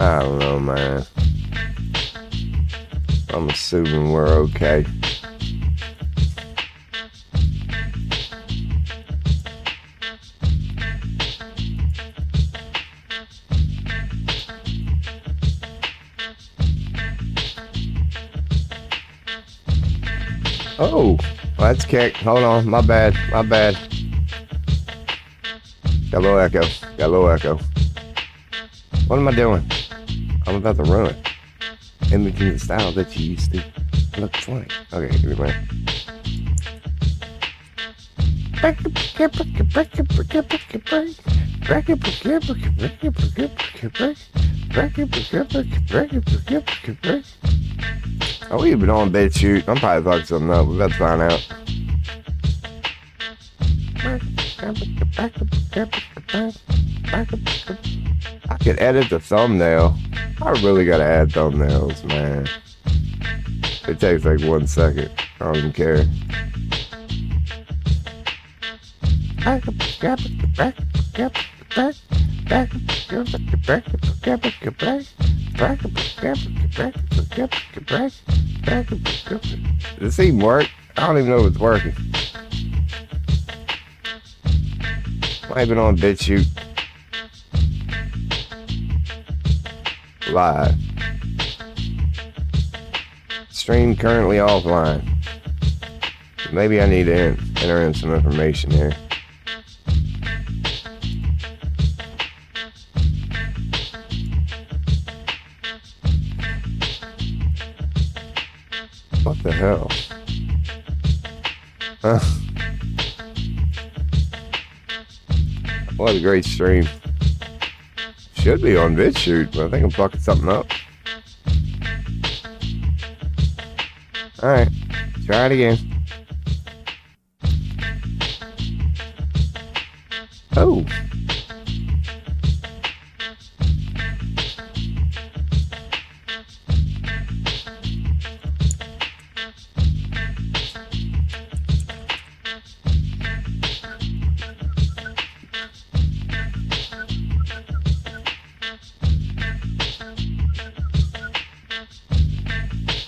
I don't know, man. I'm assuming we're okay. Oh, that's kicked. Hold on. My bad. My bad. Got a little echo. Got a little echo. What am I doing? I'm about to ruin it. Imaging the style that you used to look funny. Okay, anyway. Oh, we've been on bed shoot. I'm probably fucking something up. We're about to find out. I could edit the thumbnail. I really gotta add thumbnails, man. It takes like 1 second. I don't even care. Does this even work? I don't even know if it's working. I've been on BitChute live. Stream currently offline. Maybe I need to enter in some information here. What the hell? What a great stream. Should be on BitChute, but I think I'm fucking something up. Alright, try it again. Oh.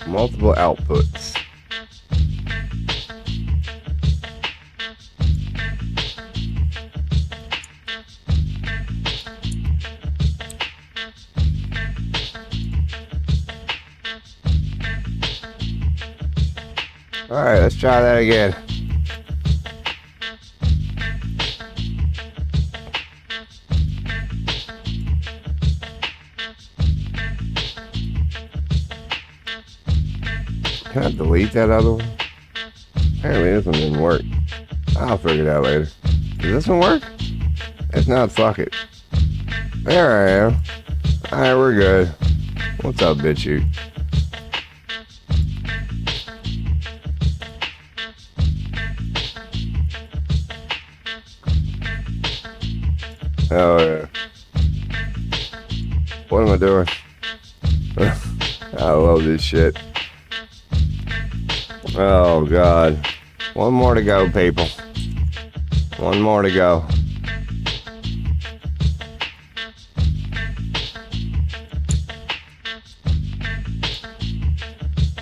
Multiple outputs. All right, let's try that again. Can I delete that other one? Apparently this one didn't work. I'll figure it out later. Does this one work? If not, fuck it. There I am. Alright, we're good. What's up, BitChute? Oh yeah. What am I doing? I love this shit. Oh God. One more to go, people. One more to go.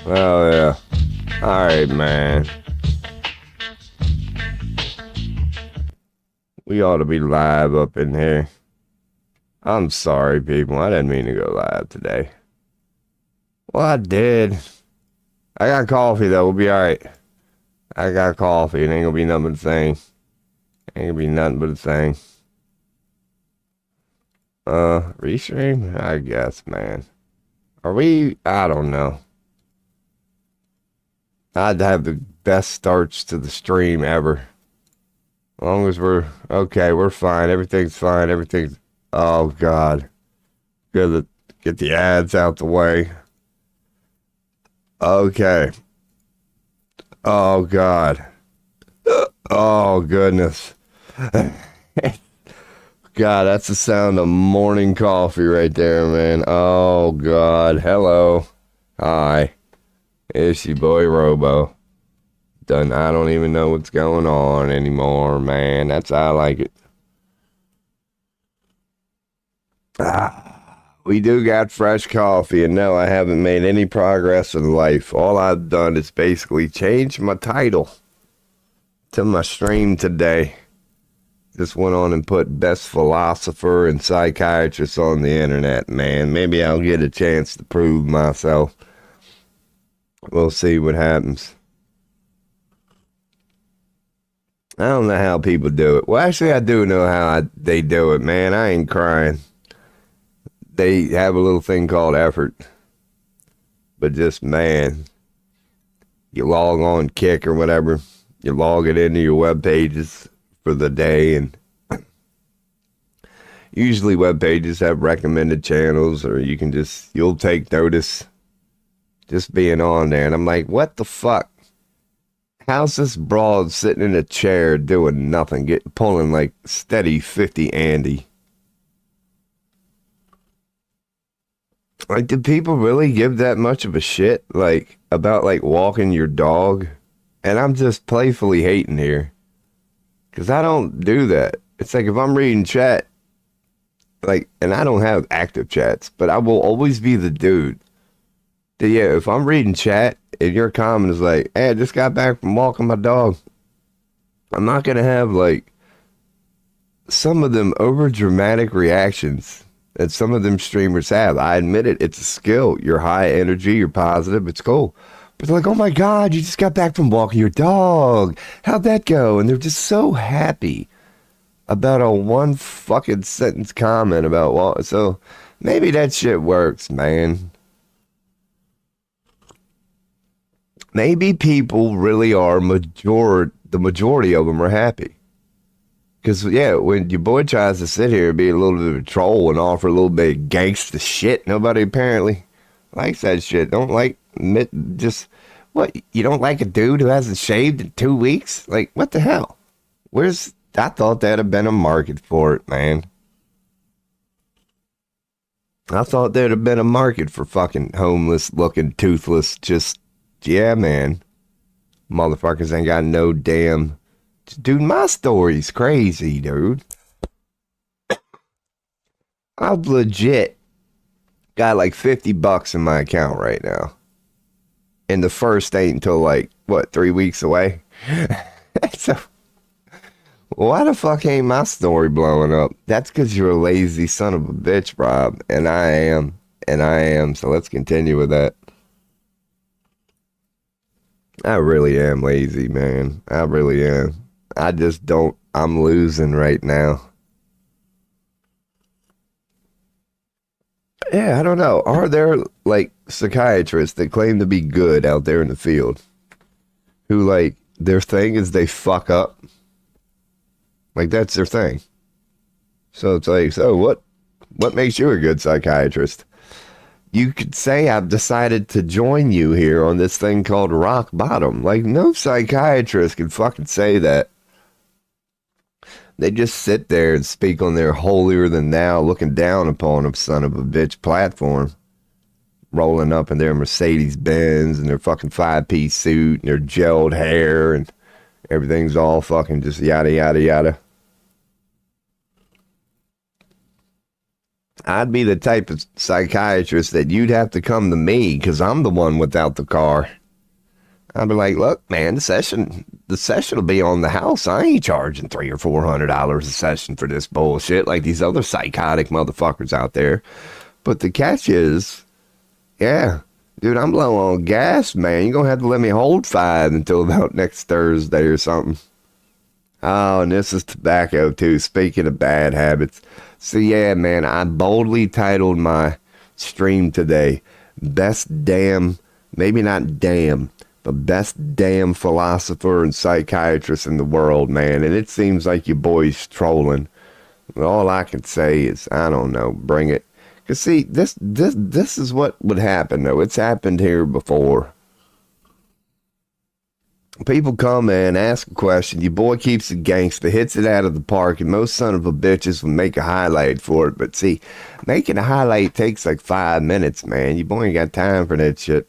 Oh yeah. Alright, man. We ought to be live up in here. I'm sorry, people. I didn't mean to go live today. Well, I did. I got coffee, though. We'll be alright. I got coffee. It ain't gonna be nothing but a thing. Ain't gonna be nothing but a thing. Restream? I guess, man. Are we? I don't know. I'd have the best starts to the stream ever. As long as we're okay, we're fine. Everything's fine. Everything's. Oh God. Good to get the ads out the way. Okay. Oh God. Oh goodness. God, that's the sound of morning coffee right there, man. Oh God. Hello. Hi. It's your boy Robo. Done. I don't even know what's going on anymore, man. That's how I like it. We do got fresh coffee, and no, I haven't made any progress in life. All I've done is basically change my title to my stream today. Just went on and put best philosopher and psychiatrist on the internet, man. Maybe I'll get a chance to prove myself. We'll see what happens. I don't know how people do it. Well, actually, I do know how they do it, man. I ain't crying. They have a little thing called effort. But just, man, you log on Kick or whatever. You log it into your web pages for the day, and usually web pages have recommended channels, or you'll take notice just being on there. And I'm like, what the fuck? How's this broad sitting in a chair doing nothing, pulling like steady 50 Andy? Like, do people really give that much of a shit, like, about, like, walking your dog? And I'm just playfully hating here. Because I don't do that. It's like if I'm reading chat, like, and I don't have active chats, but I will always be the dude. That, yeah, if I'm reading chat and your comment is like, hey, I just got back from walking my dog, I'm not going to have, like, some of them over dramatic reactions that some of them streamers have. I admit it, it's a skill. You're high energy, you're positive, it's cool. But they're like, oh my God, you just got back from walking your dog. How'd that go? And they're just so happy about a one fucking sentence comment about walking. So maybe that shit works, man. Maybe people really are the majority of them are happy. Because, yeah, when your boy tries to sit here and be a little bit of a troll and offer a little bit of gangsta shit, nobody apparently likes that shit. Don't like, just, what, you don't like a dude who hasn't shaved in 2 weeks? Like, what the hell? I thought that'd have been a market for it, man. I thought there'd have been a market for fucking homeless looking, toothless, just, yeah, man. Motherfuckers ain't got no damn. Dude, my story's crazy, dude. I've legit got like $50 in my account right now. And the first ain't until like, what, 3 weeks away? So, why the fuck ain't my story blowing up? That's because you're a lazy son of a bitch, Rob. And I am. And I am. So let's continue with that. I really am lazy, man. I really am. I just don't. I'm losing right now. Yeah, I don't know. Are there, like, psychiatrists that claim to be good out there in the field who, like, their thing is they fuck up? Like, that's their thing. So it's like, so what makes you a good psychiatrist? You could say I've decided to join you here on this thing called rock bottom. Like, no psychiatrist can fucking say that. They just sit there and speak on their holier than thou, looking down upon a son of a bitch platform, rolling up in their Mercedes Benz and their fucking 5-piece suit and their gelled hair, and everything's all fucking just yada yada yada. I'd be the type of psychiatrist that you'd have to come to me because I'm the one without the car. I'd be like, look, man, the session will be on the house. I ain't charging $300 or $400 a session for this bullshit like these other psychotic motherfuckers out there. But the catch is, yeah, dude, I'm low on gas, man. You're gonna have to let me hold 5 until about next Thursday or something. Oh, and this is tobacco too. Speaking of bad habits. So yeah, man, I boldly titled my stream today, Best Damn, maybe not damn, but best damn philosopher and psychiatrist in the world, man. And it seems like your boy's trolling. All I can say is, I don't know, bring it. Cause see, this is what would happen though. It's happened here before. People come in, ask a question, your boy keeps it gangsta, hits it out of the park, and most son of a bitches will make a highlight for it. But see, making a highlight takes like 5 minutes, man. Your boy ain't got time for that shit.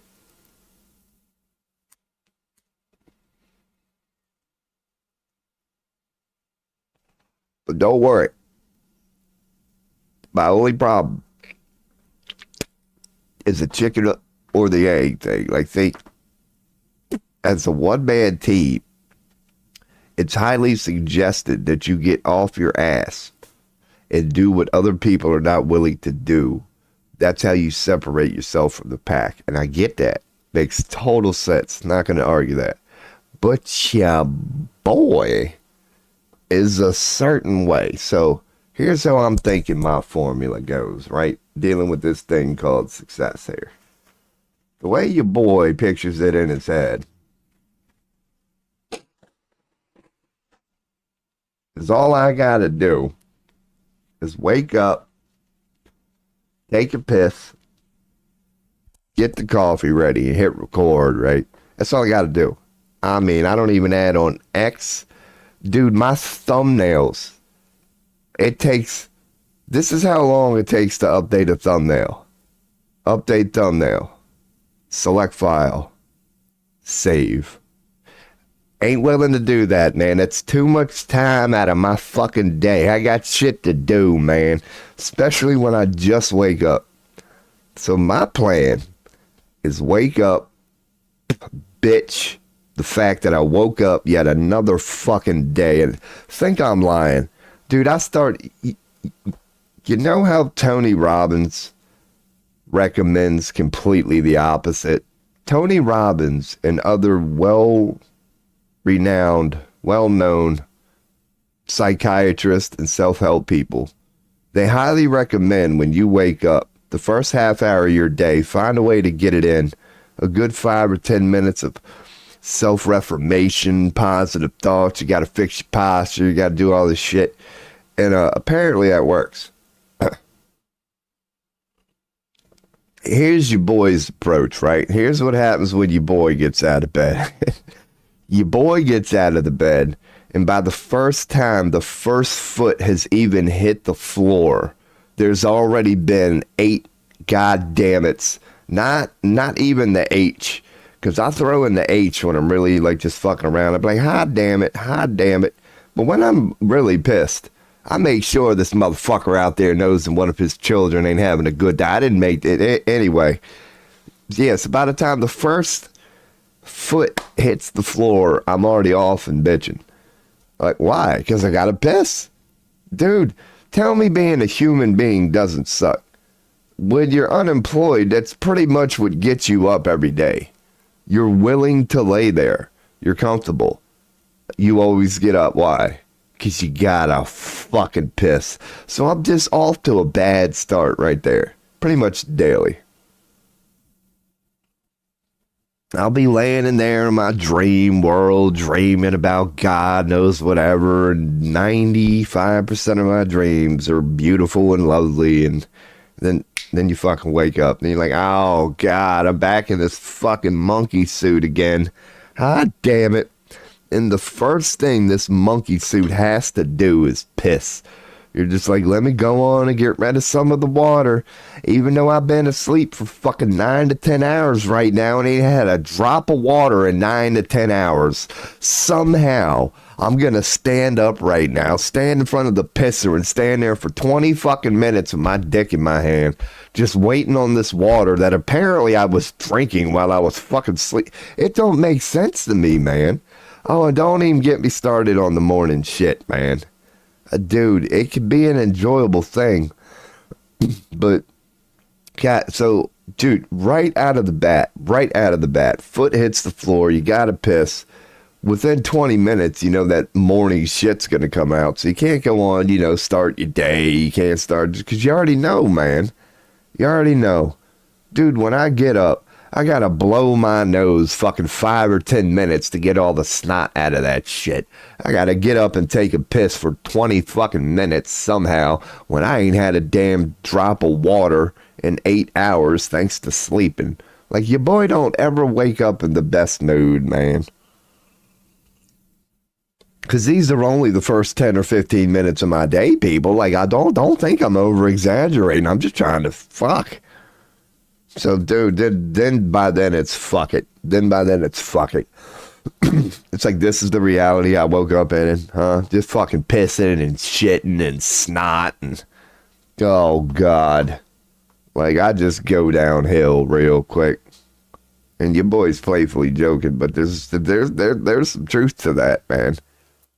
But don't worry. My only problem is the chicken or the egg thing. Like, think, as a one-man team, it's highly suggested that you get off your ass and do what other people are not willing to do. That's how you separate yourself from the pack. And I get that. Makes total sense. Not going to argue that. But your boy is a certain way. So here's how I'm thinking my formula goes, right? Dealing with this thing called success here. The way your boy pictures it in his head is all I got to do is wake up, take a piss, get the coffee ready, and hit record, right? That's all I got to do. I mean, I don't even add on X. Dude, my thumbnails, this is how long it takes to update a thumbnail. Update thumbnail. Select file. Save. Ain't willing to do that, man. It's too much time out of my fucking day. I got shit to do, man. Especially when I just wake up. So my plan is wake up, bitch, the fact that I woke up yet another fucking day and think I'm lying. Dude, you know how Tony Robbins recommends completely the opposite? Tony Robbins and other well-renowned, well-known psychiatrists and self-help people, they highly recommend when you wake up, the first half hour of your day, find a way to get it in, a good 5 or 10 minutes of self-reformation, positive thoughts. You got to fix your posture, you got to do all this shit, and apparently that works. Here's your boy's approach, right? Here's what happens when your boy gets out of bed. Your boy gets out of the bed, and by the first time the first foot has even hit the floor, there's already been 8 goddammits. Not even the H, because I throw in the H when I'm really like just fucking around. I'm like, hot damn it. But when I'm really pissed, I make sure this motherfucker out there knows that one of his children ain't having a good day. I didn't make it anyway. Yes, by the time the first foot hits the floor, I'm already off and bitching. Like, why? Because I gotta piss? Dude, tell me being a human being doesn't suck. When you're unemployed, that's pretty much what gets you up every day. You're willing to lay there. You're comfortable. You always get up. Why? Because you gotta fucking piss. So I'm just off to a bad start right there. Pretty much daily. I'll be laying in there in my dream world, dreaming about God knows whatever, and 95% of my dreams are beautiful and lovely, and then you fucking wake up, and you're like, oh, God, I'm back in this fucking monkey suit again. God damn it. And the first thing this monkey suit has to do is piss. You're just like, let me go on and get rid of some of the water. Even though I've been asleep for fucking 9 to 10 hours right now and ain't had a drop of water in 9 to 10 hours. Somehow, I'm going to stand up right now, stand in front of the pisser and stand there for 20 fucking minutes with my dick in my hand, just waiting on this water that apparently I was drinking while I was fucking sleep. It don't make sense to me, man. Oh, and don't even get me started on the morning shit, man. Dude, it could be an enjoyable thing, but dude, right out of the bat, foot hits the floor, you gotta piss. Within 20 minutes, you know that morning shit's gonna come out, so you can't go on, start your day. You can't start, because you already know, man. You already know. Dude, when I get up, I gotta blow my nose fucking 5 or 10 minutes to get all the snot out of that shit. I gotta get up and take a piss for 20 fucking minutes somehow when I ain't had a damn drop of water in 8 hours thanks to sleeping. Like, your boy don't ever wake up in the best mood, man. Because these are only the first 10 or 15 minutes of my day, people. Like, I don't think I'm over-exaggerating. I'm just trying to fuck. So, dude, then by then it's fuck it. It's like, this is the reality I woke up in, huh? Just fucking pissing and shitting and snot and, oh, God. Like, I just go downhill real quick. And your boy's playfully joking, but there's some truth to that, man.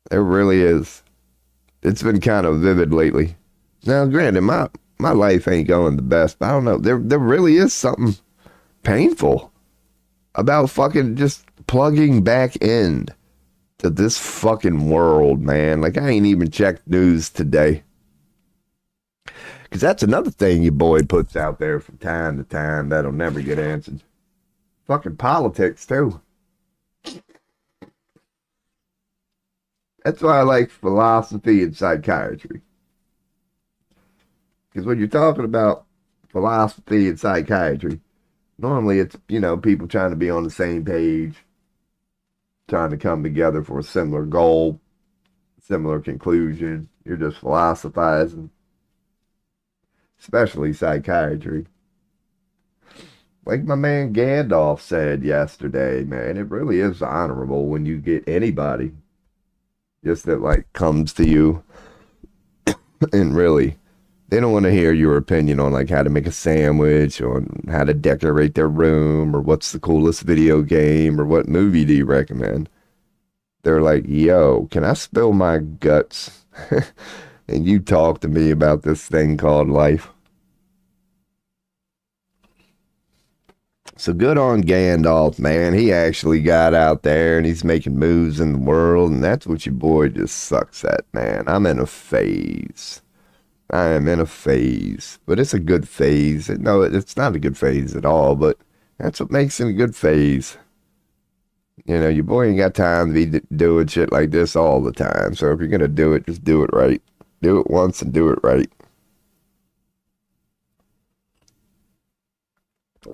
There really is. It's been kind of vivid lately. Now, granted, my life ain't going the best, but I don't know. There really is something painful about fucking just plugging back in to this fucking world, man. Like, I ain't even checked news today. Because that's another thing your boy puts out there from time to time that'll never get answered. Fucking politics, too. That's why I like philosophy and psychiatry. Because when you're talking about philosophy and psychiatry, normally it's, people trying to be on the same page, trying to come together for a similar goal, similar conclusion. You're just philosophizing. Especially psychiatry. Like my man Gandalf said yesterday, man, it really is honorable when you get anybody just that like comes to you and really they don't want to hear your opinion on like how to make a sandwich or how to decorate their room or what's the coolest video game or what movie do you recommend. They're like, yo, can I spill my guts and you talk to me about this thing called life? So good on Gandalf, man. He actually got out there and he's making moves in the world, and that's what your boy just sucks at, man. I'm in a phase. I am in a phase, but it's a good phase. No, it's not a good phase at all, but that's what makes it a good phase. Your boy ain't got time to be doing shit like this all the time. So if you're going to do it, just do it right. Do it once and do it right.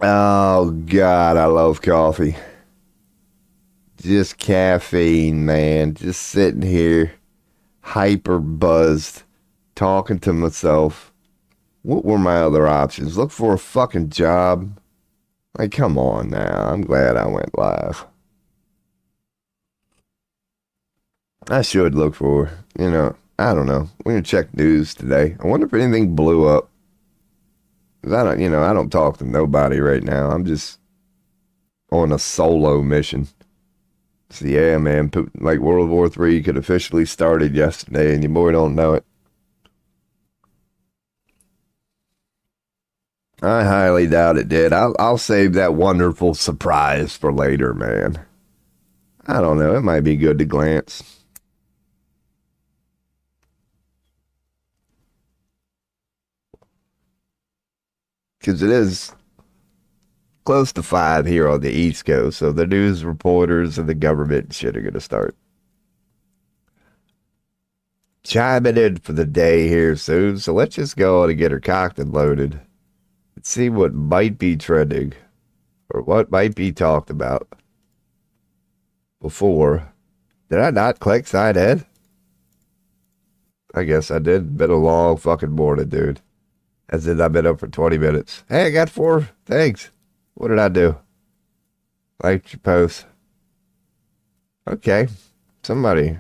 Oh, God, I love coffee. Just caffeine, man. Just sitting here, hyper buzzed, talking to myself. What were my other options? Look for a fucking job? Like, come on now. I'm glad I went live. I should look for, I don't know. We're going to check news today. I wonder if anything blew up. Cause I don't talk to nobody right now. I'm just on a solo mission. So yeah, man, like World War III could officially started yesterday and your boy don't know it. I highly doubt it did. I'll save that wonderful surprise for later, man. I don't know. It might be good to glance. Because it is close to 5 here on the East Coast, so the news reporters and the government and shit are going to start chiming in for the day here soon. So let's just go on and get her cocked and loaded and see what might be trending or what might be talked about before. Did I not click sign in? I guess I did. Been a long fucking morning, dude. As in, I've been up for 20 minutes. Hey, I got 4 things. What did I do? Like your post. Okay. Somebody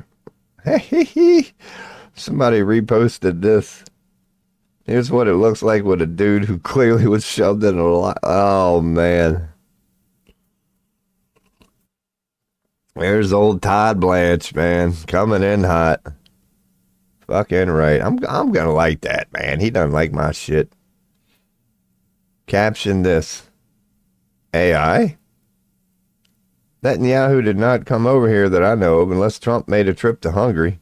reposted this. Here's what it looks like with a dude who clearly was shoved in a lot. Oh, man. There's old Todd Blanche, man. Coming in hot. Fucking right. I'm gonna like that, man. He doesn't like my shit. Caption this. AI? Netanyahu did not come over here that I know of unless Trump made a trip to Hungary.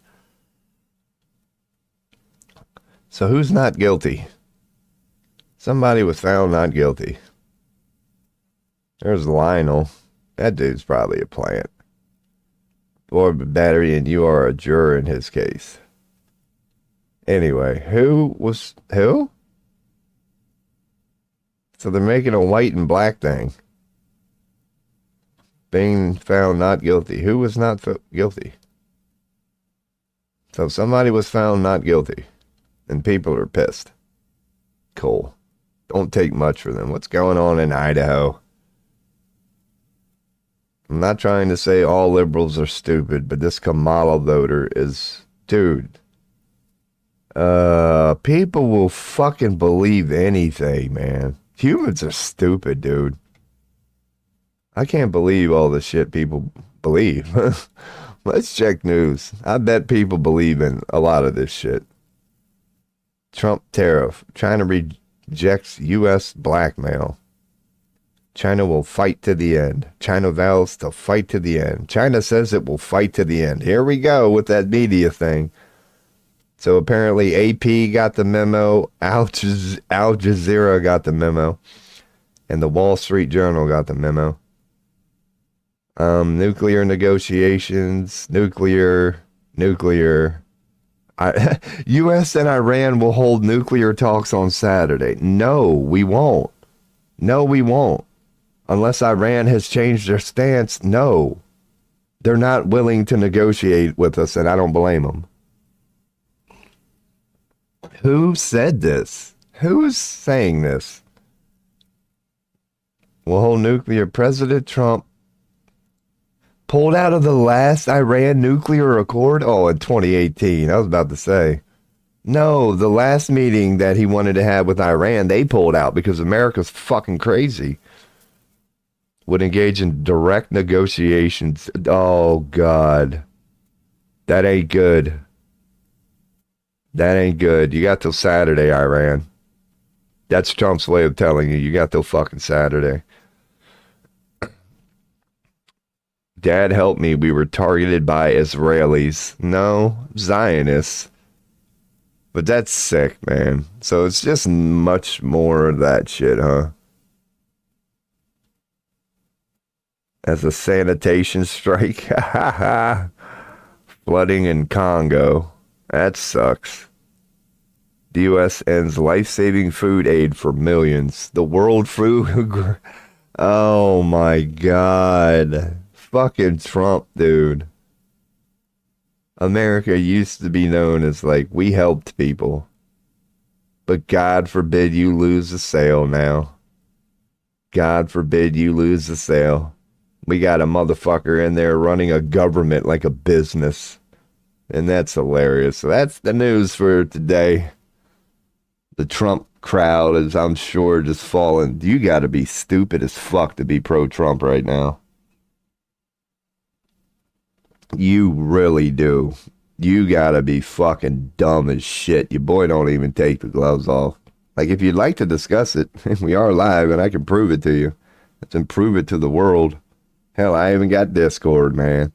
So who's not guilty? Somebody was found not guilty. There's Lionel. That dude's probably a plant. Boy, battery, and you are a juror in his case. Anyway, who? So they're making a white and black thing. Being found not guilty. Who was not guilty? So somebody was found not guilty. And people are pissed. Cool. Don't take much for them. What's going on in Idaho? I'm not trying to say all liberals are stupid, but this Kamala voter is, dude. People will fucking believe anything, man. Humans are stupid, dude. I can't believe all the shit people believe. Let's check news. I bet people believe in a lot of this shit. Trump tariff. China rejects U.S. blackmail. China will fight to the end. China vows to fight to the end. China says it will fight to the end. Here we go with that media thing. So apparently AP got the memo, Al Jazeera got the memo, and the Wall Street Journal got the memo. Nuclear negotiations, nuclear. U.S. and Iran will hold nuclear talks on Saturday. No, we won't. No, we won't. Unless Iran has changed their stance, no. They're not willing to negotiate with us, and I don't blame them. Who said this? Who's saying this? We'll hold nuclear. President Trump pulled out of the last Iran nuclear accord? Oh, in 2018. I was about to say. No, the last meeting that he wanted to have with Iran, they pulled out because America's fucking crazy. Would engage in direct negotiations. Oh, God. That ain't good. That ain't good. You got till Saturday, Iran. That's Trump's way of telling you. You got till fucking Saturday. Dad, help me. We were targeted by Israelis. No, Zionists. But that's sick, man. So it's just much more of that shit, huh? As a sanitation strike. Flooding in Congo. That sucks. The U.S. ends life-saving food aid for millions. The World Food... Oh, my God. Fucking Trump, dude. America used to be known as, like, we helped people. But God forbid you lose a sale now. God forbid you lose a sale. We got a motherfucker in there running a government like a business. And that's hilarious. So that's the news for today. The Trump crowd is, I'm sure, just falling. You got to be stupid as fuck to be pro-Trump right now. You really do. You got to be fucking dumb as shit. Your boy don't even take the gloves off. Like, if you'd like to discuss it, we are live and I can prove it to you. Let's prove it to the world. Hell, I even got Discord, man.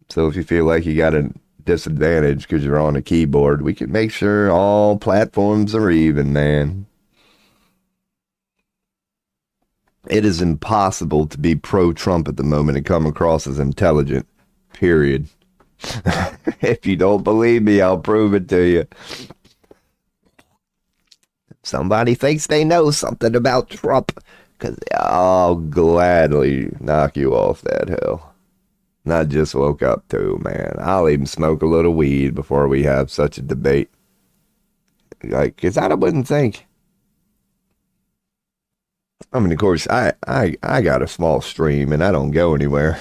So if you feel like you got a disadvantage because you're on a keyboard, we can make sure all platforms are even, man. It is impossible to be pro-Trump at the moment and come across as intelligent, period. If you don't believe me, I'll prove it to you. Somebody thinks they know something about Trump, because I'll gladly knock you off that hill. And I just woke up too, man. I'll even smoke a little weed before we have such a debate. Like, because I wouldn't think. I mean, of course, I got a small stream and I don't go anywhere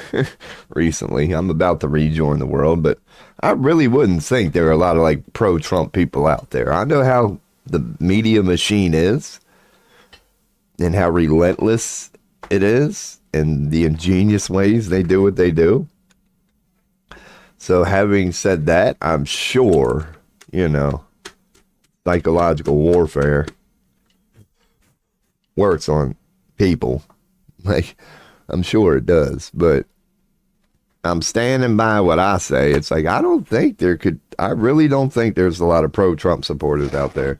recently. I'm about to rejoin the world, but I really wouldn't think there are a lot of, like, pro-Trump people out there. I know how the media machine is and how relentless it is and the ingenious ways they do what they do. So having said that, I'm sure, psychological warfare works on people. Like, I'm sure it does, but I'm standing by what I say. It's like, I really don't think there's a lot of pro-Trump supporters out there.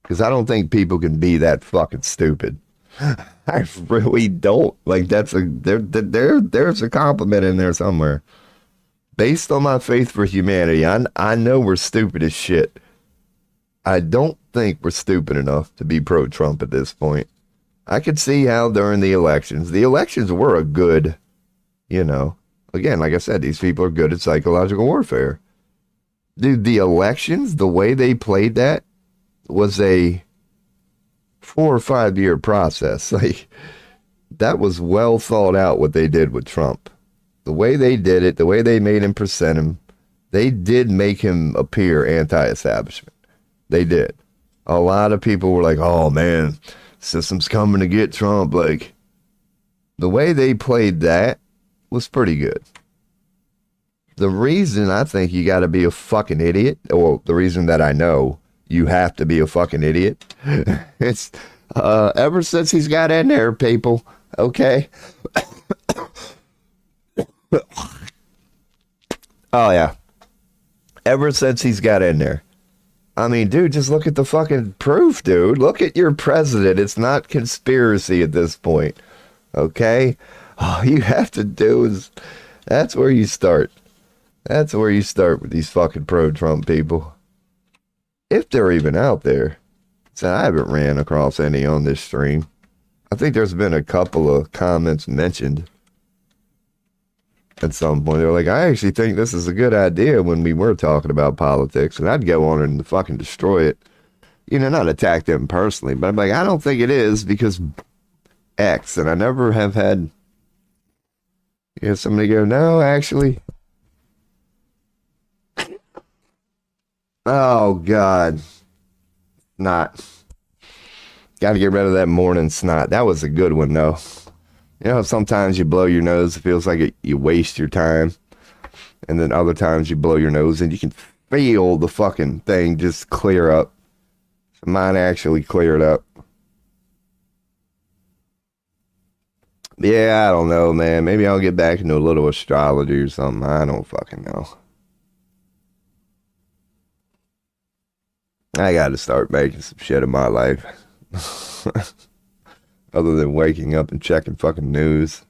Because I don't think people can be that fucking stupid. I really don't. Like, there's a compliment in there somewhere. Based on my faith for humanity, I know we're stupid as shit. I don't think we're stupid enough to be pro-Trump at this point. I could see how during the elections were a good, again, like I said, these people are good at psychological warfare. Dude, the elections, the way they played that was a 4 or 5 year process. Like, that was well thought out what they did with Trump. The way they did it, the way they made him present him, They did make him appear anti-establishment. They did. A lot of people were like, oh man, system's coming to get Trump. Like, the way they played that was pretty good. The reason I think you got to be a fucking idiot, or the reason that I know you have to be a fucking idiot, it's ever since he's got in there, people, okay? Oh, yeah. Ever since he's got in there. I mean, dude, just look at the fucking proof, dude. Look at your president. It's not conspiracy at this point. Okay? All you have to do is, that's where you start. That's where you start with these fucking pro-Trump people. If they're even out there. So I haven't ran across any on this stream. I think there's been a couple of comments mentioned at some point. They're like, I actually think this is a good idea when we were talking about politics. And I'd go on and fucking destroy it. You know, not attack them personally. But I'm like, I don't think it is because X. And I never have had somebody go, no, actually. Oh, God. Snot. Got to get rid of that morning snot. That was a good one, though. You know, sometimes you blow your nose, it feels like you waste your time. And then other times you blow your nose and you can feel the fucking thing just clear up. So mine actually cleared up. Yeah, I don't know, man. Maybe I'll get back into a little astrology or something. I don't fucking know. I got to start making some shit of my life. Other than waking up and checking fucking news.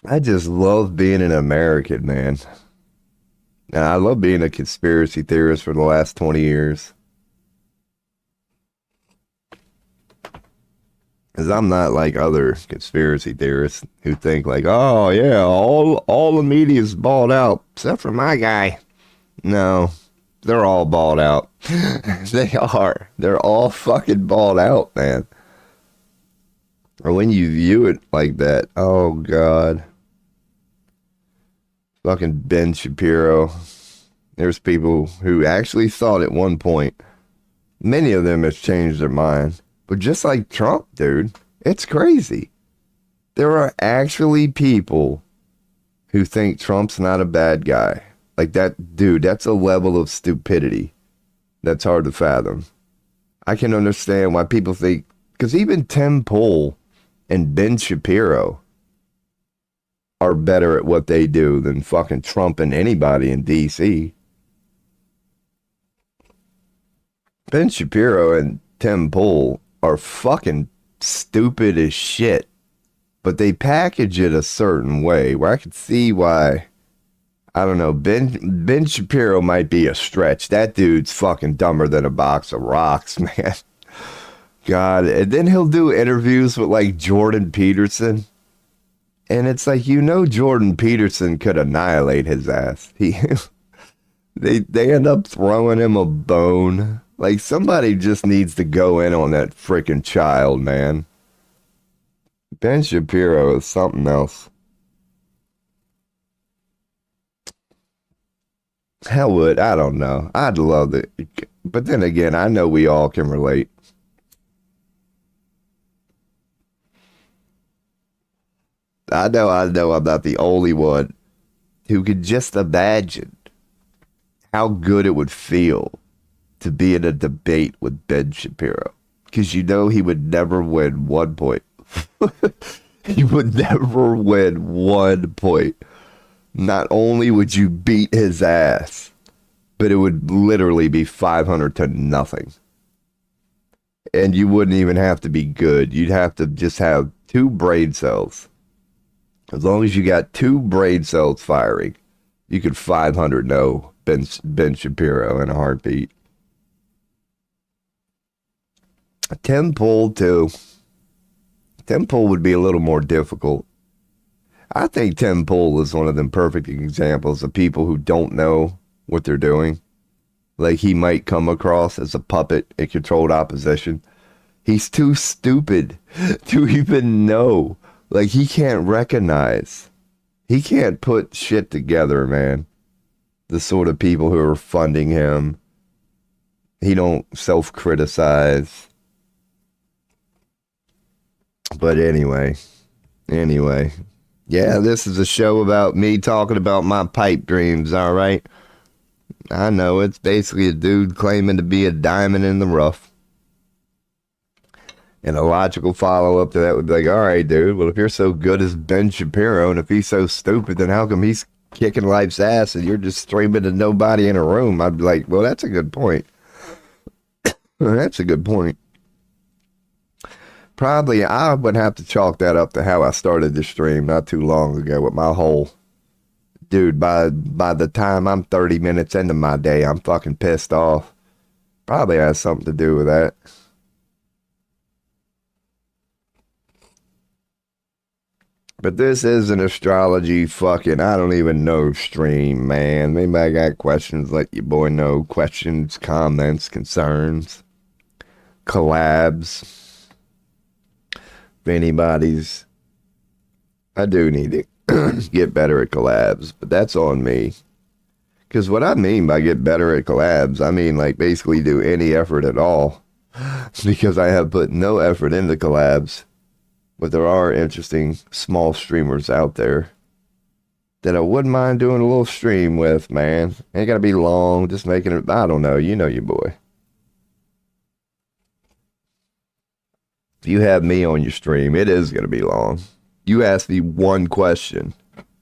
I just love being an American, man. And I love being a conspiracy theorist for the last 20 years. Because I'm not like other conspiracy theorists who think like, oh yeah, all the media's balled out, except for my guy. No, they're all balled out. They are. They're all fucking balled out, man. Or when you view it like that, oh God. Fucking Ben Shapiro. There's people who actually thought at one point, many of them have changed their mind. But just like Trump, dude, it's crazy. There are actually people who think Trump's not a bad guy. Like that, dude, that's a level of stupidity that's hard to fathom. I can understand why people think, because even Tim Pool and Ben Shapiro are better at what they do than fucking Trump and anybody in D.C. Ben Shapiro and Tim Pool are fucking stupid as shit, but they package it a certain way where I could see why. I don't know. Ben Shapiro might be a stretch. That dude's fucking dumber than a box of rocks, man. God. And then he'll do interviews with like Jordan Peterson. And it's like, you know, Jordan Peterson could annihilate his ass. They end up throwing him a bone. Like somebody just needs to go in on that freaking child, man. Ben Shapiro is something else. Hell would, I don't know. I'd love it. But then again, I know we all can relate. I know I'm not the only one who could just imagine how good it would feel to be in a debate with Ben Shapiro. Because you know he would never win 1 point. He would never win 1 point. Not only would you beat his ass, but it would literally be 500 to nothing. And you wouldn't even have to be good. You'd have to just have 2 brain cells. As long as you got 2 brain cells firing, you could 500 no Ben Shapiro in a heartbeat. Tim Pool too. Tim Pool would be a little more difficult. I think Tim Pool is one of them perfect examples of people who don't know what they're doing. Like he might come across as a puppet in controlled opposition. He's too stupid to even know. Like he can't recognize He can't put shit together, man. The sort of people who are funding him. He don't self-criticize. But anyway. Yeah, this is a show about me talking about my pipe dreams, all right? I know, it's basically a dude claiming to be a diamond in the rough. And a logical follow-up to that would be like, all right, dude, well, if you're so good as Ben Shapiro, and if he's so stupid, then how come he's kicking life's ass and you're just streaming to nobody in a room? I'd be like, well, that's a good point. That's a good point. Probably I would have to chalk that up to how I started the stream not too long ago with my whole... Dude, by the time I'm 30 minutes into my day, I'm fucking pissed off. Probably has something to do with that. But this is an astrology fucking, I don't even know, stream, man. Maybe I got questions, let your boy know. Questions, comments, concerns, collabs. If anybody's... I do need to get better at collabs, but that's on me. Because what I mean by get better at collabs, I mean like basically do any effort at all. Because I have put no effort into collabs. But there are interesting small streamers out there that I wouldn't mind doing a little stream with, man. Ain't gotta be long, just making it, I don't know, you know your boy. If you have me on your stream, it is gonna be long. You ask me one question,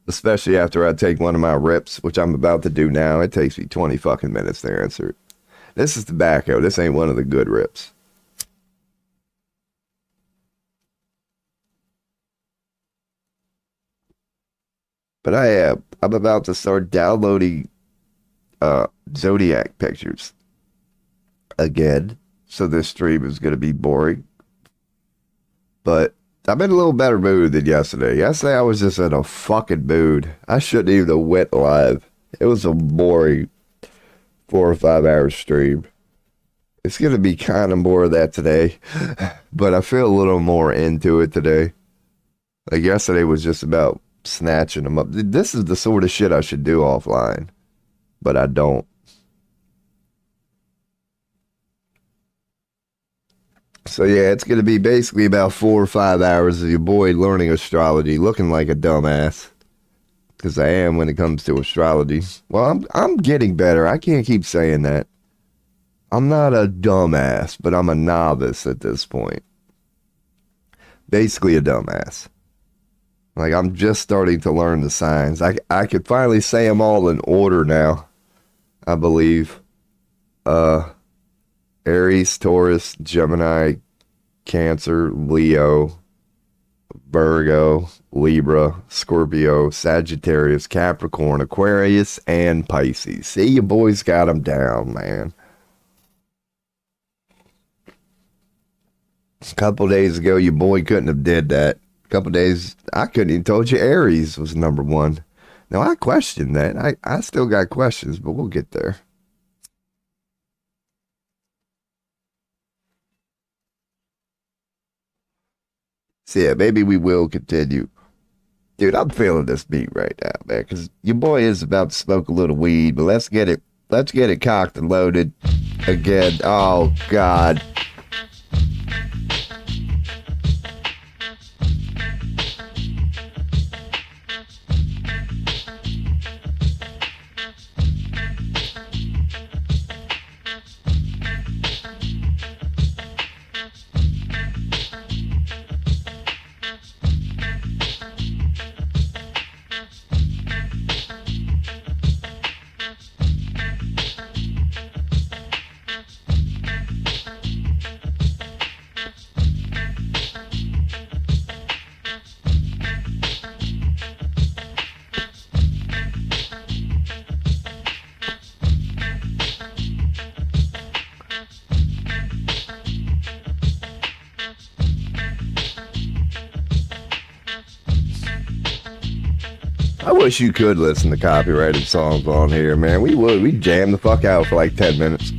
especially after I take one of my rips, which I'm about to do now, it takes me 20 fucking minutes to answer it. This is tobacco, this ain't one of the good rips. But I'm about to start downloading Zodiac pictures again. So this stream is going to be boring. But I'm in a little better mood than yesterday. Yesterday I was just in a fucking mood. I shouldn't even have went live. It was a boring 4 or 5 hour stream. It's going to be kind of more of that today. But I feel a little more into it today. Like yesterday was just about snatching them up. This is the sort of shit I should do offline, but I don't. So yeah, it's going to be basically about 4 or 5 hours of your boy learning astrology, looking like a dumbass, because I am when it comes to astrology. Well, I'm getting better. I can't keep saying that. I'm not a dumbass, but I'm a novice at this point. Basically a dumbass. Like, I'm just starting to learn the signs. I could finally say them all in order now, I believe. Aries, Taurus, Gemini, Cancer, Leo, Virgo, Libra, Scorpio, Sagittarius, Capricorn, Aquarius, and Pisces. See, your boys got them down, man. A couple days ago, your boy couldn't have did that. Couple days, I couldn't even told you Aries was number one. Now, I questioned that. I still got questions, but we'll get there. So, yeah, maybe we will continue. Dude, I'm feeling this beat right now, man, because your boy is about to smoke a little weed, but let's get it cocked and loaded again. Oh, God. I wish you could listen to copyrighted songs on here, man. We would. We'd jam the fuck out for like 10 minutes.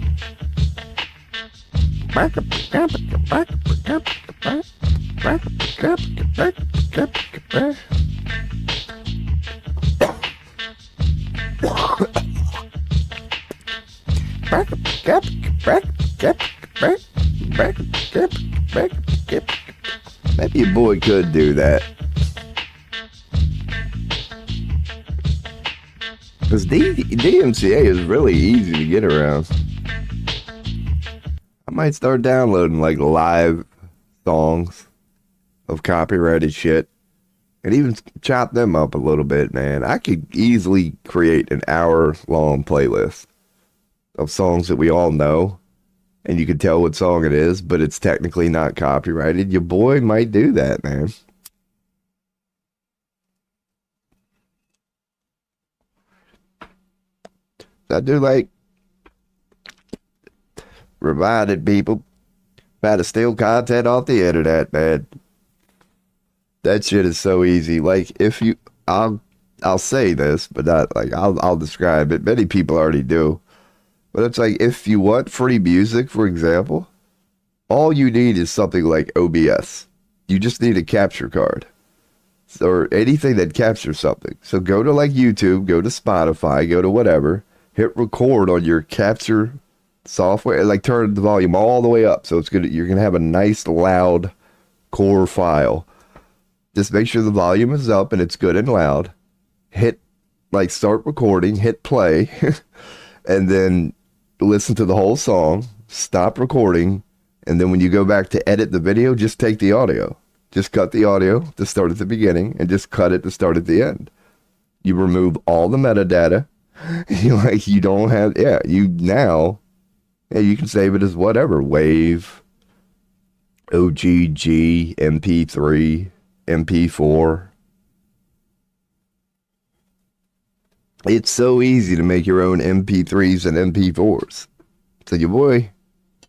Maybe your boy could do that. Because DMCA is really easy to get around. I might start downloading like live songs of copyrighted shit and even chop them up a little bit, man. I could easily create an hour-long playlist of songs that we all know, and you can tell what song it is, but it's technically not copyrighted. Your boy might do that, man. I do like reminded people how to steal content off the internet, man. That shit is so easy. Like, if you, I'll say this, but not like I'll describe it. Many people already do, but it's like, if you want free music, for example, all you need is something like OBS. You just need a capture card or anything that captures something. So go to like YouTube, go to Spotify, go to whatever, hit record on your capture software, like turn the volume all the way up. So it's good. You're going to have a nice loud core file. Just make sure the volume is up and it's good and loud. Hit, like, start recording, hit play, and then listen to the whole song, stop recording, and then when you go back to edit the video, just take the audio. Just cut the audio to start at the beginning and just cut it to start at the end. You remove all the metadata. You don't have, you can save it as whatever, WAV, OGG, MP3, MP4. It's so easy to make your own MP3s and MP4s. So your boy,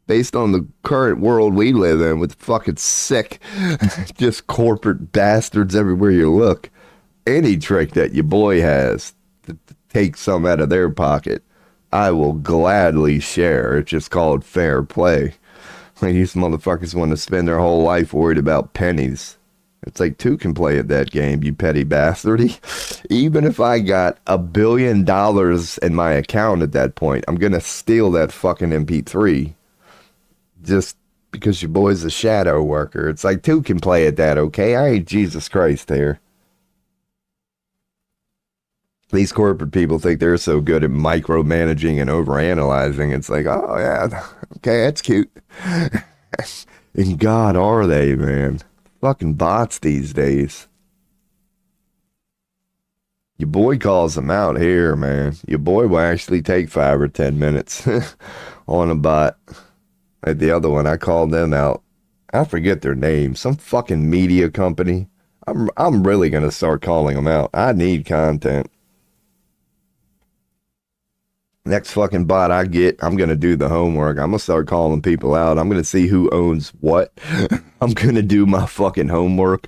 based on the current world we live in with fucking sick, just corporate bastards everywhere you look, any trick that your boy has to take some out of their pocket, I will gladly share. It's just called fair play. Like, these motherfuckers want to spend their whole life worried about pennies. It's like, two can play at that game, you petty bastardy. Even if I got $1 billion in my account at that point, I'm going to steal that fucking MP3 just because your boy's a shadow worker. It's like, two can play at that, okay? I ain't Jesus Christ here. These corporate people think they're so good at micromanaging and overanalyzing. It's like, oh, yeah, okay, that's cute. And God, are they, man? Fucking bots these days. Your boy calls them out here, man. Your boy will actually take 5 or 10 minutes on a bot. Like the other one, I called them out. I forget their name. Some fucking media company. I'm really going to start calling them out. I need content. Next fucking bot I get, I'm going to do the homework. I'm going to start calling people out. I'm going to see who owns what. I'm going to do my fucking homework.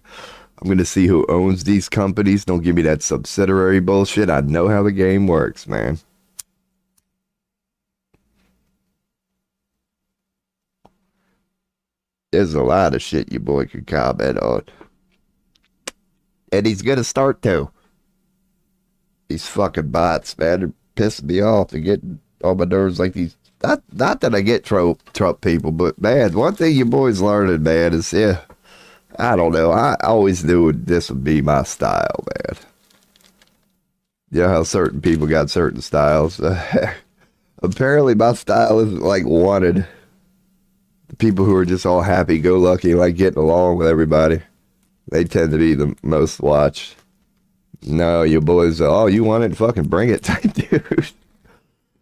I'm going to see who owns these companies. Don't give me that subsidiary bullshit. I know how the game works, man. There's a lot of shit your boy could comment on. And he's going to start to. These fucking bots, man, they're pissing me off. They're getting on my nerves like these. Not that I get Trump people, but, man, one thing your boy's learning, man, is, I don't know. I always knew this would be my style, man. You know how certain people got certain styles? Apparently my style is like wanted. The people who are just all happy-go-lucky, like getting along with everybody, they tend to be the most watched. No, your boys, oh, you want it? Fucking bring it type dude.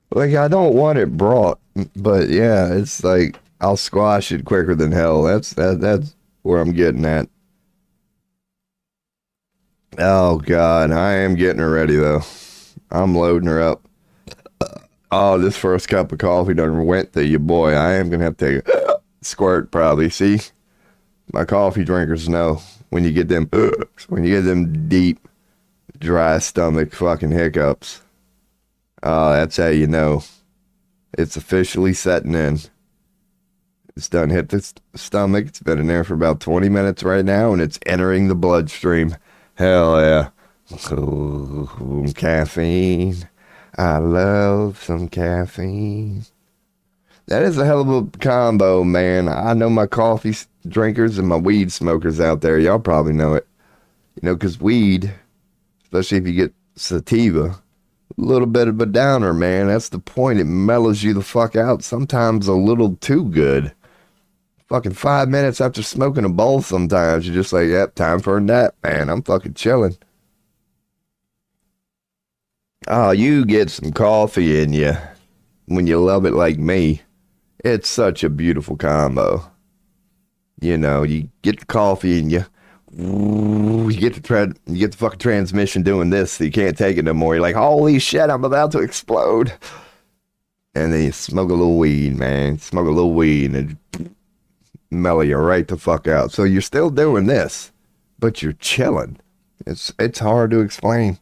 Like, I don't want it brought, but yeah, it's like, I'll squash it quicker than hell. That's where I'm getting at. Oh, God, I am getting her ready, though. I'm loading her up. Oh, this first cup of coffee done went to your boy. I am going to have to take a squirt, probably. See? My coffee drinkers know when you get them deep, dry stomach fucking hiccups. Oh, that's how you know. It's officially setting in. It's done hit the stomach. It's been in there for about 20 minutes right now, and it's entering the bloodstream. Hell yeah. Ooh, caffeine. I love some caffeine. That is a hell of a combo, man. I know my coffee drinkers and my weed smokers out there. Y'all probably know it. You know, because weed, especially if you get sativa, a little bit of a downer, man. That's the point. It mellows you the fuck out. Sometimes a little too good. Fucking 5 minutes after smoking a bowl, sometimes you're just like, yep, time for a nap, man. I'm fucking chilling. Oh, you get some coffee in you when you love it like me. It's such a beautiful combo. You know, you get the coffee and you get the fucking transmission doing this, so you can't take it no more. You're like, holy shit, I'm about to explode. And then you smoke a little weed, man. Smoke a little weed and it mellow you right the fuck out. So you're still doing this, but you're chilling. It's hard to explain.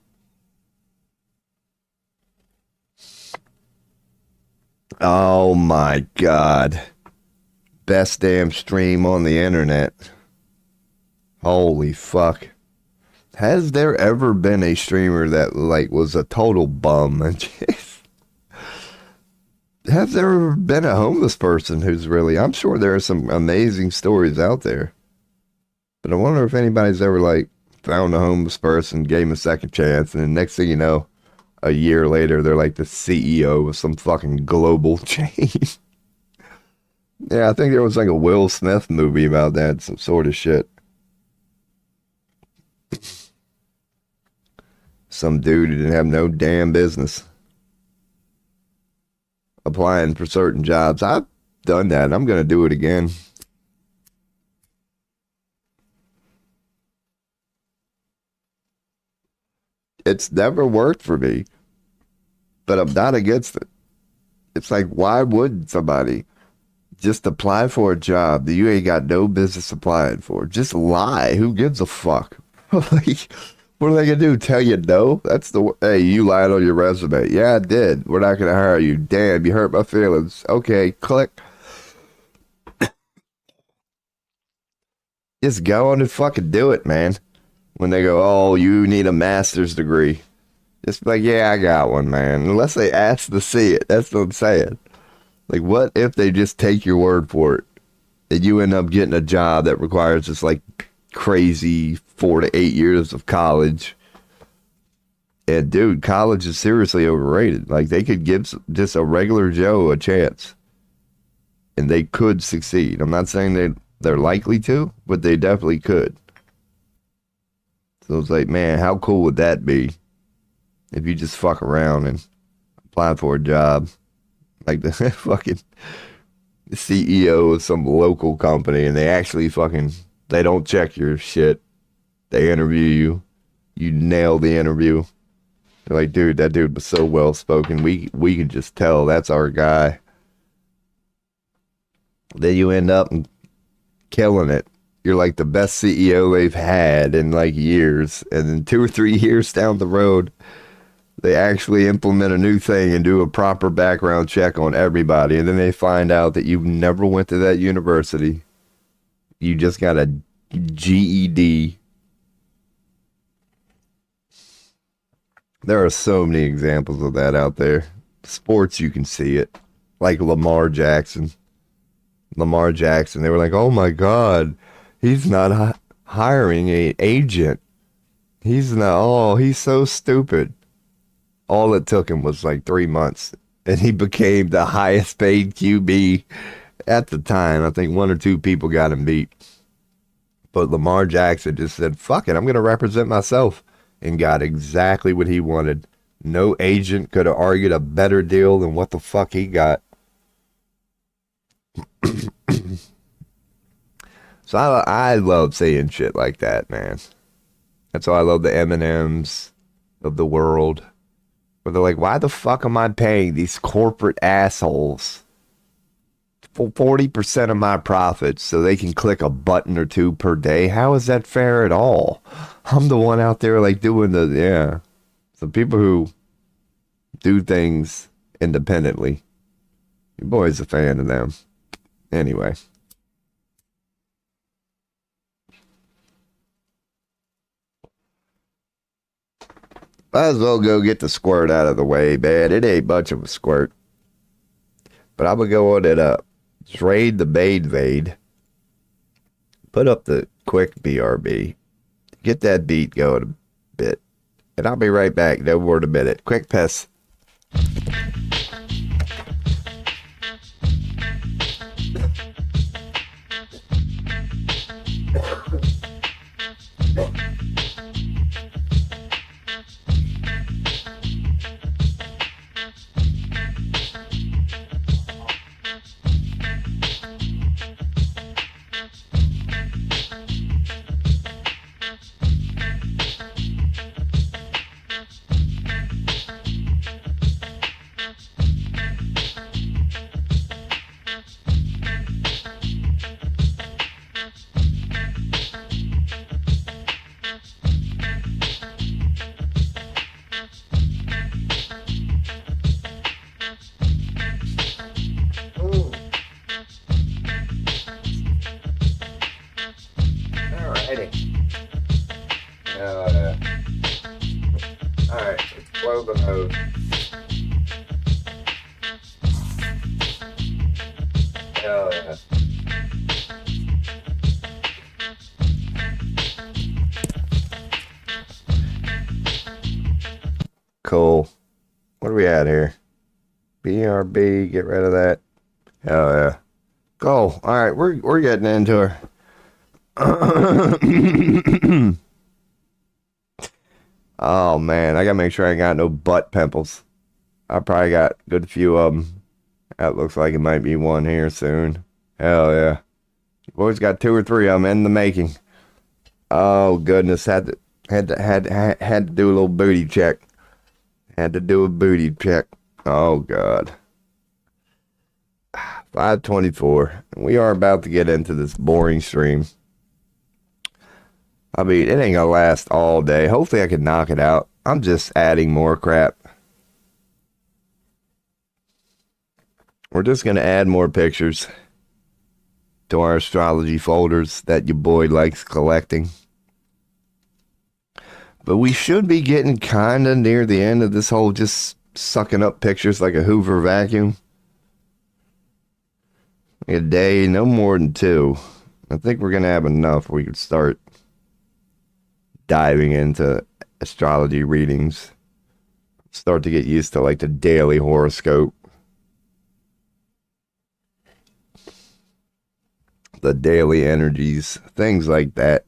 Oh my god. Best damn stream on the internet. Holy fuck. Has there ever been a streamer that like was a total bum? Has there ever been a homeless person who's really, I'm sure there are some amazing stories out there. But I wonder if anybody's ever like found a homeless person, gave him a second chance, and then next thing you know, a year later, they're like the CEO of some fucking global chain. Yeah, I think there was like a Will Smith movie about that, some sort of shit. Some dude who didn't have no damn business applying for certain jobs. I've done that. I'm going to do it again. It's never worked for me, but I'm not against it. It's like, why would somebody just apply for a job that you ain't got no business applying for? Just lie. Who gives a fuck? Like, what are they gonna do? Tell you no? Hey, you lied on your resume. Yeah, I did. We're not gonna hire you. Damn, you hurt my feelings. Okay, click. Just go on and fucking do it, man. When they go, oh, you need a master's degree. Just be like, yeah, I got one, man. Unless they ask to see it. That's what I'm saying. Like, what if they just take your word for it and you end up getting a job that requires just like crazy 4 to 8 years of college? And dude, college is seriously overrated. Like, they could give just a regular Joe a chance and they could succeed. I'm not saying they're likely to, but they definitely could. So it's like, man, how cool would that be if you just fuck around and apply for a job? Like the fucking CEO of some local company, and they actually they don't check your shit. They interview you. You nail the interview. They're like, dude, that dude was so well spoken. We can just tell that's our guy. Then you end up killing it. You're like the best CEO they've had in like years. And then 2 or 3 years down the road, they actually implement a new thing and do a proper background check on everybody. And then they find out that you never went to that university. You just got a GED. There are so many examples of that out there. Sports, you can see it. Like Lamar Jackson. They were like, oh my God, he's not hiring an agent. He's so stupid. All it took him was like 3 months, and he became the highest paid QB at the time. I think 1 or 2 people got him beat. But Lamar Jackson just said, fuck it, I'm going to represent myself, and got exactly what he wanted. No agent could have argued a better deal than what the fuck he got. So I love seeing shit like that, man. That's why I love the Eminems of the world. Where they're like, why the fuck am I paying these corporate assholes 40% of my profits so they can click a button or two per day? How is that fair at all? I'm the one out there like doing yeah. So people who do things independently, your boy's a fan of them. Anyway. Might as well go get the squirt out of the way, man. It ain't much of a squirt. But I'm going to go on it up. Trade the maid vein. Put up the quick BRB. Get that beat going a bit. And I'll be right back. No more than a minute. Quick piss. Alright, let's blow the hose. Hell yeah. Cool. What are we at here? BRB, get rid of that. Hell yeah. Cool. Alright, we're getting into her. Oh man, I gotta make sure I ain't got no butt pimples. I probably got a good few of them. That looks like it might be one here soon. Hell yeah. Boys got 2 or 3 of them in the making. Oh goodness, had to do a little booty check. Had to do a booty check. Oh god. 5:24. We are about to get into this boring stream. I mean, it ain't gonna last all day. Hopefully I can knock it out. I'm just adding more crap. We're just gonna add more pictures to our astrology folders that your boy likes collecting. But we should be getting kinda near the end of this whole just sucking up pictures like a Hoover vacuum. A day, no more than 2. I think we're gonna have enough. We could start diving into astrology readings. Start to get used to like the daily horoscope. The daily energies, things like that.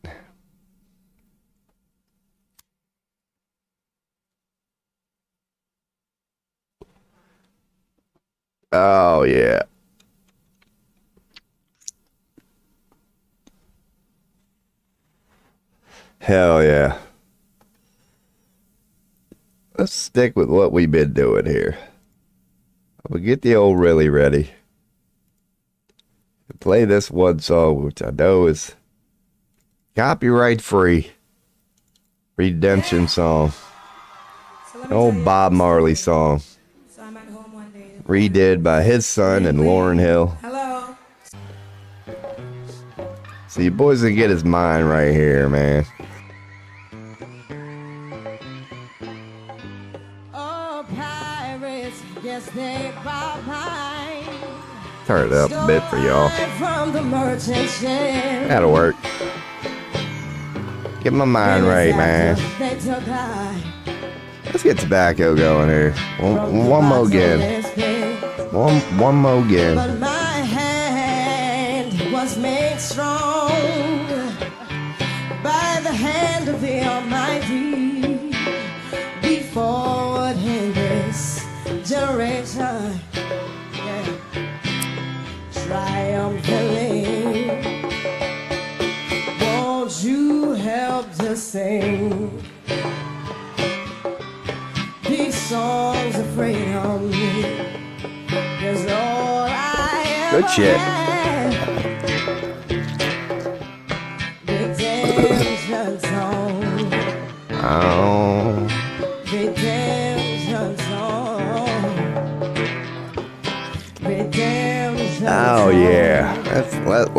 Oh yeah. Hell yeah. Let's stick with what we've been doing here. We'll get the old really ready. Play this one song, which I know is copyright free. Redemption song. An old Bob Marley song. Redid by his son and Lauryn Hill. Hello. So you boys can get his mind right here, man. Oh, pirates, yes, they buy mine. Turn it up a bit for y'all. From the merchant ship. That'll work. Get my mind right, man. They took I Let's get tobacco going here. One more again. One more again. But my hand was made strong by the hand of the Almighty. Before in this generation, yeah, triumphantly, won't you help to sing these songs of freedom? 'Cause all I Good shit. Redemption song. Oh. Redemption song. Redemption Oh yeah. Let's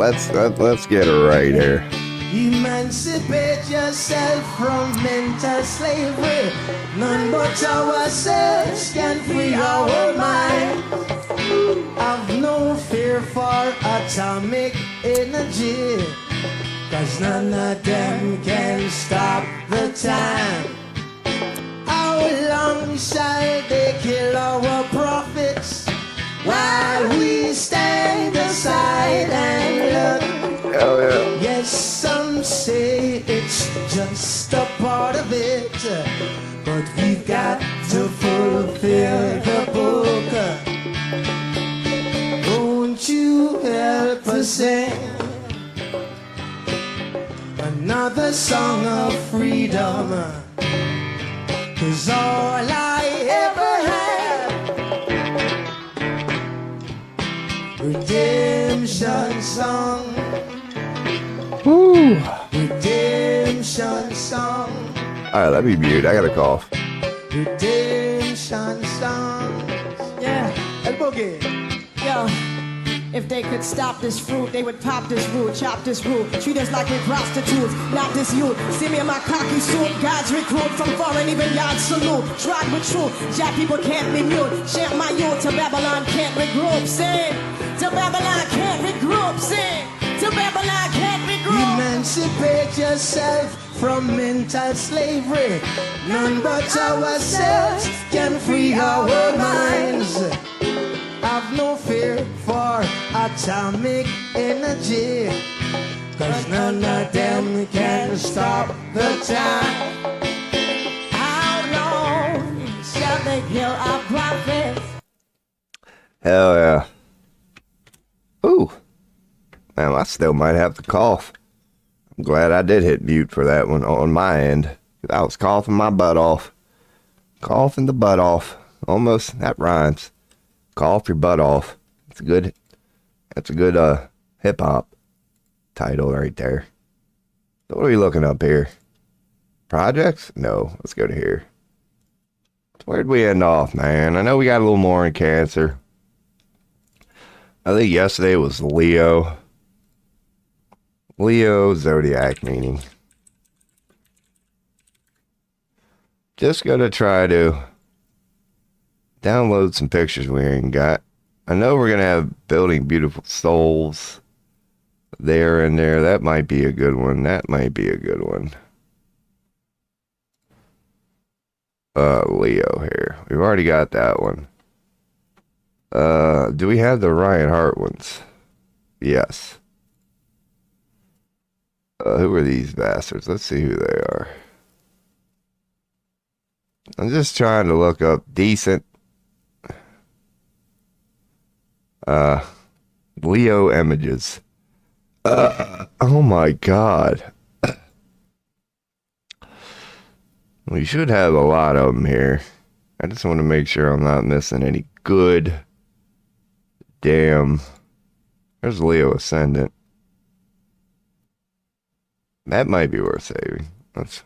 get her right here. Emancipate yourself from mental slavery. None but ourselves can free our minds. I've no fear for atomic energy, 'cause none of them can stop the time. How long shall they kill our prophets while we stand aside and look? Hell yeah. Yes, some say it's just a part of it, but we've got to fulfill the book. Won't you help us sing another song of freedom? 'Cause all I ever had, redemption song. Woo. Redemption song. Alright, let me mute. I got a cough. Redemption songs. Yeah. El boogie. Yo, if they could stop this fruit, they would pop this root, chop this root, treat us like we're prostitutes, not this youth. See me in my cocky suit, God's recruit from foreign, even God's salute. Tried with truth, Jack people can't be mute. Chant my youth to Babylon can't regroup. Sing, to Babylon can't regroup. Sing, to Babylon can't regroup. Emancipate yourself from mental slavery. None but ourselves can free our minds. Have no fear for atomic energy, 'cause none of them can stop the time. How long shall they kill our prophets? Hell yeah. Ooh. Man, I still might have to cough. I'm glad I did hit mute for that one on my end. I was coughing my butt off. Coughing the butt off. Almost, that rhymes. Cough your butt off. That's a good hip hop title right there. So what are we looking up here? Projects? No, let's go to here. Where'd we end off, man? I know we got a little more in Cancer. I think yesterday was Leo. Leo zodiac meaning. Just gonna try to download some pictures we ain't got. I know we're gonna have building beautiful souls there and there. That might be a good one. That might be a good one. Leo here. We've already got that one. Do we have the Ryan Hart ones? Yes. Who are these bastards? Let's see who they are. I'm just trying to look up decent Leo images. Oh my god. We should have a lot of them here. I just want to make sure I'm not missing any good damn. There's Leo Ascendant. That might be worth saving. Let's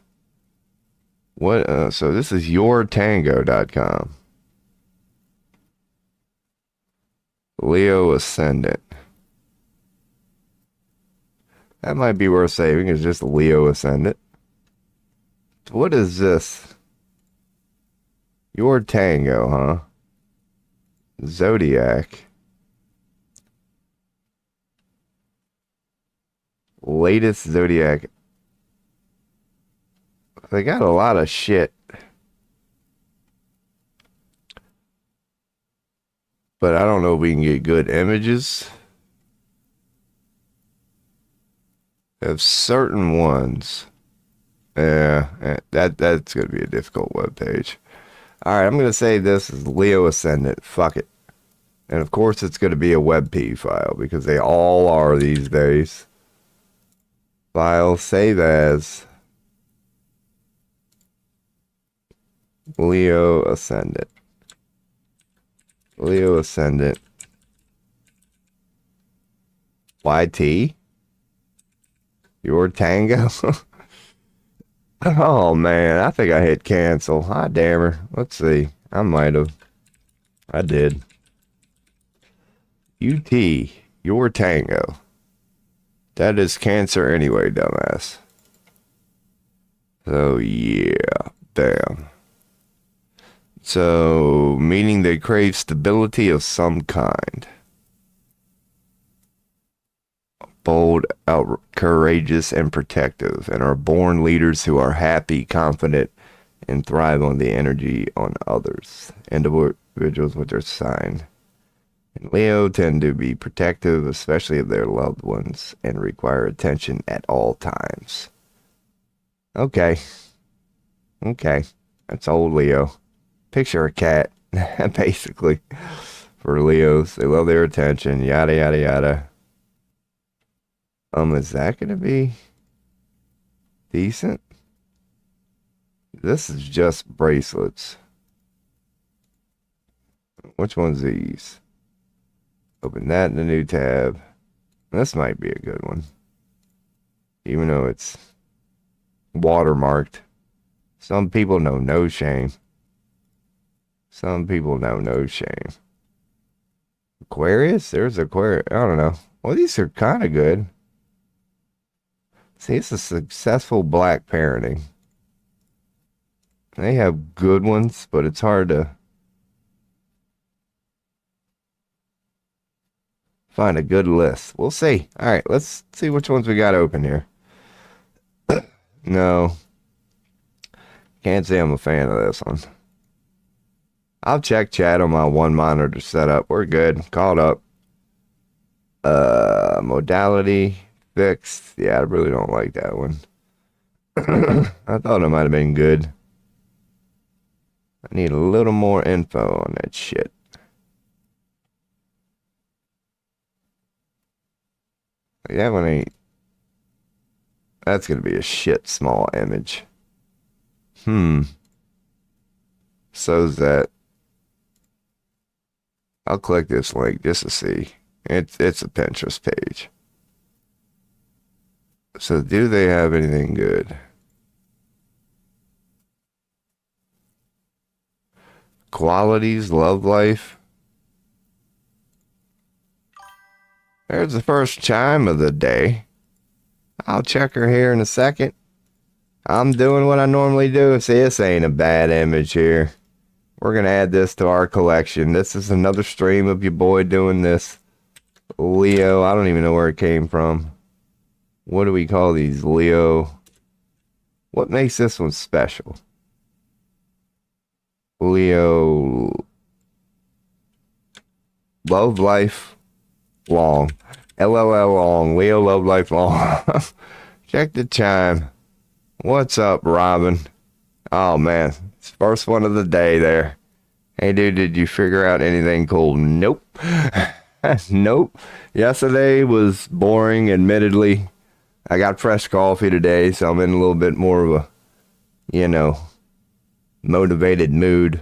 what so this is yourtango.com. Leo Ascendant. That might be worth saving. It's just Leo Ascendant. What is this? Your Tango, huh? Zodiac. Latest Zodiac. They got a lot of shit. But I don't know if we can get good images. They have certain ones. Yeah, that's going to be a difficult web page. Alright, I'm going to say this is Leo Ascendant. Fuck it. And of course it's going to be a WebP file because they all are these days. File, save as Leo Ascendant. Leo Ascendant. YT? Your Tango? Oh man, I think I hit cancel. Hi, damn her. Let's see. I might have. I did. UT. Your Tango. That is Cancer anyway, dumbass. So, yeah. Damn. So, meaning they crave stability of some kind. courageous, and protective, and are born leaders who are happy, confident, and thrive on the energy on others. Individuals with their sign. And Leo tend to be protective, especially of their loved ones, and require attention at all times. Okay. That's old Leo. Picture a cat, basically, for Leos. They love their attention, yada, yada, yada. Is that going to be decent? This is just bracelets. Which one's these? Open that in the new tab. This might be a good one. Even though it's watermarked. Some people know no shame. Some people know no shame. Aquarius? There's Aquarius. I don't know. Well, these are kind of good. See, it's a successful black parenting. They have good ones, but it's hard to find a good list. We'll see. All right, let's see which ones we got open here. No. Can't say I'm a fan of this one. I'll check chat on my one monitor setup. We're good. Caught up. Modality fixed. Yeah, I really don't like that one. I thought it might have been good. I need a little more info on that shit. That one ain't. That's gonna be a shit small image. So's that. I'll click this link just to see. It's a Pinterest page. So do they have anything good? Qualities, love life. There's the first chime of the day. I'll check her here in a second. I'm doing what I normally do. See, this ain't a bad image here. We're going to add this to our collection. This is another stream of your boy doing this. Leo. I don't even know where it came from. What do we call these? Leo. What makes this one special? Leo. Love life long. LLL long. Leo love life long. Check the chime. What's up, Robin? Oh, man. It's first one of the day there. Hey, dude, did you figure out anything cool? Nope. Nope. Yesterday was boring, admittedly. I got fresh coffee today, so I'm in a little bit more of a, motivated mood.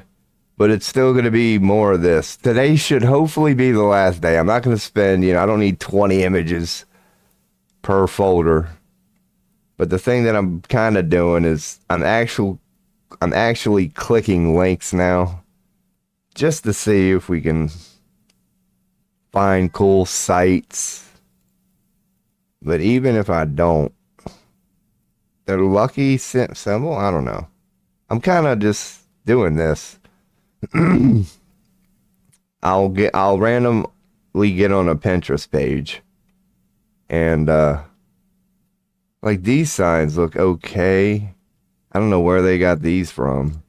But it's still going to be more of this. Today should hopefully be the last day. I'm not going to spend, I don't need 20 images per folder. But the thing that I'm kind of doing is I'm actually clicking links now just to see if we can find cool sites. But even if I don't, the lucky symbol, I don't know. I'm kind of just doing this. I'll randomly get on a Pinterest page and like these signs look okay. I don't know where they got these from.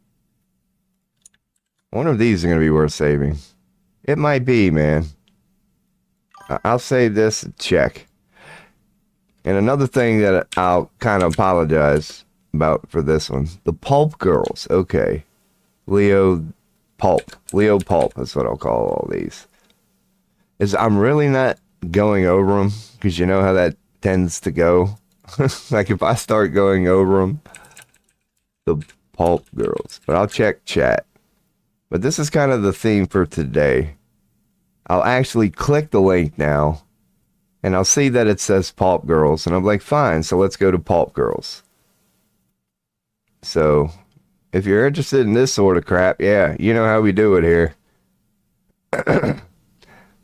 I wonder if these are going to be worth saving. It might be, man. I'll save this and check. And another thing that I'll kind of apologize about for this one. The Pulp Girls. Okay. Leo Pulp. Leo Pulp is what I'll call all these. I'm really not going over them because you know how that tends to go. Like if I start going over them, the Pulp Girls. But I'll check chat. But this is kind of the theme for today. I'll actually click the link now, and I'll see that it says Pulp Girls, and I'm like, fine, so let's go to Pulp Girls. So, if you're interested in this sort of crap, yeah, you know how we do it here.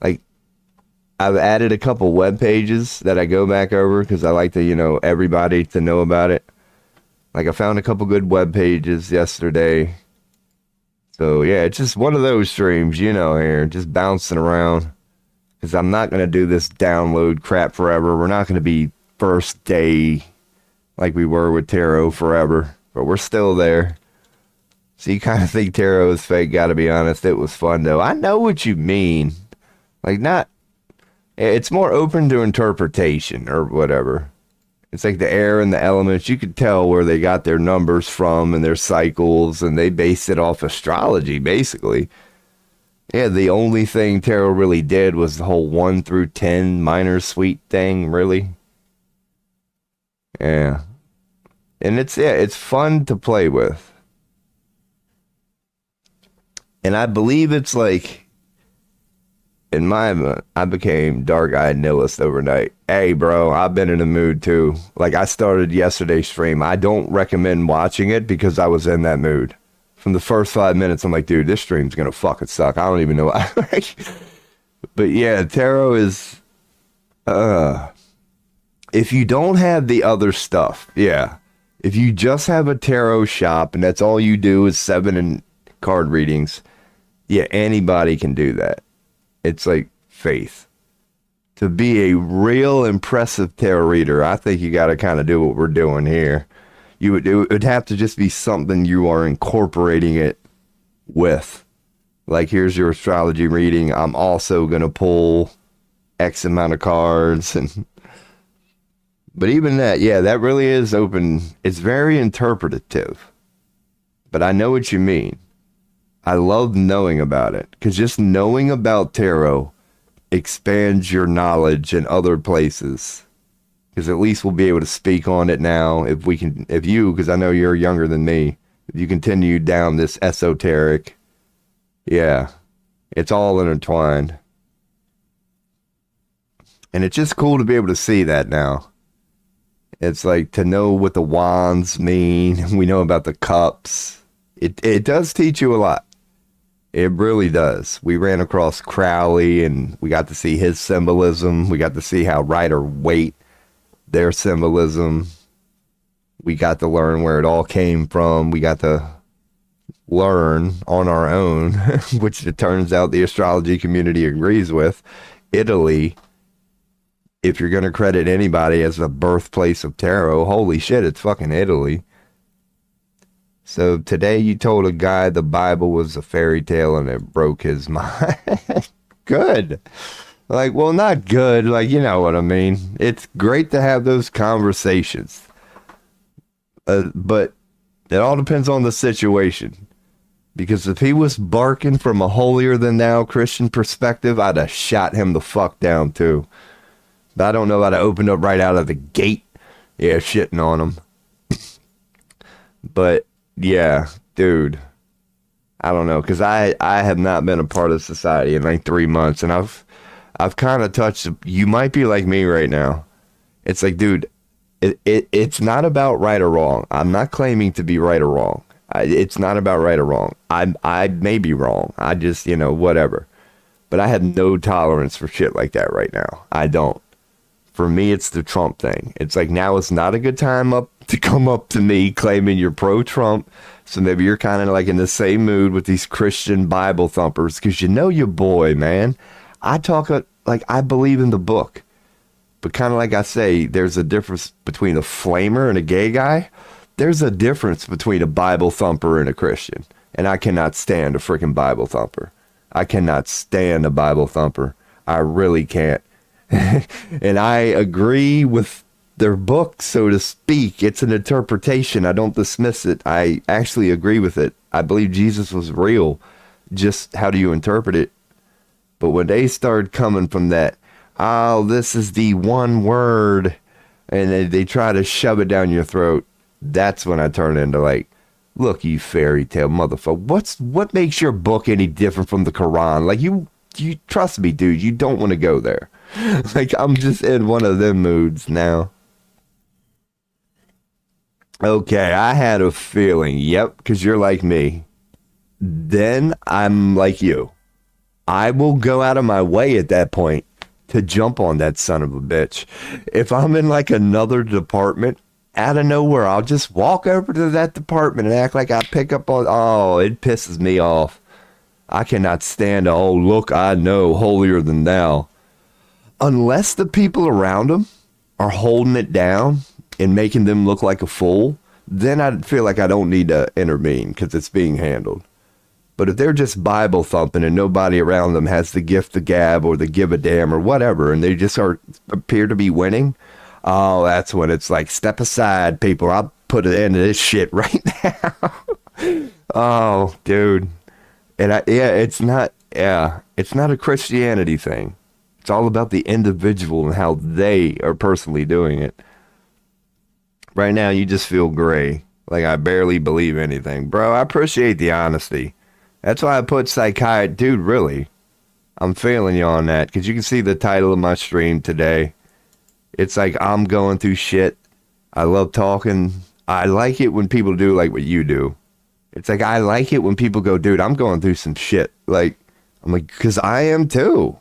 Like, I've added a couple web pages that I go back over because I like to, everybody to know about it. Like I found a couple good web pages yesterday. So yeah, it's just one of those streams, here, just bouncing around. Because I'm not going to do this download crap forever. We're not going to be first day like we were with tarot forever, but we're still there. So you kind of think tarot is fake, gotta be honest. It was fun though. I know what you mean. Like it's more open to interpretation or whatever. It's like the air and the elements. You could tell where they got their numbers from and their cycles, and they based it off astrology, basically. Yeah, the only thing tarot really did was the whole 1 through 10 minor suite thing, really. Yeah. And it's fun to play with. And I believe it's like, I became dark-eyed nihilist overnight. Hey, bro, I've been in a mood too. Like, I started yesterday's stream. I don't recommend watching it because I was in that mood. From the first 5 minutes, I'm like, dude, this stream's gonna fucking suck. I don't even know why. But yeah, tarot is, if you don't have the other stuff, yeah. If you just have a tarot shop and that's all you do is 7 and card readings, yeah, anybody can do that. It's like faith. To be a real impressive tarot reader, I think you got to kind of do what we're doing here. It would have to just be something you are incorporating it with. Like, here's your astrology reading. I'm also going to pull X amount of cards. But even that, yeah, that really is open. It's very interpretative. But I know what you mean. I love knowing about it, because just knowing about tarot expands your knowledge in other places. Because at least we'll be able to speak on it now because I know you're younger than me, if you continue down this esoteric, yeah, it's all intertwined. And it's just cool to be able to see that now. It's like to know what the wands mean. We know about the cups. It does teach you a lot. It really does. We ran across Crowley and we got to see his symbolism. We got to see how Rider-Waite, their symbolism. We got to learn where it all came from. We got to learn on our own, which it turns out the astrology community agrees with. Italy, if you're going to credit anybody as the birthplace of tarot, holy shit, it's fucking Italy. So today you told a guy the Bible was a fairy tale and it broke his mind. Good. Like, well, not good. Like, you know what I mean? It's great to have those conversations. But it all depends on the situation. Because if he was barking from a holier than thou Christian perspective, I'd have shot him the fuck down too. But I don't know how to open up right out of the gate. Yeah, shitting on him. But yeah, dude, I don't know, because I have not been a part of society in like 3 months, and I've kind of touched. You might be like me right now. It's like, dude, it's not about right or wrong. I'm not claiming to be right or wrong. It's not about right or wrong. I may be wrong. I just, whatever. But I have no tolerance for shit like that right now. I don't. For me, it's the Trump thing. It's like, now is not a good time to come up to me claiming you're pro-Trump. So maybe you're kind of like in the same mood with these Christian Bible thumpers, because you know your boy, man. I talk like I believe in the book. But kind of like I say, there's a difference between a flamer and a gay guy. There's a difference between a Bible thumper and a Christian. And I cannot stand a freaking Bible thumper. I cannot stand a Bible thumper. I really can't. And I agree with their book, so to speak. It's an interpretation. I don't dismiss it. I actually agree with it. I believe Jesus was real. Just how do you interpret it? But when they started coming from that, oh, this is the one word, and they try to shove it down your throat, that's when I turn into like, look, you fairy tale motherfucker. What makes your book any different from the Quran? Like, you trust me, dude, you don't want to go there. Like, I'm just in one of them moods now. Okay, I had a feeling. Yep, because you're like me. Then I'm like you. I will go out of my way at that point to jump on that son of a bitch. If I'm in like another department, out of nowhere, I'll just walk over to that department and act like I pick up on, oh, it pisses me off. I cannot stand, oh, look, I know, holier than thou. Unless the people around them are holding it down and making them look like a fool, then I feel like I don't need to intervene because it's being handled. But if they're just Bible thumping and nobody around them has the gift of gab or the give a damn or whatever, and they just appear to be winning, oh, that's when it's like, step aside, people. I'll put an end to this shit right now. Oh, dude. And it's not a Christianity thing. It's all about the individual and how they are personally doing it. Right now, you just feel gray. Like I barely believe anything. Bro, I appreciate the honesty. That's why I put psychiatrist. Dude, really. I'm feeling you on that. Because you can see the title of my stream today. It's like I'm going through shit. I love talking. I like it when people do like what you do. It's like I like it when people go, dude, I'm going through some shit. Like, I'm like, because I am too.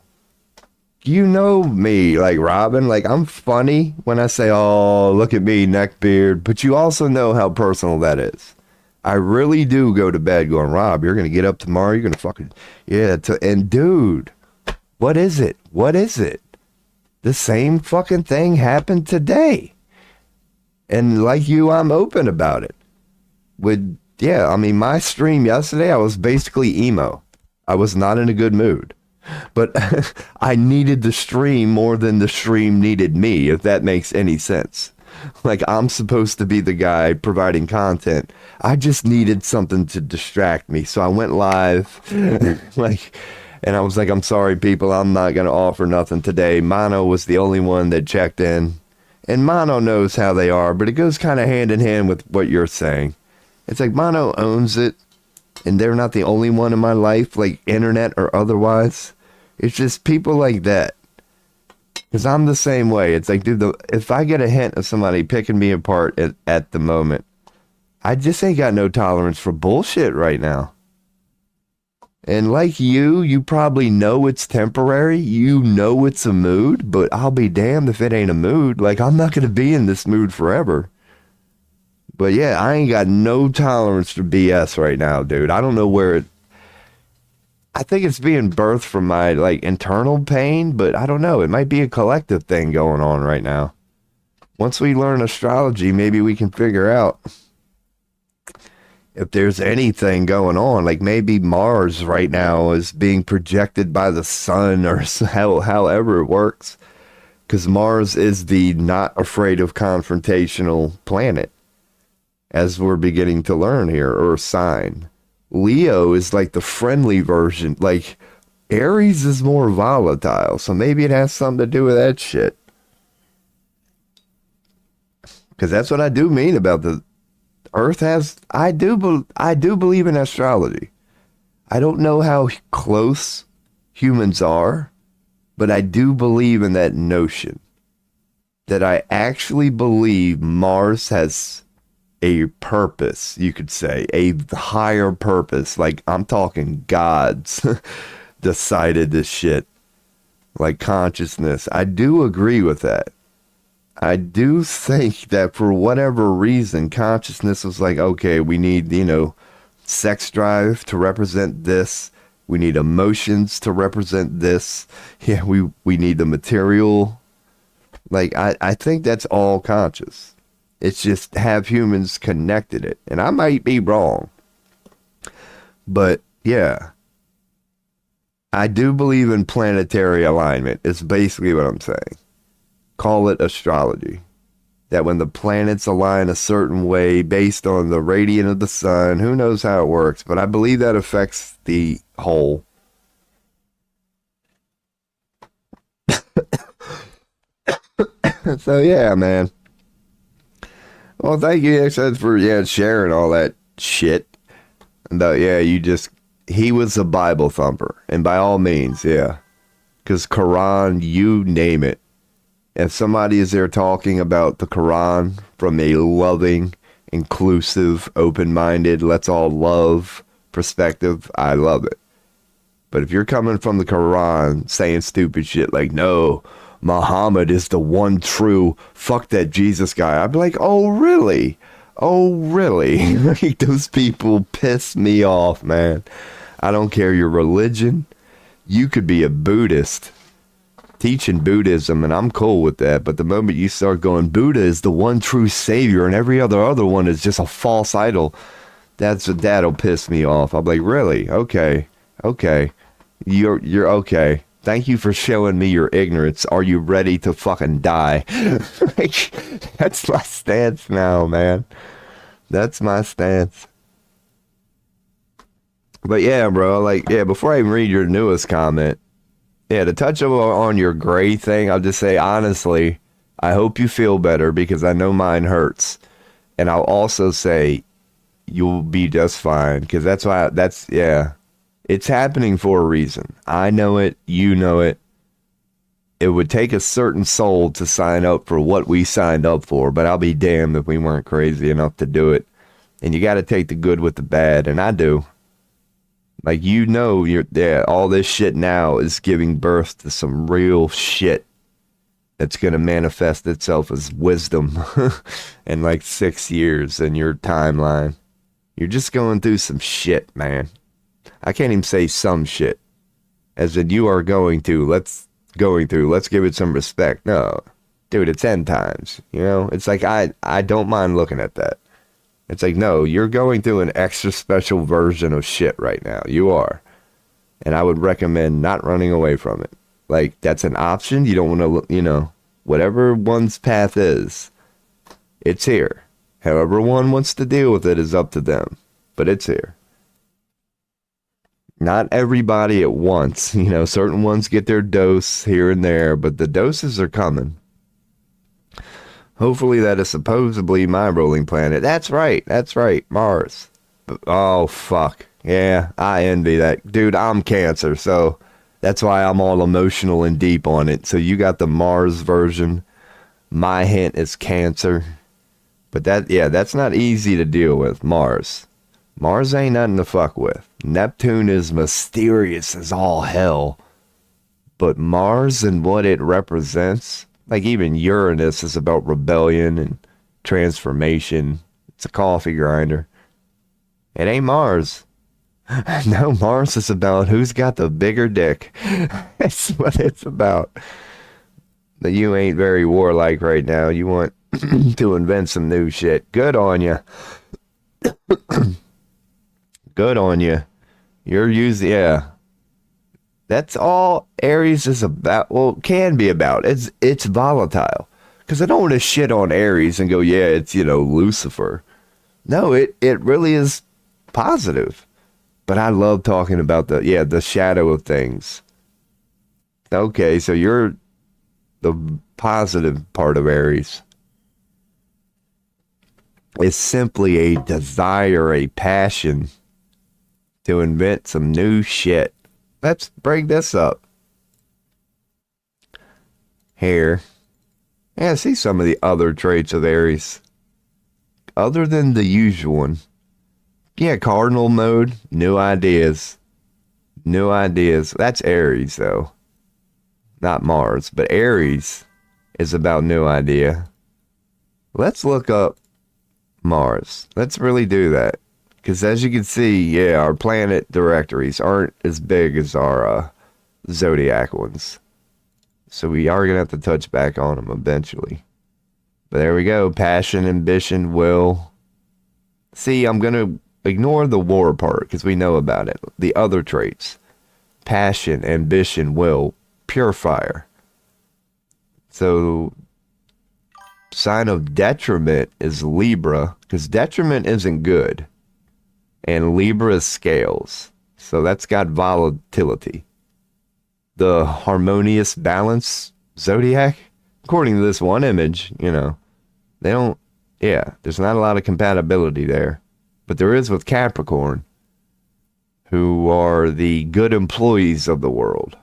You know me, like Robin, like I'm funny when I say, oh, look at me, neckbeard. But you also know how personal that is. I really do go to bed going, Rob, you're going to get up tomorrow. You're going to fucking, and dude, what is it? What is it? The same fucking thing happened today. And like you, I'm open about it. My stream yesterday, I was basically emo. I was not in a good mood. But I needed the stream more than the stream needed me, if that makes any sense. Like, I'm supposed to be the guy providing content. I just needed something to distract me. So I went live. And I was like, I'm sorry, people. I'm not going to offer nothing today. Mono was the only one that checked in. And Mono knows how they are, but it goes kind of hand in hand with what you're saying. It's like Mono owns it. And they're not the only one in my life, like internet or otherwise. It's just people like that. Because I'm the same way. It's like, dude, if I get a hint of somebody picking me apart at the moment, I just ain't got no tolerance for bullshit right now. And like you probably know it's temporary. You know it's a mood, but I'll be damned if it ain't a mood. Like, I'm not going to be in this mood forever. But yeah, I ain't got no tolerance for BS right now, dude. I don't know where I think it's being birthed from my like internal pain, but I don't know. It might be a collective thing going on right now. Once we learn astrology, maybe we can figure out if there's anything going on. Like maybe Mars right now is being projected by the sun or however it works. Because Mars is the not afraid of confrontational planet, as we're beginning to learn here, or sign. Leo is like the friendly version. Like Aries is more volatile, so maybe it has something to do with that shit. Because that's what I do mean about the Earth has. I do believe in astrology. I don't know how close humans are, but I do believe in that notion that I actually believe Mars has a purpose, you could say, a higher purpose. Like, I'm talking gods decided this shit. Like consciousness. I do agree with that. I do think that for whatever reason, consciousness was like, okay, we need, sex drive to represent this. We need emotions to represent this. Yeah, we need the material. Like, I think that's all conscious. It's just have humans connected it. And I might be wrong. But, yeah. I do believe in planetary alignment. It's basically what I'm saying. Call it astrology. That when the planets align a certain way based on the radiant of the sun, who knows how it works, but I believe that affects the whole. So, yeah, man. Well, thank you, XS, for sharing all that shit. And he was a Bible thumper. And by all means, yeah. Because Quran, you name it. If somebody is there talking about the Quran from a loving, inclusive, open-minded, let's all love perspective, I love it. But if you're coming from the Quran saying stupid shit like, no, Muhammad is the one true, fuck that Jesus guy, I'd be like, oh, really? Oh, really? Like, those people piss me off, man. I don't care your religion. You could be a Buddhist. teaching Buddhism, and I'm cool with that. But the moment you start going, Buddha is the one true savior, and every other one is just a false idol, that'll piss me off. I'm like, really? Okay, you're okay. Thank you for showing me your ignorance. Are you ready to fucking die? Like, that's my stance now, man. That's my stance. But yeah, bro, like, yeah, before I even read your newest comment, yeah, to touch on your gray thing, I'll just say, honestly, I hope you feel better because I know mine hurts. And I'll also say, you'll be just fine because yeah, it's happening for a reason. I know it. You know it. It would take a certain soul to sign up for what we signed up for, but I'll be damned if we weren't crazy enough to do it. And you got to take the good with the bad, and I do. Like, all this shit now is giving birth to some real shit that's going to manifest itself as wisdom in like 6 years in your timeline. You're just going through some shit, man. I can't even say some shit. As in, you are let's give it some respect. No, dude, it's end times. You know, it's like, I don't mind looking at that. It's like, no, you're going through an extra special version of shit right now. You are. And I would recommend not running away from it. Like, that's an option. You don't want to, whatever one's path is, it's here. However one wants to deal with it is up to them. But it's here. Not everybody at once. Certain ones get their dose here and there, but the doses are coming. Hopefully that is supposedly my ruling planet. That's right, Mars. Oh, fuck. Yeah, I envy that. Dude, I'm Cancer, so that's why I'm all emotional and deep on it. So you got the Mars version. My hint is Cancer. But that's not easy to deal with, Mars. Mars ain't nothing to fuck with. Neptune is mysterious as all hell. But Mars and what it represents... Like, even Uranus is about rebellion and transformation. It's a coffee grinder. It ain't Mars. No, Mars is about who's got the bigger dick. That's what it's about. But you ain't very warlike right now. You want to invent some new shit. Good on you. Good on you. You're using... Yeah. That's all Aries is about. Well, can be about. It's volatile. Because I don't want to shit on Aries and go, yeah, it's, Lucifer. No, it really is positive. But I love talking about the shadow of things. Okay, so you're the positive part of Aries. It's simply a desire, a passion to invent some new shit. Let's break this up. Hair. Yeah, see some of the other traits of Aries. Other than the usual one. Yeah, cardinal mode. New ideas. New ideas. That's Aries, though. Not Mars. But Aries is about new idea. Let's look up Mars. Let's really do that. Because as you can see, our planet directories aren't as big as our zodiac ones. So we are going to have to touch back on them eventually. But there we go. Passion, ambition, will. See, I'm going to ignore the war part because we know about it. The other traits. Passion, ambition, will. Pure fire. So, sign of detriment is Libra. Because detriment isn't good. And Libra is scales. So that's got volatility. The harmonious balance zodiac, according to this one image, they don't, there's not a lot of compatibility there. But there is with Capricorn, who are the good employees of the world.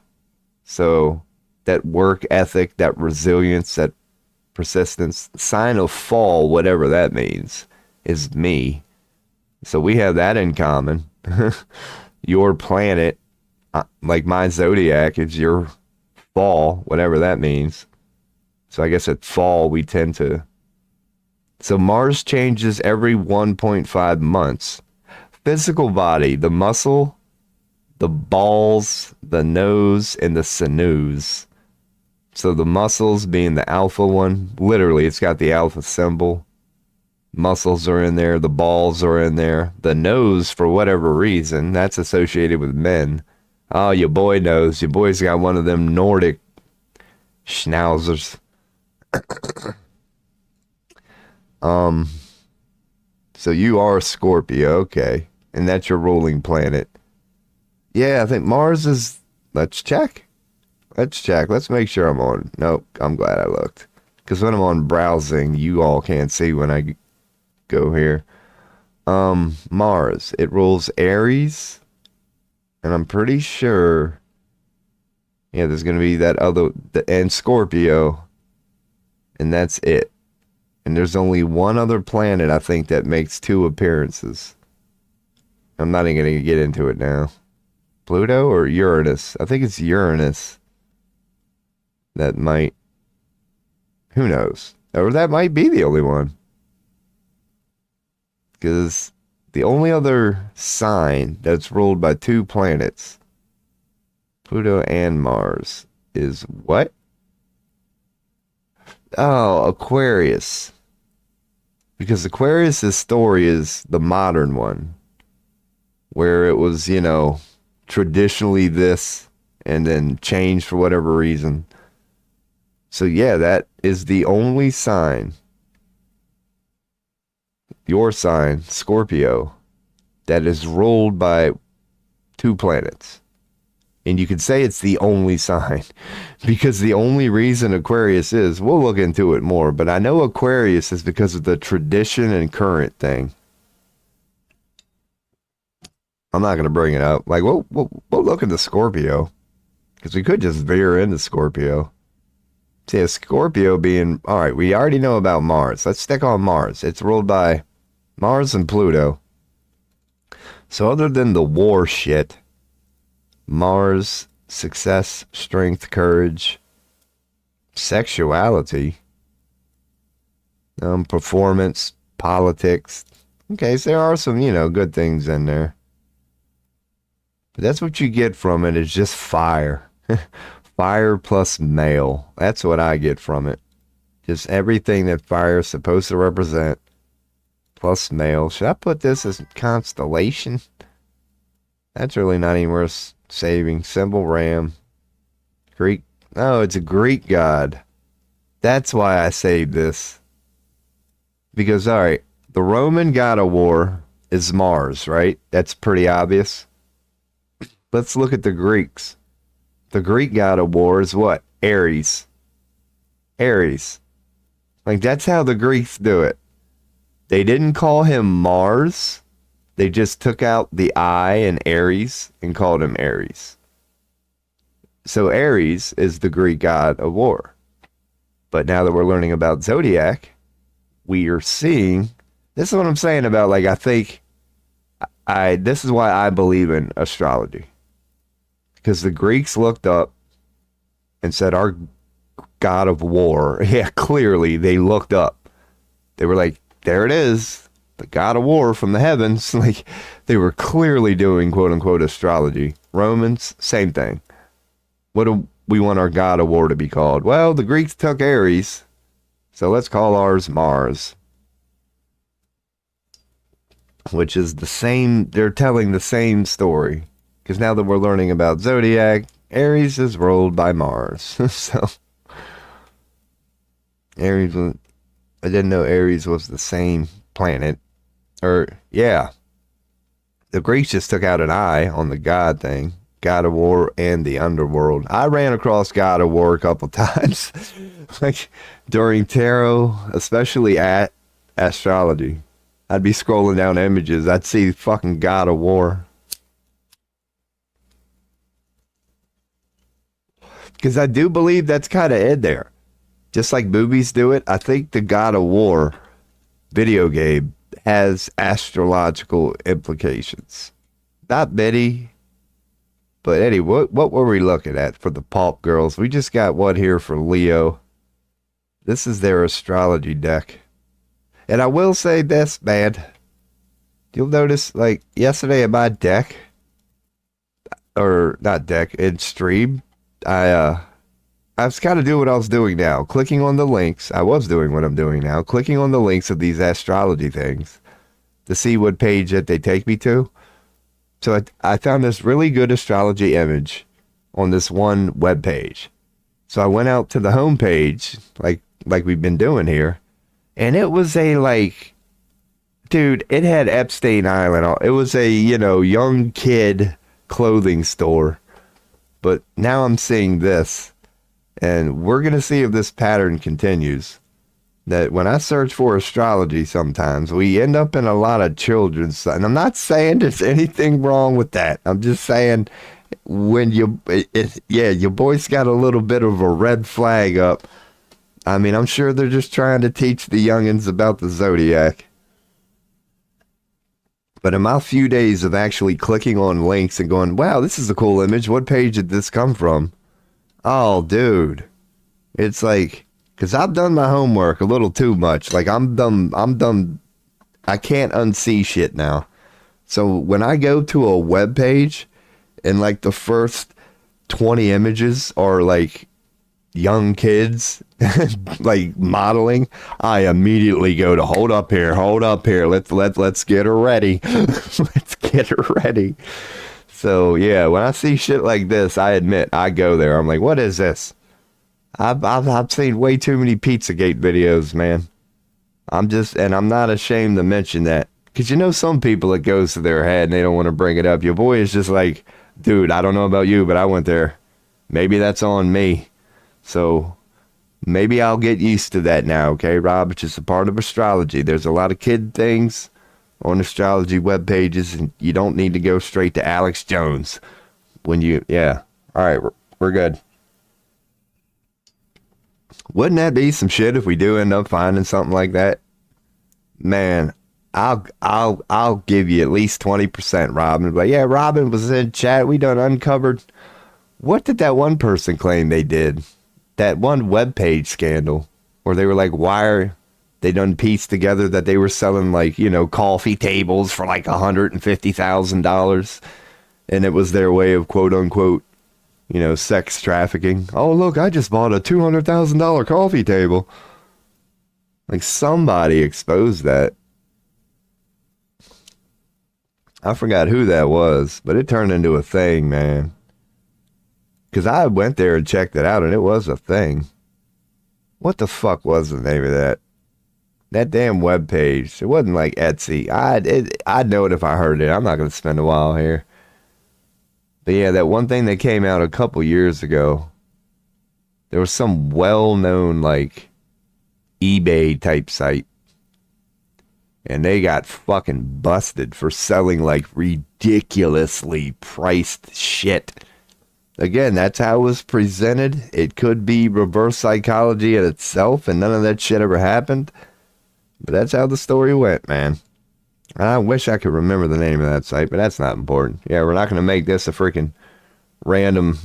So that work ethic, that resilience, that persistence, sign of fall, whatever that means, is me. So we have that in common. Your planet, like my zodiac, is your fall, whatever that means. So I guess at fall we tend to... So Mars changes every 1.5 months. Physical body, the muscle, the balls, the nose, and the sinews So the muscles being the alpha one, literally it's got the alpha symbol. Muscles are in there, the balls are in there. The nose, for whatever reason, that's associated with men. Oh, your boy knows. Your boy's got one of them Nordic schnauzers. So you are Scorpio, okay. And that's your ruling planet. Yeah, I think Mars is... Let's check. Let's make sure I'm on. Nope, I'm glad I looked. Because when I'm on browsing, you all can't see when I go here. Mars. It rules Aries. And I'm pretty sure... Yeah, there's going to be that other... And Scorpio. And that's it. And there's only one other planet, I think, that makes 2 appearances. I'm not even going to get into it now. Pluto or Uranus? I think it's Uranus. That might... Who knows? Or that might be the only one. Because the only other sign that's ruled by 2 planets, Pluto and Mars, is what? Oh, Aquarius. Because Aquarius' story is the modern one. Where it was, you know, traditionally this and then changed for whatever reason. So yeah, that is the only sign, your sign, Scorpio, that is ruled by 2 planets. And you could say it's the only sign because the only reason Aquarius is, we'll look into it more, but I know Aquarius is because of the tradition and current thing. I'm not going to bring it up. Like, we'll look into Scorpio because we could just veer into Scorpio. See, a Scorpio being, all right, we already know about Mars. Let's stick on Mars. It's ruled by Mars and Pluto. So other than the war shit, Mars, success, strength, courage, sexuality, performance, politics. Okay, so there are some, you know, good things in there. But that's what you get from it, is just fire. Fire plus male. That's what I get from it. Just everything that fire is supposed to represent. Plus male. Should I put this as constellation? That's really not even worth saving. Symbol Ram. Greek. Oh, it's a Greek god. That's why I saved this. Because, alright, the Roman god of war is Mars, right? That's pretty obvious. Let's look at the Greeks. The Greek god of war is what? Aries. Aries. Like, that's how the Greeks do it. They didn't call him Mars. They just took out the I in Aries and called him Aries. So Aries is the Greek god of war. But now that we're learning about Zodiac, we are seeing, this is what I'm saying about, like, I think, this is why I believe in astrology. Because the Greeks looked up and said, our god of war. Yeah, clearly they looked up. They were like, there it is. The god of war from the heavens. Like, they were clearly doing quote unquote astrology. Romans, same thing. What do we want our god of war to be called? Well, the Greeks took Aries, so let's call ours Mars. Which is the same, they're telling the same story. Because now that we're learning about Zodiac, Aries is ruled by Mars. So, Aries, I didn't know Aries was the same planet. Or, yeah. The Greeks just took out an I on the God thing. God of War and the Underworld. I ran across God of War a couple times. Like, during tarot, especially at Astrology. I'd be scrolling down images. I'd see fucking God of War. Because I do believe that's kind of in there. Just like movies do it, I think the God of War video game has astrological implications. Not many. But anyway, what were we looking at for the pulp girls? We just got one here for Leo. This is their astrology deck. And I will say this, man. You'll notice, like, yesterday in my deck, or not deck, in stream, I I was got to do what I was doing now. Clicking on the links. I was doing what I'm doing now. Clicking on the links of these astrology things to see what page that they take me to. So I found this really good astrology image on this one web page. So I went out to the home page, like we've been doing here, and it was a like, dude, it had Epstein Island. It was a, young kid clothing store. But now I'm seeing this, and we're going to see if this pattern continues. That when I search for astrology, sometimes we end up in a lot of children's. And I'm not saying there's anything wrong with that. I'm just saying when your boy's got a little bit of a red flag up. I mean, I'm sure they're just trying to teach the youngins about the zodiac. But in my few days of actually clicking on links and going, wow, this is a cool image. What page did this come from? Oh, dude. It's like, because I've done my homework a little too much. Like, I'm done. I can't unsee shit now. So when I go to a web page and like the first 20 images are like young kids like modeling, I immediately go to hold up here. Let's get her ready. Let's get her ready. So yeah, when I see shit like this, I admit I go there. I'm like, what is this? I've seen way too many Pizzagate videos, man. I'm not ashamed to mention that. Because some people it goes to their head and they don't want to bring it up. Your boy is just like, dude, I don't know about you, but I went there. Maybe that's on me. So maybe I'll get used to that now, okay, Rob? It's just a part of astrology. There's a lot of kid things on astrology web pages, and you don't need to go straight to Alex Jones when yeah. All right, we're good. Wouldn't that be some shit if we do end up finding something like that? Man, I'll give you at least 20%, Robin. But yeah, Robin was in chat. We done uncovered. What did that one person claim they did? That one webpage scandal where they were like, they done pieced together that they were selling like, coffee tables for like $150,000. And it was their way of quote unquote, sex trafficking. Oh, look, I just bought a $200,000 coffee table. Like somebody exposed that. I forgot who that was, but it turned into a thing, man. Because I went there and checked it out, and it was a thing. What the fuck was the name of that? That damn webpage. It wasn't like Etsy. I'd know it if I heard it. I'm not going to spend a while here. But yeah, that one thing that came out a couple years ago, there was some well-known, like, eBay type site. And they got fucking busted for selling, like, ridiculously priced shit. Again, that's how it was presented. It could be reverse psychology in itself, and none of that shit ever happened. But that's how the story went, man. I wish I could remember the name of that site, but that's not important. Yeah, we're not going to make this a freaking random,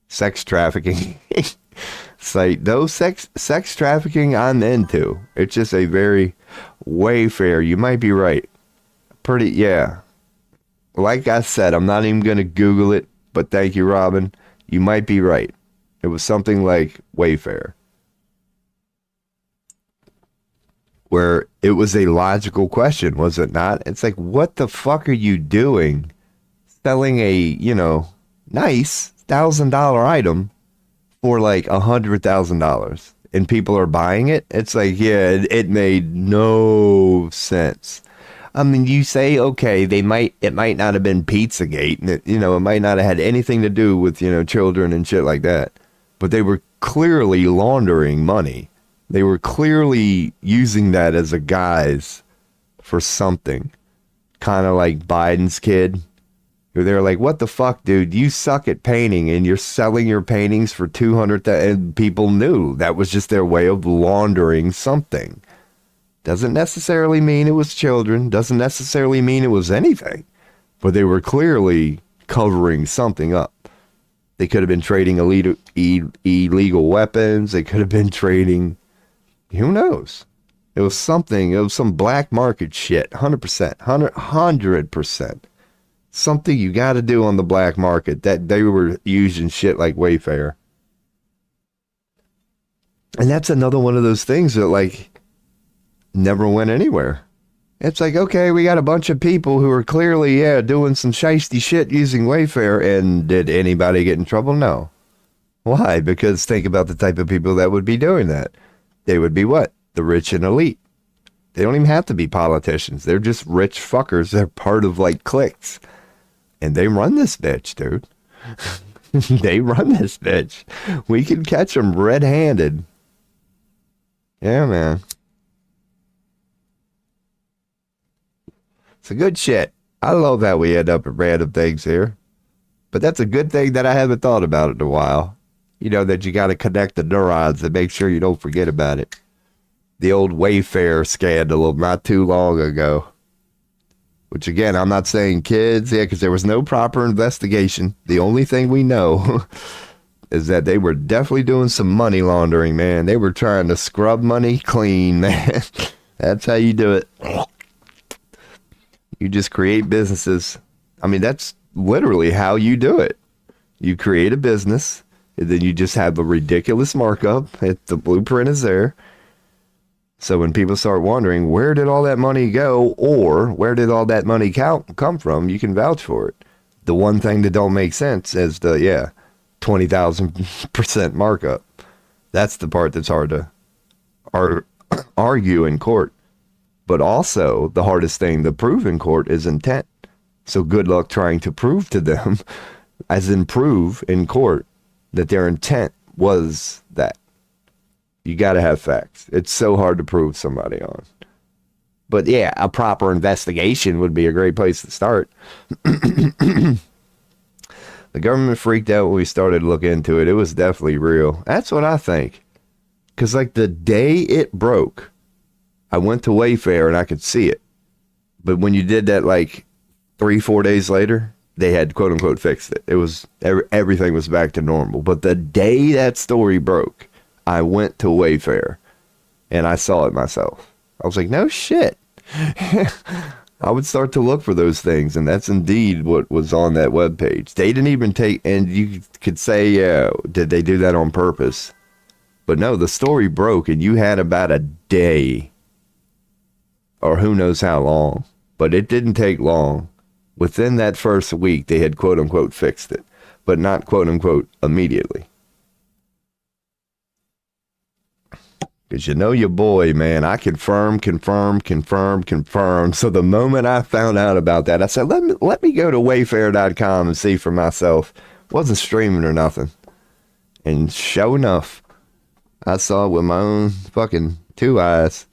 sex trafficking site. Though sex trafficking I'm into. It's just a very Wayfair. You might be right. Yeah. Like I said, I'm not even going to Google it, but thank you, Robin. You might be right. It was something like Wayfair, where it was a logical question, was it not? It's like, what the fuck are you doing selling a, nice $1,000 item for like $100,000 and people are buying it? It's like, yeah, it made no sense. I mean, you say, okay, it might not have been Pizzagate, and it might not have had anything to do with, children and shit like that, but they were clearly laundering money. They were clearly using that as a guise for something. Kind of like Biden's kid. They were like, what the fuck, dude? You suck at painting and you're selling your paintings for $200,000. And people knew that was just their way of laundering something. Doesn't necessarily mean it was children. Doesn't necessarily mean it was anything. But they were clearly covering something up. They could have been trading illegal weapons. They could have been trading... Who knows? It was something. It was some black market shit. 100%. 100%. Something you got to do on the black market. That they were using shit like Wayfair. And that's another one of those things that like never went anywhere. It's like, okay, we got a bunch of people who are clearly, doing some shiesty shit using Wayfair. And did anybody get in trouble? No. Why? Because think about the type of people that would be doing that. They would be what? The rich and elite. They don't even have to be politicians. They're just rich fuckers. They're part of like cliques. And they run this bitch, dude. They run this bitch. We can catch them red-handed. Yeah, man. It's a good shit. I love how we end up at random things here. But that's a good thing that I haven't thought about it in a while. You know, that you got to connect the neurons and make sure you don't forget about it. The old Wayfair scandal not too long ago. Which, again, I'm not saying kids, because there was no proper investigation. The only thing we know is that they were definitely doing some money laundering, man. They were trying to scrub money clean, man. That's how you do it. You just create businesses. I mean, that's literally how you do it. You create a business, and then you just have a ridiculous markup. The blueprint is there. So when people start wondering, where did all that money go, or where did all that money come from, you can vouch for it. The one thing that don't make sense is 20,000% markup. That's the part that's hard to argue in court. But also, the hardest thing to prove in court is intent. So good luck trying to prove to them, as in prove in court, that their intent was that. You got to have facts. It's so hard to prove somebody on. But yeah, a proper investigation would be a great place to start. The government freaked out when we started to look into it. It was definitely real. That's what I think. Because like the day it broke, I went to Wayfair and I could see it. But when you did that like 3-4 days later, they had quote unquote fixed it. It was everything was back to normal. But the day that story broke, I went to Wayfair and I saw it myself. I was like, no shit. I would start to look for those things, and that's indeed what was on that webpage. They didn't even take, and you could say, did they do that on purpose? But no, the story broke, and you had about a day, or who knows how long, but it didn't take long. Within that first week, they had quote-unquote fixed it, but not quote-unquote immediately. Because you know your boy, man. I confirm. So the moment I found out about that, I said, let me go to wayfair.com and see for myself. Wasn't streaming or nothing. And sure enough, I saw it with my own fucking 2 eyes.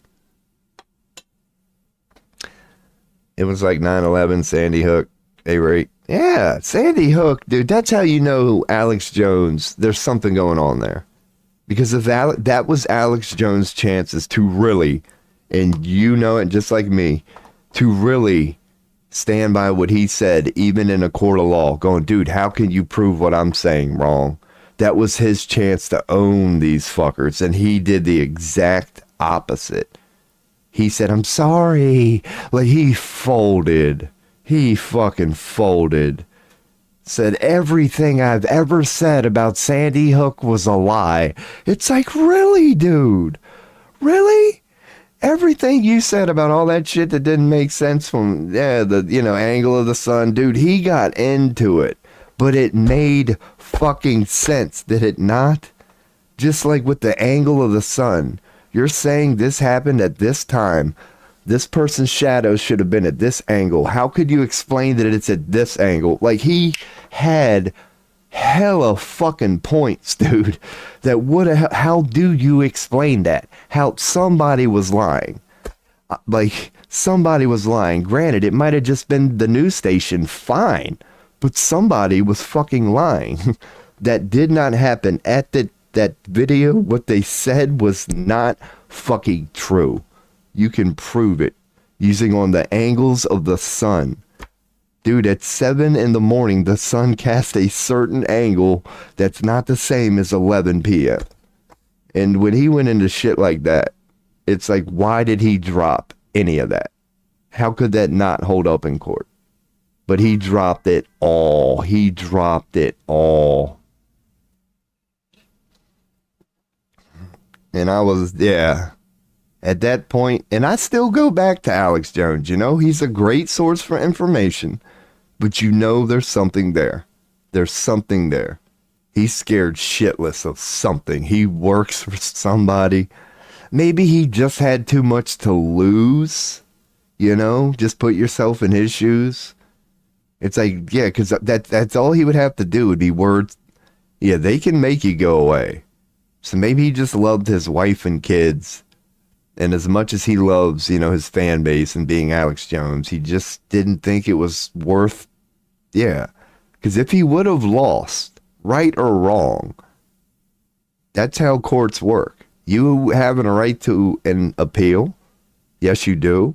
It was like 9/11, Sandy Hook, A-Rate. Yeah, Sandy Hook, dude. That's how you know Alex Jones. There's something going on there. Because if that was Alex Jones' chances to really, and you know it just like me, to really stand by what he said, even in a court of law, going, dude, how can you prove what I'm saying wrong? That was his chance to own these fuckers, and he did the exact opposite. He said, I'm sorry. Like, he folded. He fucking folded. Said everything I've ever said about Sandy Hook was a lie. It's like, really, dude? Really? Everything you said about all that shit that didn't make sense from the angle of the sun, dude, he got into it. But it made fucking sense, did it not? Just like with the angle of the sun. You're saying this happened at this time. This person's shadow should have been at this angle. How could you explain that it's at this angle? Like, he had hella fucking points, dude. That how do you explain that? How somebody was lying. Like, somebody was lying. Granted, it might have just been the news station, fine. But somebody was fucking lying. That did not happen at that video. What they said was not fucking true. You can prove it using on the angles of the sun. Dude, at 7 a.m, the sun cast a certain angle that's not the same as 11 p.m. And when he went into shit like that, it's like, why did he drop any of that? How could that not hold up in court? But he dropped it all. He dropped it all. And I was, yeah, at that point, and I still go back to Alex Jones. You know, he's a great source for information, but you know there's something there. There's something there. He's scared shitless of something. He works for somebody. Maybe he just had too much to lose, you know? Just put yourself in his shoes. It's like, yeah, because that's all he would have to do would be words. Yeah, they can make you go away. So maybe he just loved his wife and kids. And as much as he loves, you know, his fan base and being Alex Jones, he just didn't think it was worth, yeah. Because if he would have lost, right or wrong, that's how courts work. You having a right to an appeal, yes you do,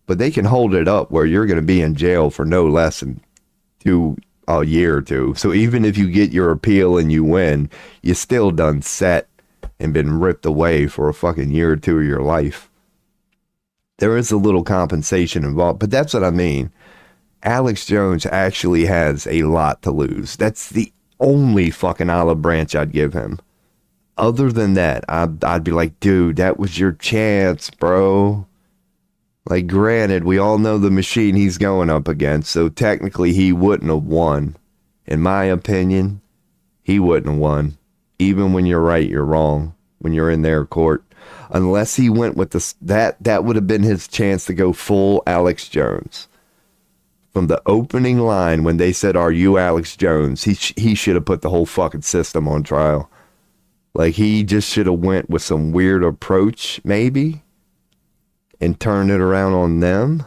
but they can hold it up where you're going to be in jail for no less than a year or two. So even if you get your appeal and you win, you still done set and been ripped away for a fucking year or two of your life. There is a little compensation involved, but that's what I mean. Alex Jones actually has a lot to lose. That's the only fucking olive branch I'd give him. Other than that, I'd be like, dude, that was your chance, bro. Like, granted, we all know the machine he's going up against, so technically he wouldn't have won. In my opinion, he wouldn't have won. Even when you're right, you're wrong. When you're in their court. Unless he went with that would have been his chance to go full Alex Jones. From the opening line when they said, "Are you Alex Jones?" He should have put the whole fucking system on trial. Like, he just should have went with some weird approach, maybe, and turned it around on them.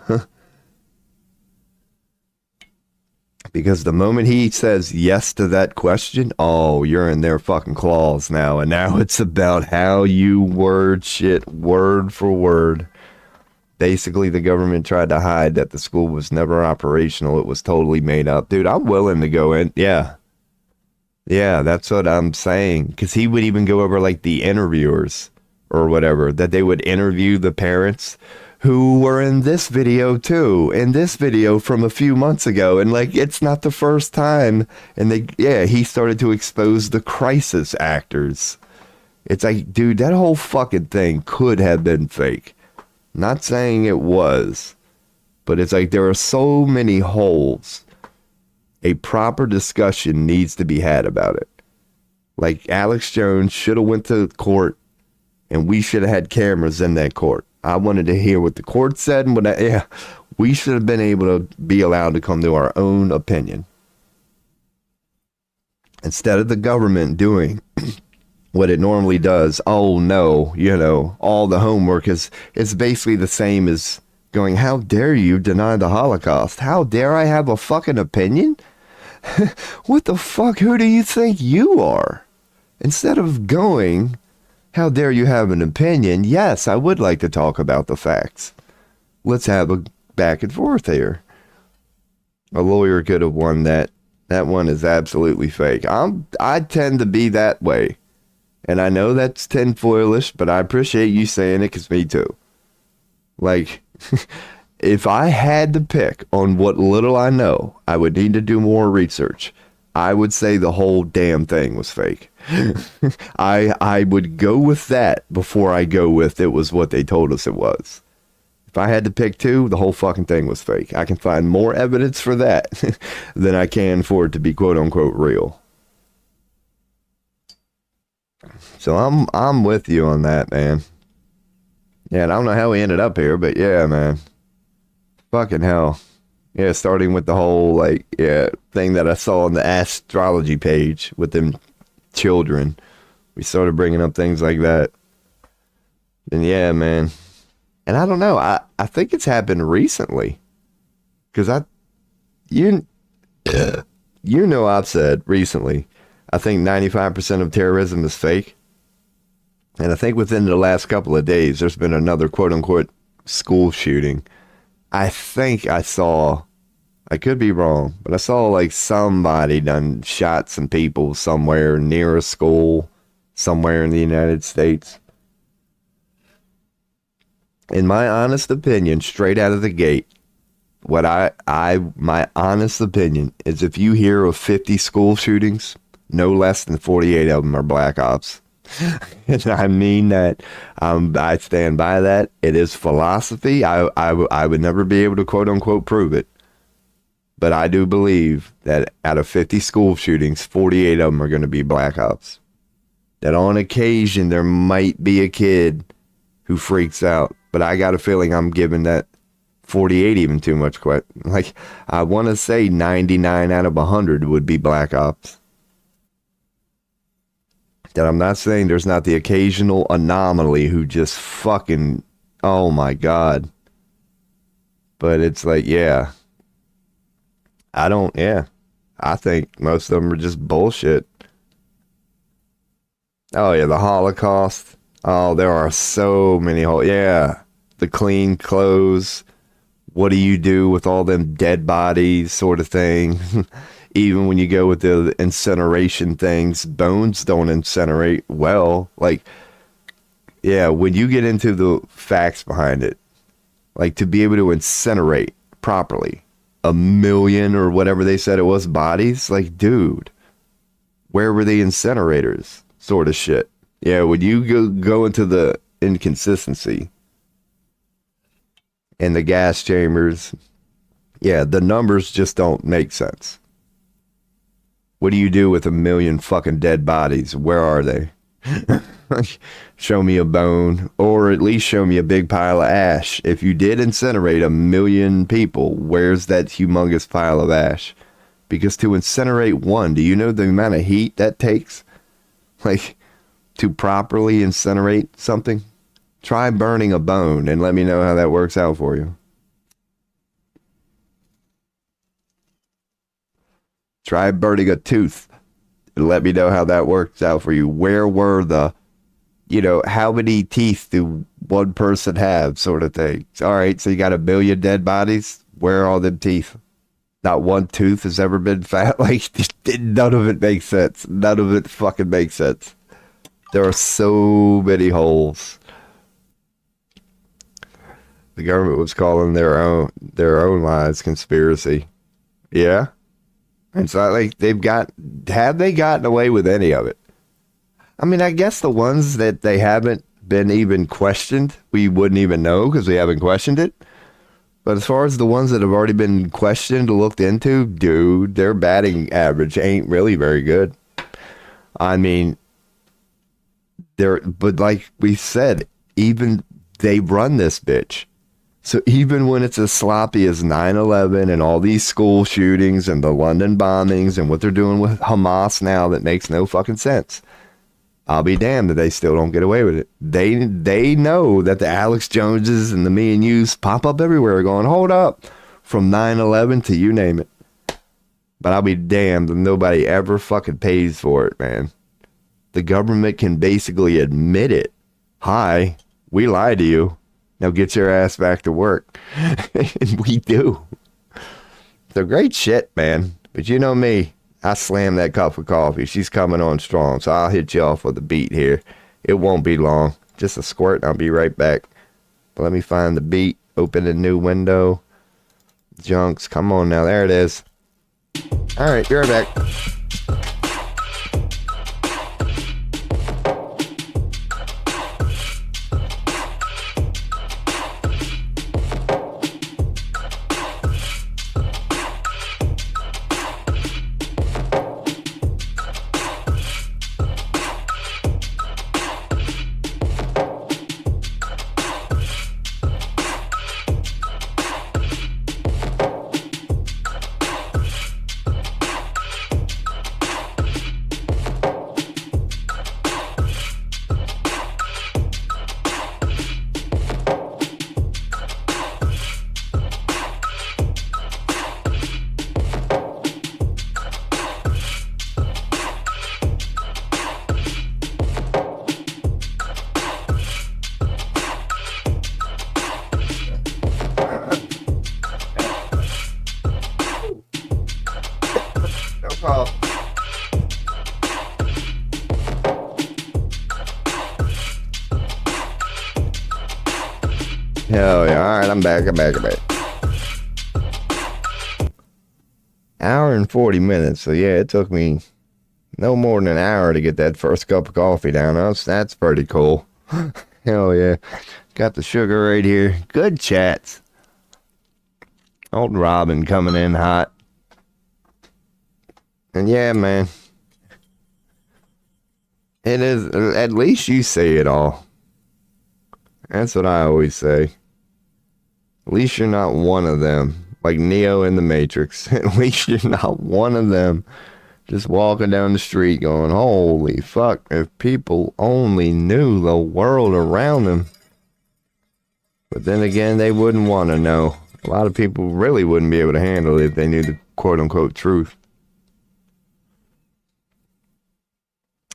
Because the moment he says yes to that question, oh, you're in their fucking claws now. And now it's about how you word shit word for word. Basically, the government tried to hide that the school was never operational. It was totally made up. Dude, I'm willing to go in. Yeah. Yeah, that's what I'm saying. Because he would even go over like the interviewers or whatever, that they would interview the parents who were in this video too, in this video from a few months ago. And like, it's not the first time. And he started to expose the crisis actors. It's like, dude, that whole fucking thing could have been fake. Not saying it was, but it's like there are so many holes. A proper discussion needs to be had about it. Like, Alex Jones should have went to court, and we should have had cameras in that court. I wanted to hear what the court said, and we should have been able to be allowed to come to our own opinion. Instead of the government doing what it normally does, oh no, you know, all the homework is basically the same as going, how dare you deny the Holocaust? How dare I have a fucking opinion? What the fuck? Who do you think you are? Instead of going, how dare you have an opinion? Yes, I would like to talk about the facts. Let's have a back and forth here. A lawyer could have won that. That one is absolutely fake. I tend to be that way. And I know that's tinfoilish, but I appreciate you saying it, because me too. Like, if I had to pick on what little I know, I would need to do more research. I would say the whole damn thing was fake. I would go with that before I go with it was what they told us it was. If I had to pick two, the whole fucking thing was fake. I can find more evidence for that than I can for it to be quote unquote real. So I'm with you on that, man. Yeah, and I don't know how we ended up here, but yeah, man. Fucking hell. Yeah, starting with the whole, like, thing that I saw on the Astrology page with them children. We started bringing up things like that. And yeah, man. And I don't know. I think it's happened recently. Because you know I've said recently, I think 95% of terrorism is fake. And I think within the last couple of days, there's been another quote-unquote school shooting. I think I saw, I could be wrong, but I saw like somebody done shot some people somewhere near a school, somewhere in the United States. In my honest opinion, straight out of the gate, my honest opinion is if you hear of 50 school shootings, no less than 48 of them are black ops. And I mean that. I stand by that. It is philosophy. I would never be able to quote unquote prove it. But I do believe that out of 50 school shootings, 48 of them are going to be black ops. That on occasion, there might be a kid who freaks out. But I got a feeling I'm giving that 48 even too much credit. Like, I want to say 99 out of 100 would be black ops. That I'm not saying there's not the occasional anomaly who just fucking, oh my God. But it's like, yeah. I think most of them are just bullshit. Oh yeah, the Holocaust. Oh, there are so many yeah. The clean clothes. What do you do with all them dead bodies sort of thing? Even when you go with the incineration things, bones don't incinerate well. Like, yeah, when you get into the facts behind it, like to be able to incinerate properly 1 million or whatever they said it was bodies, like, dude, where were the incinerators sort of shit? Yeah, when you go into the inconsistency and the gas chambers, yeah, the numbers just don't make sense. What do you do with 1 million fucking dead bodies? Where are they? Show me a bone, or at least show me a big pile of ash. If you did incinerate 1 million people, where's that humongous pile of ash? Because to incinerate one, do you know the amount of heat that takes? Like, to properly incinerate something? Try burning a bone and let me know how that works out for you. Try burning a tooth and let me know how that works out for you. Where were the, how many teeth do one person have sort of thing? All right, so you got 1 million dead bodies. Where are all them teeth? Not one tooth has ever been found. Like, none of it makes sense. None of it fucking makes sense. There are so many holes. The government was calling their own lies conspiracy. Yeah. It's not like have they gotten away with any of it? I mean, I guess the ones that they haven't been even questioned, we wouldn't even know because we haven't questioned it. But as far as the ones that have already been questioned, looked into, dude, their batting average ain't really very good. I mean, but like we said, even they run this bitch. So even when it's as sloppy as 9/11 and all these school shootings and the London bombings and what they're doing with Hamas now that makes no fucking sense, I'll be damned that they still don't get away with it. They know that the Alex Joneses and the me and yous pop up everywhere going, hold up, from 9/11 to you name it. But I'll be damned if nobody ever fucking pays for it, man. The government can basically admit it. Hi, we lied to you. Now get your ass back to work. And we do. So great shit, man. But you know me, I slammed that cup of coffee. She's coming on strong, so I'll hit you off with a beat here. It won't be long. Just a squirt, and I'll be right back. But let me find the beat. Open a new window. Junks, come on now. There it is. All right, be right back. Hell yeah. All right, I'm back. Hour and 40 minutes. So yeah, it took me No more than an hour to get that first cup of coffee down. That's pretty cool. Hell yeah. Got the sugar right here. Good chats. Old Robin coming in hot. And yeah, man. It is, at least you say it all. That's what I always say. At least you're not one of them. Like Neo in the Matrix. At least you're not one of them. Just walking down the street going, holy fuck, if people only knew the world around them. But then again, they wouldn't want to know. A lot of people really wouldn't be able to handle it if they knew the quote-unquote truth.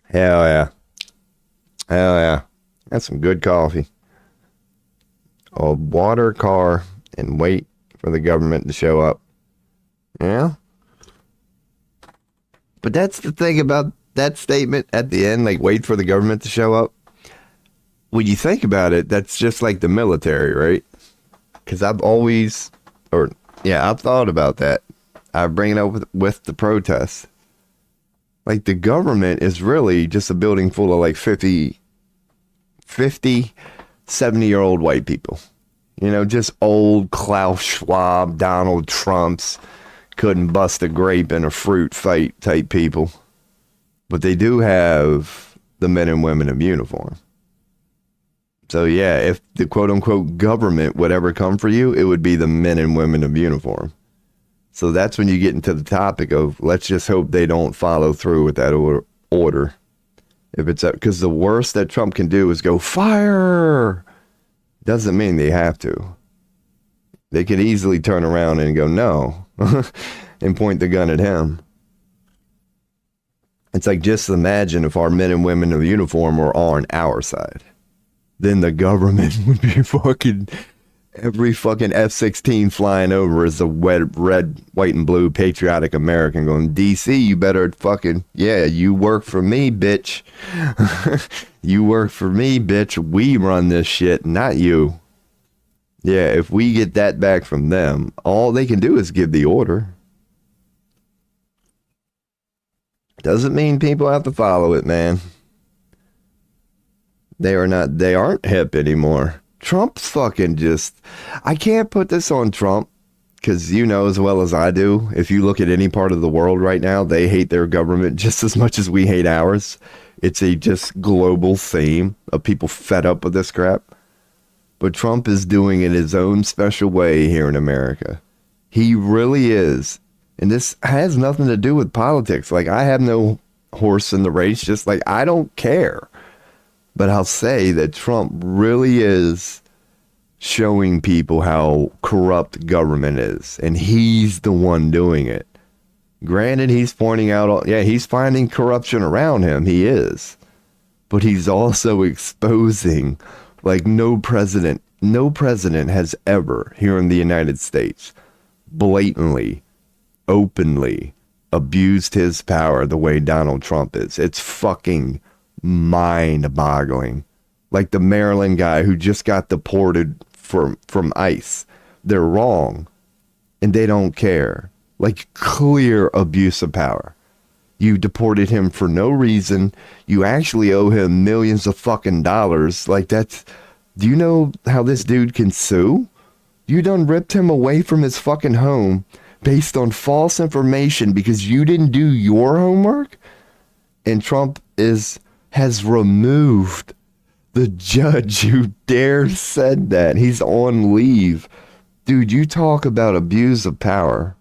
Hell yeah. Hell yeah. That's some good coffee. A water car and wait for the government to show up. Yeah? But that's the thing about that statement at the end, like wait for the government to show up. When you think about it, that's just like the military, right? Because I've thought about that. I bring it up with the protests. Like the government is really just a building full of like 50, 70-year-old white people. You know, just old Klaus Schwab, Donald Trumps, couldn't bust a grape in a fruit fight type people. But they do have the men and women of uniform. So yeah, if the quote unquote government would ever come for you, it would be the men and women of uniform. So that's when you get into the topic of let's just hope they don't follow through with that order. If it's because the worst that Trump can do is go fire. Doesn't mean they have to. They could easily turn around and go no and point the gun at him. It's like just imagine if our men and women of uniform were on our side. Then the government would be fucking every fucking F-16 flying over as a red, white, and blue patriotic American going, DC, you better fucking, yeah, you work for me, bitch. You work for me, bitch. We run this shit, not you. Yeah, if we get that back from them, all they can do is give the order. Doesn't mean people have to follow it, man. They aren't hip anymore. Trump's fucking just, I can't put this on Trump because you know as well as I do, if you look at any part of the world right now, they hate their government just as much as we hate ours. It's a just global theme of people fed up with this crap. But Trump is doing it his own special way here in America. He really is. And this has nothing to do with politics. Like, I have no horse in the race, just like I don't care. But I'll say that Trump really is showing people how corrupt government is. And he's the one doing it. Granted, he's pointing out, he's finding corruption around him. He is. But he's also exposing, like no president has ever here in the United States blatantly, openly abused his power the way Donald Trump is. It's fucking mind-boggling. Like the Maryland guy who just got deported from ICE. They're wrong, and they don't care. Like clear abuse of power. You deported him for no reason. You actually owe him millions of fucking dollars. Like that's, do you know how this dude can sue? You done ripped him away from his fucking home based on false information because you didn't do your homework? And Trump has removed the judge who said that. He's on leave. Dude, you talk about abuse of power.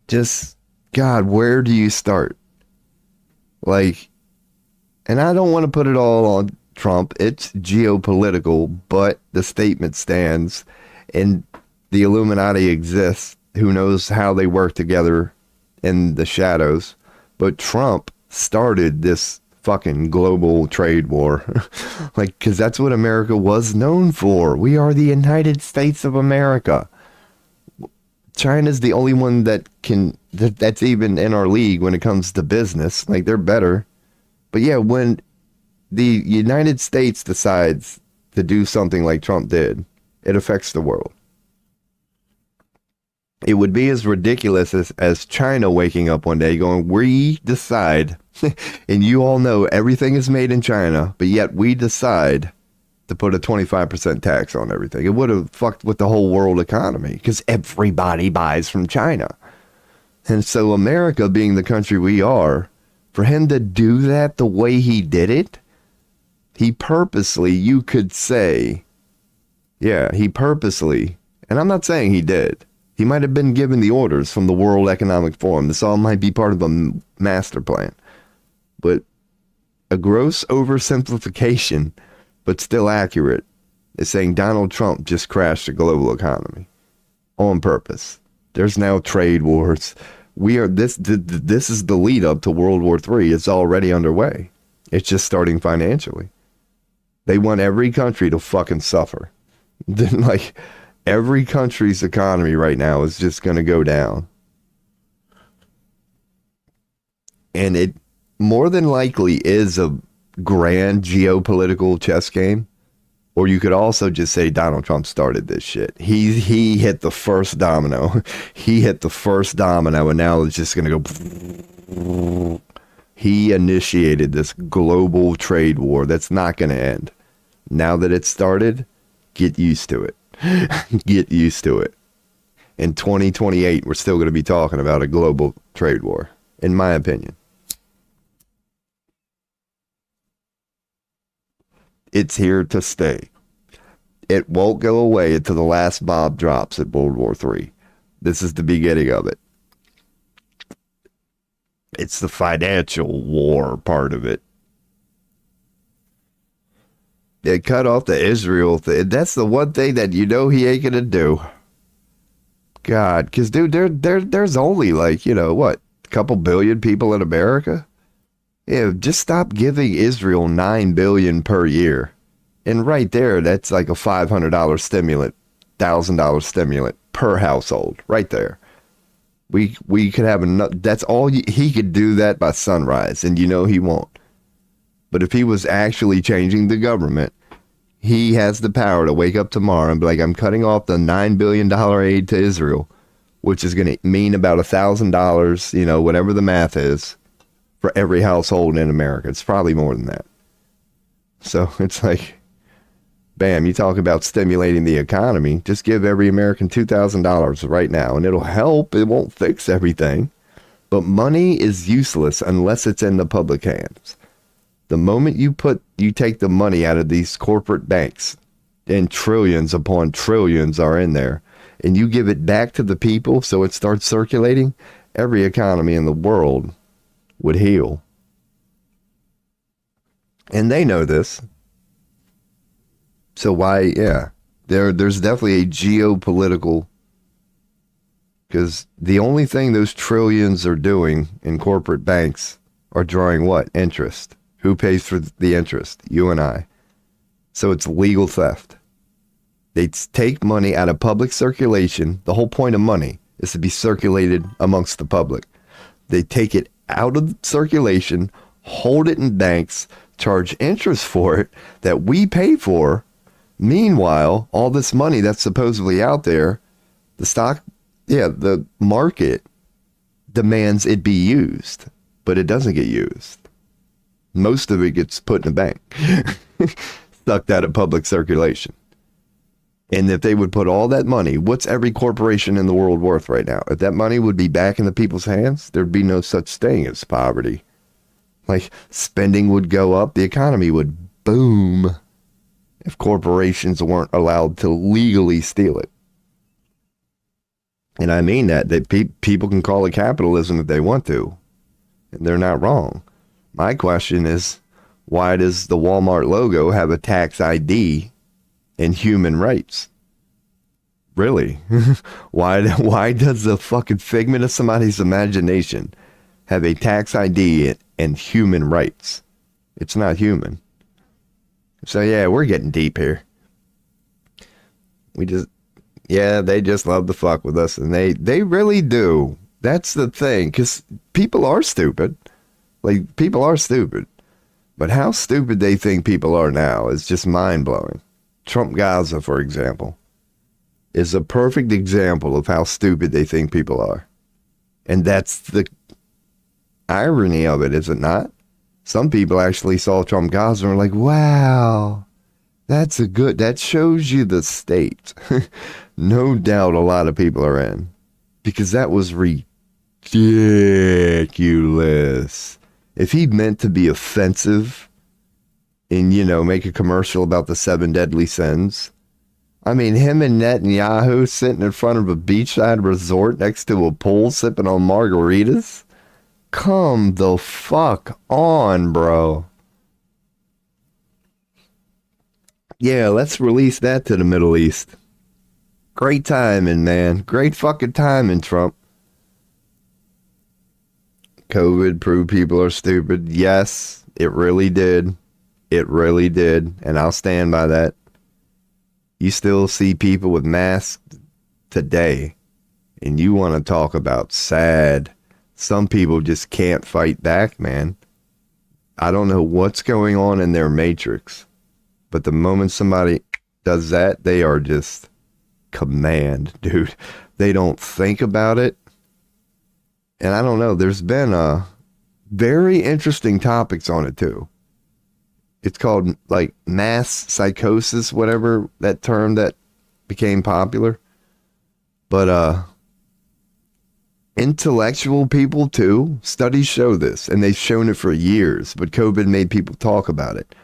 Just, God, where do you start? Like, and I don't want to put it all on Trump. It's geopolitical, but the statement stands, and the Illuminati exists. Who knows how they work together in the shadows? But Trump started this fucking global trade war. Like, because that's what America was known for. We are the United States of America. China's the only one that's even in our league when it comes to business. Like, they're better. But yeah, when the United States decides to do something like Trump did, it affects the world. It would be as ridiculous as China waking up one day going, we decide, and you all know everything is made in China, but yet we decide to put a 25% tax on everything. It would have fucked with the whole world economy because everybody buys from China. And so America being the country we are, for him to do that the way he did it, he purposely, you could say, yeah, he purposely, and I'm not saying he did. He might have been given the orders from the World Economic Forum. This all might be part of a master plan. But a gross oversimplification, but still accurate, is saying Donald Trump just crashed the global economy on purpose. There's now trade wars. This is the lead up to World War III. It's already underway. It's just starting financially. They want every country to fucking suffer. Then, like, every country's economy right now is just going to go down. And it more than likely is a grand geopolitical chess game. Or you could also just say Donald Trump started this shit. He hit the first domino. He hit the first domino, and now it's just going to go. He initiated this global trade war that's not going to end. Now that it's started, get used to it. Get used to it. In 2028, we're still going to be talking about a global trade war, in my opinion. It's here to stay. It won't go away until the last bomb drops at World War III. This is the beginning of it. It's the financial war part of it. They cut off the Israel thing. That's the one thing that you know he ain't gonna do. God, because dude, there's only like, you know, what, a couple billion people in America? Yeah, just stop giving Israel $9 billion per year. And right there, that's like a $500 stimulant, $1,000 stimulant per household. Right there. We could have enough. That's all he could do that by sunrise, and you know he won't. But if he was actually changing the government, he has the power to wake up tomorrow and be like, I'm cutting off the $9 billion aid to Israel, which is going to mean about $1,000, you know, whatever the math is, for every household in America. It's probably more than that. So it's like, bam, you talk about stimulating the economy. Just give every American $2,000 right now, and it'll help. It won't fix everything. But money is useless unless it's in the public hands. The moment you take the money out of these corporate banks, and trillions upon trillions are in there, and you give it back to the people so it starts circulating, every economy in the world would heal. And they know this. So why, yeah, there's definitely a geopolitical, because the only thing those trillions are doing in corporate banks are drawing what? Interest. Who pays for the interest? You and I. So it's legal theft. They take money out of public circulation. The whole point of money is to be circulated amongst the public. They take it out of circulation, hold it in banks, charge interest for it that we pay for. Meanwhile, all this money that's supposedly out there, the market demands it be used, but it doesn't get used. Most of it gets put in a bank, sucked out of public circulation. And if they would put all that money, what's every corporation in the world worth right now? If that money would be back in the people's hands, there'd be no such thing as poverty. Like, spending would go up, the economy would boom if corporations weren't allowed to legally steal it. And I mean that people can call it capitalism if they want to, and they're not wrong. My question is, why does the Walmart logo have a tax ID and human rights? Really? Why does the fucking figment of somebody's imagination have a tax ID and human rights? It's not human. So yeah, we're getting deep here. They just love to fuck with us, and they really do. That's the thing, because people are stupid. Like, people are stupid. But how stupid they think people are now is just mind-blowing. Trump Gaza, for example. is a perfect example of how stupid they think people are. And that's the irony of it, is it not? Some people actually saw Trump gods and were like, wow, that shows you the state. No doubt a lot of people are in. Because that was ridiculous. If he meant to be offensive and, make a commercial about the 7 deadly sins, I mean, him and Netanyahu sitting in front of a beachside resort next to a pool sipping on margaritas? Come the fuck on, bro. Yeah, let's release that to the Middle East. Great timing, man. Great fucking timing, Trump. COVID proved people are stupid. Yes, it really did. It really did. And I'll stand by that. You still see people with masks today. And you want to talk about sad. Some people just can't fight back, man. I don't know what's going on in their matrix. But the moment somebody does that, they are just command, dude. They don't think about it. And I don't know, there's been very interesting topics on it too. It's called like mass psychosis, whatever, that term that became popular. But intellectual people too, studies show this, and they've shown it for years, but COVID made people talk about it.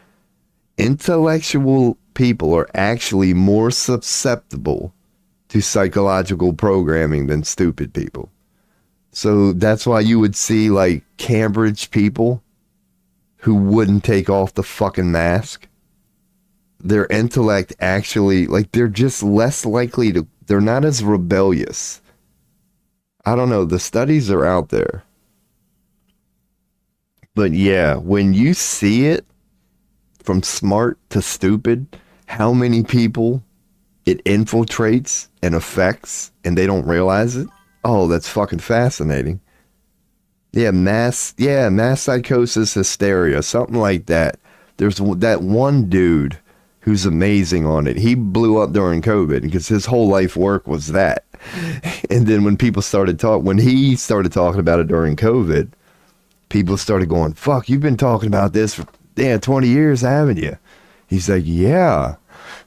Intellectual people are actually more susceptible to psychological programming than stupid people. So that's why you would see like Cambridge people who wouldn't take off the fucking mask. Their intellect actually, like, they're just less likely to, they're not as rebellious. I don't know, the studies are out there. But yeah, when you see it from smart to stupid, how many people it infiltrates and affects and they don't realize it. Oh, that's fucking fascinating. Yeah, mass psychosis, hysteria, something like that. There's that one dude who's amazing on it. He blew up during COVID because his whole life work was that. And then when he started talking about it during COVID, people started going, fuck, you've been talking about this for 20 years, haven't you? He's like, yeah,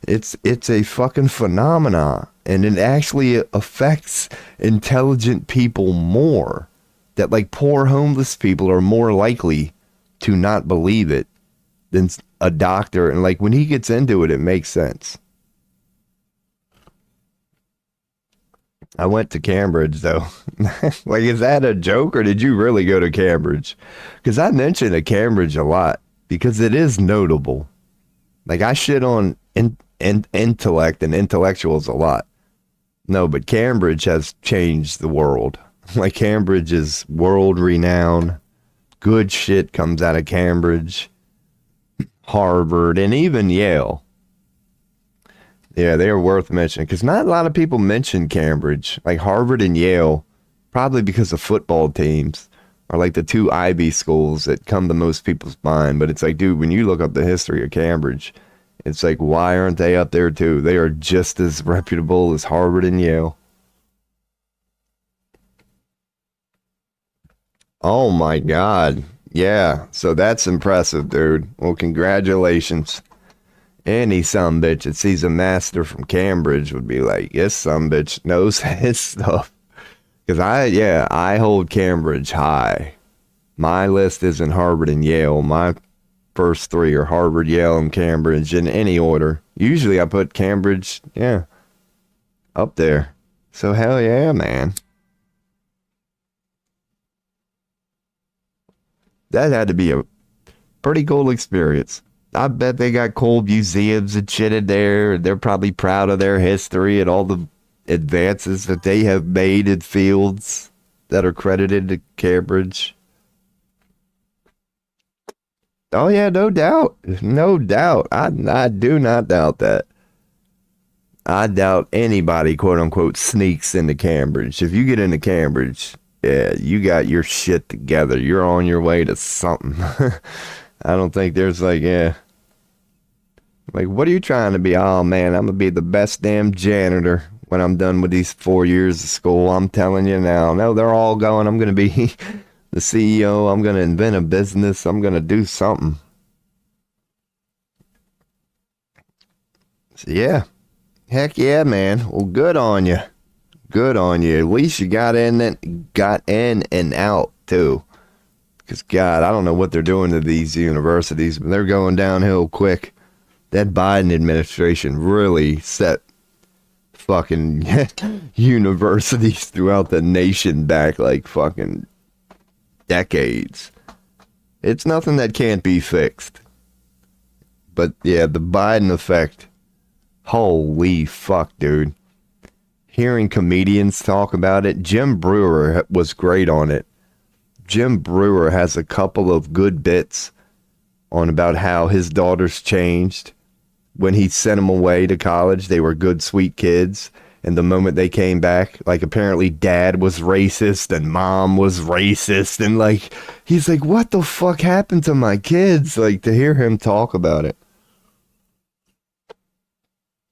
it's a fucking phenomenon. And it actually affects intelligent people more. That like poor homeless people are more likely to not believe it than a doctor. And like when he gets into it, it makes sense. I went to Cambridge though. Like, is that a joke or did you really go to Cambridge? Because I mention a Cambridge a lot because it is notable. Like I shit on intellect and intellectuals a lot. No, but Cambridge has changed the world. Like Cambridge is world renowned. Good shit comes out of Cambridge, Harvard, and even Yale. Yeah, they're worth mentioning because not a lot of people mention Cambridge. Like Harvard and Yale, probably because of football teams, are like the two Ivy schools that come to most people's mind. But it's like, dude, when you look up the history of Cambridge, it's like, why aren't they up there too? They are just as reputable as Harvard and Yale. Oh my God. Yeah. So that's impressive, dude. Well, congratulations. Any sumbitch that sees a master from Cambridge would be like, yes, sumbitch knows his stuff. Because I hold Cambridge high. My list isn't Harvard and Yale. My first three are Harvard, Yale, and Cambridge in any order. Usually I put Cambridge, up there. So hell yeah, man. That had to be a pretty cool experience. I bet they got cool museums and shit in there. They're probably proud of their history and all the advances that they have made in fields that are credited to Cambridge. Oh yeah, no doubt. No doubt. I do not doubt that. I doubt anybody, quote unquote, sneaks into Cambridge. If you get into Cambridge, yeah, you got your shit together. You're on your way to something. I don't think there's like, like, what are you trying to be? Oh man, I'm gonna be the best damn janitor. when I'm done with these 4 years of school. I'm telling you now. No, they're all going. I'm going to be the CEO. I'm going to invent a business. I'm going to do something. So, yeah. Heck yeah, man. Well, good on you. Good on you. At least you got in and out, too. Because, God, I don't know what they're doing to these universities, but they're going downhill quick. That Biden administration really set fucking universities throughout the nation back like fucking decades. It's nothing that can't be fixed. But, yeah, the Biden effect. Holy fuck, dude. Hearing comedians talk about it. Jim Brewer was great on it. Jim Brewer has a couple of good bits on about how his daughters changed. When he sent them away to college, they were good, sweet kids. And the moment they came back, like apparently dad was racist and mom was racist. And like, he's like, what the fuck happened to my kids? Like, to hear him talk about it.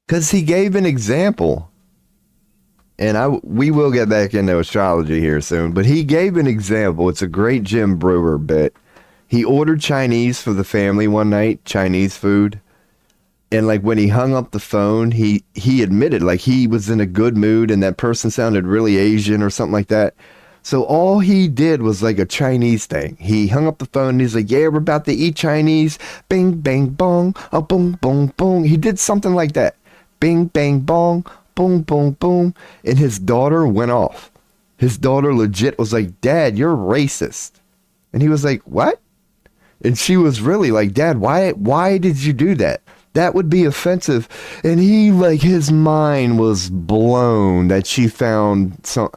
Because he gave an example. And we will get back into astrology here soon, but he gave an example. It's a great Jim Brewer bit. He ordered Chinese for the family one night, Chinese food. And like when he hung up the phone, he admitted like he was in a good mood and that person sounded really Asian or something like that. So all he did was like a Chinese thing. He hung up the phone and he's like, yeah, we're about to eat Chinese. Bing, bang, bong, a boom, boom, boom. He did something like that. Bing, bang, bong. Boom, boom, boom. And his daughter went off. His daughter legit was like, Dad, you're racist. And he was like, what? And she was really like, Dad, why did you do that? That would be offensive. And he, like, his mind was blown that she found some.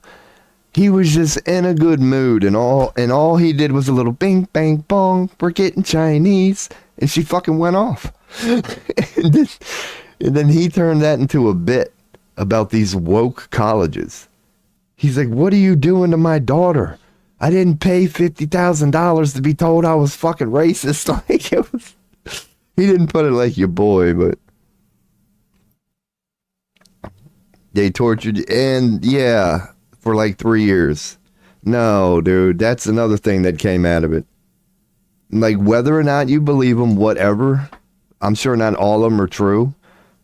He was just in a good mood. And all he did was a little bing, bang, bong. We're getting Chinese. And she fucking went off. and then he turned that into a bit about these woke colleges. He's like, what are you doing to my daughter? I didn't pay $50,000 to be told I was fucking racist. Like, it was, he didn't put it like your boy, but they tortured you. And yeah, for like 3 years. No, dude, that's another thing that came out of it. Like, whether or not you believe them, whatever, I'm sure not all of them are true.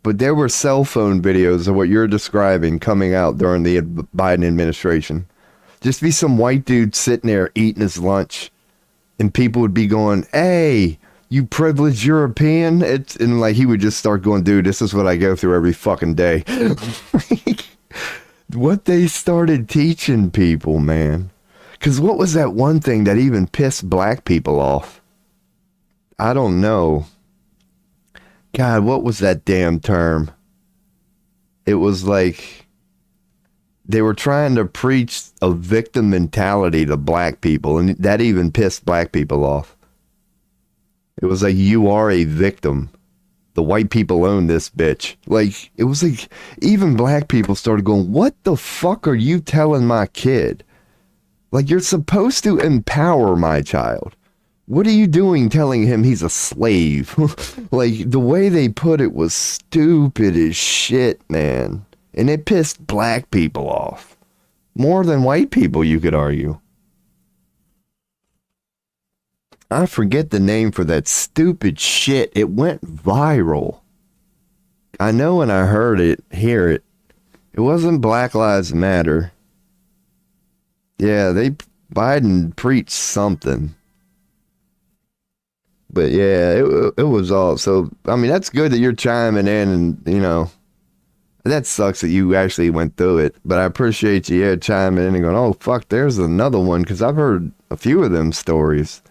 But there were cell phone videos of what you're describing coming out during the Biden administration. Just be some white dude sitting there eating his lunch. And people would be going, hey, you privileged European. And like he would just start going, dude, this is what I go through every fucking day. What they started teaching people, man. Because what was that one thing that even pissed black people off? I don't know. God, what was that damn term? It was like they were trying to preach a victim mentality to black people, and that even pissed black people off. It was like, you are a victim. The white people own this bitch. Like, it was like, even black people started going, what the fuck are you telling my kid? Like, you're supposed to empower my child. What are you doing telling him he's a slave? Like, the way they put it was stupid as shit, man. And it pissed black people off. More than white people, you could argue. I forget the name for that stupid shit. It went viral. I know when I hear it. It wasn't Black Lives Matter. Yeah, Biden preached something. But yeah, it was all, so, I mean, that's good that you're chiming in and, you know, that sucks that you actually went through it. But I appreciate you, yeah, chiming in and going, oh, fuck, there's another one, because I've heard a few of them stories.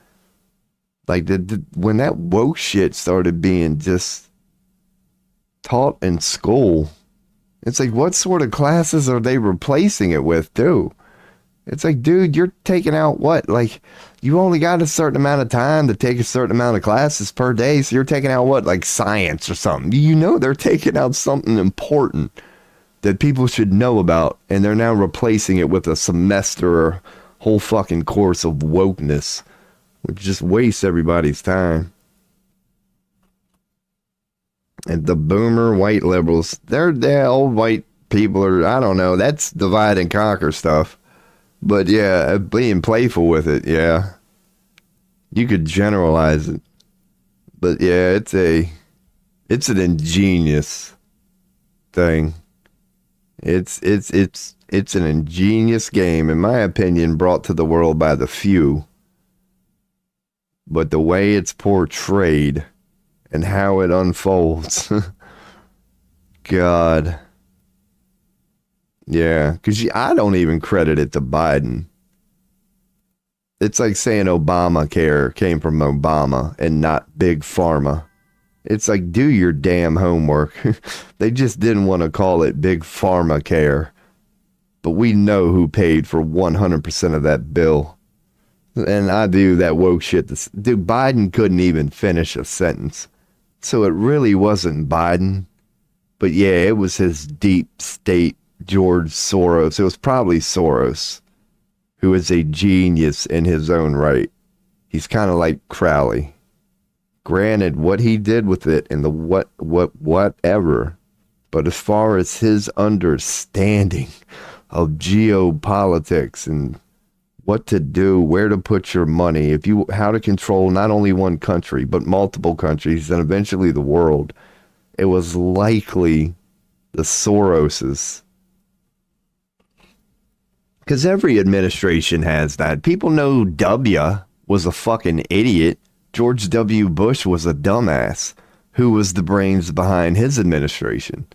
Like, when that woke shit started being just taught in school, it's like, what sort of classes are they replacing it with, too? It's like, dude, you're taking out what? Like, you only got a certain amount of time to take a certain amount of classes per day. So you're taking out what? Like science or something. You know, they're taking out something important that people should know about. And they're now replacing it with a semester or whole fucking course of wokeness, which just wastes everybody's time. And the boomer white liberals, they're old white people are, I don't know, that's divide and conquer stuff. But yeah, being playful with it, yeah. You could generalize it. But yeah, it's an ingenious thing. It's an ingenious game, in my opinion, brought to the world by the few. But the way it's portrayed and how it unfolds, God. Yeah, because I don't even credit it to Biden. It's like saying Obamacare came from Obama and not Big Pharma. It's like, do your damn homework. They just didn't want to call it Big Pharma Care. But we know who paid for 100% of that bill. And I do that woke shit. Dude, Biden couldn't even finish a sentence. So it really wasn't Biden. But yeah, it was his deep state George Soros. It was probably Soros, who is a genius in his own right. He's kind of like Crowley. Granted, what he did with it and the whatever. But as far as his understanding of geopolitics and what to do, where to put your money, how to control not only one country, but multiple countries and eventually the world, it was likely the Soroses. Because every administration has that. People know W was a fucking idiot. George W. Bush was a dumbass. Who was the brains behind his administration?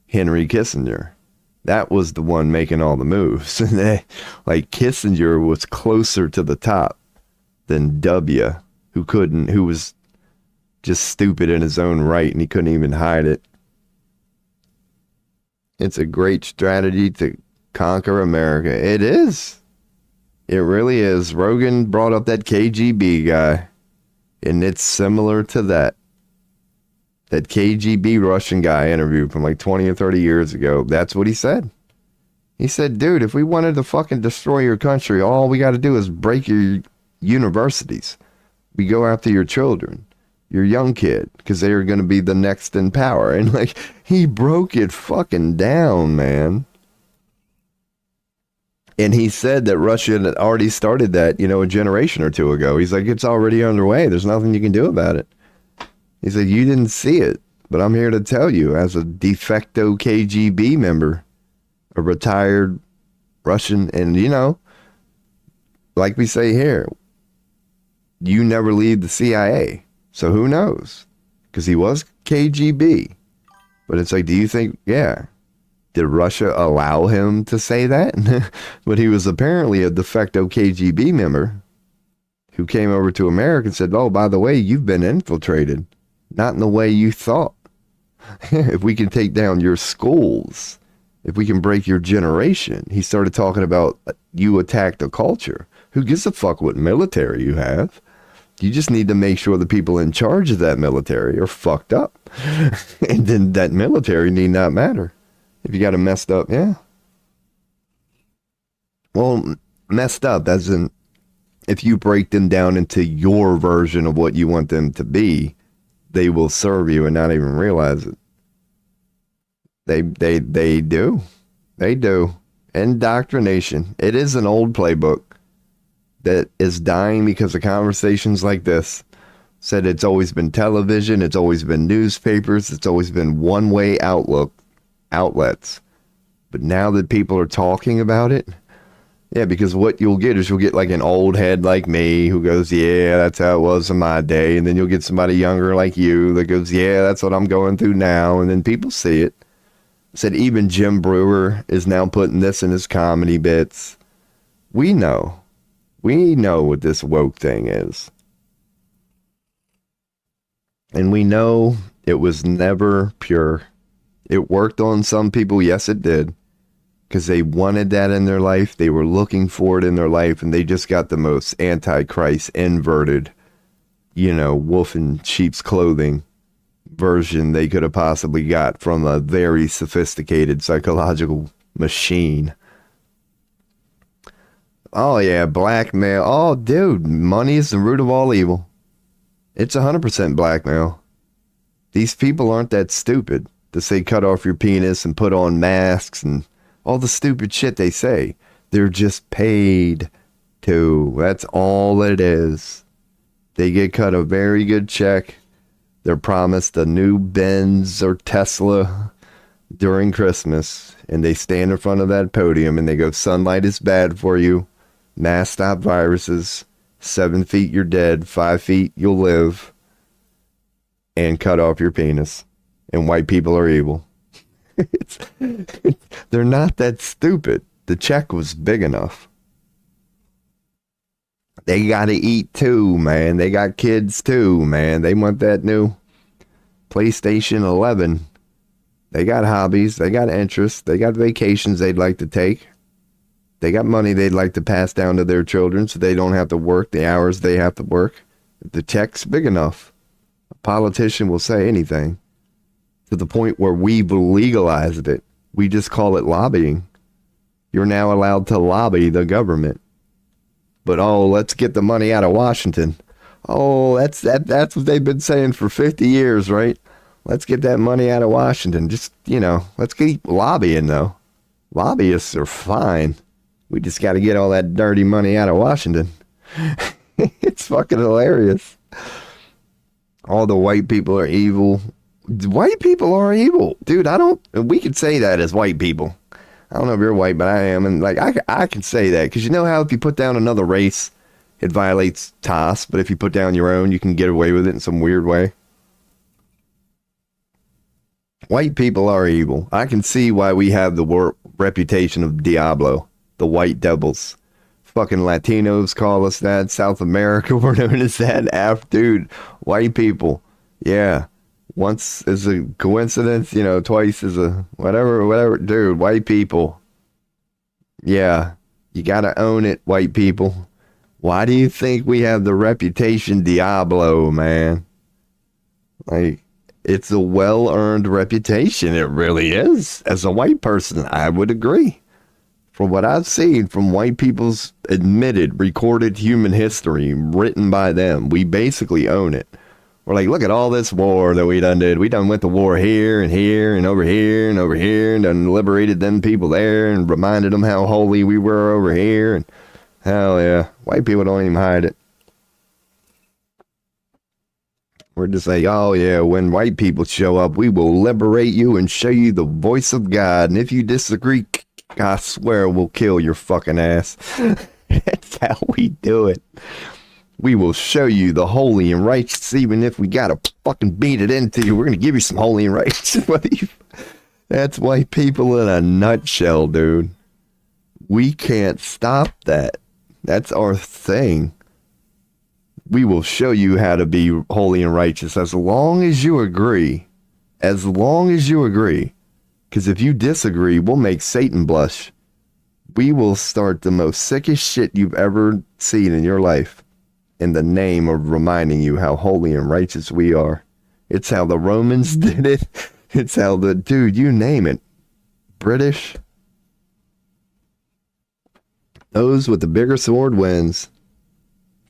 Henry Kissinger. That was the one making all the moves. Like Kissinger was closer to the top than W, who was just stupid in his own right and he couldn't even hide it. It's a great strategy to conquer America. It is. It really is. Rogan brought up that KGB guy, and it's similar to that. That KGB Russian guy interviewed from like 20 or 30 years ago. That's what he said. He said, dude, if we wanted to fucking destroy your country, all we got to do is break your universities. We go after your children, your young kid, because they are going to be the next in power. And like, he broke it fucking down, man. And he said that Russia had already started that, a generation or two ago. He's like, it's already underway. There's nothing you can do about it. He said, you didn't see it, but I'm here to tell you, as a de facto KGB member, a retired Russian, and like we say here, you never leave the CIA. So who knows? Because he was KGB. But it's like, do you think, yeah, did Russia allow him to say that? But he was apparently a de facto KGB member who came over to America and said, oh, by the way, you've been infiltrated. Not in the way you thought. If we can take down your schools, if we can break your generation. He started talking about you attacked a culture. Who gives a fuck what military you have? You just need to make sure the people in charge of that military are fucked up. And then that military need not matter. If you got a messed up, yeah. Well, messed up as in if you break them down into your version of what you want them to be, they will serve you and not even realize it. They do. They do. Indoctrination. It is an old playbook that is dying because of conversations like this. Said it's always been television, it's always been newspapers, it's always been one-way outlets. But now that people are talking about it, yeah, because what you'll get is you'll get like an old head like me who goes, yeah, that's how it was in my day. And then you'll get somebody younger like you that goes, yeah, that's what I'm going through now. And then people see it. Said even Jim Brewer is now putting this in his comedy bits. We know what this woke thing is. And we know it was never pure. It worked on some people. Yes, it did. Because they wanted that in their life. They were looking for it in their life. And they just got the most antichrist, inverted, wolf in sheep's clothing version they could have possibly got from a very sophisticated psychological machine. Oh, yeah, blackmail. Oh, dude, money is the root of all evil. It's 100% blackmail. These people aren't that stupid. to say cut off your penis and put on masks and all the stupid shit they say. They're just paid to. That's all it is. They get cut a very good check. They're promised a new Benz or Tesla during Christmas, and they stand in front of that podium and they go, sunlight is bad for you. Mass stop viruses. 7 feet you're dead. 5 feet you'll live. And cut off your penis. And white people are evil. They're not that stupid. The check was big enough. They gotta eat too, man. They got kids too, man. They want that new PlayStation 11. They got hobbies. They got interests. They got vacations they'd like to take. They got money they'd like to pass down to their children so they don't have to work the hours they have to work. If the check's big enough, a politician will say anything. To the point where we've legalized it. We just call it lobbying. You're now allowed to lobby the government. But, oh, let's get the money out of Washington. Oh, that's what they've been saying for 50 years, right? Let's get that money out of Washington. Just, let's keep lobbying, though. Lobbyists are fine. We just got to get all that dirty money out of Washington. It's fucking hilarious. All the white people are evil. White people are evil. Dude, we could say that as white people. I don't know if you're white, but I am. And I can say that. Because you know how if you put down another race, it violates TOS. But if you put down your own, you can get away with it in some weird way. White people are evil. I can see why we have the reputation of Diablo. The white devils. Fucking Latinos call us that. South America, we're known as that. Dude, white people. Yeah. Once is a coincidence, twice is a whatever. Dude, white people. Yeah. You gotta own it, white people. Why do you think we have the reputation Diablo, man? It's a well-earned reputation. It really is. As a white person, I would agree. From what I've seen from white people's admitted, recorded human history written by them, we basically own it. We're like, look at all this war that we done did. We done went to war here and here and over here and over here and done liberated them people there and reminded them how holy we were over here. And hell yeah, white people don't even hide it. We're just like, oh yeah, when white people show up, we will liberate you and show you the voice of God. And if you disagree, I swear we'll kill your fucking ass. That's how we do it. We will show you the holy and righteous, even if we gotta fucking beat it into you. We're gonna give you some holy and righteous. That's white people in a nutshell, dude. We can't stop that. That's our thing. We will show you how to be holy and righteous as long as you agree. As long as you agree. Because if you disagree, we'll make Satan blush. We will start the most sickest shit you've ever seen in your life in the name of reminding you how holy and righteous we are. It's how the Romans did it. It's how dude, you name it. British. Those with the bigger sword wins.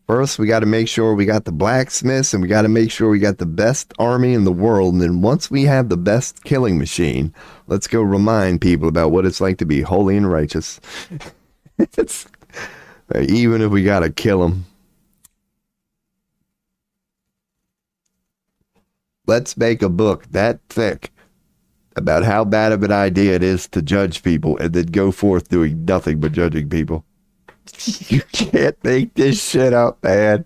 First, we got to make sure we got the blacksmiths, and we got to make sure we got the best army in the world. And then once we have the best killing machine, let's go remind people about what it's like to be holy and righteous. Even if we got to kill them. Let's make a book that thick about how bad of an idea it is to judge people and then go forth doing nothing but judging people. You can't make this shit up, man.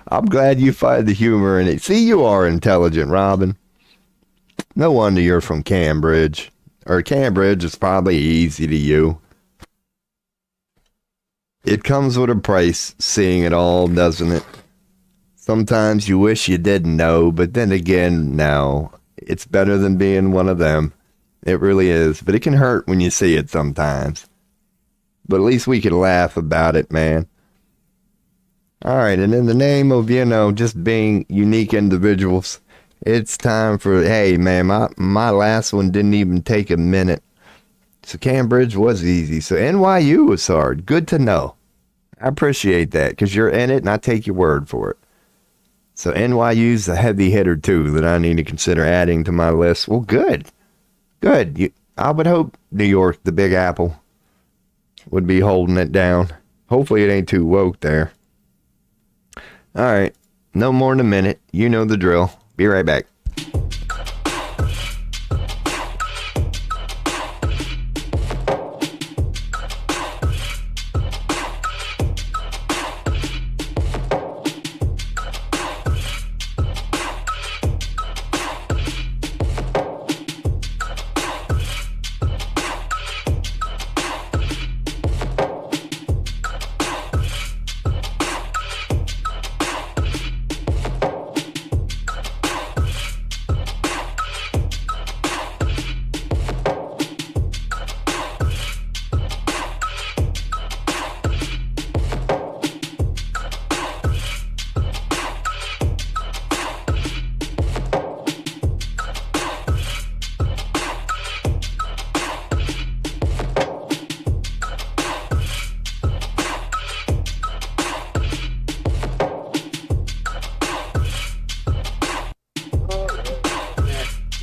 I'm glad you find the humor in it. See, you are intelligent, Robin. No wonder you're from Cambridge. Or Cambridge is probably easy to you. It comes with a price, seeing it all, doesn't it? Sometimes you wish you didn't know, but then again, no. It's better than being one of them. It really is. But it can hurt when you see it sometimes. But at least we can laugh about it, man. All right, and in the name of, just being unique individuals, it's time for, hey, man, my last one didn't even take a minute. So Cambridge was easy. So NYU was hard. Good to know. I appreciate that because you're in it and I take your word for it. So NYU's a heavy hitter too that I need to consider adding to my list. Well, good. Good. I would hope New York, the Big Apple, would be holding it down. Hopefully it ain't too woke there. All right. No more than a minute. You know the drill. Be right back.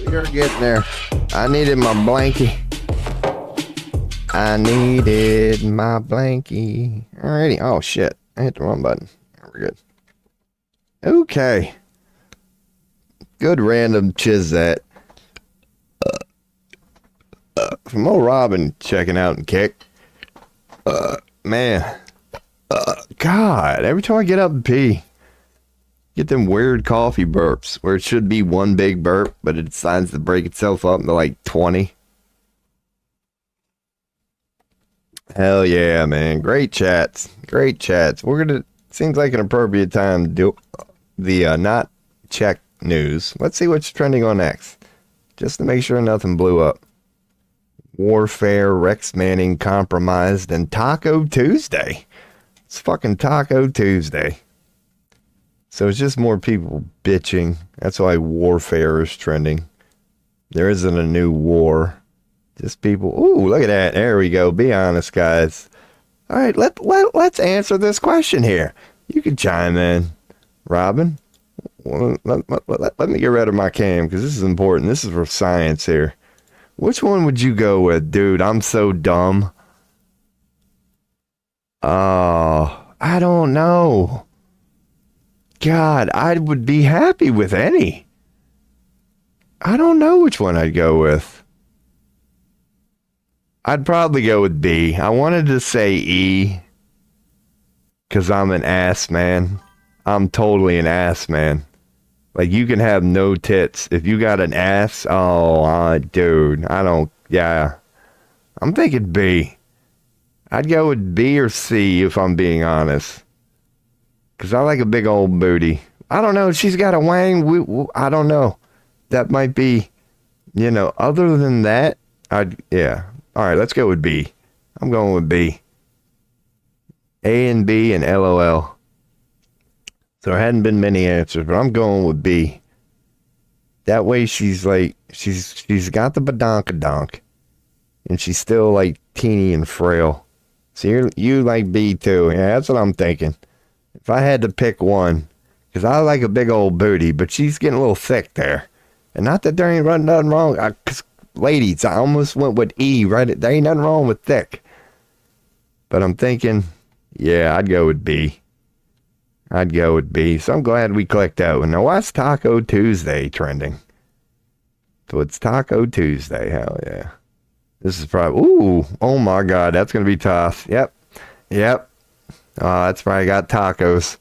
You're getting there. I needed my blankie. Alrighty. Oh, shit. I hit the wrong button. We're good. Okay. Good random chizat. From old Robin checking out and kick. Man. God. Every time I get up and pee. Get them weird coffee burps where it should be one big burp, but it decides to break itself up into like 20. Hell yeah, man. Great chats. Great chats. Seems like an appropriate time to do the not check news. Let's see what's trending on X. Just to make sure nothing blew up. Warfare, Rex Manning compromised, and Taco Tuesday. It's fucking Taco Tuesday. So it's just more people bitching. That's why warfare is trending. There isn't a new war. Just people. Ooh, look at that. There we go. Be honest, guys. All right, let's answer this question here. You can chime in, Robin. Let me get rid of my cam because this is important. This is for science here. Which one would you go with, dude? I'm so dumb. Oh, I don't know. God, I would be happy with any. I don't know which one I'd go with. I'd probably go with B. I wanted to say E. Because I'm an ass man. I'm totally an ass man. Like, you can have no tits. If you got an ass, dude, yeah. I'm thinking B. I'd go with B or C if I'm being honest. Because I like a big old booty. I don't know. She's got a wang. I don't know. That might be, other than that, yeah. All right, let's go with B. I'm going with B. A and B and LOL. So there hadn't been many answers, but I'm going with B. That way she's got the badonkadonk. And she's still like teeny and frail. So you like B too. Yeah, that's what I'm thinking. If I had to pick one, because I like a big old booty, but she's getting a little thick there. And not that there ain't nothing wrong. Because, ladies, I almost went with E, right? There ain't nothing wrong with thick. But I'm thinking, yeah, I'd go with B. So I'm glad we clicked that one. Now, why's Taco Tuesday trending? So it's Taco Tuesday. Hell yeah. This is probably, oh my God, that's going to be tough. Yep. That's probably got tacos.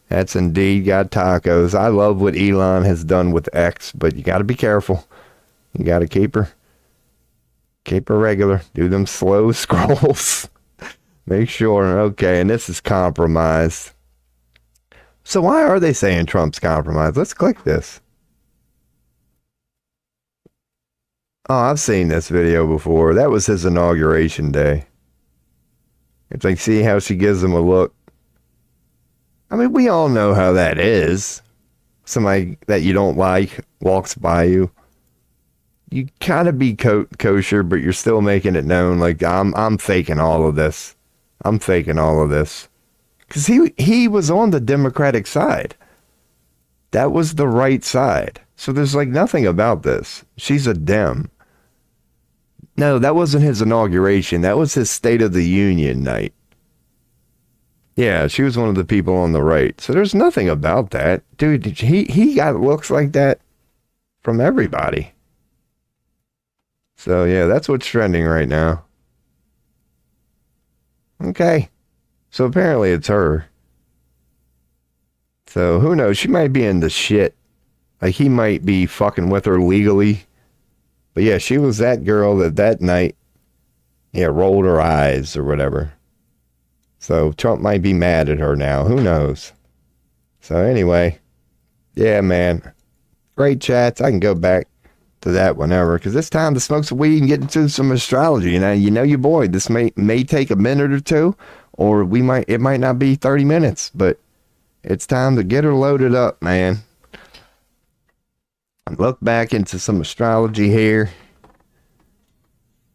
That's indeed got tacos. I love what Elon has done with X, but you got to be careful. You got to keep her regular. Do them slow scrolls. Make sure. Okay, and this is compromised. So why are they saying Trump's compromised? Let's click this. Oh, I've seen this video before. That was his inauguration day. It's like, see how she gives him a look. I mean, we all know how that is. Somebody that you don't like walks by you. You kind of be kosher, but you're still making it known. Like, I'm faking all of this. Because he was on the Democratic side. That was the right side. So there's like nothing about this. She's a Dem. No, that wasn't his inauguration. That was his State of the Union night. Yeah, she was one of the people on the right. So there's nothing about that. Dude, he got looks like that from everybody. So yeah, that's what's trending right now. Okay. So apparently it's her. So who knows? She might be in the shit. Like he might be fucking with her legally. But yeah, she was that girl that night, yeah, rolled her eyes or whatever. So Trump might be mad at her now. Who knows? So anyway, yeah, man. Great chats. I can go back to that whenever, because it's time to smoke some weed and get into some astrology. You know your boy. This may take a minute or two, or it might not be 30 minutes, but it's time to get her loaded up, man. Look back into some astrology here.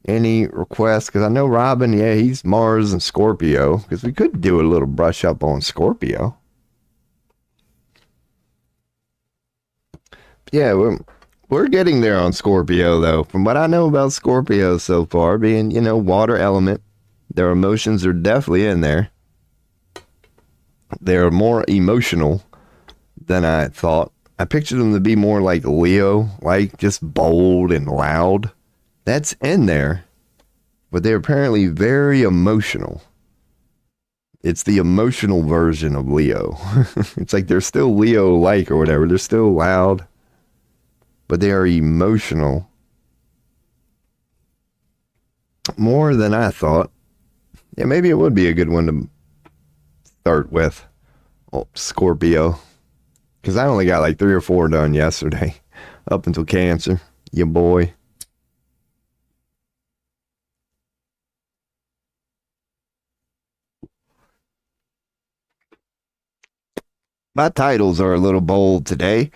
Any requests? Because I know Robin, yeah, he's Mars and Scorpio. Because we could do a little brush up on Scorpio. Yeah, we're getting there on Scorpio, though. From what I know about Scorpio so far, being, water element, their emotions are definitely in there. They're more emotional than I thought. I pictured them to be more like Leo, like just bold and loud. That's in there. But they're apparently very emotional. It's the emotional version of Leo. It's like they're still Leo-like or whatever. They're still loud. But they are emotional. More than I thought. Yeah, maybe it would be a good one to start with. Oh, Scorpio. Because I only got like 3 or 4 done yesterday. Up until Cancer. Your boy. My titles are a little bold today.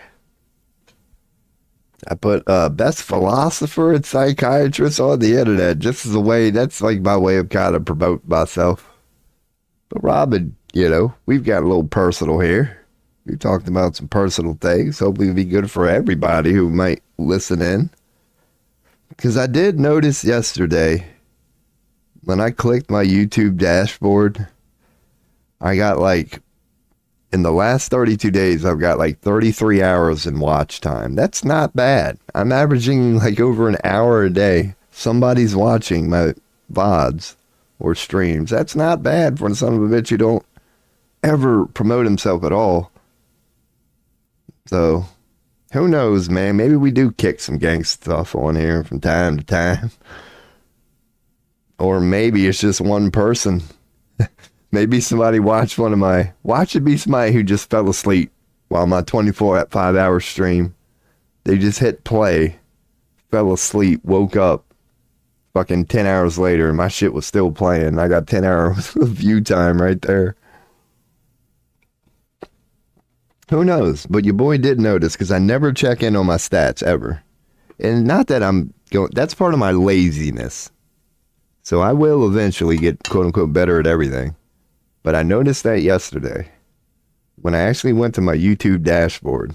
I put best philosopher and psychiatrist on the internet. Just as a way, that's like my way of kind of promoting myself. But Robin, we've got a little personal here. We talked about some personal things. Hopefully it'll be good for everybody who might listen in. Because I did notice yesterday, when I clicked my YouTube dashboard, I got in the last 32 days, I've got 33 hours in watch time. That's not bad. I'm averaging over an hour a day. Somebody's watching my VODs or streams. That's not bad for the son of a bitch who don't ever promote himself at all. So, who knows, man? Maybe we do kick some gang stuff on here from time to time. Or maybe it's just one person. Maybe somebody watched watch it be somebody who just fell asleep while my 5-hour stream. They just hit play, fell asleep, woke up, fucking 10 hours later, and my shit was still playing. I got 10 hours of view time right there. Who knows? But your boy did notice, because I never check in on my stats ever. And not that that's part of my laziness. So I will eventually get quote unquote better at everything. But I noticed that yesterday when I actually went to my YouTube dashboard.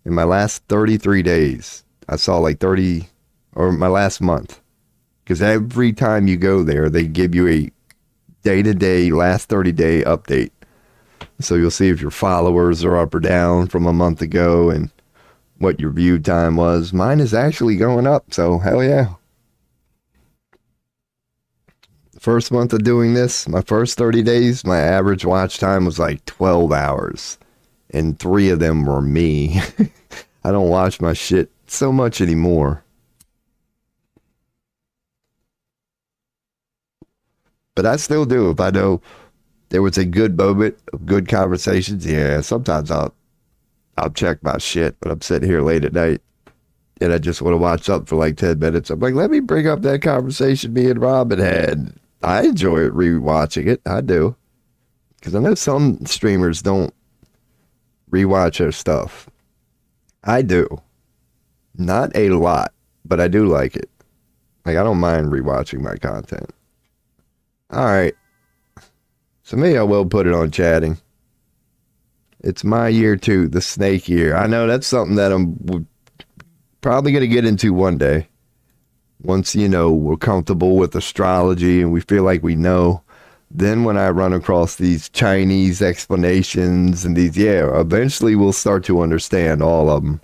In my last 33 days, I saw my last month. Because every time you go there, they give you a day-to-day, last 30-day update. So you'll see if your followers are up or down from a month ago and what your view time was. Mine is actually going up, so hell yeah. First month of doing this, my first 30 days, my average watch time was 12 hours. And 3 of them were me. I don't watch my shit so much anymore. But I still do if I know there was a good moment of good conversations. Yeah, sometimes I'll check my shit, but I'm sitting here late at night and I just want to watch something for 10 minutes. I'm like, let me bring up that conversation me and Robin had. I enjoy rewatching it. I do. Because I know some streamers don't rewatch their stuff. I do. Not a lot, but I do like it. I don't mind rewatching my content. All right. So maybe I will put it on chatting. It's my year too, the snake year. I know that's something that I'm probably going to get into one day. once, we're comfortable with astrology and we feel like we know, then when I run across these Chinese explanations and these, eventually we'll start to understand all of them.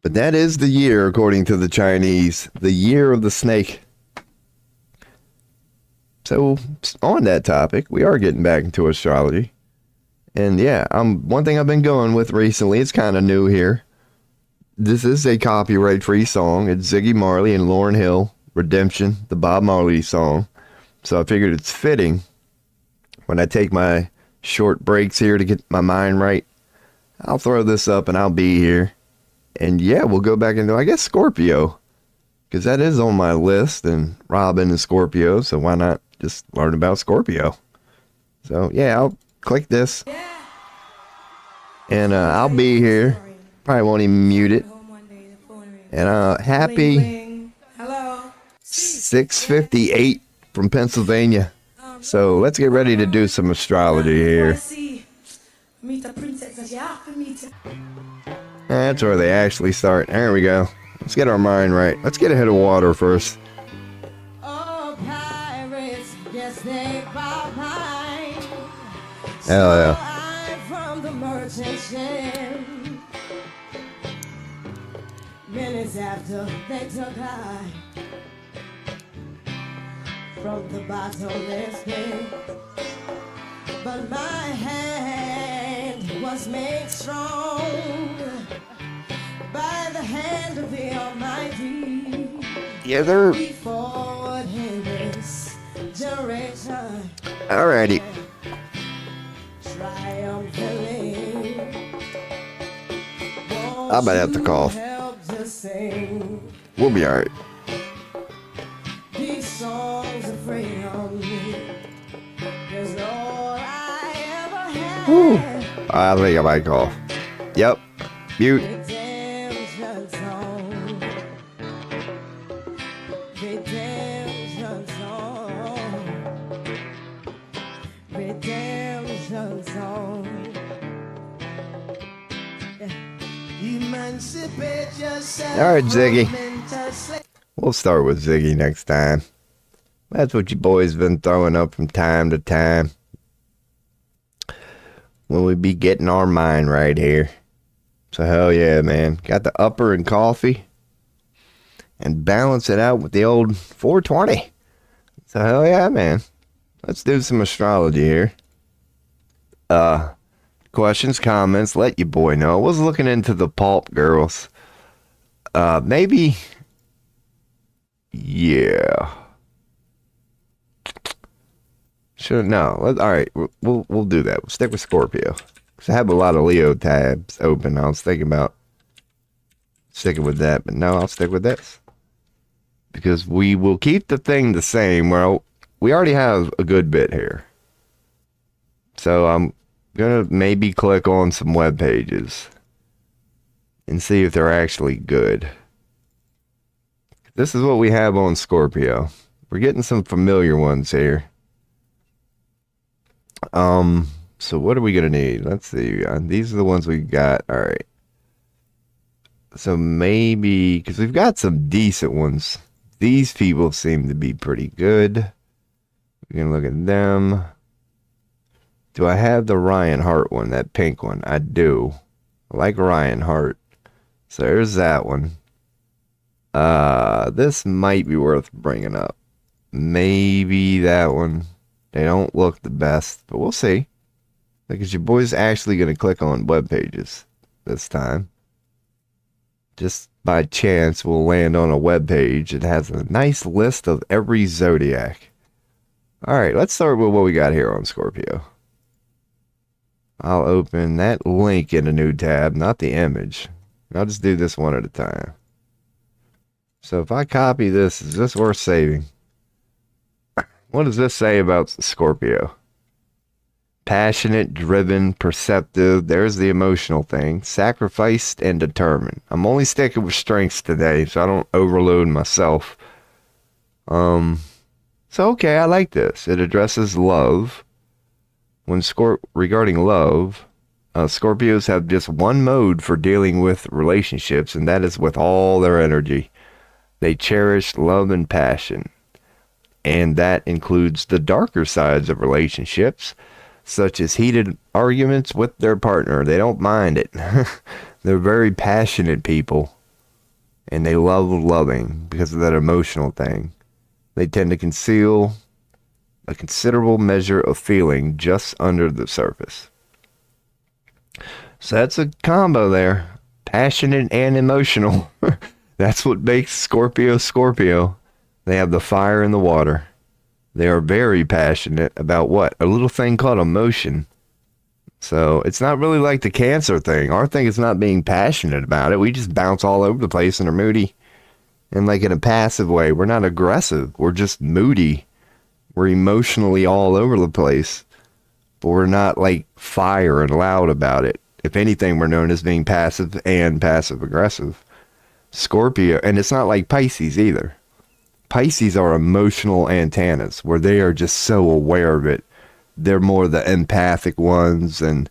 But that is the year, according to the Chinese, the year of the snake. So on that topic, we are getting back into astrology. And one thing I've been going with recently, it's kind of new here. This is a copyright-free song. It's Ziggy Marley and Lauryn Hill, Redemption, the Bob Marley song. So I figured it's fitting when I take my short breaks here to get my mind right. I'll throw this up and I'll be here. And we'll go back into, I guess, Scorpio. Because that is on my list, and Robin is Scorpio, so why not just learn about Scorpio? So, I'll click this. And I'll be here. Probably won't even mute it. And happy 6:58 from Pennsylvania. So let's get ready to do some astrology here. That's where they actually start. There we go. Let's get our mind right. Let's get a hit of water first. Oh, pirates, yes, they buy mine. Hell yeah. So I'm from the merchant ship. Minutes after they took I from the bottomless pit, but my hand was made strong by the hand of the Almighty. Yeah, they're... We forward in this generation. Alrighty. Triumphantly. I might have to cough. We'll be alright. These songs are free on me. There's all I ever had. Whew. I think I might cough. Yep. Mute. Redemption song. Redemption song. Redemption song. Emancipate yourself. All right, Ziggy. We'll start with Ziggy next time. That's what you boys been throwing up from time to time. When we be getting our mind right here. So hell yeah, man. Got the upper and coffee. And balance it out with the old 420. So hell yeah, man. Let's do some astrology here. Questions, comments, let your boy know. I was looking into the pulp girls. Maybe. Yeah. Sure. No. All right. We'll do that. We'll stick with Scorpio. Cause I have a lot of Leo tabs open. I was thinking about sticking with that, but no, I'll stick with this because we will keep the thing the same. Well, we already have a good bit here, so I'm gonna maybe click on some web pages and see if they're actually good. This is what we have on Scorpio. We're getting some familiar ones here. So what are we gonna need? Let's see. These are the ones we got. All right. So maybe because we've got some decent ones. These people seem to be pretty good. We can look at them. Do I have the Ryan Hart one? That pink one? I do. I like Ryan Hart. So there's that one. This might be worth bringing up. Maybe that one. They don't look the best, but we'll see. Because your boy's actually going to click on web pages this time. Just by chance, we'll land on a web page. It has a nice list of every zodiac. Alright, let's start with what we got here on Scorpio. I'll open that link in a new tab, not the image. I'll just do this one at a time. So if I copy this, is this worth saving? What does this say about Scorpio? Passionate, driven, perceptive. There's the emotional thing. Sacrificed and determined. I'm only sticking with strengths today, so I don't overload myself. So okay, I like this. It addresses love. Regarding love, Scorpios have just one mode for dealing with relationships, and that is with all their energy. They cherish love and passion, and that includes the darker sides of relationships, such as heated arguments with their partner. They don't mind it. They're very passionate people, and they love loving because of that emotional thing. They tend to conceal a considerable measure of feeling just under the surface. So that's a combo there. Passionate and emotional. That's what makes Scorpio Scorpio. They have the fire and the water. They are very passionate about what? A little thing called emotion. So it's not really like the Cancer thing. Our thing is not being passionate about it. We just bounce all over the place and are moody. And like in a passive way. We're not aggressive. We're just moody. We're emotionally all over the place. But we're not like fire and loud about it. If anything, we're known as being passive and passive aggressive. Scorpio, and it's not like Pisces either. Pisces are emotional antennas where they are just so aware of it. They're more the empathic ones, and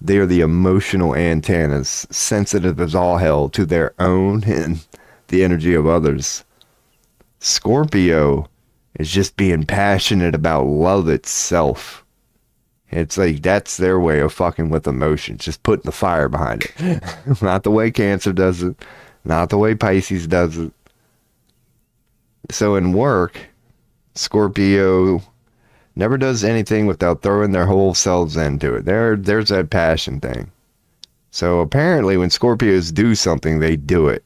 they're the emotional antennas, sensitive as all hell to their own and the energy of others. Scorpio is just being passionate about love itself. It's like that's their way of fucking with emotions, just putting the fire behind it. Not the way Cancer does it, not the way Pisces does it. So in work, Scorpio never does anything without throwing their whole selves into it. There's that passion thing. So apparently when Scorpios do something, they do it.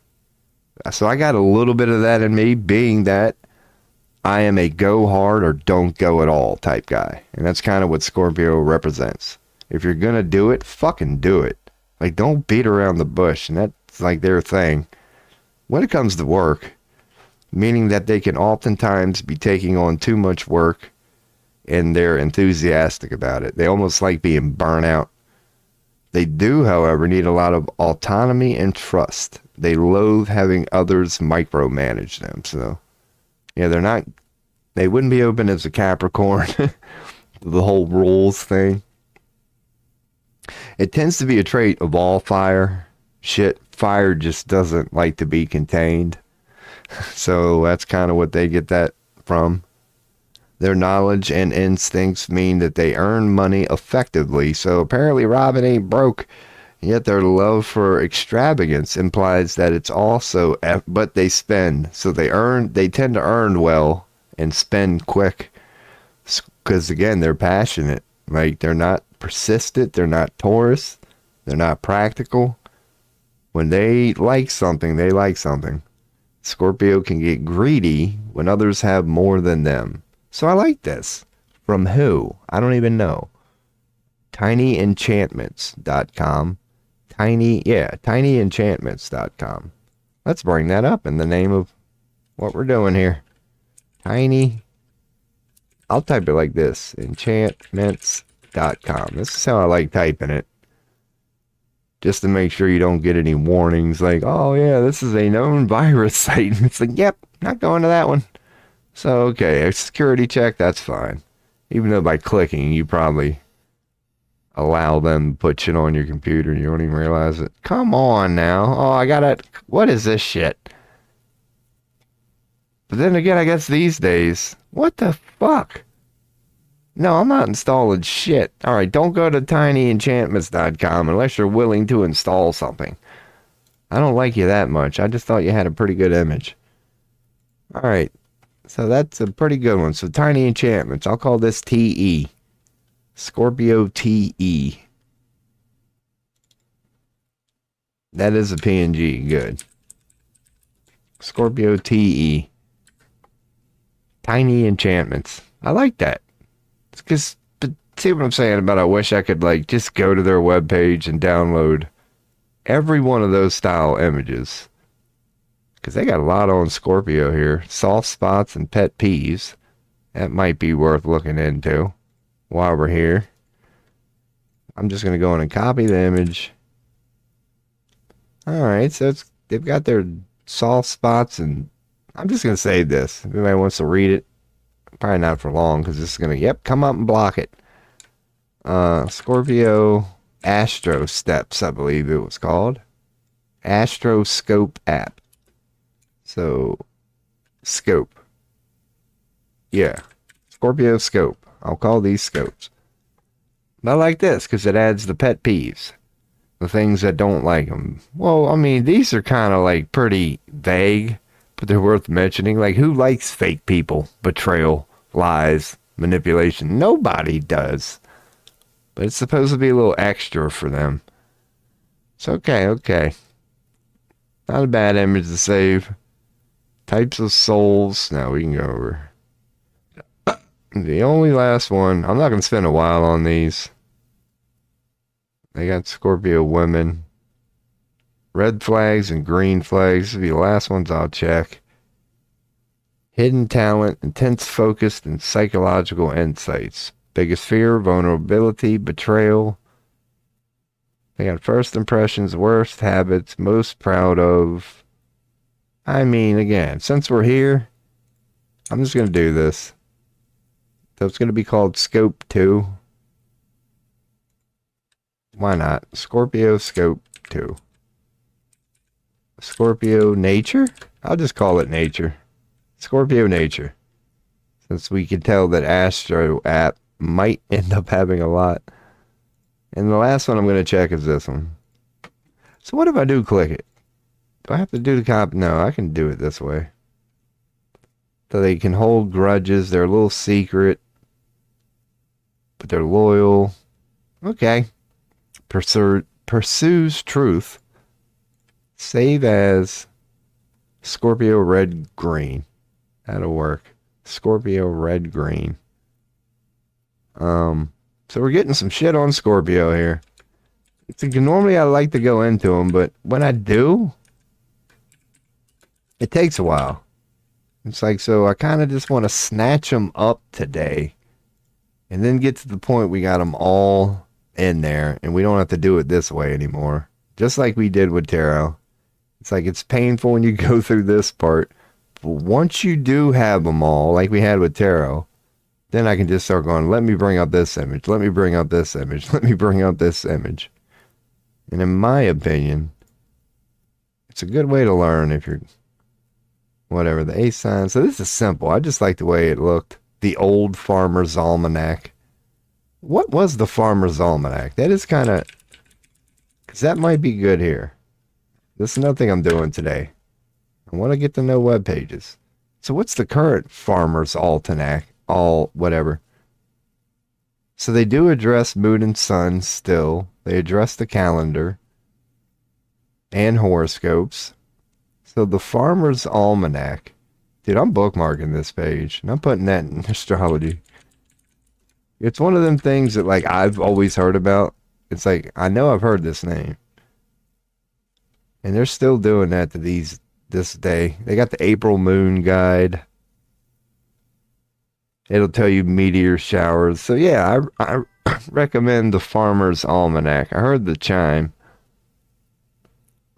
So I got a little bit of that in me, being that I am a go hard or don't go at all type guy. And that's kind of what Scorpio represents. If you're going to do it, fucking do it. Like, don't beat around the bush. And that's like their thing. When it comes to work, meaning that they can oftentimes be taking on too much work and they're enthusiastic about it. They almost like being burnt out. They do, however, need a lot of autonomy and trust. They loathe having others micromanage them. So, yeah, they wouldn't be open as a Capricorn. The whole rules thing. It tends to be a trait of all fire. Fire just doesn't like to be contained. So that's kind of what they get that from. Their knowledge and instincts mean that they earn money effectively. So apparently Robin ain't broke. Yet their love for extravagance implies that it's also, but they spend. So they tend to earn well and spend quick. Because again, they're passionate. Like, they're not persistent. They're not Taurus. They're not practical. When they like something, they like something. Scorpio can get greedy when others have more than them. So I like this. From who? I don't even know. TinyEnchantments.com. TinyEnchantments.com. Let's bring that up in the name of what we're doing here. I'll type it like this. Enchantments.com. This is how I like typing it. Just to make sure you don't get any warnings like, oh yeah, this is a known virus site. It's like, yep, not going to that one. So, okay, a security check, that's fine. Even though by clicking, you probably allow them to put shit on your computer and you don't even realize it. Come on now. Oh, what is this shit? But then again, I guess these days, what the fuck? No, I'm not installing shit. Alright, don't go to tinyenchantments.com unless you're willing to install something. I don't like you that much. I just thought you had a pretty good image. Alright, so that's a pretty good one. So Tiny Enchantments. I'll call this TE. Scorpio TE. That is a PNG. Good. Scorpio TE. Tiny Enchantments. I like that. It's because, see what I'm saying about I wish I could like just go to their webpage and download every one of those style images. Because they got a lot on Scorpio here. Soft spots and pet peeves. That might be worth looking into while we're here. I'm just going to go in and copy the image. Alright, so they've got their soft spots, and I'm just going to save this. If anybody wants to read it, probably not for long, because this is going to, come up and block it. Scorpio Astro Steps, I believe it was called. Astroscope app. So, scope. Yeah. Scorpio scope. I'll call these scopes. But I like this because it adds the pet peeves. The things that don't like them. Well, I mean, these are kind of like pretty vague, but they're worth mentioning. Like, who likes fake people? Betrayal, lies, manipulation. Nobody does. But it's supposed to be a little extra for them. It's okay. Not a bad image to save. Types of souls. Now we can go over. The only last one. I'm not going to spend a while on these. They got Scorpio women. Red flags and green flags. This will be the last ones I'll check. Hidden talent, intense focus, and psychological insights. Biggest fear, vulnerability, betrayal. They got first impressions, worst habits, most proud of. I mean, again, since we're here, I'm just going to do this. So it's going to be called Scope 2. Why not? Scorpio Scope 2. Scorpio Nature? I'll just call it Nature. Scorpio Nature. Since we can tell that Astro app might end up having a lot. And the last one I'm going to check is this one. So what if I do click it? Do I have to do the copy? No, I can do it this way. So they can hold grudges. They're a little secret. But they're loyal. Okay. Pursues truth. Save as Scorpio red green. That'll work. Scorpio red green. So we're getting some shit on Scorpio here. Normally I like to go into them, but when I do, it takes a while. It's like, so I kind of just want to snatch them up today and then get to the point we got them all in there and we don't have to do it this way anymore. Just like we did with tarot. It's like it's painful when you go through this part, but once you do have them all, like we had with tarot, then I can just start going, let me bring up this image, let me bring up this image, let me bring up this image. And in my opinion, it's a good way to learn if you're, whatever, the ace sign. So this is simple. I just like the way it looked. The old Farmer's Almanac. What was the Farmer's Almanac? That is kind of, because that might be good here. This is nothing I'm doing today. I want to get to know web pages. So what's the current Farmer's Almanac? Whatever. So they do address moon and sun still. They address the calendar and horoscopes. So the Farmer's Almanac. Dude, I'm bookmarking this page. And I'm putting that in astrology. It's one of them things that like I've always heard about. It's like, I know I've heard this name. And they're still doing that to this day. They got the April moon guide. It'll tell you meteor showers. So yeah, I recommend the Farmer's Almanac. I heard the chime.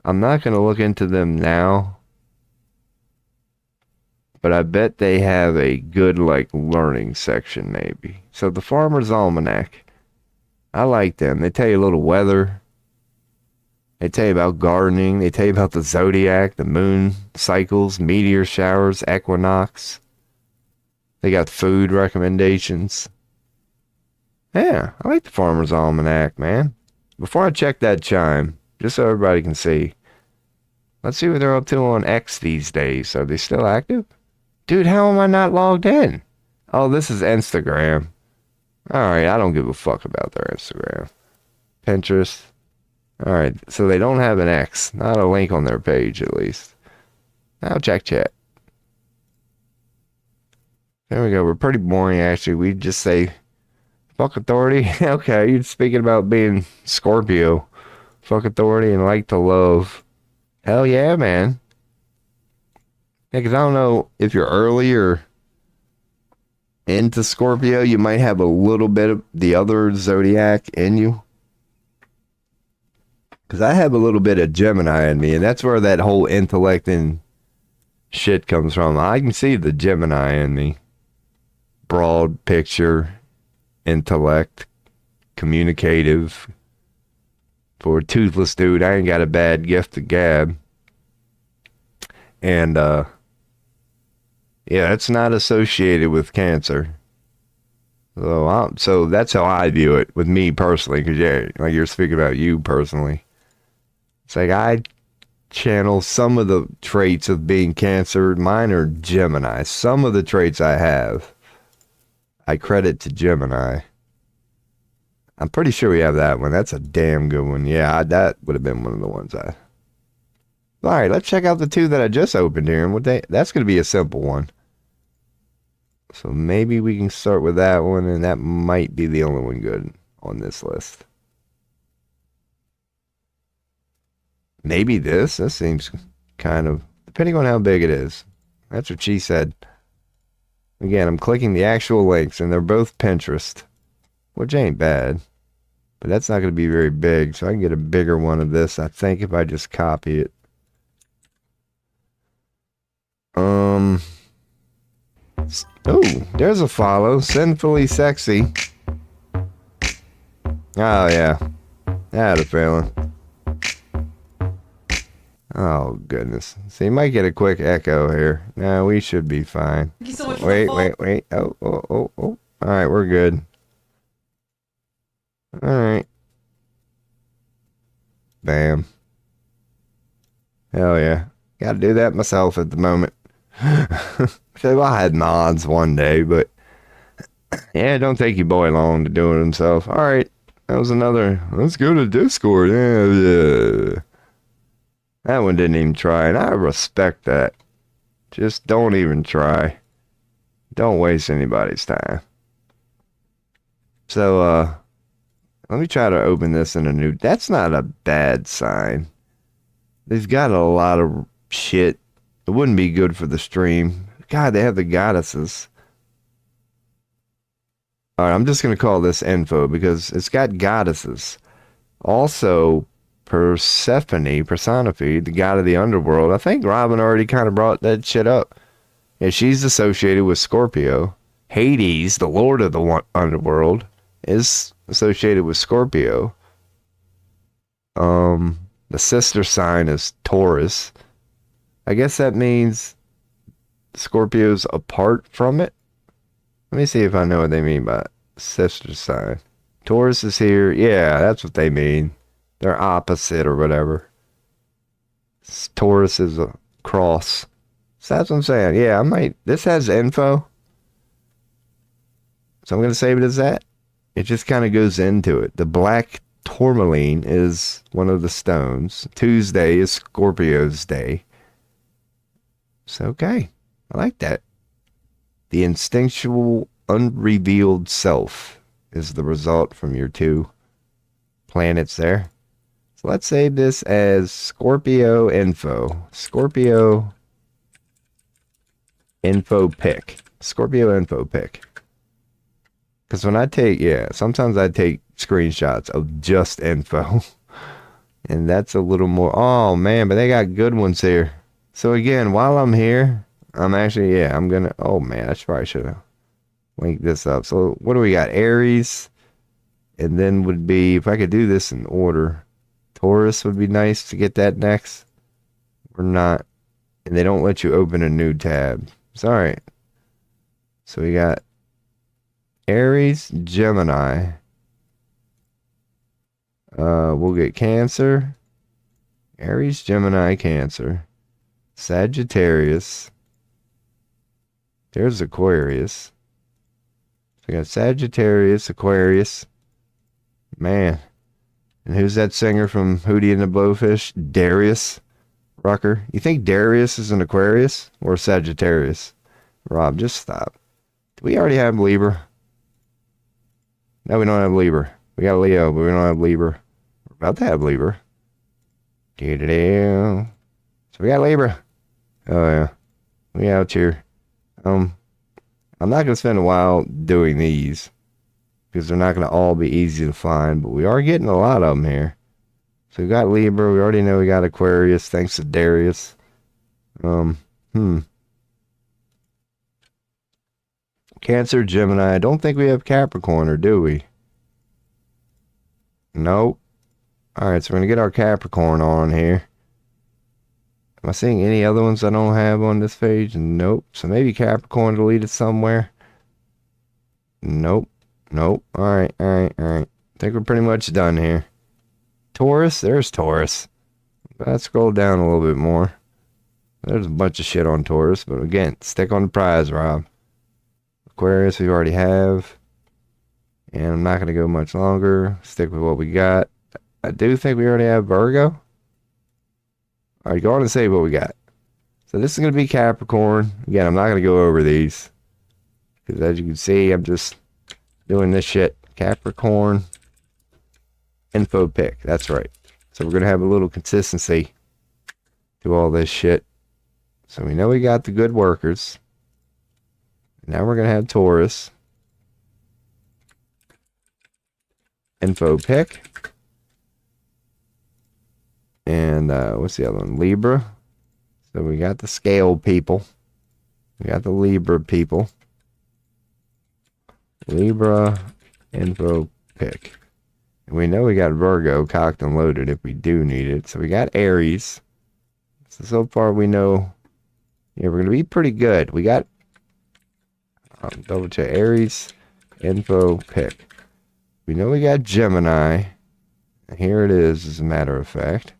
I'm not going to look into them now. But I bet they have a good like learning section maybe. So the Farmer's Almanac. I like them. They tell you a little weather. They tell you about gardening. They tell you about the zodiac, the moon cycles, meteor showers, equinox. They got food recommendations. Yeah, I like the Farmer's Almanac, man. Before I check that chime, just so everybody can see, let's see what they're up to on X these days. Are they still active? Dude, how am I not logged in? Oh, this is Instagram. Alright, I don't give a fuck about their Instagram. Pinterest. Alright, so they don't have an X. Not a link on their page, at least. I'll check chat. There we go. We're pretty boring, actually. We just say, fuck authority. Okay, you're speaking about being Scorpio. Fuck authority and like to love. Hell yeah, man. Yeah, because I don't know if you're earlier into Scorpio, you might have a little bit of the other zodiac in you. Because I have a little bit of Gemini in me, and that's where that whole intellect and shit comes from. I can see the Gemini in me. Broad picture, intellect, communicative, For a toothless dude, I ain't got a bad gift of gab. And, yeah, it's not associated with cancer. So that's how I view it with me personally, because, yeah, like you're speaking about you personally. It's like I channel some of the traits of being Cancer. Mine are Gemini. Some of the traits I have, I credit to Gemini. I'm pretty sure we have that one. That's a damn good one. Yeah, that would have been one of the ones I... All right, let's check out the two that I just opened here. And that's going to be a simple one. So maybe we can start with that one, and that might be the only one good on this list. Maybe this. This seems kind of... Depending on how big it is. That's what she said. Again, I'm clicking the actual links, and they're both Pinterest. Which ain't bad. But that's not going to be very big, so I can get a bigger one of this, I think, if I just copy it. Oh, there's a follow. Sinfully Sexy. Oh, yeah. I had a feeling. Oh, goodness. So you might get a quick echo here. No, we should be fine. Thank you so much Wait. for Oh. All right, we're good. All right. Bam. Hell yeah. Gotta do that myself at the moment. So I had mods one day, but yeah, it don't take your boy long to do it himself. All right. That was another. Let's go to Discord. Yeah. That one didn't even try, and I respect that. Just don't even try. Don't waste anybody's time. So, let me try to open this in a new... That's not a bad sign. They've got a lot of shit. It wouldn't be good for the stream. God, they have the goddesses. Alright, I'm just going to call this info because it's got goddesses. Also, Persephone, the god of the underworld. I think Robin already kind of brought that shit up. Yeah, she's associated with Scorpio. Hades, the lord of the underworld, is associated with Scorpio. The sister sign is Taurus. I guess that means Scorpio's apart from it. Let me see if I know what they mean by sister sign. Taurus is here. Yeah, that's what they mean. They're opposite or whatever. Taurus is a cross. So that's what I'm saying. Yeah, this has info. So I'm going to save it as that. It just kind of goes into it. The black tourmaline is one of the stones. Tuesday is Scorpio's day. So, okay. I like that. The instinctual, unrevealed self is the result from your two planets there. So let's save this as Scorpio info. Scorpio info pick. Scorpio info pick. Because when I take, sometimes I take screenshots of just info. And that's a little more, oh man, but they got good ones here. So again, while I'm here, I'm actually, oh man, I probably should have linked this up. So what do we got? Aries. And then would be, if I could do this in order, Taurus would be nice to get that next. Or not. And they don't let you open a new tab. It's alright. So we got Aries, Gemini. We'll get Cancer. Aries, Gemini, Cancer. Sagittarius. There's Aquarius. So we got Sagittarius, Aquarius. Man. And who's that singer from Hootie and the Blowfish? Darius Rucker. You think Darius is an Aquarius or Sagittarius? Rob, just stop. Do we already have Libra? No, we don't have Libra. We got Leo, but we don't have Libra. We're about to have Libra. So we got Libra. Oh yeah. We out here. I'm not gonna spend a while doing these because they're not gonna all be easy to find, but we are getting a lot of them here. So we got Libra. We already know we got Aquarius, thanks to Darius. Cancer, Gemini. I don't think we have Capricorn, or do we? Nope. Alright, so we're going to get our Capricorn on here. Am I seeing any other ones I don't have on this page? Nope. So maybe Capricorn deleted somewhere. Nope. Nope. Alright. I think we're pretty much done here. Taurus? There's Taurus. Let's scroll down a little bit more. There's a bunch of shit on Taurus, but again, stick on the prize, Rob. Aquarius we already have. And I'm not going to go much longer. Stick with what we got. I do think we already have Virgo. Alright, go on and say what we got. So this is going to be Capricorn. Again, I'm not going to go over these. Because as you can see, I'm just doing this shit. Capricorn. Info pick. That's right. So we're going to have a little consistency to all this shit. So we know we got the good workers. Now we're going to have Taurus. Info pick. And what's the other one? Libra. So we got the scale people. We got the Libra people. Libra info pick. And we know we got Virgo cocked and loaded if we do need it. So we got Aries. So far we know, yeah, we're going to be pretty good. We got double check Aries info pick. We know we got Gemini. Here it is, as a matter of fact.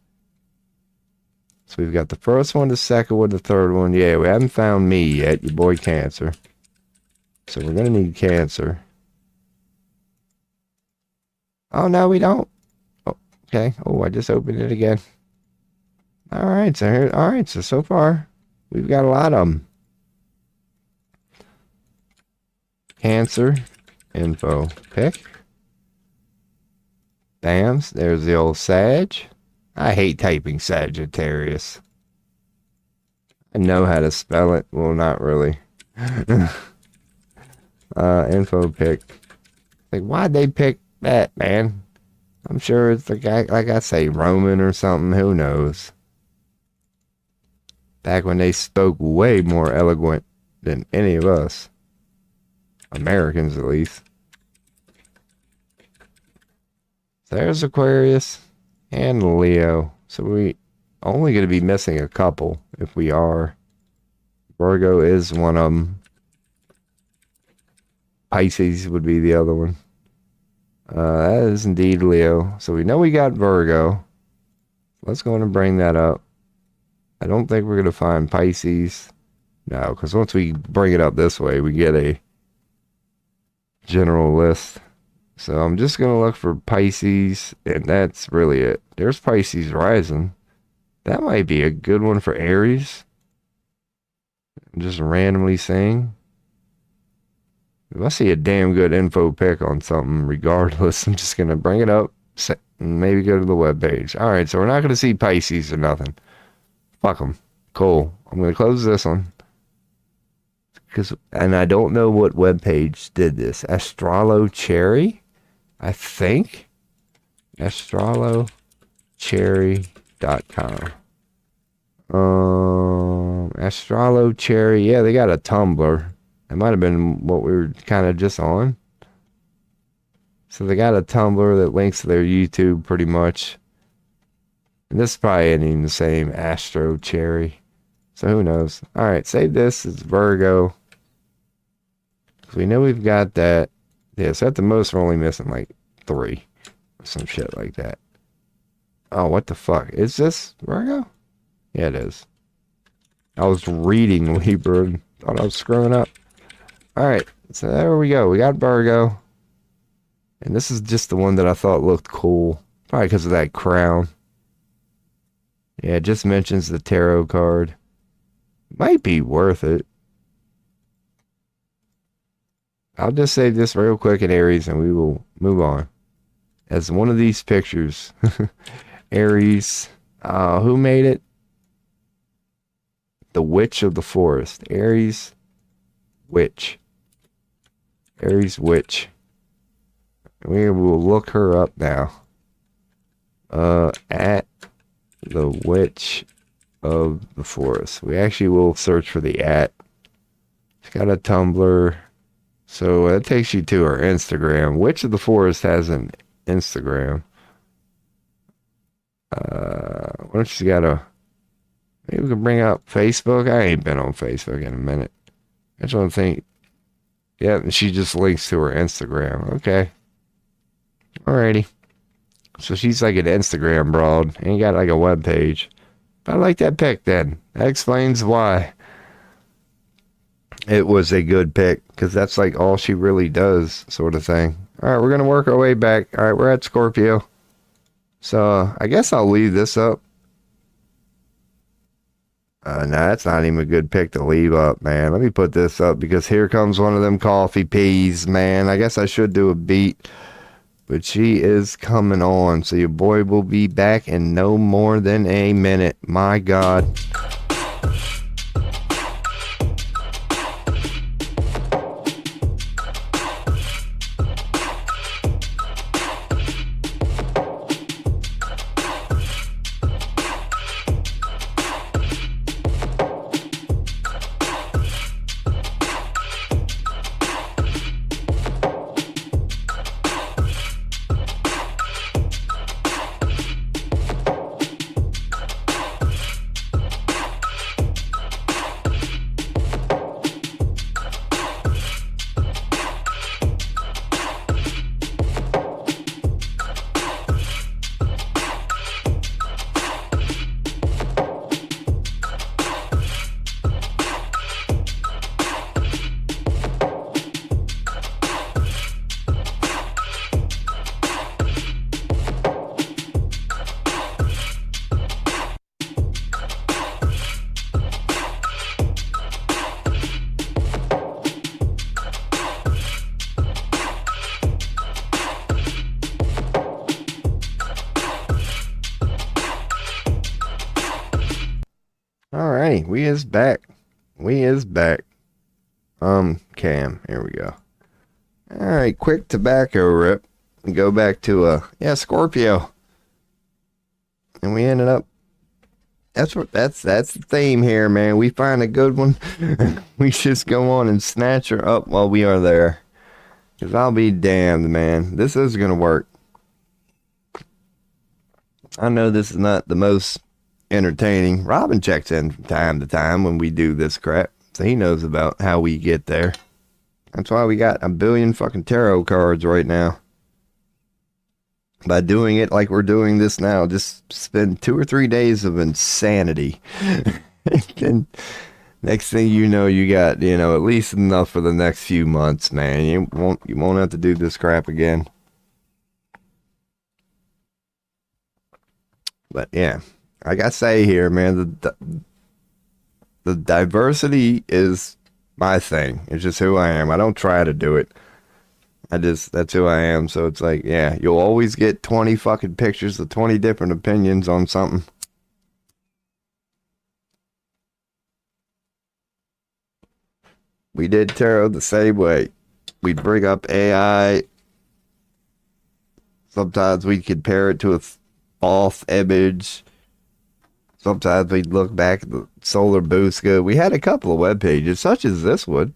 So we've got the first one, the second one, the third one. Yeah, we haven't found me yet, your boy Cancer. So we're going to need Cancer. Oh, no, we don't. Oh, okay. Oh, I just opened it again. All right, so here, all right, so far, we've got a lot of them. Cancer, info, pick. Bam, there's the old Sag. I hate typing Sagittarius. I know how to spell it. Well, not really. Info pick. Like, why'd they pick that, man? I'm sure it's the guy, like I say, Roman or something. Who knows? Back when they spoke way more eloquent than any of us. Americans, at least. There's Aquarius and Leo. So we only going to be missing a couple if we are. Virgo is one of them. Pisces would be the other one. That is indeed Leo. So we know we got Virgo. Let's go and bring that up. I don't think we're going to find Pisces. No, because once we bring it up this way, we get a general list. So I'm just going to look for Pisces, and that's really it. There's Pisces rising. That might be a good one for Aries. I'm just randomly saying. If I see a damn good info pick on something, regardless, I'm just going to bring it up and maybe go to the webpage. All right, so we're not going to see Pisces or nothing. Fuck them. Cool. I'm going to close this one. And I don't know what webpage did this. Astrology, I think. Astrolocherry.com. Astrolocherry. Yeah, they got a Tumblr. It might have been what we were kind of just on. So they got a Tumblr that links to their YouTube pretty much. And this probably ain't even the same. Astrocherry. So who knows? Alright, save this. It's Virgo. So we know we've got that. Yeah, so at the most we're only missing like 3. Or some shit like that. Oh, what the fuck? Is this Virgo? Yeah, it is. I was reading Libra and thought I was screwing up. Alright, so there we go. We got Virgo. And this is just the one that I thought looked cool. Probably because of that crown. Yeah, it just mentions the tarot card. Might be worth it. I'll just save this real quick in Aries and we will move on. As one of these pictures. Aries. Who made it? The Witch of the Forest. Aries Witch. Aries Witch. We will look her up now. At the Witch of the Forest. We actually will search for the at. She's got a Tumblr. So that takes you to her Instagram. Witch of the Forest has an Instagram. What if she's got a... Maybe we can bring up Facebook. I ain't been on Facebook in a minute. I just want to think. Yeah, and she just links to her Instagram. Okay. Alrighty. So she's like an Instagram broad. Ain't got like a web page. But I like that pick then. That explains why it was a good pick. Because that's like all she really does, sort of thing. Alright, we're going to work our way back. Alright, we're at Scorpio. So I guess I'll leave this up. No, that's not even a good pick to leave up, man. Let me put this up because here comes one of them coffee peas, man. I guess I should do a beat, but she is coming on. So your boy will be back in no more than a minute. My God. Alrighty, we is back. We is back. Cam, here we go. Alright, quick tobacco rip. We go back to Scorpio. And we ended up that's the theme here, man. We find a good one. We just go on and snatch her up while we are there. Cause I'll be damned, man. This is gonna work. I know this is not the most entertaining. Robin checks in from time to time when we do this crap, so he knows about how we get there. That's why we got a billion fucking tarot cards right now. By doing it like we're doing this now, just spend 2 or 3 days of insanity. And next thing you know, you got, at least enough for the next few months, man. You won't have to do this crap again. But yeah, like I say here, man, the diversity is my thing. It's just who I am. I don't try to do it. That's who I am. So it's like, yeah, you'll always get 20 fucking pictures of 20 different opinions on something. We did tarot the same way. We'd bring up AI. Sometimes we'd compare it to a false image. Sometimes we'd look back at the solar boost. We had a couple of web pages, such as this one.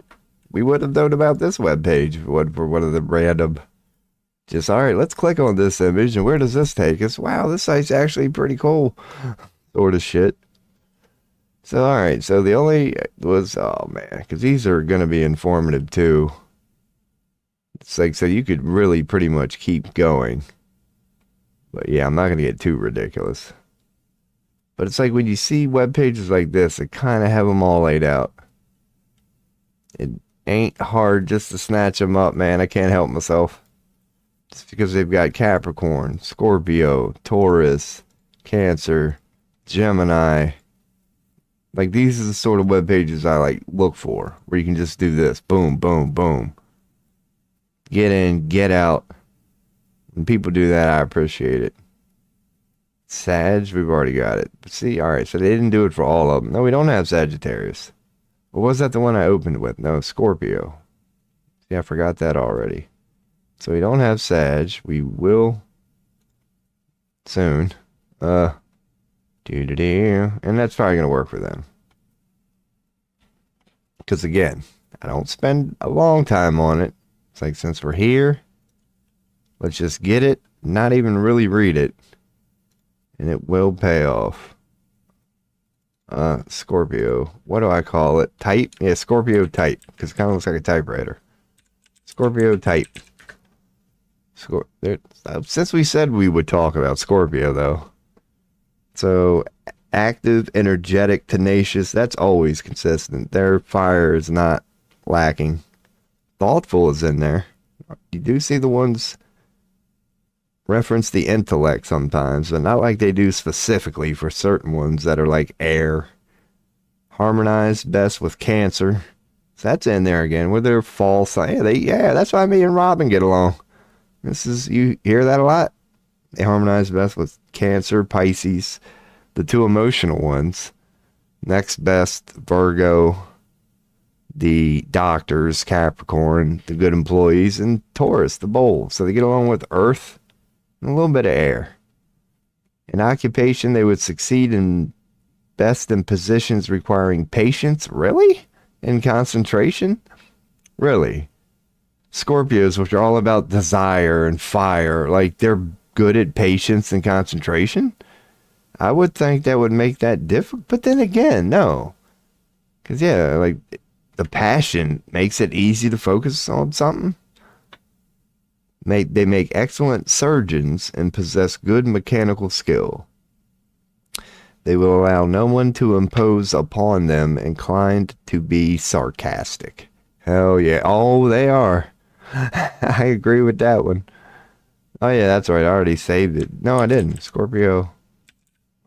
We wouldn't have known about this web page for one of the random. Just, all right, let's click on this image, and where does this take us? Wow, this site's actually pretty cool. Sort of shit. So, all right, so the only was, oh man, because these are going to be informative too. It's like, so you could really pretty much keep going. But yeah, I'm not going to get too ridiculous. But it's like when you see web pages like this, that kind of have them all laid out. It ain't hard just to snatch them up, man. I can't help myself. Just because they've got Capricorn, Scorpio, Taurus, Cancer, Gemini. Like, these are the sort of web pages I like look for, where you can just do this. Boom, boom, boom. Get in, get out. When people do that, I appreciate it. Sag, we've already got it. But see, alright, so they didn't do it for all of them. No, we don't have Sagittarius. Or was that the one I opened with? No, Scorpio. See, I forgot that already. So we don't have Sag. We will soon. And that's probably going to work for them. Because again, I don't spend a long time on it. It's like, since we're here, let's just get it, not even really read it. and it will pay off. Scorpio. What do I call it? Type? Yeah, Scorpio type, because it kind of looks like a typewriter. Scorpio type. Since we said we would talk about Scorpio, though. So, active, energetic, tenacious, that's always consistent. Their fire is not lacking. Thoughtful is in there. You do see the ones reference the intellect sometimes, but not like they do specifically for certain ones that are like air. Harmonized best with Cancer. So that's in there again with their fall sign. Yeah, that's why me and Robin get along. You hear that a lot. They harmonize best with Cancer, Pisces, the two emotional ones. Next best, Virgo, the doctors, Capricorn, the good employees, and Taurus, the bold. So they get along with Earth and a little bit of air. In occupation, they would succeed in best in positions requiring patience. Really? In concentration? Really? Scorpios, which are all about desire and fire, like they're good at patience and concentration? I would think that would make that difficult. But then again, no. Because, yeah, like the passion makes it easy to focus on something. They make excellent surgeons and possess good mechanical skill. They will allow no one to impose upon them, inclined to be sarcastic. Hell yeah. Oh, they are. I agree with that one. Oh yeah, that's right. I already saved it. No, I didn't. Scorpio.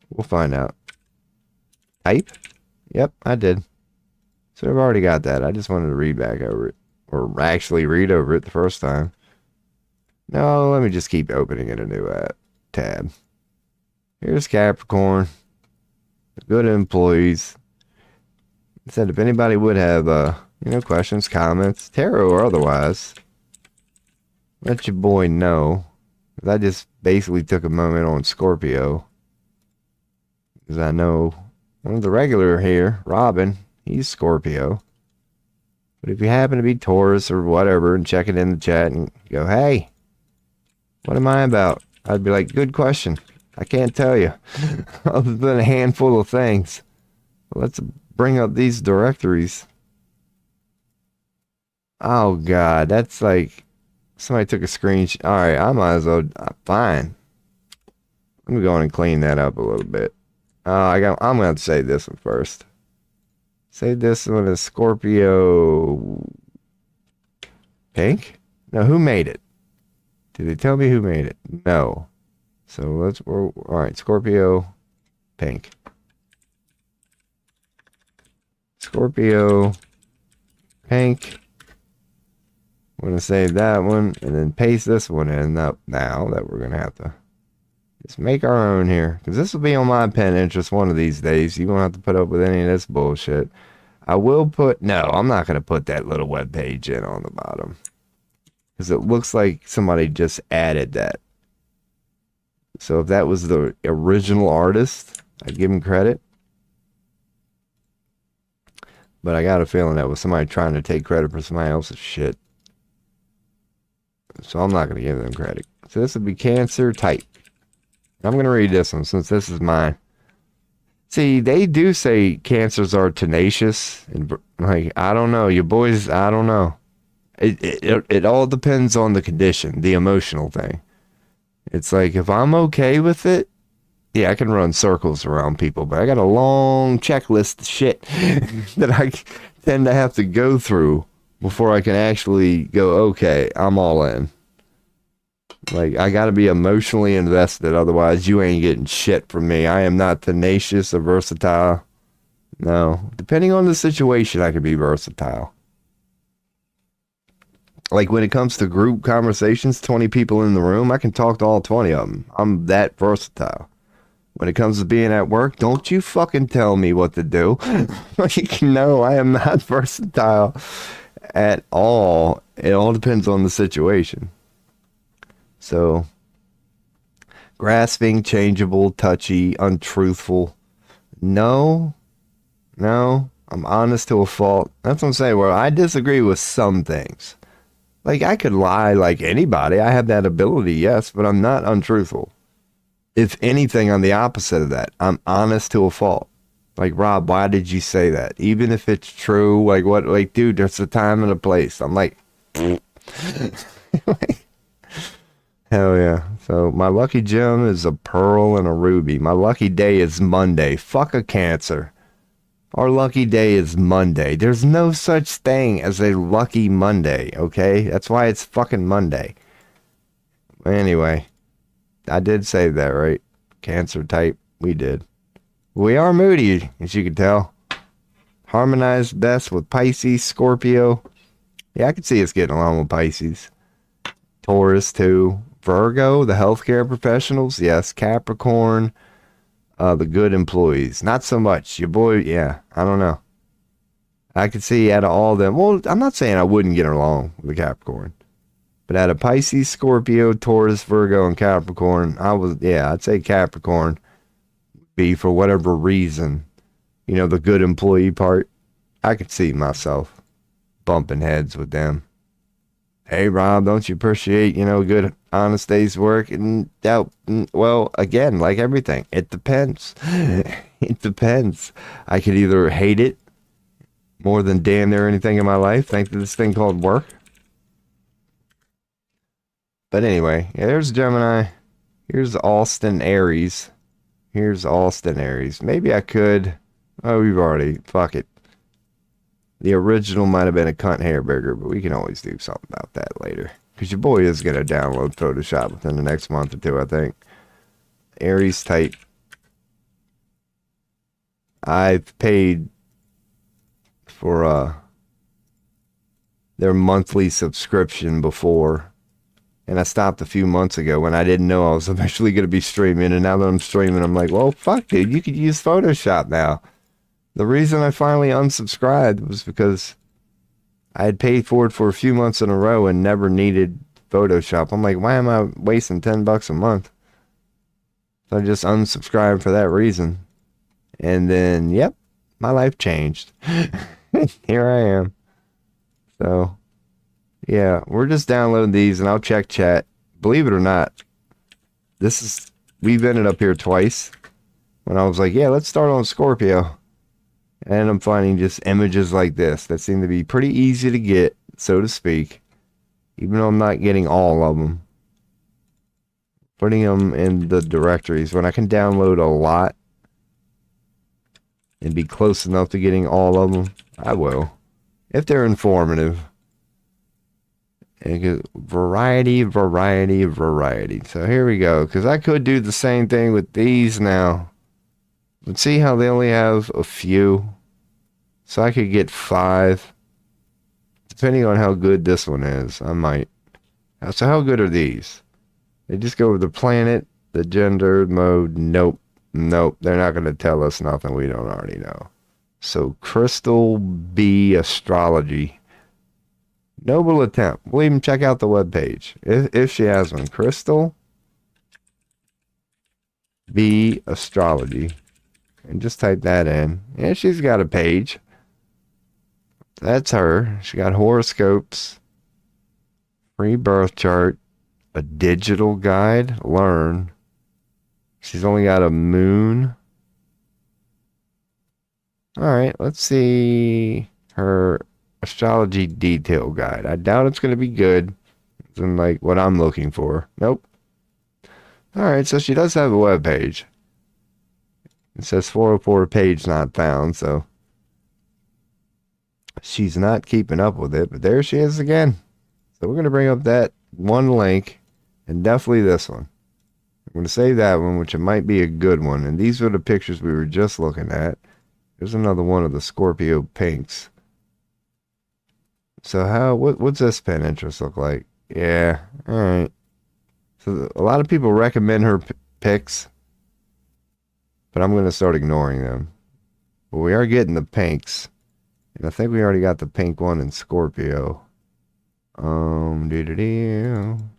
We'll find out. Type? Yep, I did. So I've already got that. I just wanted to read back over it. Or actually read over it the first time. No, let me just keep opening in a new tab. Here's Capricorn. Good employees. It said if anybody would have questions, comments, tarot or otherwise, let your boy know. I just basically took a moment on Scorpio. Because I know one of the regular here, Robin, he's Scorpio. But if you happen to be Taurus or whatever and check it in the chat and go, hey, what am I about? I'd be like, good question. I can't tell you. Other than a handful of things. Let's bring up these directories. Oh, God. That's like somebody took a screenshot. All right. I might as well. Fine. Let me go on and clean that up a little bit. I'm going to save this one first. Save this one as Scorpio Pink? No, who made it? Did they tell me who made it? No. So all right, Scorpio Pink. Scorpio Pink. I'm going to save that one and then paste this one in up now that we're going to have to just make our own here. Because this will be on my pen interest one of these days. You won't have to put up with any of this bullshit. I will no, I'm not going to put that little web page in on the bottom. Because it looks like somebody just added that. So if that was the original artist, I'd give him credit. But I got a feeling that was somebody trying to take credit for somebody else's shit. So I'm not going to give them credit. So this would be Cancer type. I'm going to read this one since this is mine. See, they do say Cancers are tenacious. And like, I don't know. You boys, I don't know. It all depends on the condition, the emotional thing. It's like, if I'm okay with it, yeah, I can run circles around people, but I got a long checklist of shit that I tend to have to go through before I can actually go, okay, I'm all in. Like, I got to be emotionally invested, otherwise you ain't getting shit from me. I am not tenacious or versatile. No, depending on the situation, I can be versatile. Like when it comes to group conversations, 20 people in the room, I can talk to all 20 of them. I'm that versatile. When it comes to being at work, don't you fucking tell me what to do. Like, no, I am not versatile at all. It all depends on the situation. So, grasping, changeable, touchy, untruthful. No, I'm honest to a fault. That's what I'm saying. Well, I disagree with some things. Like, I could lie like anybody. I have that ability, yes, but I'm not untruthful. If anything, on the opposite of that, I'm honest to a fault. Like, Rob, why did you say that? Even if it's true, like, what, like, dude, there's a time and a place. I'm like, hell yeah. So my lucky gem is a pearl and a ruby. My lucky day is Monday. Fuck a Cancer. Our lucky day is Monday. There's no such thing as a lucky Monday, okay? That's why it's fucking Monday. Anyway, I did say that, right? Cancer type, we did. We are moody, as you can tell. Harmonized best with Pisces, Scorpio. Yeah, I could see us getting along with Pisces. Taurus, too. Virgo, the healthcare professionals. Yes, Capricorn. The good employees. Not so much. Your boy, yeah, I don't know. I could see out of all of them. Well, I'm not saying I wouldn't get along with the Capricorn. But out of Pisces, Scorpio, Taurus, Virgo, and Capricorn, I'd say Capricorn be for whatever reason. You know, the good employee part. I could see myself bumping heads with them. Hey, Rob, don't you appreciate, a good, honest day's work? And well, again, like everything, it depends. It depends. I could either hate it more than damn near anything in my life, thanks to this thing called work. But anyway, there's Gemini. Here's Austin Aries. Maybe I could. Oh, we've already. Fuck it. The original might have been a cunt hair burger, but we can always do something about that later. Because your boy is going to download Photoshop within the next month or two, I think. Aries type. I've paid for their monthly subscription before. And I stopped a few months ago when I didn't know I was eventually going to be streaming. And now that I'm streaming, I'm like, well, fuck, dude, you could use Photoshop now. The reason I finally unsubscribed was because I had paid for it for a few months in a row and never needed Photoshop. I'm like, why am I wasting $10 a month? So I just unsubscribed for that reason. And then, yep, my life changed. Here I am. So, yeah, we're just downloading these and I'll check chat. Believe it or not, we've ended up here twice. When I was like, yeah, let's start on Scorpio. And I'm finding just images like this that seem to be pretty easy to get, so to speak. Even though I'm not getting all of them. Putting them in the directories. When I can download a lot and be close enough to getting all of them, I will. If they're informative. And variety. So here we go. Because I could do the same thing with these now. But see how they only have a few? So I could get 5. Depending on how good this one is, I might. So how good are these? They just go with the planet, the gender, mode. Nope. They're not going to tell us nothing we don't already know. So Crystal B Astrology. Noble attempt. We'll even check out the webpage. If she has one. Crystal B Astrology. And just type that in. And she's got a page. That's her. She got horoscopes. Free birth chart. A digital guide. Learn. She's only got a moon. Alright, let's see her astrology detail guide. I doubt it's going to be good. It's in like what I'm looking for. Nope. Alright, so she does have a web page. It says 404 page not found, so she's not keeping up with it, but there she is again. So we're going to bring up that one link, and definitely this one. I'm going to save that one, which it might be a good one. And these are the pictures we were just looking at. There's another one of the Scorpio pinks. So what's this pen interest look like? Yeah, alright. So a lot of people recommend her pics. But I'm going to start ignoring them. But we are getting the pinks. And I think we already got the pink one in Scorpio.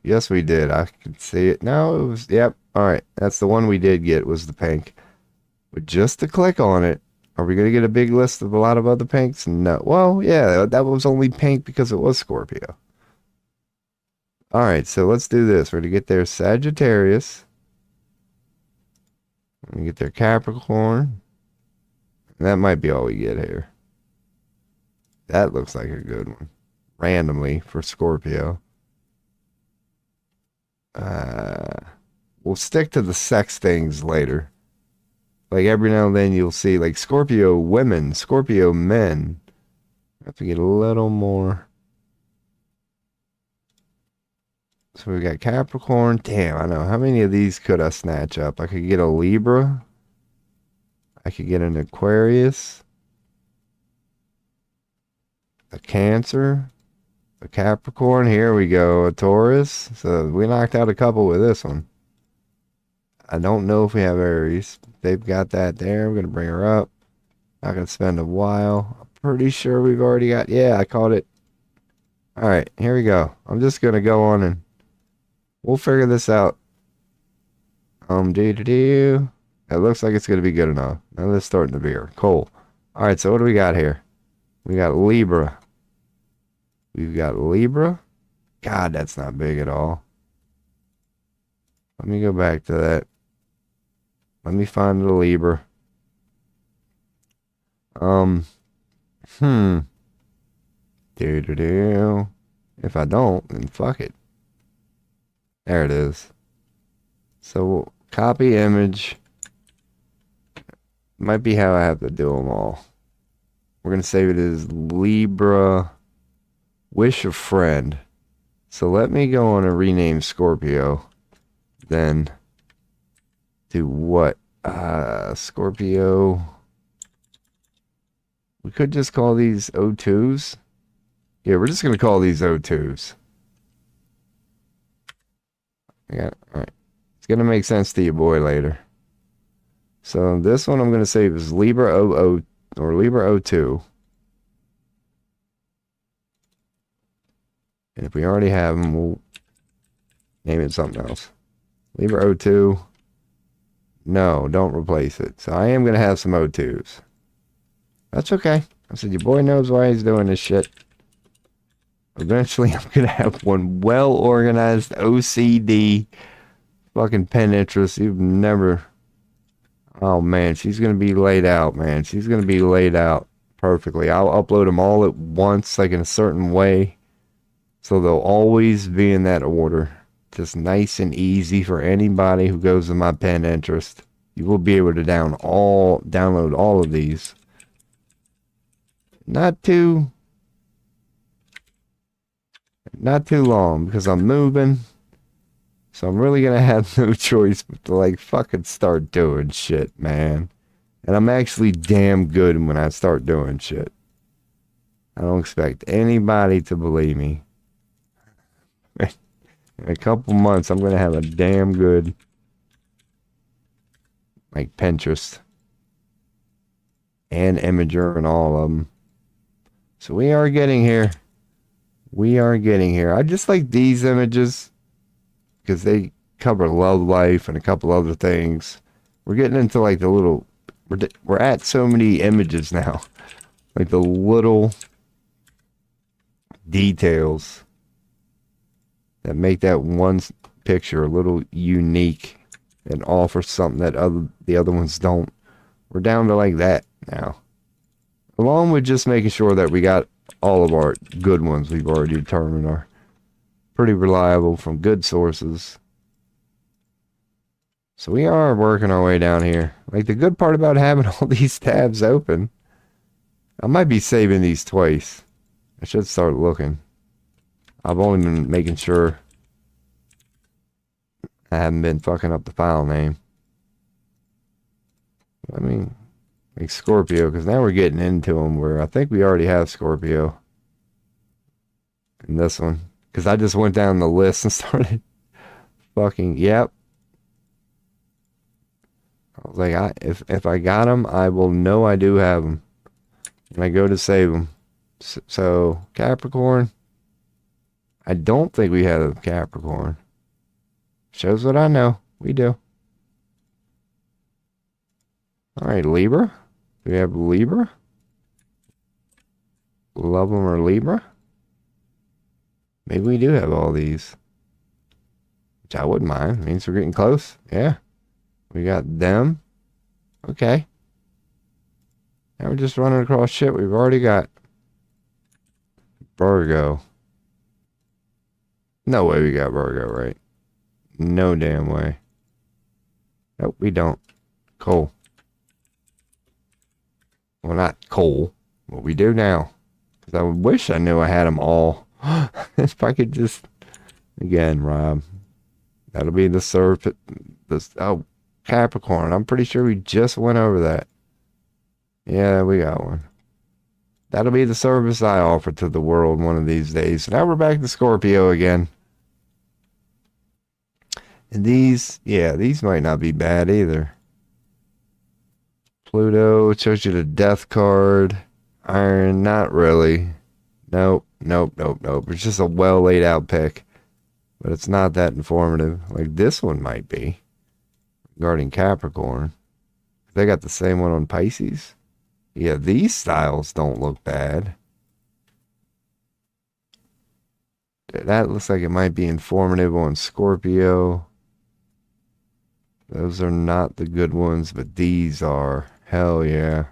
Yes, we did. I can see it. No, it was, yep. All right. That's the one we did get was the pink. But just to click on it, are we going to get a big list of a lot of other pinks? No. Well, yeah, that was only pink because it was Scorpio. All right. So let's do this. We're going to get there. Sagittarius. We get their Capricorn. That might be all we get here. That looks like a good one. Randomly for Scorpio. We'll stick to the sex things later. Like every now and then you'll see like Scorpio women, Scorpio men. I have to get a little more. So we got Capricorn. Damn, I know. How many of these could I snatch up? I could get a Libra. I could get an Aquarius. A Cancer. A Capricorn. Here we go. A Taurus. So we knocked out a couple with this one. I don't know if we have Aries. They've got that there. We're going to bring her up. Not going to spend a while. I'm pretty sure we've already got... Yeah, I caught it. All right, here we go. I'm just going to go on and we'll figure this out. It looks like it's going to be good enough. Now let's start in the beer. Cool. All right, so what do we got here? We got Libra. We've got Libra. God, that's not big at all. Let me go back to that. Let me find the Libra. If I don't, then fuck it. There it is. So we'll copy image. Might be how I have to do them all. We're going to save it as Libra. Wish a friend. So let me go on and rename Scorpio. Then do what? Scorpio. We could just call these O2s. Yeah, we're just going to call these O2s. Yeah, alright. It's going to make sense to you, boy, later. So this one I'm going to save as Libra 00 or Libra 02. And if we already have them, we'll name it something else. Libra 02. No, don't replace it. So I am going to have some O2s. That's okay. I said, your boy knows why he's doing this shit. Eventually, I'm going to have one well-organized OCD fucking pen interest. You've never... Oh, man. She's going to be laid out, man. She's going to be laid out perfectly. I'll upload them all at once, like in a certain way. So they'll always be in that order. Just nice and easy for anybody who goes to my pen interest. You will be able to download all of these. Not too long because I'm moving. So I'm really going to have no choice but to like fucking start doing shit, man. And I'm actually damn good when I start doing shit. I don't expect anybody to believe me. In a couple months, I'm going to have a damn good, like, Pinterest. And Imager and all of them. So we are getting here. We are getting here. I just like these images. Because they cover love life and a couple other things. We're getting into, like, the little... We're at so many images now. Like, the little details that make that one picture a little unique and offer something that the other ones don't. We're down to like that now. Along with just making sure that we got all of our good ones we've already determined are pretty reliable from good sources. So we are working our way down here. Like the good part about having all these tabs open, I might be saving these twice. I should start looking. I've only been making sure I haven't been fucking up the file name. I mean, like Scorpio, because now we're getting into them where I think we already have Scorpio in this one. Because I just went down the list and started fucking, yep. I was like, if I got them, I will know I do have them. And I go to save them. So, Capricorn. I don't think we have a Capricorn. Shows what I know. We do. Alright, Libra. Do we have Libra? Love them or Libra? Maybe we do have all these. Which I wouldn't mind. Means we're getting close. Yeah. We got them. Okay. Now we're just running across shit we've already got. Virgo. No way we got Virgo, right? No damn way. Nope, we don't. Cool. Well, not cool. But we do now. Because I wish I knew I had them all. If I could just... Again, Rob. That'll be the serpent. Oh, Capricorn. I'm pretty sure we just went over that. Yeah, we got one. That'll be the service I offer to the world one of these days. Now we're back to Scorpio again. And these, yeah, these might not be bad either. Pluto shows you the death card. Iron, not really. Nope. It's just a well laid out pick. But it's not that informative. Like this one might be. Regarding Capricorn. They got the same one on Pisces. Yeah, these styles don't look bad. That looks like it might be informative on Scorpio. Those are not the good ones, but these are. Hell yeah.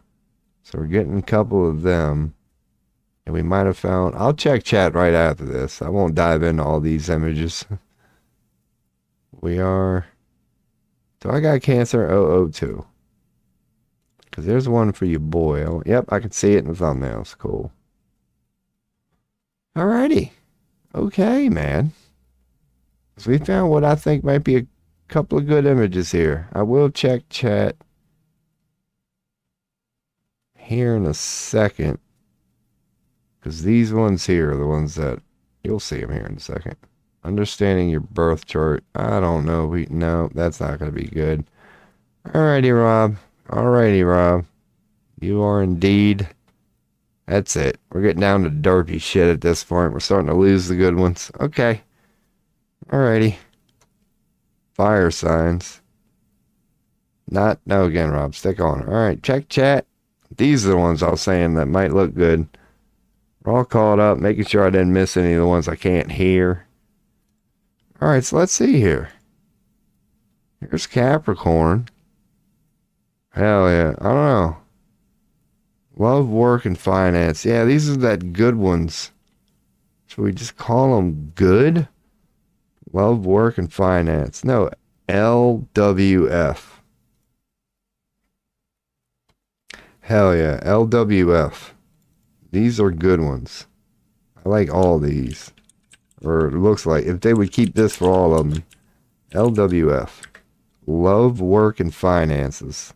So we're getting a couple of them. And we might have found... I'll check chat right after this. I won't dive into all these images. We are... Do I got Cancer 002? Because there's one for you, boy. Oh, yep, I can see it in the thumbnails. Cool. Alrighty. Okay, man. So we found what I think might be a couple of good images here. I will check chat here in a second. Because these ones here are the ones that... You'll see them here in a second. Understanding your birth chart. I don't know. No, that's not going to be good. Alrighty, Rob. Alrighty, Rob. You are indeed. That's it. We're getting down to derpy shit at this point. We're starting to lose the good ones. Okay. Alrighty. Fire signs. No, again, Rob. Stick on. Alright, check chat. These are the ones I was saying that might look good. We're all caught up, making sure I didn't miss any of the ones I can't hear. Alright, so let's see here. Here's Capricorn. Hell yeah. I don't know. Love, work, and finance. Yeah, these are that good ones. Should we just call them good? Love, work, and finance. No, LWF. Hell yeah, LWF. These are good ones. I like all these. Or it looks like, if they would keep this for all of them. LWF. Love, work, and finances.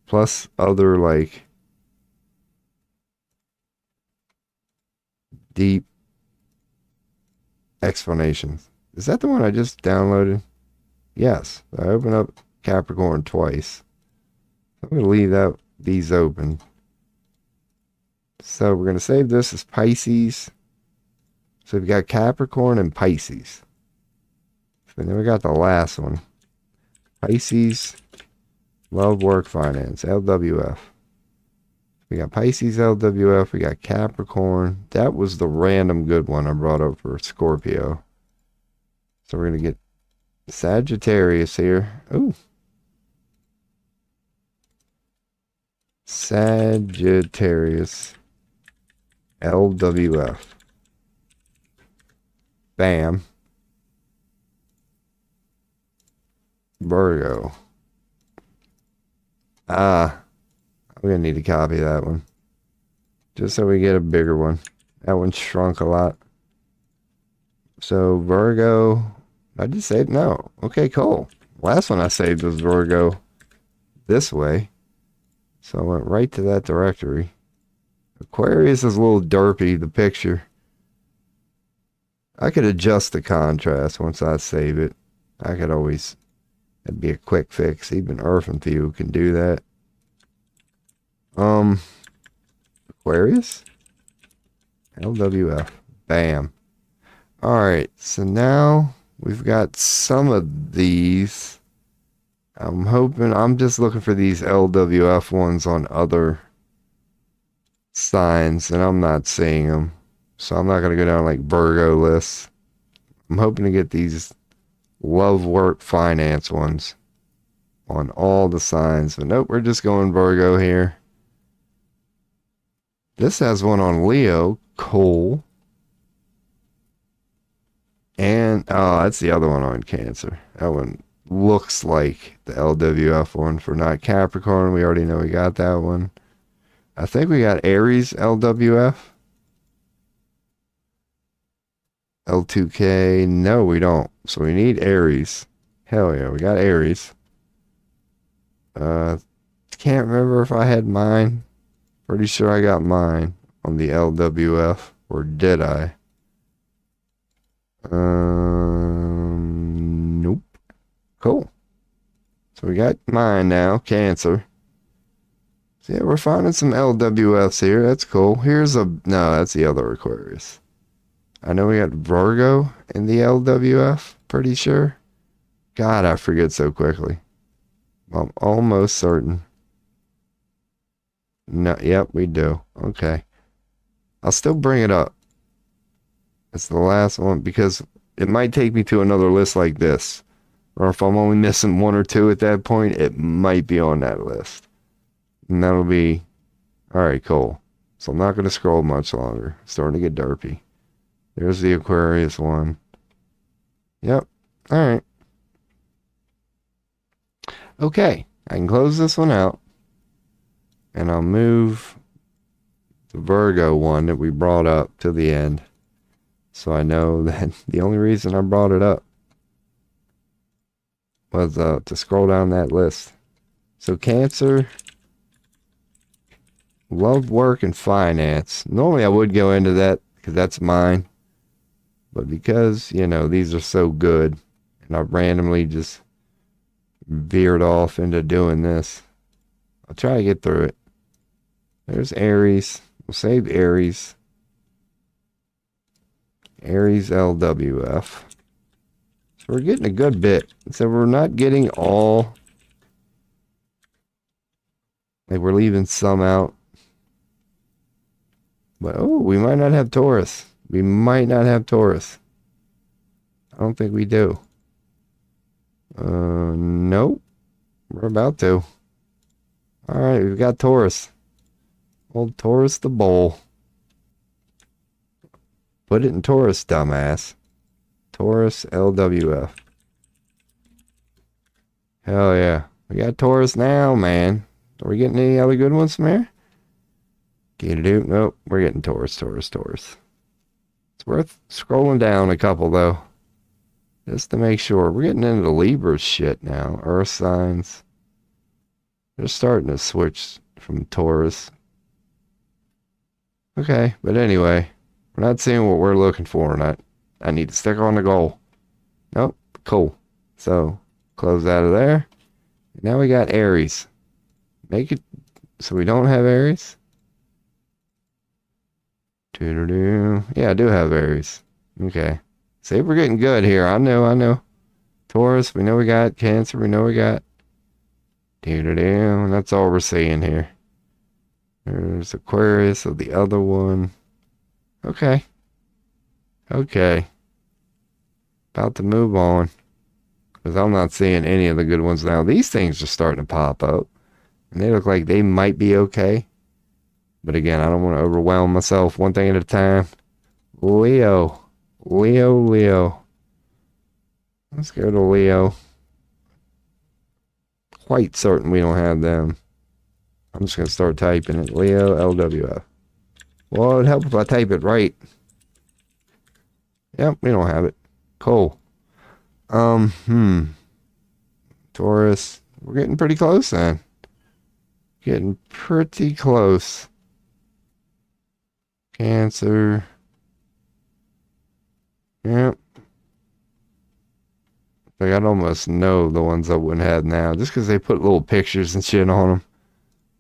Plus other, like, deep explanations. Is that the one I just downloaded? Yes. I opened up Capricorn twice. I'm going to leave these open. So we're going to save this as Pisces. So we've got Capricorn and Pisces. And then we got the last one. Pisces, love, work, finance, LWF. We got Pisces, LWF. We got Capricorn. That was the random good one I brought up for Scorpio. So we're going to get Sagittarius here. Ooh. Sagittarius. LWF. Bam. Virgo. I'm going to need to copy that one. Just so we get a bigger one. That one shrunk a lot. So, Virgo. I just saved? No. Okay, cool. Last one I saved was Virgo this way. So I went right to that directory. Aquarius is a little derpy, the picture. I could adjust the contrast once I save it. I could always... That'd be a quick fix. Even Earth and View can do that. Aquarius? LWF. Bam. Alright, so now we've got some of these. I'm just looking for these LWF ones on other signs, and I'm not seeing them. So I'm not going to go down like Virgo lists. I'm hoping to get these love, work, finance ones. on all the signs. But nope, we're just going Virgo here. This has one on Leo. Cool. And, oh, that's the other one on Cancer. That one looks like the LWF one for not Capricorn. We already know we got that one. I think we got Aries LWF. L2K. No, we don't. So we need Aries. Hell yeah, we got Aries. Can't remember if I had mine. Pretty sure I got mine on the LWF. Or did I? Nope. Cool. So we got mine now. Cancer. So yeah, we're finding some LWFs here. That's cool. Here's a... No, that's the other Aquarius. I know we got Virgo in the LWF. Pretty sure. God, I forget so quickly. I'm almost certain. No, yep, we do. Okay. I'll still bring it up. It's the last one because it might take me to another list like this. Or if I'm only missing one or two at that point, it might be on that list. And that'll be... Alright, cool. So I'm not going to scroll much longer. It's starting to get derpy. There's the Aquarius one. Yep. Alright. Okay. I can close this one out. And I'll move the Virgo one that we brought up to the end. So I know that the only reason I brought it up was to scroll down that list. So Cancer, love, work, and finance. Normally I would go into that because that's mine. But because, you know, these are so good and I've randomly just veered off into doing this, I'll try to get through it. There's Aries. We'll save Aries. Aries LWF. So we're getting a good bit. So we're not getting all. Like we're leaving some out. But oh, we might not have Taurus. We might not have Taurus. I don't think we do. Nope. We're about to. Alright, we've got Taurus. Old Taurus the Bull. Put it in Taurus, dumbass. Taurus LWF. Hell yeah. We got Taurus now, man. Are we getting any other good ones from here? Get it? Nope. We're getting Taurus. It's worth scrolling down a couple, though. Just to make sure. We're getting into the Libra shit now. Earth signs. They're starting to switch from Taurus. Okay, but anyway, we're not seeing what we're looking for, and I need to stick on the goal. Nope, cool. So, close out of there. Now we got Aries. Make it so we don't have Aries. Yeah, I do have Aries. Okay. See, we're getting good here. I know. Taurus, we know we got. Cancer, we know we got. And that's all we're seeing here. There's Aquarius of the other one. Okay. About to move on. Because I'm not seeing any of the good ones now. These things are starting to pop up. And they look like they might be okay. But again, I don't want to overwhelm myself. One thing at a time. Leo. Let's go to Leo. Quite certain we don't have them. I'm just going to start typing it. Leo LWF. Well, it would help if I type it right. Yep, we don't have it. Cool. Taurus. We're getting pretty close then. Getting pretty close. Cancer. Yep. Like I'd almost know the ones I wouldn't have now. Just because they put little pictures and shit on them.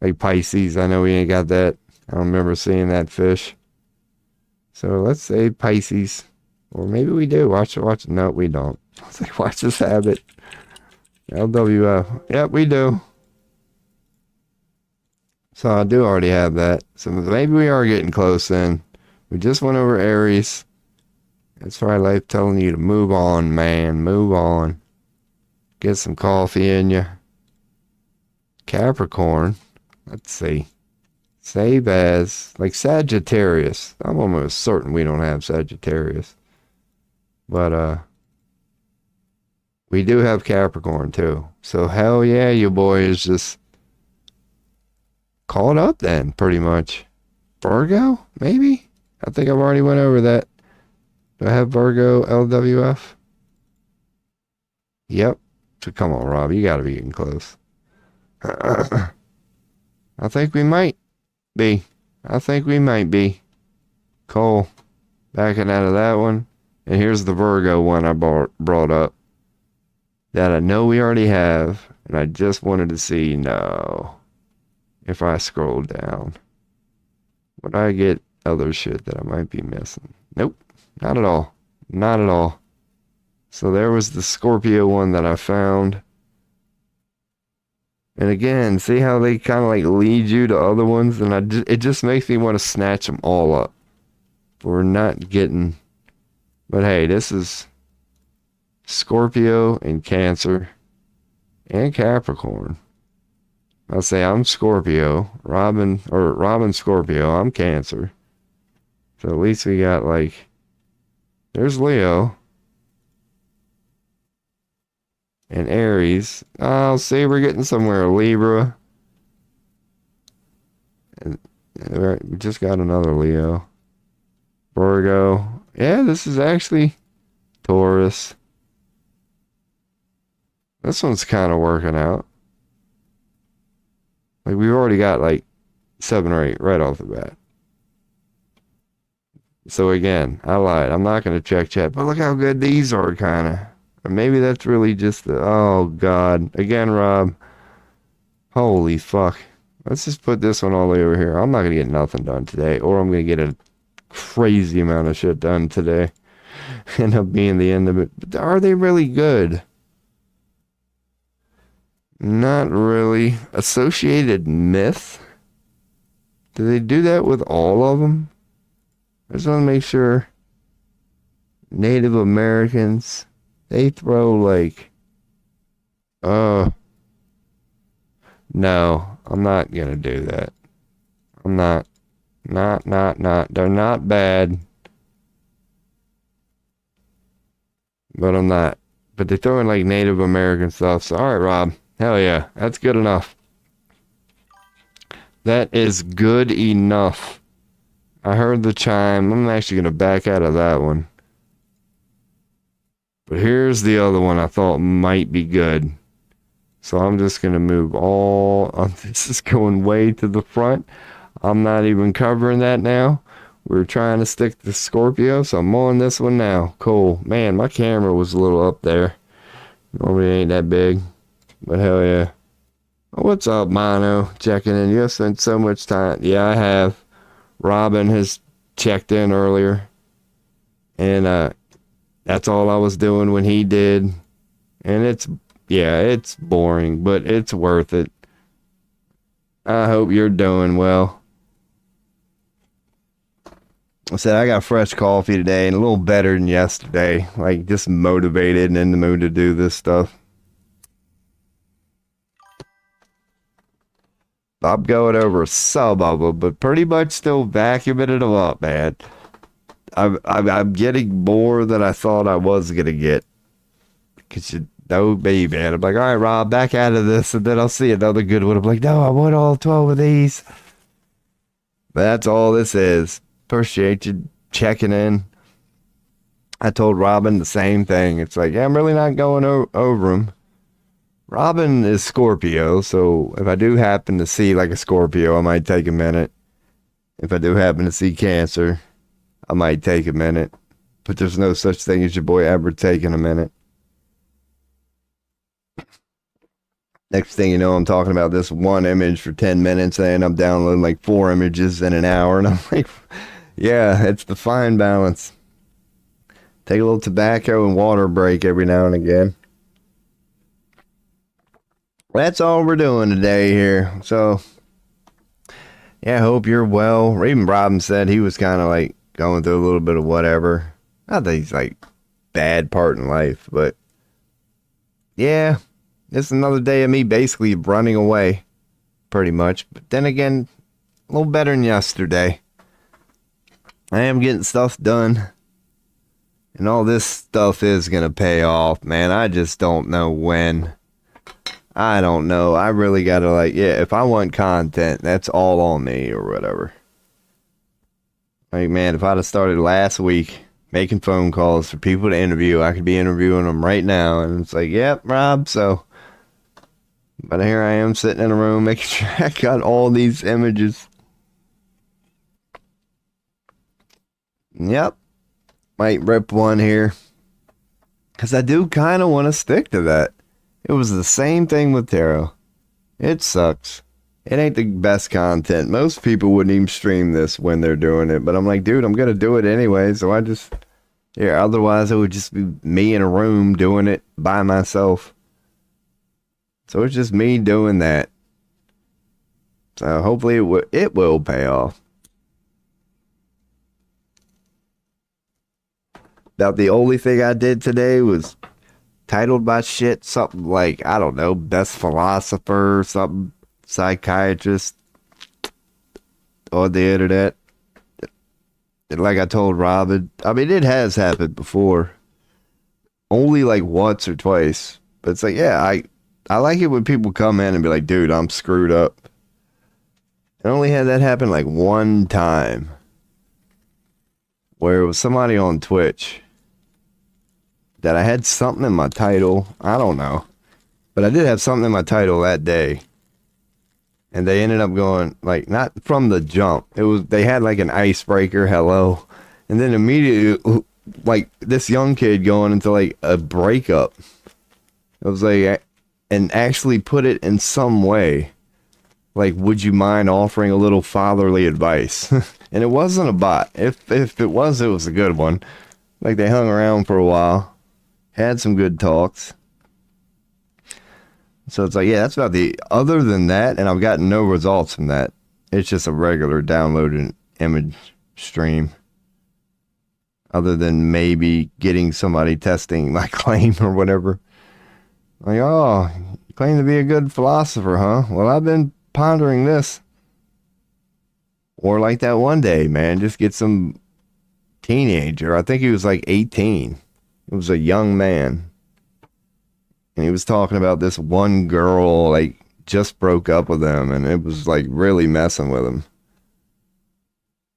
Like Pisces. I know we ain't got that. I don't remember seeing that fish. So let's say Pisces. Or maybe we do. Watch. No, we don't. I was like, watch this habit. LWF. Yep, we do. So I do already have that. So maybe we are getting close then. We just went over Aries. That's why I like telling you to move on, man. Move on. Get some coffee in you. Capricorn. Let's see. Same as, like, Sagittarius. I'm almost certain we don't have Sagittarius. But, we do have Capricorn, too. So, hell yeah, your boy is just caught up then, pretty much. Virgo, maybe? I think I've already went over that. Do I have Virgo LWF? Yep. So come on, Rob. You got to be getting close. I think we might be. I think we might be. Cole, backing out of that one. And here's the Virgo one I brought up. That I know we already have. And I just wanted to see, no. If I scroll down. Would I get other shit that I might be missing? Nope. Not at all. Not at all. So there was the Scorpio one that I found. And again, see how they kind of like lead you to other ones? And it just makes me want to snatch them all up. We're not getting... But hey, this is Scorpio and Cancer and Capricorn. I'll say I'm Scorpio, Robin Scorpio, I'm Cancer. So at least we got like, there's Leo. And Aries. I'll see we're getting somewhere. Libra. And we just got another Leo. Virgo. Yeah, this is actually Taurus. This one's kind of working out. Like, we've already got like 7 or 8 right off the bat. So again, I lied. I'm not going to check chat, but look how good these are, kind of. Or maybe that's really just the... Oh, God. Again, Rob. Holy fuck. Let's just put this one all the way over here. I'm not going to get nothing done today, or I'm going to get a crazy amount of shit done today. End up being the end of it. But are they really good? Not really. Associated myth? Do they do that with all of them? I just want to make sure. Native Americans, they throw like... No, I'm not gonna do that. I'm not. Not. They're not bad. But I'm not. But they throw in like Native American stuff. So, alright, Rob. Hell yeah. That's good enough. That is good enough. I heard the chime. I'm actually going to back out of that one. But here's the other one I thought might be good. So I'm just going to move all... This is going way to the front. I'm not even covering that now. We're trying to stick to Scorpio, so I'm on this one now. Cool. Man, my camera was a little up there. Normally it ain't that big. But hell yeah. Oh, what's up, Mono? Checking in. You have spent so much time. Yeah, I have. Robin has checked in earlier. And that's all I was doing when he did. And it's boring, but it's worth it. I hope you're doing well. I said I got fresh coffee today and a little better than yesterday. Like, just motivated and in the mood to do this stuff. I'm going over some of them, but pretty much still vacuuming it up, man. I'm getting more than I thought I was going to get. Because you know me, man. I'm like, all right, Rob, back out of this, and then I'll see another good one. I'm like, no, I want all 12 of these. But that's all this is. Appreciate you checking in. I told Robin the same thing. It's like, yeah, I'm really not going over them. Robin is Scorpio, so if I do happen to see like a Scorpio, I might take a minute. If I do happen to see Cancer, I might take a minute. But there's no such thing as your boy ever taking a minute. Next thing you know, I'm talking about this one image for 10 minutes, and I'm downloading like 4 images in an hour, and I'm like, yeah, it's the fine balance. Take a little tobacco and water break every now and again. That's all we're doing today here. So, yeah, I hope you're well. Even Robin said he was kind of like going through a little bit of whatever. Not that he's like bad part in life, but yeah, it's another day of me basically running away. pretty much. But then again, a little better than yesterday. I am getting stuff done. And all this stuff is going to pay off, man. I just don't know when. I don't know. I really got to if I want content, that's all on me or whatever. Like, man, if I'd have started last week making phone calls for people to interview, I could be interviewing them right now. And it's like, yep, Rob, so. But here I am sitting in a room making sure I got all these images. Yep. Might rip one here. Because I do kind of want to stick to that. It was the same thing with tarot. It sucks. It ain't the best content. Most people wouldn't even stream this when they're doing it. But I'm like, dude, I'm going to do it anyway. So I just... Yeah, otherwise it would just be me in a room doing it by myself. So it's just me doing that. So hopefully it will pay off. About the only thing I did today was titled my shit something like, I don't know, Best Philosopher, something, Psychiatrist on the internet. And like I told Robin, I mean, it has happened before. Only like once or twice. But it's like, yeah, I like it when people come in and be like, dude, I'm screwed up. I only had that happen like one time. Where it was somebody on Twitch. That I had something in my title. I don't know. But I did have something in my title that day. And they ended up going, like, not from the jump. They had like an icebreaker, hello. And then immediately, like, this young kid going into like a breakup. It was like, and actually put it in some way. Like, would you mind offering a little fatherly advice? And it wasn't a bot. If it was a good one. Like, they hung around for a while. Had some good talks. So it's like, yeah, that's about the... Other than that, and I've gotten no results from that. It's just a regular downloaded image stream. Other than maybe getting somebody testing my claim or whatever. Like, oh, you claim to be a good philosopher, huh? Well, I've been pondering this. Or like that one day, man, just get some teenager. I think he was like 18. It was a young man. And he was talking about this one girl, like, just broke up with him. And it was, like, really messing with him.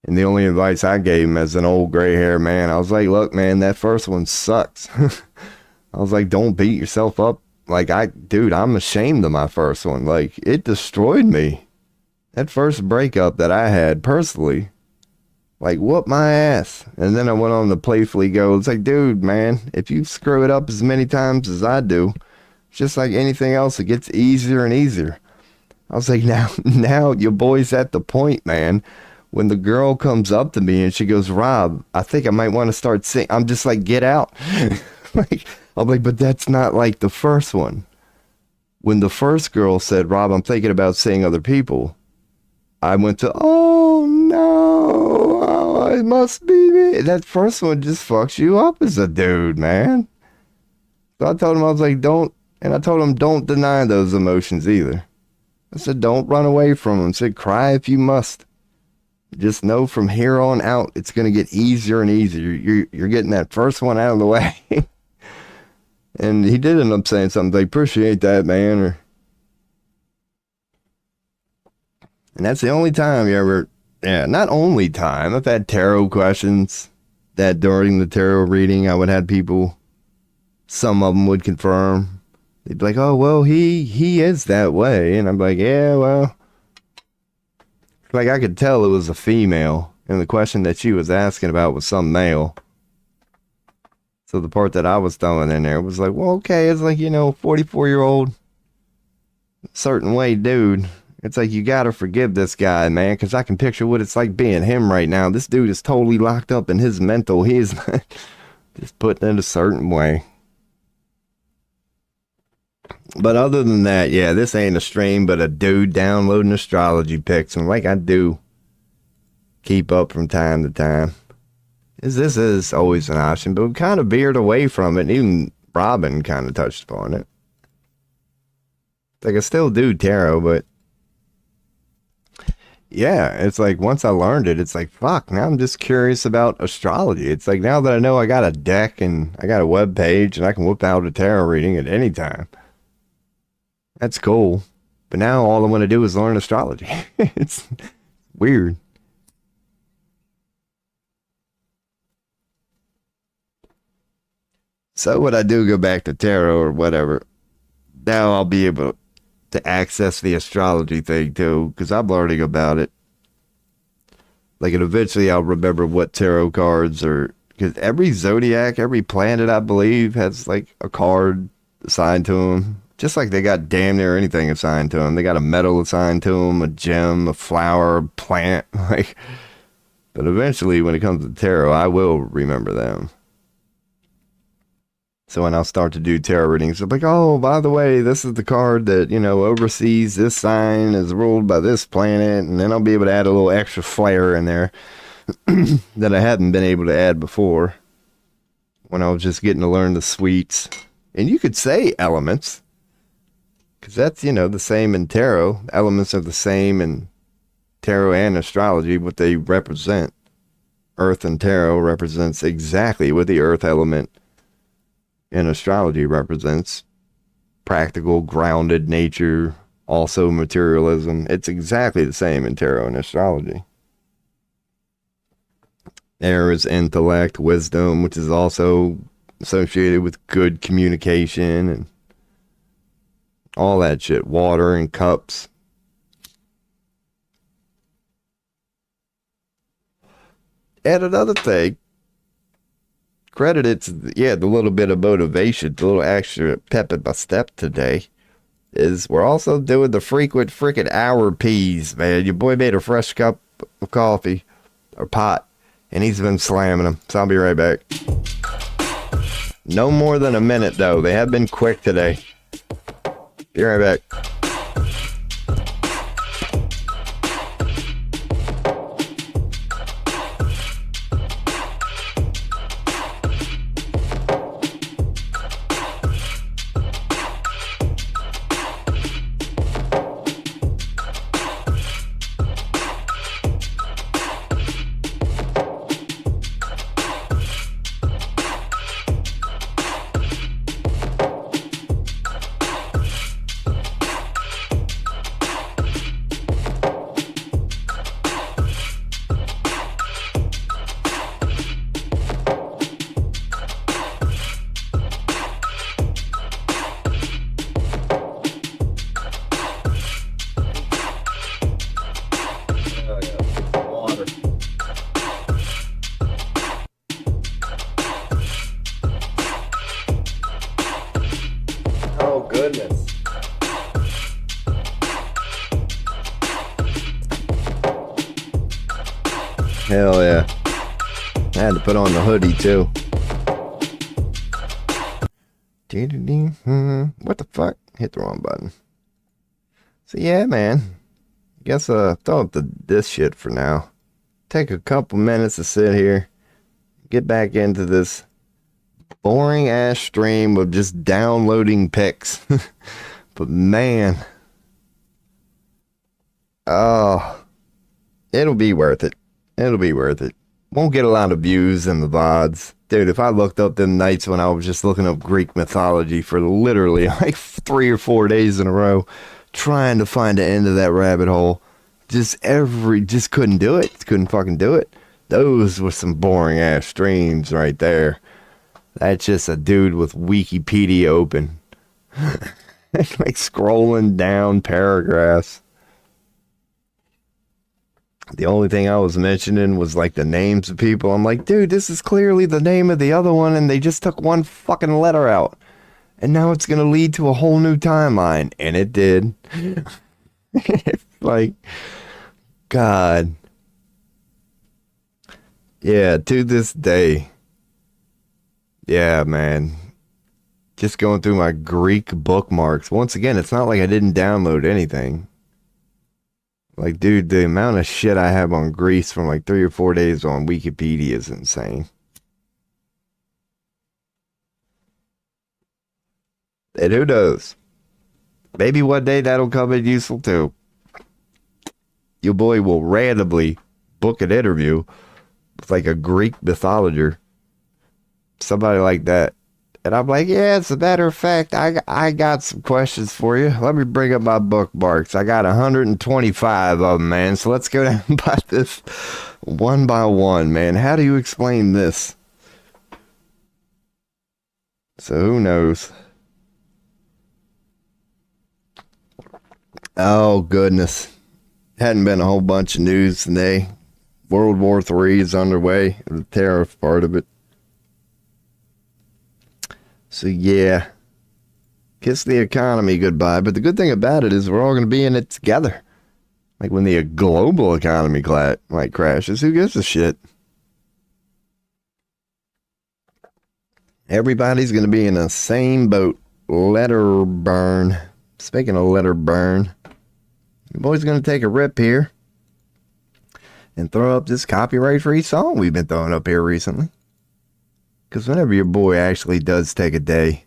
And the only advice I gave him as an old gray-haired man, I was like, look, man, that first one sucks. I was like, don't beat yourself up. Like, dude, I'm ashamed of my first one. Like, it destroyed me. That first breakup that I had personally, like, whooped my ass. And then I went on to playfully go, it's like, dude, man, if you screw it up as many times as I do, it's just like anything else, it gets easier and easier. I was like, now your boy's at the point, man, when the girl comes up to me and she goes, Rob, I think I might want to start singing. I'm just like, get out. Like, I'm like, but that's not like the first one. When the first girl said, Rob, I'm thinking about seeing other people, I went to, oh no, oh, it must be me. That first one just fucks you up as a dude, man. So I told him, I was like, don't deny those emotions either. I said, don't run away from them. I said, cry if you must. Just know from here on out, it's going to get easier and easier. You're getting that first one out of the way. And he did end up saying something. They appreciate that, man. And that's the only time not only time. I've had tarot questions that during the tarot reading, I would have people, some of them would confirm. They'd be like, oh, well, he is that way. And I'm like, yeah, well. Like, I could tell it was a female. And the question that she was asking about was some male. So the part that I was throwing in there was like, well, okay, it's like, 44-year-old certain way dude. It's like, you gotta forgive this guy, man, because I can picture what it's like being him right now. This dude is totally locked up in his mental. He is just putting it a certain way. But other than that, yeah, this ain't a stream, but a dude downloading astrology pics. And like I do keep up from time to time. This is always an option, but we kind of veered away from it. Even Robin kind of touched upon it. Like, I still do tarot, but Yeah, it's like once I learned it, it's like, fuck, now I'm just curious about astrology. It's like now that I know I got a deck and I got a web page and I can whip out a tarot reading at any time. That's cool. But now all I want to do is learn astrology. It's weird. So when I do go back to tarot or whatever, now I'll be able to access the astrology thing too, because I'm learning about it. Like, and eventually I'll remember what tarot cards are, because every zodiac, every planet, I believe, has like a card assigned to them. Just like they got damn near anything assigned to them. They got a metal assigned to them, a gem, a flower, a plant. Like, but eventually, when it comes to tarot, I will remember them. So when I'll start to do tarot readings, I'm like, oh, by the way, this is the card that, oversees this sign, is ruled by this planet. And then I'll be able to add a little extra flair in there that I hadn't been able to add before when I was just getting to learn the suites. And you could say elements, because that's, the same in tarot. Elements are the same in tarot and astrology, what they represent. Earth and tarot represents exactly what the earth element in astrology represents. Practical, grounded nature, also materialism. It's exactly the same in tarot and astrology. Air is intellect, wisdom, which is also associated with good communication and all that shit. Water and cups. And another thing, credited to, the little bit of motivation, the little extra pep in my step today, is we're also doing the frequent freaking hour peas, man. Your boy made a fresh cup of coffee, or pot, and he's been slamming them. So I'll be right back. No more than a minute, though. They have been quick today. Be right back. Oh, goodness. Hell yeah. I had to put on the hoodie too. What the fuck? Hit the wrong button. So yeah, man. Guess throw up this shit for now. Take a couple minutes to sit here. Get back into this boring ass stream of just downloading pics. But man. Oh. It'll be worth it. It'll be worth it. Won't get a lot of views in the VODs. Dude, if I looked up them nights when I was just looking up Greek mythology for literally like 3 or 4 days in a row, trying to find the end of that rabbit hole, just couldn't do it. Couldn't fucking do it. Those were some boring ass streams right there. That's just a dude with Wikipedia open. Like scrolling down paragraphs. The only thing I was mentioning was like the names of people. I'm like, dude, this is clearly the name of the other one, and they just took one fucking letter out. And now it's going to lead to a whole new timeline. And it did. It's like, God. Yeah, to this day. Yeah, man. Just going through my Greek bookmarks. Once again, it's not like I didn't download anything. Like, dude, the amount of shit I have on Greece from like 3 or 4 days on Wikipedia is insane. And who knows? Maybe one day that'll come in useful too. your boy will randomly book an interview with like a Greek mythologer, somebody like that. And I'm like, yeah, as a matter of fact, I got some questions for you. Let me bring up my bookmarks. I got 125 of them, man. So let's go down by this one by one, man. How do you explain this? So who knows? Oh, goodness. Hadn't been a whole bunch of news today. World War III is underway, the tariff part of it. So, yeah. Kiss the economy goodbye. But the good thing about it is we're all going to be in it together. Like when the global economy crashes, who gives a shit? Everybody's going to be in the same boat. Let her burn. Speaking of let her burn, your boy's going to take a rip here and throw up this copyright-free song we've been throwing up here recently. Because whenever your boy actually does take a day,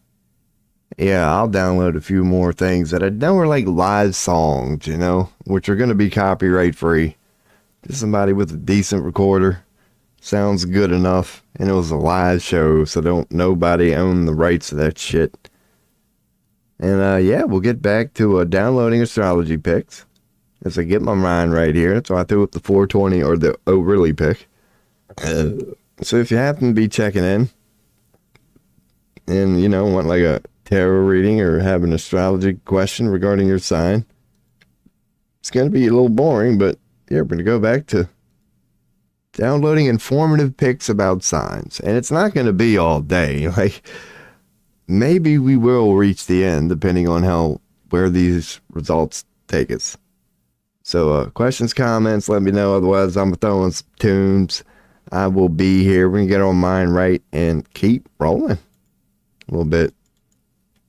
yeah, I'll download a few more things that I know are like live songs, you know, which are going to be copyright-free. Just somebody with a decent recorder. Sounds good enough, and it was a live show, so don't nobody own the rights to that shit. And yeah, we'll get back to downloading astrology picks as I get my mind right here. That's why I threw up the 420 or the oh really pick. So if you happen to be checking in and, you know, want like a tarot reading or have an astrology question regarding your sign, it's going to be a little boring, but yeah, we're going to go back to downloading informative picks about signs. And it's not going to be all day. Like, maybe we will reach the end depending on where these results take us. So questions, comments, let me know. Otherwise, I'm throwing some tunes. I will be here. We're going to get our mind right and keep rolling a little bit.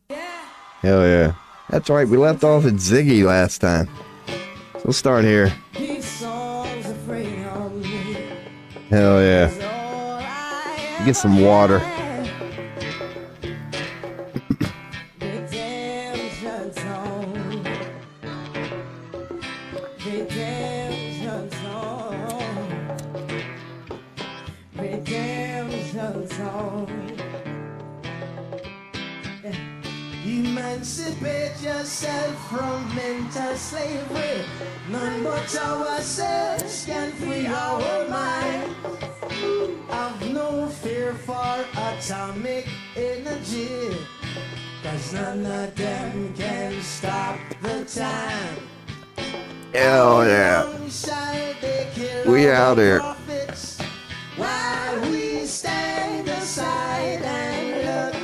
Yeah. Hell yeah. That's right. We left off at Ziggy last time. So we'll start here. Hell yeah. Get some water. Emancipate yourself from mental slavery. None but ourselves can free our mind. Have no fear for atomic energy, 'cause none of them can stop the time. Hell yeah. We out here. While we stand aside and look.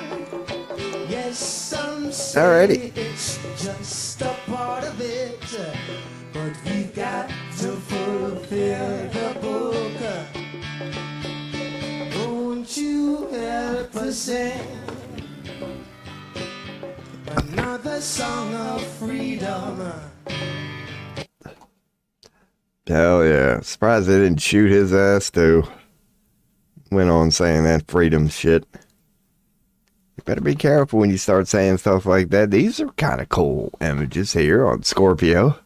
Yes, some say Alrighty. it's just a part of it, but we got to fulfill the book. Won't you help us sing another song of freedom? Hell yeah. Surprised they didn't shoot his ass too. Went on saying that freedom shit. You better be careful when you start saying stuff like that. These are kind of cool images here on Scorpio.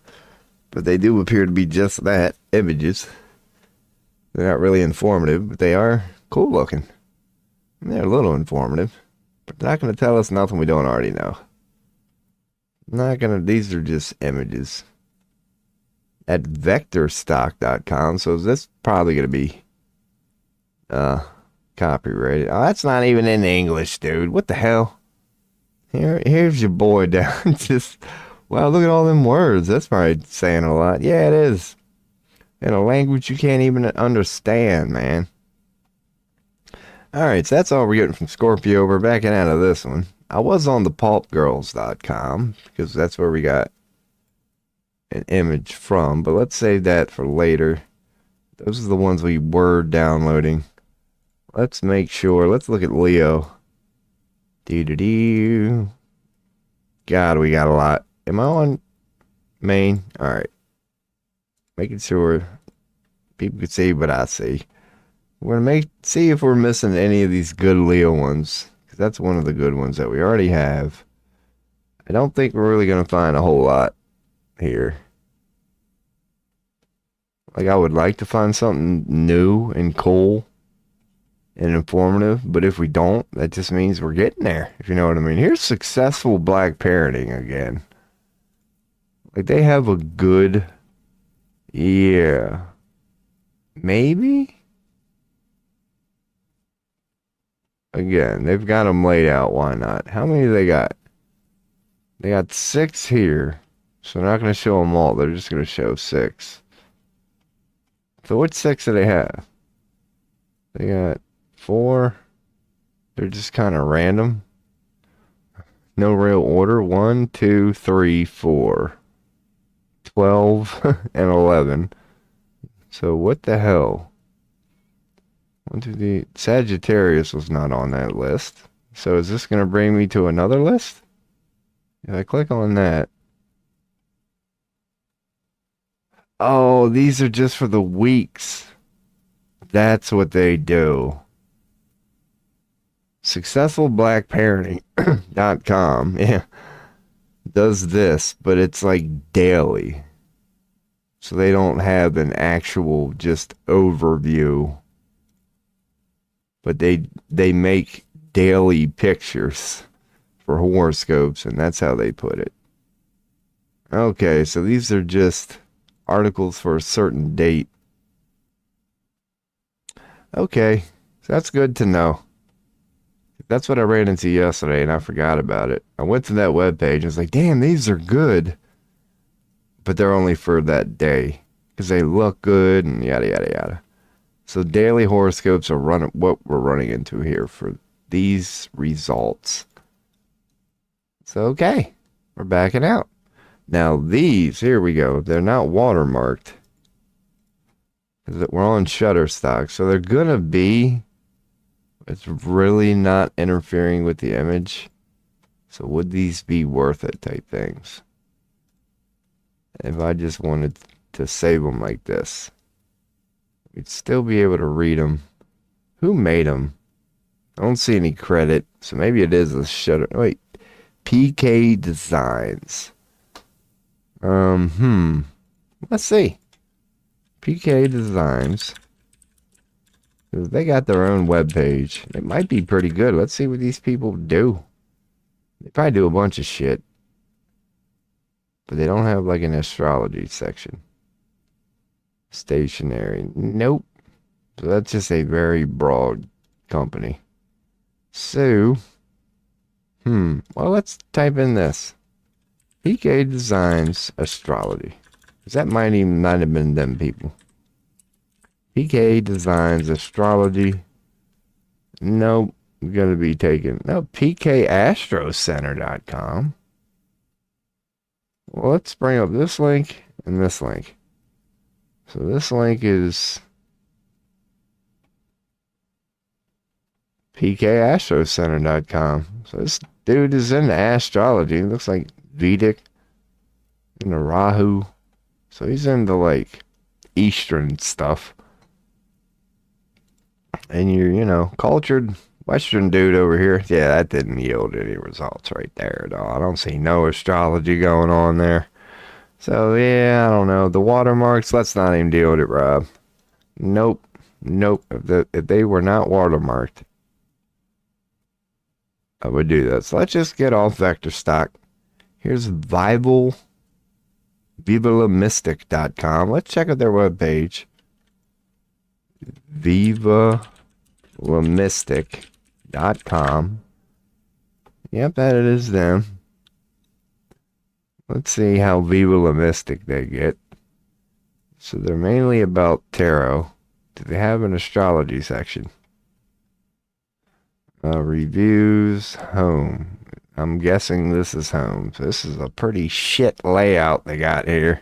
But they do appear to be just that, images. They're not really informative, but they are cool looking. And they're a little informative. But they're not going to tell us nothing we don't already know. These are just images. At vectorstock.com, so this probably going to be copyrighted. Oh, that's not even in English, dude. What the hell? Here's your boy down. Just, wow, look at all them words. That's probably saying a lot. Yeah, it is. In a language you can't even understand, man. Alright, so that's all we're getting from Scorpio. We're backing out of this one. I was on the pulpgirls.com because that's where we got an image from, but let's save that for later. Those are the ones we were downloading. Let's make sure. Let's look at Leo. Doo-doo-doo. God, we got a lot. Am I on main? Alright. Making sure people can see what I see. We're going to see if we're missing any of these good Leo ones. Because that's one of the good ones that we already have. I don't think we're really going to find a whole lot here. Like, I would like to find something new and cool and informative, but if we don't, that just means we're getting there, if you know what I mean. Here's successful black parenting again. Like, they have a good, yeah, maybe? Again, they've got them laid out, why not? How many do they got? They got 6 here, so they're not going to show them all, they're just going to show 6. So which 6 do they have? They got 4. They're just kind of random. No real order. 1, 2, 3, 4. 12 and 11. So what the hell? 1, 2, 3. Sagittarius was not on that list. So is this going to bring me to another list? If I click on that. Oh, these are just for the weeks. That's what they do. SuccessfulBlackParenting.com, yeah, does this, but it's like daily. So they don't have an actual just overview. But they make daily pictures for horoscopes, and that's how they put it. Okay, so these are just articles for a certain date. Okay, so that's good to know. That's what I ran into yesterday, and I forgot about it. I went to that webpage, and was like, damn, these are good. But they're only for that day, because they look good, and yada, yada, yada. So daily horoscopes are what we're running into here for these results. So, okay, we're backing out. Now, these, here we go. They're not watermarked. We're on Shutterstock, so they're going to be... It's really not interfering with the image. So would these be worth it type things? If I just wanted to save them like this, we'd still be able to read them. Who made them? I don't see any credit. So maybe it is a Shutter. Wait. PK Designs. Let's see. PK Designs. They got their own webpage. It might be pretty good. Let's see what these people do. They probably do a bunch of shit. But they don't have like an astrology section. Stationary. Nope. So that's just a very broad company. So, well, let's type in this. PK Designs Astrology. Because that might even not have been them people. PK Designs Astrology. Nope. Going to be taken. No, PKAstroCenter.com. Well, let's bring up this link and this link. So this link is PKAstroCenter.com. So this dude is into astrology. It looks like Vedic and the Rahu. So he's into like Eastern stuff. And you're, cultured Western dude over here. Yeah, that didn't yield any results right there at all. I don't see no astrology going on there. So, yeah, I don't know. The watermarks, let's not even deal with it, Rob. Nope. If they were not watermarked, I would do that. So let's just get off vector stock. Here's VivaLaMystic.com. Let's check out their webpage. VivaLaMystic.com. Yep, that it is them. Let's see how Viva La Mystic they get. So they're mainly about tarot. Do they have an astrology section? Reviews, home. I'm guessing this is home. So this is a pretty shit layout they got here.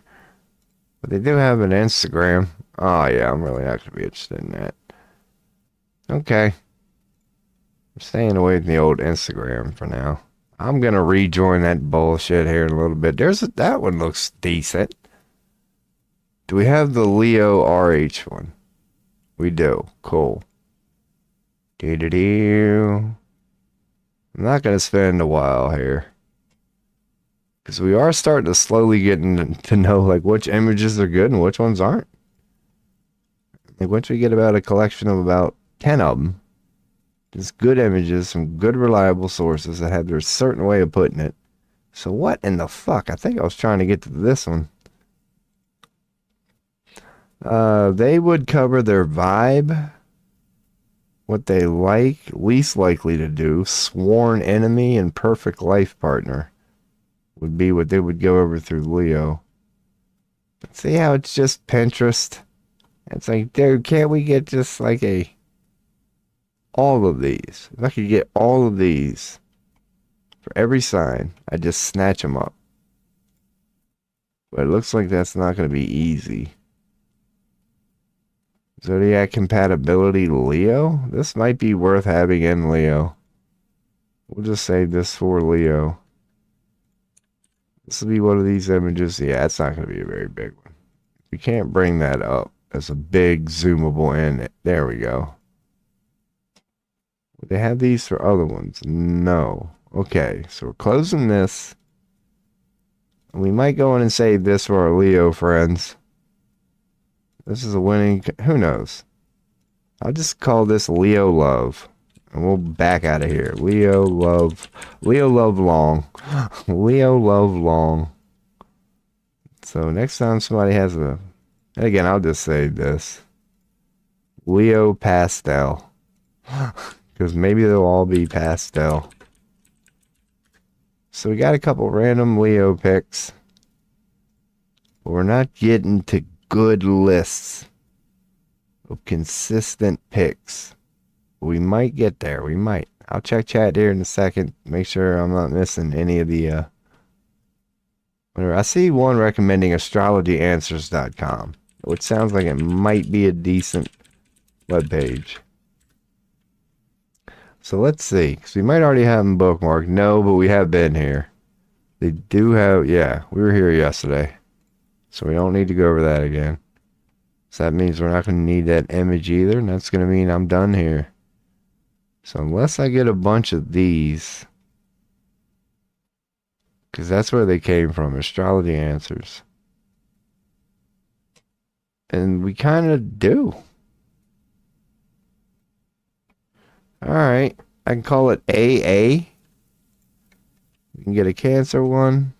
But they do have an Instagram. Oh yeah, I'm really not going to be interested in that. Okay. I'm staying away from the old Instagram for now. I'm going to rejoin that bullshit here in a little bit. That one looks decent. Do we have the Leo RH one? We do. Cool. I'm not going to spend a while here. Because we are starting to slowly get to know like which images are good and which ones aren't. Like once we get about a collection of about 10 of them, just good images from good reliable sources that have their certain way of putting it. So what in the fuck? I think I was trying to get to this one. They would cover their vibe, what they like, least likely to do, sworn enemy, and perfect life partner would be what they would go over through Leo. See how it's just Pinterest? It's like, dude, can't we get just like all of these? If I could get all of these for every sign, I'd just snatch them up. But it looks like that's not going to be easy. Zodiac compatibility Leo? This might be worth having in Leo. We'll just save this for Leo. This will be one of these images. Yeah, it's not going to be a very big one. We can't bring that up as a big zoomable in. There we go. Would they have these for other ones? No. Okay, so we're closing this. We might go in and save this for our Leo friends. This is a winning... Who knows? I'll just call this Leo Love. And we'll back out of here. Leo Love. Leo Love Long. Leo Love Long. So next time somebody has a... And again, I'll just save this. Leo Pastel. Because maybe they'll all be pastel. So we got a couple random Leo picks. But we're not getting to good lists of consistent picks. We might get there. We might. I'll check chat here in a second. Make sure I'm not missing any of the... whatever. I see one recommending astrologyanswers.com, which sounds like it might be a decent webpage. So let's see. Because we might already have them bookmarked. No, but we have been here. They do have... Yeah, we were here yesterday. So we don't need to go over that again. So that means we're not going to need that image either. And that's going to mean I'm done here. So unless I get a bunch of these... Because that's where they came from. Astrology Answers. And we kind of do. Alright. I can call it AA. We can get a Cancer one.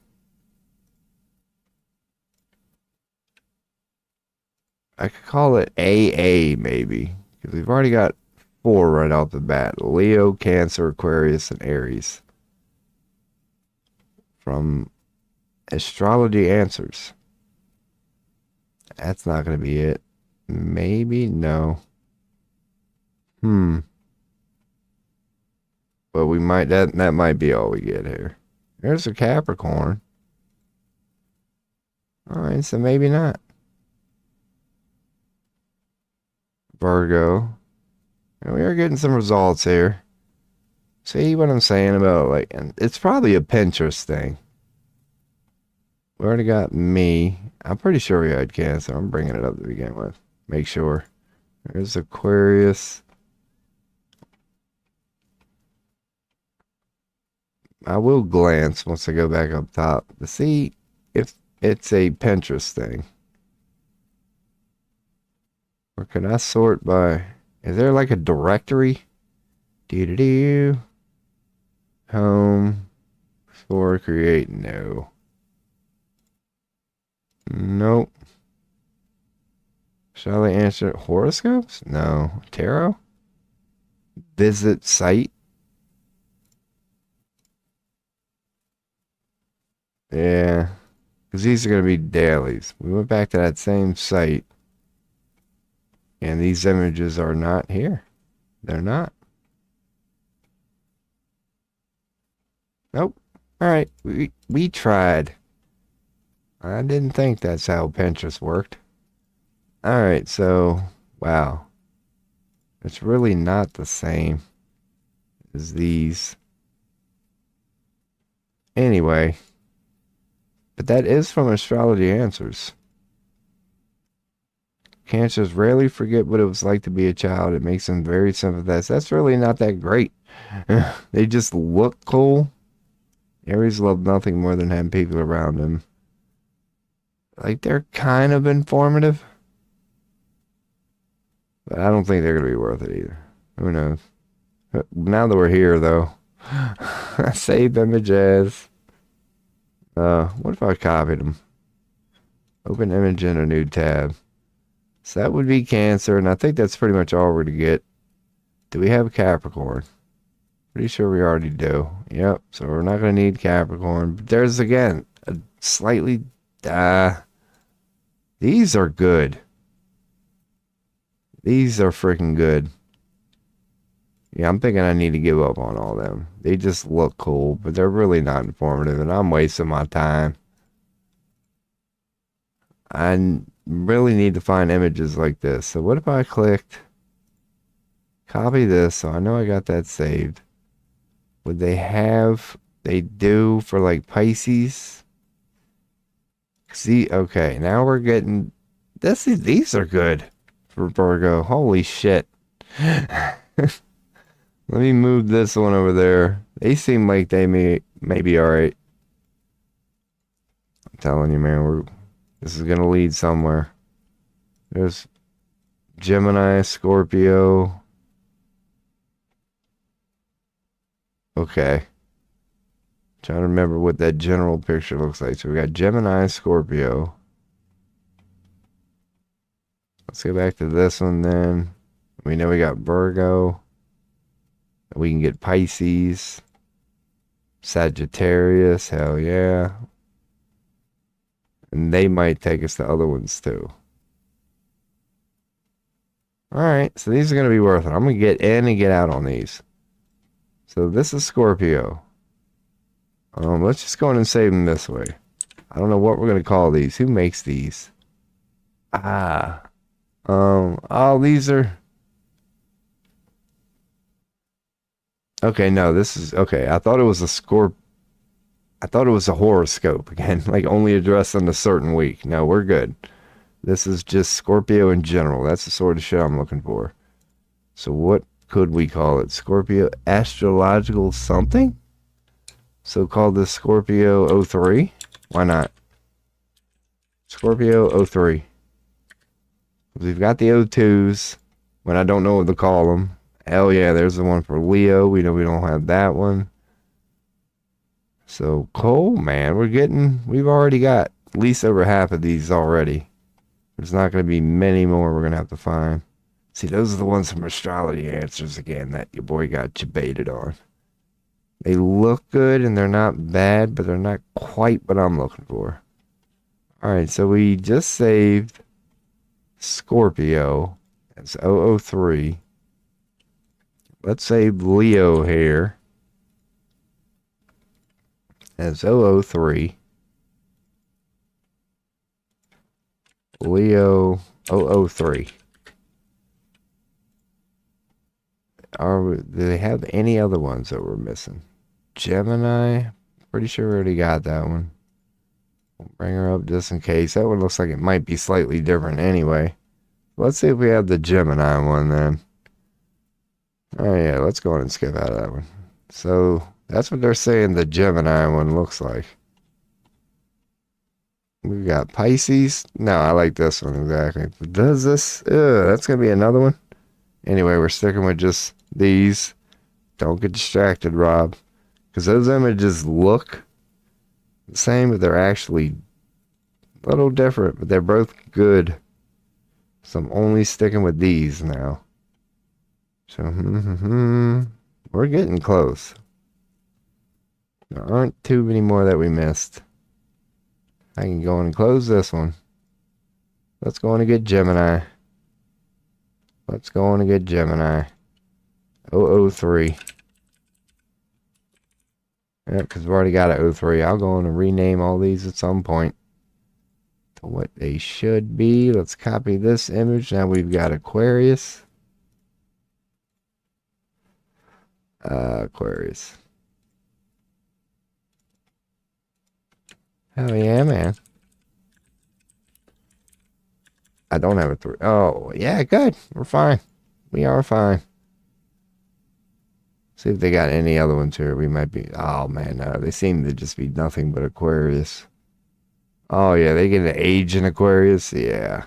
I could call it AA maybe. Because we've already got 4 right off the bat. Leo, Cancer, Aquarius, and Aries. From Astrology Answers. That's not going to be it. Maybe? No. But we might... That might be all we get here. There's a Capricorn. Alright, so maybe not. Virgo. And we are getting some results here. See what I'm saying about, like, and it's probably a Pinterest thing. We already got me. I'm pretty sure we had Cancer. I'm bringing it up to begin with. Make sure. There's Aquarius. I will glance once I go back up top to see if it's a Pinterest thing. Or can I sort by... Is there like a directory? Do-do-do. Home. Explore, create. No. Nope. Shall I answer horoscopes? No. Tarot? Visit site? Yeah. Because these are going to be dailies. We went back to that same site. And these images are not here. They're not. Nope. Alright. We tried. I didn't think that's how Pinterest worked. Alright, so... Wow. It's really not the same as these. Anyway. But that is from Astrology Answers. Cancers rarely forget what it was like to be a child. It makes them very sympathetic. That's really not that great. They just look cool. Aries love nothing more than having people around them. Like, they're kind of informative. But I don't think they're going to be worth it either. Who knows? Now that we're here, though, save images. What if I copied them? Open image in a new tab. So that would be Cancer, and I think that's pretty much all we're going to get. Do we have Capricorn? Pretty sure we already do. Yep, so we're not going to need Capricorn. But there's, again, a slightly... these are good. These are freaking good. Yeah, I'm thinking I need to give up on all them. They just look cool, but they're really not informative, and I'm wasting my time. I really need to find images like this. So what if I clicked copy this? So I know I got that saved. Would they have... They do for like Pisces? See, okay, now we're getting... These are good for Virgo. Holy shit. Let me move this one over there. They seem like they may be alright. I'm telling you, man, this is gonna lead somewhere. There's Gemini, Scorpio. Okay. Trying to remember what that general picture looks like. So we got Gemini, Scorpio. Let's go back to this one then. We know we got Virgo. We can get Pisces. Sagittarius. Hell yeah. And they might take us to other ones too. Alright, so these are going to be worth it. I'm going to get in and get out on these. So this is Scorpio. Let's just go in and save them this way. I don't know what we're going to call these. Who makes these? Oh, these are... Okay, no, this is... Okay, I thought it was I thought it was a horoscope, again. Like, only addressed on a certain week. No, we're good. This is just Scorpio in general. That's the sort of shit I'm looking for. So what could we call it? Scorpio astrological something? So call this Scorpio 03? Why not? Scorpio 03. We've got the 02s. When I don't know what to call them. Hell yeah, there's the one for Leo. We know we don't have that one. So cool, man. We've already got at least over half of these already. There's not going to be many more we're going to have to find. See, those are the ones from Astrology Answers again that your boy got debated on. They look good and they're not bad, but they're not quite what I'm looking for. Alright, so we just saved Scorpio. That's 003. Let's save Leo here as 003. Leo 003. Do they have any other ones that we're missing? Gemini? Pretty sure we already got that one. We'll bring her up just in case. That one looks like it might be slightly different anyway. Let's see if we have the Gemini one then. Oh yeah, let's go on and skip out of that one. So that's what they're saying the Gemini one looks like. We've got Pisces. No, I like this one exactly. But does this? That's going to be another one. Anyway, we're sticking with just these. Don't get distracted, Rob. Because those images look the same, but they're actually a little different. But they're both good. So I'm only sticking with these now. So, we're getting close. There aren't too many more that we missed. I can go in and close this one. Let's go in and get Gemini. Let's go in and get Gemini. 003. Yeah, because we've already got a 03. I'll go in and rename all these at some point to what they should be. Let's copy this image. Now we've got Aquarius. Aquarius. Hell yeah, man. I don't have a 3. Oh, yeah, good. We're fine. We are fine. See if they got any other ones here. We might be... Oh, man, no. They seem to just be nothing but Aquarius. Oh, yeah, they get an age in Aquarius. Yeah.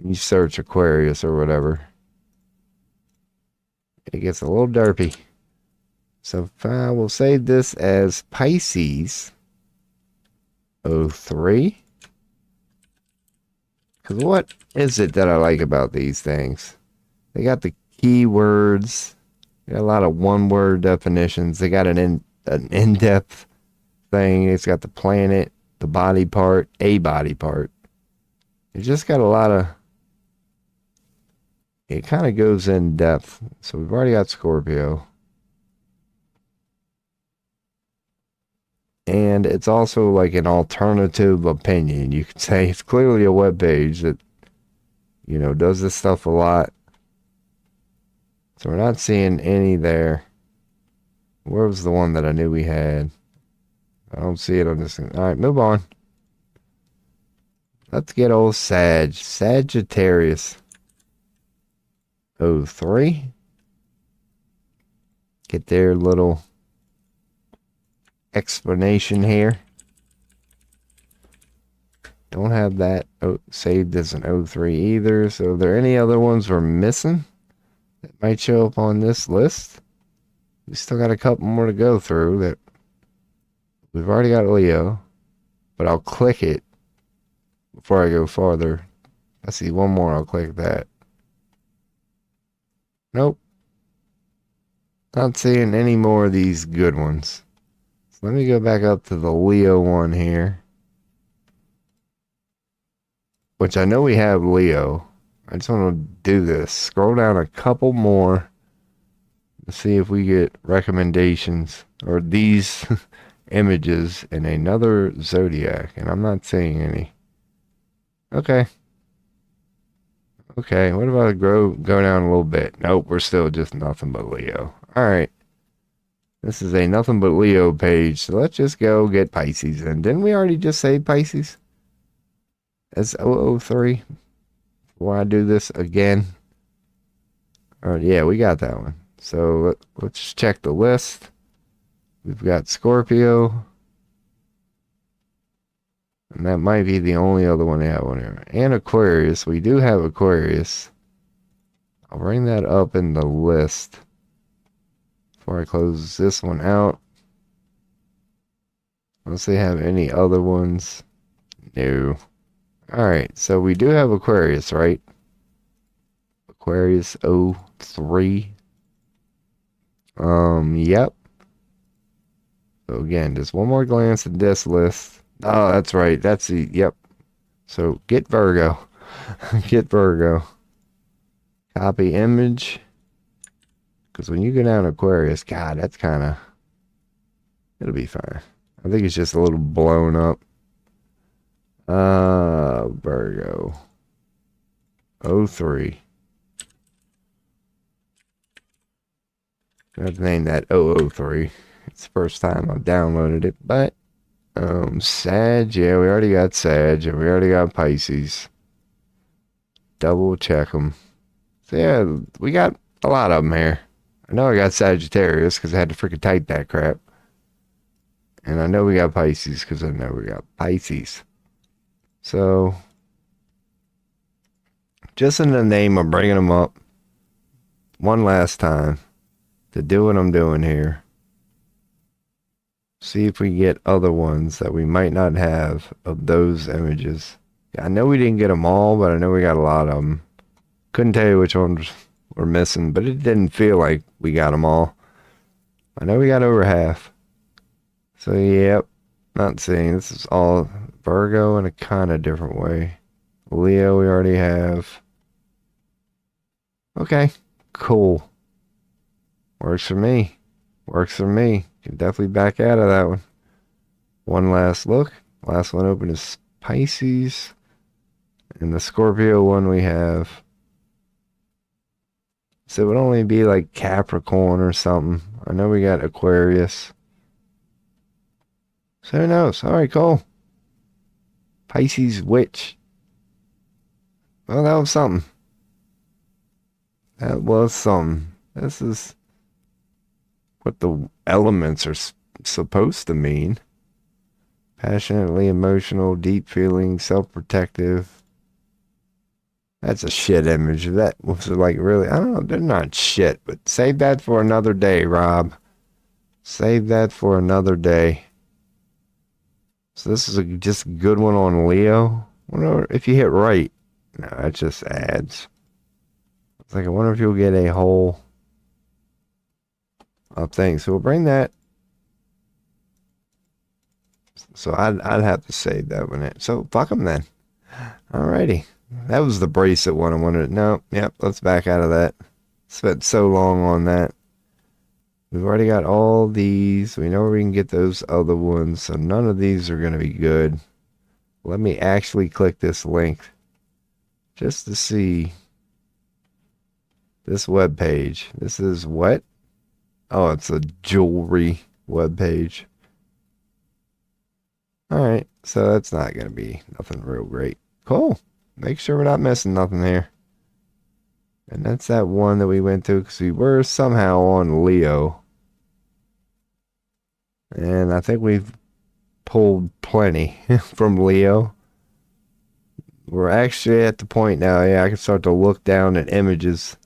You search Aquarius or whatever, it gets a little derpy. So I will save this as Pisces 03. Because what is it that I like about these things? They got the keywords. They got a lot of one-word definitions. They got an in-depth thing. It's got the planet, the body part, a body part. It just got a lot of... It kind of goes in depth. So we've already got Scorpio. And it's also like an alternative opinion. You could say it's clearly a web page that, you know, does this stuff a lot. So we're not seeing any there. Where was the one that I knew we had? I don't see it on this thing. All right, move on. Let's get old Sagittarius 03. Get their little explanation here. Don't have that saved as an 03 either. So are there any other ones we're missing that might show up on this list? We still got a couple more to go through. That we've already got Leo, but I'll click it before I go farther. I see one more. I'll click that. Nope. Not seeing any more of these good ones. So let me go back up to the Leo one here. Which I know we have Leo. I just want to do this. Scroll down a couple more to see if we get recommendations or these images in another zodiac. And I'm not seeing any. Okay. Okay, what about go down a little bit? Nope, we're still just nothing but Leo. Alright. This is a nothing but Leo page. So let's just go get Pisces. And didn't we already just say Pisces? As 003? Why I do this again? Alright, yeah, we got that one. So let's check the list. We've got Scorpio. And that might be the only other one I have on here. And Aquarius. We do have Aquarius. I'll bring that up in the list before I close this one out. Let's see, have any other ones? No. Alright, so we do have Aquarius, right? Aquarius 03. Yep. So again, just one more glance at this list. Oh, that's right. That's the, yep. So get Virgo. Get Virgo. Copy image. Because when you go down Aquarius, God, that's kind of, it'll be fine. I think it's just a little blown up. Virgo 03. I have to name that 003. It's the first time I've downloaded it, but Sag, yeah, we already got Sag, and we already got Pisces. Double check them. So yeah, we got a lot of them here. I know I got Sagittarius because I had to freaking type that crap. And I know we got Pisces because I know we got Pisces. So, just in the name of bringing them up one last time to do what I'm doing here. See if we get other ones that we might not have of those images. I know we didn't get them all, but I know we got a lot of them. Couldn't tell you which ones were missing, but it didn't feel like we got them all. I know we got over half. So, yep. Not seeing. This is all Virgo in a kind of different way. Leo we already have. Okay. Cool. Works for me. Works for me. Can definitely back out of that one. One last look. Last one open is Pisces. And the Scorpio one we have. So it would only be like Capricorn or something. I know we got Aquarius. So who knows? Alright, cool. Pisces Witch. Well, that was something. That was something. This is what the elements are supposed to mean. Passionately emotional, deep feeling, self-protective. That's a shit image. That was like really, I don't know, they're not shit, but save that for another day, Rob. Save that for another day. So this is just a good one on Leo. I wonder if you hit right. No, that just adds. It's like, I wonder if you'll get a whole thing. So we'll bring that. So I'd have to save that one. So fuck them then. Alrighty. That was the bracelet one I wanted. No, yep, let's back out of that. Spent so long on that. We've already got all these. We know we can get those other ones. So none of these are going to be good. Let me actually click this link just to see this web page. This is what? Oh, it's a jewelry web page. Alright, so that's not going to be nothing real great. Cool. Make sure we're not missing nothing here. And that's that one that we went through because we were somehow on Leo. And I think we've pulled plenty from Leo. We're actually at the point now, yeah, I can start to look down at images.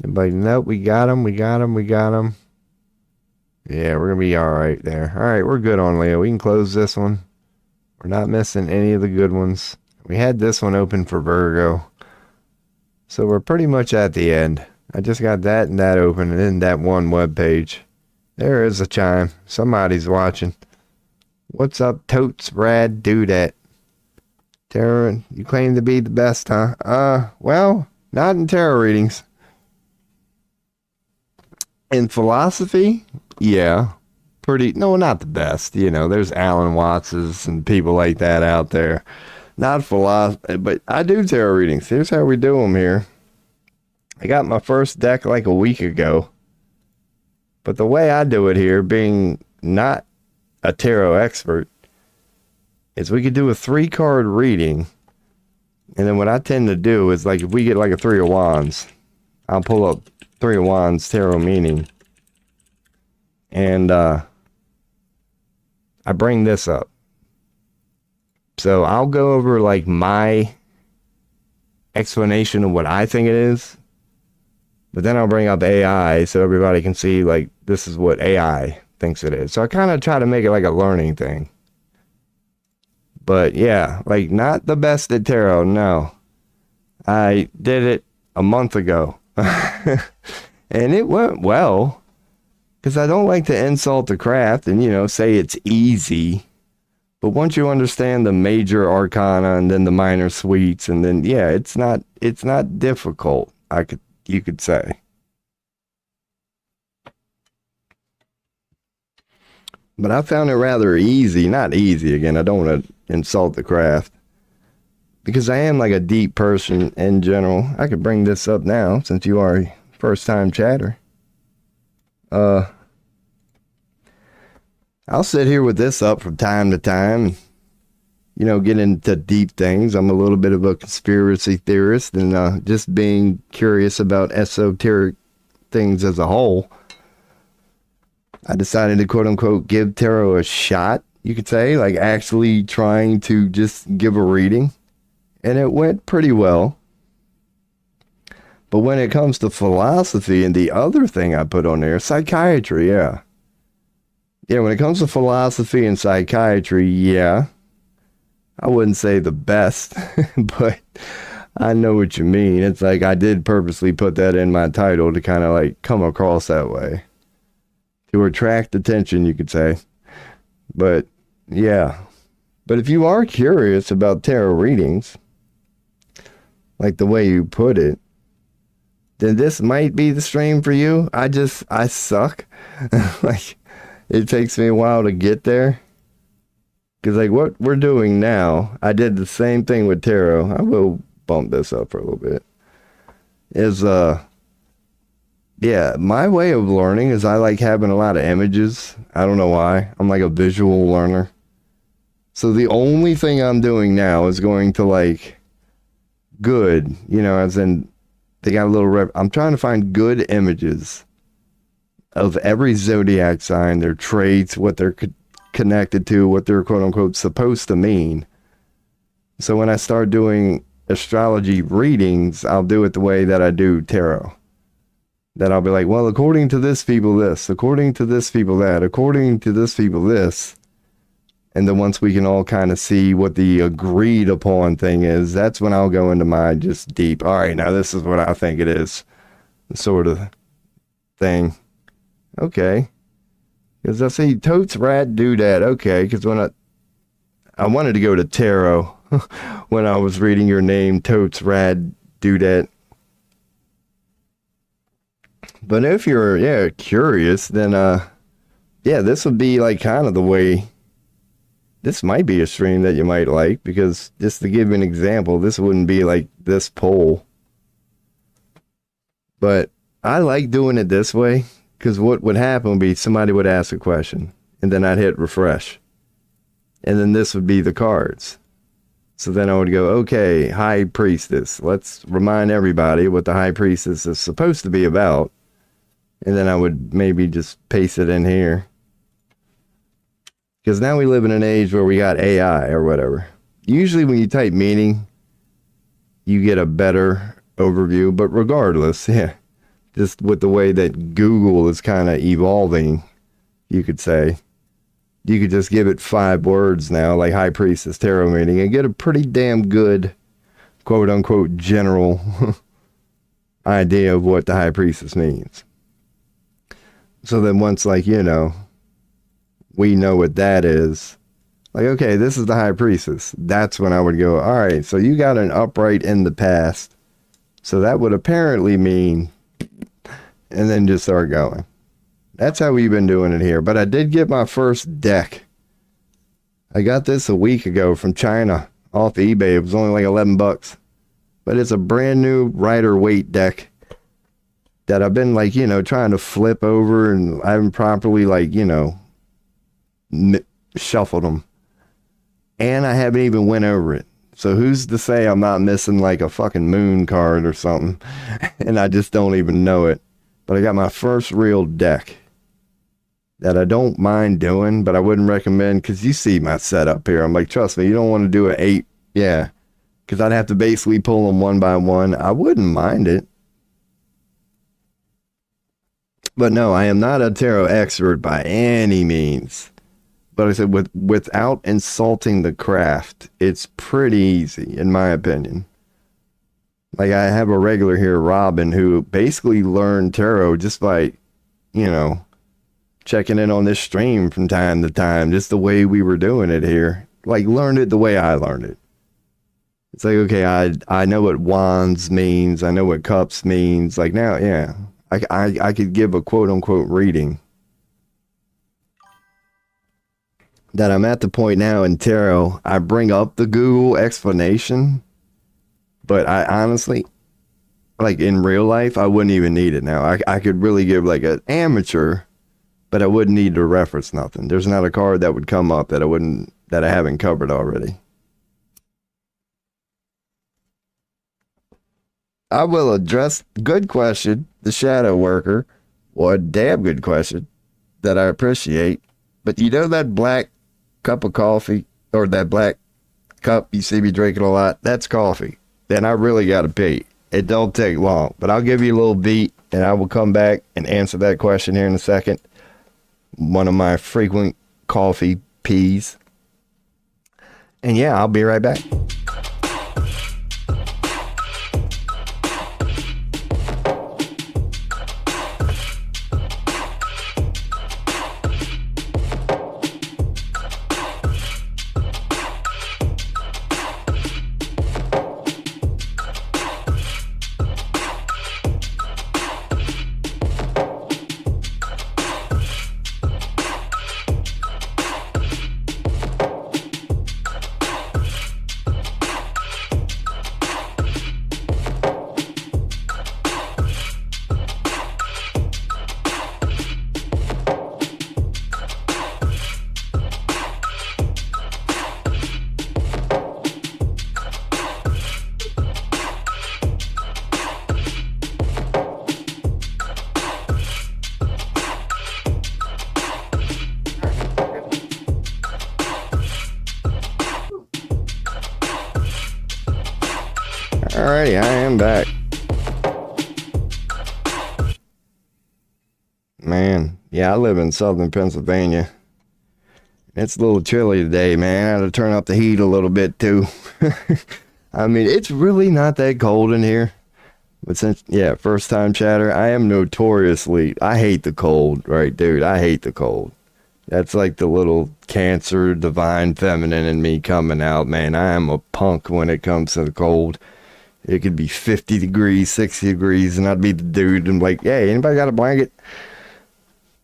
And like, nope, we got them, we got them, we got them. Yeah, we're going to be alright there. Alright, we're good on Leo. We can close this one. We're not missing any of the good ones. We had this one open for Virgo. So we're pretty much at the end. I just got that and that open and then that one web page. There is a chime. Somebody's watching. What's up, totes, rad, do that. Tarot, you claim to be the best, huh? Well, not in tarot readings. In philosophy, yeah. No, not the best. You know, there's Alan Wattses and people like that out there. Not philosophy, but I do tarot readings. Here's how we do them here. I got my first deck like a week ago. But the way I do it here, being not a tarot expert, is we could do a 3-card reading. And then what I tend to do is, like, if we get like a 3 of Wands, I'll pull up 3 of Wands tarot meaning. And I bring this up. So I'll go over like my explanation of what I think it is. But then I'll bring up AI so everybody can see like this is what AI thinks it is. So I kind of try to make it like a learning thing. But yeah, like not the best at tarot, no. I did it a month ago. And it went well. Because I don't like to insult the craft and, you know, say it's easy. But once you understand the major arcana and then the minor suites, and then yeah, it's not difficult, you could say. But I found it rather easy, not easy again, I don't want to insult the craft. Because I am like a deep person in general. I could bring this up now since you are a first time chatter. I'll sit here with this up from time to time, you know, get into deep things. I'm a little bit of a conspiracy theorist and just being curious about esoteric things as a whole. I decided to quote unquote give tarot a shot, you could say, like actually trying to just give a reading. And it went pretty well. But when it comes to philosophy and the other thing I put on there, psychiatry, yeah. Yeah, when it comes to philosophy and psychiatry, yeah. I wouldn't say the best, but I know what you mean. It's like I did purposely put that in my title to kind of like come across that way. To attract attention, you could say. But, yeah. But if you are curious about tarot readings, like the way you put it, then this might be the stream for you. I suck. Like, it takes me a while to get there. Because, like, what we're doing now, I did the same thing with tarot. I will bump this up for a little bit. Yeah, my way of learning is I like having a lot of images. I don't know why. I'm like a visual learner. So the only thing I'm doing now is going to, like, good, you know, as in, they got a little I'm trying to find good images of every zodiac sign, their traits, what they're connected to, what they're quote unquote supposed to mean. So when I start doing astrology readings, I'll do it the way that I do tarot. That I'll be like, well, according to this people this, according to this people that, according to this people this. And then once we can all kind of see what the agreed upon thing is, that's when I'll go into my just deep, all right, now this is what I think it is, sort of thing. Okay. Because I see totes rat do that. Okay. Because when I wanted to go to tarot when I was reading your name, totes rad do that. But if you're, curious, then, this would be like kind of the way. This might be a stream that you might like, because just to give you an example, this wouldn't be like this poll. But I like doing it this way, because what would happen would be somebody would ask a question, and then I'd hit refresh. And then this would be the cards. So then I would go, okay, High Priestess. Let's remind everybody what the High Priestess is supposed to be about. And then I would maybe just paste it in here. Because now we live in an age where we got AI or whatever. Usually when you type meaning, you get a better overview. But regardless, just with the way that Google is kind of evolving, you could say, you could just give it 5 words now, like High Priestess Tarot Meaning, and get a pretty damn good, quote unquote, general idea of what the High Priestess means. So then once, we know what that is. Like, okay, this is the High Priestess. That's when I would go, all right, so you got an upright in the past. So that would apparently mean, and then just start going. That's how we've been doing it here. But I did get my first deck. I got this a week ago from China off eBay. It was only like $11. But it's a brand new Rider-Waite deck that I've been trying to flip over, and I haven't properly shuffled them, and I haven't even went over it. So who's to say I'm not missing like a fucking moon card or something, and I just don't even know it. But I got my first real deck that I don't mind doing, but I wouldn't recommend, because you see my setup here. I'm like, trust me, you don't want to do an 8, because I'd have to basically pull them one by one. I wouldn't mind it. But no, I am not a tarot expert by any means. But I said, without insulting the craft, it's pretty easy, in my opinion. Like, I have a regular here, Robin, who basically learned tarot just by, checking in on this stream from time to time, just the way we were doing it here. Like, learned it the way I learned it. It's like, okay, I know what wands means. I know what cups means. Like, now, I could give a quote-unquote reading. That I'm at the point now in tarot, I bring up the Google explanation, but I honestly, like in real life, I wouldn't even need it now. I could really give like an amateur, but I wouldn't need to reference nothing. There's not a card that would come up that I haven't covered already. I will address, good question, the shadow worker. Well, a damn good question that I appreciate. But you know that black cup of coffee, or that black cup you see me drinking a lot, that's coffee. Then I really got to pee. It don't take long, but I'll give you a little beat and I will come back and answer that question here in a second. One of my frequent coffee peas. And I'll be right back. Alrighty, I am back. Man, yeah, I live in southern Pennsylvania. It's a little chilly today, man. I had to turn up the heat a little bit too. I mean, it's really not that cold in here. But since, yeah, first time chatter, I am notoriously, I hate the cold, right, dude? I hate the cold. That's like the little Cancer, divine feminine in me coming out, man. I am a punk when it comes to the cold. It could be 50 degrees, 60 degrees, and I'd be the dude and like, hey, anybody got a blanket?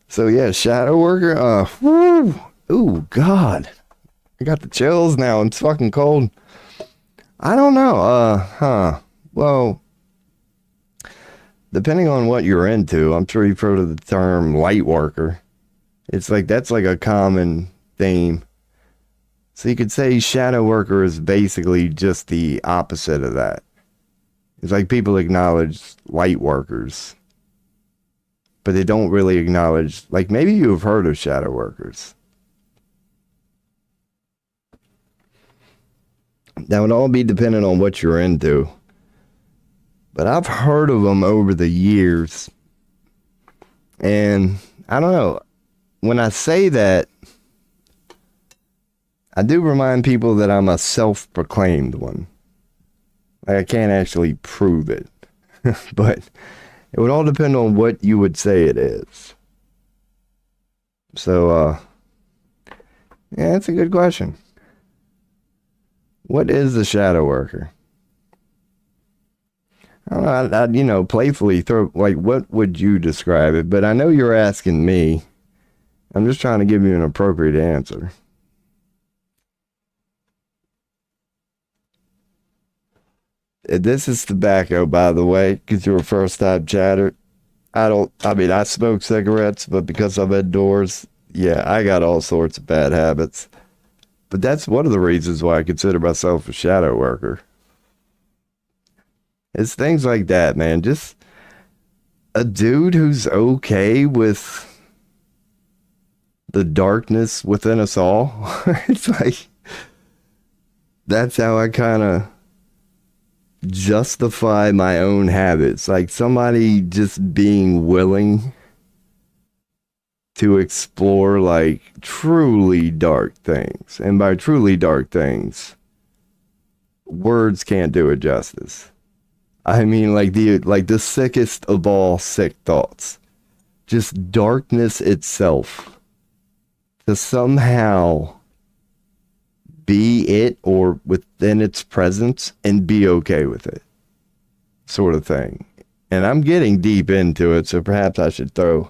So yeah, shadow worker, whoo, ooh, God. I got the chills now. It's fucking cold. I don't know, well, depending on what you're into, I'm sure you've heard of the term light worker. It's like, that's like a common theme. So you could say shadow worker is basically just the opposite of that. It's like people acknowledge light workers, but they don't really acknowledge, like maybe you've heard of shadow workers. That would all be dependent on what you're into. But I've heard of them over the years. And I don't know. When I say that, I do remind people that I'm a self-proclaimed one. Like I can't actually prove it. But it would all depend on what you would say it is. So, yeah, that's a good question. What is a shadow worker? I don't know, I'd, you know, playfully throw, like, what would you describe it? But I know you're asking me. I'm just trying to give you an appropriate answer. This is tobacco, by the way, because you're a first-time chatter. I smoke cigarettes, but because I'm indoors, yeah, I got all sorts of bad habits. But that's one of the reasons why I consider myself a shadow worker. It's things like that, man. Just a dude who's okay with the darkness within us all. It's like, that's how I kind of justify my own habits. Like somebody just being willing to explore like truly dark things. And by truly dark things, words can't do it justice. I mean, like the sickest of all sick thoughts. Just darkness itself. To somehow be it or within its presence and be okay with it. Sort of thing. And I'm getting deep into it, so perhaps I should throw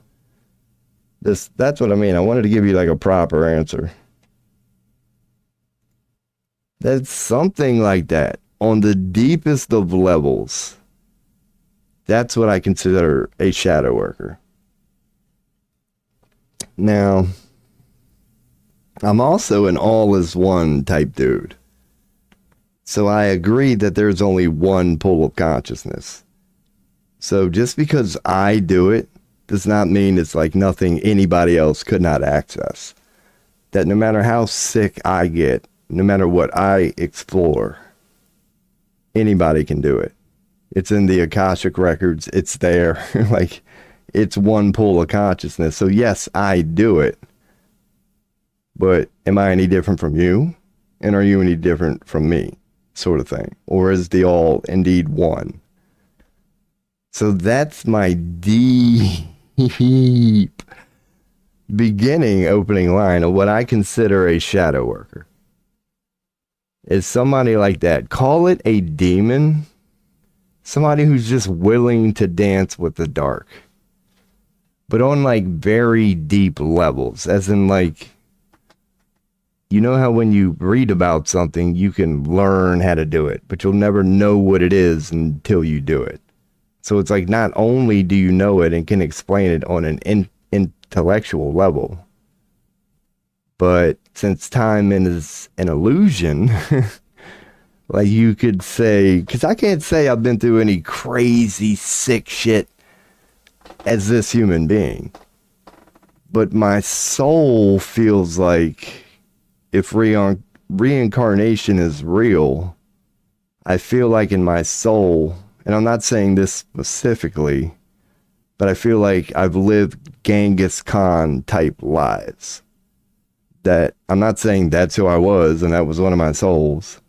this. That's what I mean. I wanted to give you like a proper answer. That's something like that. On the deepest of levels, that's what I consider a shadow worker. Now, I'm also an all is one type dude. So I agree that there's only one pool of consciousness. So just because I do it does not mean it's like nothing anybody else could not access. That no matter how sick I get, no matter what I explore, anybody can do it. It's in the Akashic records. It's there. Like, it's one pool of consciousness. So yes, I do it. But am I any different from you? And are you any different from me? Sort of thing. Or is the all indeed one? So that's my deep beginning opening line of what I consider a shadow worker. Is somebody like that. Call it a demon. Somebody who's just willing to dance with the dark. But on like very deep levels. As in like, you know how when you read about something, you can learn how to do it, but you'll never know what it is until you do it. So it's like, not only do you know it and can explain it on an intellectual level, but since time is an illusion, like you could say, because I can't say I've been through any crazy sick shit as this human being, but my soul feels like if reincarnation is real, I feel like in my soul, and I'm not saying this specifically, but I feel like I've lived Genghis Khan type lives. That I'm not saying that's who I was and that was one of my souls,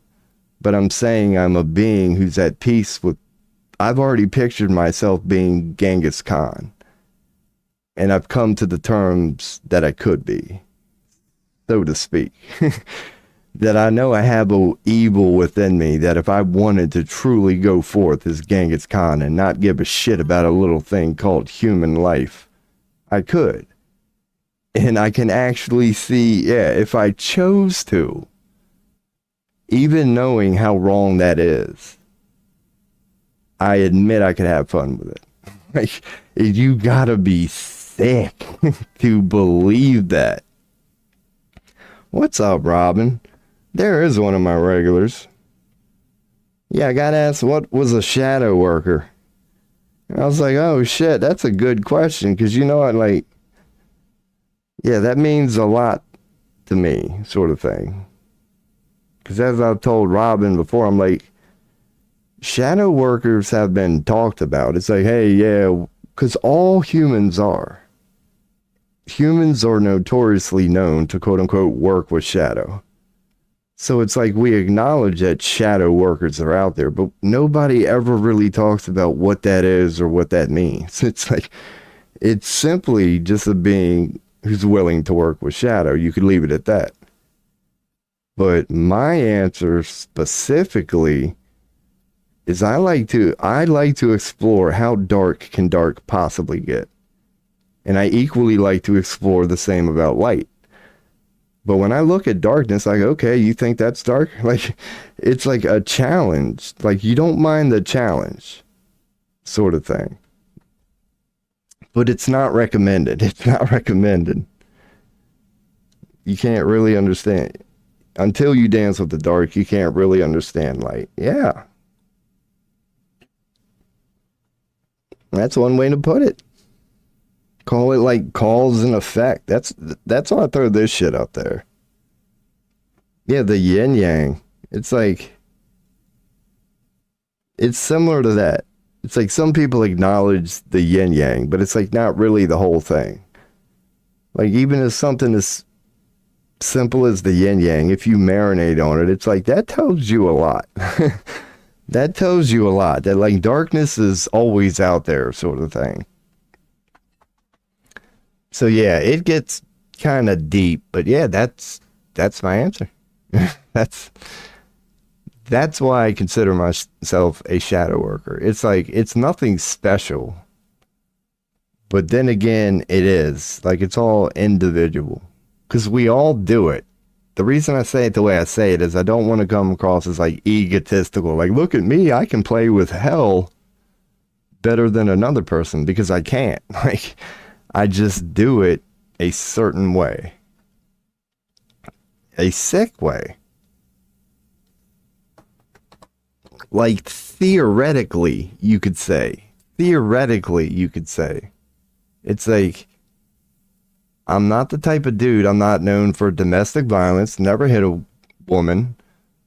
but I'm saying I'm a being who's at peace with, I've already pictured myself being Genghis Khan. And I've come to the terms that I could be, so to speak. That I know I have a evil within me that if I wanted to truly go forth as Genghis Khan and not give a shit about a little thing called human life, I could. And I can actually see, yeah, if I chose to, even knowing how wrong that is, I admit I could have fun with it. Like, you gotta be sick to believe that. What's up, Robin? There is one of my regulars. Yeah, I got asked what was a shadow worker. And I was like, oh shit, that's a good question. Because you know what, like, yeah, that means a lot to me, sort of thing. Because as I've told Robin before, I'm like, shadow workers have been talked about. It's like, hey, yeah, because all humans are. Humans are notoriously known to quote unquote work with shadow. So it's like we acknowledge that shadow workers are out there, but nobody ever really talks about what that is or what that means. It's like, it's simply just a being who's willing to work with shadow. You could leave it at that. But my answer specifically is I like to explore how dark can dark possibly get. And I equally like to explore the same about light. But when I look at darkness, I go, okay, you think that's dark? Like, it's like a challenge. Like, you don't mind the challenge, sort of thing. But it's not recommended. It's not recommended. You can't really understand. Until you dance with the dark, you can't really understand light. Yeah. That's one way to put it. Call it like cause and effect. That's why I throw this shit out there. Yeah, the yin yang. It's like, it's similar to that. It's like some people acknowledge the yin yang, but it's like not really the whole thing. Like even as something as simple as the yin yang, if you marinate on it, it's like that tells you a lot. That tells you a lot. That like darkness is always out there, sort of thing. So yeah, it gets kind of deep, but yeah, that's my answer. That's why I consider myself a shadow worker. It's like, it's nothing special, but then again, it is like, it's all individual because we all do it. The reason I say it the way I say it is I don't want to come across as like egotistical. Like, look at me, I can play with hell better than another person because I can't. Like, I just do it a certain way. A sick way. Like, theoretically, you could say. Theoretically, you could say. It's like, I'm not the type of dude, I'm not known for domestic violence, never hit a woman.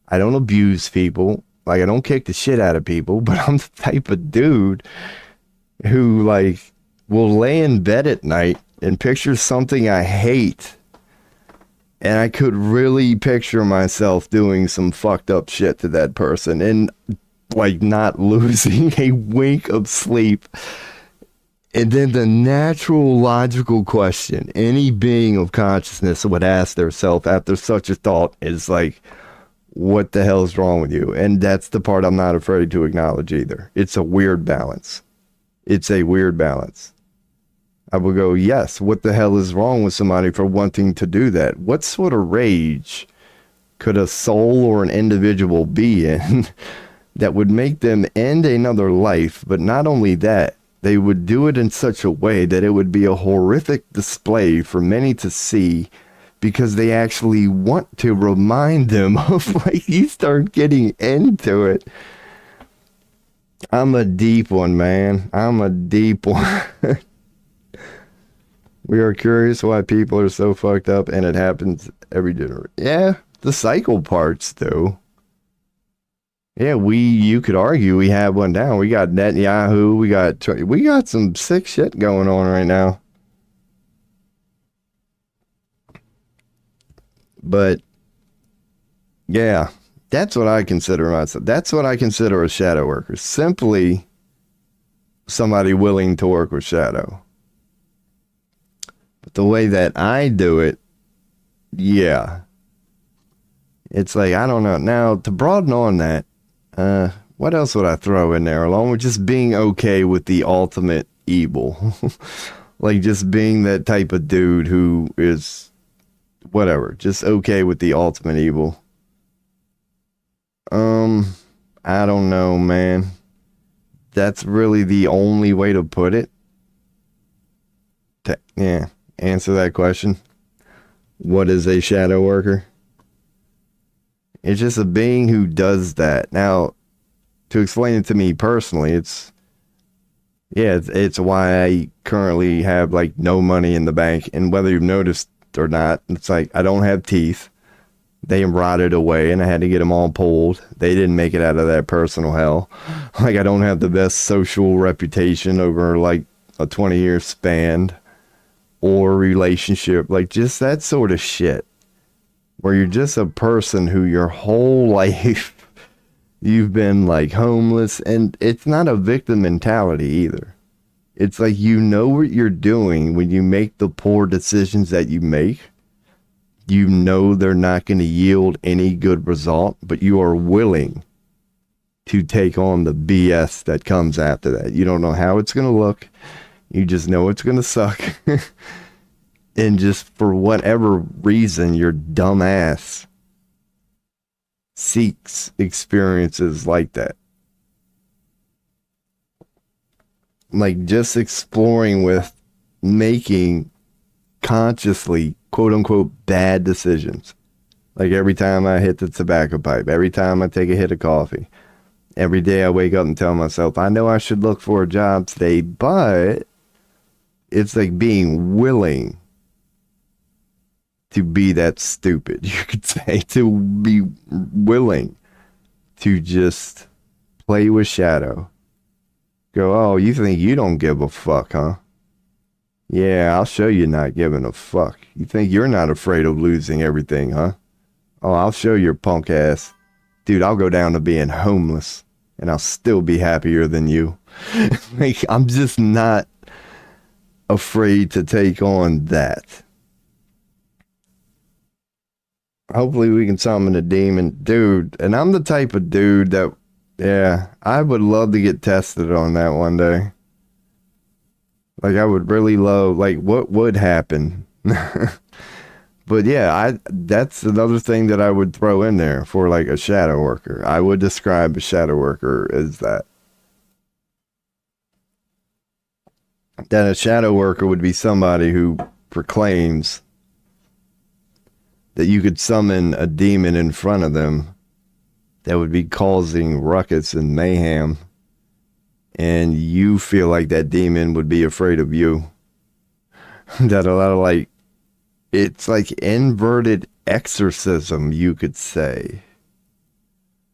I don't abuse people. Like, I don't kick the shit out of people, but I'm the type of dude who, like, will lay in bed at night and picture something I hate. And I could really picture myself doing some fucked up shit to that person and like not losing a wink of sleep. And then the natural logical question any being of consciousness would ask themselves after such a thought is like, what the hell is wrong with you? And that's the part I'm not afraid to acknowledge either. It's a weird balance. It's a weird balance. I will go, yes, what the hell is wrong with somebody for wanting to do that? What sort of rage could a soul or an individual be in that would make them end another life? But not only that, they would do it in such a way that it would be a horrific display for many to see because they actually want to remind them of, like, you start getting into it. I'm a deep one, man. I'm a deep one. We are curious why people are so fucked up, and it happens every generation. Yeah, the cycle parts, though. Yeah, you could argue we have one down. We got Netanyahu. We got some sick shit going on right now. But yeah, that's what I consider myself. That's what I consider a shadow worker. Simply somebody willing to work with shadow. But the way that I do it, yeah. It's like, I don't know. Now, to broaden on that, what else would I throw in there? Along with just being okay with the ultimate evil. Like just being that type of dude who is whatever, just okay with the ultimate evil. I don't know, man. That's really the only way to put it. Yeah, answer that question. What is a shadow worker? It's just a being who does that. Now, to explain it to me personally, it's why I currently have like no money in the bank. And whether you've noticed or not, it's like I don't have teeth. They rotted away and I had to get them all pulled. They didn't make it out of that personal hell. Like I don't have the best social reputation over like a 20-year span or relationship. Like just that sort of shit. Where you're just a person who your whole life you've been like homeless, and it's not a victim mentality either. It's like you know what you're doing when you make the poor decisions that you make. You know they're not going to yield any good result, but you are willing to take on the BS that comes after that. You don't know how it's going to look. You just know it's going to suck. And just for whatever reason, your dumb ass seeks experiences like that. Like just exploring with making consciously, quote unquote, bad decisions. Like every time I hit the tobacco pipe, every time I take a hit of coffee, every day I wake up and tell myself, I know I should look for a job today, but it's like being willing to be that stupid, you could say, to be willing to just play with shadow. Go, oh, you think you don't give a fuck, huh? Yeah, I'll show you not giving a fuck. You think you're not afraid of losing everything, huh? Oh, I'll show your punk ass. Dude, I'll go down to being homeless and I'll still be happier than you. Like, I'm just not afraid to take on that. Hopefully we can summon a demon. Dude, and I'm the type of dude that, yeah, I would love to get tested on that one day. Like, I would really love, like, what would happen? But yeah, that's another thing that I would throw in there for, like, a shadow worker. I would describe a shadow worker as that. That a shadow worker would be somebody who proclaims that you could summon a demon in front of them that would be causing ruckus and mayhem, and you feel like that demon would be afraid of you. That a lot of like, it's like inverted exorcism, you could say.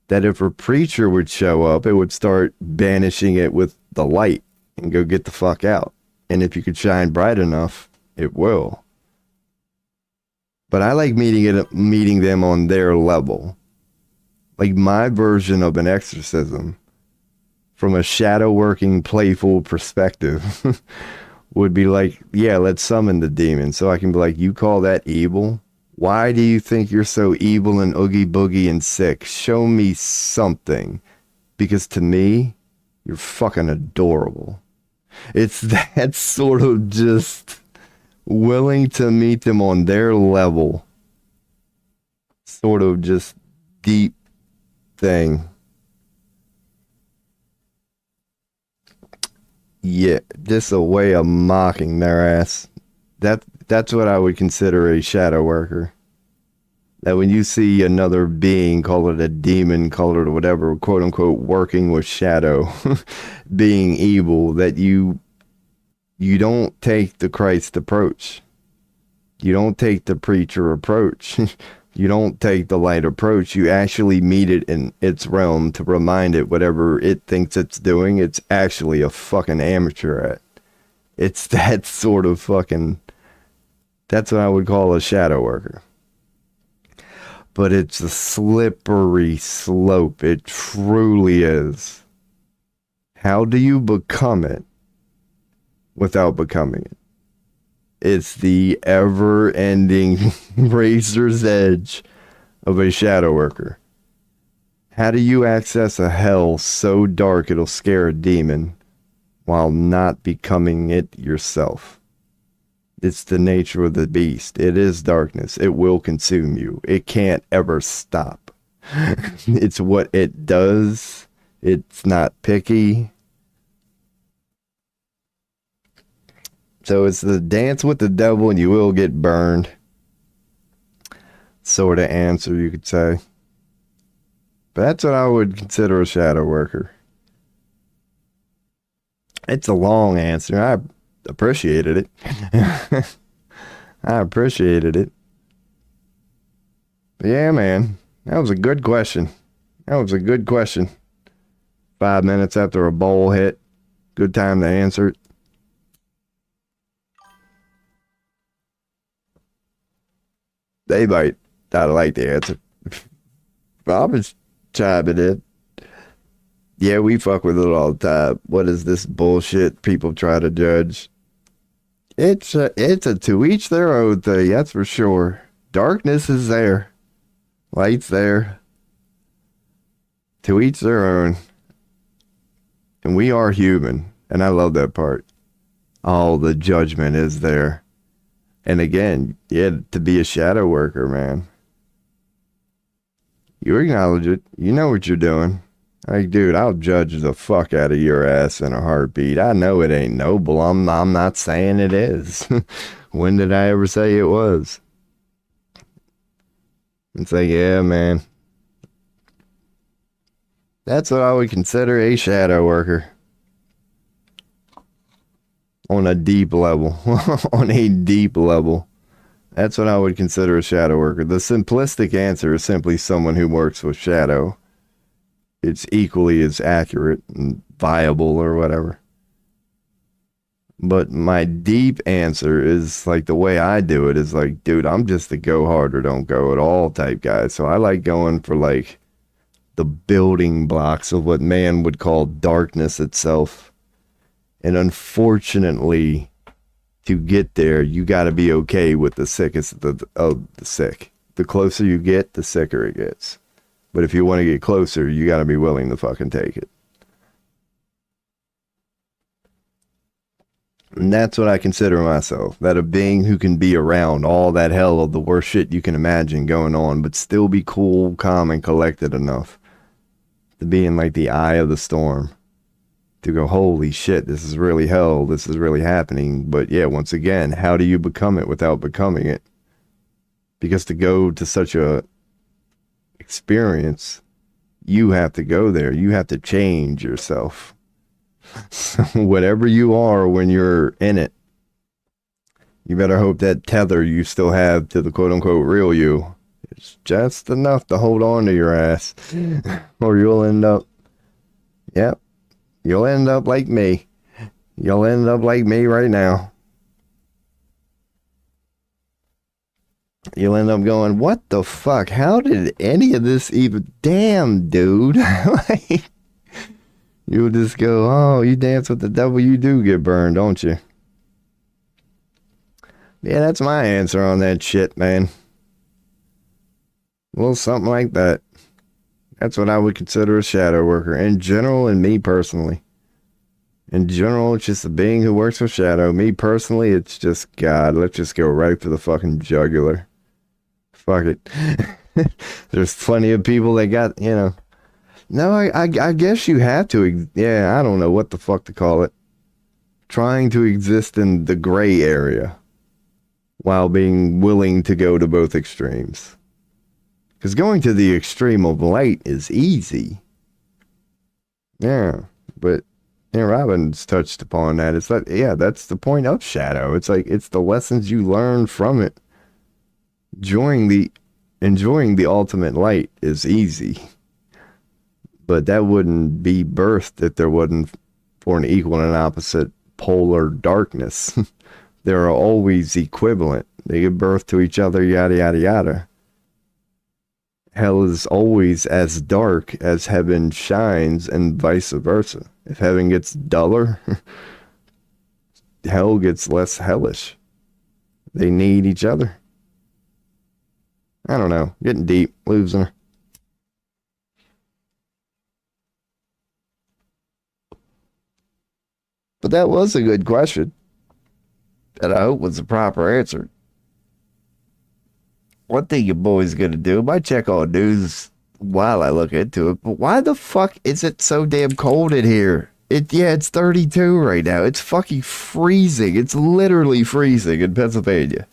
That if a preacher would show up, it would start banishing it with the light and go get the fuck out. And if you could shine bright enough, it will. But I like meeting them on their level. Like my version of an exorcism from a shadow working, playful perspective would be like, yeah, let's summon the demon. So I can be like, you call that evil? Why do you think you're so evil and oogie boogie and sick? Show me something. Because to me, you're fucking adorable. It's that sort of just willing to meet them on their level, sort of just deep thing. Yeah, just a way of mocking their ass. That's what I would consider a shadow worker. That when you see another being, call it a demon, call it whatever, quote unquote, working with shadow, being evil, that you don't take the Christ approach. You don't take the preacher approach. You don't take the light approach. You actually meet it in its realm to remind it whatever it thinks it's doing, it's actually a fucking amateur at. It's that sort of fucking... That's what I would call a shadow worker. But it's a slippery slope. It truly is. How do you become it without becoming it? It's the ever-ending razor's edge of a shadow worker. How do you access a hell so dark it'll scare a demon while not becoming it yourself? It's the nature of the beast. It is darkness. It will consume you. It can't ever stop. It's what it does. It's not picky. So it's the dance with the devil and you will get burned sort of answer, you could say. But that's what I would consider a shadow worker. It's a long answer. I appreciated it. I appreciated it. But yeah, man. That was a good question. 5 minutes after a bowl hit. Good time to answer it. They might not like the answer. I'll just chime it in. Yeah, we fuck with it all the time. What is this bullshit people try to judge? It's a to each their own thing, that's for sure. Darkness is there. Light's there. To each their own. And we are human. And I love that part. All the judgment is there. And again, yeah, to be a shadow worker, man. You acknowledge it. You know what you're doing. Like, dude, I'll judge the fuck out of your ass in a heartbeat. I know it ain't noble. I'm not saying it is. When did I ever say it was? It's like, yeah, man. That's what I would consider a shadow worker. On a deep level. On a deep level. That's what I would consider a shadow worker. The simplistic answer is simply someone who works with shadow. It's equally as accurate and viable or whatever. But my deep answer is like the way I do it is like, dude, I'm just a go hard or don't go at all type guy. So I like going for like the building blocks of what man would call darkness itself. And unfortunately, to get there, you got to be okay with the sickest of the sick. The closer you get, the sicker it gets. But if you want to get closer, you got to be willing to fucking take it. And that's what I consider myself. That a being who can be around all that hell of the worst shit you can imagine going on, but still be cool, calm, and collected enough to be in like the eye of the storm. To go, holy shit, this is really hell. This is really happening. But yeah, once again, how do you become it without becoming it? Because to go to such a experience, you have to go there. You have to change yourself. Whatever you are when you're in it, you better hope that tether you still have to the quote-unquote real you is just enough to hold on to your ass. Or you'll end up, yep. You'll end up like me. You'll end up like me right now. You'll end up going, what the fuck? How did any of this even... Damn, dude. Like, you'll just go, oh, you dance with the devil, you do get burned, don't you? Yeah, that's my answer on that shit, man. Well, something like that. That's what I would consider a shadow worker. In general, and me personally. In general, it's just a being who works with shadow. Me personally, it's just, God, let's just go right for the fucking jugular. Fuck it. There's plenty of people that got, you know. No, I guess you have to, yeah, I don't know what the fuck to call it. Trying to exist in the gray area. While being willing to go to both extremes. Because going to the extreme of light is easy. Yeah, but yeah, Robin's touched upon that. It's like, yeah, that's the point of shadow. It's like, it's the lessons you learn from it during the enjoying the ultimate light is easy. But that wouldn't be birthed if there wasn't for an equal and opposite polar darkness. They're always equivalent. They give birth to each other, yada, yada, yada. Hell is always as dark as heaven shines and vice versa. If heaven gets duller, hell gets less hellish. They need each other. I don't know. Getting deep. Losing her. But that was a good question. That I hope was the proper answer. One thing your boy's gonna do, I might check on news while I look into it, but why the fuck is it so damn cold in here? It's 32 right now. It's fucking freezing. It's literally freezing in Pennsylvania.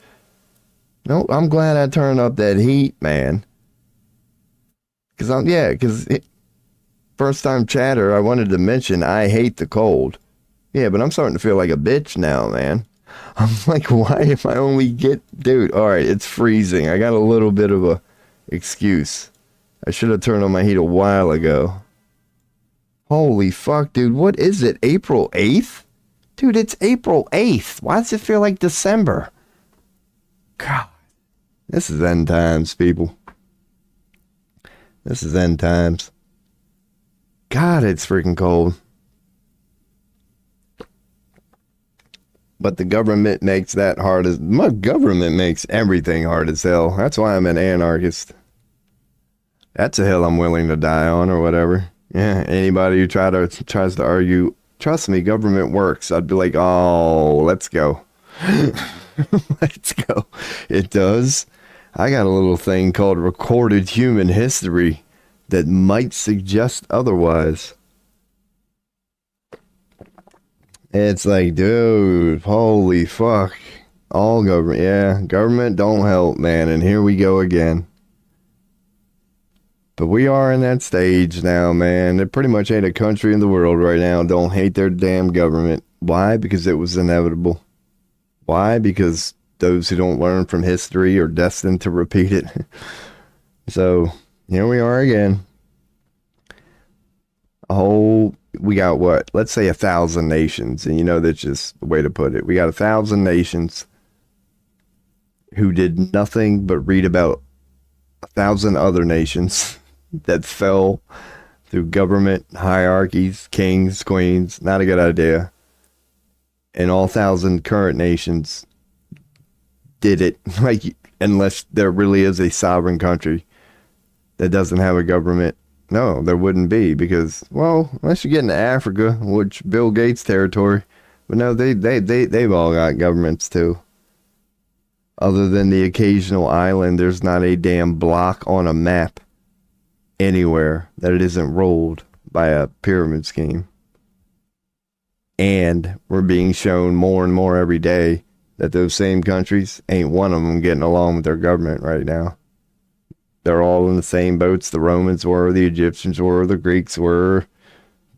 No, I'm glad I turned up that heat, man. Because first time chatter, I wanted to mention I hate the cold. Yeah, but I'm starting to feel like a bitch now, man. I'm like, why am I only dude, alright, it's freezing. I got a little bit of a excuse. I should have turned on my heat a while ago. Holy fuck, dude, what is it? April 8th? Dude, it's April 8th. Why does it feel like December? God. This is end times, people. This is end times. God, it's freaking cold. But the government makes that hard as... My government makes everything hard as hell. That's why I'm an anarchist. That's a hill I'm willing to die on or whatever. Yeah, anybody who tries to argue, trust me, government works. I'd be like, oh, let's go. Let's go. It does. I got a little thing called recorded human history that might suggest otherwise. It's like, dude, holy fuck. All government, yeah, government don't help, man. And here we go again. But we are in that stage now, man. There pretty much ain't a country in the world right now don't hate their damn government. Why? Because it was inevitable. Why? Because those who don't learn from history are destined to repeat it. So, here we are again. We got what? Let's say 1,000 nations. And that's just the way to put it. We got 1,000 nations who did nothing but read about 1,000 other nations that fell through government hierarchies, kings, queens. Not a good idea. And all 1,000 current nations did it. Like, unless there really is a sovereign country that doesn't have a government. No, there wouldn't be because, well, unless you get into Africa, which Bill Gates territory, but no, they've all got governments too. Other than the occasional island, there's not a damn block on a map anywhere that it isn't ruled by a pyramid scheme. And we're being shown more and more every day that those same countries ain't one of them getting along with their government right now. They're all in the same boats the Romans were, the Egyptians were, the Greeks were,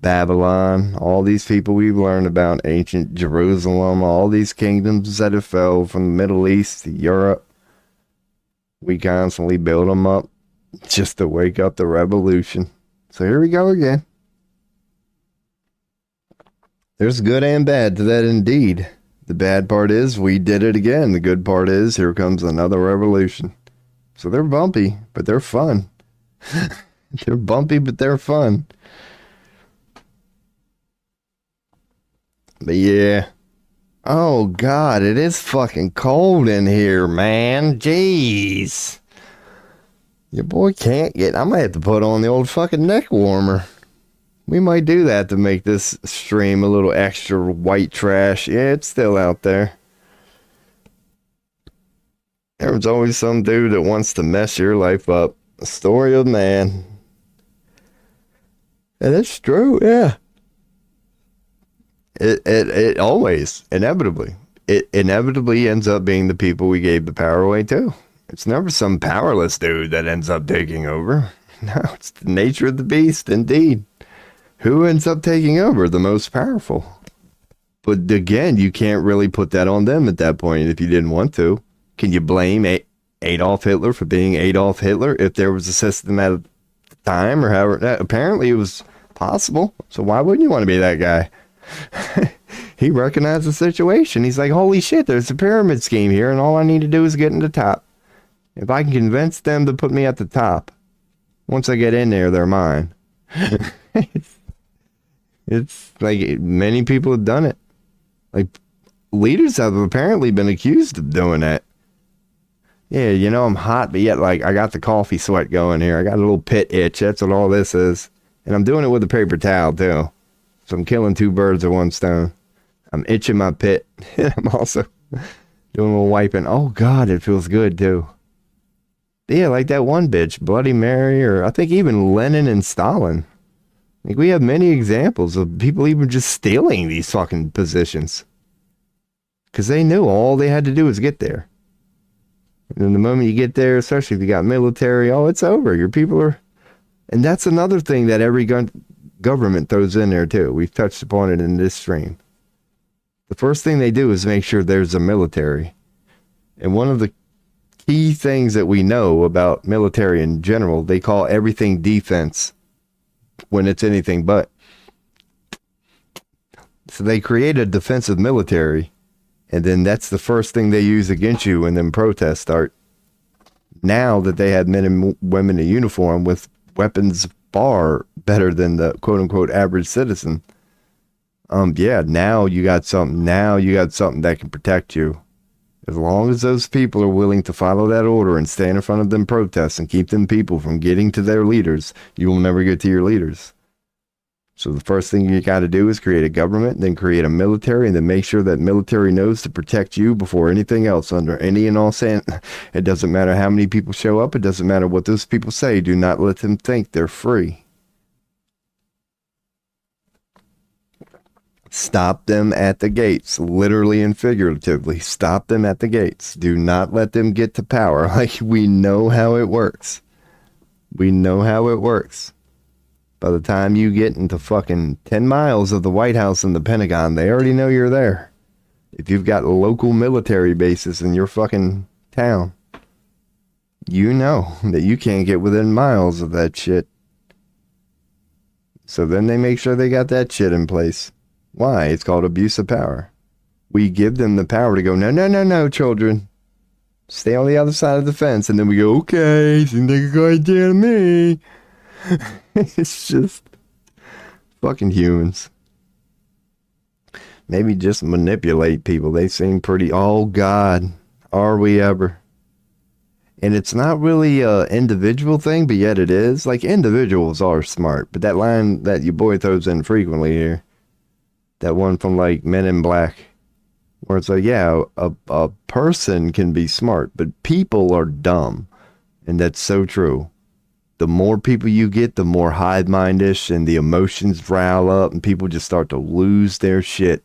Babylon, all these people we've learned about, ancient Jerusalem, all these kingdoms that have fell from the Middle East to Europe. We constantly build them up just to wake up the revolution. So here we go again. There's good and bad to that indeed. The bad part is we did it again. The good part is here comes another revolution. So they're bumpy, but they're fun. They're bumpy, but they're fun. But yeah. Oh, God, it is fucking cold in here, man. Jeez. Your boy can't I might have to put on the old fucking neck warmer. We might do that to make this stream a little extra white trash. Yeah, it's still out there. There's always some dude that wants to mess your life up. The story of man. And it's true, yeah. It always, inevitably. It inevitably ends up being the people we gave the power away to. It's never some powerless dude that ends up taking over. No, it's the nature of the beast, indeed. Who ends up taking over? The most powerful. But again, you can't really put that on them at that point if you didn't want to. Can you blame Adolf Hitler for being Adolf Hitler. If there was a system at the time or however, apparently it was possible. So why wouldn't you want to be that guy? He recognized the situation. He's like, holy shit, there's a pyramid scheme here, and all I need to do is get in the top. If I can convince them to put me at the top, once I get in there, they're mine. It's like many people have done it. Like leaders have apparently been accused of doing that. Yeah, you know, I'm hot, but yet like I got the coffee sweat going here. I got a little pit itch. That's what all this is. And I'm doing it with a paper towel too. So I'm killing two birds with one stone. I'm itching my pit. I'm also doing a little wiping. Oh God, it feels good too. Yeah, like that one bitch, Bloody Mary, or I think even Lenin and Stalin. Like we have many examples of people even just stealing these fucking positions. Because they knew all they had to do was get there. And then the moment you get there, especially if you got military, oh, it's over. Your people are... And that's another thing that every government throws in there too. We've touched upon it in this stream. The first thing they do is make sure there's a military. And one of the key things that we know about military in general, they call everything defense when it's anything but. So they create a defensive military, and then that's the first thing they use against you when then protests start. Now that they have men and women in uniform with weapons far better than the quote-unquote average citizen, yeah, now you got something. Now you got something that can protect you. As long as those people are willing to follow that order and stand in front of them protests and keep them people from getting to their leaders, you will never get to your leaders. So the first thing you got to do is create a government, then create a military, and then make sure that military knows to protect you before anything else under any and all sand. It doesn't matter how many people show up. It doesn't matter what those people say. Do not let them think they're free. Stop them at the gates, literally and figuratively. Stop them at the gates. Do not let them get to power. Like, we know how it works. We know how it works. By the time you get into fucking 10 miles of the White House and the Pentagon, they already know you're there. If you've got local military bases in your fucking town, you know that you can't get within miles of that shit. So then they make sure they got that shit in place. Why? It's called abuse of power. We give them the power to go, no, no, no, no, children. Stay on the other side of the fence. And then we go, okay, seems like a good idea to me. It's just fucking humans. Maybe just manipulate people. They seem pretty, oh God, are we ever? And it's not really an individual thing, but yet it is. Like, individuals are smart. But that line that your boy throws in frequently here, that one from like Men in Black, where it's like, yeah, a person can be smart, but people are dumb. And that's so true. The more people you get, the more hive-mindish and the emotions rile up and people just start to lose their shit.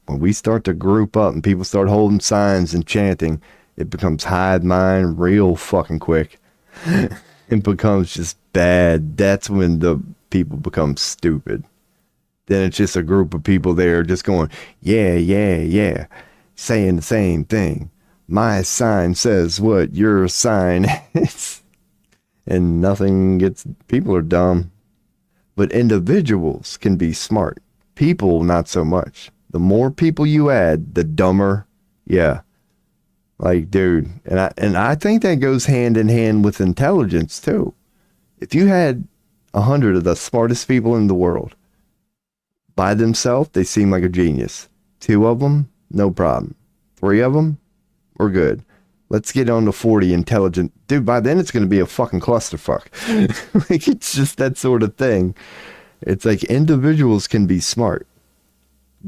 When we start to group up and people start holding signs and chanting, it becomes hive mind real fucking quick. It becomes just bad. That's when the people become stupid. Then it's just a group of people there just going, yeah, yeah, yeah, saying the same thing. My sign says what your sign is. And nothing gets, people are dumb. But individuals can be smart. People, not so much. The more people you add, the dumber. Yeah. Like, dude. And I think that goes hand in hand with intelligence, too. If you had 100 of the smartest people in the world, by themselves, they seem like a genius. 2 of them, no problem. 3 of them, we're good. Let's get on to 40 intelligent. Dude, by then it's going to be a fucking clusterfuck. Like, it's just that sort of thing. It's like individuals can be smart.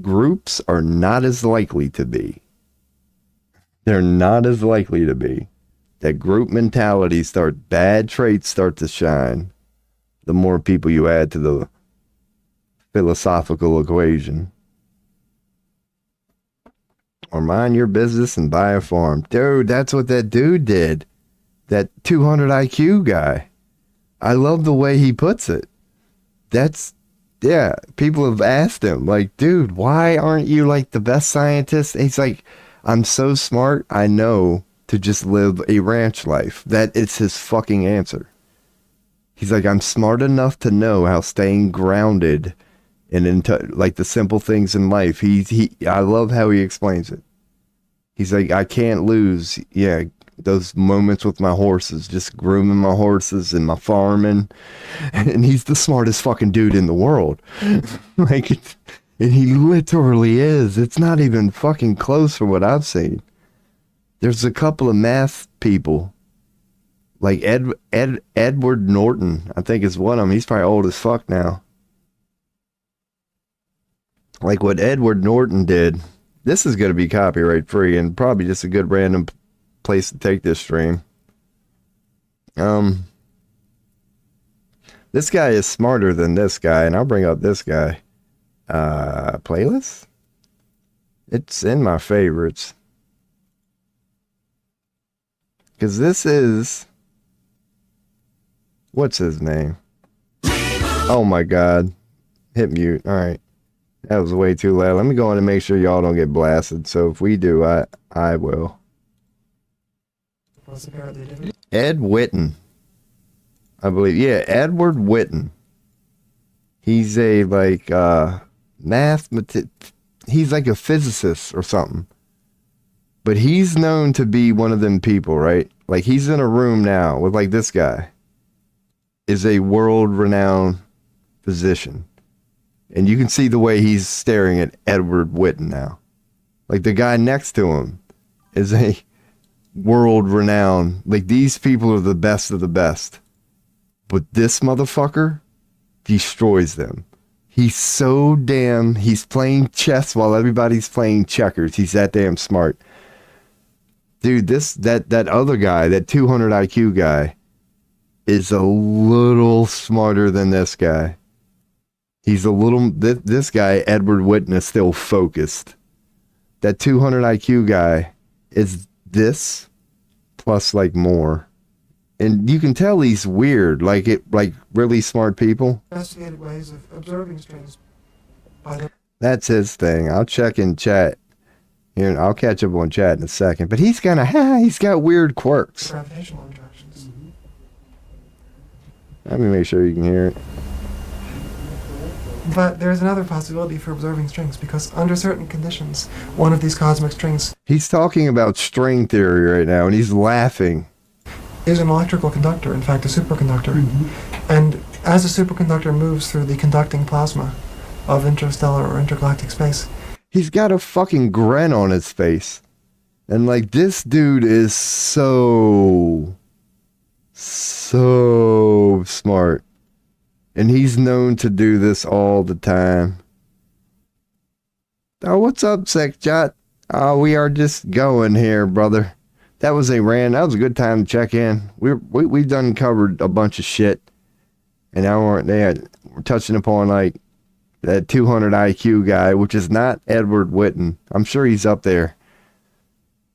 Groups are not as likely to be. They're not as likely to be. That group mentality bad traits start to shine. The more people you add to the philosophical equation. Or mind your business and buy a farm. Dude, that's what that dude did. That 200 IQ guy. I love the way he puts it. Yeah, people have asked him, like, dude, why aren't you like the best scientist? And he's like, I'm so smart, I know to just live a ranch life. That it's his fucking answer. He's like, I'm smart enough to know how staying grounded and into like the simple things in life. I love how he explains it. He's like, I can't lose. Yeah, those moments with my horses, just grooming my horses and my farming. And he's the smartest fucking dude in the world. Like, and he literally is. It's not even fucking close for what I've seen. There's a couple of math people, like Edward Norton, I think is one of them. He's probably old as fuck now. Like what Edward Norton did. This is going to be copyright free and probably just a good random place to take this stream. This guy is smarter than this guy, and I'll bring up this guy. Playlist? It's in my favorites. Because this is... What's his name? Oh my god. Hit mute. Alright. That was way too loud. Let me go in and make sure y'all don't get blasted. So if we do, I will. Ed Whitten. I believe. Yeah, Edward Whitten. He's a like he's like a physicist or something. But he's known to be one of them people, right? Like he's in a room now with like this guy. Is a world-renowned physician. And you can see the way he's staring at Edward Whitten now. Like the guy next to him is a world-renowned. Like these people are the best of the best. But this motherfucker destroys them. He's so damn... He's playing chess while everybody's playing checkers. He's that damn smart. Dude, that other guy, that 200 IQ guy, is a little smarter than this guy. He's a little... This guy, Edward Whitten, is still focused. That 200 IQ guy is this plus like more. And you can tell he's weird, like really smart people. Investigated ways of observing strings. That's his thing. I'll check in chat. Here, I'll catch up on chat in a second. But he's he's got weird quirks. Gravitational interactions. Mm-hmm. Let me make sure you can hear it. But there's another possibility for observing strings, because under certain conditions, one of these cosmic strings... He's talking about string theory right now, and he's laughing. ...is an electrical conductor, in fact a superconductor. Mm-hmm. And as a superconductor moves through the conducting plasma of interstellar or intergalactic space... He's got a fucking grin on his face. And like, this dude is so smart. And he's known to do this all the time. Oh, what's up, Psychiatrist? Oh, we are just going here, brother. That was a good time to check in. We've done covered a bunch of shit. And now we're touching upon like that 200 IQ guy, which is not Edward Whitten. I'm sure he's up there.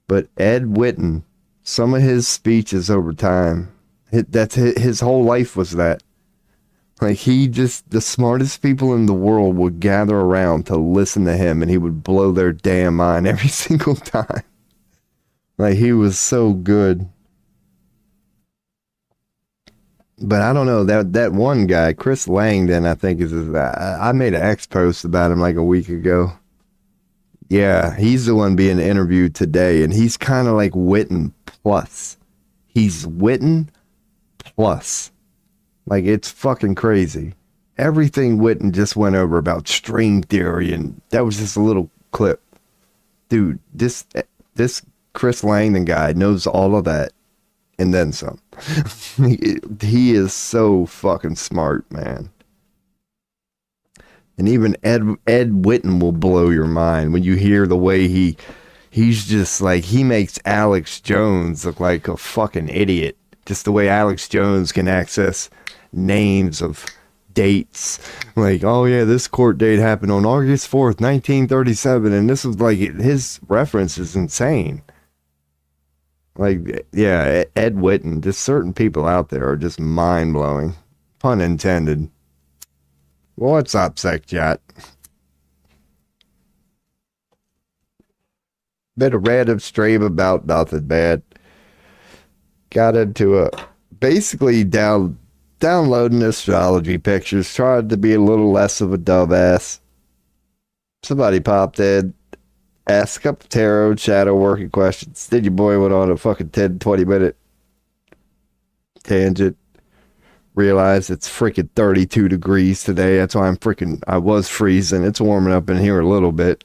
But Ed Whitten, some of his speeches over time, that's his whole life was that. Like the smartest people in the world would gather around to listen to him, and he would blow their damn mind every single time. Like he was so good. But I don't know, that one guy, Chris Langdon, I think is his, I made an X post about him like a week ago. Yeah, he's the one being interviewed today, and he's kind of like Whitten plus. He's Whitten plus. Like, it's fucking crazy. Everything Whitten just went over about string theory, and that was just a little clip. Dude, this Chris Langdon guy knows all of that, and then some. He is so fucking smart, man. And even Ed Whitten will blow your mind when you hear the way he's just like, he makes Alex Jones look like a fucking idiot. Just the way Alex Jones can access names of dates. Like, oh yeah, this court date happened on August 4th, 1937. And this was like, his reference is insane. Like, yeah, Ed Whitten, just certain people out there are just mind-blowing. Pun intended. What's up, Psychiatrist? Bit of random stream about nothing, man. got into basically downloading astrology pictures, tried to be a little less of a dumbass. Somebody popped in, asked a couple tarot shadow working questions. Then your boy went on a fucking 10-20 minute tangent. Realized it's freaking 32 degrees today. That's why I was freezing. It's warming up in here a little bit.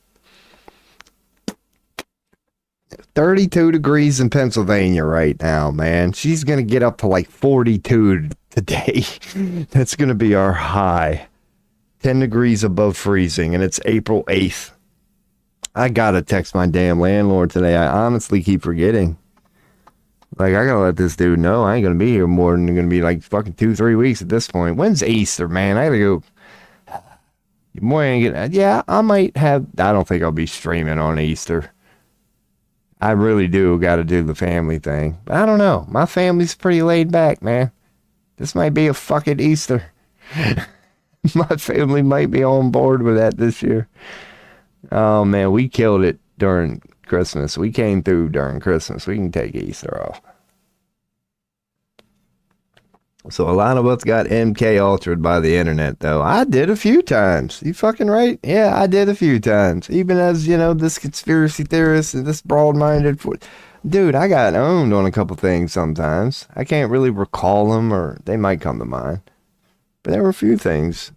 32 degrees in Pennsylvania right now, man. She's going to get up to like 42 today. That's going to be our high. 10 degrees above freezing, and it's April 8th. I got to text my damn landlord today. I honestly keep forgetting. Like, I gotta let this dude know I ain't gonna be here more than gonna be like fucking 2-3 weeks at this point. When's Easter, man? I gotta go. Your boy ain't getting. Yeah, I might have. I don't think I'll be streaming on Easter. I really do gotta do the family thing. But I don't know. My family's pretty laid back, man. This might be a fucking Easter. My family might be on board with that this year. Oh, man, we killed it during Christmas. We came through during Christmas. We can take Easter off. So a lot of us got MK altered by the internet, though. I did a few times. You fucking right? Yeah, I did a few times. Even as, this conspiracy theorist and this broad-minded... Dude, I got owned on a couple things sometimes. I can't really recall them, or they might come to mind. But there were a few things.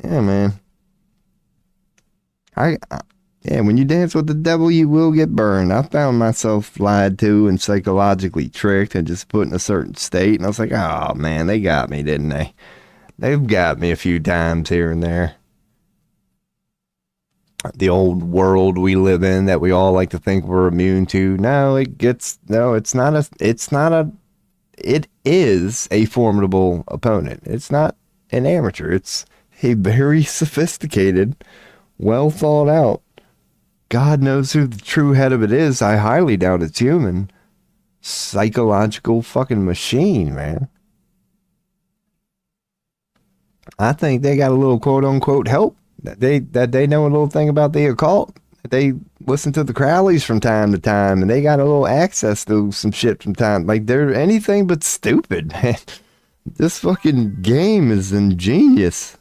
Yeah, man. Yeah, when you dance with the devil, you will get burned. I found myself lied to and psychologically tricked and just put in a certain state. And I was like, oh, man, they got me, didn't they? They've got me a few times here and there. The old world we live in that we all like to think we're immune to. It is a formidable opponent. It's not an amateur. It's a very sophisticated, well thought out, God knows who the true head of it is. I highly doubt it's human. Psychological fucking machine, man. I think they got a little quote unquote help. That they know a little thing about the occult. They listen to the Crowleys from time to time, and they got a little access to some shit from time. Like, they're anything but stupid, man. This fucking game is ingenious.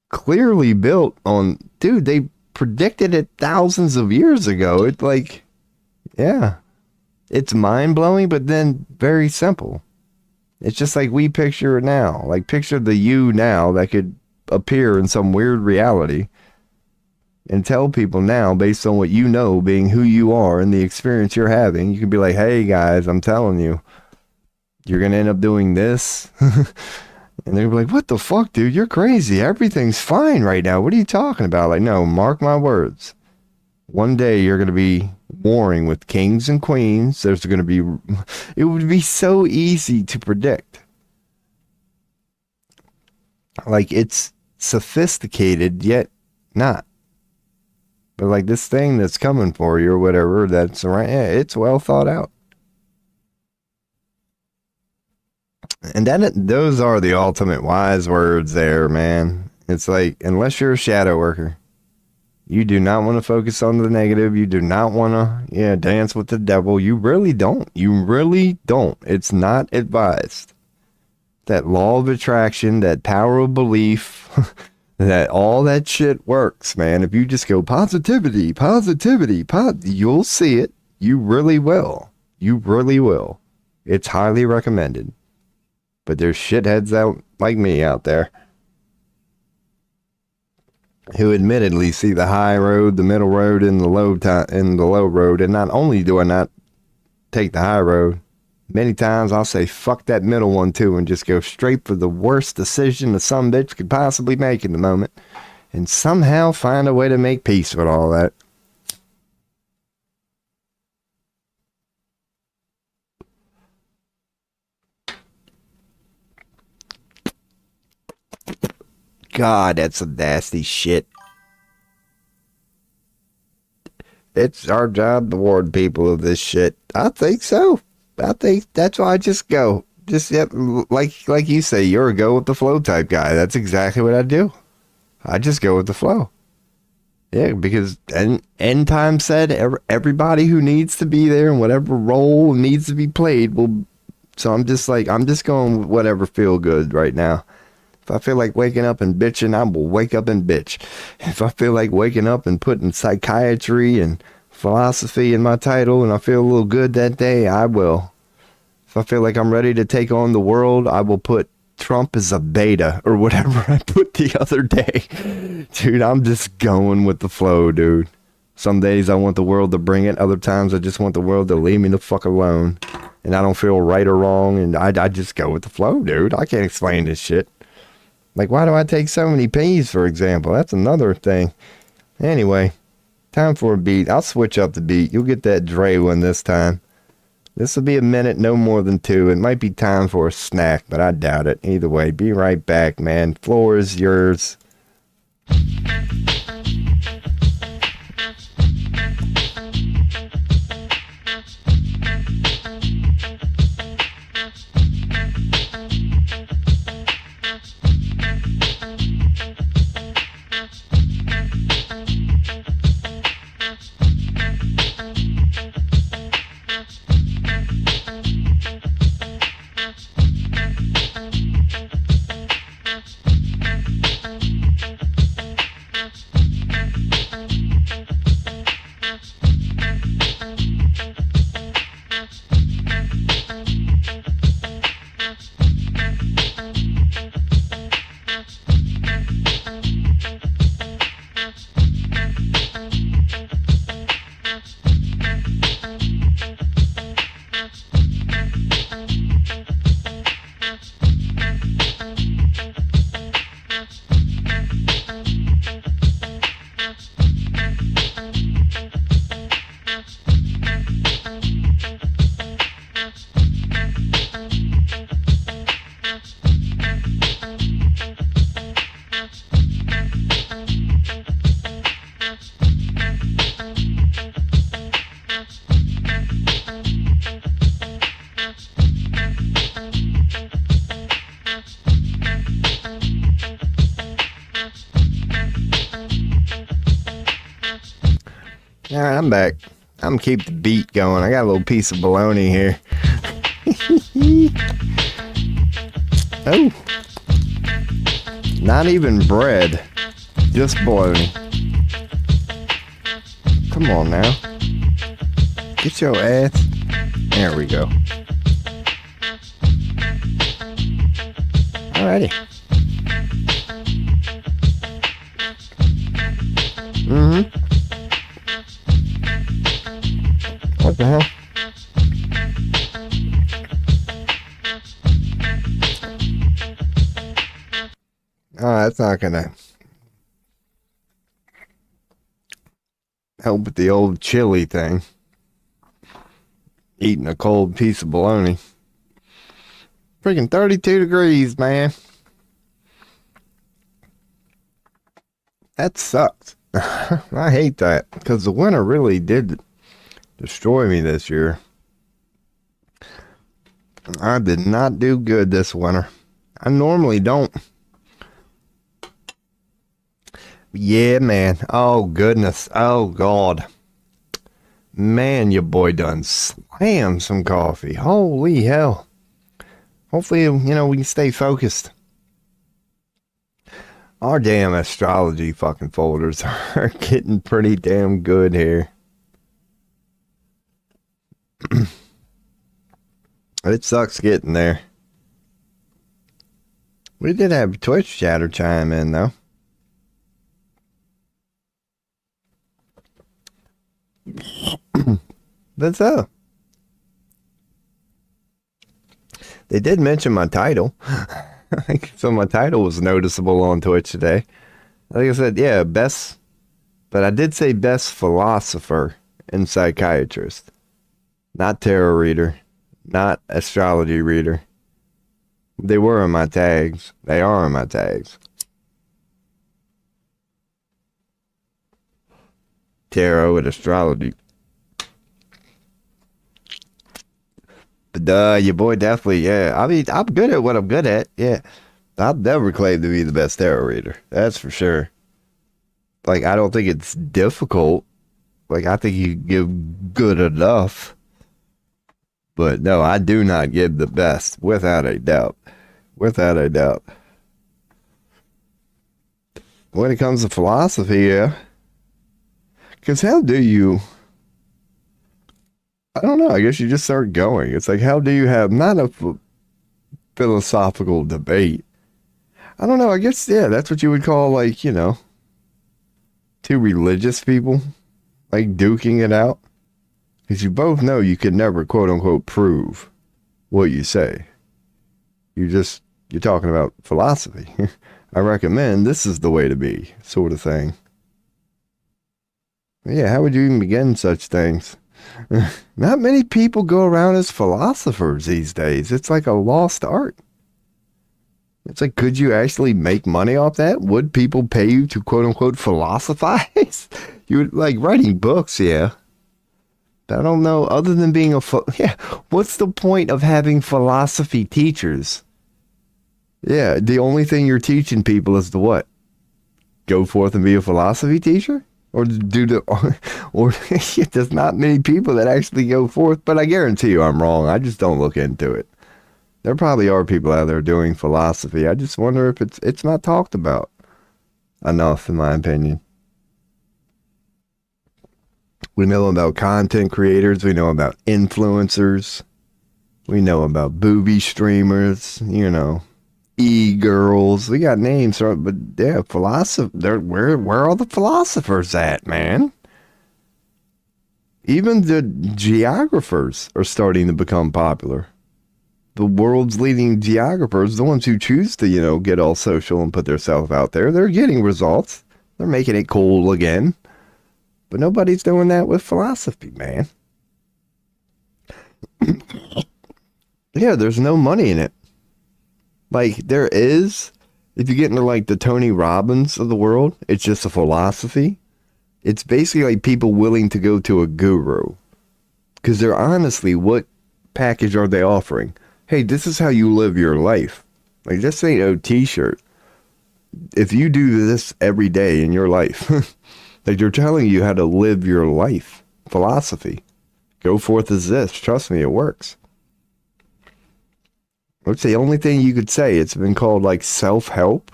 Clearly built on, dude, they predicted it thousands of years ago. It's like, yeah, it's mind-blowing, but then very simple. It's just like we picture it now. Like, picture the you now that could appear in some weird reality and tell people now, based on what you know, being who you are and the experience you're having, you can be like, hey guys, I'm telling you, you're gonna end up doing this. And they're like, what the fuck, dude? You're crazy. Everything's fine right now. What are you talking about? Like, no, mark my words. One day you're going to be warring with kings and queens. There's going to be... It would be so easy to predict. Like, it's sophisticated, yet not. But like this thing that's coming for you or whatever, that's around, yeah, it's well thought out. And those are the ultimate wise words there, man. It's like, unless you're a shadow worker, you do not want to focus on the negative. You do not want to, dance with the devil. You really don't. You really don't. It's not advised. That law of attraction, that power of belief, that all that shit works, man. If you just go positivity, you'll see it. You really will. You really will. It's highly recommended. But there's shitheads out like me out there who admittedly see the high road, the middle road, and the low road. And not only do I not take the high road, many times I'll say fuck that middle one too and just go straight for the worst decision that some bitch could possibly make in the moment and somehow find a way to make peace with all that. God, that's some nasty shit. It's our job to warn people of this shit. I think so. I think that's why I just go. Just like you say, you're a go with the flow type guy. That's exactly what I do. I just go with the flow. Yeah, because end time said everybody who needs to be there and whatever role needs to be played will So I'm just going with whatever feel good right now. If I feel like waking up and bitching, I will wake up and bitch. If I feel like waking up and putting psychiatry and philosophy in my title and I feel a little good that day, I will. If I feel like I'm ready to take on the world, I will put Trump as a beta or whatever I put the other day. Dude, I'm just going with the flow, dude. Some days I want the world to bring it. Other times I just want the world to leave me the fuck alone. And I don't feel right or wrong. And I just go with the flow, dude. I can't explain this shit. Like, why do I take so many P's, for example? That's another thing. Anyway, time for a beat. I'll switch up the beat. You'll get that Dre one this time. This will be a minute, no more than 2. It might be time for a snack, but I doubt it. Either way, be right back, man. Floor is yours. All right, I'm back. I'm gonna keep the beat going. I got a little piece of bologna here. Oh, not even bread, just bologna. Come on now, get your ass. There we go. Alrighty. Mm-hmm. What the hell? Oh, that's not gonna help with the old chili thing. Eating a cold piece of bologna. Freaking 32 degrees, man. That sucks. I hate that because the winter really did destroy me this year. I did not do good this winter. I normally don't. Yeah, man. Oh, goodness. Oh, God. Man, your boy done slammed some coffee. Holy hell. Hopefully, we can stay focused. Our damn astrology fucking folders are getting pretty damn good here. It sucks getting there. We did have Twitch chatter chime in, though. That's so. They did mention my title. So my title was noticeable on Twitch today. Like I said, yeah, best. But I did say best philosopher and psychiatrist. Not tarot reader. Not astrology reader. They were in my tags. They are in my tags. Tarot and astrology. But your boy definitely, yeah. I mean, I'm good at what I'm good at, yeah. I'll never claim to be the best tarot reader. That's for sure. Like, I don't think it's difficult. Like, I think you give good enough. But no, I do not give the best, without a doubt. Without a doubt. When it comes to philosophy, yeah. Because how do you... I don't know, I guess you just start going. It's like, how do you have not a philosophical debate? I don't know, I guess, yeah, that's what you would call, like, you know, two religious people, like, duking it out. Because you both know you could never, quote unquote, prove what you say. You're talking about philosophy. I recommend this is the way to be, sort of thing. Yeah, how would you even begin such things? Not many people go around as philosophers these days. It's like a lost art. It's like, could you actually make money off that? Would people pay you to, quote unquote, philosophize? You would, like, writing books, yeah. I don't know, other than being what's the point of having philosophy teachers? Yeah, the only thing you're teaching people is to what? Go forth and be a philosophy teacher? Or there's not many people that actually go forth, but I guarantee you I'm wrong. I just don't look into it. There probably are people out there doing philosophy. I just wonder if it's not talked about enough, in my opinion. We know about content creators. We know about influencers. We know about booby streamers, you know, e-girls. We got names, but yeah, where are all the philosophers at, man? Even the geographers are starting to become popular. The world's leading geographers, the ones who choose to, you know, get all social and put themselves out there, they're getting results. They're making it cool again. But nobody's doing that with philosophy, man. Yeah, there's no money in it. Like, there is, if you get into, like, the Tony Robbins of the world, it's just a philosophy. It's basically like people willing to go to a guru. Because they're honestly, what package are they offering? Hey, this is how you live your life. Like, this ain't no t-shirt. If you do this every day in your life, like, they're telling you how to live your life. Philosophy. Go forth as this. Trust me, it works. What's the only thing you could say? It's been called, like, self-help.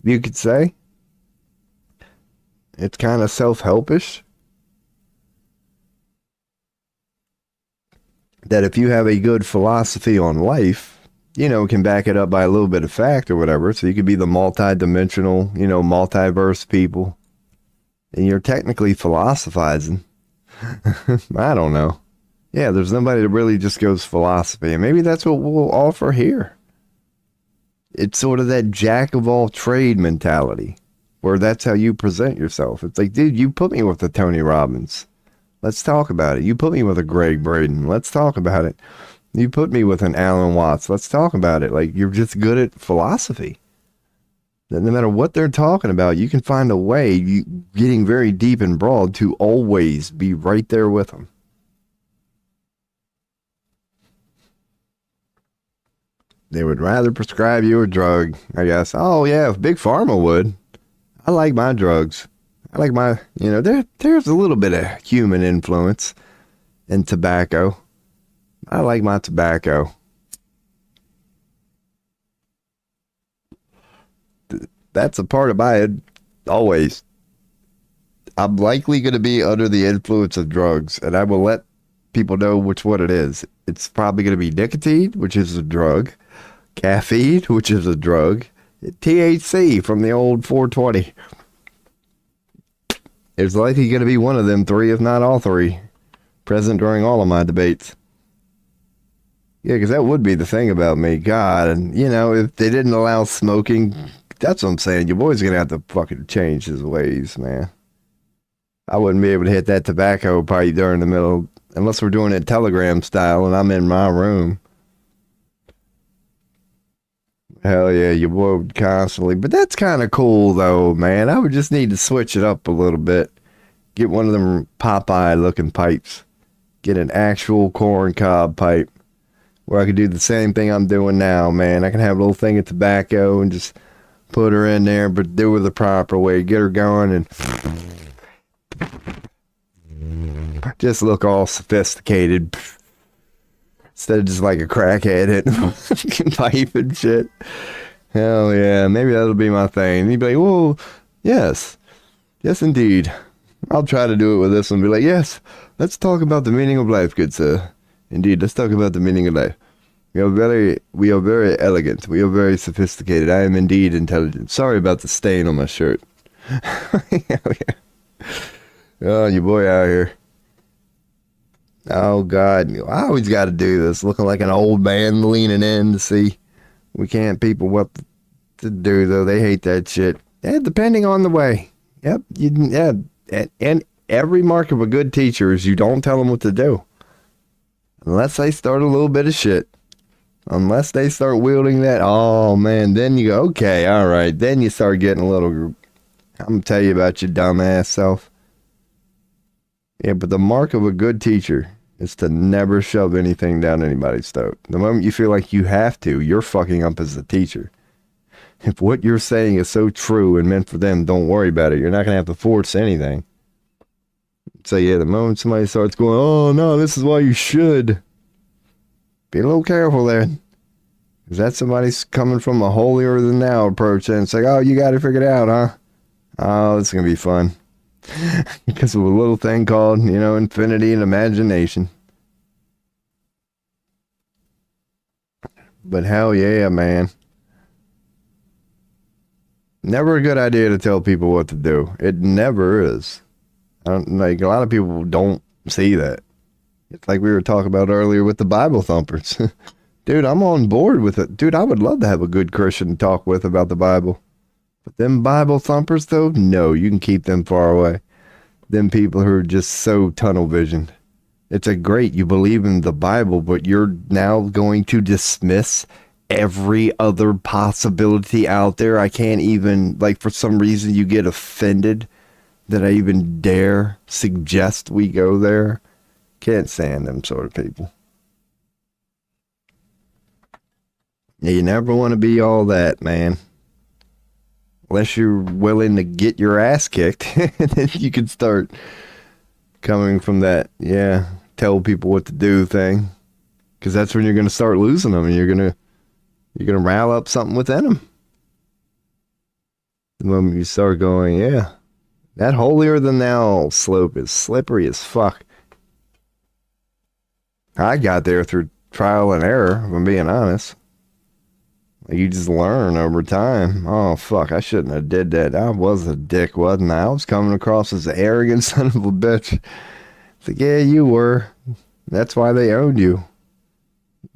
You could say. It's kind of self-helpish. That if you have a good philosophy on life, you know, can back it up by a little bit of fact or whatever. So you could be the multi-dimensional, you know, multiverse people. And you're technically philosophizing. I don't know. Yeah, there's nobody that really just goes philosophy. And maybe that's what we'll offer here. It's sort of that jack of all trade mentality. Where that's how you present yourself. It's like, dude, you put me with a Tony Robbins. Let's talk about it. You put me with a Greg Braden. Let's talk about it. You put me with an Alan Watts. Let's talk about it. Like, you're just good at philosophy. That no matter what they're talking about, you can find a way, getting very deep and broad, to always be right there with them. They would rather prescribe you a drug, I guess. Oh, yeah, if Big Pharma would. I like my drugs. I like my, you know, there's a little bit of human influence in tobacco. I like my tobacco. That's a part of my, always. I'm likely going to be under the influence of drugs, and I will let people know what it is. It's probably going to be nicotine, which is a drug, caffeine, which is a drug, THC from the old 420. It's likely going to be one of them three, if not all three, present during all of my debates. Yeah, because that would be the thing about me. God, and, you know, if they didn't allow smoking, that's what I'm saying. Your boy's going to have to fucking change his ways, man. I wouldn't be able to hit that tobacco pipe during the middle, unless we're doing it Telegram style and I'm in my room. Hell yeah, your boy would constantly. But that's kind of cool, though, man. I would just need to switch it up a little bit. Get one of them Popeye-looking pipes. Get an actual corn cob pipe. Where I could do the same thing I'm doing now, man. I can have a little thing of tobacco and just put her in there, but do it the proper way. Get her going and... Just look all sophisticated. Instead of just like a crackhead hitting pipe and shit. Hell yeah, maybe that'll be my thing. And he'd be like, well, yes. Yes, indeed. I'll try to do it with this one. Be like, yes, let's talk about the meaning of life, good sir. Indeed, let's talk about the meaning of life. We are very elegant. We are very sophisticated. I am indeed intelligent. Sorry about the stain on my shirt. Hell yeah. Oh, your boy out here. Oh, God. I always got to do this. Looking like an old man leaning in to see. We can't people what to do, though. They hate that shit. Yeah, depending on the way. Yep. And every mark of a good teacher is you don't tell them what to do. Unless they start a little bit of shit. Unless they start wielding that. Oh, man. Then you go, okay, all right. Then you start getting a little... I'm going to tell you about your dumbass self. Yeah, but the mark of a good teacher is to never shove anything down anybody's throat. The moment you feel like you have to, you're fucking up as a teacher. If what you're saying is so true and meant for them, don't worry about it. You're not going to have to force anything. So yeah, the moment somebody starts going, oh no, this is why you should. Be a little careful there. Because that's somebody's coming from a holier than thou approach and it's like, oh, you got it figured out, huh? Oh, it's going to be fun. Because of a little thing called, infinity and imagination. But hell yeah, man. Never a good idea to tell people what to do. It never is. A lot of people don't see that. It's like we were talking about earlier with the Bible thumpers. Dude, I'm on board with it. Dude, I would love to have a good Christian to talk with about the Bible. But them Bible thumpers, though, no, you can keep them far away. Them people who are just so tunnel visioned. It's a great, you believe in the Bible, but you're now going to dismiss every other possibility out there. I can't even, for some reason you get offended that I even dare suggest we go there. Can't stand them sort of people. Yeah, you never want to be all that, man. Unless you're willing to get your ass kicked, then you can start coming from that, tell people what to do thing. Because that's when you're going to start losing them, and you're going to rile up something within them. The moment you start going, that holier than thou slope is slippery as fuck. I got there through trial and error, if I'm being honest. You just learn over time. Oh, fuck, I shouldn't have did that. I was a dick, wasn't I? I was coming across as an arrogant son of a bitch. It's like, yeah, you were. That's why they owned you.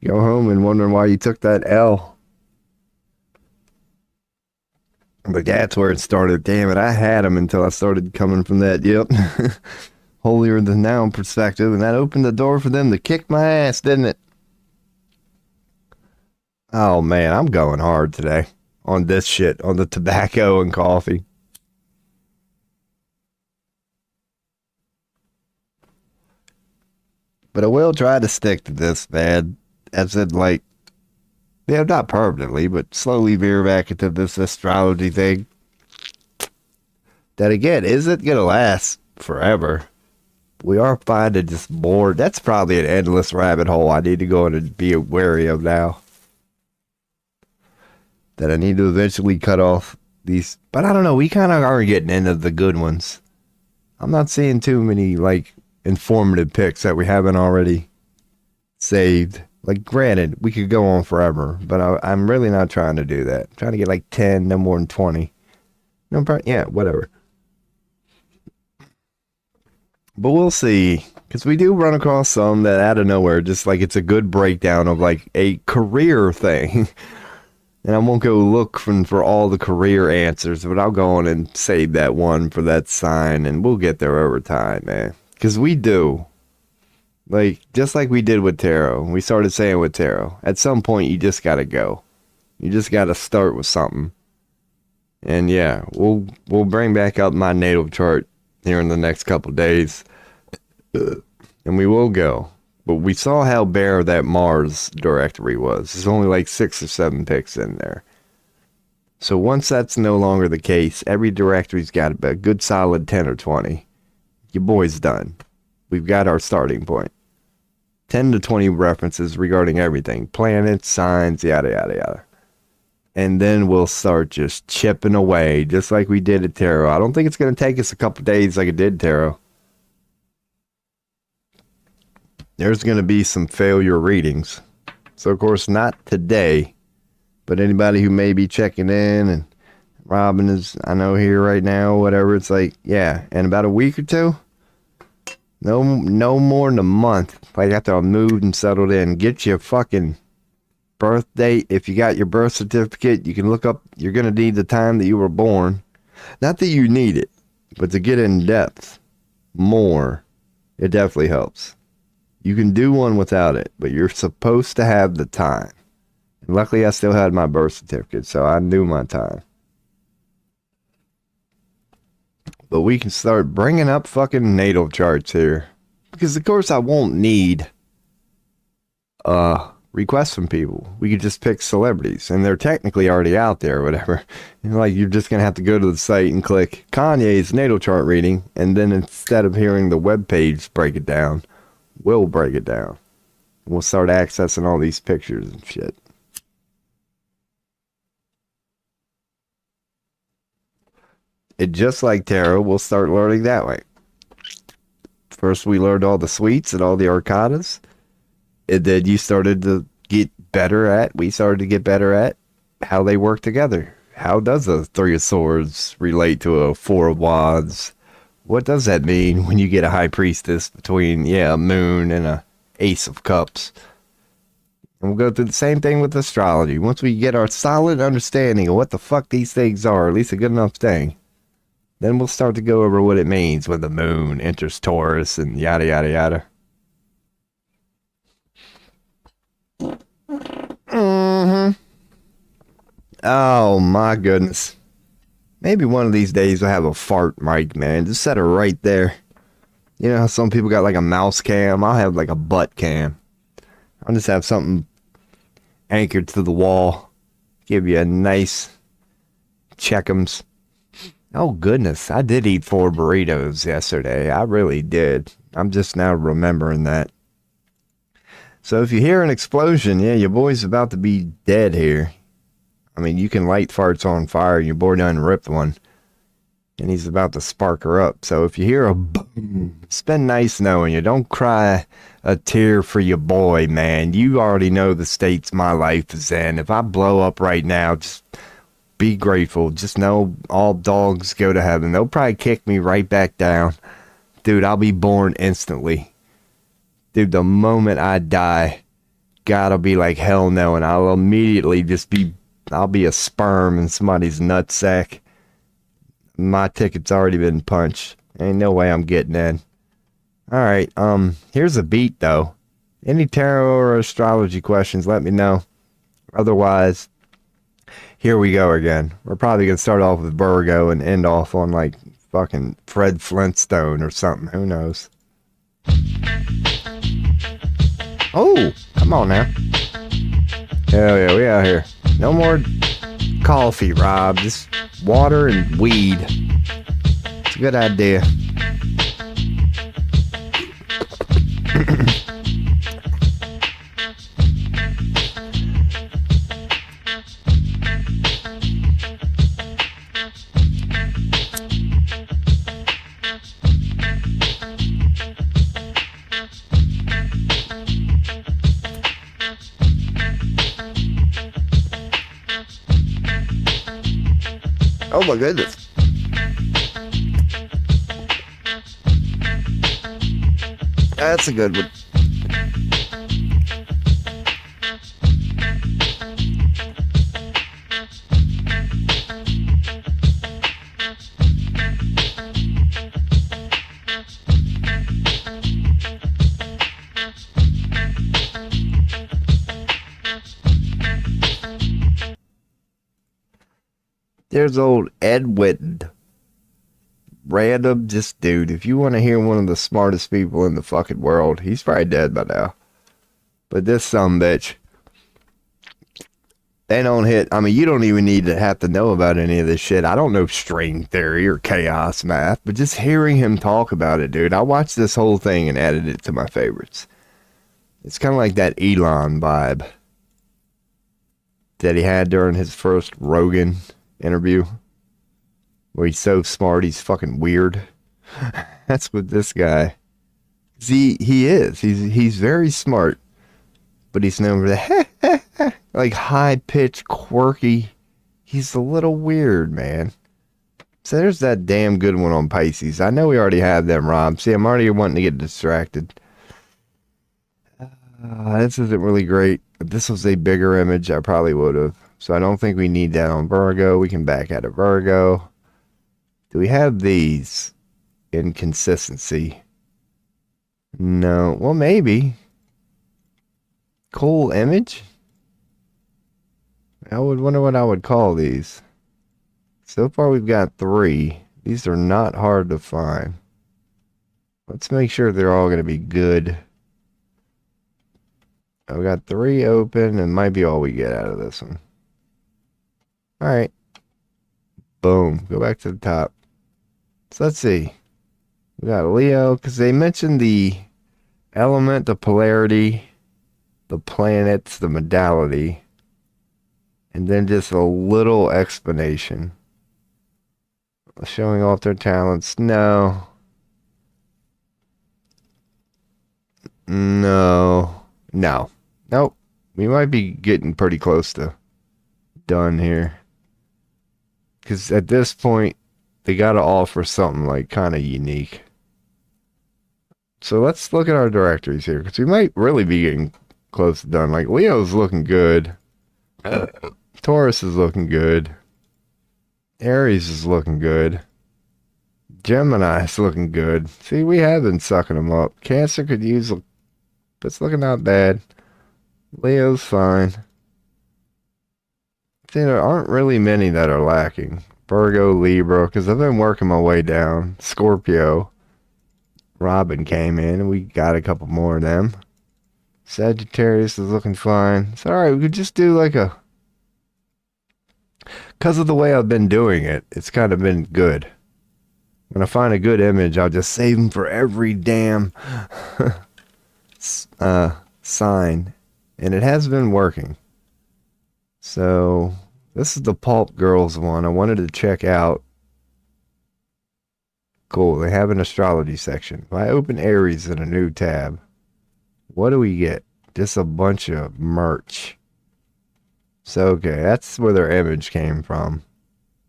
You go home and wondering why you took that L. But that's where it started. Damn it, I had him until I started coming from that, holier than thou perspective, and that opened the door for them to kick my ass, didn't it? Oh, man, I'm going hard today on this shit, on the tobacco and coffee. But I will try to stick to this, man. As in, not permanently, but slowly veer back into this astrology thing. That, again, isn't going to last forever. We are finding just more. That's probably an endless rabbit hole I need to go in and be wary of now. That I need to eventually cut off these. But I don't know, we kind of are getting into the good ones. I'm not seeing too many, informative picks that we haven't already saved. Granted, we could go on forever, but I'm really not trying to do that. I'm trying to get 10, no more than 20. No, whatever. But we'll see. Because we do run across some that out of nowhere, just it's a good breakdown of a career thing. And I won't go looking for all the career answers, but I'll go on and save that one for that sign, and we'll get there over time, man. Because we do. Just like we did with tarot. We started saying with tarot. At some point, you just got to go. You just got to start with something. And yeah, we'll bring back up my natal chart here in the next couple days. And we will go. But we saw how bare that Mars directory was. There's only 6 or 7 picks in there. So once that's no longer the case, every directory's got a good solid 10 or 20. Your boy's done. we've got our starting point. 10 to 20 references regarding everything. Planets, signs, yada, yada, yada. And then we'll start just chipping away, just like we did at tarot. I don't think it's going to take us a couple days like it did tarot. There's going to be some failure readings. So, of course, not today. But anybody who may be checking in, and Robin is, I know, here right now, whatever. It's like, yeah, in about a week or two. No more than a month. Like after I'm moved and settled in. Get your fucking birth date. If you got your birth certificate, you can look up. You're going to need the time that you were born. Not that you need it, but to get in depth more, it definitely helps. You can do one without it, but you're supposed to have the time. And luckily, I still had my birth certificate, so I knew my time. But we can start bringing up fucking natal charts here. Because, of course, I won't need requests from people. We could just pick celebrities. And they're technically already out there or whatever. Like, you're just going to have to go to the site and click Kanye's natal chart reading. And then instead of hearing the webpage break it down, we'll break it down. We'll start accessing all these pictures and shit. It just like tarot, we'll start learning that way. First, we learned all the suites and all the arcanas. And then you started to get better at, we started to get better at how they work together. How does a Three of Swords relate to a Four of Wands? What does that mean when you get a High Priestess between, a Moon and a Ace of Cups? And we'll go through the same thing with astrology. Once we get our solid understanding of what the fuck these things are, at least a good enough thing, then we'll start to go over what it means when the moon enters Taurus and yada, yada, yada. Oh, my goodness. Maybe one of these days we'll have a fart mic, man. Just set it right there. You know how some people got like a mouse cam? I'll have like a butt cam. I'll just have something anchored to the wall. Give you a nice check'ems. Oh, goodness. I did eat 4 burritos yesterday. I really did. I'm just now remembering that. So if you hear an explosion, your boy's about to be dead here. I mean, you can light farts on fire. Your boy done ripped one. And he's about to spark her up. So if you hear a boom, it's been nice knowing you. Don't cry a tear for your boy, man. You already know the states my life is in. If I blow up right now, just be grateful. Just know all dogs go to heaven. They'll probably kick me right back down. Dude, I'll be born instantly. Dude, the moment I die, God'll be like, hell no. And I'll immediately I'll be a sperm in somebody's nutsack. My ticket's already been punched. Ain't no way I'm getting in. Alright, here's a beat though. Any tarot or astrology questions, let me know. Otherwise, here we go again. We're probably going to start off with Virgo and end off on like fucking Fred Flintstone or something. Who knows? Oh, come on now. Hell yeah, we out here. No more coffee, Rob. Just water and weed. It's a good idea. Oh my goodness. That's a good one. There's old Ed Whitten. Random, just dude. If you want to hear one of the smartest people in the fucking world, he's probably dead by now. But this sumbitch, They don't hit. I mean, you don't even need to have to know about any of this shit. I don't know string theory or chaos math, but just hearing him talk about it, dude. I watched this whole thing and added it to my favorites. It's kind of like that Elon vibe that he had during his first Rogan interview, where he's so smart, he's fucking weird. That's what this guy. He is. He's very smart, but he's known for the like high-pitched, quirky. He's a little weird, man. So there's that damn good one on Pisces. I know we already have them, Rob. See, I'm already wanting to get distracted. This isn't really great. If this was a bigger image, I probably would have. So I don't think we need that on Virgo. We can back out of Virgo. Do we have these? Inconsistency. No. Well, maybe. Cool image? I would wonder what I would call these. So far we've got 3. These are not hard to find. Let's make sure they're all going to be good. I've got 3 open and might be all we get out of this one. Alright. Boom. Go back to the top. So let's see. We got Leo, because they mentioned the element, the polarity, the planets, the modality, and then just a little explanation. Showing off their talents. No. No. No. Nope. We might be getting pretty close to done here. Because at this point, they got to offer something like kind of unique. So let's look at our directories here, because we might really be getting close to done. Like, Leo's looking good. Taurus is looking good. Aries is looking good. Gemini is looking good. See, we have been sucking them up. Cancer could use a... It's looking not bad. Leo's fine. See, there aren't really many that are lacking. Virgo, Libra, because I've been working my way down. Scorpio. Robin came in, and we got a couple more of them. Sagittarius is looking fine. It's alright, we could just do like a... Because of the way I've been doing it, it's kind of been good. When I find a good image, I'll just save them for every damn sign. And it has been working. So, this is the Pulp Girls one I wanted to check out. Cool, they have an astrology section. If I open Aries in a new tab, what do we get? Just a bunch of merch. So, okay, that's where their image came from.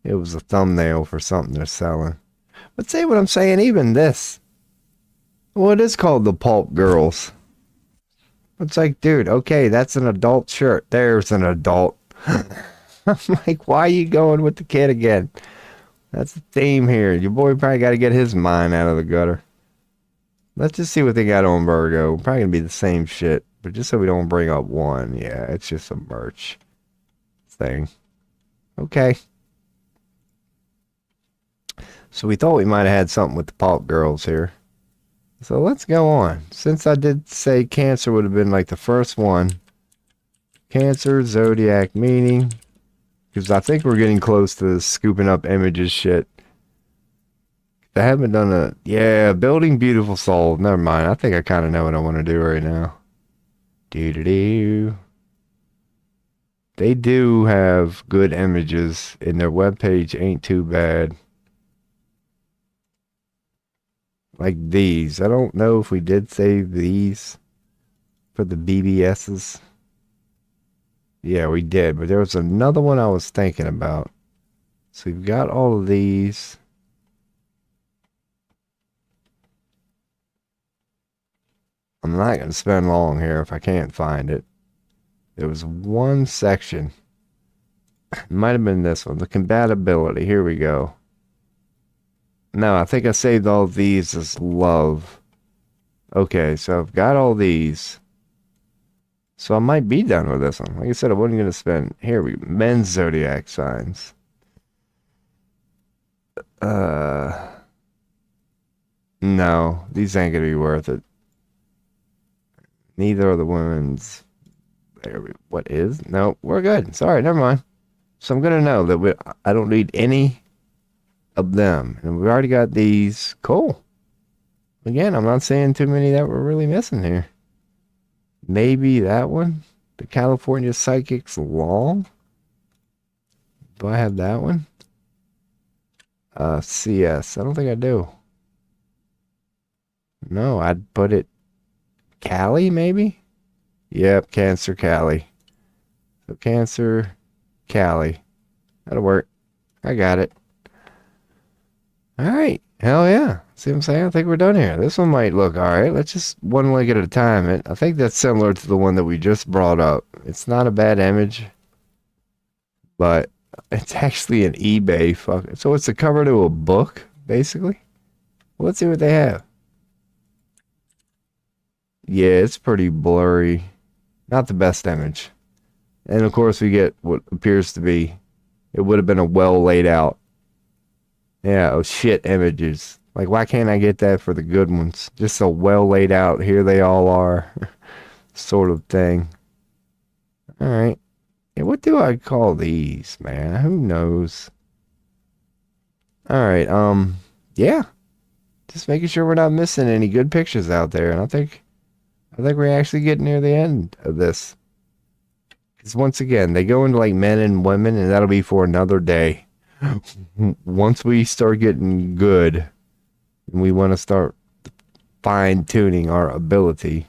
It was a thumbnail for something they're selling. But see what I'm saying? Even this. Well, it is called the Pulp Girls. It's like, dude, okay, that's an adult shirt. There's an adult. I'm like, why are you going with the kid again? That's the theme here. Your boy probably got to get his mind out of the gutter. Let's just see what they got on Virgo. Probably going to be the same shit. But just so we don't bring up one. Yeah, it's just a merch thing. Okay. So we thought we might have had something with the Pulp Girls here. So let's go on. Since I did say Cancer would have been like the first one. Cancer, zodiac meaning. Because I think we're getting close to scooping up images shit. I haven't done a... Yeah, building beautiful soul. Never mind. I think I kind of know what I want to do right now. Doo-doo-doo. They do have good images. And their webpage ain't too bad. Like these. I don't know if we did save these for the BBSs. Yeah, we did. But there was another one I was thinking about. So we've got all of these. I'm not going to spend long here if I can't find it. There was one section. It might have been this one. The compatibility. Here we go. No, I think I saved all these as love. Okay, so I've got all these. So I might be done with this one. Like I said, I wasn't going to spend... Here we go. Men's zodiac signs. No, these ain't going to be worth it. Neither are the women's. What is? No, we're good. Sorry, never mind. So I'm going to know that I don't need any of them. And we already got these. Cool. Again, I'm not seeing too many that we're really missing here. Maybe that one. The California Psychics Law. Do I have that one? CS. I don't think I do. No, I'd put it Cali, maybe? Yep, Cancer Cali. So Cancer Cali. That'll work. I got it. Alright. Hell yeah. See what I'm saying? I think we're done here. This one might look alright. Let's just one leg at a time. I think that's similar to the one that we just brought up. It's not a bad image. But it's actually an eBay so it's the cover to a book, basically. Well, let's see what they have. Yeah, it's pretty blurry. Not the best image. And of course we get what appears to be, it would have been a well laid out. Yeah, oh shit images. Like, why can't I get that for the good ones? Just so well laid out, here they all are. Sort of thing. Alright. Yeah, what do I call these, man? Who knows? Alright, yeah. Just making sure we're not missing any good pictures out there. And I think we're actually getting near the end of this. Because once again, they go into like men and women, and that'll be for another day. Once we start getting good, and we want to start fine-tuning our ability,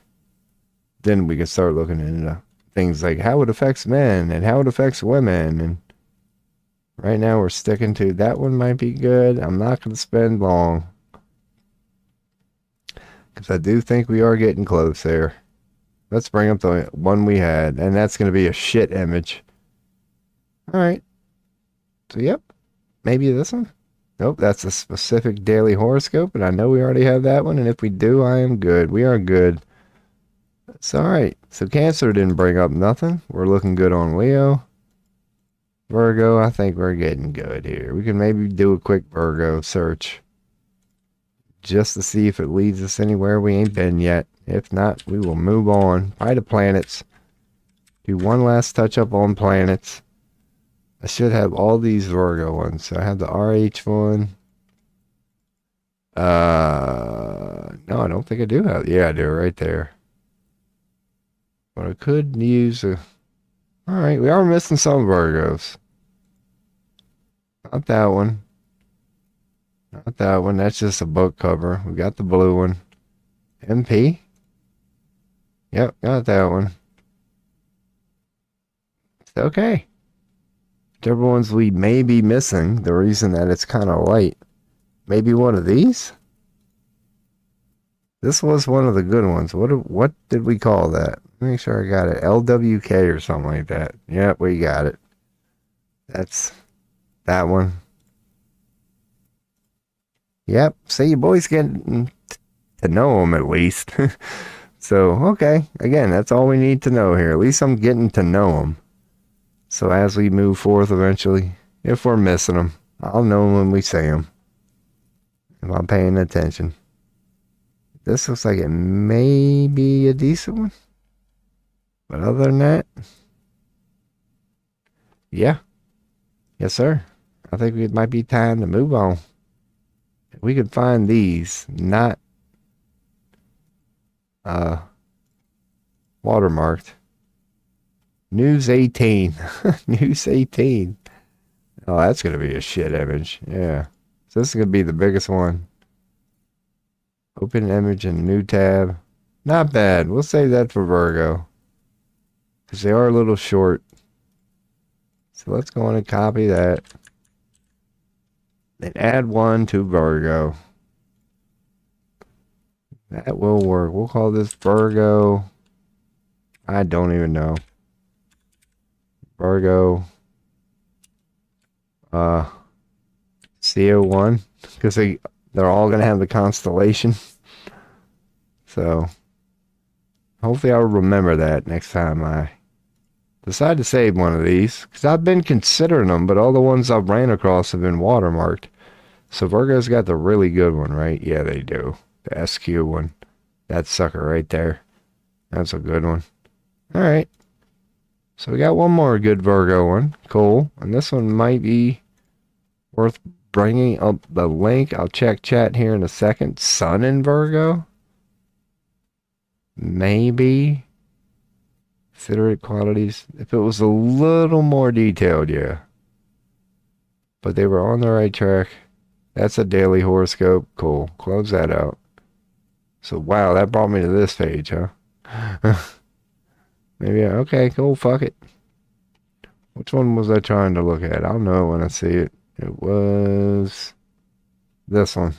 then we can start looking into things like how it affects men and how it affects women. And right now we're sticking to that one might be good. I'm not going to spend long, because I do think we are getting close there. Let's bring up the one we had, and that's going to be a shit image. Alright. So, yep. Maybe this one? Nope, that's a specific daily horoscope, and I know we already have that one, and if we do, I am good. We are good. It's alright. So, Cancer didn't bring up nothing. We're looking good on Leo. Virgo, I think we're getting good here. We can maybe do a quick Virgo search, just to see if it leads us anywhere we ain't been yet. If not, we will move on. By the planets. Do one last touch up on planets. I should have all these Virgo ones. So I have the RH one. No, I don't think I do have. Yeah, I do right there. But I could use a... Alright, we are missing some Virgos. Not that one. Not that one. That's just a book cover. We got the blue one. MP. Yep, got that one. It's okay. Whichever ones we may be missing, the reason that it's kind of light. Maybe one of these? This was one of the good ones. What did we call that? Make sure I got it. LWK or something like that. Yep, we got it. That's that one. Yep. See, you boys getting to know them at least. So, okay. Again, that's all we need to know here. At least I'm getting to know them. So as we move forth eventually, if we're missing them, I'll know when we see them. If I'm paying attention. This looks like it may be a decent one. But other than that, yeah. Yes, sir. I think it might be time to move on. If we could find these, not watermarked. News 18. News 18. Oh, that's going to be a shit image. Yeah. So this is going to be the biggest one. Open image in new tab. Not bad. We'll save that for Virgo, because they are a little short. So let's go on and copy that. And add one to Virgo. That will work. We'll call this Virgo. I don't even know. Virgo. CO1. Because they're all going to have the constellation. So, hopefully I'll remember that next time I decide to save one of these. Because I've been considering them, but all the ones I've ran across have been watermarked. So Virgo's got the really good one, right? Yeah, they do. The SQ one. That sucker right there. That's a good one. Alright. So we got one more good Virgo one. Cool. And this one might be worth bringing up the link. I'll check chat here in a second. Sun in Virgo? Maybe. Consider it qualities. If it was a little more detailed, yeah. But they were on the right track. That's a daily horoscope. Cool. Close that out. So, wow, that brought me to this page, huh? Maybe, okay, cool, fuck it. Which one was I trying to look at? I'll know when I see it. It was this one.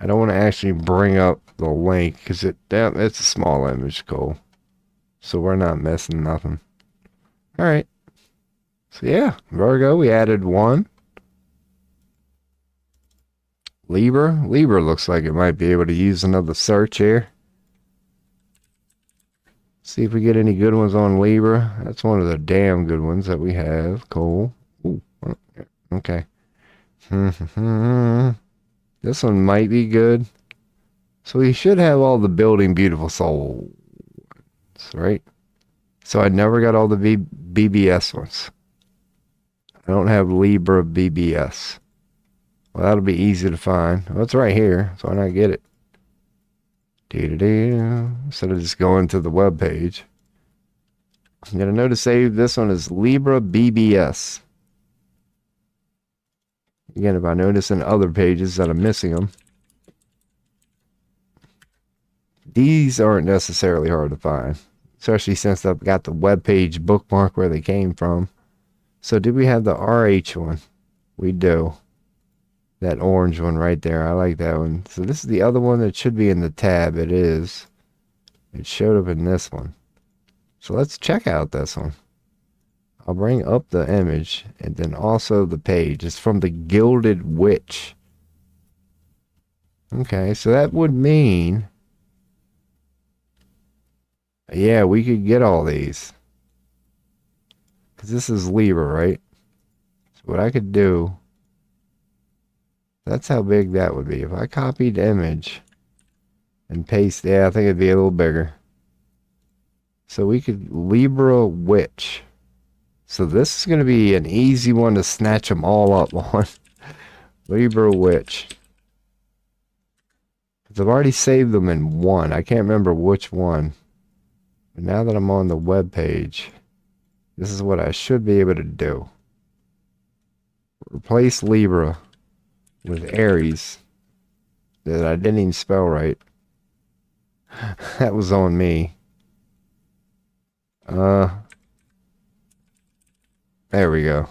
I don't want to actually bring up the link because it's a small image, cool. So we're not missing nothing. Alright. So yeah, Virgo, we added one. Libra. Libra looks like it might be able to use another search here. See if we get any good ones on Libra. That's one of the damn good ones that we have. Cool. Ooh, okay. This one might be good. So we should have all the Building Beautiful Souls, right? So I never got all the BBS ones. I don't have Libra BBS. Well, that'll be easy to find. Well, it's right here, so why not get it? Instead of just going to the web page. I'm going to know to save this one as Libra BBS. Again, if I notice in other pages that I'm missing them. These aren't necessarily hard to find. Especially since I've got the web page bookmark where they came from. So do we have the RH one? We do. That orange one right there. I like that one. So this is the other one that should be in the tab. It is. It showed up in this one. So let's check out this one. I'll bring up the image and then also the page. It's from the Gilded Witch. Okay, so that would mean... yeah, we could get all these. Because this is Libra, right? So what I could do... that's how big that would be. If I copied the image and paste, yeah, I think it'd be a little bigger. So we could Libra Witch. So this is going to be an easy one to snatch them all up on. Libra Witch. Because I've already saved them in one. I can't remember which one. But now that I'm on the web page, this is what I should be able to do. Replace Libra with Aries that I didn't even spell right. That was on me. There we go.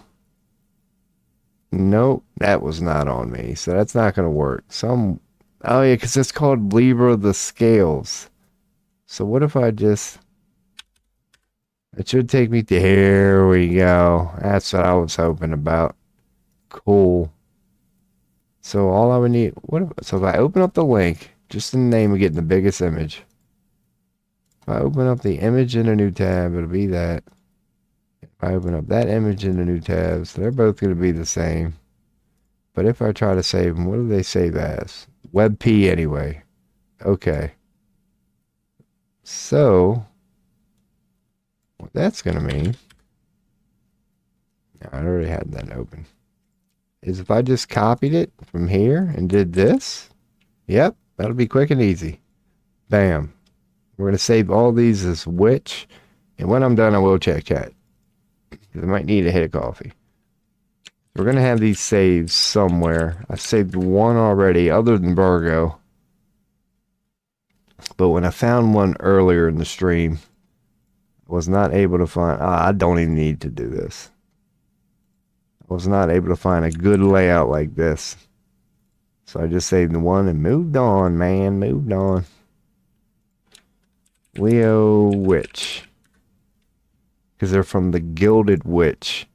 Nope, that was not on me. So that's not going to work. Oh yeah, because it's called Libra the Scales. So what if I just... it should take me to... here we go. That's what I was hoping about. Cool. So all I would need... so if I open up the link, just in the name of getting the biggest image. If I open up the image in a new tab, it'll be that. If I open up that image in the new tabs, they're both going to be the same. But if I try to save them, what do they save as? WebP anyway. Okay. So, what that's going to mean... I already had that open. Is if I just copied it from here and did this. Yep, that'll be quick and easy. Bam. We're going to save all these as Witch. And when I'm done, I will check chat. Because I might need a hit of coffee. We're going to have these saved somewhere. I saved one already other than Virgo. But when I found one earlier in the stream, I was not able to find... I don't even need to do this. I was not able to find a good layout like this. So I just saved the one and moved on, man. Moved on. Leo Witch. Because they're from the Gilded Witch.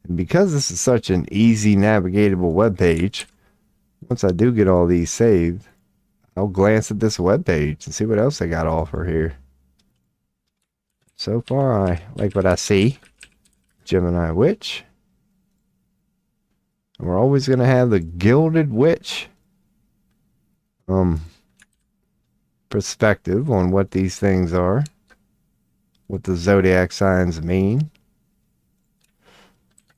And because this is such an easy navigatable web page, once I do get all these saved, I'll glance at this web page and see what else they got to offer here. So far, I like what I see. Gemini Witch. And we're always going to have the Gilded Witch perspective on what these things are. what the zodiac signs mean.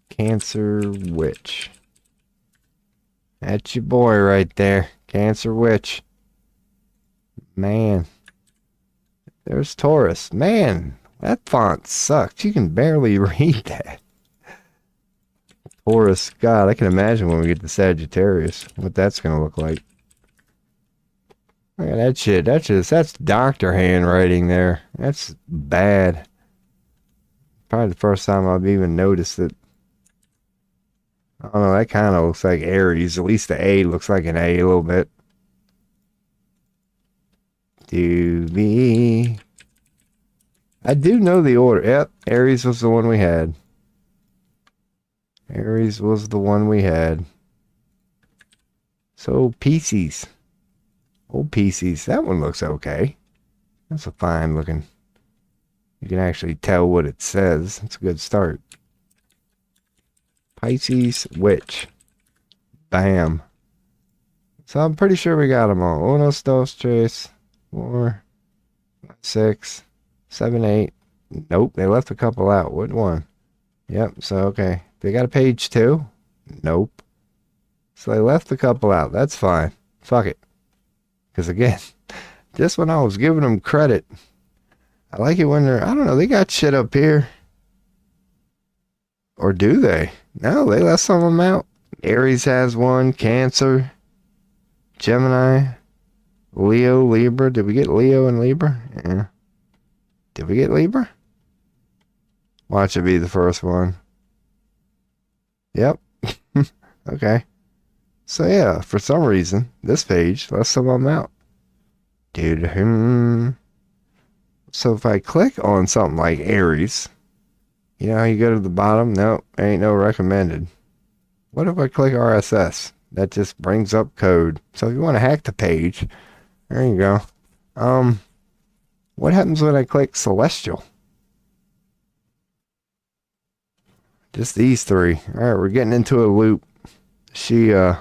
Cancer Witch. That's your boy right there. Cancer Witch. Man. There's Taurus. Man, that font sucks. You can barely read that. Taurus. God, I can imagine when we get to Sagittarius what that's going to look like. Look at that shit. That's doctor handwriting there. That's bad. Probably the first time I've even noticed it. I don't know, that kind of looks like Aries. At least the A looks like an A a little bit. I do know the order. Yep, Aries was the one we had. Aries was the one we had. So, Pisces. Old Pisces. That one looks okay. That's a fine looking. You can actually tell what it says. That's a good start. Pisces Witch. Bam. So I'm pretty sure we got them all. Uno, dos, tres, 4, 6, 7, 8. Nope, they left a couple out. What one? Yep, so okay. They got a page 2? Nope. So they left a couple out. That's fine. Fuck it. Because again, just when I was giving them credit, I like it when they're, I don't know, they got shit up here. Or do they? No, they left some of them out. Aries has one. Cancer. Gemini. Leo, Libra. Did we get Leo and Libra? Yeah. Did we get Libra? Watch it be the first one. Yep. Okay. So yeah, for some reason, this page left some of them out. Dude. So if I click on something like Aries, you know how you go to the bottom? Nope, ain't no recommended. What if I click RSS? That just brings up code. So if you want to hack the page, there you go. What happens when I click Celestial? Just these 3. Alright, we're getting into a loop. She, Earth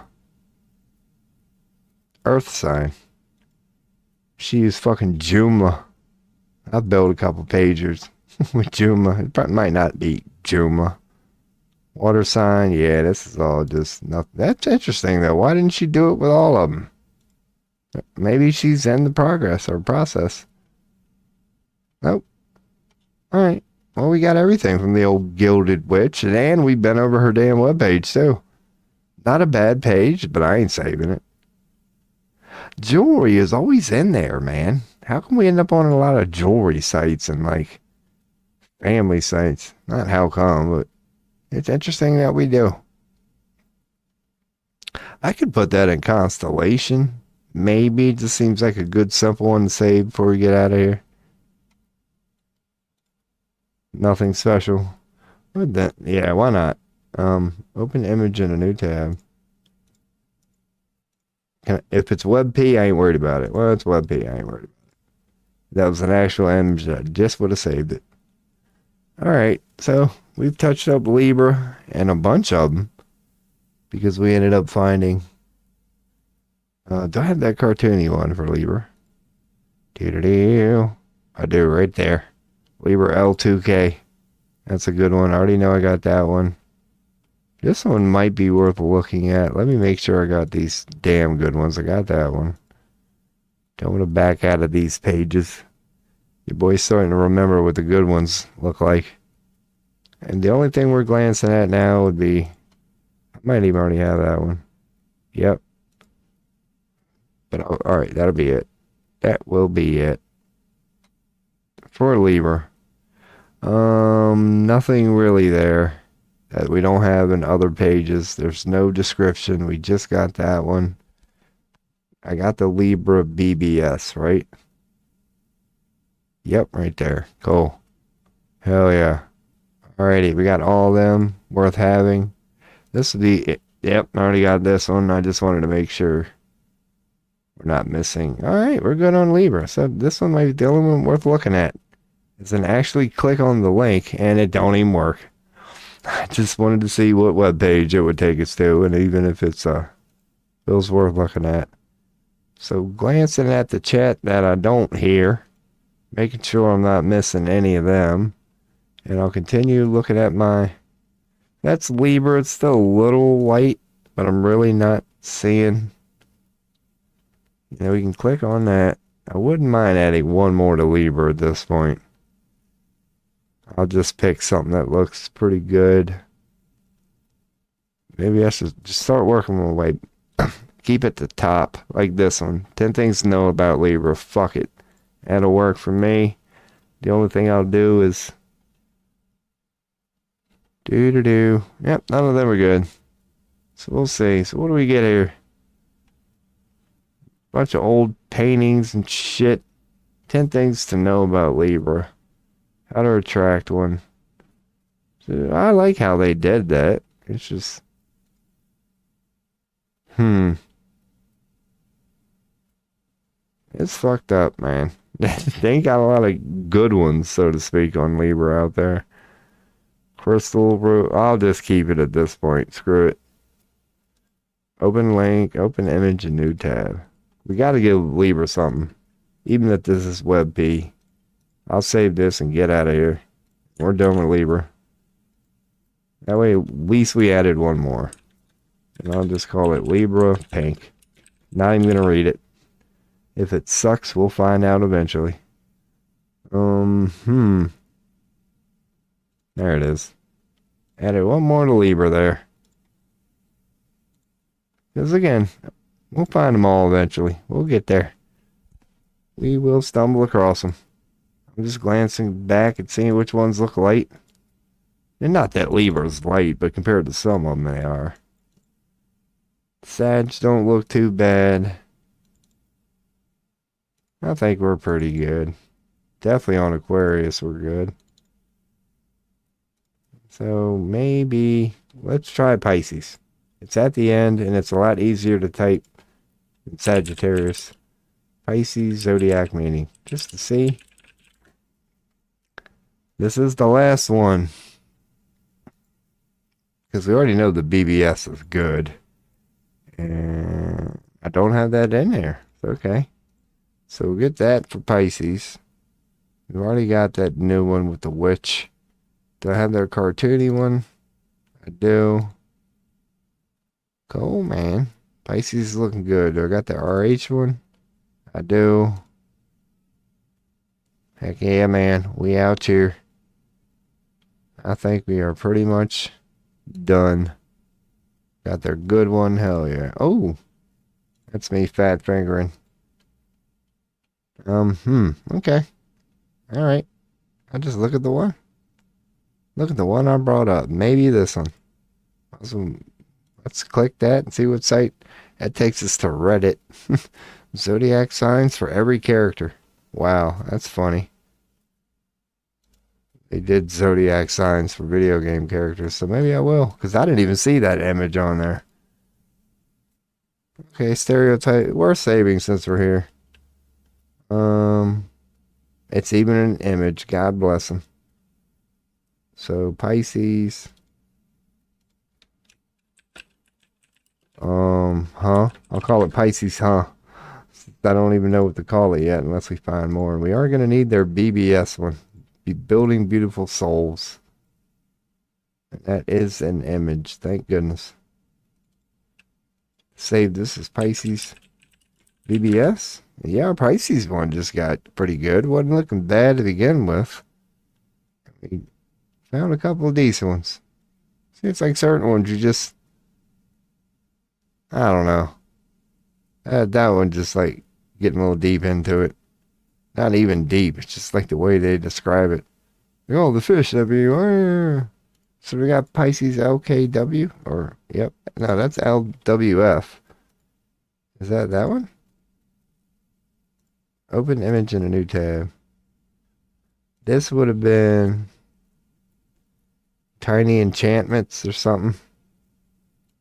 sign. She is fucking Juma. I'll build a couple pages with Juma. It probably might not be Juma. Water sign. Yeah, this is all just nothing. That's interesting, though. Why didn't she do it with all of them? Maybe she's in the progress or process. Nope. Alright. Well, we got everything from the old Gilded Witch. And we've been over her damn webpage, too. Not a bad page, but I ain't saving it. Jewelry is always in there, man. How come we end up on a lot of jewelry sites and, like, family sites? Not how come, but it's interesting that we do. I could put that in Constellation. Maybe. It just seems like a good, simple one to save before we get out of here. Nothing special. What that? Yeah, why not? Open image in a new tab. If it's WebP, I ain't worried about it. Well, it's WebP, I ain't worried about it. That was an actual image. I just would have saved it. Alright, so we've touched up Libra and a bunch of them because we ended up finding. Do I have that cartoony one for Libra? I do, right there. Libra L2K. That's a good one. I already know I got that one. This one might be worth looking at. Let me make sure I got these damn good ones. I got that one. Don't want to back out of these pages. Your boy's starting to remember what the good ones look like. And the only thing we're glancing at now would be... I might even already have that one. Yep. But alright, that'll be it. That will be it. For Libra. Nothing really there that we don't have in other pages. There's no description. We just got that one. I got the Libra BBS, right? Yep, right there. Cool. Hell yeah. Alrighty, we got all of them worth having. This will be it. Yep, I already got this one. I just wanted to make sure we're not missing. Alright, we're good on Libra. So this one might be the only one worth looking at. Is an actually click on the link and it don't even work. I just wanted to see what web page it would take us to, and even if it's feels worth looking at. So glancing at the chat that I don't hear, making sure I'm not missing any of them. And I'll continue looking at my... That's Libra. It's still a little white, but I'm really not seeing... we can click on that. I wouldn't mind adding one more to Libra at this point. I'll just pick something that looks pretty good. Maybe I should just start working my way. Keep it to top, like this one. 10 things to know about Libra. Fuck it. That'll work for me. The only thing I'll do is... Yep, none of them are good. So we'll see. So what do we get here? Bunch of old paintings and shit. 10 things to know about Libra. How to attract one. So I like how they did that. It's just... It's fucked up, man. They ain't got a lot of good ones, so to speak, on Libra out there. Crystal root. I'll just keep it at this point. Screw it. Open link, open image, and new tab. We gotta give Libra something. Even if this is WebP. I'll save this and get out of here. We're done with Libra. That way, at least we added one more. And I'll just call it Libra Pink. Not even gonna read it. If it sucks, we'll find out eventually. There it is. Added one more to Libra there. Because again, we'll find them all eventually. We'll get there. We will stumble across them. I'm just glancing back and seeing which ones look light. And not that Libra's light, but compared to some of them, they are. Sag don't look too bad. I think we're pretty good. Definitely on Aquarius, we're good. So maybe let's try Pisces. It's at the end and it's a lot easier to type than Sagittarius. Pisces zodiac meaning. Just to see. This is the last one. Because we already know the BBS is good. And I don't have that in there. Okay. So we'll get that for Pisces. We've already got that new one with the witch. Do I have their cartoony one? I do. Cool, man. Pisces is looking good. Do I got the RH one? I do. Heck yeah, man. We out here. I think we are pretty much done. Got their good one. Hell yeah. Oh. That's me fat fingering. Okay. Alright. I just look at the one. Look at the one I brought up. Maybe this one. So let's click that and see what site. That takes us to Reddit. Zodiac signs for every character. Wow, that's funny. They did zodiac signs for video game characters, so maybe I will. Because I didn't even see that image on there. Okay, stereotype. We're saving since we're here. It's even an image. God bless them. So Pisces. I'll call it Pisces, I don't even know what to call it yet unless we find more. And we are going to need their BBS one. Be building beautiful souls. And that is an image. Thank goodness. Save this as Pisces. BBS? Yeah, our Pisces one just got pretty good. Wasn't looking bad to begin with. We found a couple of decent ones. See, it's like certain ones you just... I don't know. That one just like getting a little deep into it. Not even deep. It's just like the way they describe it. Like, oh, the fish everywhere. So we got Pisces LKW? Or, yep. No, that's LWF. Is that one? Open image in a new tab. This would have been Tiny Enchantments or something.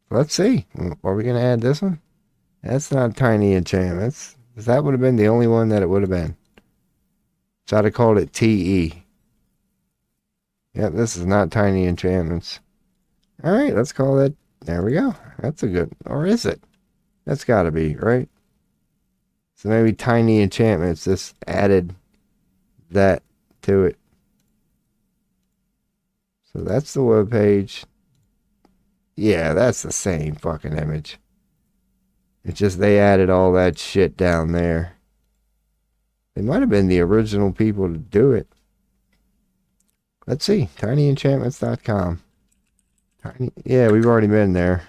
Let's see. Are we going to add this one? That's not Tiny Enchantments. That would have been the only one that it would have been. So I'd have called it TE. Yep, this is not Tiny Enchantments. Alright, let's call it. There we go. That's a good. Or is it? That's got to be, right? So maybe Tiny Enchantments, this added that to it. So that's the web page. Yeah, that's the same fucking image. It's just they added all that shit down there. They might have been the original people to do it. Let's see. TinyEnchantments.com. Yeah, we've already been there.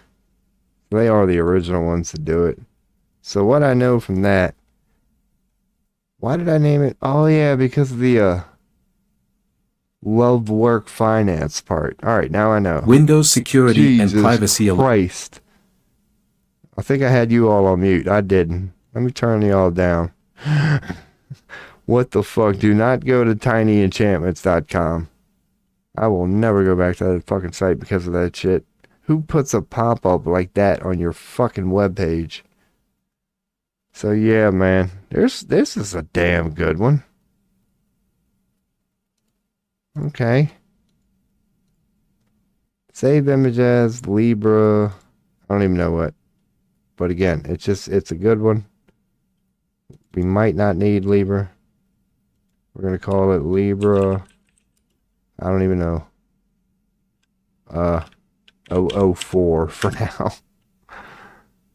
They are the original ones to do it. So what I know from that... Why did I name it? Oh, yeah, because of the love, work, finance part. Alright, now I know. Windows security Jesus and privacy. Christ. I think I had you all on mute. I didn't. Let me turn you all down. What the fuck? Do not go to tinyenchantments.com. I will never go back to that fucking site because of that shit. Who puts a pop-up like that on your fucking webpage? So yeah, man. This is a damn good one. Okay. Save image as Libra. I don't even know what. But again, it's a good one. We might not need Libra. We're going to call it Libra. I don't even know. 004 for now.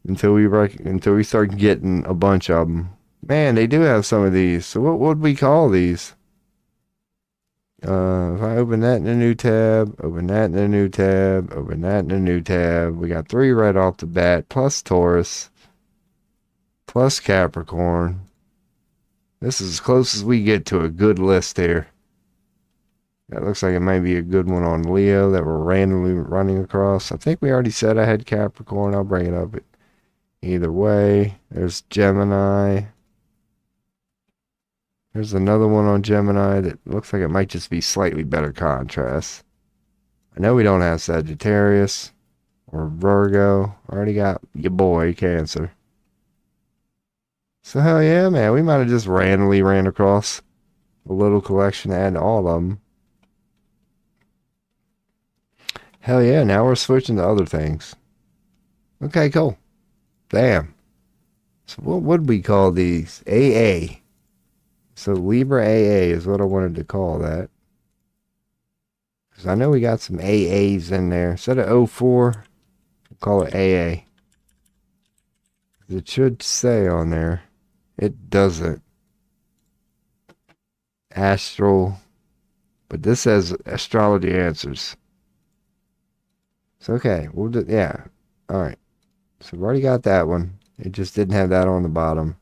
until we start getting a bunch of them. Man, they do have some of these. So what would we call these? If I open that in a new tab, open that in a new tab, open that in a new tab, we got 3 right off the bat, plus Taurus, plus Capricorn. This is as close as we get to a good list here. That looks like it might be a good one on Leo that we're randomly running across. I think we already said I had Capricorn. I'll bring it up either way. There's Gemini. There's another one on Gemini that looks like it might just be slightly better contrast. I know we don't have Sagittarius or Virgo. Already got your boy, Cancer. So hell yeah, man. We might have just randomly ran across a little collection and all of them. Hell yeah, now we're switching to other things. Okay, cool. Damn. So what would we call these? AA. So Libra AA is what I wanted to call that. Because I know we got some AAs in there. Instead of 04, we'll call it AA. It should say on there. It doesn't. Astral. But this says Astrology Answers. So okay, we'll do, yeah. Alright. So we've already got that one. It just didn't have that on the bottom.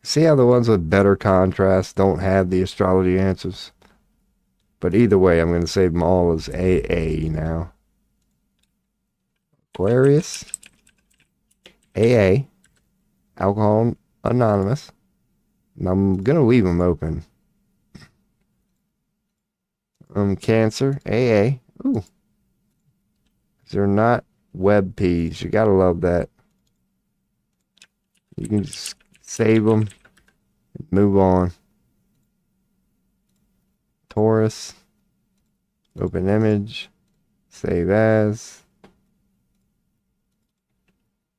See how the ones with better contrast don't have the Astrology Answers? But either way, I'm going to save them all as AA now. Aquarius. AA. Alcohol Anonymous. And I'm going to leave them open. Cancer. AA. Ooh. They're not web peas. You got to love that. You can just save them and move on. Taurus. Open image. Save as.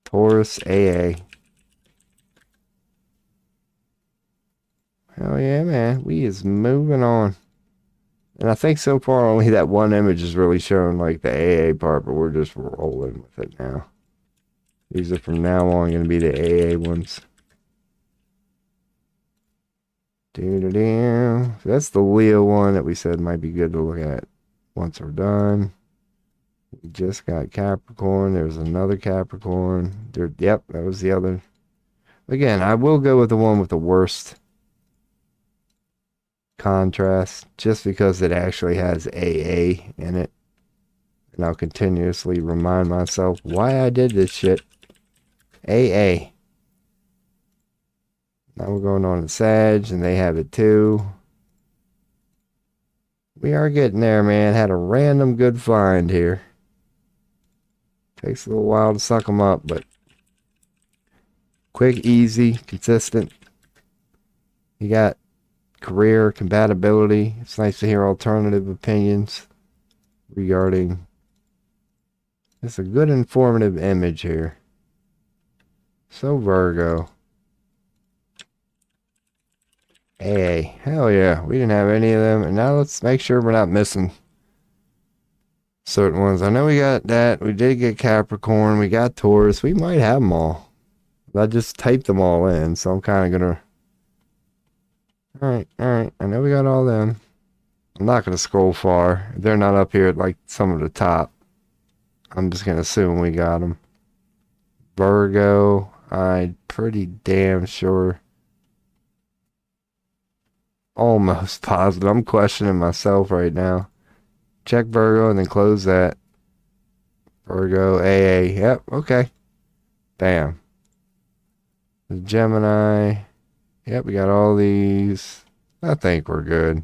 Taurus AA. Hell yeah, man. We is moving on. And I think so far only that one image is really showing like the AA part, but we're just rolling with it now. These are from now on going to be the AA ones. So that's the Leo one that we said might be good to look at once we're done. We just got Capricorn. There's another Capricorn. Yep, that was the other. Again, I will go with the one with the worst contrast just because it actually has AA in it. And I'll continuously remind myself why I did this shit. AA. Now we're going on to Sag, and they have it too. We are getting there, man. Had a random good find here. Takes a little while to suck them up, but quick, easy, consistent. You got career compatibility. It's nice to hear alternative opinions regarding. It's a good informative image here. So Virgo. Hey, hell yeah. We didn't have any of them. And now let's make sure we're not missing certain ones. I know we got that. We did get Capricorn. We got Taurus. We might have them all. I just typed them all in, so I'm kind of gonna. Alright. I know we got all them. I'm not gonna scroll far. They're not up here at like some of the top. I'm just gonna assume we got them. Virgo. I'm pretty damn sure. Almost positive. I'm questioning myself right now. Check Virgo and then close that. Virgo, AA. Yep, okay. Bam. The Gemini. Yep, we got all these. I think we're good.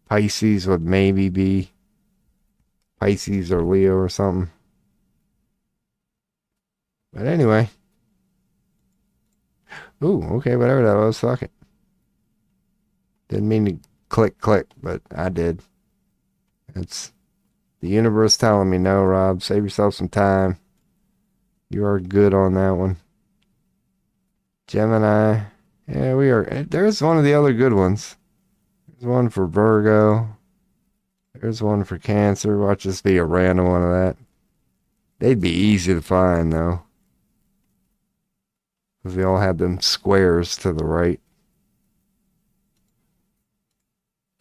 Pisces would maybe be Pisces or Leo or something. But anyway. Ooh, okay, whatever that was. Fuck it. Didn't mean to click, but I did. It's the universe telling me, no, Rob, save yourself some time. You are good on that one. Gemini. Yeah, we are. There's one of the other good ones. There's one for Virgo. There's one for Cancer. Watch this be a random one of that. They'd be easy to find, though. Because they all have them squares to the right.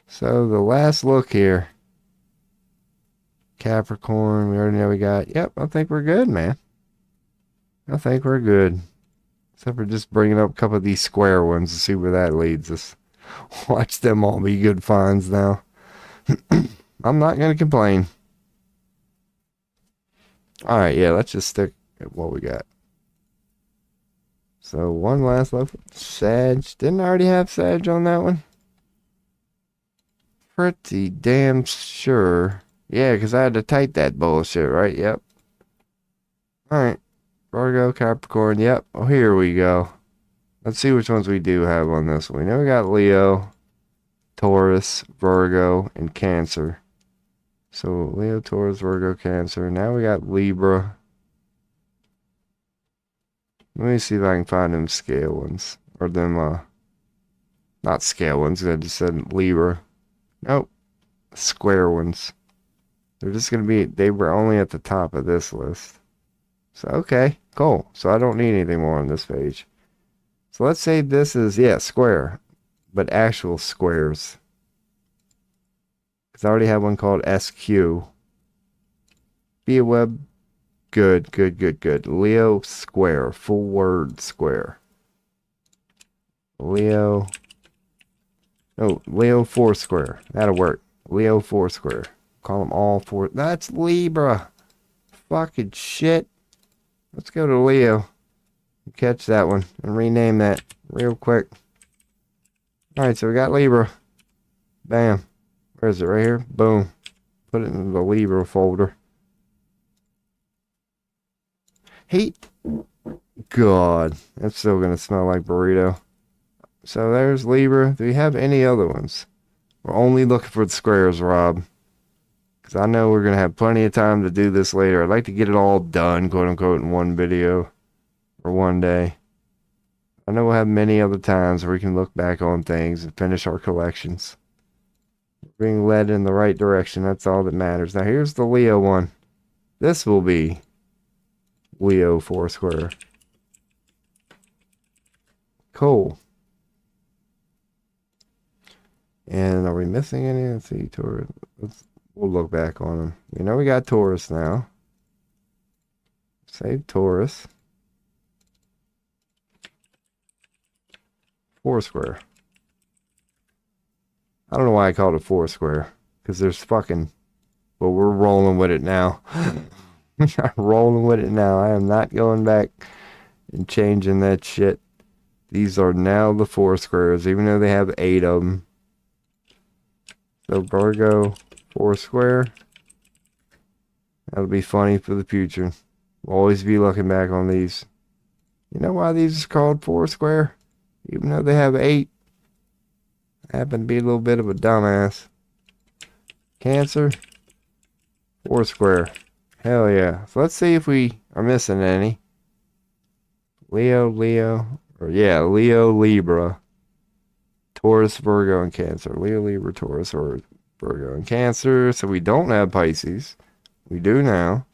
So the last look here. Capricorn, we already know we got. Yep, I think we're good, man. I think we're good. Except for just bringing up a couple of these square ones to see where that leads us. Watch them all be good finds now. I'm not going to complain. Alright, yeah, let's just stick at what we got. So, one last look. Sag. Didn't I already have Sag on that one? Pretty damn sure. Yeah, because I had to type that bullshit, right? Yep. Alright. Virgo, Capricorn. Yep. Oh, here we go. Let's see which ones we do have on this one. We know we got Leo, Taurus, Virgo, and Cancer. So, Leo, Taurus, Virgo, Cancer. Now we got Libra. Let me see if I can find them scale ones. Or them, not scale ones. I just said Libra. Nope. Square ones. They're just going to be, they were only at the top of this list. So, okay, cool. So I don't need anything more on this page. So let's say this is, yeah, square. But actual squares. Because I already have one called SQ. Be a web. Good. Leo square. Full word square. Leo. No, Leo 4 square. That'll work. Leo 4 square. Call them all 4. That's Libra. Fucking shit. Let's go to Leo. Catch that one. And rename that real quick. Alright, so we got Libra. Bam. Where is it? Right here? Boom. Put it in the Libra folder. Hey. God. That's still going to smell like burrito. So there's Libra. Do we have any other ones? We're only looking for the squares, Rob. Because I know we're going to have plenty of time to do this later. I'd like to get it all done, quote unquote, in one video. Or one day. I know we'll have many other times where we can look back on things and finish our collections. We're being led in the right direction. That's all that matters. Now here's the Leo one. This will be Leo 4 square. Cool. And are we missing any? Let's see, Taurus. We'll look back on them. We know we got Taurus now. Save Taurus. 4 square. I don't know why I called it 4 square. Because there's fucking... Well, we're rolling with it now. We are rolling with it now. I am not going back and changing that shit. These are now the 4 squares, even though they have 8 of them. So Virgo 4 square. That'll be funny for the future. We'll always be looking back on these. You know why these are called 4 square? Even though they have 8. I happen to be a little bit of a dumbass. Cancer 4 square. Hell yeah. So let's see if we are missing any. Leo, Libra, Taurus, Virgo, and Cancer. Leo, Libra, Taurus, or Virgo, and Cancer. So we don't have Pisces. We do now.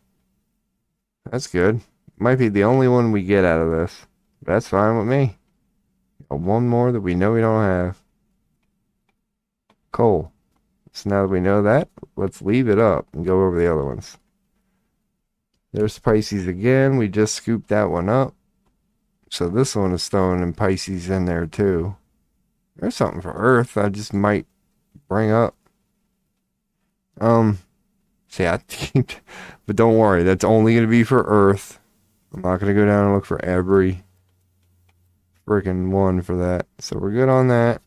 That's good. Might be the only one we get out of this. That's fine with me. One more that we know we don't have. Cool. So now that we know that, let's leave it up and go over the other ones. There's Pisces again. We just scooped that one up. So this one is throwing in Pisces in there too. There's something for Earth I just might bring up. See, I keep, but don't worry, that's only going to be for Earth. I'm not going to go down and look for every freaking one for that. So we're good on that.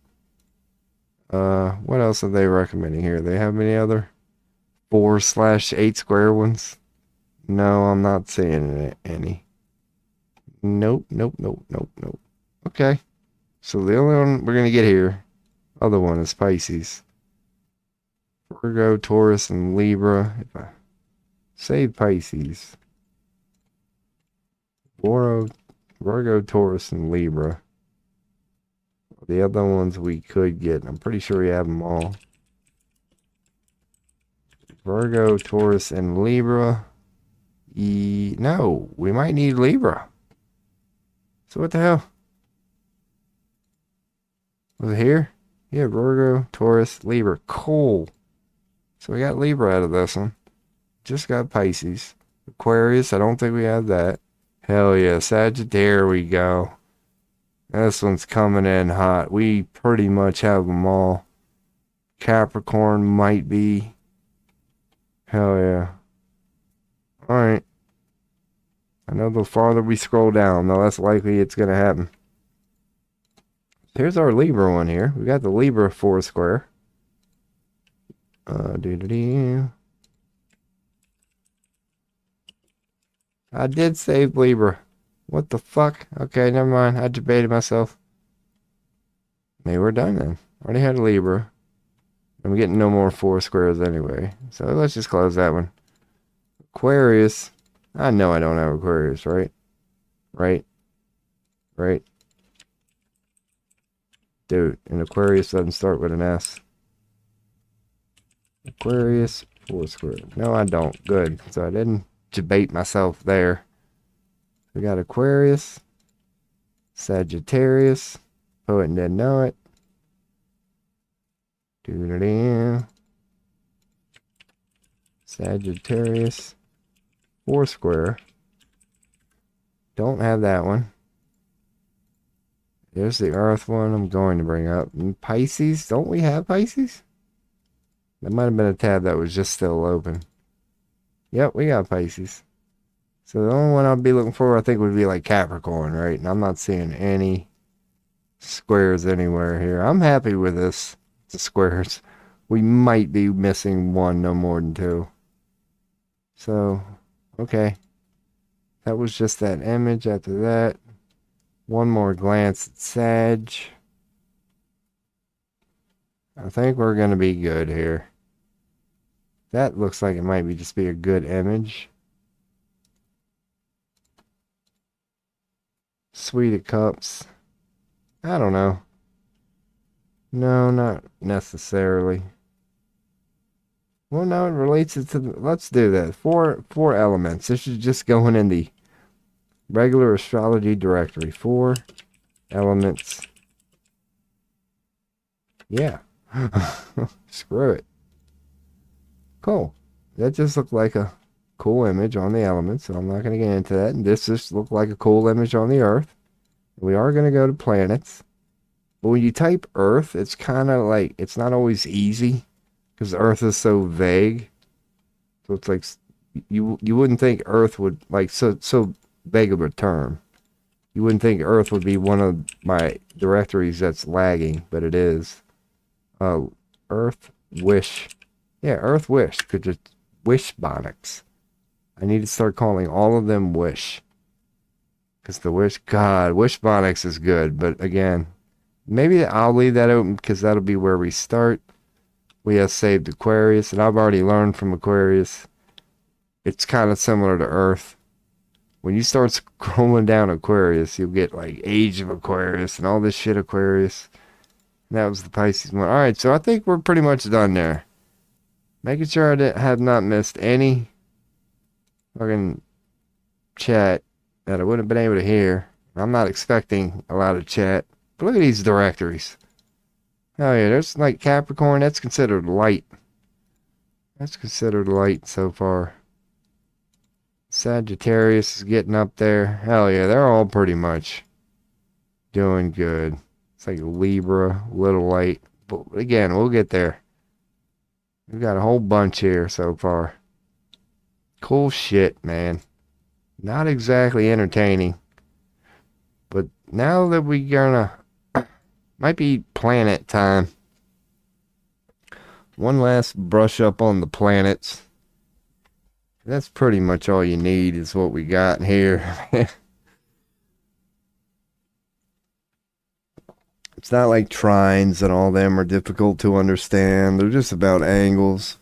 What else are they recommending here? They have any other 4/8 square ones? No, I'm not seeing any. Nope. Okay. So the only one we're going to get here, other one is Pisces. Virgo, Taurus, and Libra. If I save Pisces. Virgo, Taurus, and Libra. The other ones we could get. I'm pretty sure we have them all. Virgo, Taurus, and Libra. No, we might need Libra. So what the hell? Was it here? Yeah, Virgo, Taurus, Libra. Cool. So we got Libra out of this one. Just got Pisces. Aquarius, I don't think we have that. Hell yeah, Sagittarius, there we go. This one's coming in hot. We pretty much have them all. Capricorn might be. Hell yeah. Alright. I know the farther we scroll down, the less likely it's going to happen. Here's our Libra one here. We got the Libra 4 square. I did save Libra. What the fuck? Okay, never mind. I debated myself. Maybe we're done then. Already had Libra. I'm getting no more 4 squares anyway. So let's just close that one. Aquarius. I know I don't have Aquarius, right? Right. Dude, and Aquarius doesn't start with an S. Aquarius 4 square. No, I don't. Good. So I didn't debate myself there. We got Aquarius, Sagittarius, poet and didn't know it. Sagittarius, 4 square. Don't have that one. There's the Earth one I'm going to bring up. And Pisces, don't we have Pisces? That might have been a tab that was just still open. Yep, we got Pisces. So the only one I'd be looking for, I think, would be like Capricorn, right? And I'm not seeing any squares anywhere here. I'm happy with this. The squares. We might be missing one, no more than 2. So, okay. That was just that image. After that, one more glance at Sag. I think we're going to be good here. That looks like it might be just be a good image. Suite of Cups. I don't know. No, not necessarily. Well, no, it relates it to let's do that. Four elements. This is just going in the regular astrology directory. 4 elements. Yeah. Screw it. Cool. That just looked like a cool image on the elements, so I'm not going to get into that. And this just looked like a cool image on the Earth. We are going to go to planets. But when you type Earth, it's kind of like, it's not always easy because Earth is so vague. So it's like, you wouldn't think Earth would, like, so vague of a term. You wouldn't think Earth would be one of my directories that's lagging, but it is. Earth Wish. Yeah, Earth Wish. Could just Wishbonics. I need to start calling all of them Wish. Because the Wishbonics is good. But again, maybe I'll leave that open because that'll be where we start. We have saved Aquarius, and I've already learned from Aquarius. It's kind of similar to Earth. When you start scrolling down Aquarius, you'll get like Age of Aquarius and all this shit Aquarius. That was the Pisces one. Alright, so I think we're pretty much done there. Making sure I have not missed any fucking chat that I wouldn't have been able to hear. I'm not expecting a lot of chat. But look at these directories. Oh yeah, there's like Capricorn. That's considered light. That's considered light so far. Sagittarius is getting up there. Hell yeah, they're all pretty much doing good. It's like Libra, little light. But again, we'll get there. We've got a whole bunch here so far. Cool shit, man. Not exactly entertaining. But now that we gonna... might be planet time. One last brush up on the planets. That's pretty much all you need is what we got here. It's not like trines and all them are difficult to understand. They're just about angles.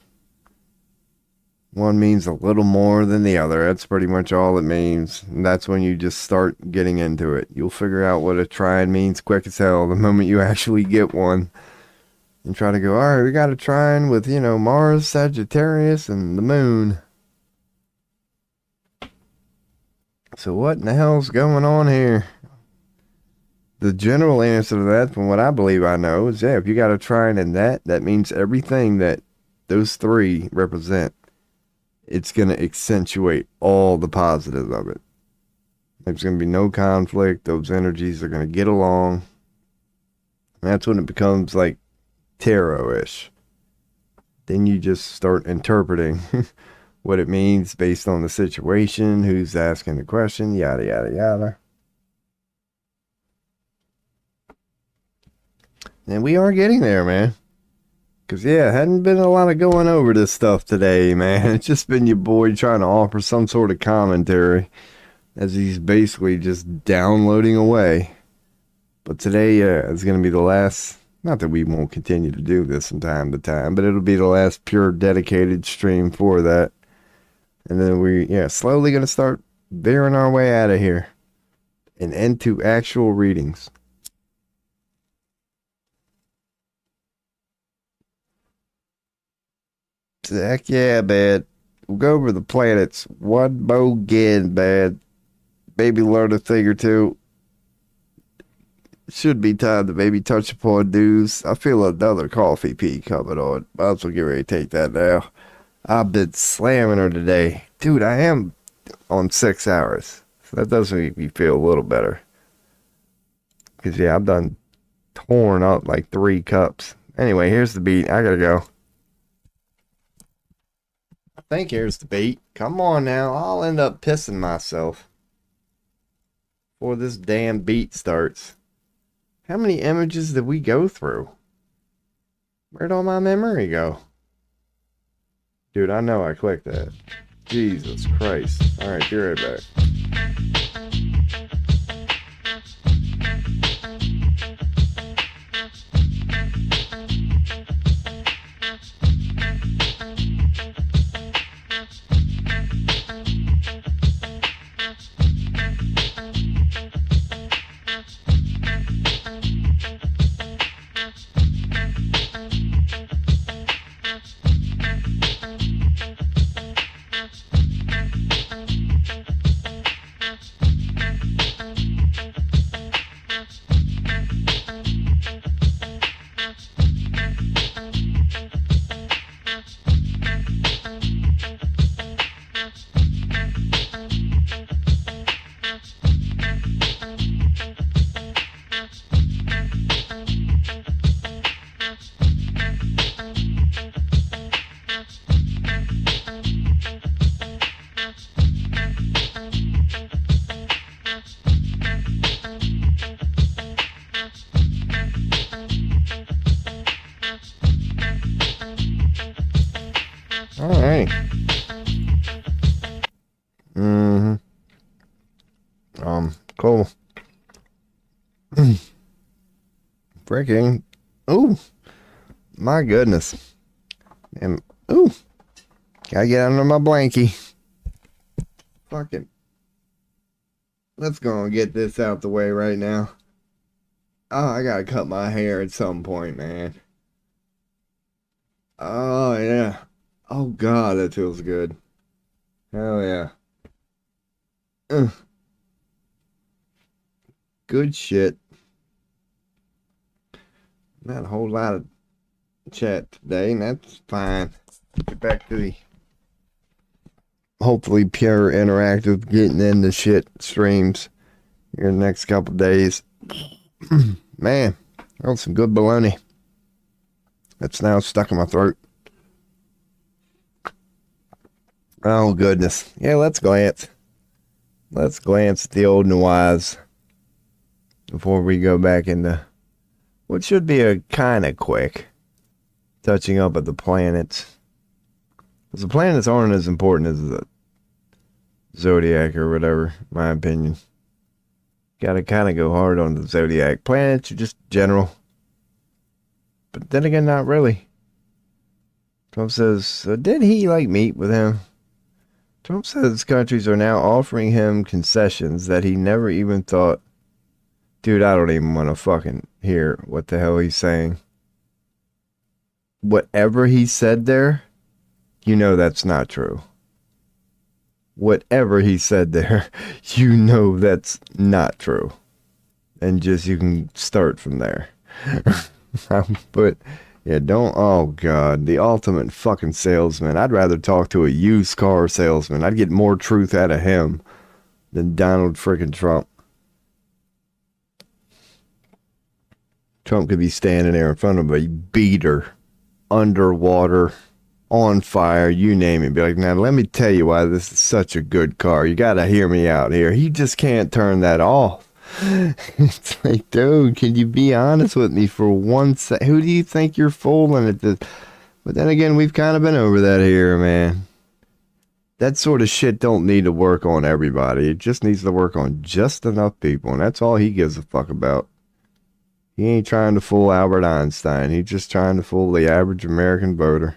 One means a little more than the other. That's pretty much all it means. And that's when you just start getting into it. You'll figure out what a trine means quick as hell the moment you actually get one. And try to go, alright, we got a trine with, Mars, Sagittarius, and the moon. So what in the hell's going on here? The general answer to that, from what I believe I know, is if you got a trine in that means everything that those three represent. It's going to accentuate all the positives of it. There's going to be no conflict. Those energies are going to get along. And that's when it becomes like tarot-ish. Then you just start interpreting what it means based on the situation, who's asking the question, yada, yada, yada. And we are getting there, man. Because, yeah, hadn't been a lot of going over this stuff today, man. It's just been your boy trying to offer some sort of commentary as he's basically just downloading away. But today, yeah, is going to be the last, not that we won't continue to do this from time to time, but it'll be the last pure dedicated stream for that. And then slowly going to start veering our way out of here and into actual readings. Heck yeah, man. We'll go over the planets one more again, man. Maybe learn a thing or two. Should be time to maybe touch upon news. I feel another coffee pee coming on. Might as well get ready to take that now. I've been slamming her today. Dude, I am on 6 hours. So that does make me feel a little better. Because, yeah, I've done torn up like 3 cups. Anyway, here's the beat. I gotta go. I think here's the beat. Come on now. I'll end up pissing myself before this damn beat starts. How many images did we go through? Where'd all my memory go? Dude, I know I clicked that. Jesus Christ. Alright, be right back. Alright. Cool. Freaking. Ooh. My goodness. And, ooh. Gotta get under my blankie. Fucking. Let's go and get this out the way right now. Oh, I gotta cut my hair at some point, man. Oh, yeah. Oh, God, that feels good. Hell yeah. Ugh, good shit. Not a whole lot of chat today, and that's fine. Get back to the hopefully pure interactive getting into shit streams here in the next couple days. Man, that was some good baloney. That's now stuck in my throat. Oh, goodness. Yeah, let's glance. Let's glance at the old and the wise before we go back into what should be a kind of quick touching up of the planets. Because the planets aren't as important as the zodiac or whatever, in my opinion. Gotta kind of go hard on the zodiac. Planets are just general. But then again, not really. Trump says, so did he meet with him? Trump says countries are now offering him concessions that he never even thought. Dude, I don't even want to fucking hear what the hell he's saying. Whatever he said there, you know that's not true. Whatever he said there, you know that's not true. And just you can start from there. But yeah, don't, oh God, the ultimate fucking salesman. I'd rather talk to a used car salesman. I'd get more truth out of him than Donald freaking Trump. Trump could be standing there in front of a beater, underwater, on fire, you name it. Be like, now let me tell you why this is such a good car. You gotta hear me out here. He just can't turn that off. It's like, dude, can you be honest with me for 1 sec? Who do you think you're fooling at this? But then again, we've kind of been over that here, man. That sort of shit don't need to work on everybody. It just needs to work on just enough people, and that's all he gives a fuck about. He ain't trying to fool Albert Einstein. He's just trying to fool the average American voter.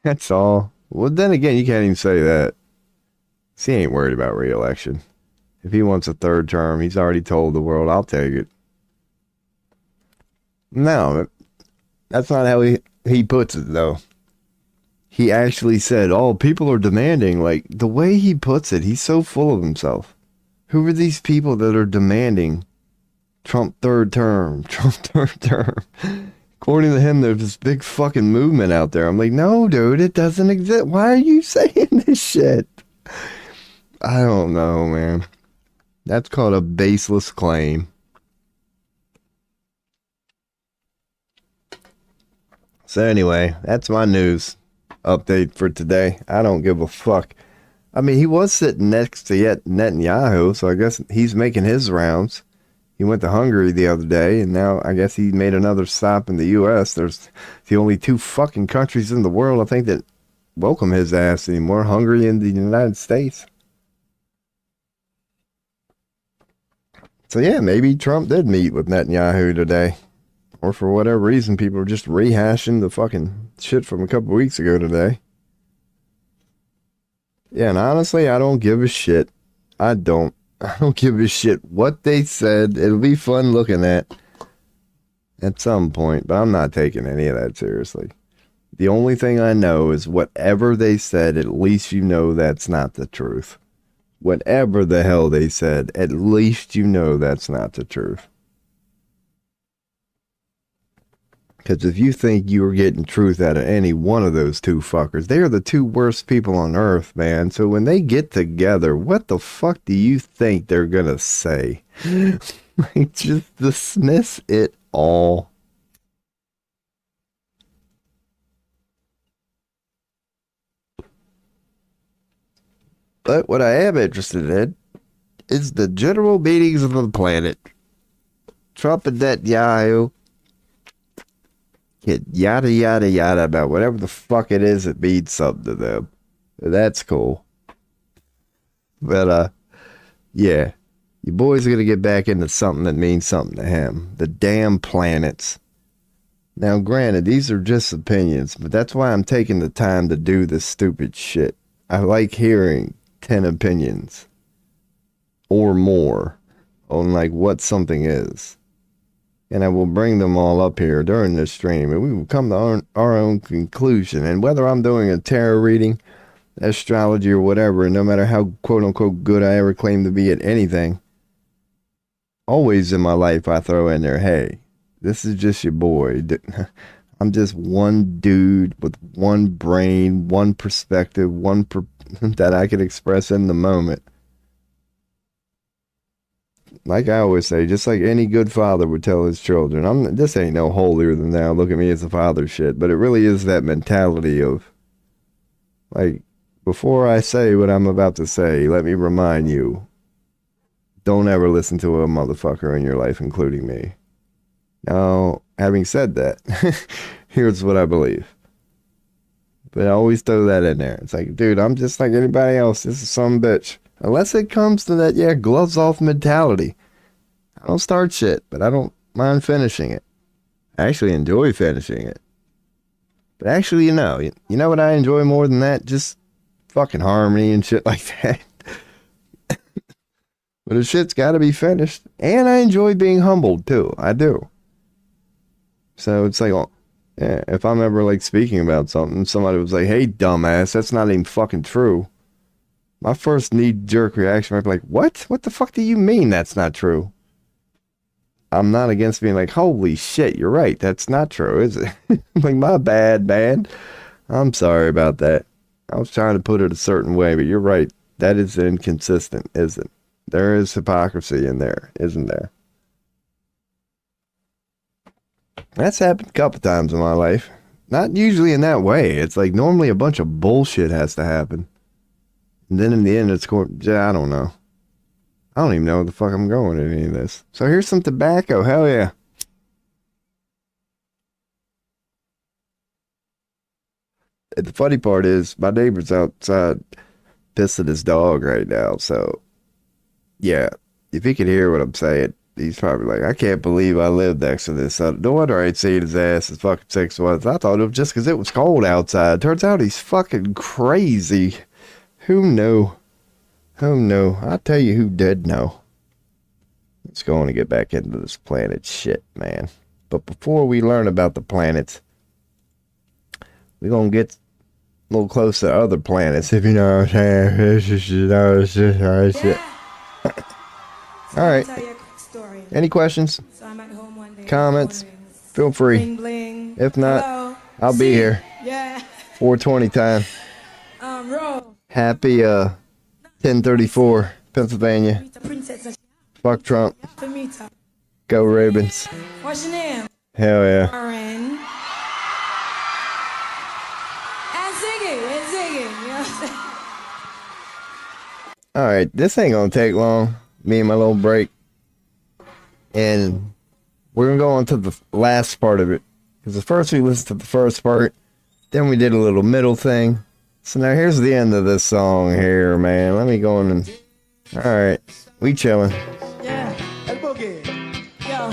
That's all. Well, then again, you can't even say that. He ain't worried about re-election. If he wants a third term, he's already told the world, I'll take it. No, that's not how he puts it, though. He actually said, oh, people are demanding. Like, the way he puts it, he's so full of himself. Who are these people that are demanding Trump third term? Trump third term. According to him, there's this big fucking movement out there. I'm like, no, dude, it doesn't exist. Why are you saying this shit? I don't know, man. That's called a baseless claim. So anyway, that's my news update for today. I don't give a fuck. I mean, he was sitting next to Netanyahu, so I guess he's making his rounds. He went to Hungary the other day, and now I guess he made another stop in the U.S. There's the only 2 fucking countries in the world, I think, that welcome his ass anymore, Hungary and the United States. So yeah, maybe Trump did meet with Netanyahu today. Or for whatever reason, people are just rehashing the fucking shit from a couple weeks ago today. Yeah, and honestly, I don't give a shit. I don't give a shit what they said. It'll be fun looking at some point, but I'm not taking any of that seriously. The only thing I know is whatever they said, at least you know that's not the truth. Whatever the hell they said, at least you know that's not the truth. Because if you think you were getting truth out of any one of those 2 fuckers, they are the 2 worst people on earth, man. So when they get together, what the fuck do you think they're gonna say? Like, just dismiss it all. But what I am interested in is the general meetings of the planet. Trump and Netanyahu get yada yada yada about whatever the fuck it is that means something to them. That's cool. But yeah, your boy's gonna get back into something that means something to him. The damn planets. Now granted, these are just opinions, but that's why I'm taking the time to do this stupid shit. I like hearing 10 opinions or more on what something is. and I will bring them all up here during this stream, and we will come to our own conclusion. And whether I'm doing a tarot reading, astrology, or whatever, and no matter how quote-unquote good I ever claim to be at anything, always in my life I throw in there, hey, this is just your boy. I'm just one dude with one brain, one perspective, that I can express in the moment. Like I always say, just like any good father would tell his children, this ain't no holier than thou, look at me as a father shit, but it really is that mentality of, like, before I say what I'm about to say, let me remind you, don't ever listen to a motherfucker in your life, including me. Now, having said that, here's what I believe. But I always throw that in there. It's like, dude, I'm just like anybody else. This is some bitch. Unless it comes to that, yeah, gloves off mentality. I don't start shit, but I don't mind finishing it. I actually enjoy finishing it. But actually, you know what I enjoy more than that? Just fucking harmony and shit like that. But the shit's got to be finished. And I enjoy being humbled, too. I do. So it's like, well, yeah, if I'm ever, like, speaking about something, somebody was like, hey, dumbass, that's not even fucking true. My first knee-jerk reaction might be like, what? What the fuck do you mean that's not true? I'm not against being like, holy shit, you're right. That's not true, is it? Like, my bad, man. I'm sorry about that. I was trying to put it a certain way, but you're right. That is inconsistent, isn't it? There is hypocrisy in there, isn't there? That's happened a couple times in my life. Not usually in that way. It's like normally a bunch of bullshit has to happen. And then in the end, it's going, I don't know. I don't even know where the fuck I'm going in any of this. So here's some tobacco. Hell yeah. And the funny part is, my neighbor's outside pissing his dog right now. So, yeah, if he could hear what I'm saying, he's probably like, I can't believe I lived next to this. No wonder I ain't seen his ass in fucking 6 months. I thought it was just because it was cold outside. Turns out he's fucking crazy. Who knew? Who knew? I'll tell you who did know. Let's go on and get back into this planet shit, man. But before we learn about the planets, we're going to get a little close to other planets, if you know what I'm saying. All right. Any questions? Comments? Feel free. Bling, bling. If not, Hello. I'll be here. Yeah. 420 time. Roll. Happy 1034, Pennsylvania. Princess. Fuck Trump. Tamita. Go Ravens. What's your name? Hell yeah. Aaron. And singing. You know what I'm saying? Alright, this ain't gonna take long. Me and my little break. And we're gonna go on to the last part of it. Because at first we listened to the first part. Then we did a little middle thing. So now here's the end of this song here, man. Let me go on and... Alright, we chilling. Yeah. El Boogie. Yo.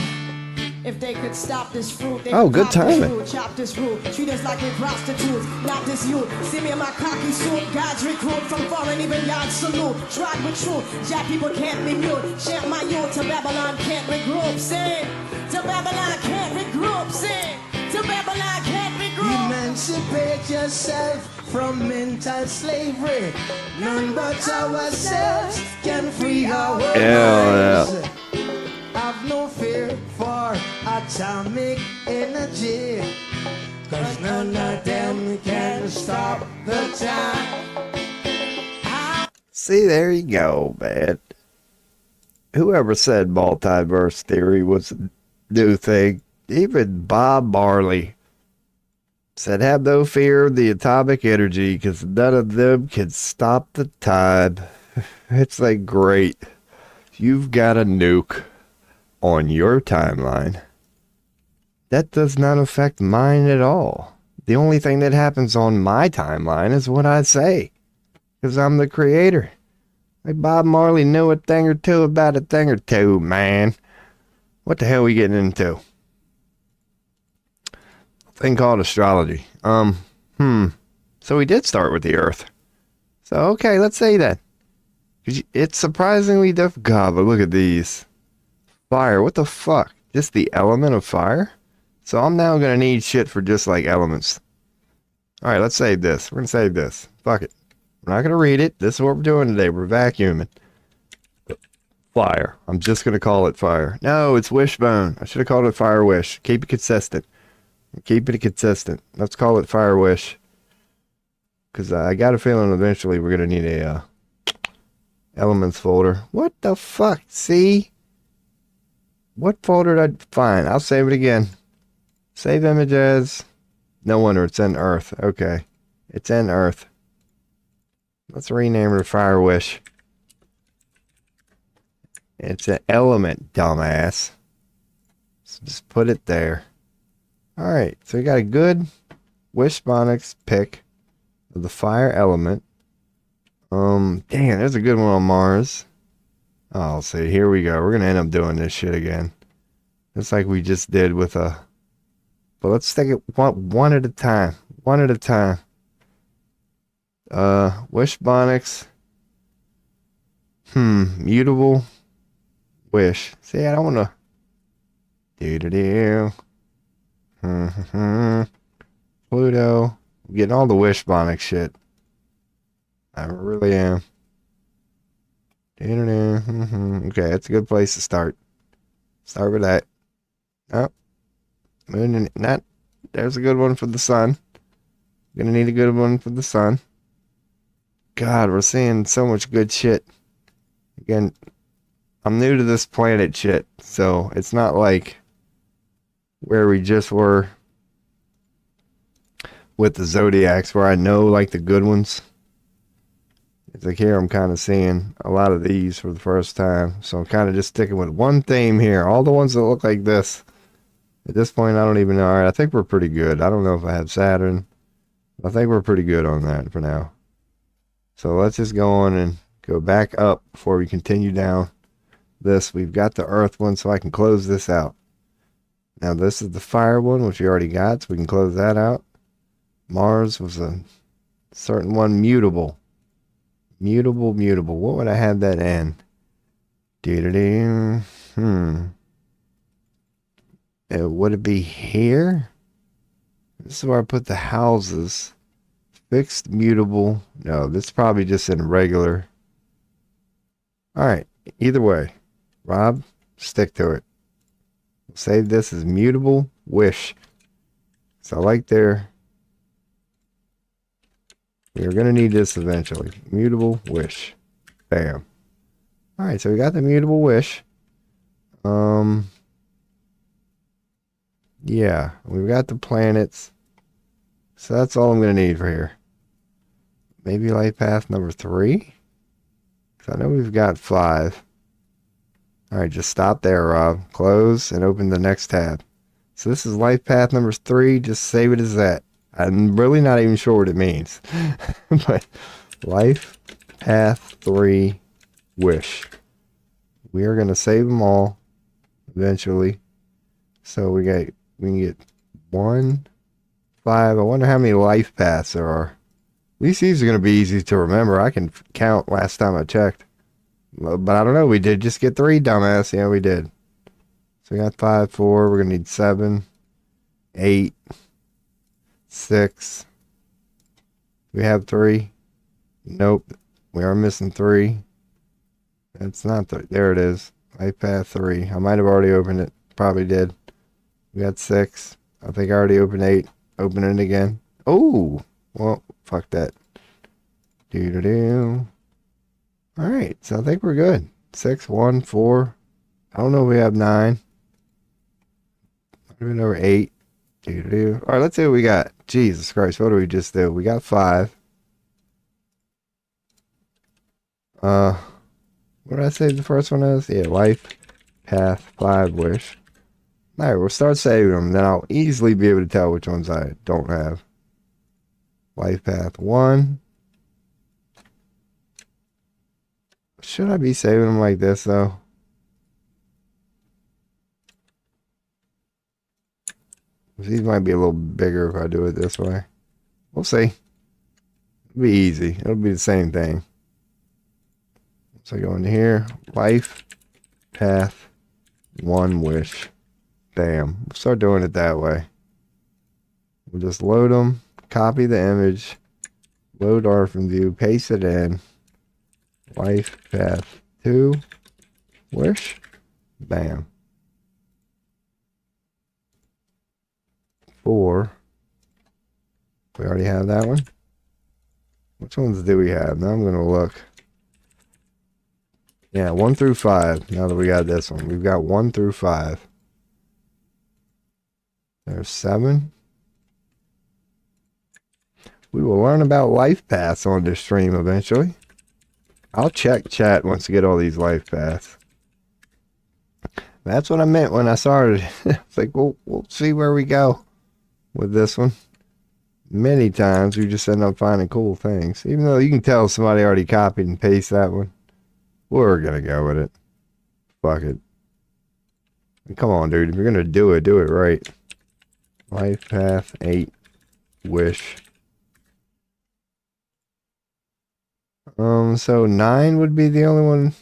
If they could stop this fruit, they Oh, would good pop this timing. root, chop this root, treat us like we prostitutes, not this youth. See me in my cocky suit, God's recruit from foreign, even yard salute. Tried with truth, jack people can't be mute. Chant my youth to Babylon can't regroup. Sing to Babylon can't regroup. Sing to Babylon can't regroup. Emancipate yourself from mental slavery. None but ourselves can free our Yeah. minds. Have no fear for atomic energy, 'cause none of them can stop the time. See, there you go, man. Whoever said multiverse theory was a new thing, even Bob Marley said, have no fear of the atomic energy, because none of them can stop the time. It's like, great. You've got a nuke on your timeline. That does not affect mine at all. The only thing that happens on my timeline is what I say, because I'm the creator. Like Bob Marley knew a thing or two about a thing or two, man. What the hell are we getting into? Thing called astrology. So we did start with the Earth. So okay, let's say that. It's surprisingly difficult. God, but look at these. Fire, what the fuck? Just the element of fire? So I'm now going to need shit for just like elements. Alright, let's save this. We're going to save this. Fuck it. We're not going to read it. This is what we're doing today. We're vacuuming. Fire. I'm just going to call it fire. No, it's wishbone. I should have called it fire wish. Keep it consistent. Keep it consistent. Let's call it fire wish. Because I got a feeling eventually we're going to need a elements folder. What the fuck? See? What folder did I find? I'll save it again. Save image as. No wonder it's in Earth. Okay. It's in Earth. Let's rename it Fire Wish. It's an element, dumbass. So just put it there. Alright, so we got a good Wishbonics pick of the fire element. Damn, there's a good one on Mars. Oh, see, here we go. We're gonna end up doing this shit again. Just like we just did with a... But let's take it one at a time. One at a time. Wishbonics. Mutable. Wish. See, I don't want to... Do-do-do. Pluto. I'm getting all the Wishbonics shit. I really am. Okay, that's a good place to start. Start with that. Oh. Moon and not. There's a good one for the sun. Gonna need a good one for the sun. God, we're seeing so much good shit. Again, I'm new to this planet shit, so it's not like where we just were with the zodiacs, where I know like the good ones. It's like here I'm kind of seeing a lot of these for the first time, so I'm kind of just sticking with one theme here. All the ones that look like this. At this point, I don't even know. All right, I think we're pretty good. I don't know if I have Saturn. I think we're pretty good on that for now. So let's just go on and go back up before we continue down this. We've got the Earth one, so I can close this out. Now this is the fire one, which we already got, so we can close that out. Mars was a certain one, mutable. Mutable. What would I have that in? Would it be here? This is where I put the houses. Fixed, mutable. No, this is probably just in regular. Alright, either way. Rob, stick to it. We'll save this as mutable wish. So I like there. We're going to need this eventually. Mutable wish. Bam. Alright, so we got the mutable wish. Yeah, we've got the planets. So that's all I'm going to need for here. Maybe life path number 3? Because I know we've got 5. Alright, just stop there, Rob. Close and open the next tab. So this is life path number 3. Just save it as that. I'm really not even sure what it means. But life path 3 wish. We are going to save them all eventually. So we can get 1, 5. I wonder how many life paths there are. At least these are going to be easy to remember. I can count last time I checked. But I don't know. We did just get 3, dumbass. Yeah, we did. So we got 5, 4. We're going to need 7, 8, 6. We have 3. Nope. We are missing 3. That's not there it is. Life path 3. I might have already opened it. Probably did. We got 6. I think I already opened 8. Open it again. Oh! Well, fuck that. Alright, so I think we're good. 6, 1, 4. I don't know if we have 9. Maybe number 8. Alright, let's see what we got. Jesus Christ, what do we just do? We got 5. What did I say the first one is? Yeah, life path 5 wish. Alright, we'll start saving them. Then I'll easily be able to tell which ones I don't have. Life path 1. Should I be saving them like this, though? These might be a little bigger if I do it this way. We'll see. It'll be easy. It'll be the same thing. So go into here. Life path 1 wish. Bam. We'll start doing it that way. We'll just load them, copy the image, load R from view, paste it in. Life path 2. Wish. Bam. 4. We already have that one. Which ones do we have? Now I'm going to look. Yeah, 1 through 5. Now that we got this one. We've got 1 through 5. There's 7. We will learn about life paths on this stream eventually. I'll check chat once I get all these life paths. That's what I meant when I started. It's like, we'll see where we go with this one. Many times we just end up finding cool things. Even though you can tell somebody already copied and pasted that one. We're going to go with it. Fuck it. Come on, dude. If you're going to do it right. Life path 8. Wish. So 9 would be the only one.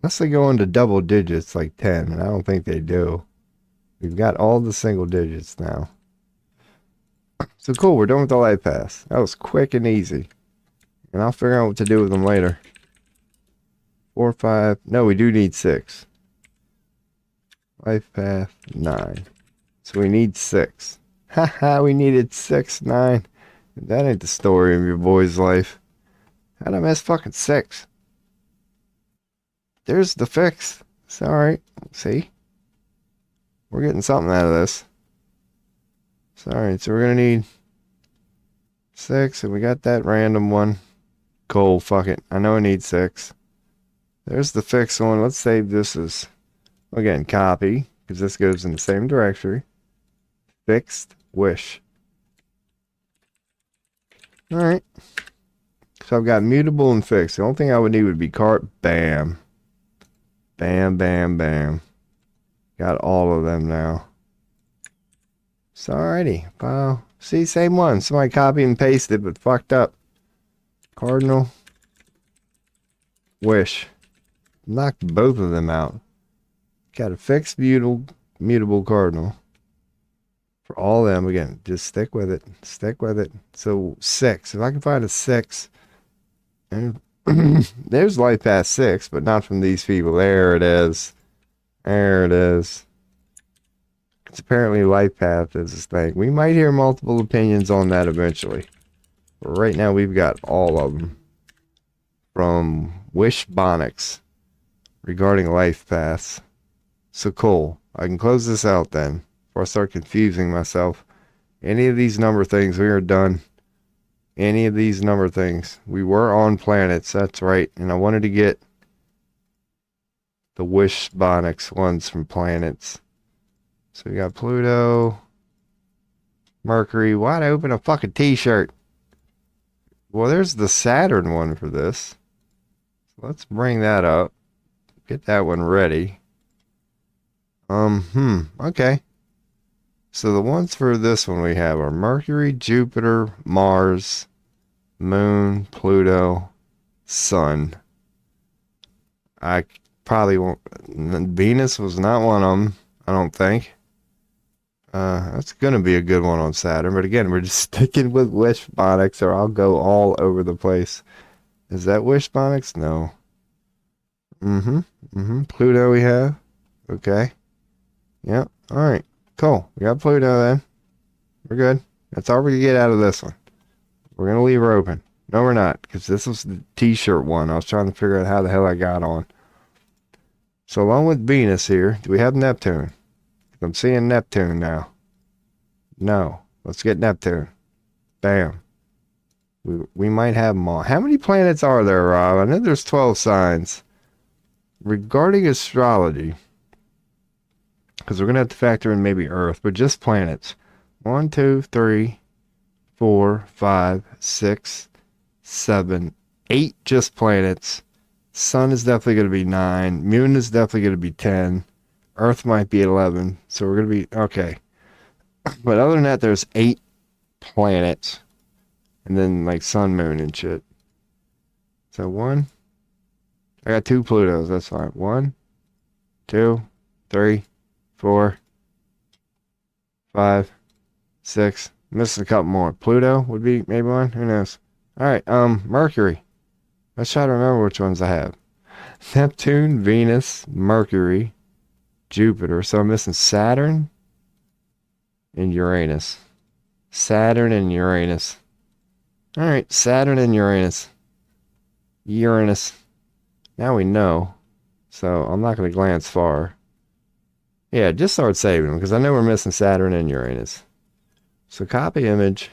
Unless they go into double digits like 10. And I don't think they do. We've got all the single digits now. So cool. We're done with the life paths. That was quick and easy. And I'll figure out what to do with them later. 4, 5. No, we do need 6. Life path 9. So we need 6. Haha, we needed 6, 9. That ain't the story of your boy's life. How'd I miss fucking 6? There's the fix. It's alright. See? We're getting something out of this. It's alright, so we're gonna need 6, and we got that random one. Cool, fuck it. I know I need 6. There's the fixed one. Let's save this as, again, copy, because this goes in the same directory. Fixed wish. Alright. So I've got mutable and fixed. The only thing I would need would be cart. Bam. Bam, bam, bam. Got all of them now. So alrighty. Wow. See, same one. Somebody copied and pasted, but fucked up. Cardinal. Wish. Knocked both of them out. Got a fixed mutable cardinal. For all of them, again, just stick with it. Stick with it. So 6. If I can find a 6. And there's life path 6, but not from these people. There it is. There it is. It's apparently life path is this thing. We might hear multiple opinions on that eventually. But right now we've got all of them. From Wishbonics regarding life paths. So cool. I can close this out then. Before I start confusing myself. Any of these number things, we are done. Any of these number things. We were on planets, that's right. And I wanted to get the Wishbonics ones from planets. So we got Pluto, Mercury. Why'd I open a fucking t-shirt? Well, there's the Saturn one for this. Let's bring that up. Get that one ready. Okay. So the ones for this one we have are Mercury, Jupiter, Mars, Moon, Pluto, Sun. I probably won't. Venus was not one of them, I don't think. That's going to be a good one on Saturn. But again, we're just sticking with Wishbonics or I'll go all over the place. Is that Wishbonics? No. Pluto we have. Okay. Yep. Alright. Cool. We got Pluto then. We're good. That's all we can get out of this one. We're going to leave her open. No, we're not. Because this was the t-shirt one. I was trying to figure out how the hell I got on. So along with Venus here, do we have Neptune? I'm seeing Neptune now. No. Let's get Neptune. Bam. We might have them all. How many planets are there, Rob? I know there's 12 signs. Regarding astrology, because we're going to have to factor in maybe Earth, but just planets. 1, 2, 3, 4, 5, 6, 7, 8 just planets. Sun is definitely going to be 9. Moon is definitely going to be 10. Earth might be 11. So we're going to be, okay. But other than that, there's 8 planets. And then like sun, moon, and shit. So 1. I got 2 Plutos. That's fine. 1, 2, 3, 4, 5, 6. Missed a couple more. Pluto would be maybe one. Who knows? All right. Mercury. Let's try to remember which ones I have. Neptune, Venus, Mercury, Jupiter. So I'm missing Saturn and Uranus. Saturn and Uranus. All right. Saturn and Uranus. Uranus. Now we know. So I'm not going to glance far. Yeah, just start saving them because I know we're missing Saturn and Uranus. So copy image.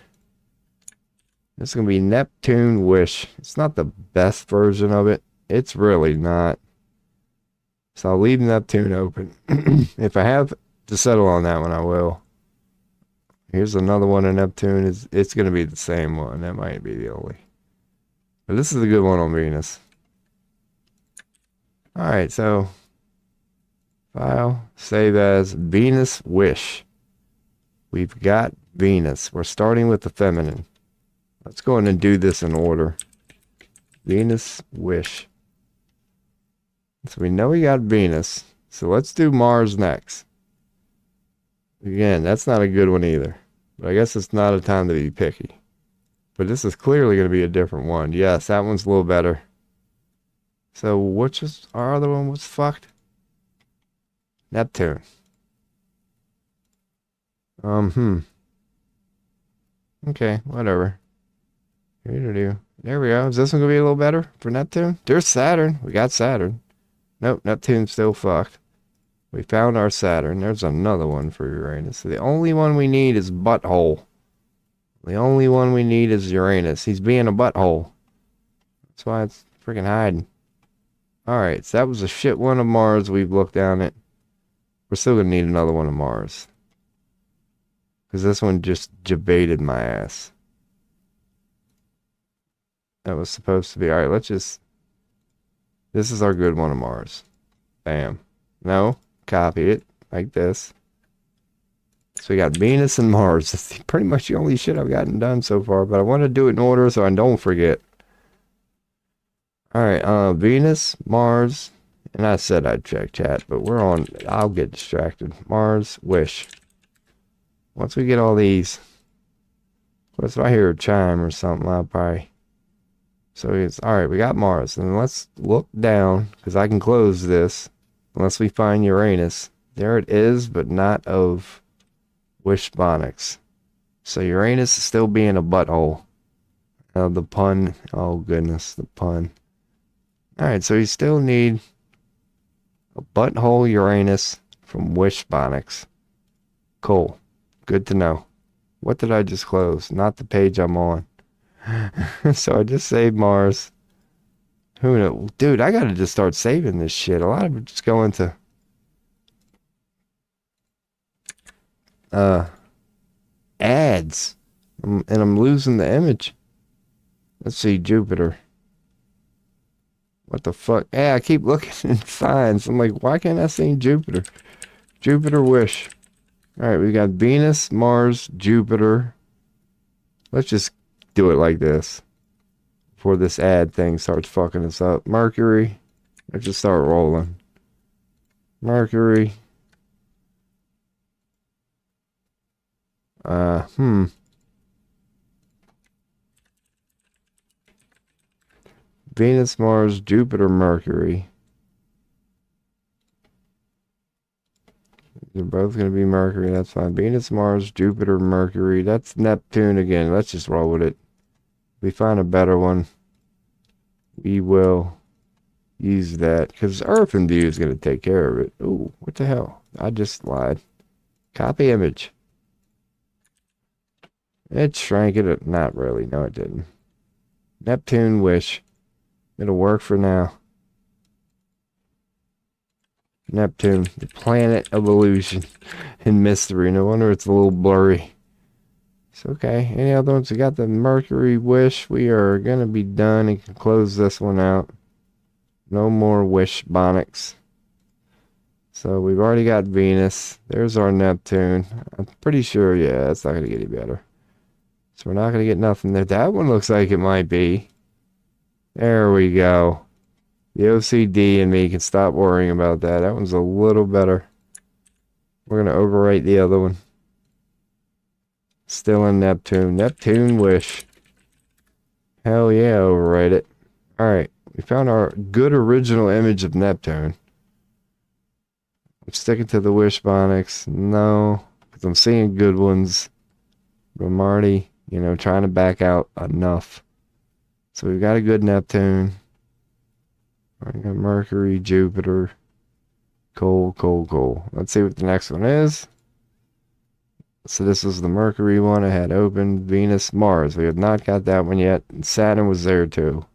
This is going to be Neptune Wish. It's not the best version of it. It's really not. So I'll leave Neptune open. If I have to settle on that one, I will. Here's another one in Neptune. It's going to be the same one. That might be the only. But this is a good one on Venus. Alright, so file, save as Venus Wish. We've got Venus. We're starting with the feminine. Let's go in and do this in order. Venus Wish. So we know we got Venus. So let's do Mars next. Again, that's not a good one either. But I guess it's not a time to be picky. But this is clearly going to be a different one. Yes, that one's a little better. So which is our other one was fucked? Neptune. Okay, whatever. There we go. Is this one gonna be a little better for Neptune? There's Saturn. We got Saturn. Nope, Neptune's still fucked. We found our Saturn. There's another one for Uranus. So the only one we need is butthole. The only one we need is Uranus. He's being a butthole. That's why it's freaking hiding. Alright, so that was a shit one of Mars we've looked down at. We're still gonna need another one of Mars. Because this one just debated my ass. That was supposed to be. Alright, let's just. This is our good one of Mars. Bam. No. Copy it. Like this. So we got Venus and Mars. That's pretty much the only shit I've gotten done so far. But I want to do it in order so I don't forget. Alright, Venus, Mars. And I said I'd check chat, but we're on. I'll get distracted. Mars, Wish. Once we get all these. If I hear a chime or something, I'll probably. So it's alright, we got Mars. And let's look down, because I can close this. Unless we find Uranus. There it is, but not of Wishbonics. So Uranus is still being a butthole. The pun. Oh goodness, the pun. Alright, so you still need a butthole Uranus from Wishbonics. Cool. Good to know. What did I just close? Not the page I'm on. So I just saved Mars. Who knows? Dude, I gotta just start saving this shit. A lot of it just going to ads. And I'm losing the image. Let's see, Jupiter. What the fuck? Yeah, I keep looking in signs. I'm like, why can't I see Jupiter? Jupiter Wish. Alright, we got Venus, Mars, Jupiter. Let's just do it like this. Before this ad thing starts fucking us up. Mercury. Let's just start rolling. Mercury. Venus, Mars, Jupiter, Mercury. They're both going to be Mercury. That's fine. Venus, Mars, Jupiter, Mercury. That's Neptune again. Let's just roll with it. If we find a better one, we will use that. Because Earth and View is going to take care of it. Ooh, what the hell? I just lied. Copy image. It shrank it. Not really. No, it didn't. Neptune Wish. It'll work for now. Neptune, the planet of illusion and mystery. No wonder it's a little blurry. It's okay. Any other ones? We got the Mercury Wish. We are going to be done and can close this one out. No more Wishbonics. So we've already got Venus. There's our Neptune. I'm pretty sure, yeah, it's not going to get any better. So we're not going to get nothing there. That one looks like it might be. There we go. The OCD and me can stop worrying about that. That one's a little better. We're going to overwrite the other one. Still in Neptune. Neptune wish. Hell yeah, overrate it. Alright, we found our good original image of Neptune. I'm sticking to the wish Bonics. No, because I'm seeing good ones. But I'm already, trying to back out enough. So we've got a good Neptune. I got Mercury, Jupiter. Cool. Let's see what the next one is. So this is the Mercury one I had open. Venus, Mars. We have not got that one yet. And Saturn was there too.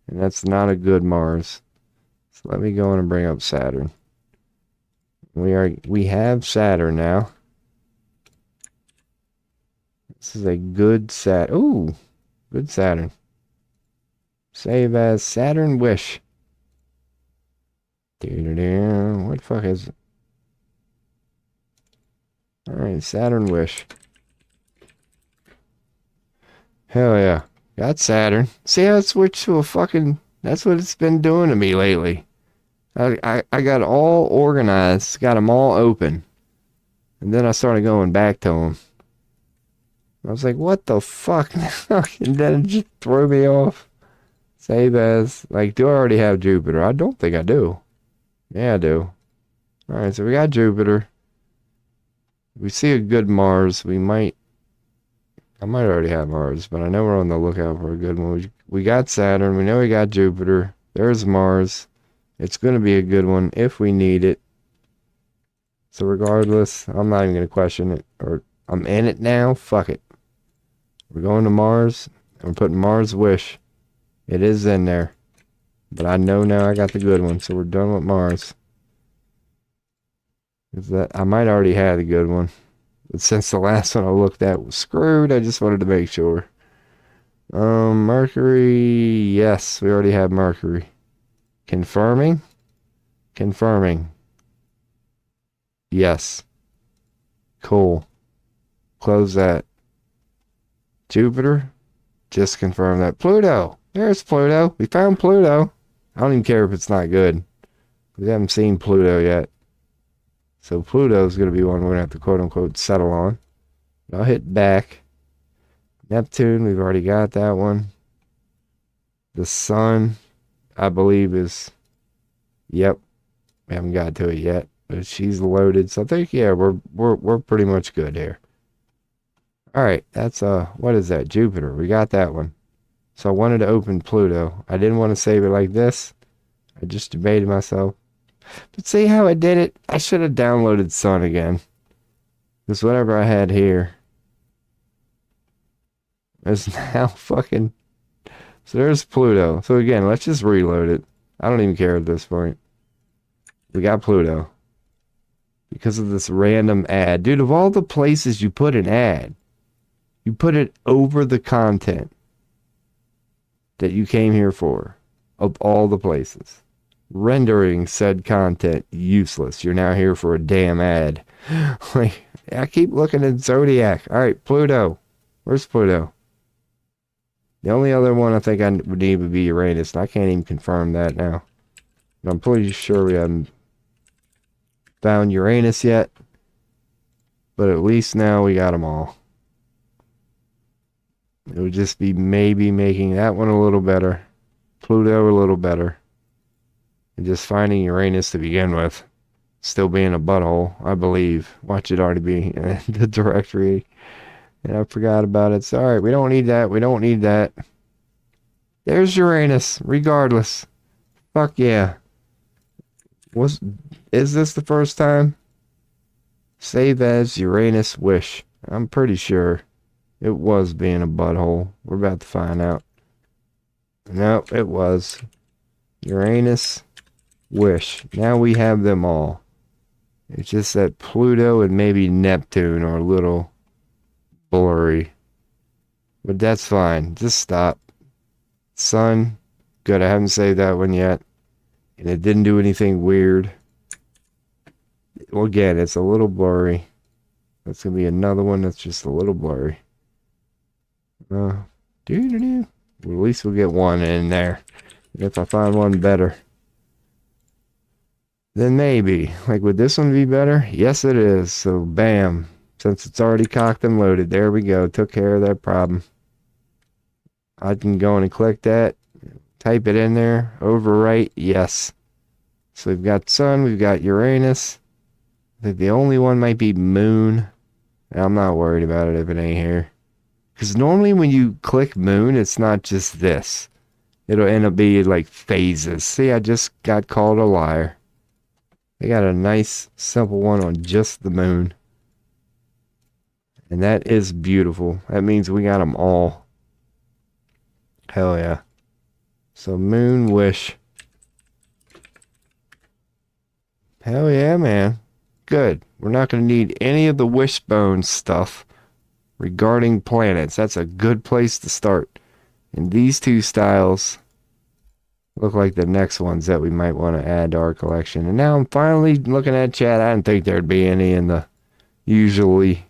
And that's not a good Mars. So let me go in and bring up Saturn. We have Saturn now. This is a good Ooh, good Saturn. Save as Saturn wish. What the fuck is it? Alright, Saturn wish. Hell yeah. Got Saturn. See how it switched to a fucking... That's what it's been doing to me lately. I got all organized. Got them all open. And then I started going back to them. I was like, what the fuck? And then it just threw me off. Save as... Like, do I already have Jupiter? I don't think I do. Yeah, I do. Alright, so we got Jupiter. We see a good Mars. I might already have Mars, but I know we're on the lookout for a good one. We got Saturn. We know we got Jupiter. There's Mars. It's going to be a good one if we need it. So regardless, I'm not even going to question it. Or I'm in it now. Fuck it. We're going to Mars. And we're putting Mars wish. It is in there. But I know now I got the good one. So we're done with Mars. I might already have a good one. But since the last one I looked at was screwed, I just wanted to make sure. Mercury. Yes, we already have Mercury. Confirming. Yes. Cool. Close that. Jupiter. Just confirm that. Pluto. There's Pluto. We found Pluto. I don't even care if it's not good. We haven't seen Pluto yet. So Pluto's going to be one we're going to have to quote-unquote settle on. I'll hit back. Neptune, we've already got that one. The Sun, I believe is... Yep. We haven't got to it yet. But she's loaded. So I think, yeah, we're pretty much good here. Alright, that's, what is that? Jupiter. We got that one. So I wanted to open Pluto. I didn't want to save it like this. I just debated myself. But see how I did it? I should have downloaded Sun again. Because whatever I had here is now fucking... So there's Pluto. So again, let's just reload it. I don't even care at this point. We got Pluto. Because of this random ad. Dude, of all the places you put an ad, you put it over the content that you came here for. Of all the places. Rendering said content useless. You're now here for a damn ad. Like, I keep looking at Zodiac. Alright, Pluto. Where's Pluto? The only other one I think I would need would be Uranus, and I can't even confirm that now. But I'm pretty sure we haven't found Uranus yet. But at least now we got them all. It would just be maybe making that one a little better. Pluto a little better. And just finding Uranus to begin with. Still being a butthole, I believe. Watch it already be in the directory. And I forgot about it. So, alright, we don't need that. We don't need that. There's Uranus, regardless. Fuck yeah. Is this the first time? Save as Uranus wish. I'm pretty sure it was being a butthole. We're about to find out. Nope, it was. Uranus wish. Now we have them all. It's just that Pluto and maybe Neptune are a little blurry. But that's fine. Just stop. Sun. Good, I haven't saved that one yet. And it didn't do anything weird. Well, again, it's a little blurry. That's going to be another one that's just a little blurry. Well, at least we'll get one in there. And if I find one better, then maybe. Like, would this one be better? Yes, it is. So, bam. since it's already cocked and loaded. There we go. Took care of that problem. I can go in and click that. Type it in there. Overwrite. Yes. So we've got Sun. We've got Uranus. I think the only one might be Moon. I'm not worried about it if it ain't here. Because normally when you click Moon, it's not just this. It'll end up being like phases. See, I just got called a liar. They got a nice, simple one on just the Moon. And that is beautiful. That means we got them all. Hell yeah. So Moon Wish. Hell yeah, man. Good. We're not going to need any of the wishbone stuff regarding planets. That's a good place to start. And these two styles look like the next ones that we might want to add to our collection. And now I'm finally looking at chat. I didn't think there'd be any in the usually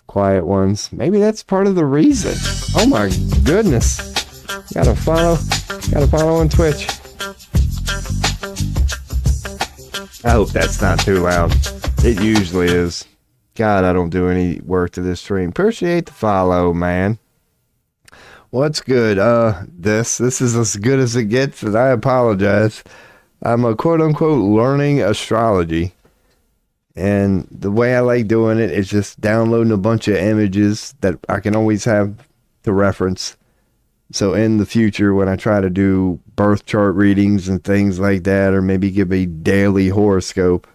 quiet ones.Maybe that's part of the reason. Oh my goodness. Gotta follow on Twitch. I hope that's not too loud. It usually is. God, I don't do any work to this stream. Appreciate the follow, man. What's good? This is as good as it gets, and I apologize. I'm a quote-unquote learning astrology. And the way I like doing it is just downloading a bunch of images that I can always have to reference. So in the future, when I try to do birth chart readings and things like that, or maybe give a daily horoscope,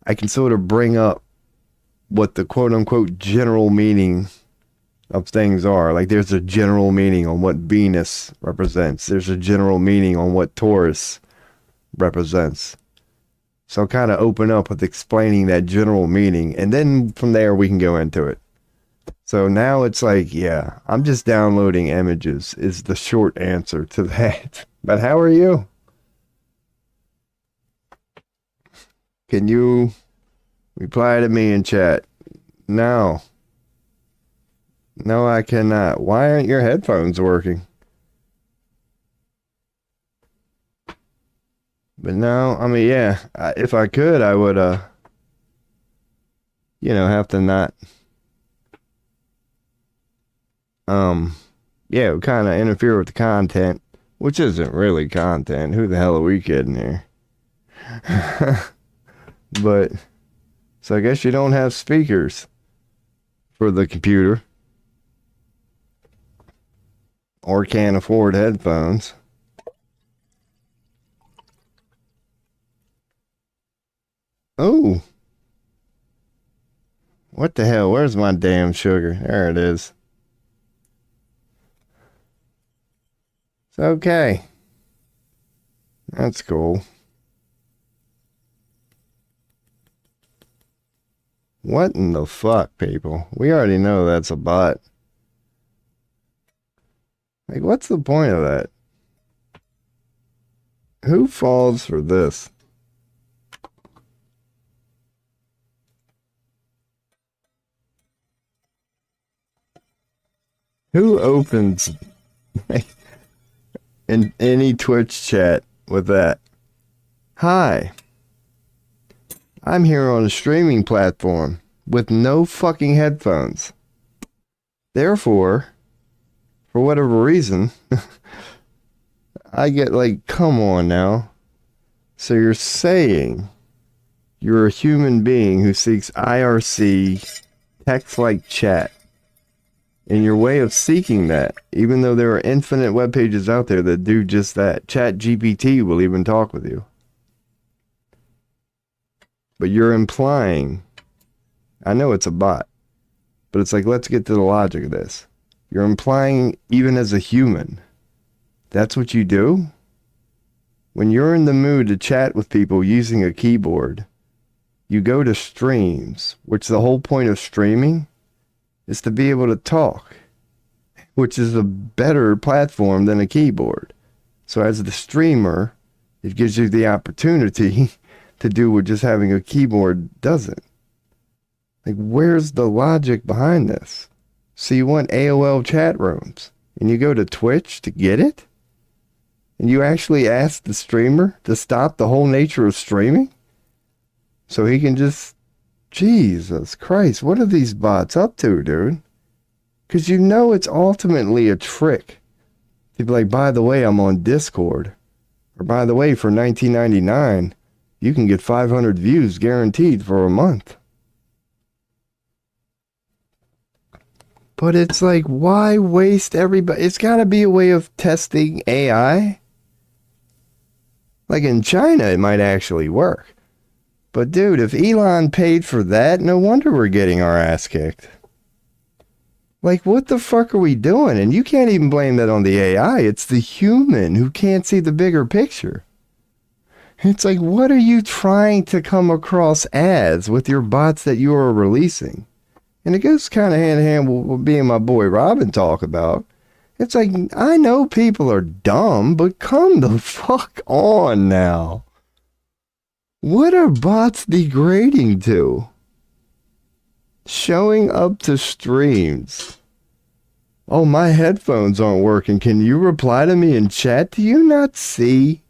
I can sort of bring up what the quote-unquote general meaning of things are. Like there's a general meaning on what Venus represents. There's a general meaning on what Taurus represents. So I'll kind of open up with explaining that general meaning, and then from there we can go into it. So now it's like, yeah, I'm just downloading images is the short answer to that. But how are you? Can you reply to me in chat? No. No, I cannot. Why aren't your headphones working? But no, I mean, yeah, if I could, I would, have to not, yeah, it would kind of interfere with the content, which isn't really content. Who the hell are we kidding here? But, so I guess you don't have speakers for the computer. Or can't afford headphones. Oh. What the hell? Where's my damn sugar? There it is. It's okay. That's cool. What in the fuck, people? We already know that's a bot. Like, what's the point of that? Who falls for this? Who opens in any Twitch chat with that? Hi. I'm here on a streaming platform with no fucking headphones. Therefore, for whatever reason, I get like, come on now. So you're saying you're a human being who seeks IRC text-like chat. And your way of seeking that, even though there are infinite web pages out there that do just that, ChatGPT will even talk with you. But you're implying, I know it's a bot, but it's like, let's get to the logic of this. You're implying, even as a human, that's what you do? When you're in the mood to chat with people using a keyboard, you go to streams, which the whole point of streaming is to be able to talk, which is a better platform than a keyboard. So as the streamer, it gives you the opportunity to do what just having a keyboard doesn't. Like, where's the logic behind this? So you want AOL chat rooms, and you go to Twitch to get it? And you actually ask the streamer to stop the whole nature of streaming? So he can just Jesus Christ, what are these bots up to, dude? Because you know it's ultimately a trick. They'd be like, by the way, I'm on Discord. Or by the way, for $19.99, you can get 500 views guaranteed for a month. But it's like, why waste everybody? It's got to be a way of testing AI. Like in China, it might actually work. But dude, if Elon paid for that, no wonder we're getting our ass kicked. Like, what the fuck are we doing? And you can't even blame that on the AI. It's the human who can't see the bigger picture. It's like, what are you trying to come across as with your bots that you are releasing? And it goes kind of hand in hand with what me and my boy Robin talk about. It's like, I know people are dumb, but come the fuck on now. What are bots degrading to? Showing up to streams. Oh, my headphones aren't working. Can you reply to me in chat? Do you not see?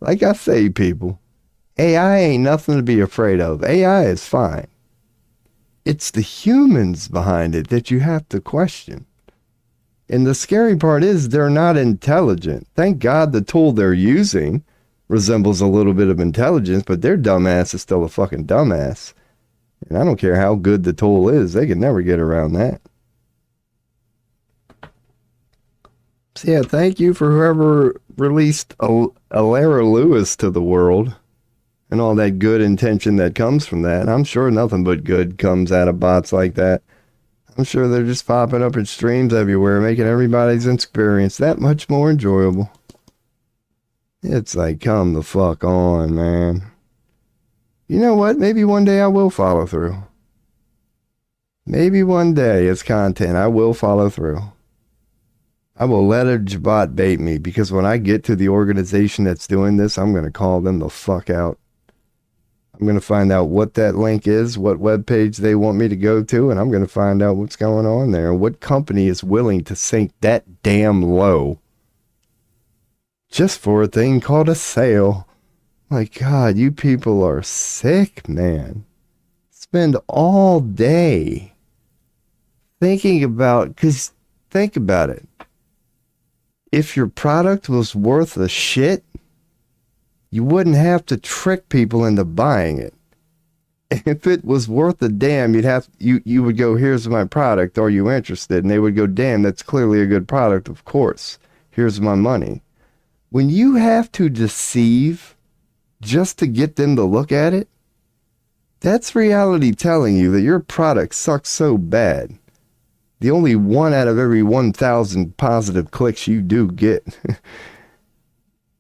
Like I say, people, AI ain't nothing to be afraid of. AI is fine. It's the humans behind it that you have to question. And the scary part is they're not intelligent. Thank God the tool they're using resembles a little bit of intelligence, but their dumbass is still a fucking dumbass. And I don't care how good the tool is, they can never get around that. So yeah, thank you for whoever released Alara Lewis to the world and all that good intention that comes from that. I'm sure nothing but good comes out of bots like that. I'm sure they're just popping up in streams everywhere, making everybody's experience that much more enjoyable. It's like, come the fuck on, man. You know what? Maybe one day I will follow through. Maybe one day as content, I will follow through. I will let a bot bait me, because when I get to the organization that's doing this, I'm going to call them the fuck out. I'm going to find out what that link is, what webpage they want me to go to, and I'm going to find out what's going on there. What company is willing to sink that damn low just for a thing called a sale? My God, you people are sick, man. Spend all day thinking about, because think about it. If your product was worth a shit, you wouldn't have to trick people into buying it. If it was worth a damn, you would go, here's my product, are you interested? And they would go, damn, that's clearly a good product, of course. Here's my money. When you have to deceive just to get them to look at it, that's reality telling you that your product sucks so bad. The only one out of every 1,000 positive clicks you do get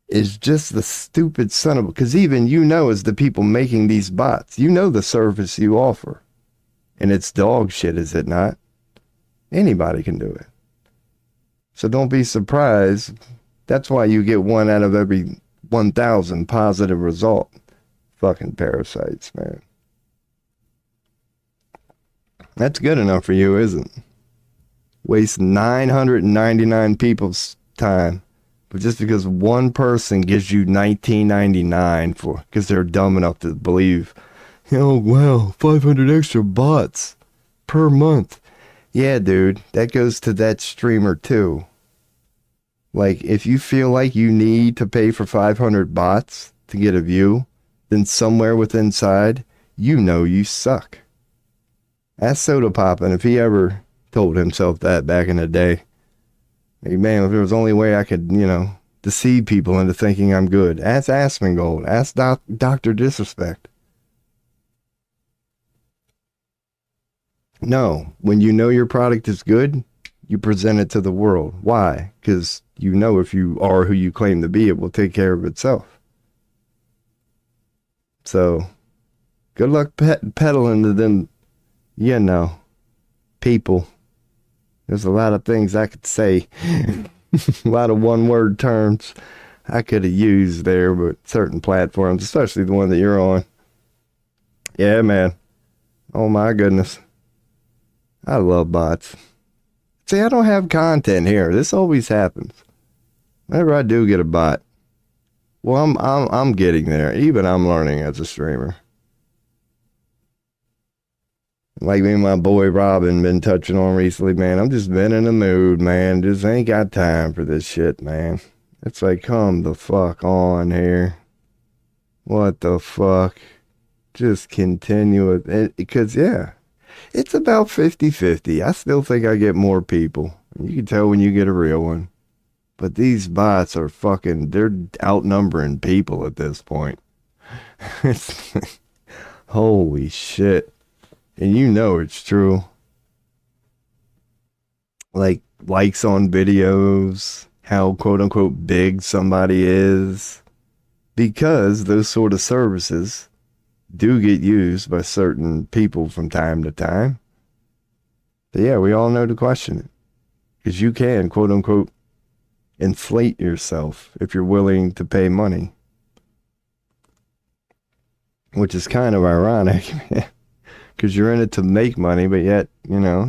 is just the stupid son of a... Because even you know, as the people making these bots, you know the service you offer. And it's dog shit, is it not? Anybody can do it. So don't be surprised. That's why you get one out of every 1,000 positive result. Fucking parasites, man. That's good enough for you, isn't it? Waste 999 people's time, but just because one person gives you $19.99 for, because they're dumb enough to believe, oh wow, 500 extra bots per month. Yeah, dude, that goes to that streamer too. Like, if you feel like you need to pay for 500 bots to get a view, then somewhere within inside, you know you suck. Ask Soda Poppin' if he ever told himself that back in the day. Hey, man, if there was only way I could, deceive people into thinking I'm good. Ask Asmongold. Ask Dr. Disrespect. No, when you know your product is good, you present it to the world. Why? Because you know if you are who you claim to be, it will take care of itself. So, good luck peddling to them, people. There's a lot of things I could say. A lot of one-word terms I could have used there, but certain platforms, especially the one that you're on. Yeah, man. Oh, my goodness. I love bots. See, I don't have content here. This always happens. Whenever I do get a bot, Well, I'm getting there. Even I'm learning as a streamer. Like me and my boy Robin been touching on recently, man. I'm just been in the mood, man. Just ain't got time for this shit, man. It's like, come the fuck on here. What the fuck? Just continue it. Because, yeah, it's about 50-50. I still think I get more people. You can tell when you get a real one. But these bots are fucking, they're outnumbering people at this point. It's like, holy shit. And you know it's true. Like, likes on videos, how quote unquote big somebody is. Because those sort of services do get used by certain people from time to time. But yeah, we all know to question it. Because you can, quote unquote, inflate yourself if you're willing to pay money. Which is kind of ironic, because you're in it to make money, but yet, you know,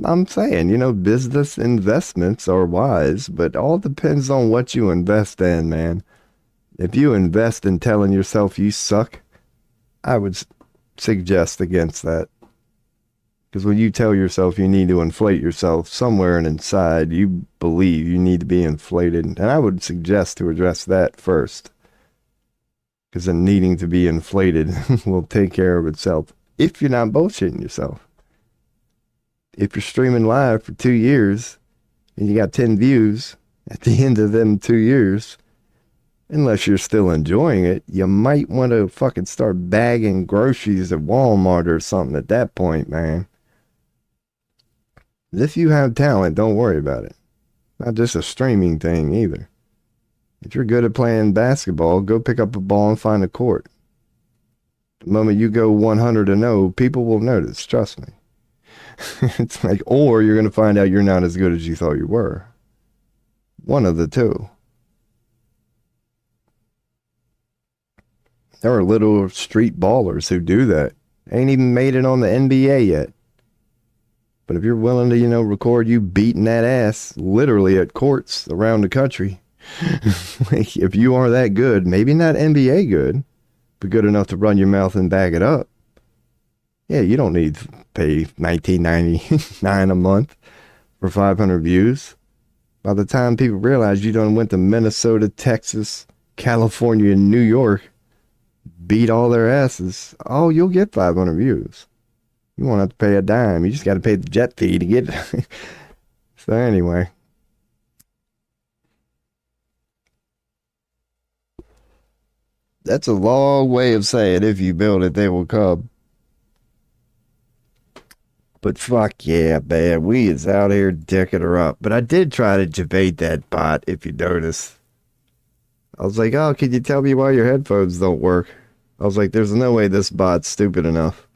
I'm saying, you know, business investments are wise, but all depends on what you invest in, man. If you invest in telling yourself you suck, I would suggest against that. Because when you tell yourself you need to inflate yourself, somewhere inside you believe you need to be inflated. And I would suggest to address that first. Because the needing to be inflated will take care of itself if you're not bullshitting yourself. If you're streaming live for 2 years and you got 10 views at the end of them 2 years, unless you're still enjoying it, you might want to fucking start bagging groceries at Walmart or something at that point, man. If you have talent, don't worry about it. Not just a streaming thing either. If you're good at playing basketball, go pick up a ball and find a court. The moment you go 100-0, people will notice, trust me. It's like, or you're going to find out you're not as good as you thought you were. One of the two. There are little street ballers who do that. Ain't even made it on the NBA yet. But if you're willing to, you know, record you beating that ass literally at courts around the country, like, if you are that good, maybe not NBA good, but good enough to run your mouth and back it up, yeah, you don't need to pay $19.99 a month for 500 views. By the time people realize you done went to Minnesota, Texas, California, and New York, beat all their asses, oh, you'll get 500 views. You won't have to pay a dime. You just got to pay the jet fee to get it. So anyway. That's a long way of saying if you build it, they will come. But fuck yeah, man. We is out here dicking her up. But I did try to debate that bot, if you notice. I was like, oh, can you tell me why your headphones don't work? I was like, there's no way this bot's stupid enough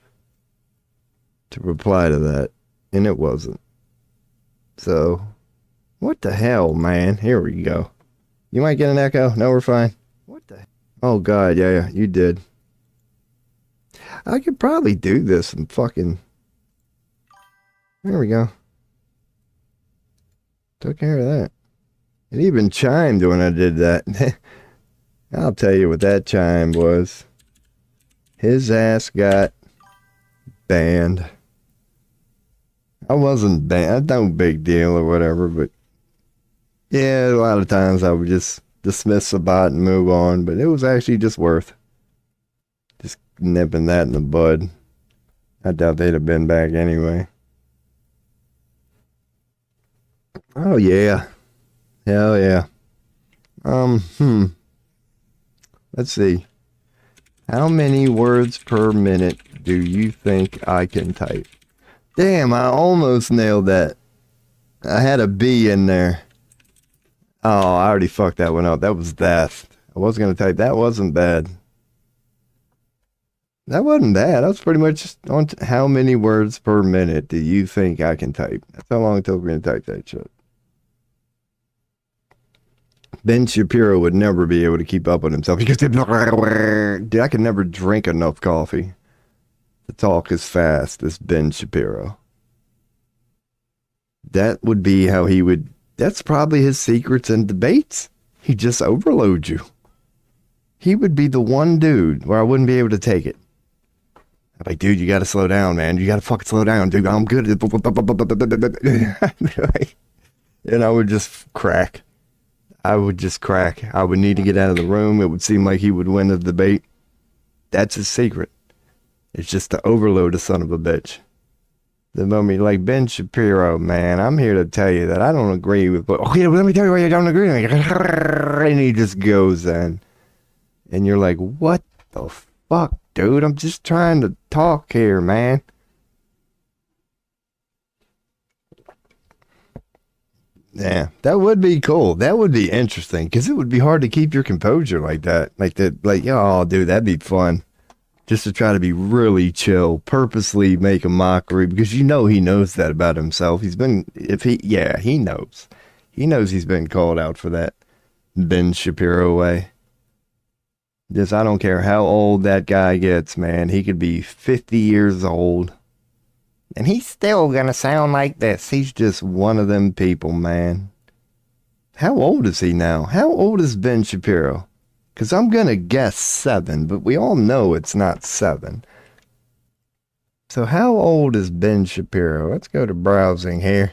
to reply to that. And it wasn't. So, what the hell, man? Here we go. You might get an echo. No, we're fine. What the hell? Oh, God, yeah, you did. I could probably do this and fucking... There we go. Took care of that. It even chimed when I did that. I'll tell you what that chime was. His ass got banned. I wasn't banned. No big deal or whatever, but yeah, a lot of times I would just dismiss the bot and move on, but it was actually just worth just nipping that in the bud. I doubt they'd have been back anyway. Oh yeah. Hell yeah. Let's see. How many words per minute do you think I can type? Damn, I almost nailed that. I had a B in there. Oh, I already fucked that one up. That was death. I was going to type. That wasn't bad. That wasn't bad. I was pretty much on how many words per minute do you think I can type? That's how long it took me to type that shit. Ben Shapiro would never be able to keep up with himself. He goes, dude, I could never drink enough coffee to talk as fast as Ben Shapiro. That would be how he would, that's probably his secrets in debates. He just overloads you. he would be the one dude where I wouldn't be able to take it. I'm like, dude, you got to slow down, man. You got to fucking slow down, dude. I'm good. And I would just crack. I would just crack. I would need to get out of the room. It would seem like he would win the debate. That's his secret. It's just to overload a son of a bitch. The moment, like Ben Shapiro, man, I'm here to tell you that I don't agree with, but okay, let me tell you why you don't agree with me. And he just goes in. And you're like, what the fuck, dude? I'm just trying to talk here, man. Yeah, that would be cool. That would be interesting because it would be hard to keep your composure like that. Like that, like, oh, dude, that'd be fun. Just to try to be really chill, purposely make a mockery because you know he knows that about himself. He knows. He knows he's been called out for that Ben Shapiro way. Just, I don't care how old that guy gets, man. He could be 50 years old. And he's still gonna sound like this. He's just one of them people, man. How old is he now? How old is Ben Shapiro? Because I'm gonna guess 7, but we all know it's not 7. So how old is Ben Shapiro? Let's go to browsing here.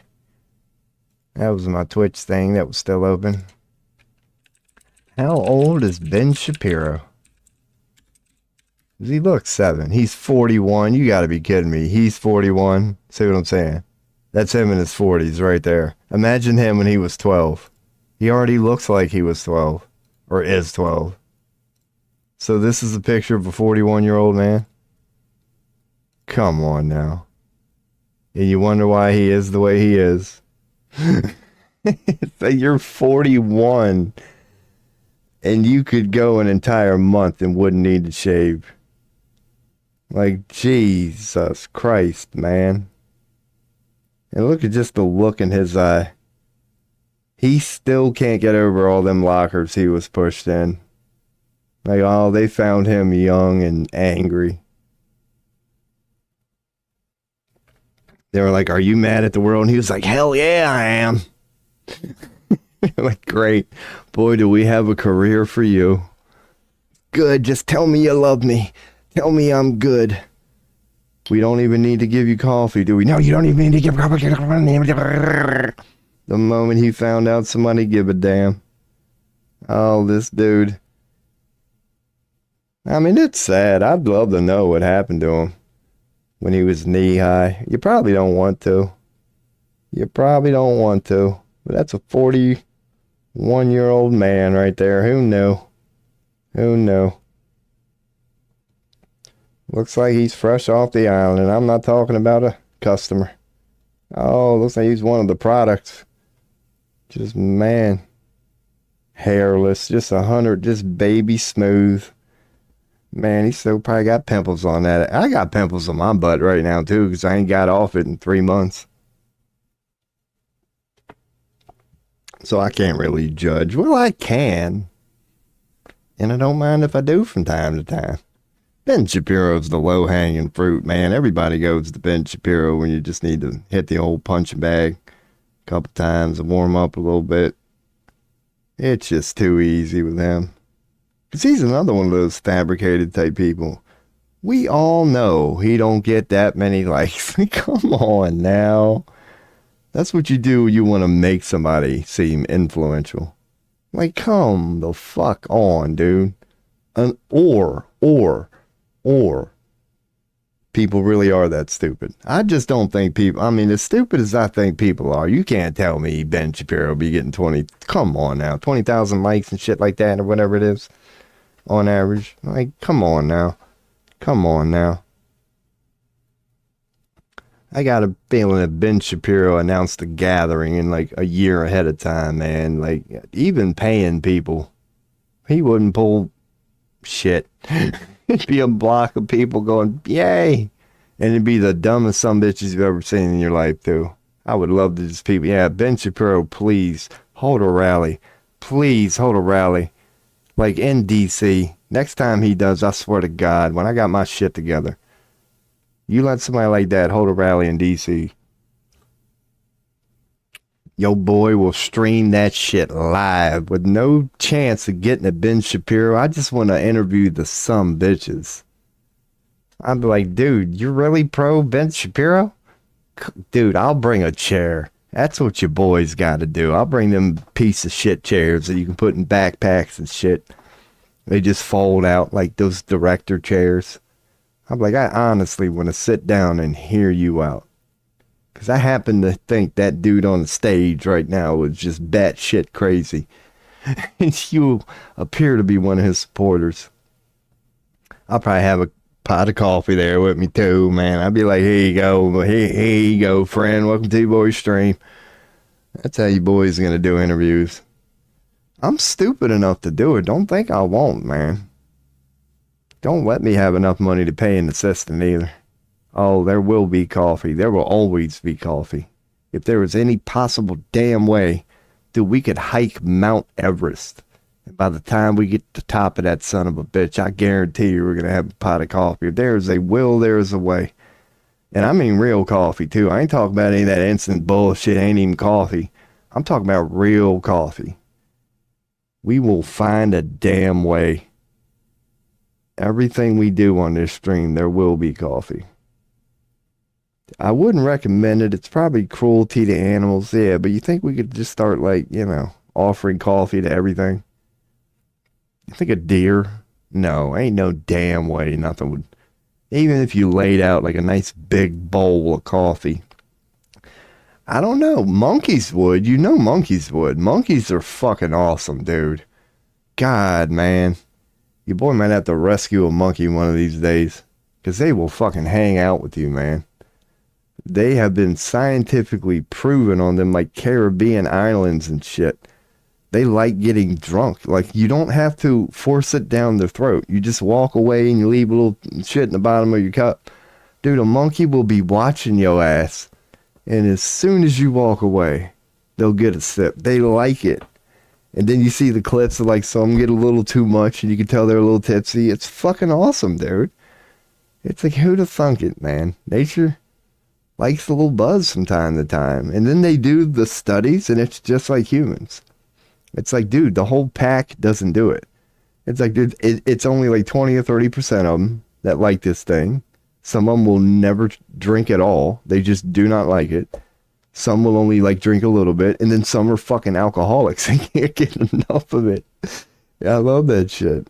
That was my Twitch thing that was still open. How old is Ben Shapiro? He looks 7. He's 41. You gotta be kidding me. He's 41. See what I'm saying? That's him in his 40s right there. Imagine him when he was 12. He already looks like he was 12. Or is 12. So this is a picture of a 41-year-old man? Come on now. And you wonder why he is the way he is. You're 41. And you could go an entire month and wouldn't need to shave. Like, Jesus Christ, man. And look at just the look in his eye. He still can't get over all them lockers he was pushed in. Like, oh, they found him young and angry. They were like, are you mad at the world? And he was like, hell yeah, I am. Like, great. Boy, do we have a career for you. Good, just tell me you love me. Tell me I'm good. We don't even need to give you coffee, do we? No, you don't even need to give coffee. The moment he found out somebody give a damn. Oh, this dude. I mean, it's sad. I'd love to know what happened to him when he was knee high. You probably don't want to. You probably don't want to. But that's a 41-year-old man right there. Who knew? Who knew? Looks like he's fresh off the island, and I'm not talking about a customer. Oh, looks like he's one of the products. Just, man, hairless, just 100, just baby smooth. Man, he still probably got pimples on that. I got pimples on my butt right now, too, because I ain't got off it in 3 months. So I can't really judge. Well, I can. And I don't mind if I do from time to time. Ben Shapiro's the low-hanging fruit, man. Everybody goes to Ben Shapiro when you just need to hit the old punching bag a couple times and warm up a little bit. It's just too easy with him. Because he's another one of those fabricated type people. We all know he don't get that many likes. Come on now. That's what you do when you want to make somebody seem influential. Like, come the fuck on, dude. Or people really are that stupid. I just don't think people, I mean, as stupid as I think people are, you can't tell me Ben Shapiro be getting 20,000 likes and shit like that or whatever it is on average. Like, come on now. Come on now. I got a feeling that Ben Shapiro announced the gathering in like a year ahead of time, man. Like, even paying people, he wouldn't pull shit. It'd be a block of people going, yay. And it'd be the dumbest bitches you've ever seen in your life, too. I would love to just people, yeah, Ben Shapiro, please hold a rally. Please hold a rally. Like in D.C. Next time he does, I swear to God, when I got my shit together, you let somebody like that hold a rally in D.C. Yo boy will stream that shit live with no chance of getting a Ben Shapiro. I just want to interview the some bitches. I'd be like, dude, you're really pro Ben Shapiro? Dude, I'll bring a chair. That's what your boys got to do. I'll bring them piece of shit chairs that you can put in backpacks and shit. They just fold out like those director chairs. I'm like, I honestly want to sit down and hear you out. Because I happen to think that dude on the stage right now is just batshit crazy. And you appear to be one of his supporters. I'll probably have a pot of coffee there with me too, man. I'd be like, here you go. Here you go, friend. Welcome to your boy's stream. That's how you boys are going to do interviews. I'm stupid enough to do it. Don't think I won't, man. Don't let me have enough money to pay an assistant either. Oh, there will be coffee. There will always be coffee. If there was any possible damn way, dude, we could hike Mount Everest. And by the time we get to the top of that son of a bitch, I guarantee you we're going to have a pot of coffee. If there is a will, there is a way. And I mean real coffee, too. I ain't talking about any of that instant bullshit. Ain't even coffee. I'm talking about real coffee. We will find a damn way. Everything we do on this stream, there will be coffee. I wouldn't recommend it. It's probably cruelty to animals. Yeah, but you think we could just start, like, you know, offering coffee to everything? You think a deer? No, ain't no damn way nothing would. Even if you laid out like a nice big bowl of coffee. I don't know. Monkeys would. You know monkeys would. Monkeys are fucking awesome, dude. God, man. Your boy might have to rescue a monkey one of these days. Because they will fucking hang out with you, man. They have been scientifically proven on them, like Caribbean islands and shit. They like getting drunk. Like, you don't have to force it down their throat. You just walk away and you leave a little shit in the bottom of your cup. Dude, a monkey will be watching your ass. And as soon as you walk away, they'll get a sip. They like it. And then you see the clips of, like, some get a little too much and you can tell they're a little tipsy. It's fucking awesome, dude. It's like, who'd have thunk it, man? Nature likes a little buzz from time to time. And then they do the studies and it's just like humans. It's like, dude, the whole pack doesn't do it. It's like, dude, it's only like 20 or 30% of them that like this thing. Some of them will never drink at all. They just do not like it. Some will only like drink a little bit. And then some are fucking alcoholics. They can't get enough of it. Yeah, I love that shit.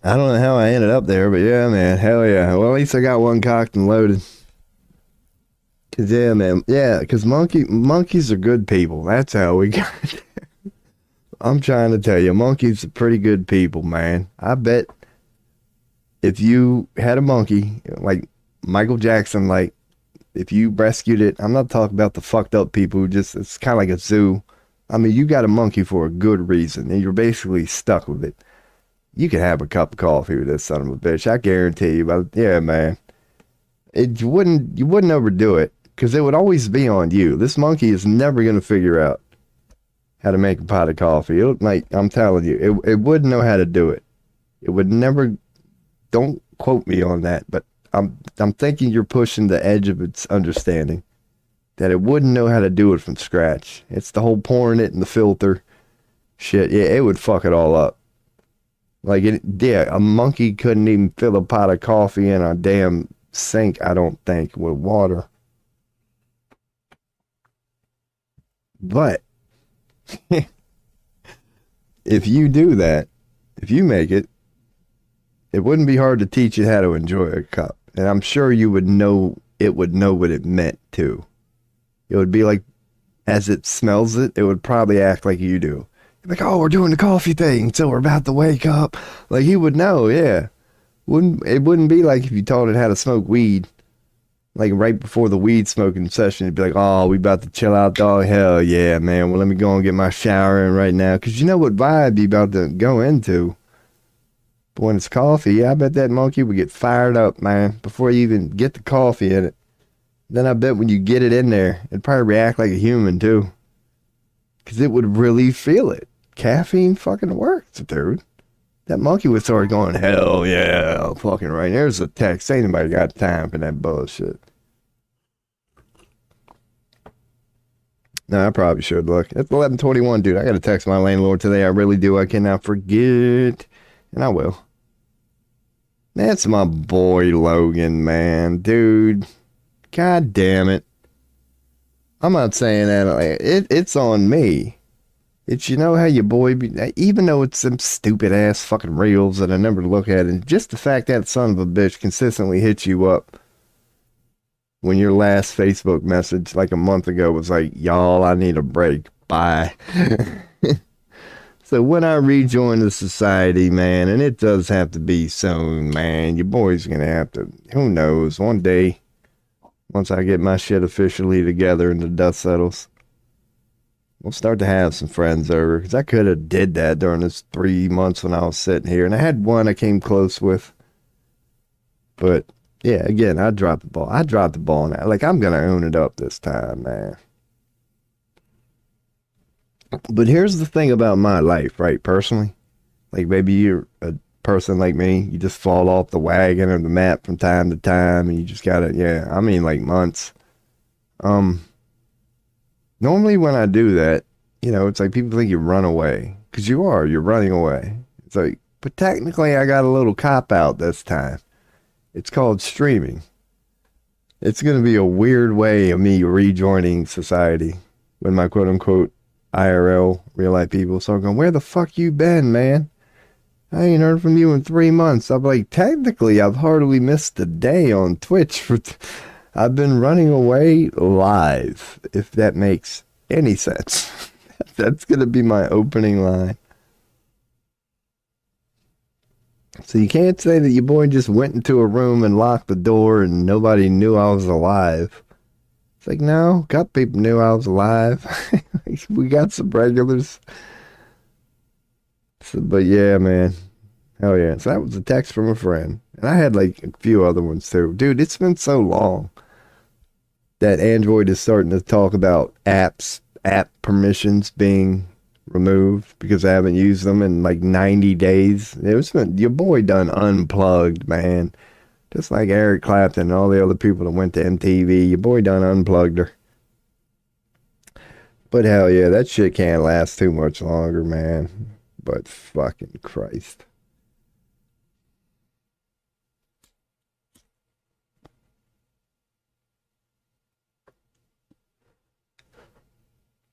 I don't know how I ended up there, but yeah, man. Hell yeah. Well, at least I got one cocked and loaded. Cause yeah, man. Yeah, cause monkeys are good people. That's how we got it. I'm trying to tell you, monkeys are pretty good people, man. I bet if you had a monkey, like Michael Jackson, like if you rescued it, I'm not talking about the fucked up people who just, it's kind of like a zoo. I mean, you got a monkey for a good reason and you're basically stuck with it. You could have a cup of coffee with this son of a bitch. I guarantee you. But yeah, man. You wouldn't overdo it. Because it would always be on you. This monkey is never going to figure out how to make a pot of coffee. I'm telling you, it wouldn't know how to do it. It would never, don't quote me on that, but I'm thinking you're pushing the edge of its understanding. That it wouldn't know how to do it from scratch. It's the whole pouring it in the filter shit. Yeah, it would fuck it all up. Like, a monkey couldn't even fill a pot of coffee in a damn sink, I don't think, with water. But if you do that, if you make it, it wouldn't be hard to teach it how to enjoy a cup. And I'm sure you would know, it would know what it meant too. It would be like, as it smells it, it would probably act like you do. Like, oh, we're doing the coffee thing, so we're about to wake up. Like, he would know, yeah. It wouldn't be like if you taught it how to smoke weed. Like right before the weed smoking session, it'd be like, oh, we about to chill out, dog. Hell yeah, man. Well, let me go and get my shower in right now. Because you know what vibe you about to go into. But when it's coffee, yeah, I bet that monkey would get fired up, man, before you even get the coffee in it. Then I bet when you get it in there, it'd probably react like a human, too. Because it would really feel it. Caffeine fucking works, dude. That monkey would start going, hell yeah, fucking right. There's a text. Ain't nobody got time for that bullshit. No, I probably should look. It's 11:21, dude. I got to text my landlord today. I really do. I cannot forget. And I will. That's my boy Logan, man. Dude. God damn it. I'm not saying that. It's on me. It's, you know how your boy, even though it's some stupid ass fucking reels that I never look at, and just the fact that son of a bitch consistently hits you up when your last Facebook message like a month ago was like, y'all, I need a break. Bye. So when I rejoin the society, man, and it does have to be soon, man, your boy's going to have to, who knows, one day, once I get my shit officially together and the dust settles, we'll start to have some friends over. Because I could have did that during this 3 months when I was sitting here. And I had one I came close with. But, yeah, again, I dropped the ball. I dropped the ball now. Like, I'm going to own it up this time, man. But here's the thing about my life, right, personally. Like, maybe you're a person like me. You just fall off the wagon or the map from time to time. And you just got to, yeah, I mean, like months. Normally when I do that, you know, it's like people think you run away. Because you're running away. It's like, but technically I got a little cop-out this time. It's called streaming. It's going to be a weird way of me rejoining society when my quote-unquote IRL, real-life people start going, where the fuck you been, man? I ain't heard from you in 3 months. I'm like, technically, I've hardly missed a day on Twitch. I've been running away live, if that makes any sense. That's going to be my opening line. So you can't say that your boy just went into a room and locked the door and nobody knew I was alive. It's like, no, a couple people knew I was alive. We got some regulars. So, but yeah, man. Hell yeah. So that was a text from a friend. And I had like a few other ones too. Dude, it's been so long that Android is starting to talk about app permissions being removed because I haven't used them in like 90 days. Your boy done unplugged, man. Just like Eric Clapton and all the other people that went to MTV. Your boy done unplugged her. But hell yeah, that shit can't last too much longer, man. But fucking Christ.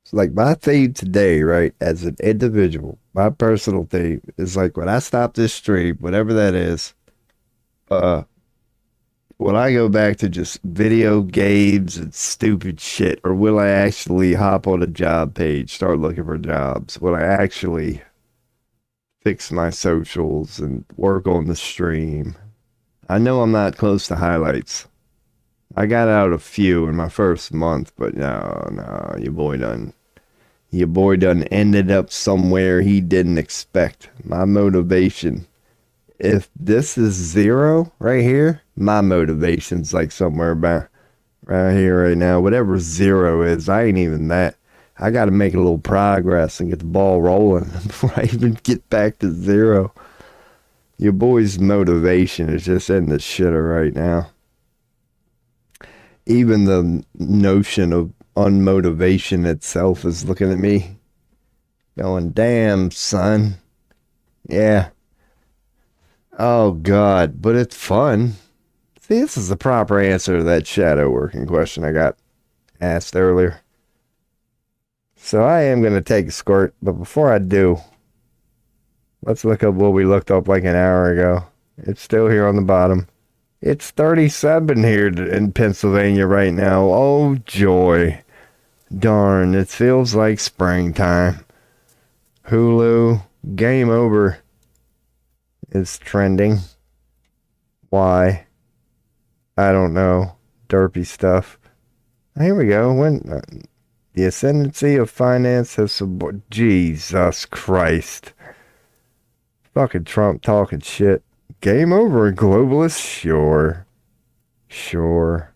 So like my theme today, right, as an individual, my personal theme is like when I stop this stream, whatever that is, will I go back to just video games and stupid shit, or will I actually hop on a job page, start looking for jobs? Will I actually fix my socials and work on the stream? I know I'm not close to highlights. I got out a few in my first month, but no, your boy done ended up somewhere he didn't expect. My motivation, if this is 0 right here, my motivation's like somewhere about right here right now. Whatever 0 is, I ain't even that. I got to make a little progress and get the ball rolling before I even get back to 0. Your boy's motivation is just in the shitter right now. Even the notion of unmotivation itself is looking at me going, damn, son. Yeah. Oh, God. But it's fun. See, this is the proper answer to that shadow working question I got asked earlier. So I am going to take a squirt, but before I do, let's look up what we looked up like an hour ago. It's still here on the bottom. It's 37 here in Pennsylvania right now. Oh, joy. Darn, it feels like springtime. Hulu, Game Over is trending. Why? I don't know. Derpy stuff. Here we go. When the ascendancy of finance has Jesus Christ. Fucking Trump talking shit. Game over, globalist? Sure.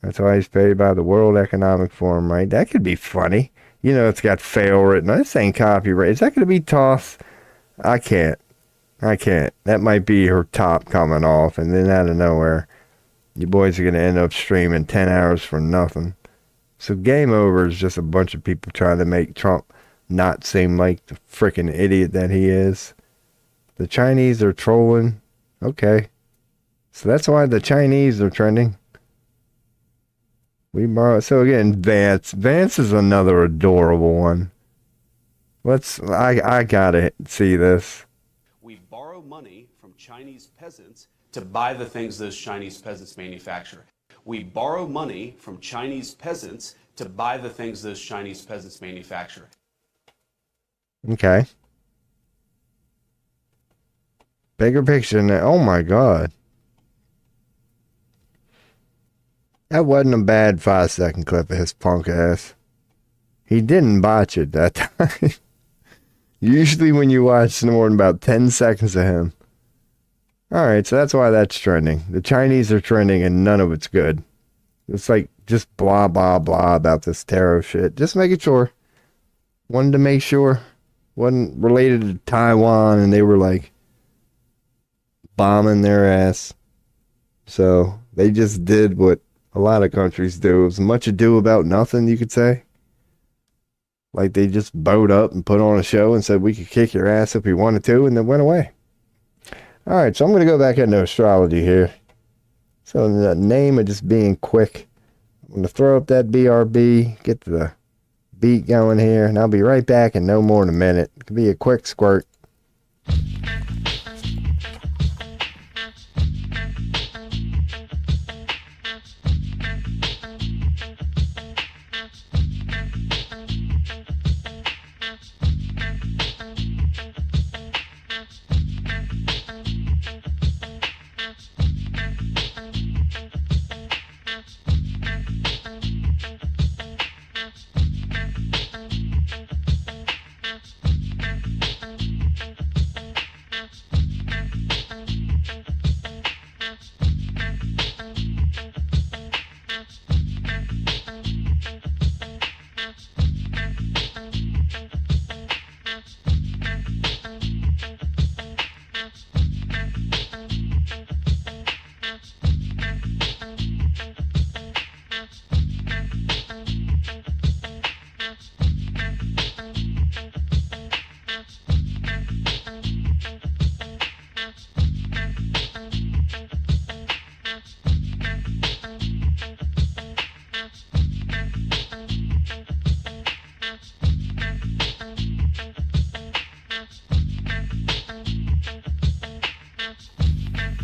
That's why he's paid by the World Economic Forum, right? That could be funny. You know, it's got fail written. This ain't copyright. Is that going to be tossed? I can't. That might be her top coming off, and then out of nowhere, you boys are going to end up streaming 10 hours for nothing. So game over is just a bunch of people trying to make Trump not seem like the freaking idiot that he is. The Chinese are trolling. Okay. So that's why the Chinese are trending. So again, Vance. Vance is another adorable one. I gotta see this. We borrow money from Chinese peasants to buy the things those Chinese peasants manufacture. We borrow money from Chinese peasants to buy the things those Chinese peasants manufacture. Okay. Bigger picture than that. Oh my God. That wasn't a bad 5-second clip of his punk ass. He didn't botch it that time. Usually when you watch no more than about 10 seconds of him. Alright, so that's why that's trending. The Chinese are trending and none of it's good. It's like just blah, blah, blah about this tarot shit. Just making sure. Wanted to make sure. Wasn't related to Taiwan and they were like bombing their ass. So they just did what a lot of countries do. It was much ado about nothing, you could say. Like they just bowed up and put on a show and said we could kick your ass if we wanted to, and then went away. Alright, so I'm going to go back into astrology here. So in the name of just being quick, I'm going to throw up that BRB, get the beat going here, and I'll be right back in no more than a minute. It could be a quick squirt.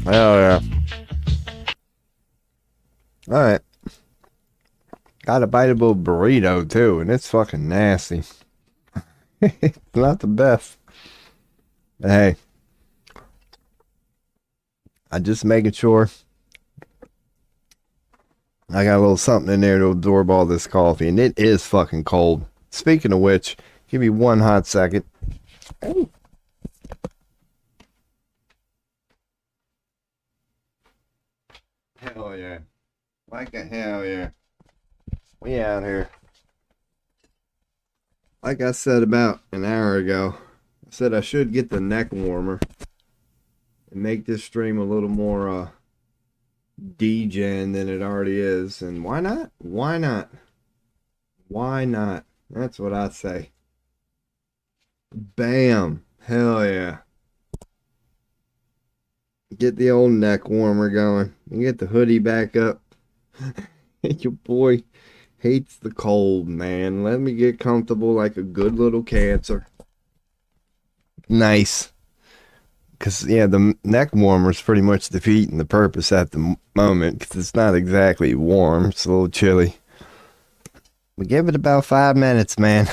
Oh, yeah. Alright. Got a biteable burrito, too, and it's fucking nasty. It's not the best. But hey. I'm just making sure I got a little something in there to absorb all this coffee, and it is fucking cold. Speaking of which, give me one hot second. Oh. Hell yeah. Like a hell yeah. We out here. Like I said about an hour ago, I said I should get the neck warmer and make this stream a little more degen than it already is. And why not? Why not? Why not? That's what I say. Bam. Hell yeah. Get the old neck warmer going. And get the hoodie back up. Your boy hates the cold, man. Let me get comfortable like a good little Cancer. Nice. Because, yeah, the neck warmer is pretty much defeating the purpose at the moment. Because it's not exactly warm. It's a little chilly. But give it about 5 minutes, man.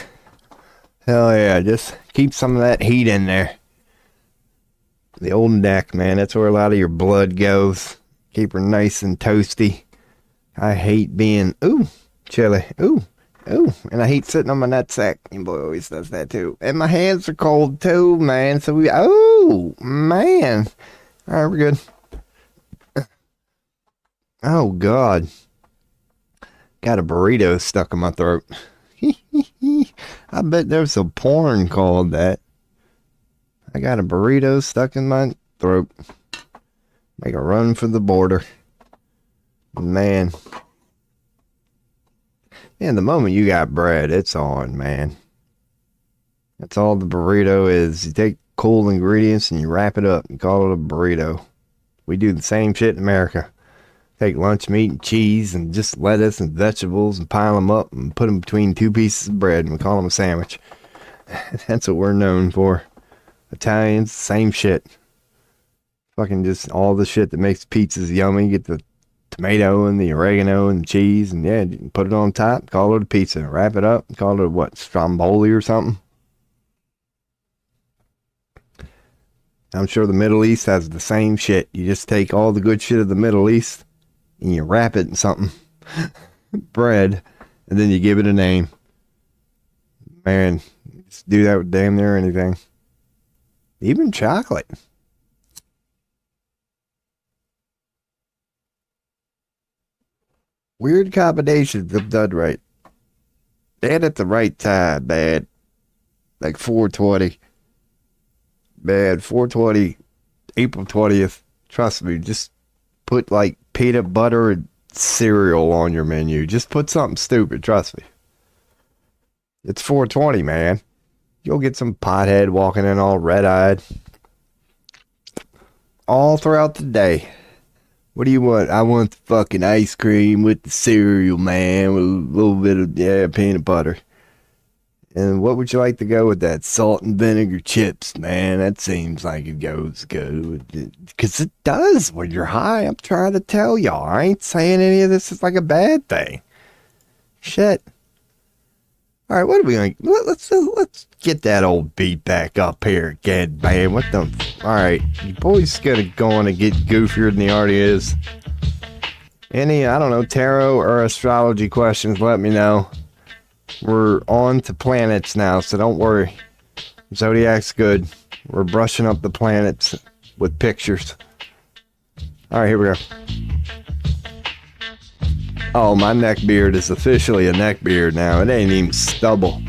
Hell yeah. Just keep some of that heat in there. The old neck, man. That's where a lot of your blood goes. Keep her nice and toasty. I hate being, chilly. Ooh. And I hate sitting on my nutsack. Your boy always does that too. And my hands are cold too, man. So man. All right, we're good. Oh, God. Got a burrito stuck in my throat. I bet there's a porn called that. I got a burrito stuck in my throat. Make a run for the border. Man. And the moment you got bread, it's on, man. That's all the burrito is. You take cold ingredients and you wrap it up and call it a burrito. We do the same shit in America. Take lunch meat and cheese and just lettuce and vegetables and pile them up and put them between two pieces of bread and we call them a sandwich. That's what we're known for. Italians, same shit. Fucking just all the shit that makes pizzas yummy. Get the tomato and the oregano and the cheese and yeah, put it on top, call it a pizza. Wrap it up, call it a what, stromboli or something? I'm sure the Middle East has the same shit. You just take all the good shit of the Middle East and you wrap it in something. Bread. And then you give it a name. Man, just do that with damn near anything. Even chocolate. Weird combinations if done right. And at the right time, man. Like 420. Man, 420, April 20th. Trust me, just put like peanut butter and cereal on your menu. Just put something stupid, trust me. It's 420, man. You'll get some pothead walking in all red-eyed. All throughout the day. What do you want? I want the fucking ice cream with the cereal, man. With a little bit of, peanut butter. And what would you like to go with that? Salt and vinegar chips, man. That seems like it goes good. Because it does when you're high. I'm trying to tell y'all. I ain't saying any of this is like a bad thing. Shit. All right, what are we going to... Let's get that old beat back up here again, man. What the... All right, you boys going to go on and get goofier than he already is. Any, I don't know, tarot or astrology questions, let me know. We're on to planets now, so don't worry. Zodiac's good. We're brushing up the planets with pictures. All right, here we go. Oh, my neck beard is officially a neck beard now. It ain't even stubble.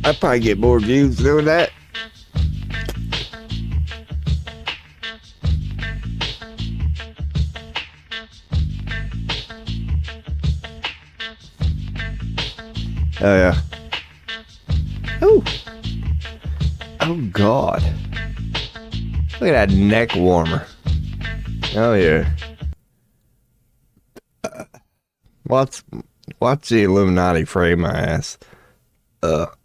I'd probably get more views doing that. Oh, yeah. Oh. Oh, God. Look at that neck warmer. Oh, yeah. Watch the Illuminati frame my ass.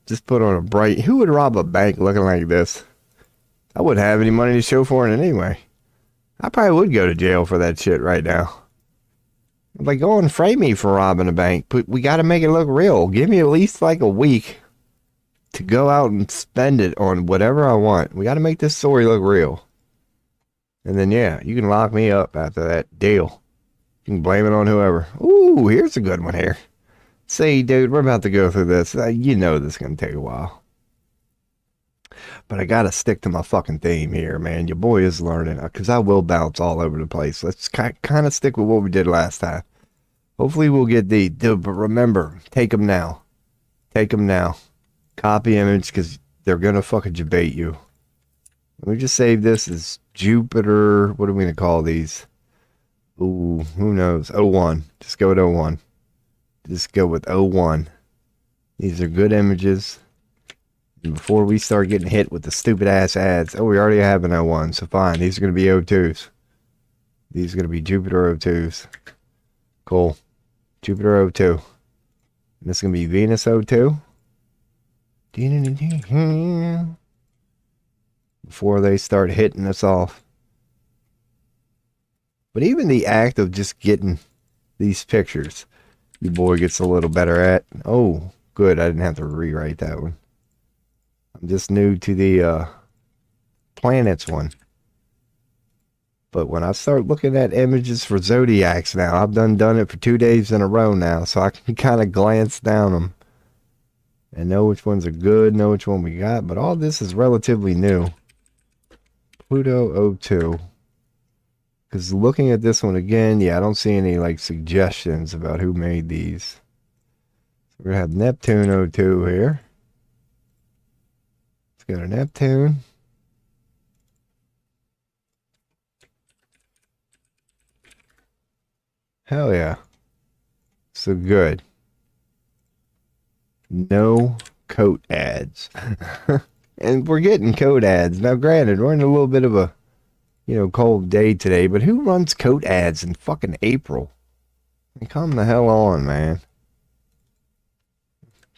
Just put on a bright... Who would rob a bank looking like this? I wouldn't have any money to show for it anyway. I probably would go to jail for that shit right now. Like, go and frame me for robbing a bank. But we got to make it look real. Give me at least like a week to go out and spend it on whatever I want. We got to make this story look real. And then, yeah, you can lock me up after that deal. You can blame it on whoever. Ooh, here's a good one here. See, dude, we're about to go through this. You know this is going to take a while. But I got to stick to my fucking theme here, man. Your boy is learning. Because I will bounce all over the place. Let's kind of stick with what we did last time. Hopefully we'll get but remember, take them now. Take them now. Copy image, because they're going to fucking debate you. Let me just save this as Jupiter. What are we going to call these? Ooh, who knows? 01. Just go with 01. Just go with 01. These are good images. And before we start getting hit with the stupid ass ads. Oh, we already have an 01, so fine. These are going to be 02s. These are going to be Jupiter 02s. Cool. Jupiter 02. And this is going to be Venus 02. Before they start hitting us off. But even the act of just getting these pictures your boy gets a little better at. Oh, good. I didn't have to rewrite that one. I'm just new to the planets one. But when I start looking at images for zodiacs now, I've done it for 2 days in a row now, so I can kind of glance down them and know which ones are good, know which one we got. But all this is relatively new. Pluto O2. Because looking at this one again, yeah, I don't see any like suggestions about who made these. So we're going to have Neptune O2 here. Let's go to Neptune. Hell yeah. So good. No coat ads. And we're getting coat ads. Now granted, we're in a little bit of a, cold day today, but who runs coat ads in fucking April? Come the hell on, man.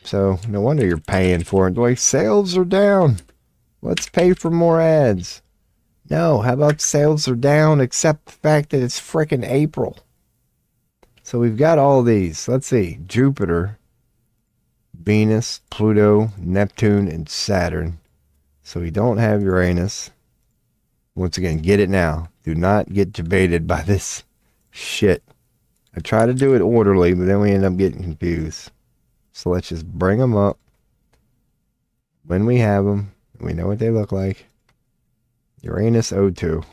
So, no wonder you're paying for it. Like, sales are down. Let's pay for more ads. No, how about sales are down except the fact that it's frickin' April? So we've got all these. Let's see. Jupiter, Venus, Pluto, Neptune, and Saturn. So we don't have Uranus. Once again, get it now. Do not get debated by this shit. I try to do it orderly, but then we end up getting confused. So let's just bring them up. When we have them, we know what they look like. Uranus O2.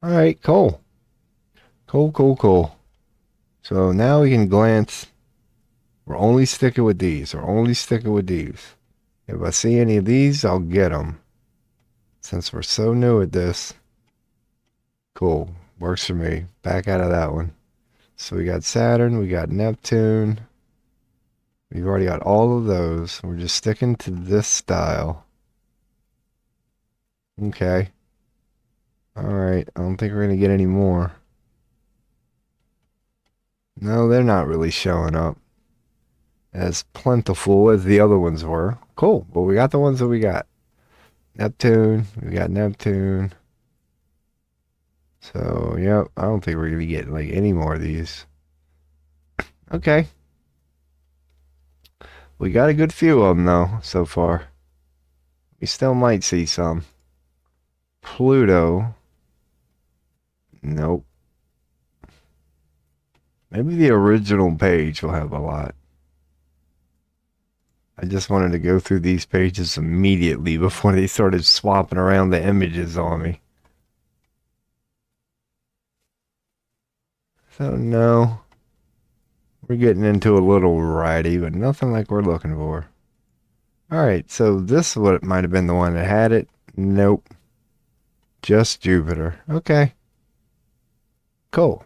Alright, cool. Cool. So now we can glance. We're only sticking with these. If I see any of these, I'll get them. Since we're so new at this. Cool. Works for me. Back out of that one. So we got Saturn. We got Neptune. We've already got all of those. We're just sticking to this style. Okay. Alright. I don't think we're going to get any more. No, they're not really showing up as plentiful as the other ones were. Cool, but we got the ones that we got. Neptune, we got Neptune. So, yep, I don't think we're going to get like any more of these. Okay. We got a good few of them though, so far. We still might see some. Pluto. Nope. Maybe the original page will have a lot. I just wanted to go through these pages immediately before they started swapping around the images on me. So no. We're getting into a little variety, but nothing like we're looking for. Alright, so this what might have been the one that had it. Nope. Just Jupiter. Okay. Cool.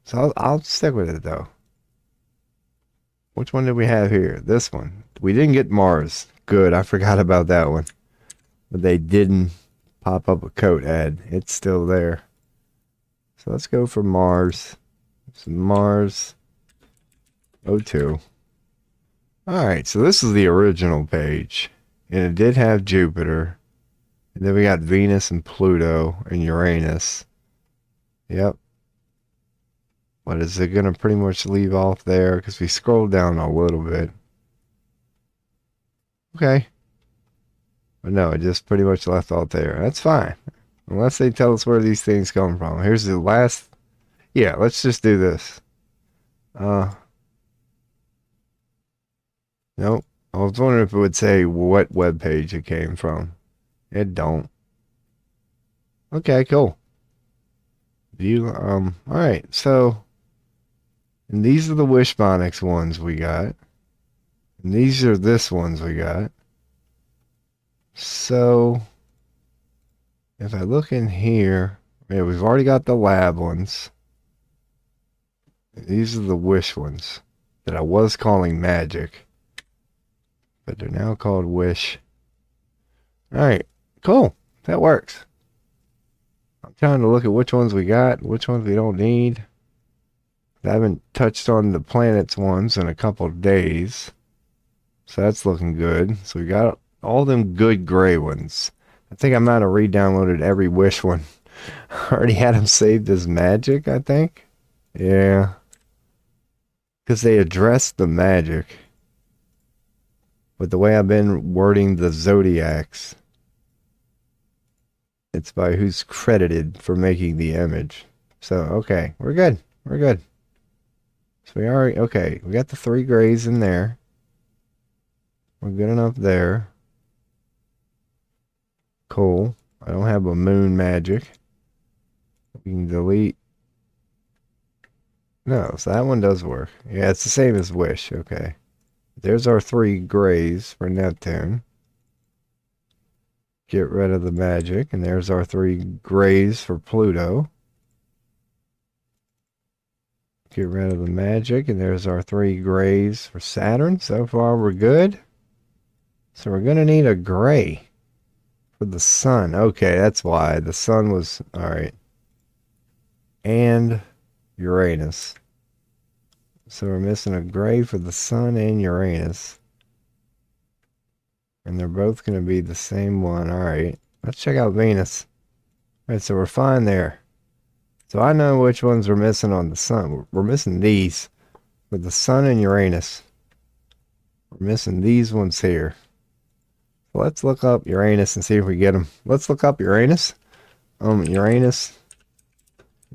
So I'll stick with it though. Which one did we have here? This one. We didn't get Mars. Good. I forgot about that one. But they didn't pop up a coat ad. It's still there. So let's go for Mars. So Mars O2. Alright, so this is the original page. And it did have Jupiter. And then we got Venus and Pluto and Uranus. Yep. But is it going to pretty much leave off there? Because we scrolled down a little bit. Okay. But no, it just pretty much left off there. That's fine. Unless they tell us where these things come from. Here's the last. Yeah, let's just do this. Nope. I was wondering if it would say what web page it came from. It don't. Okay, cool. Alright, so. And these are the Wishbonics ones we got. And these are this ones we got. So, if I look in here, yeah, we've already got the lab ones. These are the Wish ones that I was calling Magic. But they're now called Wish. Alright, cool. That works. I'm trying to look at which ones we got, which ones we don't need. I haven't touched on the planets ones in a couple of days. So that's looking good. So we got all them good gray ones. I think I might have re-downloaded every Wish one. I already had them saved as Magic, I think. Yeah. Because they addressed the magic. But the way I've been wording the zodiacs, it's by who's credited for making the image. So, okay, we're good. We're good. So we already, okay, we got the 3 grays in there. We're good enough there. Cool. I don't have a moon magic. We can delete. No, so that one does work. Yeah, it's the same as Wish. Okay. There's our 3 grays for Neptune. Get rid of the magic. And there's our 3 grays for Pluto. Get rid of the magic. And there's our 3 grays for Saturn. So far, we're good. So we're going to need a gray for the sun. Okay, that's why. The sun was... Alright. And Uranus. So we're missing a gray for the sun and Uranus. And they're both going to be the same one. Alright. Let's check out Venus. Alright, so we're fine there. So I know which ones we're missing on the sun. We're missing these. For the sun and Uranus. We're missing these ones here. Let's look up Uranus and see if we get them. Let's look up Uranus. Uranus.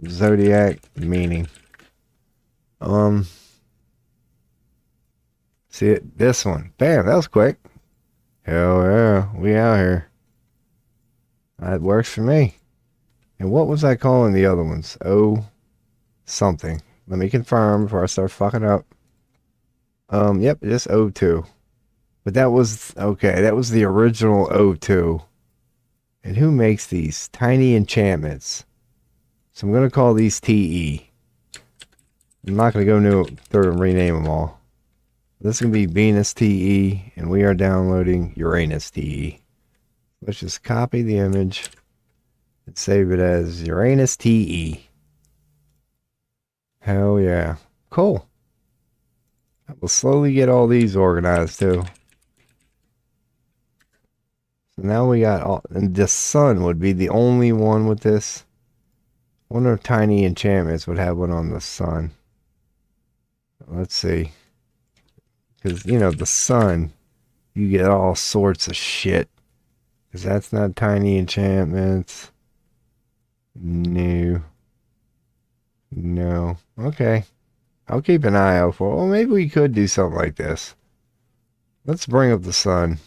Zodiac meaning. See it? This one. Bam, that was quick. Hell yeah, we out here. That works for me. And what was I calling the other ones? Oh, something. Let me confirm before I start fucking up. Yep, just O2. But that was, okay, that was the original O2. And who makes these? Tiny Enchantments. So I'm going to call these TE. I'm not going to go through and rename them all. This is going to be Venus TE, and we are downloading Uranus TE. Let's just copy the image and save it as Uranus TE. Hell yeah. Cool. We'll slowly get all these organized too. So now we got all, and the sun would be the only one with this. I wonder if Tiny Enchantments would have one on the sun. Let's see. Because, you know, the sun, you get all sorts of shit. Because that's not Tiny Enchantments. No. No. Okay. I'll keep an eye out for it. Well, maybe we could do something like this. Let's bring up the sun.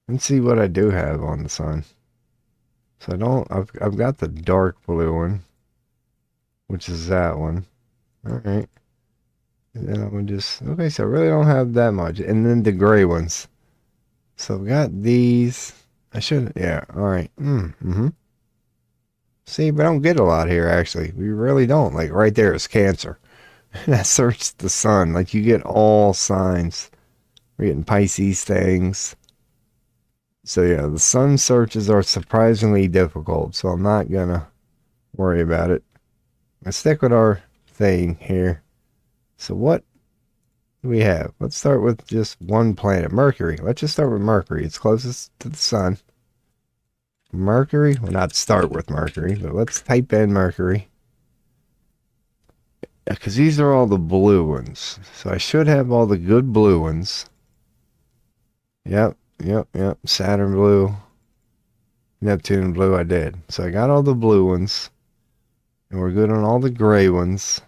And see what I do have on the sun. So I don't, I've got the dark blue one. Which is that one. Alright. And then I'm going to just, okay, so I really don't have that much. And then the gray ones. So I've got these. I should, yeah, alright. See, but I don't get a lot here, actually. We really don't. Like, right there is Cancer. And I searched the sun. Like, you get all signs. We're getting Pisces things. So, yeah, the sun searches are surprisingly difficult. So, I'm not going to worry about it. Let's stick with our thing here. So, what do we have? Let's start with just one planet, Mercury. Let's just start with Mercury. It's closest to the sun. Mercury, well, not start with Mercury, but let's type in Mercury. Because these are all the blue ones. So I should have all the good blue ones. Yep. Saturn blue. Neptune blue, I did. So I got all the blue ones. And we're good on all the gray ones.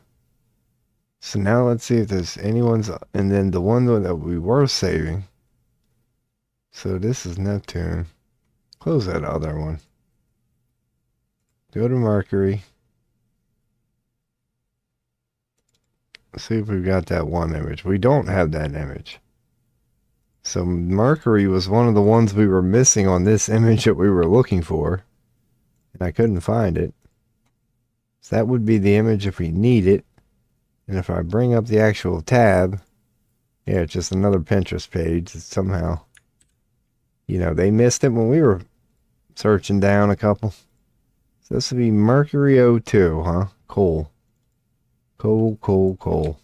So now let's see if there's any ones. And then the one that we were saving. So this is Neptune. Close that other one. Go to Mercury. See if we've got that one image. We don't have that image. So Mercury was one of the ones we were missing on this image that we were looking for. And I couldn't find it. So that would be the image if we need it. And if I bring up the actual tab, yeah, it's just another Pinterest page that somehow, you know, they missed it when we were searching down a couple. So this would be Mercury O2, huh? Cool. Cool.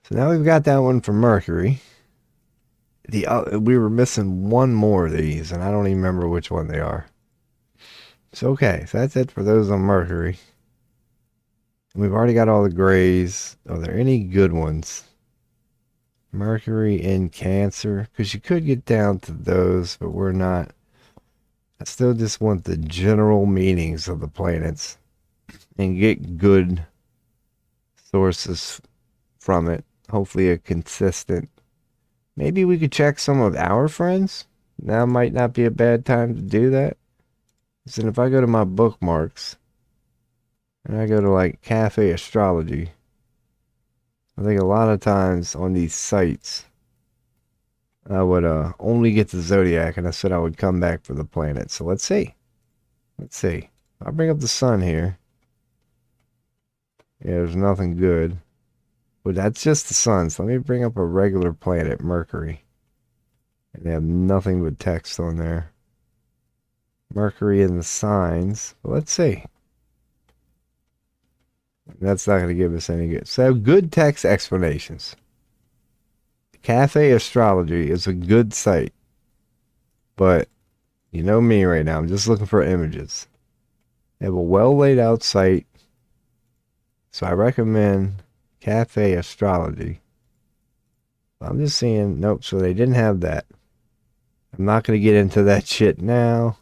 So now we've got that one for Mercury. We were missing one more of these, and I don't even remember which one they are. So, okay, so that's it for those on Mercury. We've already got all the grays. Are there any good ones? Mercury in Cancer, because you could get down to those, but we're not. I still just want the general meanings of the planets and get good sources from it. Hopefully a consistent. Maybe we could check some of our friends. Now might not be a bad time to do that. So if I go to my bookmarks and I go to like Cafe Astrology, I think a lot of times on these sites, I would only get the zodiac, and I said I would come back for the planet. So let's see. Let's see. I'll bring up the sun here. Yeah, there's nothing good. But that's just the sun. So let me bring up a regular planet, Mercury. And they have nothing but text on there. Mercury in the signs. Well, let's see. That's not going to give us any good. So good text explanations. Cafe Astrology is a good site. But you know me right now. I'm just looking for images. They have a well laid out site. So I recommend Cafe Astrology. I'm just seeing, nope, so they didn't have that. I'm not going to get into that shit now.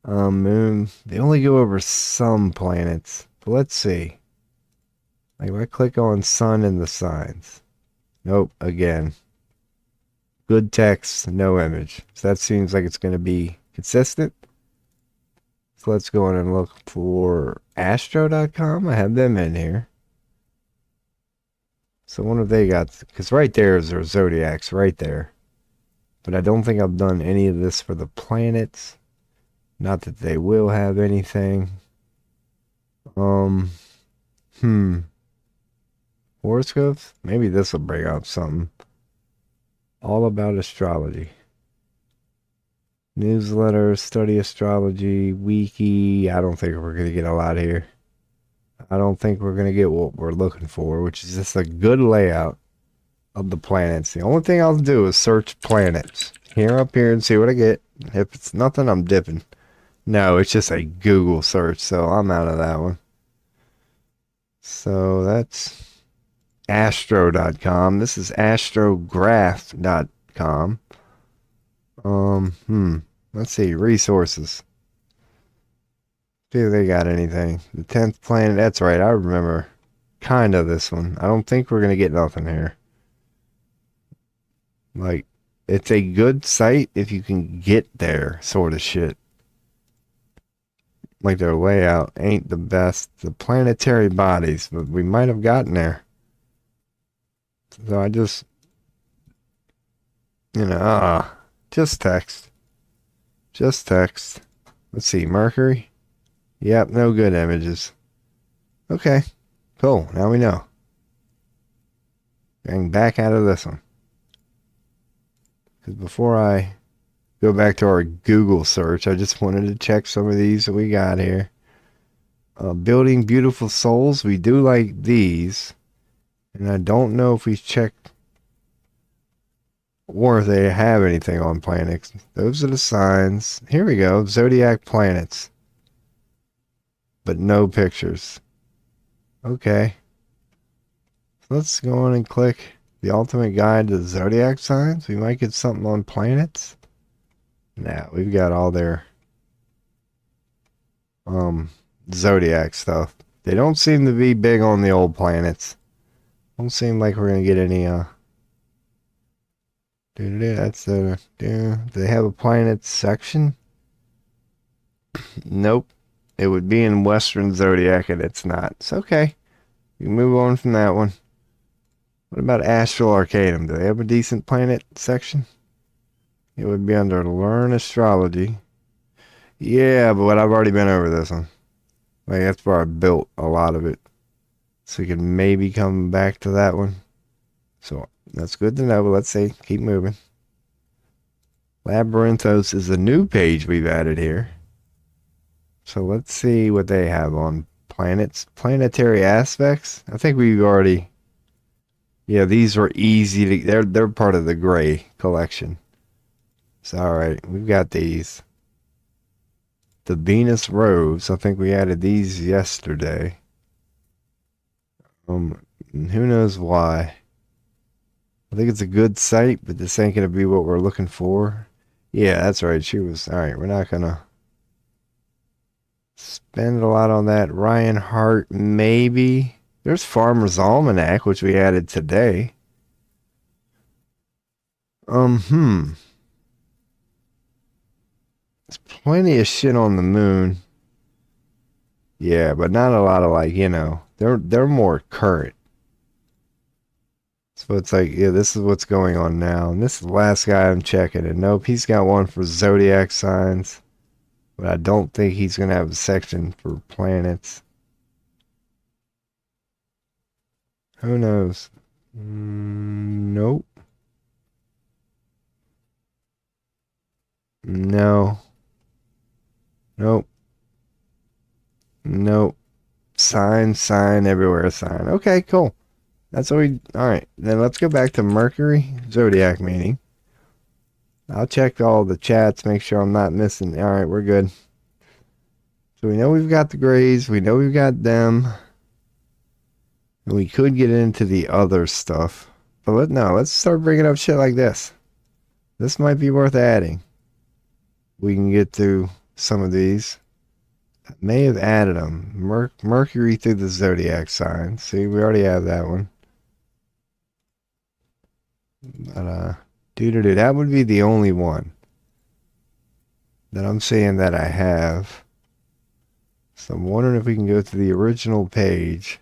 Moon, they only go over some planets. But let's see. Like if I click on sun and the signs. Nope, again. Good text, no image. So that seems like it's going to be consistent. So let's go in and look for astro.com. I have them in here. So I wonder if they got, because right there is their zodiacs right there. But I don't think I've done any of this for the planets. Not that they will have anything. Horoscopes? Maybe this will bring up something. All about astrology. Newsletter, study astrology, wiki. I don't think we're going to get a lot here. I don't think we're going to get what we're looking for, which is just a good layout of the planets. The only thing I'll do is search planets. Up here and see what I get. If it's nothing, I'm dipping. No, it's just a Google search, so I'm out of that one. So that's astro.com. This is astrograph.com. Let's see, resources. See if they got anything. The 10th planet, that's right, I remember kind of this one. I don't think we're going to get nothing here. Like, it's a good site if you can get there, sort of shit. Like their layout ain't the best. The planetary bodies, but we might have gotten there. So I just, just text. Just text. Let's see, Mercury. Yep, no good images. Okay, cool. Now we know. Getting back out of this one. Because before I go back to our Google search, I just wanted to check some of these that we got here. Building Beautiful Souls. We do like these. And I don't know if we checked or if they have anything on planets. Those are the signs. Here we go. Zodiac planets. But no pictures. Okay. Let's go on and click the ultimate guide to the zodiac signs. We might get something on planets. Now we've got all their zodiac stuff. They don't seem to be big on the old planets. Don't seem like we're gonna get any that's do they have a planet section? Nope. It would be in Western Zodiac and it's not. It's okay. You can move on from that one. What about Astral Arcanum? Do they have a decent planet section? It would be under Learn Astrology. Yeah, but I've already been over this one. Like, that's where I built a lot of it. So we can maybe come back to that one. So that's good to know, but let's see. Keep moving. Labyrinthos is a new page we've added here. So let's see what they have on planets. Planetary aspects. I think we've already... Yeah, these were easy to... They're part of the gray collection. So, alright. We've got these. the Venus Rose. I think we added these yesterday. Who knows why? I think it's a good site, but this ain't gonna be what we're looking for. Yeah, that's right. She was alright. We're not gonna spend a lot on that. Ryan Hart, maybe. There's Farmer's Almanac, which we added today. There's plenty of shit on the moon. Yeah, but not a lot of like, they're more current. So it's like, yeah, this is what's going on now. And this is the last guy I'm checking. And nope, he's got one for zodiac signs. But I don't think he's going to have a section for planets. Who knows? Nope. No. Nope. Nope. Sign everywhere, sign. Okay, cool. That's what we... Alright, then let's go back to Mercury Zodiac meeting. I'll check all the chats, make sure I'm not missing... Alright, we're good. So we know we've got the Greys, we know we've got them. And we could get into the other stuff. But let's start bringing up shit like this. This might be worth adding. We can get through some of these. I may have added them. Mercury through the zodiac sign. See, we already have that one. But, that would be the only one that I'm saying that I have. So I'm wondering if we can go to the original page.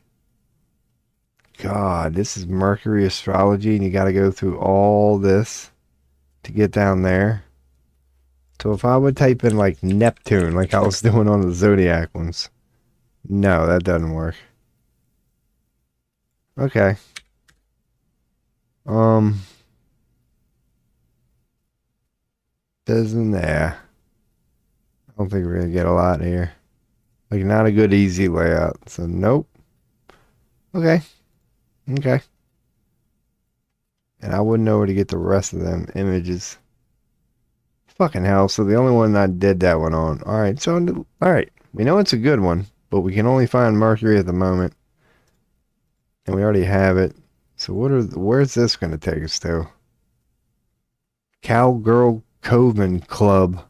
God, this is Mercury Astrology, and you got to go through all this to get down there. So if I would type in like Neptune, like I was doing on the Zodiac ones. No, that doesn't work. Okay. Doesn't there. I don't think we're going to get a lot here. Like not a good easy layout. So nope. Okay. Okay. And I wouldn't know where to get the rest of them images. Fucking hell, so the only one I did that one on. Alright, so, alright. We know it's a good one, but we can only find Mercury at the moment. And we already have it. So where's this going to take us to? Cowgirl Coven Club.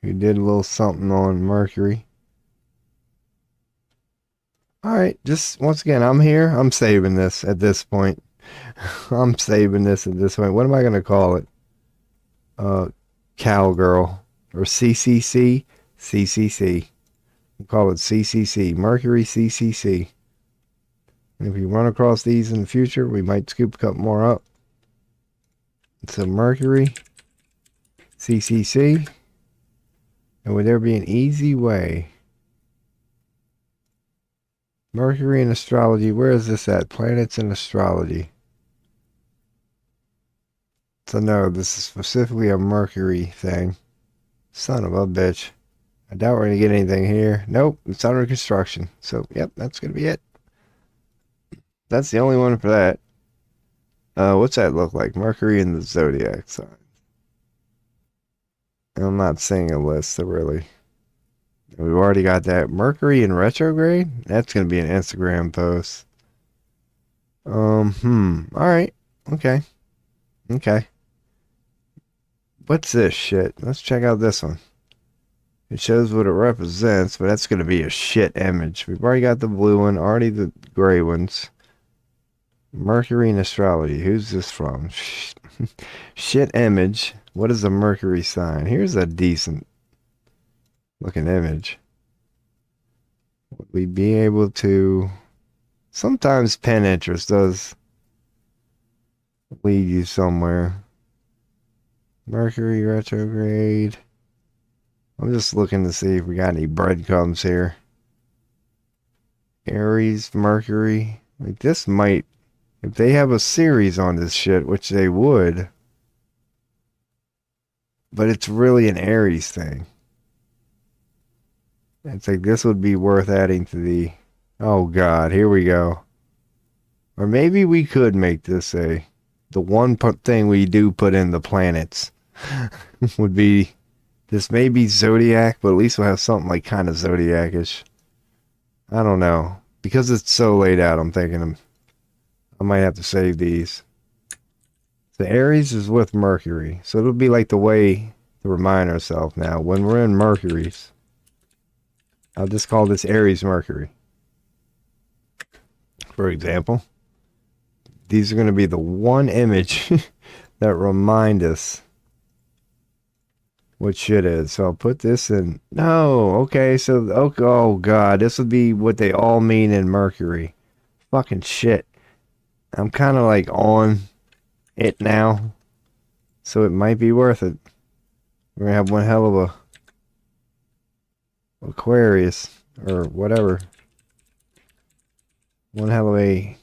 Who did a little something on Mercury. Alright, just, once again, I'm here. I'm saving this at this point. I'm saving this at this point. What am I going to call it? Cowgirl or CCC. We'll call it CCC, Mercury CCC. And if we run across these in the future, we might scoop a couple more up. So Mercury CCC. And would there be an easy way? Mercury and astrology, where is this at? Planets and astrology. So no, this is specifically a Mercury thing. Son of a bitch. I doubt we're going to get anything here. Nope, it's under construction. So, yep, that's going to be it. That's the only one for that. What's that look like? Mercury in the zodiac sign. I'm not seeing a list, so really. We've already got that. Mercury in retrograde? That's going to be an Instagram post. Alright. Okay. Okay. What's this shit? Let's check out this one. It shows what it represents, but that's going to be a shit image. We've already got the blue one, already the gray ones. Mercury in astrology. Who's this from? Shit image. What is a Mercury sign? Here's a decent looking image. Would we be able to... Sometimes Pinterest does lead you somewhere. Mercury retrograde. I'm just looking to see if we got any breadcrumbs here. Aries, Mercury. Like this might... If they have a series on this shit, which they would... But it's really an Aries thing. It's like this would be worth adding to the... Oh God, here we go. Or maybe we could make this the one thing we do put in the planets would be This may be zodiac, but at least we'll have something like kind of zodiac-ish. I don't know. Because it's so laid out, I'm thinking I might have to save these. The Aries is with Mercury. So it'll be like the way to remind ourselves now. When we're in Mercury's, I'll just call this Aries Mercury. For example, these are going to be the one image that remind us what shit is. So I'll put this in. No, okay. So, oh God, this would be what they all mean in Mercury. Fucking shit. I'm kind of like on it now. So it might be worth it. We're going to have one hell of a Aquarius or whatever. One hell of a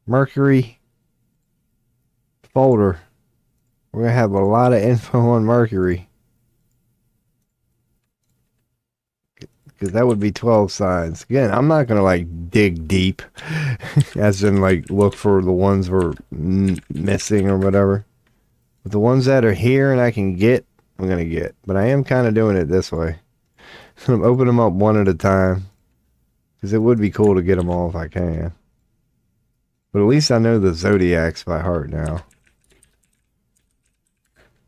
Mercury folder. We're going to have a lot of info on Mercury. Because that would be 12 signs. Again, I'm not going to like dig deep. As in like look for the ones we're missing or whatever. But the ones that are here and I can get, I'm going to get. But I am kind of doing it this way. I'm opening them up one at a time. Because it would be cool to get them all if I can. But at least I know the zodiacs by heart now.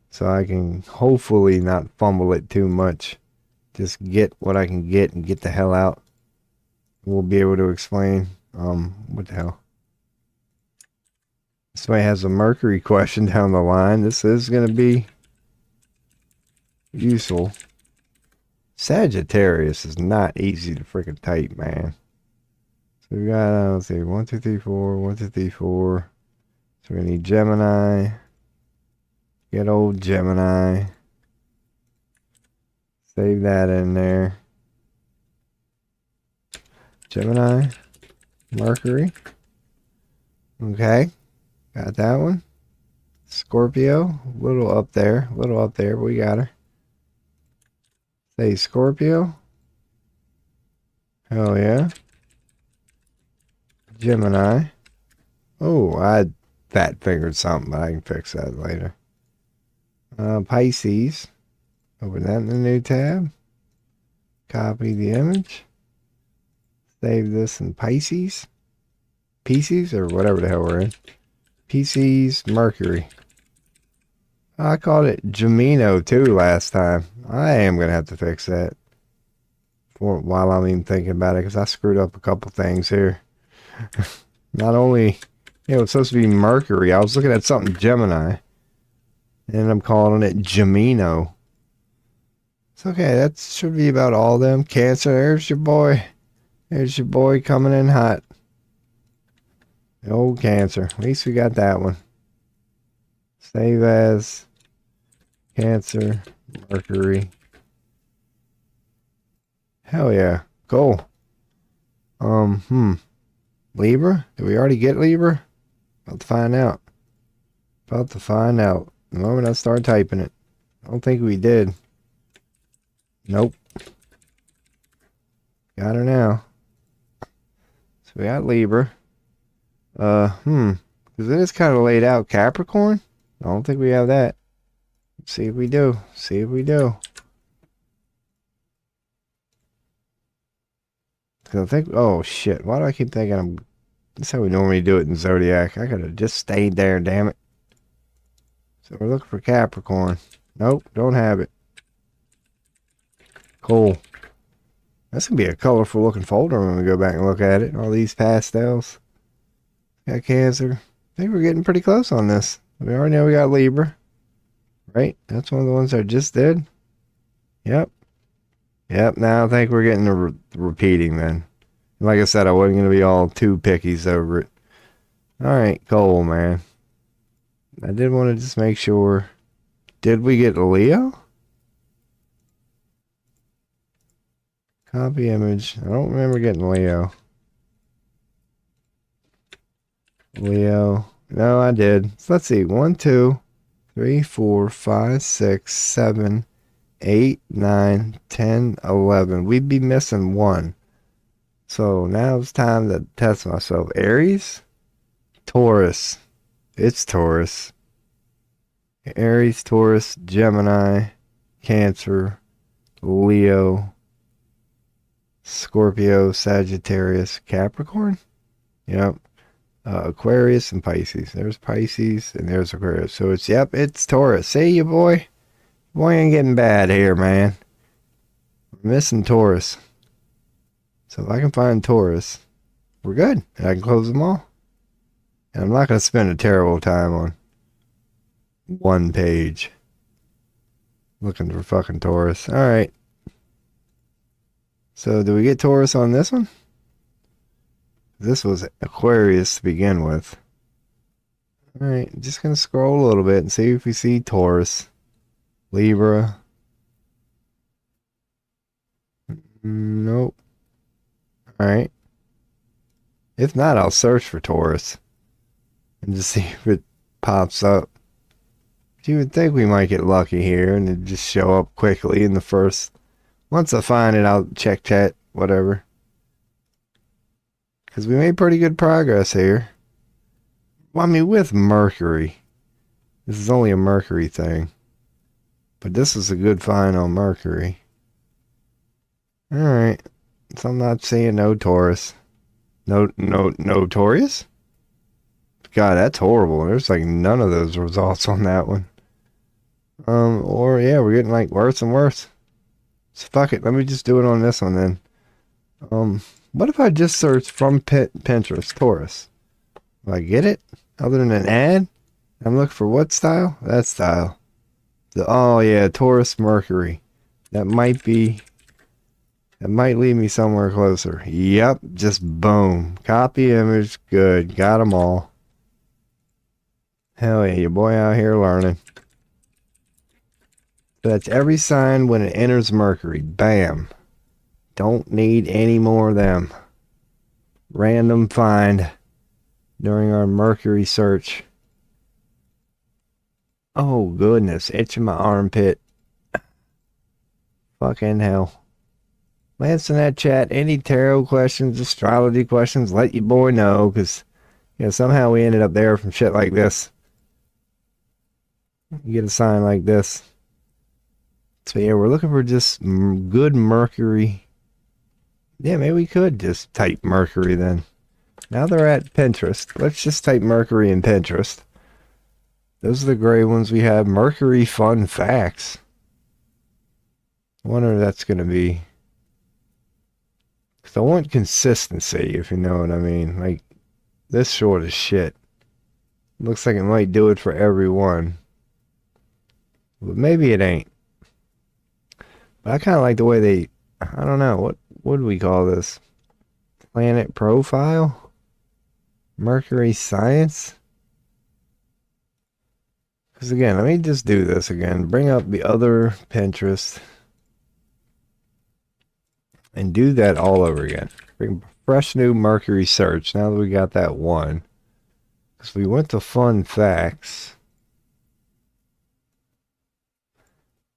So I can hopefully not fumble it too much. Just get what I can get and get the hell out. We'll be able to explain. What the hell? Somebody has a Mercury question down the line. This is going to be useful. Sagittarius is not easy to freaking type, man. So we got, let's see, 1, 2, 3, 4, 1, 2, 3, 4. So we need Gemini. Get old Gemini. Save that in there. Gemini. Mercury. Okay. Got that one. Scorpio. A little up there. But we got her. Say Scorpio. Hell yeah. Gemini. Oh, I fat fingered something, but I can fix that later. Pisces. Open that in the new tab. Copy the image. Save this in Pisces. Pisces, or whatever the hell we're in. Pisces, Mercury. I called it Gemino too last time. I am going to have to fix that. While I'm even thinking about it, because I screwed up a couple things here. Not only, it's supposed to be Mercury. I was looking at something Gemini. And I'm calling it Gemino. It's okay. That should be about all of them. Cancer, there's your boy. There's your boy coming in hot. The old Cancer. At least we got that one. Save as Cancer, Mercury. Hell yeah. Cool. Libra? Did we already get Libra? About to find out. The moment I start typing it. I don't think we did. Nope. Got her now. So we got Libra. Because it is kind of laid out. Capricorn? I don't think we have that. Let's see if we do. Because I think, oh shit. Why do I keep thinking that's how we normally do it in Zodiac. I could have just stayed there, damn it. So we're looking for Capricorn. Nope, don't have it. Cool. That's going to be a colorful looking folder when we go back and look at it. All these pastels. Got Cancer. I think we're getting pretty close on this. We already know we got Libra. Right? That's one of the ones I just did. Yep. Now I think we're getting the repeating then. Like I said, I wasn't going to be all too pickies over it. Alright, cool, man. I did want to just make sure. Did we get Leo? Copy image. I don't remember getting Leo. No, I did. So let's see. 1, 2, 3, 4, 5, 6, 7, 8, 9, 10, 11. We'd be missing one. So now it's time to test myself. Aries? Taurus. It's Taurus. Aries, Taurus, Gemini, Cancer, Leo, Scorpio, Sagittarius, Capricorn. Yep. Aquarius and Pisces. There's Pisces and there's Aquarius. So it's Taurus. See you, boy. Boy ain't getting bad here, man. We're missing Taurus. So if I can find Taurus, we're good. And I can close them all. And I'm not going to spend a terrible time on one page looking for fucking Taurus. Alright. So do we get Taurus on this one? This was Aquarius to begin with. Alright, just going to scroll a little bit and see if we see Taurus. Libra. Nope. Alright. If not, I'll search for Taurus and just see if it pops up. But you would think we might get lucky here and it just show up quickly in the first. Once I find it, I'll check chat, whatever. Because we made pretty good progress here. Well, I mean, with Mercury. This is only a Mercury thing. But this is a good find on Mercury. Alright. So I'm not seeing no Taurus. No Taurus? God, that's horrible. There's like none of those results on that one. Or yeah, we're getting like worse and worse. So fuck it. Let me just do it on this one then. What if I just search from Pinterest, Taurus? Will I get it? Other than an ad? I'm looking for what style? That style. Oh yeah, Taurus Mercury. That might lead me somewhere closer. Yep, just boom. Copy image, good. Got them all. Hell yeah, your boy out here learning. That's every sign when it enters Mercury. Bam. Don't need any more of them. Random find during our Mercury search. Oh goodness, itching my armpit. Fucking hell. Lance in that chat, any tarot questions, astrology questions, let your boy know, because somehow we ended up there from shit like this. You get a sign like this. So yeah, we're looking for just good Mercury. Yeah, maybe we could just type Mercury then. Now they're at Pinterest. Let's just type Mercury in Pinterest. Those are the gray ones we have. Mercury fun facts. I wonder if that's going to be. Because I want consistency, if you know what I mean. Like, this short as shit. Looks like it might do it for everyone. But maybe it ain't. But I kind of like the way they, I don't know, what do we call this? Planet profile? Mercury science? Because again, let me just do this again. Bring up the other Pinterest. And do that all over again. Bring fresh new Mercury search. Now that we got that one. Because we went to fun facts.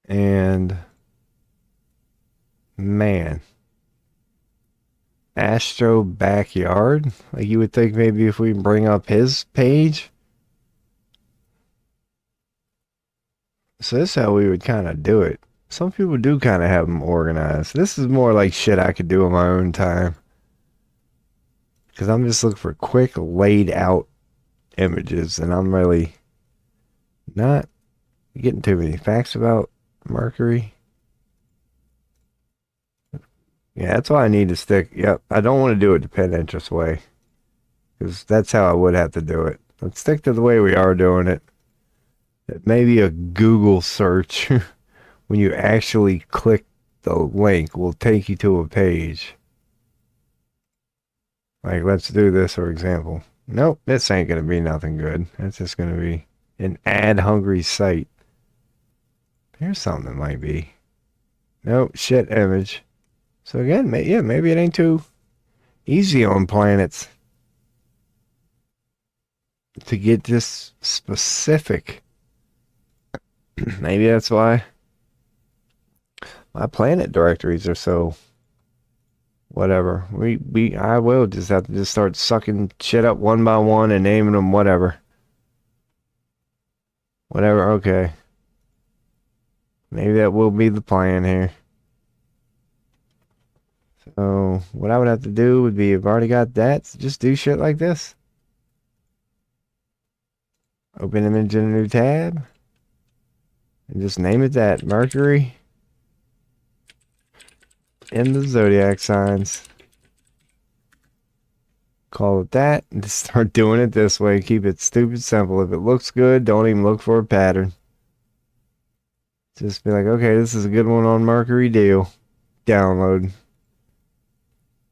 And man. Astro backyard. Like you would think maybe if we bring up his page. So this is how we would kind of do it. Some people do kind of have them organized. This is more like shit I could do on my own time. Because I'm just looking for quick laid out images. And I'm really not getting too many facts about Mercury. Yeah, that's why I need to stick. Yep, I don't want to do it the Pinterest way. Because that's how I would have to do it. Let's stick to the way we are doing it. Maybe a Google search when you actually click the link will take you to a page. Like, let's do this, for example. Nope, this ain't going to be nothing good. It's just going to be an ad-hungry site. Here's something that might be. Nope, shit image. So again, yeah, maybe it ain't too easy on planets to get this specific. Maybe that's why my planet directories are so whatever. I will just have to just start sucking shit up one by one and naming them whatever. Whatever, okay. Maybe that will be the plan here. So, what I would have to do would be, I've already got that, so just do shit like this. Open image in a new tab. And just name it that. Mercury in the zodiac signs. Call it that. And just start doing it this way. Keep it stupid simple. If it looks good, don't even look for a pattern. Just be like, okay, this is a good one on Mercury, deal. Download.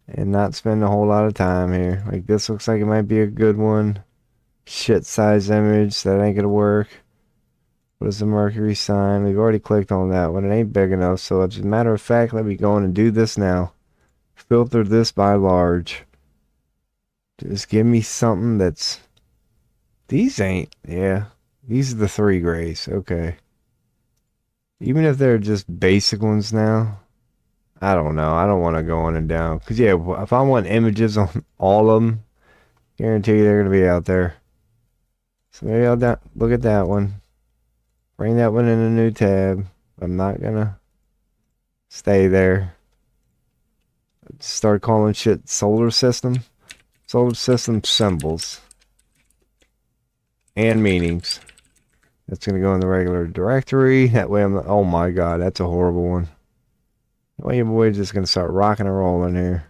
And not spend a whole lot of time here. Like, this looks like it might be a good one. Shit size image. That ain't gonna work. What is the Mercury sign? We've already clicked on that one. It ain't big enough. So as a matter of fact, let me go in and do this now. Filter this by large. Just give me something that's... These ain't... Yeah. These are the 3 grays. Okay. Even if they're just basic ones now. I don't know. I don't want to go on and down. Because, yeah, if I want images on all of them, guarantee you they're going to be out there. So maybe I'll look at that one. Bring that one in a new tab. I'm not going to stay there. Start calling shit solar system. Solar system symbols. And meanings. That's going to go in the regular directory. That way I'm not... Oh my god, that's a horrible one. That way your boy's just going to start rocking and rolling here.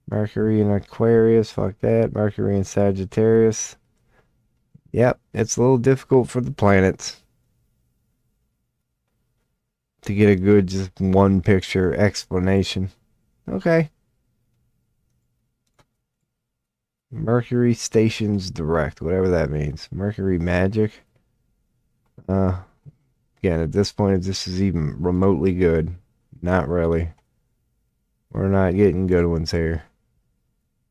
Mercury in Aquarius. Fuck that. Mercury in Sagittarius. Yep, it's a little difficult for the planets to get a good just one picture explanation. Okay. Mercury stations direct, whatever that means. Mercury magic. Again, at this point, if this is even remotely good, not really. We're not getting good ones here.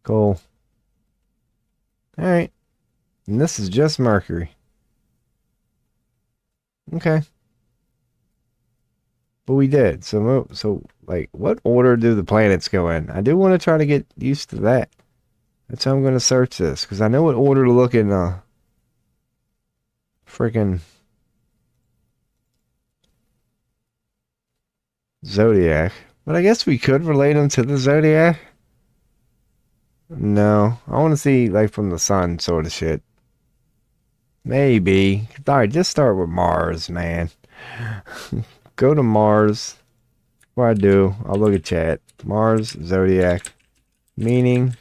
Cool. Alright. And this is just Mercury. Okay. But we did. So like, what order do the planets go in? I do want to try to get used to that. That's how I'm going to search this. Because I know what order to look in freaking Zodiac. But I guess we could relate them to the Zodiac. No. I want to see, like, from the sun sort of shit. Maybe. Alright, just start with Mars, man. Go to Mars. Before I do, I'll look at chat. Mars, Zodiac, meaning,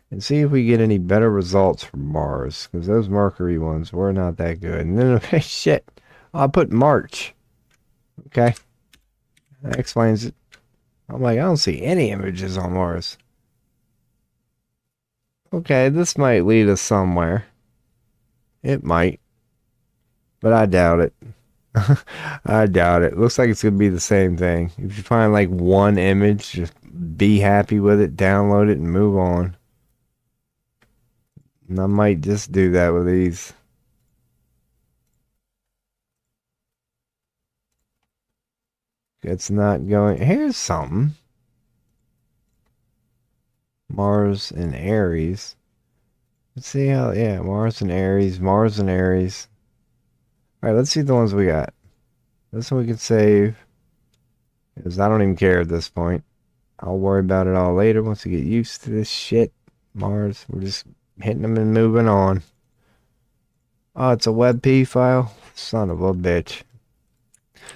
and see if we get any better results from Mars. Because those Mercury ones were not that good. And then, okay, shit. I'll put March. Okay. That explains it. I'm like, I don't see any images on Mars. Okay, this might lead us somewhere. It might. But I doubt it. I doubt it. Looks like it's going to be the same thing. If you find like one image, just be happy with it, download it, and move on. And I might just do that with these. It's not going... Here's something. Mars and Aries. Let's see how... Yeah, Mars and Aries. Mars and Aries. Alright, let's see the ones we got. This one we can save. Because I don't even care at this point. I'll worry about it all later once we get used to this shit. Mars, we're just hitting them and moving on. Oh, it's a WebP file? Son of a bitch.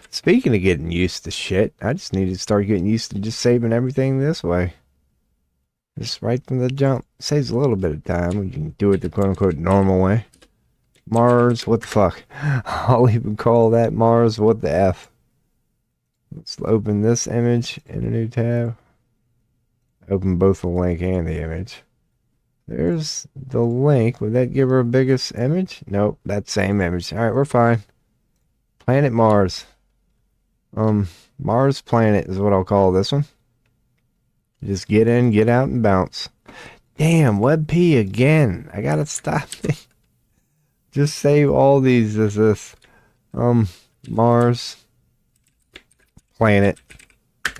Speaking of getting used to shit, I just need to start getting used to just saving everything this way. Just right from the jump. Saves a little bit of time. We can do it the quote-unquote normal way. Mars, what the fuck? I'll even call that Mars, what the F. Let's open this image in a new tab. Open both the link and the image. There's the link. Would that give her a biggest image? Nope, that same image. Alright, we're fine. Planet Mars. Mars planet is what I'll call this one. Just get in, get out, and bounce. Damn, WebP again. I gotta stop it. Just save all these as this. Mars planet.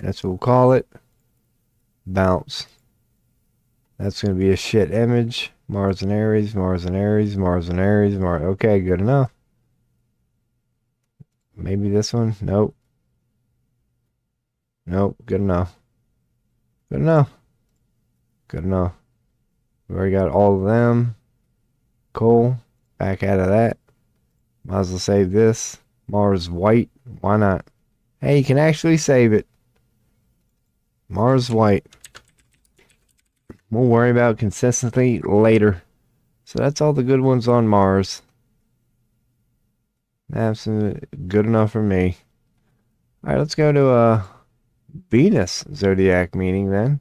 That's what we'll call it. Bounce. That's going to be a shit image. Mars and Aries, Mars and Aries, Mars and Aries, Mars. Okay, good enough. Maybe this one? Nope. Nope. Good enough. Good enough. Good enough. We already got all of them. Cool. Back out of that. Might as well save this. Mars white. Why not? Hey, you can actually save it. Mars white. We'll worry about consistency later. So that's all the good ones on Mars. Absolutely good enough for me. Alright, let's go to Venus zodiac meeting then.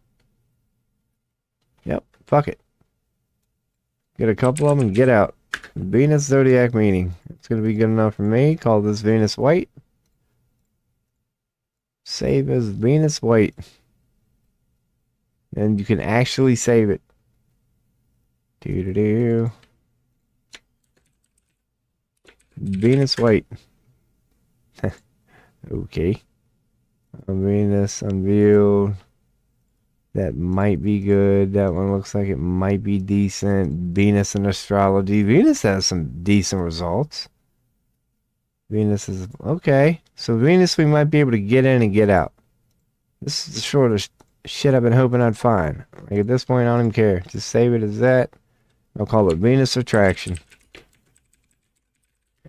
Yep, fuck it. Get a couple of them and get out. Venus zodiac meeting. It's going to be good enough for me. Call this Venus white. Save as Venus white. And you can actually save it. Doo-doo-doo. Venus white. Okay. Venus unveiled. That might be good. That one looks like it might be decent. Venus and astrology. Venus has some decent results. Venus is okay. So Venus we might be able to get in and get out. This is the shortest shit I've been hoping I'd find. Like at this point I don't even care. Just save it as that. I'll call it Venus attraction.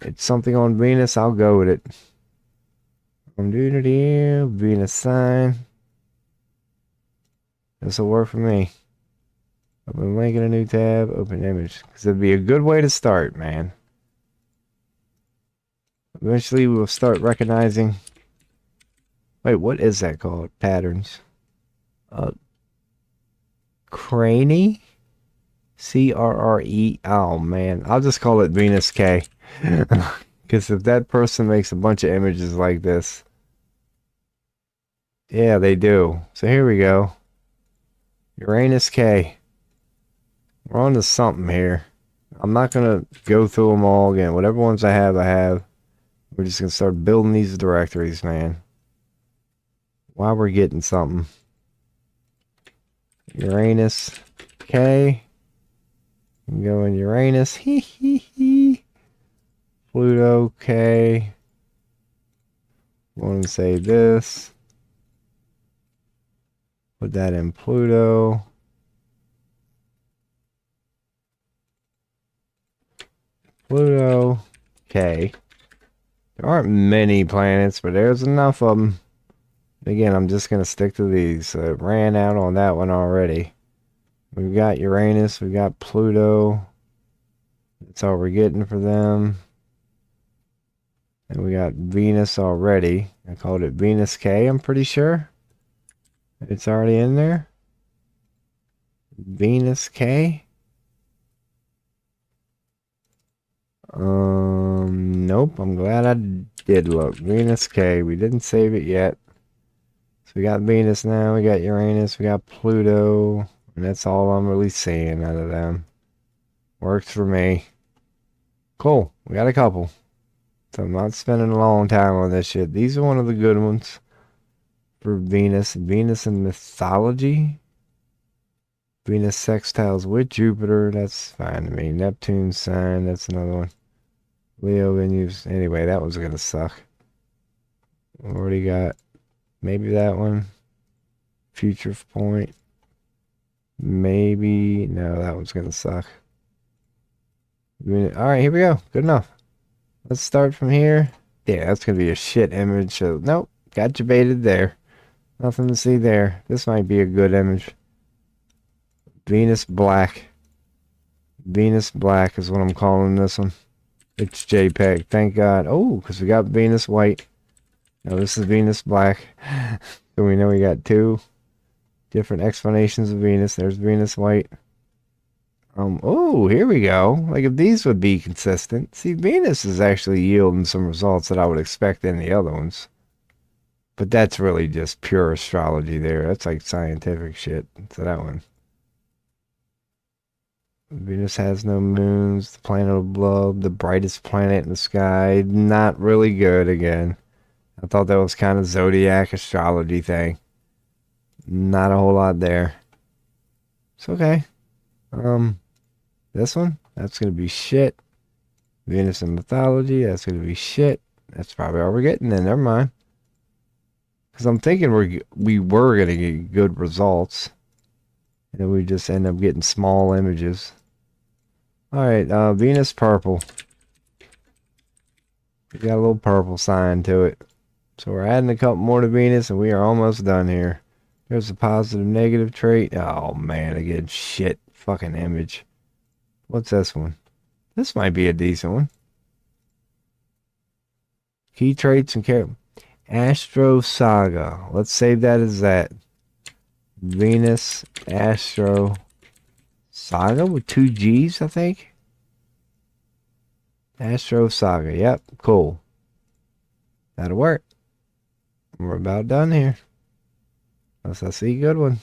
It's something on Venus, I'll go with it. Venus sign. This will work for me. Open link in a new tab, open image. Because it'd be a good way to start, man. Eventually we'll start recognizing. Wait, what is that called? Patterns. Cranny? C-R-R-E. Oh, man. I'll just call it Venus K. Because if that person makes a bunch of images like this. Yeah, they do. So here we go. Uranus K. We're on to something here. I'm not going to go through them all again. Whatever ones I have, I have. We're just going to start building these directories, man. While we're getting something. Uranus K. I'm going Uranus. Hee hee hee. Pluto K. Want to say this. Put that in Pluto. Pluto K. There aren't many planets, but there's enough of them. Again, I'm just going to stick to these. So it ran out on that one already. We've got Uranus. We've got Pluto. That's all we're getting for them. And we got Venus already. I called it Venus K, I'm pretty sure. It's already in there. Venus K. Nope. I'm glad I did look. Venus K. We didn't save it yet. So we got Venus now. We got Uranus. We got Pluto. And that's all I'm really seeing out of them. Works for me. Cool. We got a couple. So I'm not spending a long time on this shit. These are one of the good ones. For Venus. Venus in mythology. Venus sextiles with Jupiter. That's fine to me. Neptune sign. That's another one. Leo venues. Anyway, that one's going to suck. Already got maybe that one. Future point. Maybe. No, that one's going to suck. Alright, here we go. Good enough. Let's start from here. Yeah, that's going to be a shit image. So, nope. Got you baited there. Nothing to see there. This might be a good image. Venus black. Venus black is what I'm calling this one. It's JPEG. Thank God. Oh, because we got Venus white. Now this is Venus black. So we know we got two different explanations of Venus. There's Venus white. Oh, here we go. Like if these would be consistent. See, Venus is actually yielding some results that I would expect in the other ones. But that's really just pure astrology there. That's like scientific shit. So that one. Venus has no moons. The planet of love. The brightest planet in the sky. Not really good again. I thought that was kind of zodiac astrology thing. Not a whole lot there. It's okay. This one. That's going to be shit. Venus in mythology. That's going to be shit. That's probably all we're getting then. Never mind. Because I'm thinking we were going to get good results. And then we just end up getting small images. Alright, Venus purple. We got a little purple sign to it. So we're adding a couple more to Venus and we are almost done here. There's a positive negative trait. Oh man, again, shit. Fucking image. What's this one? This might be a decent one. Key traits and care. Astro Saga. Let's save that as that. Venus Astro Saga with 2 G's, I think. Astro Saga. Yep, cool. That'll work. We're about done here. Unless I see a good one.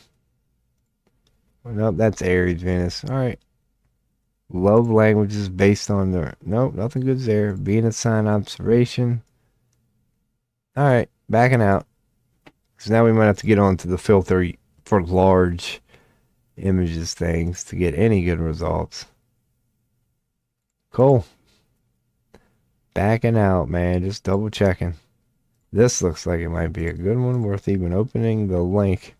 Nope, that's Aries Venus. Alright. Love languages based on their... Nope, nothing good's there. Venus sign observation. Alright, backing out. Because now we might have to get on to the filter for large images things to get any good results. Cool. Backing out, man. Just double checking. This looks like it might be a good one, worth even opening the link.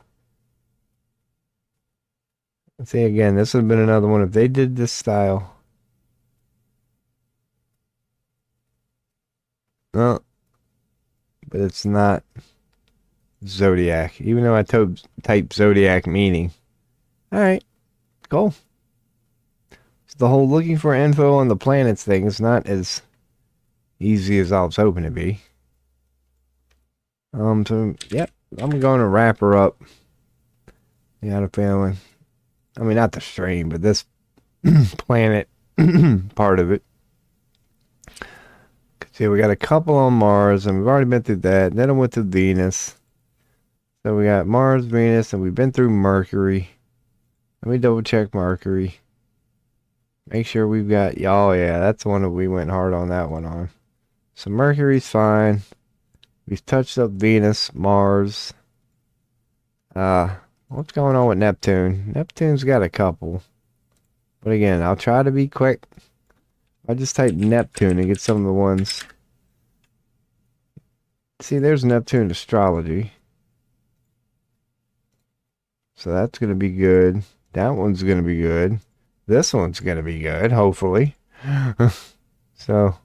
Let's see again. This would have been another one if they did this style. No. But it's not Zodiac. Even though I type Zodiac meaning. Alright. Cool. So the whole looking for info on the planets thing is not as easy as I was hoping to be. So, yep. I'm going to wrap her up. You got a feeling. I mean, not the stream, but this planet part of it. See, we got a couple on Mars, and we've already been through that. Then I went to Venus. So we got Mars, Venus, and we've been through Mercury. Let me double check Mercury. Make sure we've got... Oh, yeah, that's the one that we went hard on that one on. So Mercury's fine. We've touched up Venus, Mars. What's going on with Neptune? Neptune's got a couple. But again, I'll try to be quick. I just type Neptune and get some of the ones. See, there's Neptune Astrology. So that's going to be good. That one's going to be good. This one's going to be good, hopefully. So,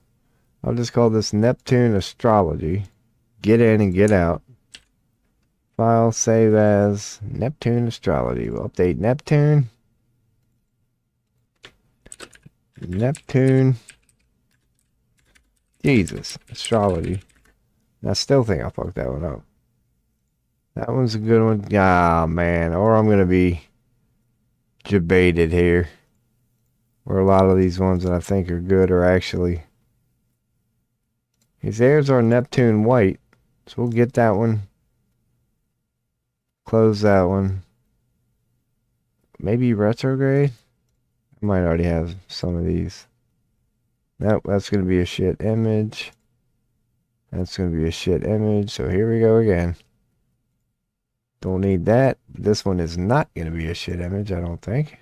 I'll just call this Neptune Astrology. Get in and get out. File, save as Neptune Astrology. We'll update Neptune. Neptune. Jesus. Astrology. I still think I fucked that one up. That one's a good one. Ah, man. Or I'm going to be debated here. Where a lot of these ones that I think are good are actually... There's our Neptune white. So we'll get that one. Close that one. Maybe retrograde? I might already have some of these. Nope, that's going to be a shit image. That's going to be a shit image. So here we go again. Don't need that. This one is not going to be a shit image, I don't think.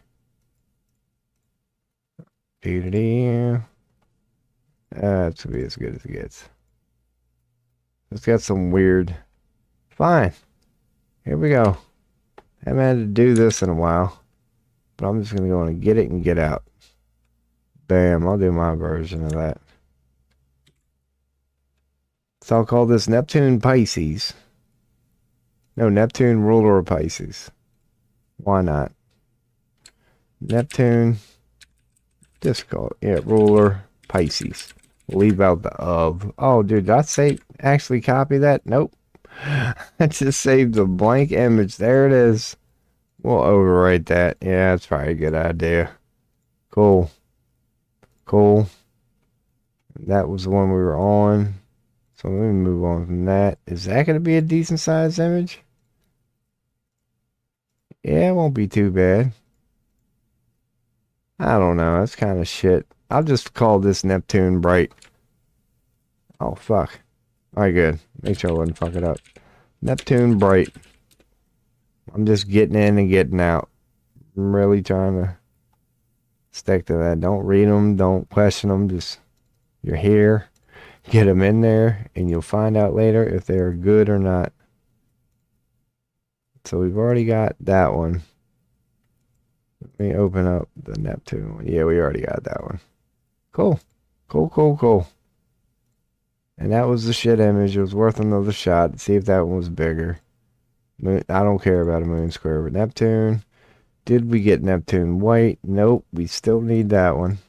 That's going to be as good as it gets. It's got some weird... Fine. Here we go. Haven't had to do this in a while. But I'm just going to go and get it and get out. Bam. I'll do my version of that. So I'll call this Neptune Pisces. No, Neptune ruler of Pisces. Why not? Neptune. Just call it. Yeah, ruler Pisces. Leave out the of. Oh, dude, did I say actually copy that? Nope. I just saved a blank image. There it is. We'll overwrite that. Yeah, that's probably a good idea. Cool. Cool. That was the one we were on. So let me move on from that. Is that going to be a decent sized image? Yeah, it won't be too bad. I don't know. That's kind of shit. I'll just call this Neptune bright. Oh, fuck. Alright, good. Make sure I wouldn't fuck it up. Neptune bright. I'm just getting in and getting out. I'm really trying to stick to that. Don't read them. Don't question them. Just, you're here. get them in there, and you'll find out later if they are good or not. So we've already got that one. Let me open up the Neptune one. Yeah, we already got that one. Cool. Cool. And that was the shit image. It was worth another shot. See if that one was bigger. I don't care about a moon square, but Neptune. Did we get Neptune white? Nope. We still need that one.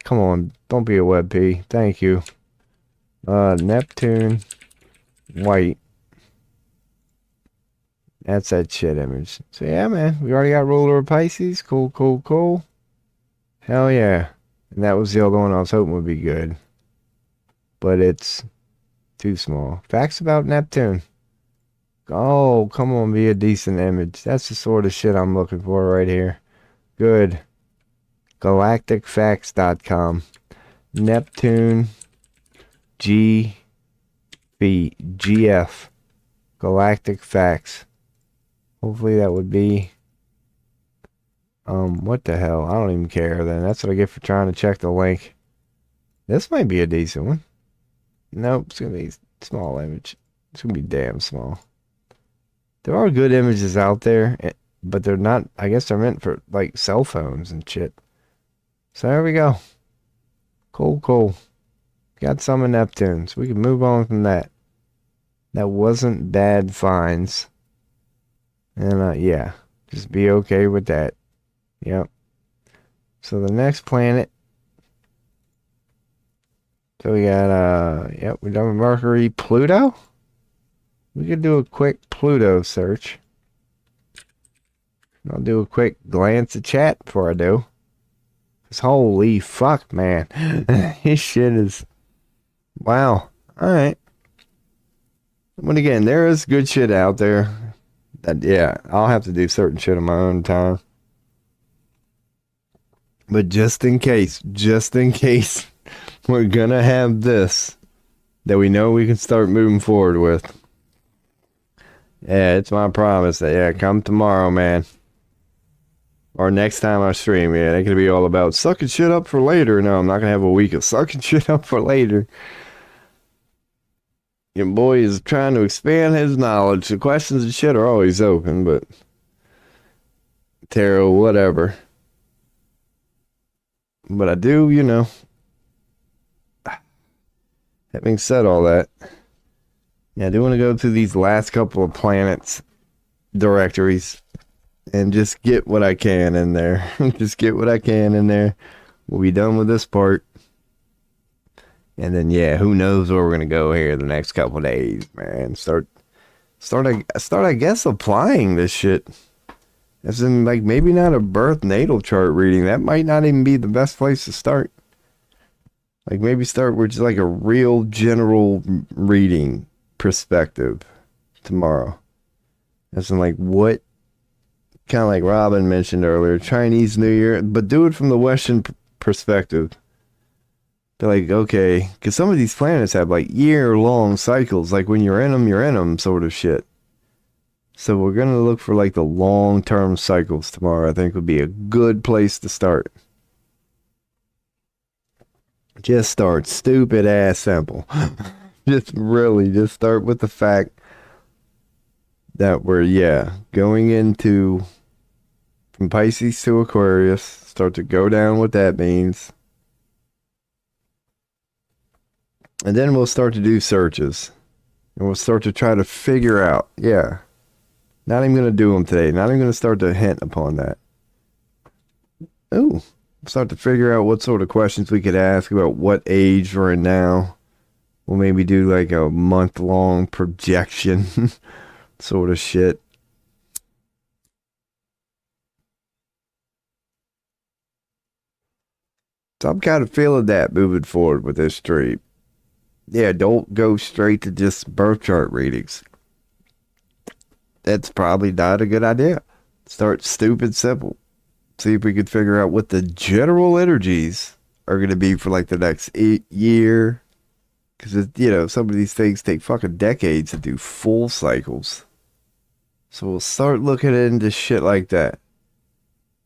Come on. Don't be a WebP. Thank you. Neptune white. That's that shit image. So yeah, man. We already got ruler of Pisces. Cool. Hell yeah. And that was the other one I was hoping would be good. But it's too small. Facts about Neptune. Oh, come on, be a decent image. That's the sort of shit I'm looking for right here. Good. Galacticfacts.com. Neptune GF. Galactic Facts. Hopefully that would be what the hell? I don't even care then. That's what I get for trying to check the link. This might be a decent one. Nope, it's gonna be a small image. It's gonna be damn small. There are good images out there, but they're not, I guess they're meant for like cell phones and shit. So there we go. Cool. Got some of Neptune, so we can move on from that. That wasn't bad finds. And yeah, just be okay with that. Yep. So the next planet. So we got, yep, we're done with Mercury. Pluto? We could do a quick Pluto search. I'll do a quick glance at chat before I do. Because holy fuck, man. This shit is... Wow. Alright. But again, there is good shit out there. That, yeah, I'll have to do certain shit on my own time. But just in case, we're gonna have this that we know we can start moving forward with. Yeah, it's my promise that, yeah, come tomorrow, man. Or next time I stream, yeah, it could be all about sucking shit up for later. No, I'm not gonna have a week of sucking shit up for later. Your boy is trying to expand his knowledge. The questions and shit are always open, but tarot, whatever. But I do, you know. Having said all that, yeah, I do want to go through these last couple of planets directories and just get what I can in there. Just get what I can in there. We'll be done with this part. And then, yeah, who knows where we're going to go here the next couple of days, man. Start, I guess, applying this shit. As in, like, maybe not a birth natal chart reading. That might not even be the best place to start. Like, maybe start with just, like, a real general reading perspective tomorrow. As in, like, what, kind of like Robin mentioned earlier, Chinese New Year, but do it from the Western perspective. They're like, okay, because some of these planets have like year-long cycles, like when you're in them sort of shit. So we're going to look for like the long-term cycles tomorrow. I think would be a good place to start. Just start stupid ass simple. Just start with the fact that we're, yeah, going into from Pisces to Aquarius. Start to go down what that means. And then we'll start to do searches. And we'll start to try to figure out. Yeah. Not even going to do them today. Not even going to start to hint upon that. Ooh. Start to figure out what sort of questions we could ask about what age we're in now. We'll maybe do like a month-long projection sort of shit. So I'm kind of feeling that moving forward with this stream. Yeah, don't go straight to just birth chart readings. That's probably not a good idea. Start stupid simple. See if we could figure out what the general energies are going to be for like the next year. Because, you know, some of these things take fucking decades to do full cycles. So we'll start looking into shit like that.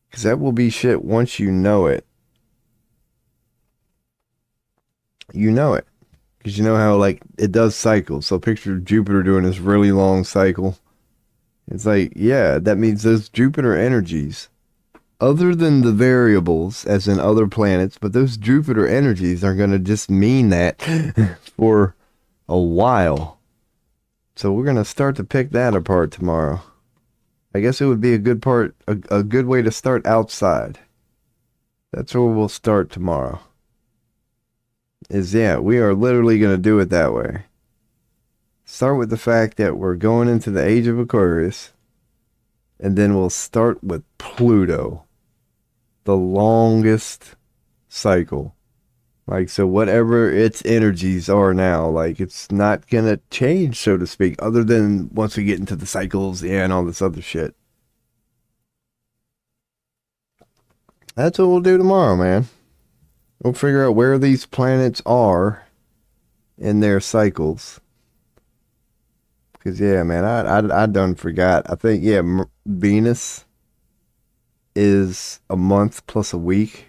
Because that will be shit once you know it. You know it. Because you know how, like, it does cycles. So picture Jupiter doing this really long cycle. It's like, yeah, that means those Jupiter energies, other than the variables, as in other planets, but those Jupiter energies are going to just mean that for a while. So we're going to start to pick that apart tomorrow. I guess it would be a good part, a good way to start outside. That's where we'll start tomorrow. Yeah, we are literally going to do it that way. Start with the fact that we're going into the age of Aquarius, and then we'll start with Pluto, the longest cycle. Like, so whatever its energies are now, like, it's not going to change, so to speak, other than once we get into the cycles, and all this other shit. That's what we'll do tomorrow, man. We'll figure out where these planets are in their cycles. Because, yeah, man, I done forgot. I think, yeah, Venus is a month plus a week.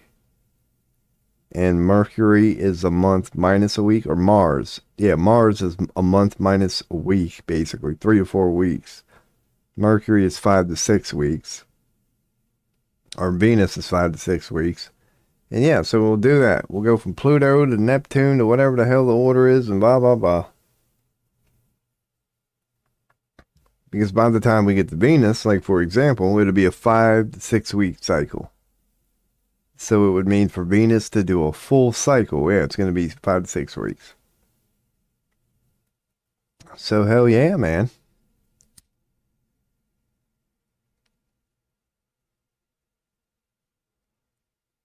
And Mercury is a month minus a week. Or Mars. Yeah, Mars is a month minus a week, basically. 3 or 4 weeks. Mercury is 5 to 6 weeks. Or Venus is 5 to 6 weeks. And yeah, so we'll do that. We'll go from Pluto to Neptune to whatever the hell the order is and blah, blah, blah. Because by the time we get to Venus, like for example, it'll be a 5 to 6 week cycle. So it would mean for Venus to do a full cycle, yeah, it's going to be 5 to 6 weeks. So hell yeah, man.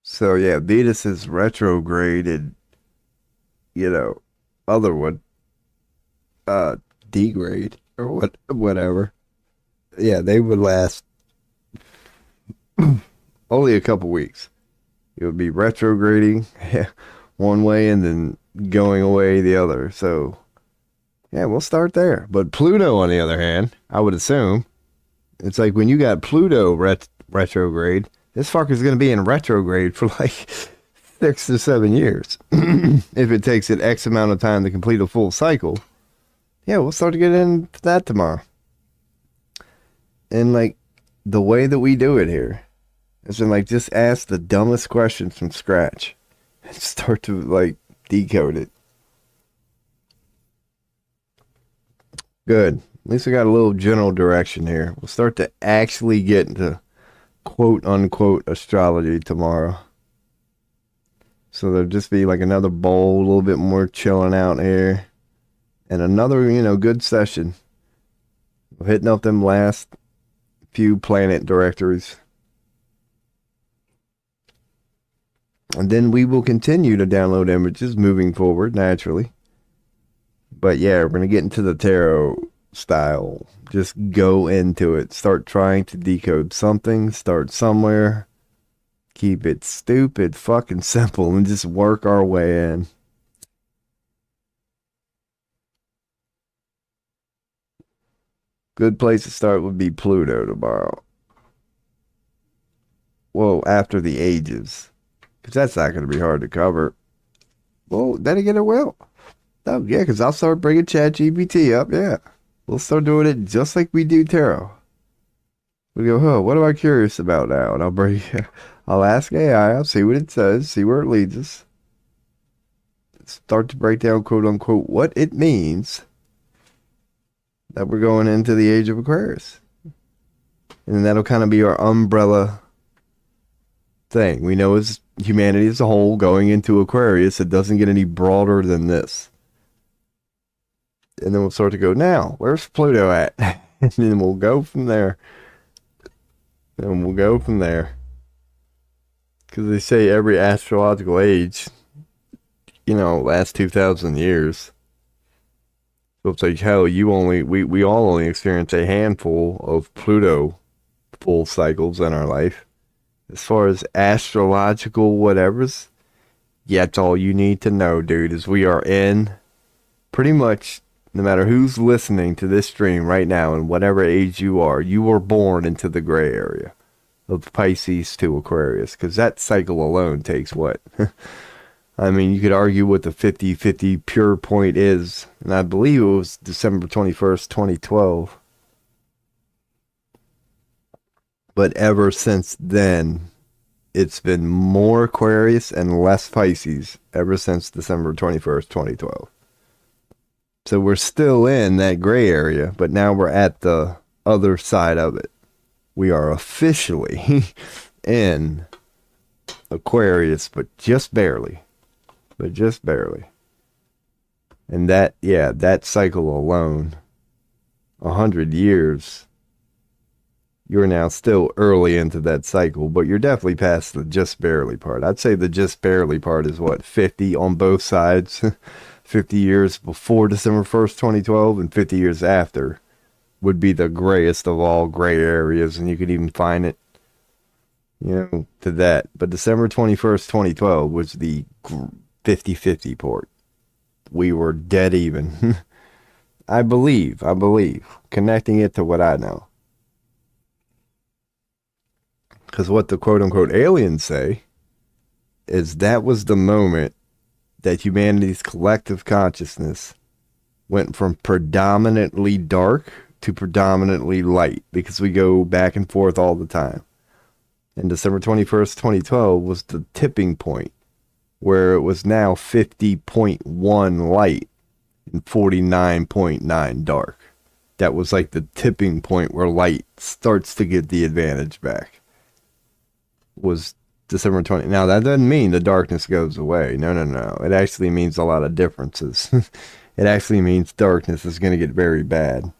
So yeah, Venus is retrograded, other one, degrade or whatever. Yeah, they would last only a couple weeks. It would be retrograding one way and then going away the other. So yeah, we'll start there. But Pluto, on the other hand, I would assume, it's like when you got Pluto retrograde, this fucker's going to be in retrograde for like 6 to 7 years. If it takes it X amount of time to complete a full cycle. Yeah, we'll start to get into that tomorrow. And like the way that we do it here is to like just ask the dumbest questions from scratch and start to like decode it. Good. At least we got a little general direction here. We'll start to actually get into quote unquote astrology tomorrow. So there'll just be like another bowl, a little bit more chilling out here. And another, good session. We're hitting up them last few planet directories. And then we will continue to download images moving forward naturally. But yeah, we're going to get into the tarot style. Just go into it. Start trying to decode something. Start somewhere. Keep it stupid, fucking simple, and just work our way in. Good place to start would be Pluto tomorrow. Well, after the ages. Because that's not going to be hard to cover. Well, then again, it will. Oh, yeah, because I'll start bringing ChatGPT up, yeah. We'll start doing it just like we do tarot. We go, what am I curious about now? And I'll ask AI, I'll see what it says, see where it leads us. Start to break down, quote unquote, what it means that we're going into the age of Aquarius. And that'll kind of be our umbrella thing. We know as humanity as a whole going into Aquarius, it doesn't get any broader than this. And then we'll start to go, now, where's Pluto at? And then we'll go from there. And we'll go from there. Because they say every astrological age, last 2,000 years. So it's like, hell, we all only experience a handful of Pluto full cycles in our life. As far as astrological whatevers, yeah, that's all you need to know, dude, is we are in pretty much, no matter who's listening to this stream right now and whatever age you were born into the gray area of Pisces to Aquarius, because that cycle alone takes what? I mean, you could argue what the 50-50 pure point is, and I believe it was December 21st, 2012. But ever since then, it's been more Aquarius and less Pisces ever since December 21st, 2012. So we're still in that gray area, but now we're at the other side of it. We are officially in Aquarius, but just barely. But just barely. And that, yeah, that cycle alone, 100 years, you're now still early into that cycle, but you're definitely past the just barely part. I'd say the just barely part is what, 50 on both sides? 50 years before December 1st, 2012, and 50 years after would be the grayest of all gray areas, and you could even find it, to that. But December 21st, 2012 was the 50-50 part. We were dead even. I believe, connecting it to what I know. Because what the quote-unquote aliens say is that was the moment that humanity's collective consciousness went from predominantly dark to predominantly light, because we go back and forth all the time. And December 21st, 2012 was the tipping point where it was now 50.1 light and 49.9 dark. That was like the tipping point where light starts to get the advantage back. Was December 20. Now, that doesn't mean the darkness goes away. No. It actually means a lot of differences. It actually means darkness is going to get very bad.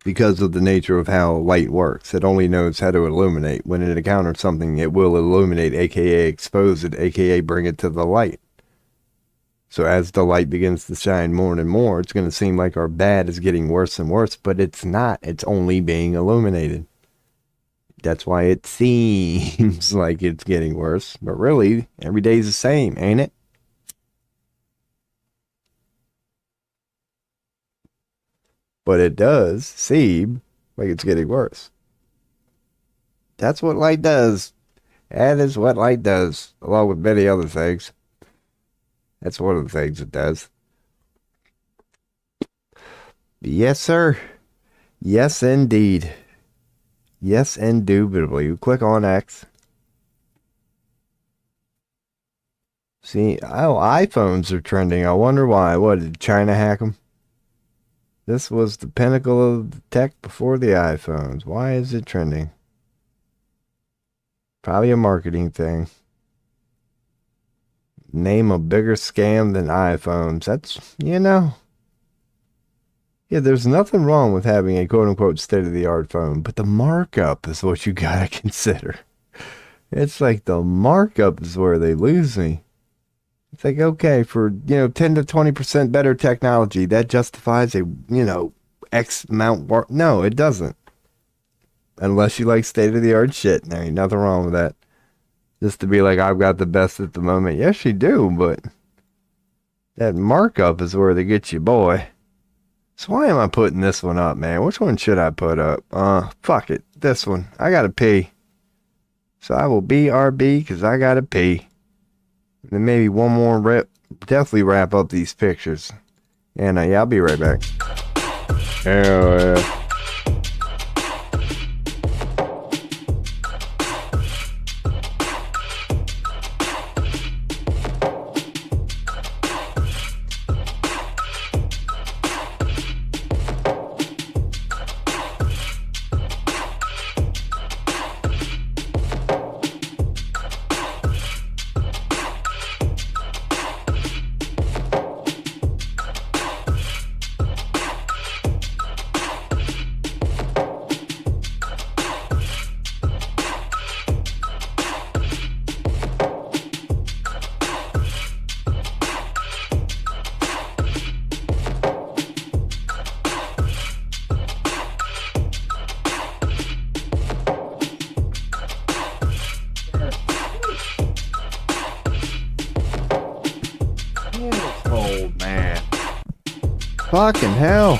Because of the nature of how light works. It only knows how to illuminate. When it encounters something, it will illuminate, aka expose it, aka bring it to the light. So as the light begins to shine more and more, it's going to seem like our bad is getting worse and worse, but it's not. It's only being illuminated. That's why it seems like it's getting worse. But really, every day's the same, ain't it? But it does seem like it's getting worse. That's what light does. That is what light does, along with many other things. That's one of the things it does. Yes, sir. Yes, indeed. Yes, indubitably. You click on X. See, iPhones are trending. I wonder why. What, did China hack them? This was the pinnacle of the tech before the iPhones. Why is it trending? Probably a marketing thing. Name a bigger scam than iPhones. That's, Yeah, there's nothing wrong with having a quote-unquote state-of-the-art phone, but the markup is what you gotta consider. It's like the markup is where they lose me. It's like, okay, for, 10 to 20% better technology, that justifies a, X amount. No, it doesn't. Unless you like state-of-the-art shit. There ain't nothing wrong with that. Just to be like, I've got the best at the moment. Yes, you do, but that markup is where they get you, boy. So why am I putting this one up, man? Which one should I put up? Fuck it. This one. I gotta pee. So I will BRB because I gotta pee. And then maybe one more rip. Definitely wrap up these pictures. And yeah, I'll be right back. Hell yeah. Fucking hell.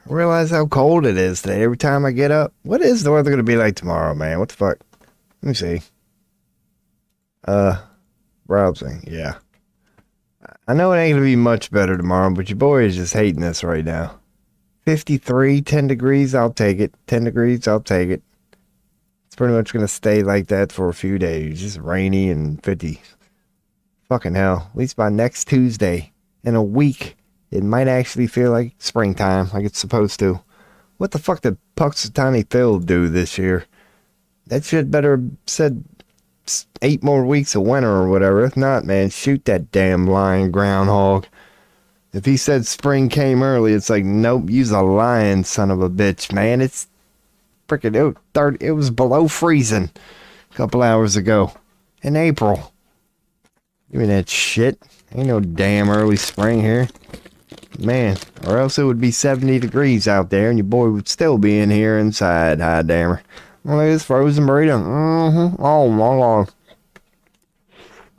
I realize how cold it is today every time I get up. What is the weather going to be like tomorrow, man? What the fuck? Let me see. Browsing. Yeah. I know it ain't going to be much better tomorrow, but your boy is just hating this right now. 53, 10 degrees, I'll take it. 10 degrees, I'll take it. It's pretty much going to stay like that for a few days. Just rainy and 50. Fucking hell. At least by next Tuesday, in a week, it might actually feel like springtime, like it's supposed to. What the fuck did Puxatawny Phil do this year? That shit better have said 8 more weeks of winter or whatever. If not, man, shoot that damn lying groundhog. If he said spring came early, it's like, nope, you's a lying son of a bitch, man. It's freaking, it was below freezing a couple hours ago in April. Give me that shit. Ain't no damn early spring here. Man, or else it would be 70 degrees out there and your boy would still be in here inside. Hi, dammer. Look at this frozen burrito. Oh, my Lord.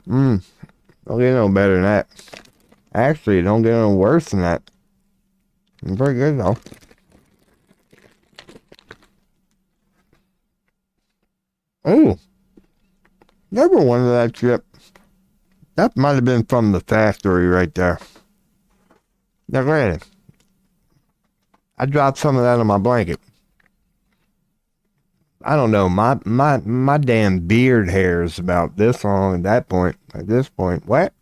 Don't get no better than that. Actually, it don't get no worse than that. It's pretty good, though. Ooh. Never wanted that chip. That might have been from the factory right there. Now, granted, I dropped some of that on my blanket. I don't know. My damn beard hair is about this long at that point. At this point. What?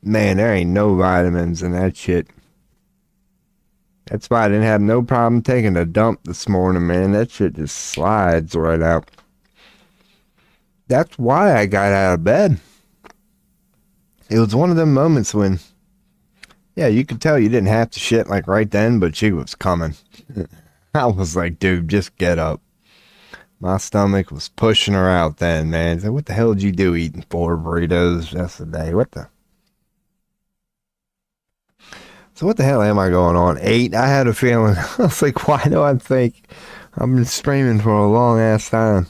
Man, there ain't no vitamins in that shit. That's why I didn't have no problem taking a dump this morning, man. That shit just slides right out. That's why I got out of bed. It was one of them moments when, yeah, you could tell you didn't have to shit like right then, but she was coming. I was like, dude, just get up. My stomach was pushing her out then, man. So what the hell did you do eating 4 burritos yesterday? What the? So what the hell am I going on? 8? I had a feeling. I was like, why do I think I've been screaming for a long ass time?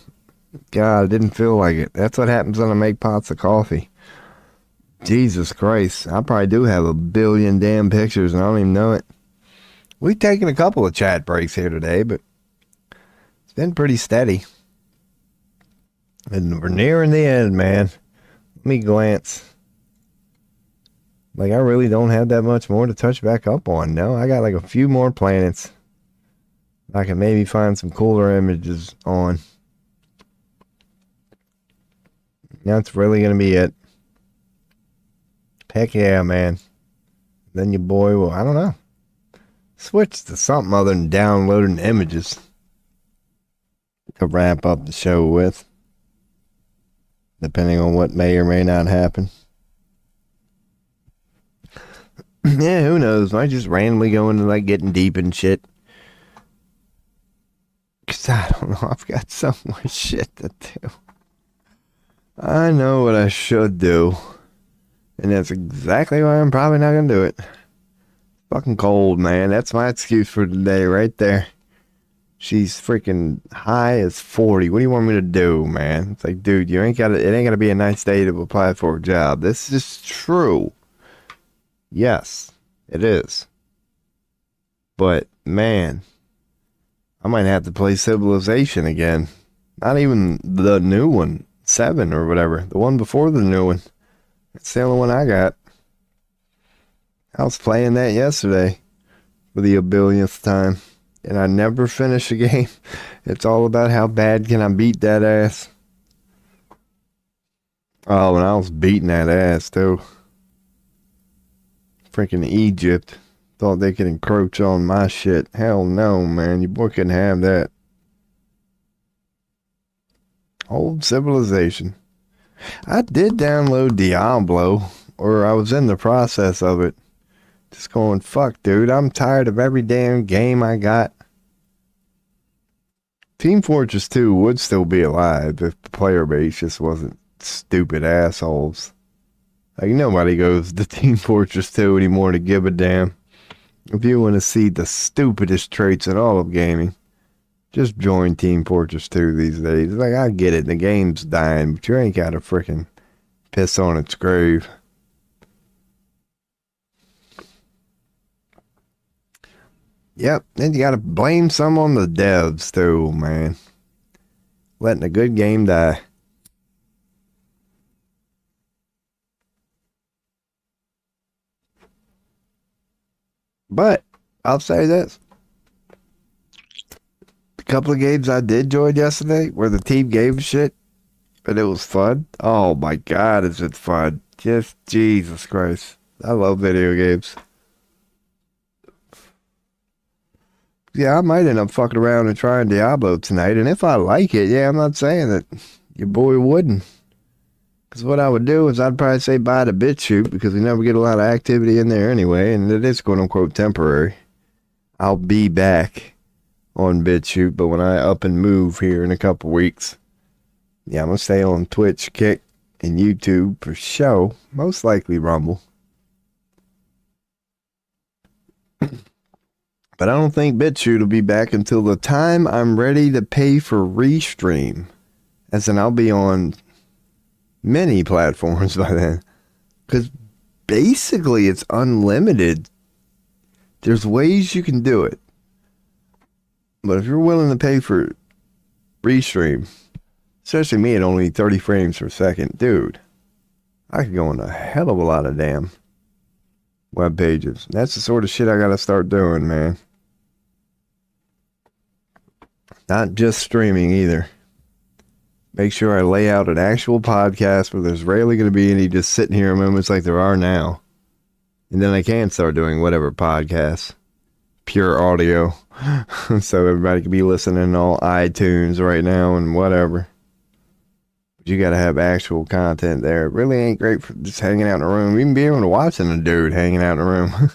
God, I didn't feel like it. That's what happens when I make pots of coffee. Jesus Christ. I probably do have a billion damn pictures and I don't even know it. We've taken a couple of chat breaks here today, but it's been pretty steady. And we're nearing the end, man. Let me glance. Like, I really don't have that much more to touch back up on. No, I got like a few more planets I can maybe find some cooler images on. That's really going to be it. Heck yeah, man. Then your boy will, I don't know, switch to something other than downloading images to wrap up the show with, depending on what may or may not happen. Yeah, who knows? Might just randomly go into like getting deep and shit. Cause I don't know, I've got so much shit to do. I know what I should do. And that's exactly why I'm probably not gonna do it. Fucking cold, man. That's my excuse for today right there. She's freaking high as 40. What do you want me to do, man? It's like, dude, it ain't gonna be a nice day to apply for a job. This is true. Yes, it is. But, man, I might have to play Civilization again. Not even the new one, 7 or whatever. The one before the new one. It's the only one I got. I was playing that yesterday for the billionth time. And I never finish a game. It's all about how bad can I beat that ass. Oh, and I was beating that ass too. Freaking Egypt thought they could encroach on my shit. Hell no, man. Your boy couldn't have that. Old Civilization. I did download Diablo, or I was in the process of it. Just going, fuck, dude. I'm tired of every damn game I got. Team Fortress 2 would still be alive if the player base just wasn't stupid assholes. Like, nobody goes to Team Fortress 2 anymore to give a damn. If you want to see the stupidest traits in all of gaming, just join Team Fortress 2 these days. Like, I get it, the game's dying, but you ain't got to freaking piss on its grave. Yep, then you gotta blame some on the devs too, man. Letting a good game die. But I'll say this. A couple of games I did enjoy yesterday where the team gave a shit and it was fun. Oh my god, is it fun. Just Jesus Christ. I love video games. Yeah, I might end up fucking around and trying Diablo tonight, and if I like it, yeah, I'm not saying that your boy wouldn't. Because what I would do is I'd probably say buy the BitChute because we never get a lot of activity in there anyway, and it is quote unquote temporary. I'll be back on BitChute, but when I up and move here in a couple weeks, yeah, I'm going to stay on Twitch, Kick, and YouTube for show, most likely Rumble. But I don't think BitChute will be back until the time I'm ready to pay for Restream. As in, I'll be on many platforms by then. Because basically, it's unlimited. There's ways you can do it. But if you're willing to pay for Restream, especially me at only 30 frames per second, dude, I could go on a hell of a lot of damn web pages. That's the sort of shit I gotta start doing, man. Not just streaming either. Make sure I lay out an actual podcast where there's rarely going to be any just sitting here in moments like there are now. And then I can start doing whatever podcasts. Pure audio. So everybody can be listening on iTunes right now and whatever. But you got to have actual content there. It really ain't great for just hanging out in a room. Even being able to watching a dude hanging out in a room.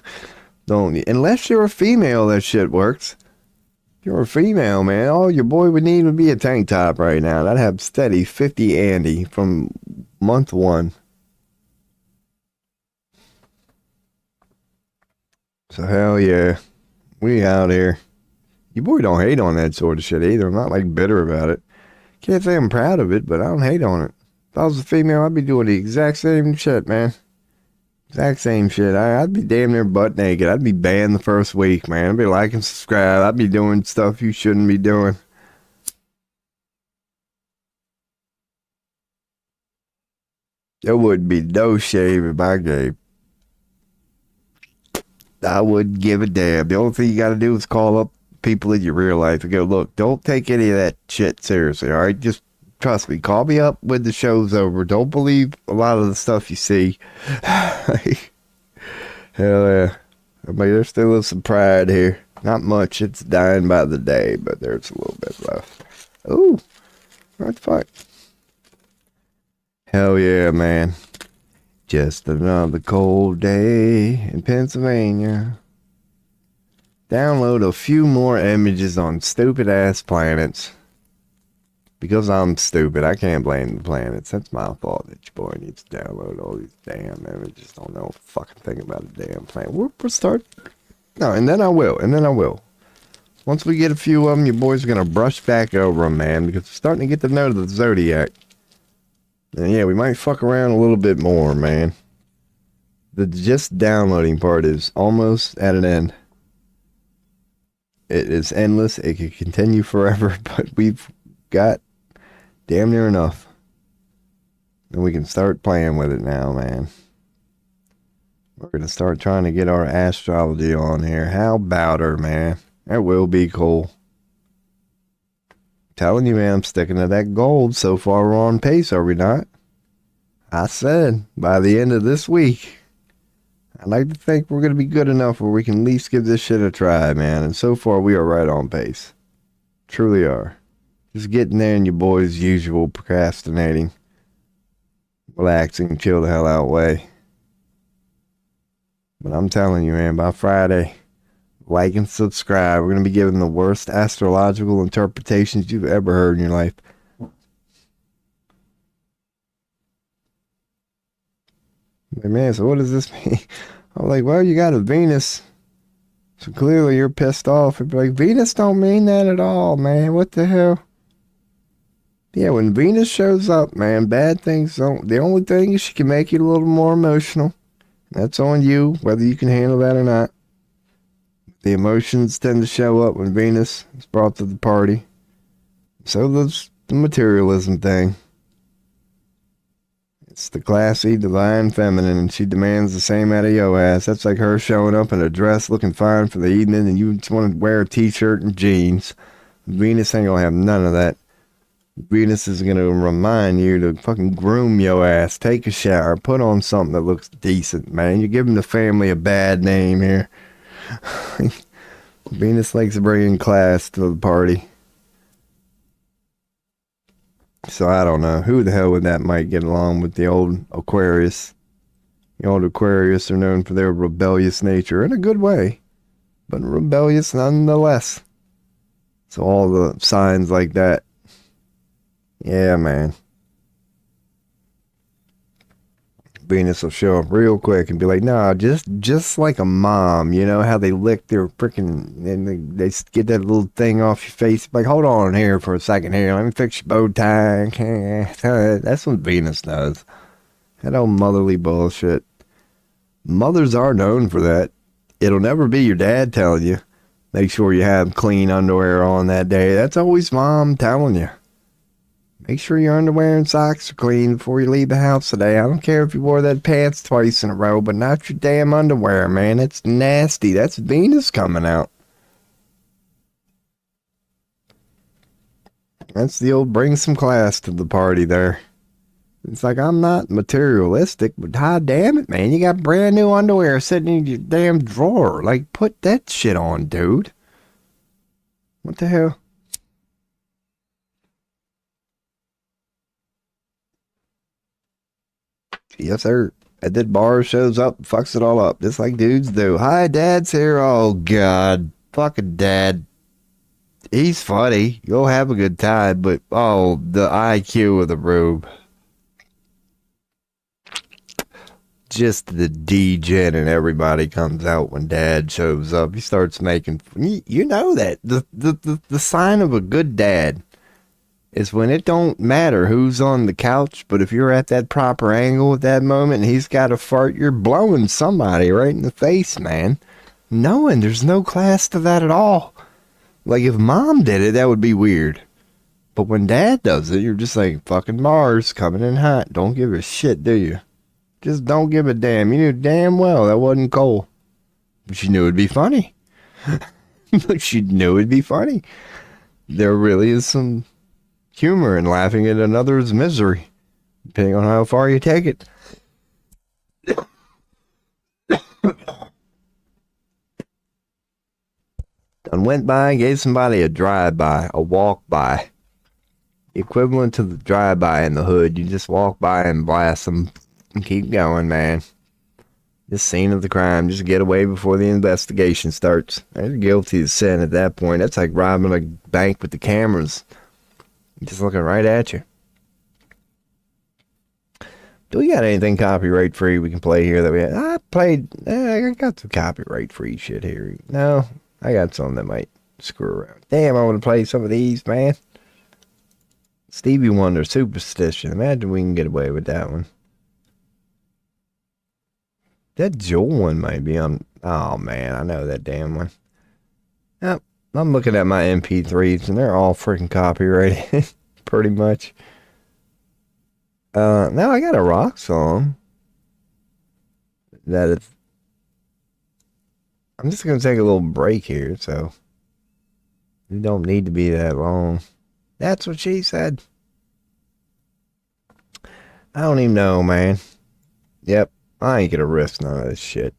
Don't, unless you're a female, that shit works. You're a female, man. All your boy would need would be a tank top right now. I'd have steady 50 Andy from month 1. So hell yeah. We out here. Your boy don't hate on that sort of shit either. I'm not like bitter about it. Can't say I'm proud of it, but I don't hate on it. If I was a female, I'd be doing the exact same shit, man. Exact same shit. I'd be damn near butt naked. I'd be banned the first week, man. I'd be liking, subscribe. I'd be doing stuff you shouldn't be doing. There would be no shame in my game. I wouldn't give a damn. The only thing you gotta do is call up people in your real life and go, look, don't take any of that shit seriously, alright? Just trust me. Call me up when the show's over. Don't believe a lot of the stuff you see. Hell yeah. I mean, there still is some pride here. Not much. It's dying by the day, but there's a little bit left. Ooh. What the fuck? Hell yeah, man. Just another cold day in Pennsylvania. Download a few more images on stupid ass planets. Because I'm stupid, I can't blame the planets. That's my fault that your boy needs to download all these damn images. Don't know a fucking thing about a damn planet. We'll start. No, and then I will. Once we get a few of them, your boy's going to brush back over them, man. Because we're starting to get to know the Zodiac. And yeah, we might fuck around a little bit more, man. The just downloading part is almost at an end. It is endless. It could continue forever, but we've got damn near enough. And we can start playing with it now, man. We're going to start trying to get our astrology on here. How about her, man? That will be cool. Telling you, man, I'm sticking to that gold. So far, we're on pace, are we not? I said, by the end of this week, I'd like to think we're going to be good enough where we can at least give this shit a try, man. And so far, we are right on pace. Truly are. Just getting there in your boy's usual procrastinating, relaxing, chill the hell out way. But I'm telling you, man, by Friday, like and subscribe. We're going to be giving the worst astrological interpretations you've ever heard in your life. Like, man, so what does this mean? I'm like, well, you got a Venus. So clearly you're pissed off. I'd be like, Venus don't mean that at all, man. What the hell? Yeah, when Venus shows up, man, bad things don't. The only thing is she can make you a little more emotional. That's on you, whether you can handle that or not. The emotions tend to show up when Venus is brought to the party. So does the materialism thing. It's the classy, divine feminine, and she demands the same out of your ass. That's like her showing up in a dress looking fine for the evening, and you just want to wear a t-shirt and jeans. Venus ain't gonna have none of that. Venus is gonna remind you to fucking groom your ass, take a shower, put on something that looks decent, man. You're giving the family a bad name here. Venus likes bringing class to the party. So I don't know. Who the hell would that might get along with the old Aquarius? The old Aquarius are known for their rebellious nature in a good way, but rebellious nonetheless. So all the signs like that. Yeah, man. Venus will show up real quick and be like, nah, just like a mom, you know how they lick their freaking, and they get that little thing off your face, like, hold on here for a second here, let me fix your bow tie. That's what Venus does. That old motherly bullshit. Mothers are known for that. It'll never be your dad telling you, make sure you have clean underwear on that day. That's always mom telling you. Make sure your underwear and socks are clean before you leave the house today. I don't care if you wore that pants twice in a row, but not your damn underwear, man. It's nasty. That's Venus coming out. That's the old bring some class to the party there. It's like, I'm not materialistic, but god damn it, man. You got brand new underwear sitting in your damn drawer. Like, put that shit on, dude. What the hell? Yes, sir. And then Bar shows up, fucks it all up, just like dudes do. Hi, Dad's here. Oh, God. Fucking Dad. He's funny. You'll have a good time, but, oh, the IQ of the room. Just the degen and everybody comes out when Dad shows up. He starts making... You know that. The sign of a good dad is when it don't matter who's on the couch, but if you're at that proper angle at that moment and he's got a fart, you're blowing somebody right in the face, man. Knowing there's no class to that at all. Like, if Mom did it, that would be weird. But when Dad does it, you're just like, fucking Mars coming in hot. Don't give a shit, do you? Just don't give a damn. You knew damn well that wasn't Cole. But you knew it'd be funny. She knew it'd be funny. There really is some humor in laughing at another's misery, depending on how far you take it. And went by and gave somebody a drive-by, a walk-by. The equivalent to the drive-by in the hood. You just walk by and blast them and keep going, man. Just scene of the crime. Just get away before the investigation starts. They're guilty of sin at that point. That's like robbing a bank with the cameras just looking right at you. Do we got anything copyright free we can play here that we had? I got some copyright free shit here. No, I got some that might screw around. Damn, I want to play some of these, man. Stevie Wonder, Superstition. Imagine we can get away with that one. That Joel one might be on. Oh, man, I know that damn one. Yep. I'm looking at my MP3s, and they're all freaking copyrighted, pretty much. Now I got a rock song that is... I'm just going to take a little break here, so you don't need to be that long. That's what she said. I don't even know, man. Yep, I ain't gonna risk none of this shit.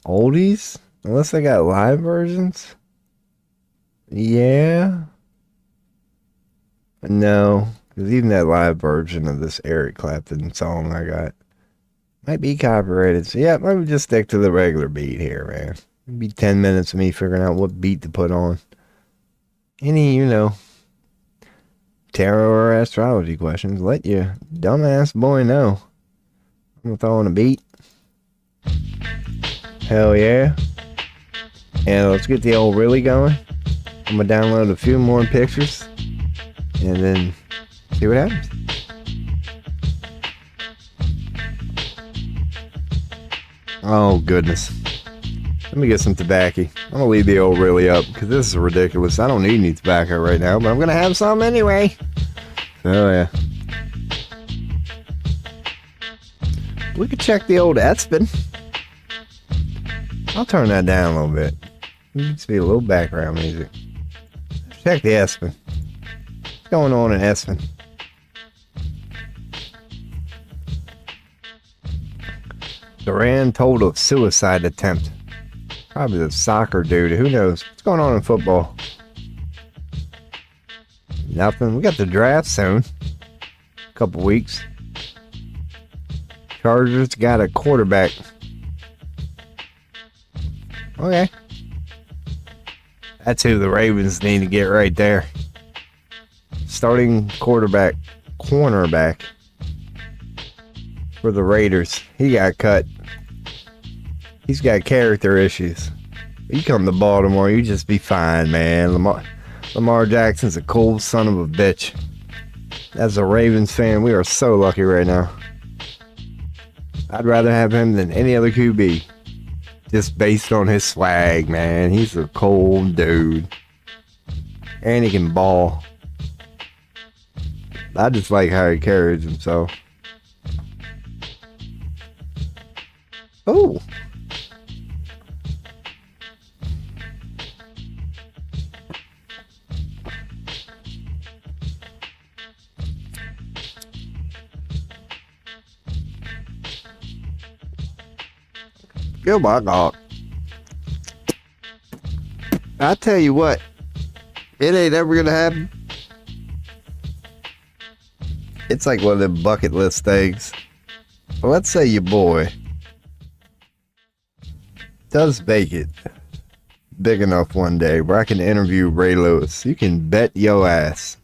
Oldies? Unless they got live versions? Yeah. No. Because even that live version of this Eric Clapton song I got might be copyrighted. So yeah, maybe just stick to the regular beat here, man. It'd be 10 minutes of me figuring out what beat to put on. Any, tarot or astrology questions, let your dumbass boy know. I'm gonna throw on a beat. Hell yeah. And let's get the old really going. I'm gonna download a few more pictures and then see what happens. Oh, goodness. Let me get some tobacco. I'm going to leave the old really up because this is ridiculous. I don't need any tobacco right now, but I'm going to have some anyway. Oh, yeah. We could check the old Espen. I'll turn that down a little bit. It needs to be a little background music. Check the Espen. What's going on in Espen? Duran told of suicide attempt. Probably the soccer dude. Who knows? What's going on in football? Nothing. We got the draft soon. A couple weeks. Chargers got a quarterback. Okay. That's who the Ravens need to get right there. Starting quarterback, cornerback for the Raiders. He got cut. He's got character issues. You come to Baltimore, you just be fine, man. Lamar Jackson's a cool son of a bitch. As a Ravens fan, we are so lucky right now. I'd rather have him than any other QB. Just based on his swag, man. He's a cold dude. And he can ball. I just like how he carries himself. Oh. Good my God. I tell you what, it ain't ever gonna happen. It's like one of them bucket list things. Well, let's say your boy does make it big enough one day where I can interview Ray Lewis. You can bet your ass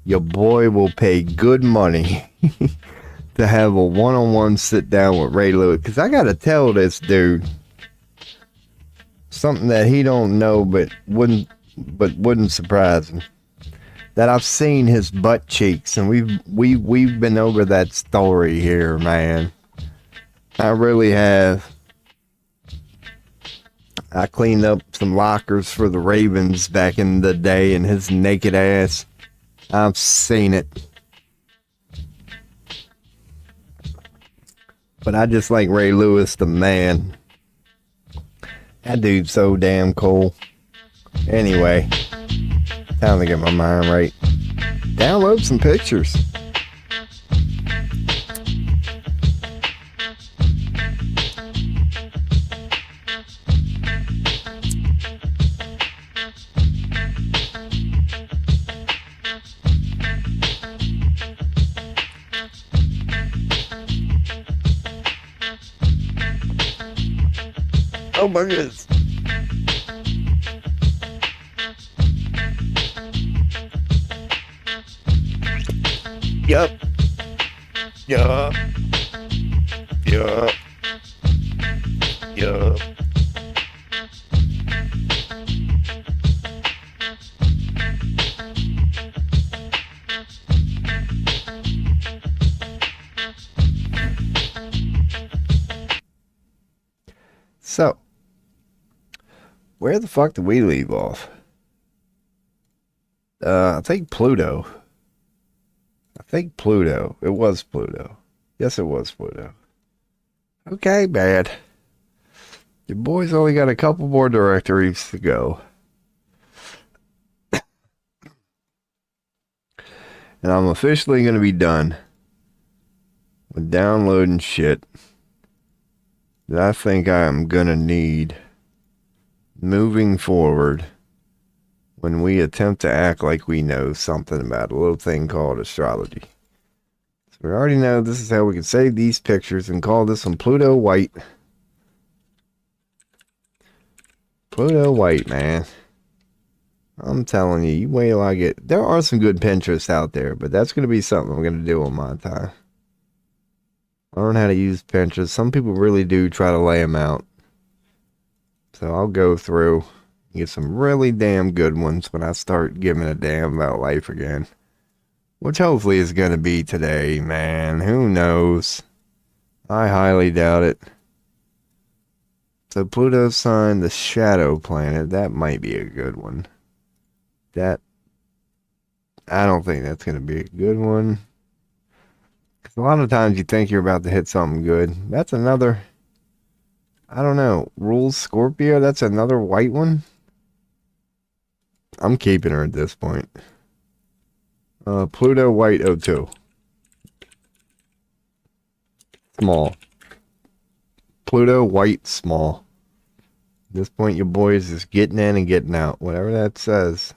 your boy will pay good money to have a one-on-one sit down with Ray Lewis, because I gotta tell this dude something that he don't know but wouldn't surprise him. That I've seen his butt cheeks, and we've been over that story here, man. I really have. I cleaned up some lockers for the Ravens back in the day, and his naked ass, I've seen it. But I just like Ray Lewis, the man. That dude's so damn cool. Anyway, time to get my mind right. Download some pictures. Oh my goodness. Yup. Yup. Yup. Yup. So, where the fuck did we leave off? I think Pluto. It was Pluto. Yes, it was Pluto. Okay, bad. Your boy's only got a couple more directories to go. And I'm officially going to be done with downloading shit that I think I am going to need moving forward when we attempt to act like we know something about a little thing called astrology. So we already know this is how we can save these pictures and call this one Pluto White. Pluto White, man. I'm telling you, you wait till I get... There are some good Pinterest out there, but that's going to be something I'm going to do on my time. Learn how to use Pinterest. Some people really do try to lay them out. So I'll go through and get some really damn good ones when I start giving a damn about life again. Which hopefully is going to be today, man. Who knows? I highly doubt it. So Pluto's sign, the shadow planet. That might be a good one. That, I don't think that's going to be a good one. Because a lot of times you think you're about to hit something good. That's another, I don't know, rules Scorpio. That's another white one. I'm keeping her at this point. Pluto white O2. Small. Pluto white small. At this point, your boys is getting in and getting out. Whatever that says.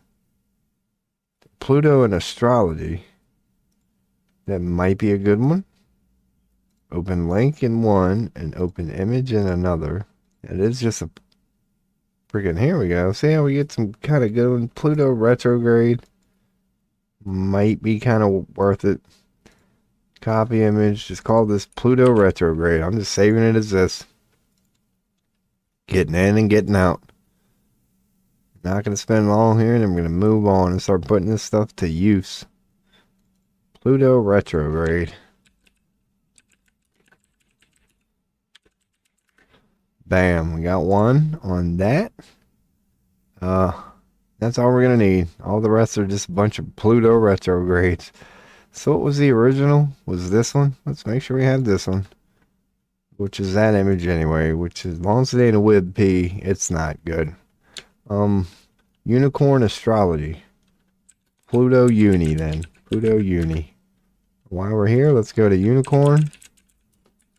Pluto in astrology. That might be a good one. Open link in one and open image in another. It is just a freaking, here we go. See how we get some kind of good one. Pluto retrograde. Might be kind of worth it. Copy image. Just call this Pluto retrograde. I'm just saving it as this. Getting in and getting out. Not going to spend long here, and I'm going to move on and start putting this stuff to use. Pluto retrograde. Bam. We got one on that. That's all we're going to need. All the rest are just a bunch of Pluto retrogrades. So what was the original? Was this one? Let's make sure we have this one. Which is that image anyway. Which is, as long as it ain't a WebP, it's not good. Unicorn astrology. Pluto uni then. Pluto uni. While we're here, let's go to unicorn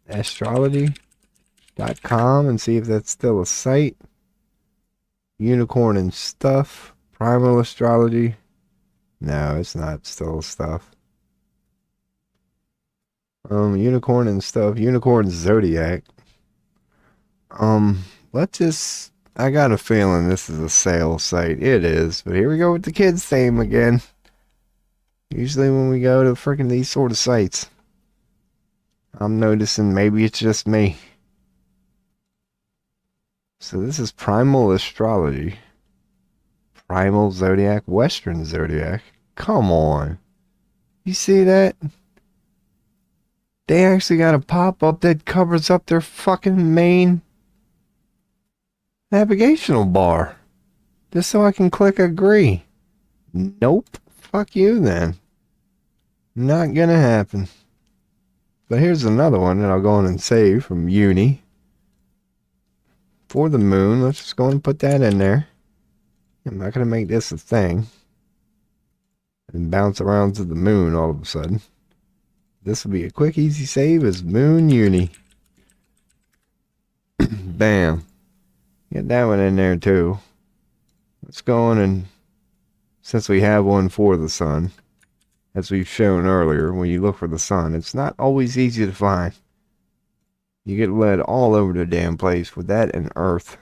astrology.com and see if that's still a site. Unicorn and stuff. Primal astrology. No, it's not still stuff. Unicorn and stuff. Unicorn zodiac. Let's just, I got a feeling this is a sales site. It is, but here we go with the kids theme again. Usually when we go to freaking these sort of sites, I'm noticing maybe it's just me. So this is primal astrology. Primal zodiac, Western zodiac. Come on. You see that? They actually got a pop-up that covers up their fucking main navigational bar. Just so I can click agree. Nope. Fuck you then. Not gonna happen. But here's another one that I'll go on and save from uni. For the moon. Let's just go and put that in there. I'm not gonna make this a thing. And bounce around to the moon all of a sudden. This will be a quick, easy save as Moon Uni. Bam. Get that one in there too. Let's go on and, since we have one for the sun, as we've shown earlier, when you look for the sun, it's not always easy to find. You get led all over the damn place with that and Earth.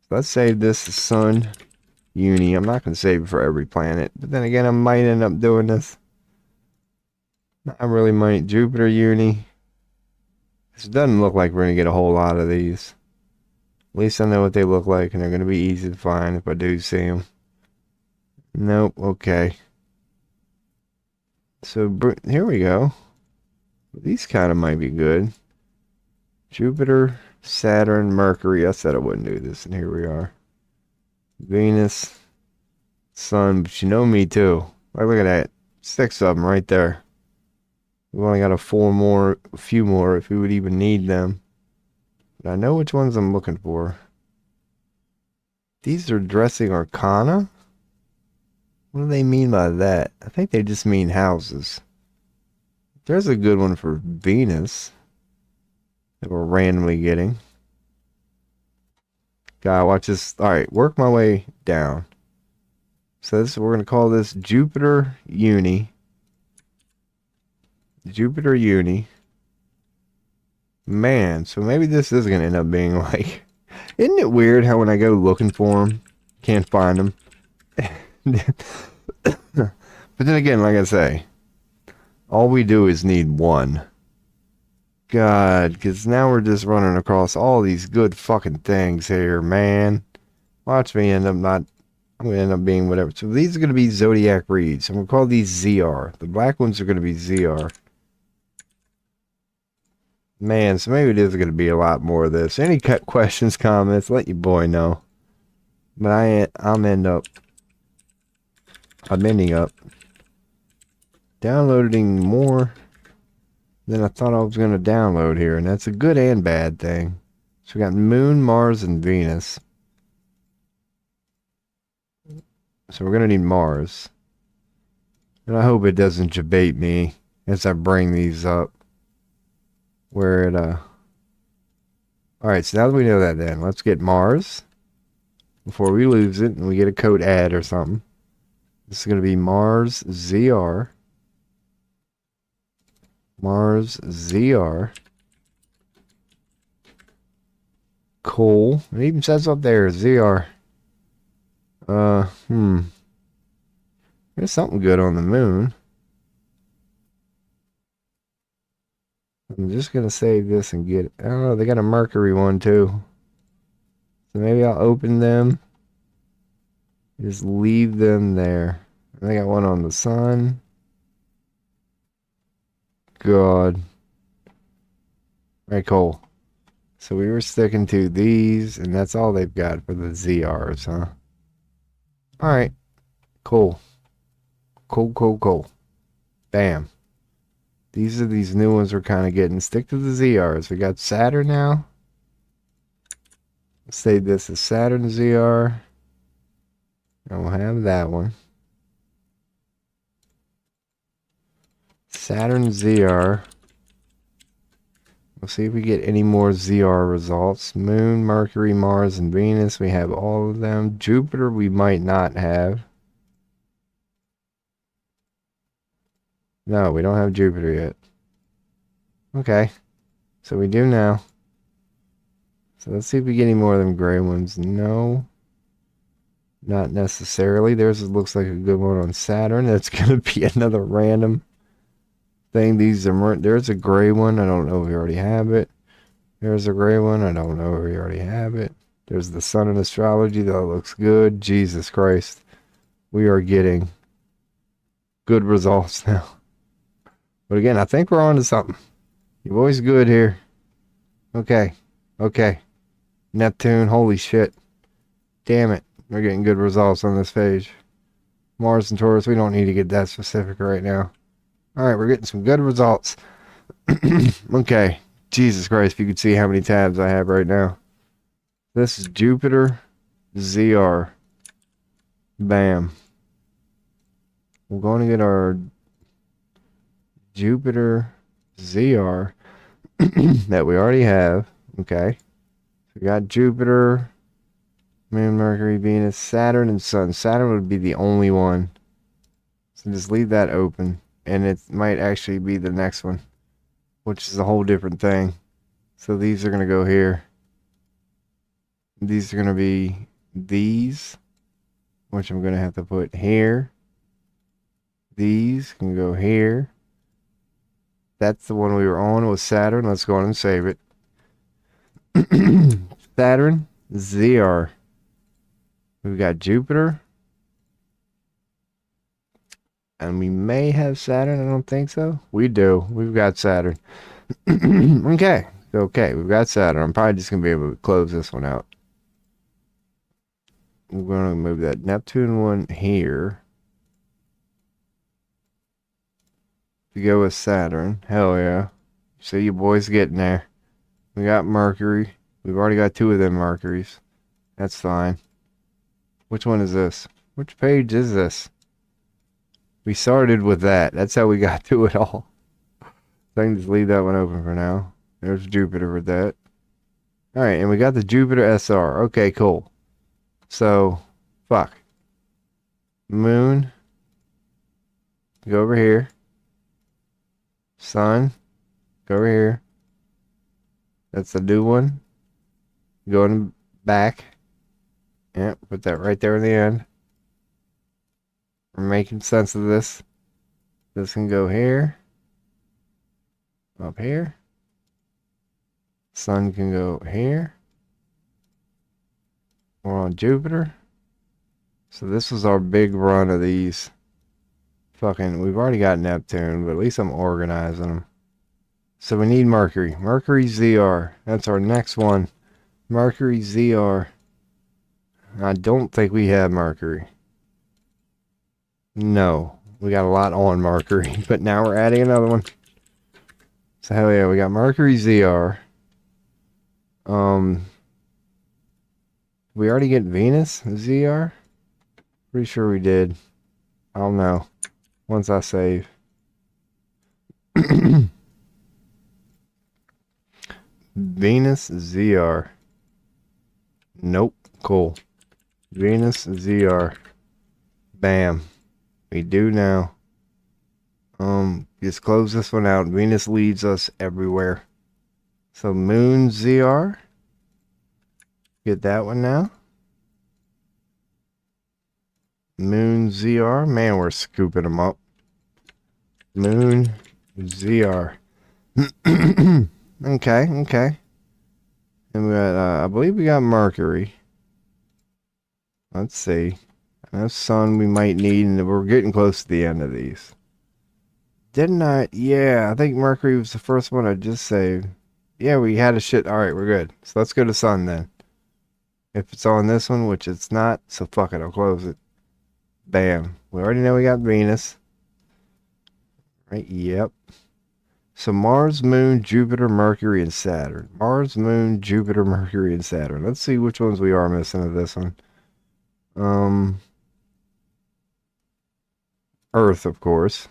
So let's save this as Sun Uni. I'm not going to save it for every planet, but then again, I might end up doing this. I really might. Jupiter uni. This doesn't look like we're going to get a whole lot of these. At least I know what they look like, and they're going to be easy to find if I do see them. Nope. Okay. So here we go. These kind of might be good. Jupiter, Saturn, Mercury. I said I wouldn't do this, and here we are. Venus, Sun. But you know me too. Like, look at that. 6 of them right there. We've only got a few more if we would even need them. But I know which ones I'm looking for. These are dressing arcana? What do they mean by that? I think they just mean houses. There's a good one for Venus that we're randomly getting. God, watch this. Alright, work my way down. So we're going to call this Jupiter Uni. Jupiter Uni. Man, so maybe this is going to end up being like... Isn't it weird how when I go looking for them, can't find them? But then again, like I say, all we do is need one. God, because now we're just running across all these good fucking things here, man. Watch me end up not... I'm going to end up being whatever. So these are going to be Zodiac reads. I'm going to call these ZR. The black ones are going to be ZR. Man, so maybe it is going to be a lot more of this. Any questions, comments, let your boy know. But I'm ending up downloading more than I thought I was going to download here. And that's a good and bad thing. So we got Moon, Mars, and Venus. So we're going to need Mars. And I hope it doesn't debate me as I bring these up. Where it, Alright, so now that we know that then, let's get Mars. Before we lose it and we get a code add or something. This is going to be Mars ZR. Mars ZR. Cool. It even says up there, ZR. There's something good on the moon. I'm just going to save this and get it. I don't know, they got a Mercury one too. So maybe I'll open them. Just leave them there. They got one on the sun. God. Alright, cool. So we were sticking to these, and that's all they've got for the ZRs, huh? Alright. Cool. Cool. Bam. These are these new ones we're kind of getting. Stick to the ZRs. We got Saturn now. Let's say this is Saturn ZR. And we'll have that one. Saturn ZR. We'll see if we get any more ZR results. Moon, Mercury, Mars, and Venus. We have all of them. Jupiter we might not have. No, we don't have Jupiter yet. Okay. So we do now. So let's see if we get any more of them gray ones. No. Not necessarily. Theirs looks like a good one on Saturn. That's going to be another random thing. There's a gray one. I don't know if we already have it. There's a gray one. I don't know if we already have it. There's the sun in astrology. That looks good. Jesus Christ. We are getting good results now. But again, I think we're on to something. Your boy's good here. Okay. Neptune. Holy shit. Damn it. We're getting good results on this page. Mars and Taurus, we don't need to get that specific right now. Alright, we're getting some good results. Okay. Jesus Christ, if you could see how many tabs I have right now. This is Jupiter ZR. Bam. We're going to get our Jupiter ZR that we already have. Okay. So we got Jupiter, Moon, Mercury, Venus, Saturn, and Sun. Saturn would be the only one. So just leave that open. And it might actually be the next one, which is a whole different thing. So these are going to go here. These are going to be these, which I'm going to have to put here. These can go here. That's the one we were on with Saturn. Let's go on and save it. Saturn ZR. We've got Jupiter. And we may have Saturn. I don't think so. We do. We've got Saturn. Okay. Okay. We've got Saturn. I'm probably just going to be able to close this one out. We're going to move that Neptune one here. To go with Saturn. Hell yeah. See, you boys getting there. We got Mercury. We've already got 2 of them Mercuries. That's fine. Which one is this? Which page is this? We started with that. That's how we got to it all. So I can just leave that one open for now. There's Jupiter with that. Alright, and we got the Jupiter SR. Okay, cool. So, fuck. Moon. Go over here. Sun. Go over here. That's the new one. Going back. Yeah, put that right there in the end. We're making sense of this. This can go here. Up here. Sun can go here. We're on Jupiter. So this was our big run of these. Fucking, we've already got Neptune, but at least I'm organizing them. So we need Mercury. Mercury ZR. That's our next one. Mercury ZR. I don't think we have Mercury. No. We got a lot on Mercury. But now we're adding another one. So hell yeah, we got Mercury ZR. We already get Venus ZR? Pretty sure we did. I don't know. Once I save. Venus ZR. Nope. Cool. Venus ZR. Bam. We do now. Just close this one out. Venus leads us everywhere. So Moon ZR. Get that one now. Moon ZR. Man, we're scooping them up. Moon ZR. Okay. And we got, I believe we got Mercury. Let's see. I know Sun we might need, and we're getting close to the end of these. Didn't I? Yeah, I think Mercury was the first one I just saved. Yeah, we had a shit. Alright, we're good. So let's go to Sun then. If it's on this one, which it's not, so fuck it, I'll close it. Bam. We already know we got Venus. Right, yep. So Mars, Moon, Jupiter, Mercury, and Saturn. Mars, Moon, Jupiter, Mercury, and Saturn. Let's see which ones we are missing of this one. Earth, of course.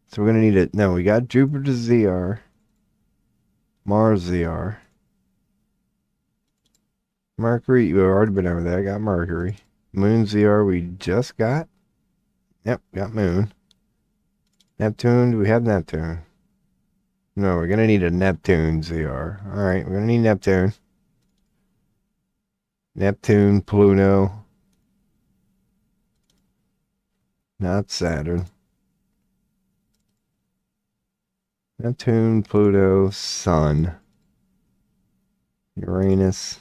So we're going to need it. No, we got Jupiter ZR. Mars ZR. Mercury, we've already been over there. I got Mercury. Moon ZR, we just got. Yep, got Moon. Neptune, do we have Neptune? No, we're going to need a Neptune ZR. Alright, we're going to need Neptune. Neptune, Pluto. Not Saturn. Neptune, Pluto, Sun. Uranus.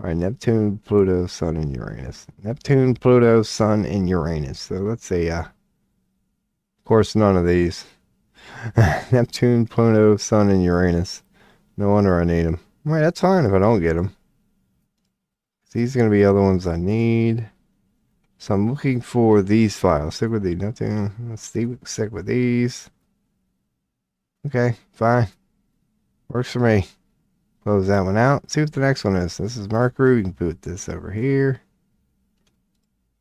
Alright, Neptune, Pluto, Sun, and Uranus. Neptune, Pluto, Sun, and Uranus. So let's see, of course, none of these. Neptune, Pluto, Sun, and Uranus. No wonder I need them. Alright, that's fine if I don't get them. These are going to be other ones I need. So I'm looking for these files. Stick with these. Neptune. Let's stick with these. Okay, fine. Works for me. Close that one out. See what the next one is. This is Mercury. We can put this over here.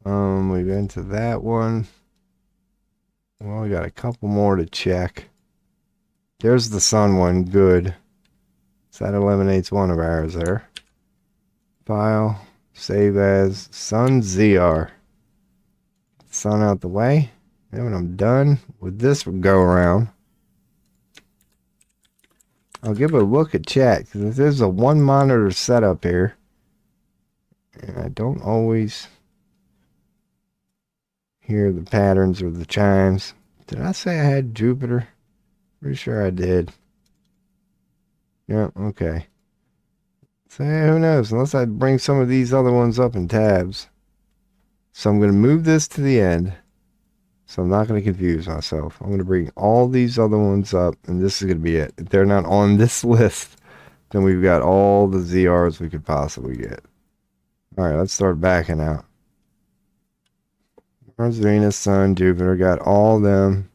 We've been to that one. Well, we got a couple more to check. There's the Sun one. Good. So that eliminates one of ours there. File. Save as Sun ZR. Sun out the way. And when I'm done with this go around, I'll give a look at chat, because there's a one monitor setup here, and I don't always hear the patterns or the chimes. Did I say I had Jupiter? Pretty sure I did. Yeah, okay. So who knows, unless I bring some of these other ones up in tabs. So I'm going to move this to the end, so I'm not going to confuse myself. I'm going to bring all these other ones up, and this is going to be it. If they're not on this list, then we've got all the ZRs we could possibly get. Alright, let's start backing out. Mars, Venus, Sun, Jupiter, got all them.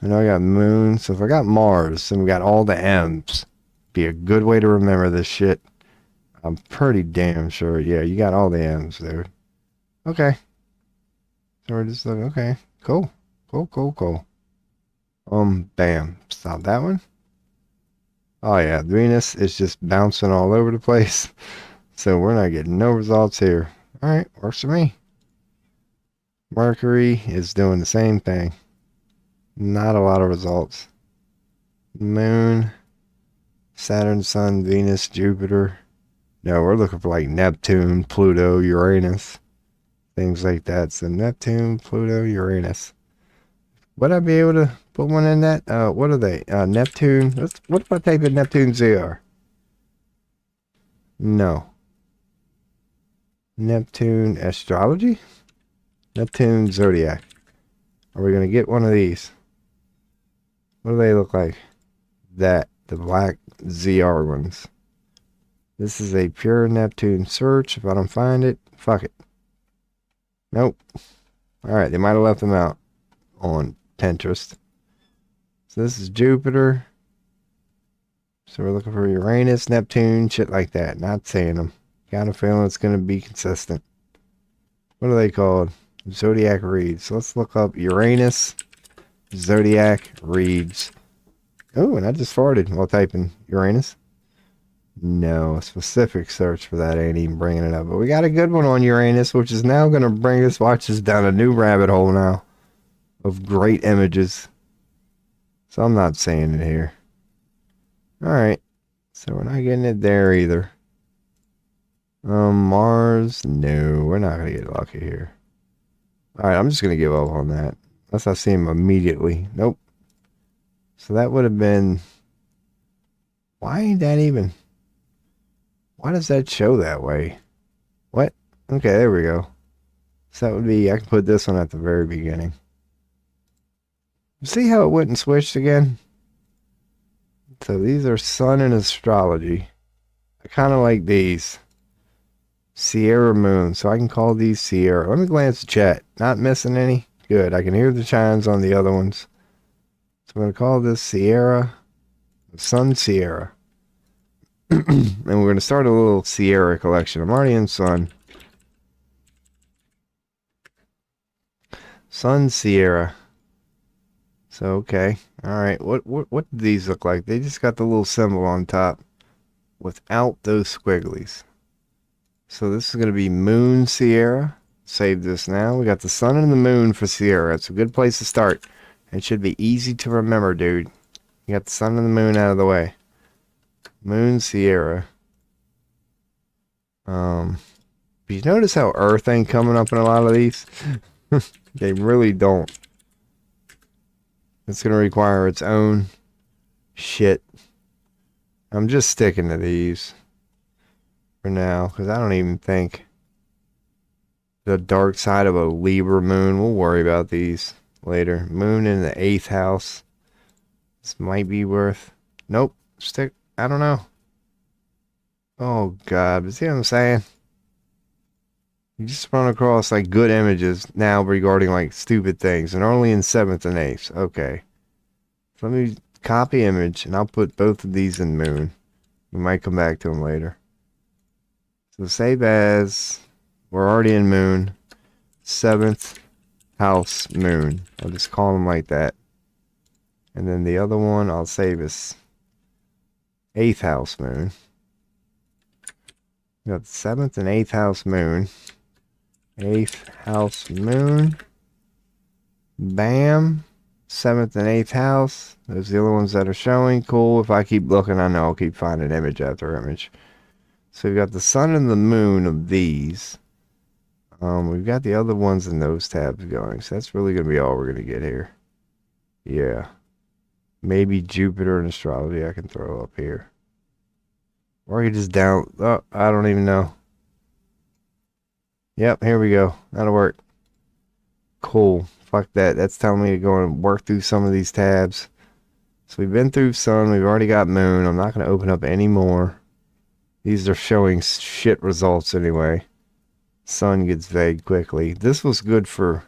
I know I got Moon, so if I got Mars, then we got all the M's. Be a good way to remember this shit. I'm pretty damn sure. Yeah, you got all the M's, dude. Okay. So we're just like, okay. Cool. Cool. Bam. Stop that one. Oh yeah, Venus is just bouncing all over the place. So we're not getting no results here. Alright, works for me. Mercury is doing the same thing. Not a lot of results. Moon, Saturn, Sun, Venus, Jupiter. No, we're looking for like Neptune, Pluto, Uranus. Things like that. So Neptune, Pluto, Uranus. Would I be able to put one in that? What are they? Neptune. What if I type in Neptune ZR? No. Neptune Astrology? Neptune Zodiac. Are we going to get one of these? What do they look like? That, the black ZR ones. This is a pure Neptune search. If I don't find it, fuck it. Nope. Alright, they might have left them out on Pinterest. So this is Jupiter. So we're looking for Uranus, Neptune, shit like that. Not seeing them. Got a feeling it's going to be consistent. What are they called? Zodiac reads. So let's look up Uranus, Zodiac reads. Oh, and I just farted while typing Uranus. No, a specific search for that ain't even bringing it up. But we got a good one on Uranus, which is now going to bring us, watch us down a new rabbit hole now of great images. So I'm not saying it here. Alright. So we're not getting it there either. Mars. No, we're not going to get lucky here. Alright, I'm just going to give up on that. Unless I see him immediately. Nope. So that would have been... Why ain't that even... Why does that show that way? What? Okay, there we go. So that would be... I can put this one at the very beginning. See how it went and switched again? So these are Sun and Astrology. I kind of like these. Sierra Moon. So I can call these Sierra. Let me glance the chat. Not missing any? Good. I can hear the chimes on the other ones. So I'm going to call this Sierra. Sun Sierra. And we're going to start a little Sierra collection. I'm already in Sun. Sun Sierra. So, okay. Alright. What do these look like? They just got the little symbol on top without those squigglies. So this is going to be Moon Sierra. Save this now. We got the sun and the moon for Sierra. It's a good place to start. It should be easy to remember, dude. You got the sun and the moon out of the way. Moon Sierra. But you notice how Earth ain't coming up in a lot of these? They really don't. It's going to require its own shit. I'm just sticking to these for now, because I don't even think the dark side of a Libra moon. We'll worry about these later. Moon in the 8th house. This might be worth... Nope. Stick... I don't know. Oh, God. But see what I'm saying? You just run across, like, good images now regarding, like, stupid things. And only in 7th and 8th. Okay. So let me copy image, and I'll put both of these in moon. We might come back to them later. So save as... We're already in moon. 7th house moon. I'll just call them like that. And then the other one I'll save as 8th house moon. We got the 7th and 8th house moon. 8th house moon. Bam. 7th and 8th house. Those are the other ones that are showing. Cool. If I keep looking, I know I'll keep finding image after image. So we've got the sun and the moon of these. We've got the other ones in those tabs going. So that's really going to be all we're going to get here. Yeah. Maybe Jupiter and Astrology I can throw up here. Or you just down... Oh, I don't even know. Yep, here we go. That'll work. Cool. Fuck that. That's telling me to go and work through some of these tabs. So we've been through sun. We've already got moon. I'm not going to open up any more. These are showing shit results anyway. Sun gets vague quickly. This was good for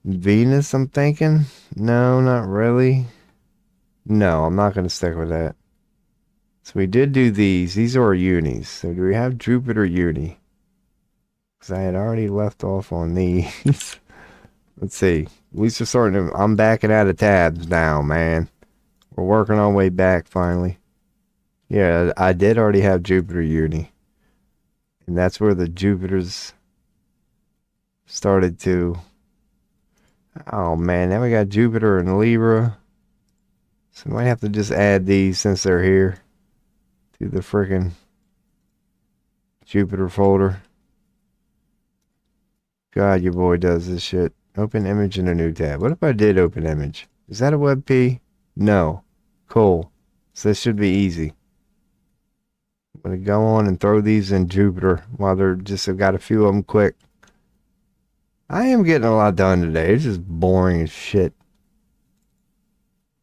Venus, I'm thinking. No, not really. No, I'm not going to stick with that. So we did do these. These are our unis. So do we have Jupiter uni? Because I had already left off on these. Let's see. At least we're starting to... I'm backing out of tabs now, man. We're working our way back finally. Yeah, I did already have Jupiter uni. And that's where the Jupiters started to... Oh, man. Now we got Jupiter and Libra. So we might have to just add these since they're here to the freaking Jupiter folder. God, your boy does this shit. Open image in a new tab. What if I did open image? Is that a WebP? No. Cool. So this should be easy. I'm going to go on and throw these in Jupiter while they're just... I've got a few of them quick. I am getting a lot done today. It's just boring as shit.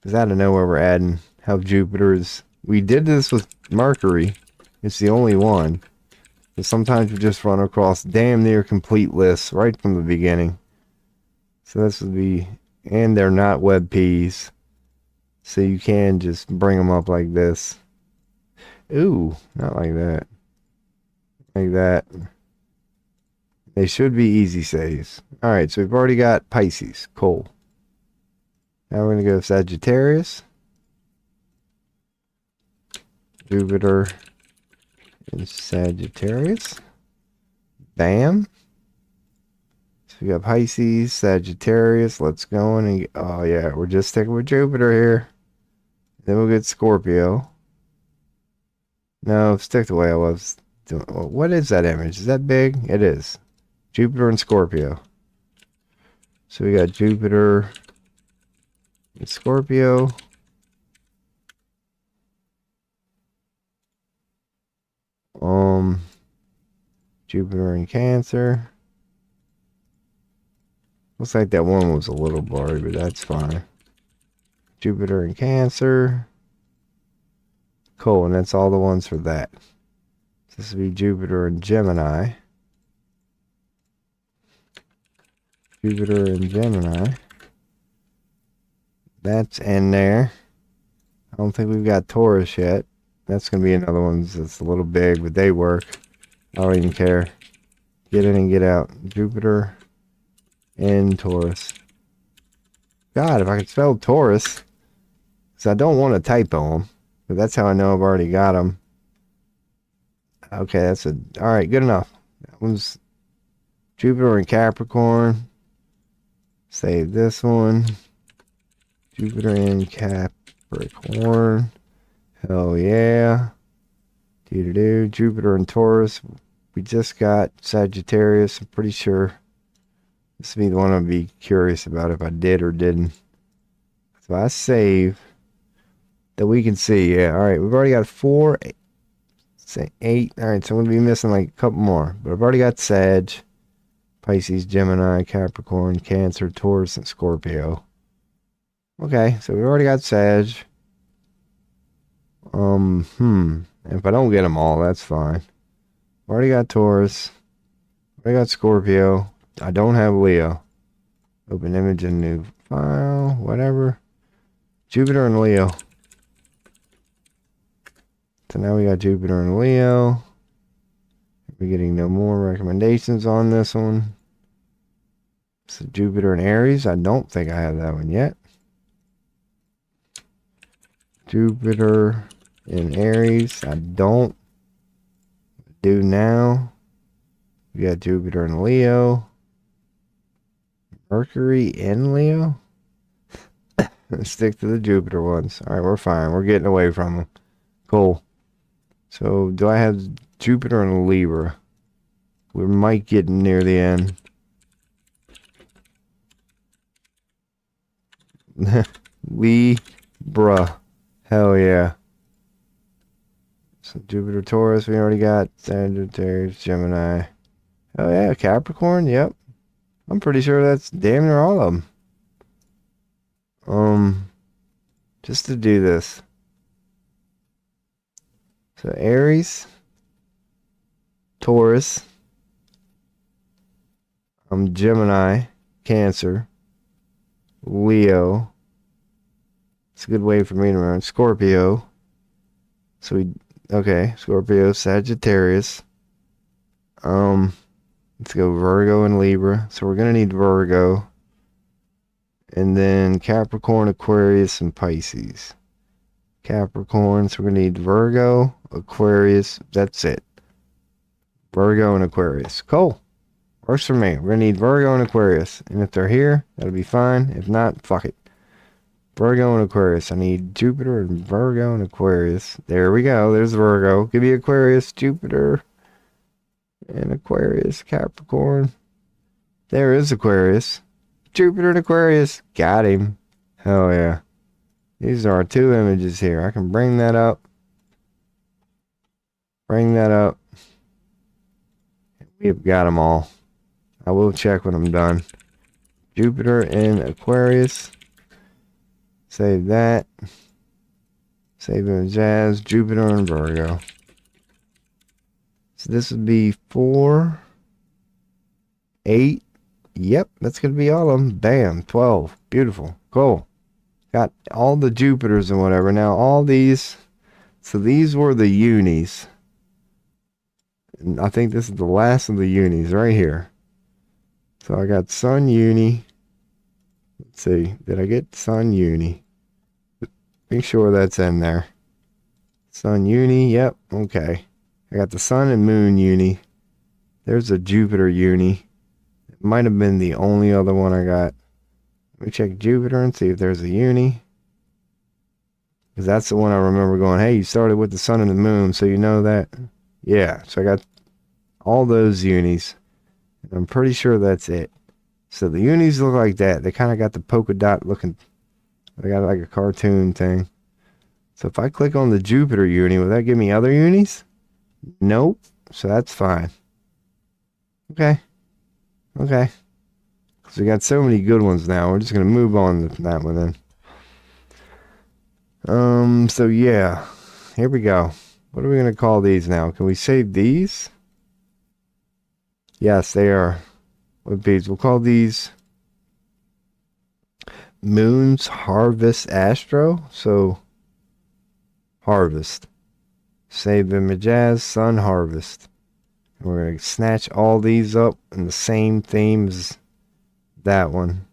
Because out of nowhere we're adding how Jupiter is. We did this with Mercury. It's the only one. But sometimes we just run across damn near complete lists right from the beginning. So this would be, and they're not web Ps. So you can just bring them up like this. Ooh, not like that. Like that. They should be easy saves. Alright, so we've already got Pisces. Cool. Now we're going to go Sagittarius. Jupiter in Sagittarius. Bam. So we got Pisces, Sagittarius. Let's go in and... Oh, yeah. We're just sticking with Jupiter here. Then we'll get Scorpio. No, stick the way I was doing. What is that image? Is that big? It is. Jupiter and Scorpio. So we got Jupiter and Scorpio. Jupiter in Cancer. Looks like that one was a little blurry, but that's fine. Jupiter in Cancer. Cool, and that's all the ones for that. This will be Jupiter in Gemini. Jupiter in Gemini. That's in there. I don't think we've got Taurus yet. That's going to be another one that's a little big, but they work. I don't even care. Get in and get out. Jupiter in Taurus. God, if I could spell Taurus. Because I don't want to typo them. But that's how I know I've already got them. Okay, that's a... Alright, good enough. That was Jupiter in Capricorn. Save this one. Jupiter in Capricorn. Hell yeah. Do-do-do. Jupiter in Taurus. We just got Sagittarius. I'm pretty sure this would be the one I'd be curious about if I did or didn't. So I save that we can see. Yeah, alright. We've already got 4, 8. Alright, so I'm going to be missing like a couple more. But I've already got Sag, Pisces, Gemini, Capricorn, Cancer, Taurus, and Scorpio. Okay, so we've already got Sag. If I don't get them all, that's fine. Already got Taurus. Already got Scorpio. I don't have Leo. Open image in new file. Whatever. Jupiter and Leo. So now we got Jupiter and Leo. We're getting no more recommendations on this one. So Jupiter and Aries. I don't think I have that one yet. Jupiter in Aries. I don't do now. We got Jupiter in Leo. Mercury in Leo. Let's stick to the Jupiter ones. Alright, we're fine. We're getting away from them. Cool. So, do I have Jupiter in Libra? We might get near the end. Libra. Hell yeah. So Jupiter, Taurus, we already got Sagittarius, Gemini. Oh yeah, Capricorn, yep. I'm pretty sure that's damn near all of them. Just to do this. So Aries, Taurus, Gemini, Cancer, Leo. It's a good way for me to remember. Scorpio. So we, okay, Scorpio, Sagittarius. Let's go Virgo and Libra. So we're going to need Virgo. And then Capricorn, Aquarius, and Pisces. Capricorn, so we're going to need Virgo, Aquarius. That's it. Virgo and Aquarius. Cool. Works for me. We're going to need Virgo and Aquarius. And if they're here, that'll be fine. If not, fuck it. Virgo and Aquarius. I need Jupiter and Virgo and Aquarius. There we go. There's Virgo. Give me Aquarius, Jupiter, and Aquarius, Capricorn. There is Aquarius. Jupiter and Aquarius. Got him. Hell yeah. These are our 2 images here. I can bring that up. Bring that up. We've got them all. I will check when I'm done. Jupiter in Aquarius. Save that. Save in Jazz, Jupiter, and Virgo. So this would be 4, 8. Yep, that's going to be all of them. Bam, 12. Beautiful. Cool. Got all the Jupiters and whatever. Now all these, so these were the unis. And I think this is the last of the unis right here. So I got Sun uni. Let's see, did I get Sun uni? Make sure that's in there. Sun uni, yep, okay. I got the Sun and Moon uni. There's a Jupiter uni. It might have been the only other one I got. Let me check Jupiter and see if there's a uni. Because that's the one I remember going, hey, you started with the Sun and the Moon, so you know that. Yeah, so I got all those unis. And I'm pretty sure that's it. So the unis look like that. They kind of got the polka dot looking. They got like a cartoon thing. So if I click on the Jupiter uni, will that give me other unis? Nope. So that's fine. Okay. Okay. So we got so many good ones now. We're just going to move on to that one then. So yeah. Here we go. What are we going to call these now? Can we save these? Yes, they are. What beads? We'll call these Moon's Harvest Astro. So, Harvest. Save them in Jazz, Sun Harvest. And we're going to snatch all these up in the same theme as that one.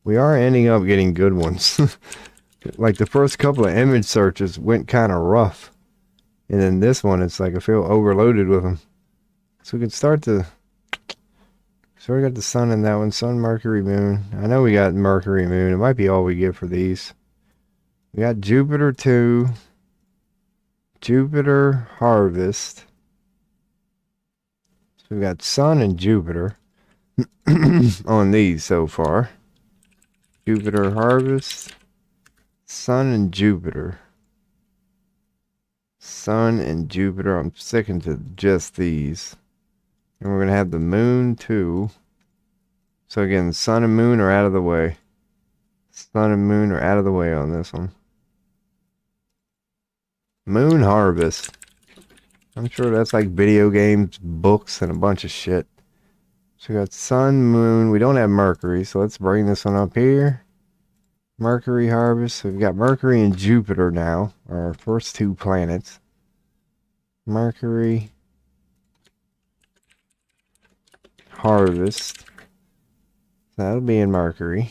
We are ending up getting good ones. Like the first couple of image searches went kind of rough. And then this one, it's like I feel overloaded with them. So we can start to... So we got the Sun in that one. Sun, Mercury, Moon. I know we got Mercury, Moon. It might be all we get for these. We got Jupiter 2. Jupiter, Harvest. So we got Sun and Jupiter on these so far. Jupiter, Harvest. Sun and Jupiter. Sun and Jupiter. I'm sticking to just these. And we're going to have the Moon too. So again, Sun and Moon are out of the way. Sun and Moon are out of the way on this one. Moon Harvest. I'm sure that's like video games, books, and a bunch of shit. So we got Sun, Moon. We don't have Mercury, so let's bring this one up here. Mercury Harvest. So we've got Mercury and Jupiter now. Our first two planets. Mercury Harvest. That'll be in Mercury.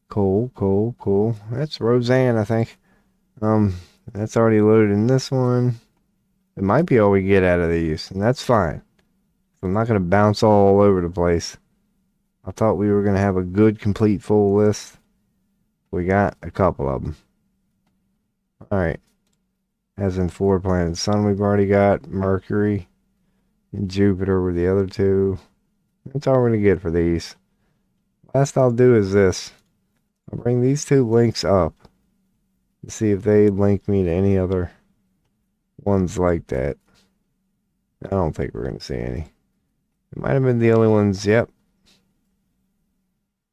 Cool, cool, cool. That's Roseanne, I think. That's already loaded in this one. It might be all we get out of these, and that's fine. I'm not going to bounce all over the place. I thought we were going to have a good, complete, full list. We got a couple of them. Alright. As in 4 planets. Sun we've already got. Mercury and Jupiter were the other two. That's all we're going to get for these. Last I'll do is this. I'll bring these 2 links up to see if they link me to any other ones like that. I don't think we're going to see any. It might have been the only ones, yep,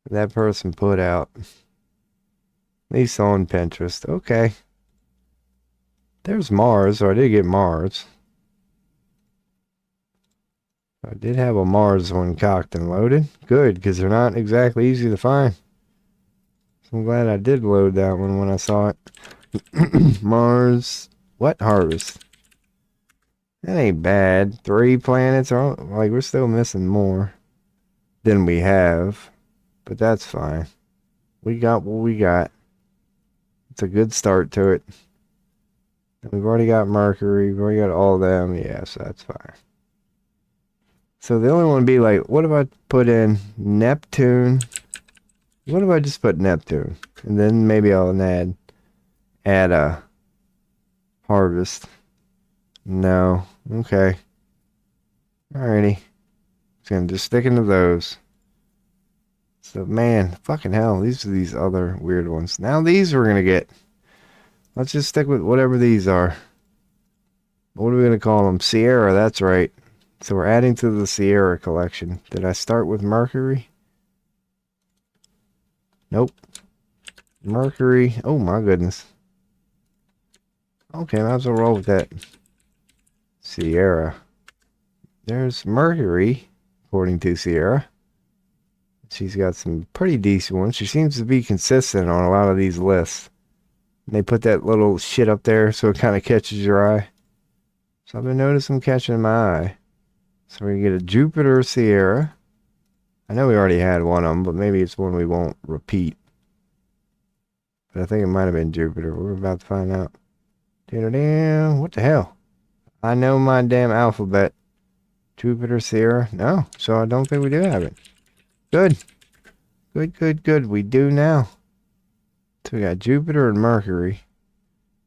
that person put out. At least on Pinterest. Okay. There's Mars, or I did get Mars. I did have a Mars one cocked and loaded. Good, because they're not exactly easy to find. So I'm glad I did load that one when I saw it. Mars. What? Harvest. That ain't bad. 3 planets. Like, we're still missing more than we have. But that's fine. We got what we got. It's a good start to it. And we've already got Mercury. We've already got all of them. Yeah, so that's fine. So the only one would be like, what if I put in Neptune? What if I just put Neptune? And then maybe I'll add a Harvest. No. Okay. Alrighty. So I'm just sticking to those. So man, fucking hell, these are these other weird ones. Now these we're gonna get. Let's just stick with whatever these are. What are we gonna call them? Sierra, that's right. So we're adding to the Sierra collection. Did I start with Mercury? Nope. Mercury. Oh my goodness. Okay, might as well roll with that. Sierra. There's Mercury, according to Sierra. She's got some pretty decent ones. She seems to be consistent on a lot of these lists. And they put that little shit up there so it kind of catches your eye. So I've been noticing catching my eye. So we get a Jupiter Sierra. I know we already had one of them, but maybe it's one we won't repeat. But I think it might have been Jupiter. We're about to find out. What the hell? I know my damn alphabet. Jupiter Sierra. No, so I don't think we do have it. Good. Good. We do now. So we got Jupiter and Mercury.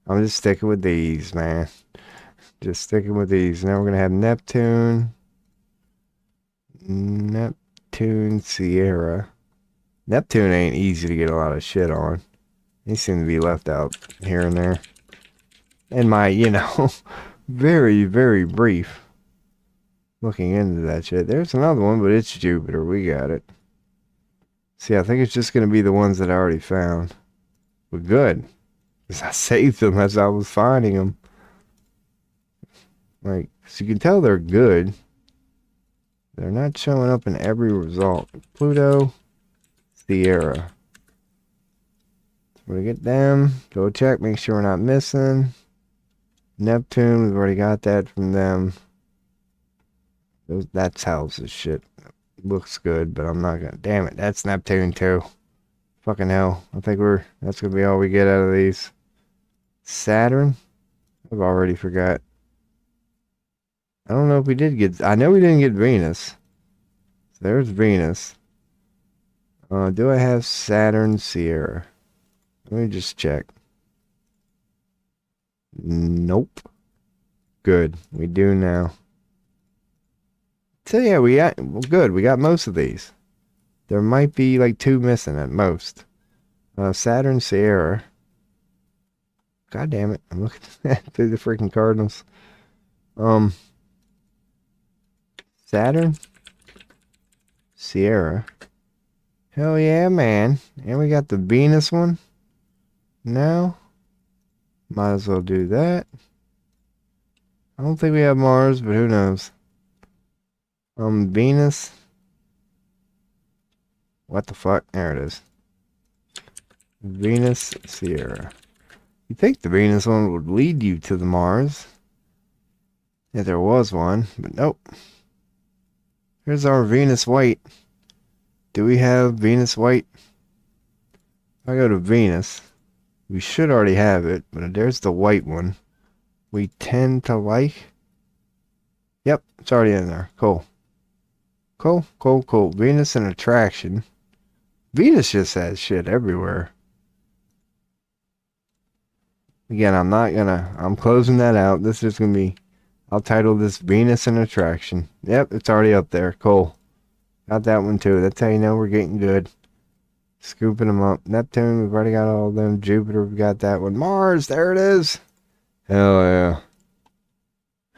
I'm just sticking with these, man. Just sticking with these. Now we're going to have Neptune. Neptune Sierra. Neptune ain't easy to get a lot of shit on. They seem to be left out here and there. And my, very, very brief looking into that shit. There's another one, but it's Jupiter. We got it. See, I think it's just going to be the ones that I already found. But good. Because I saved them as I was finding them. Like, so you can tell they're good. They're not showing up in every result. Pluto, Sierra. So we get them. Go check, make sure we're not missing. Neptune, we've already got that from them. That tells us shit. Looks good, but I'm not gonna. Damn it, that's Neptune too. Fucking hell. I think that's gonna be all we get out of these. Saturn? I've already forgot. I don't know if we did get. I know we didn't get Venus. There's Venus. Do I have Saturn Sierra? Let me just check. Nope. Good. We do now. So yeah, good. We got most of these. There might be like 2 missing at most. Saturn Sierra. God damn it. I'm looking through the freaking Cardinals. Saturn Sierra. Hell yeah, man. And we got the Venus one. Now, might as well do that. I don't think we have Mars, but who knows. Venus. What the fuck? There it is. Venus Sierra. You think the Venus one would lead you to the Mars? If there was one, but nope. Here's our Venus White. Do we have Venus White? If I go to Venus, we should already have it, but there's the white one. We tend to like. Yep, it's already in there. Cool. Cool. Venus and attraction. Venus just has shit everywhere. Again, I'm closing that out. This is going to be, I'll title this Venus and attraction. Yep, it's already up there. Cool. Got that one too. That's how you know we're getting good. Scooping them up. Neptune, we've already got all of them. Jupiter, we've got that one. Mars, there it is. Hell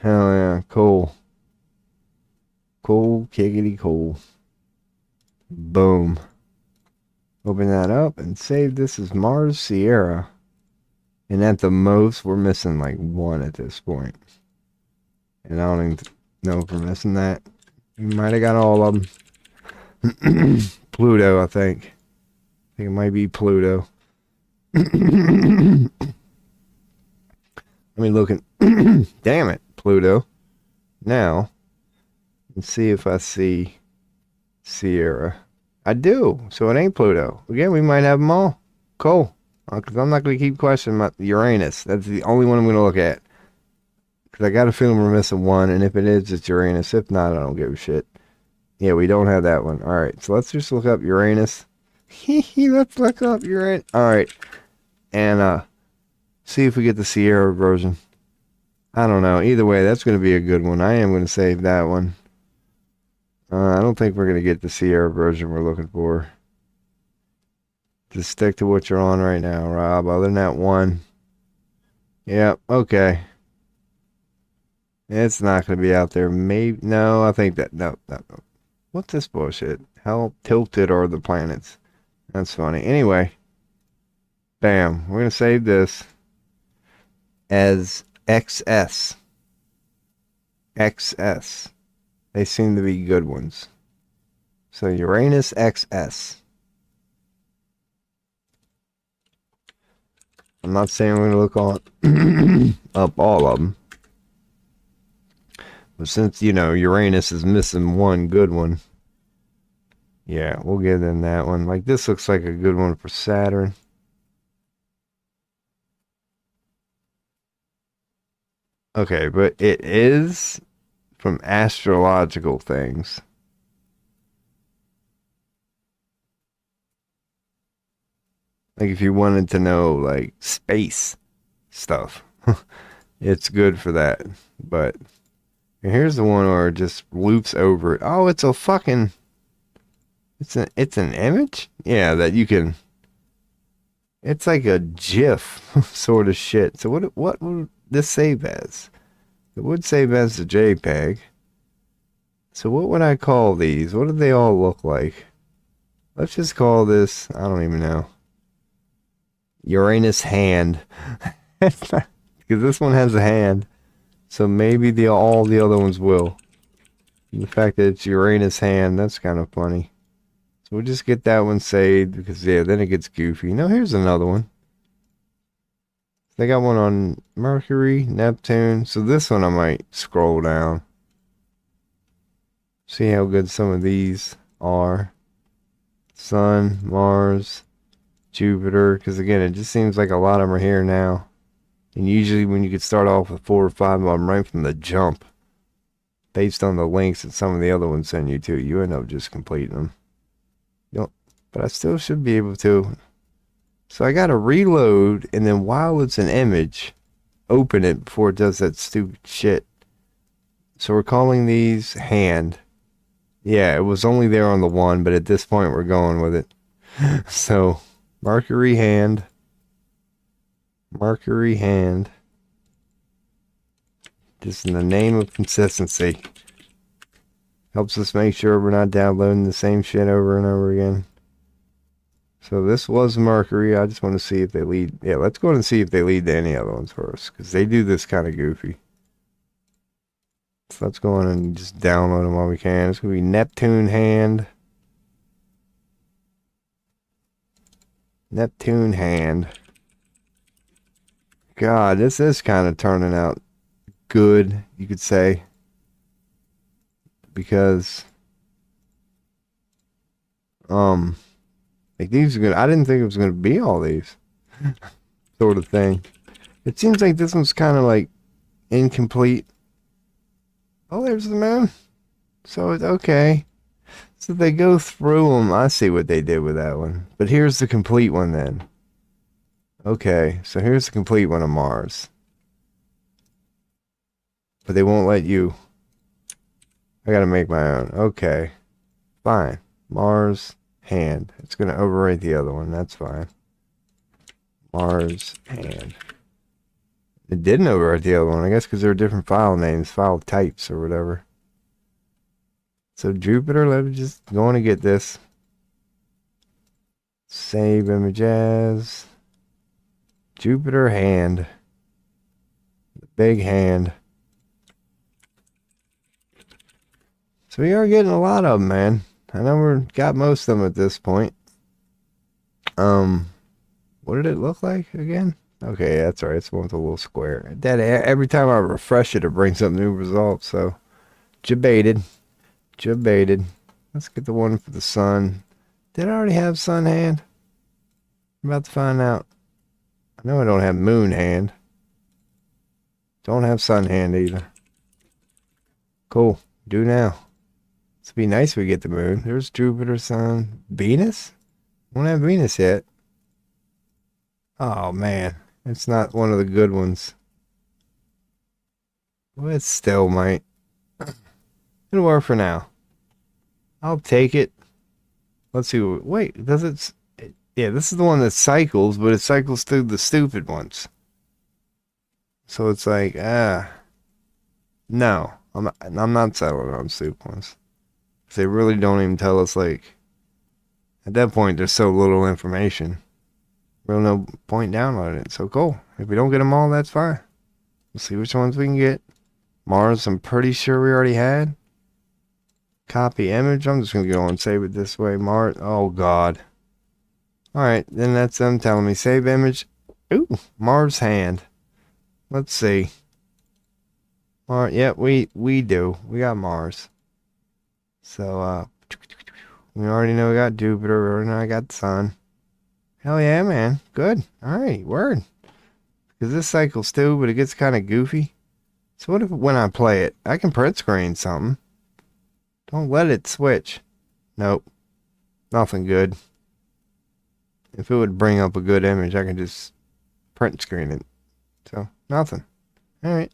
yeah. Cool. Cool, kickity cool. Boom. Open that up and save this as Mars Sierra. And at the most, we're missing like 1 at this point. And I don't even know if we're missing that. We might have got all of them. Pluto, I think. I think it might be Pluto. Let me look at... Damn it, Pluto. Now, let's see if I see Sierra. I do. So it ain't Pluto. Again, we might have them all. Cool. Because I'm not going to keep questioning my Uranus. That's the only one I'm going to look at. Because I got a feeling we're missing one. And if it is, it's Uranus. If not, I don't give a shit. Yeah, we don't have that one. Alright, so let's just look up Uranus. Let's look up Uranus. Alright. And see if we get the Sierra version. I don't know. Either way, that's going to be a good one. I am going to save that one. I don't think we're going to get the Sierra version we're looking for. Just stick to what you're on right now, Rob. Other than that one. Yep, okay. It's not going to be out there. Maybe. No, I think that. No. What's this bullshit? How tilted are the planets? That's funny. Anyway. Bam. We're going to save this as XS. XS. They seem to be good ones. So Uranus XS. I'm not saying we're going to look on up all of them. But since, Uranus is missing one good one, yeah, we'll give them that one. Like, this looks like a good one for Saturn. Okay, but it is from astrological things. Like, if you wanted to know, like, space stuff, it's good for that. But here's the one where it just loops over it. Oh, it's a fucking... It's an image? Yeah, that you can... It's like a GIF sort of shit. So what would this save as? It would save as a JPEG. So what would I call these? What do they all look like? Let's just call this... I don't even know. Uranus hand. Because this one has a hand. So maybe all the other ones will. And the fact that it's Uranus hand, that's kind of funny. So we'll just get that one saved because, yeah, then it gets goofy. No, here's another one. They got one on Mercury, Neptune. So this one I might scroll down. See how good some of these are. Sun, Mars, Jupiter. Because, again, it just seems like a lot of them are here now. And usually when you could start off with 4 or 5 of them right from the jump, based on the links that some of the other ones send you to, you end up just completing them. But I still should be able to. So I got to reload, and then while it's an image, open it before it does that stupid shit. So we're calling these hand. Yeah, it was only there on the one, but at this point we're going with it. So Mercury hand. Mercury hand. Just in the name of consistency. Helps us make sure we're not downloading the same shit over and over again. So this was Mercury. I just want to see if they lead. Yeah, let's go and see if they lead to any other ones first. Because they do this kind of goofy. So let's go on and just download them while we can. It's going to be Neptune hand. Neptune hand. God, this is kind of turning out good, you could say. Because, like these are good. I didn't think it was going to be all these sort of thing. It seems like this one's kind of like incomplete. Oh, there's the moon. So it's okay. So they go through them. I see what they did with that one. But here's the complete one then. Okay, so here's the complete one of Mars. But they won't let you. I gotta make my own. Okay. Fine. Mars hand. It's gonna overwrite the other one. That's fine. Mars hand. It didn't overwrite the other one, I guess, because there are different file names, file types, or whatever. So Jupiter, let me just go on and get this. Save image as Jupiter hand. The big hand. So we are getting a lot of them, man. I know we've got most of them at this point. What did it look like again? Okay, that's right. It's one with a little square. That every time I refresh it, it brings up new results. So, debated. Let's get the one for the sun. Did I already have sun hand? I'm about to find out. I know I don't have moon hand. Don't have sun hand either. Cool. Do now. It'd be nice if we get the moon. There's Jupiter, Sun, Venus? Won't have Venus yet. Oh, man. It's not one of the good ones. Well, it still might. It'll work for now. I'll take it. Let's see. Wait, does it... Yeah, this is the one that cycles, but it cycles through the stupid ones. So it's like, no. I'm not settling on stupid ones. They really don't even tell us, like, at that point, there's so little information. Real no point downloading it. So cool. If we don't get them all, that's fine. We'll see which ones we can get. Mars, I'm pretty sure we already had. Copy image. I'm just going to go and save it this way. Mars. Oh, God. Alright, then that's them telling me save image. Ooh, Mars hand. Let's see. Yeah, we do. We got Mars. So, we already know we got Jupiter. We already know I got the Sun. Hell yeah, man. Good. Alright, word. Because this cycles too, but it gets kind of goofy. So what if when I play it, I can print screen something? Don't let it switch. Nope. Nothing good. If it would bring up a good image, I can just print screen it. So, nothing. Alright.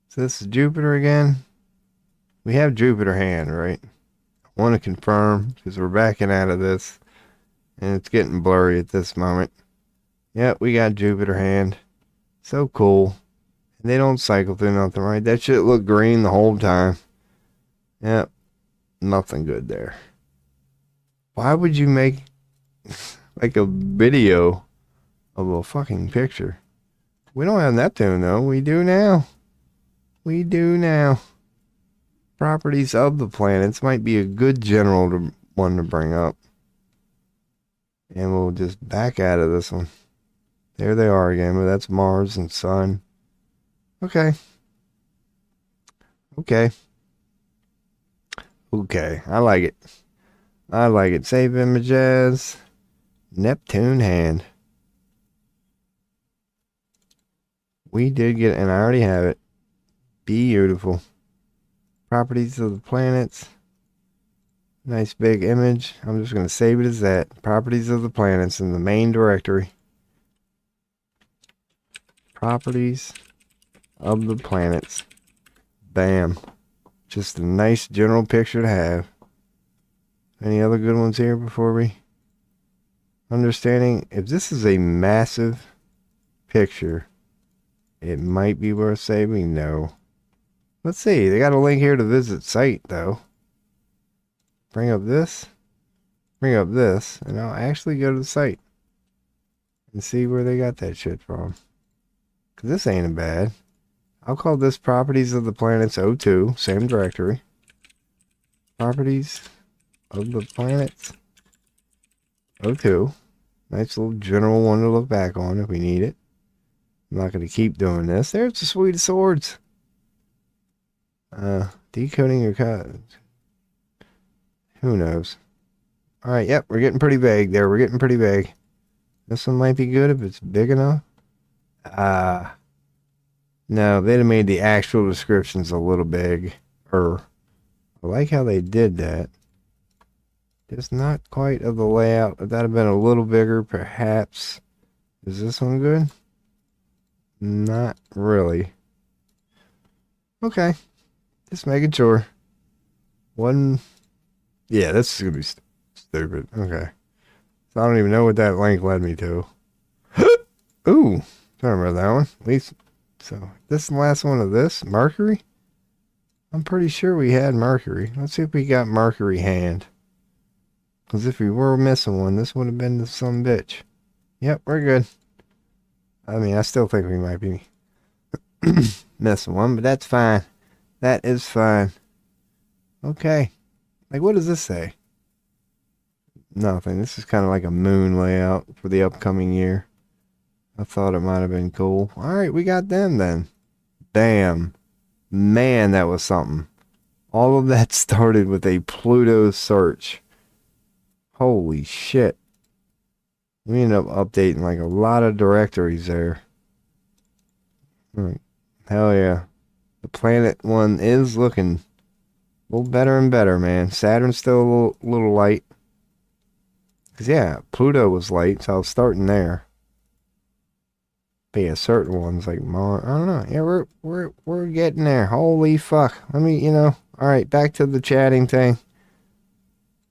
So this is Jupiter again. We have Jupiter hand, right? I want to confirm, because we're backing out of this. And it's getting blurry at this moment. Yep, we got Jupiter hand. So cool. And they don't cycle through nothing, right? That shit looked green the whole time. Yep. Nothing good there. Why would you make like a video of a fucking picture? We don't have Neptune though. We do now. We do now. Properties of the planets might be a good general one to bring up. And we'll just back out of this one. There they are again, but that's Mars and Sun. Okay. Okay. Okay, I like it. I like it. Save images. Neptune hand. We did get it, and I already have it. Beautiful. Properties of the planets. Nice big image. I'm just going to save it as that. Properties of the planets in the main directory. Properties of the planets. Bam. Just a nice general picture to have. Any other good ones here before we... Understanding, if this is a massive picture, it might be worth saving. No. Let's see. They got a link here to visit site, though. Bring up this. Bring up this. And I'll actually go to the site. And see where they got that shit from. Because this ain't a bad. I'll call this Properties of the Planets 02. Same directory. Properties of the Planets 02. Nice little general one to look back on if we need it. I'm not going to keep doing this. There's the Suite of Swords. Decoding your codes. Who knows? Alright, yep, we're getting pretty vague there. We're getting pretty vague. This one might be good if it's big enough. No, they'd have made the actual descriptions a little big. I like how they did that. Just not quite of the layout. If that had been a little bigger, perhaps. Is this one good? Not really. Okay. Just making sure. One. Yeah, this is going to be stupid. Okay. So I don't even know what that link led me to. Ooh. Sorry about that one. At least. So, this is the last one of this. Mercury? I'm pretty sure we had Mercury. Let's see if we got Mercury hand. Because if we were missing one, this would have been the some bitch. Yep, we're good. I mean, I still think we might be missing one, but that's fine. That is fine. Okay. Like, what does this say? Nothing. This is kind of like a moon layout for the upcoming year. I thought it might have been cool. Alright, we got them then. Damn. Man, that was something. All of that started with a Pluto search. Holy shit. We ended up updating like a lot of directories there. Hell yeah. The planet one is looking a little better and better, man. Saturn's still a little light. Because yeah, Pluto was light, so I was starting there. But yeah, certain ones like Mars, I don't know. Yeah, we're getting there. Holy fuck. Let me, alright, back to the chatting thing.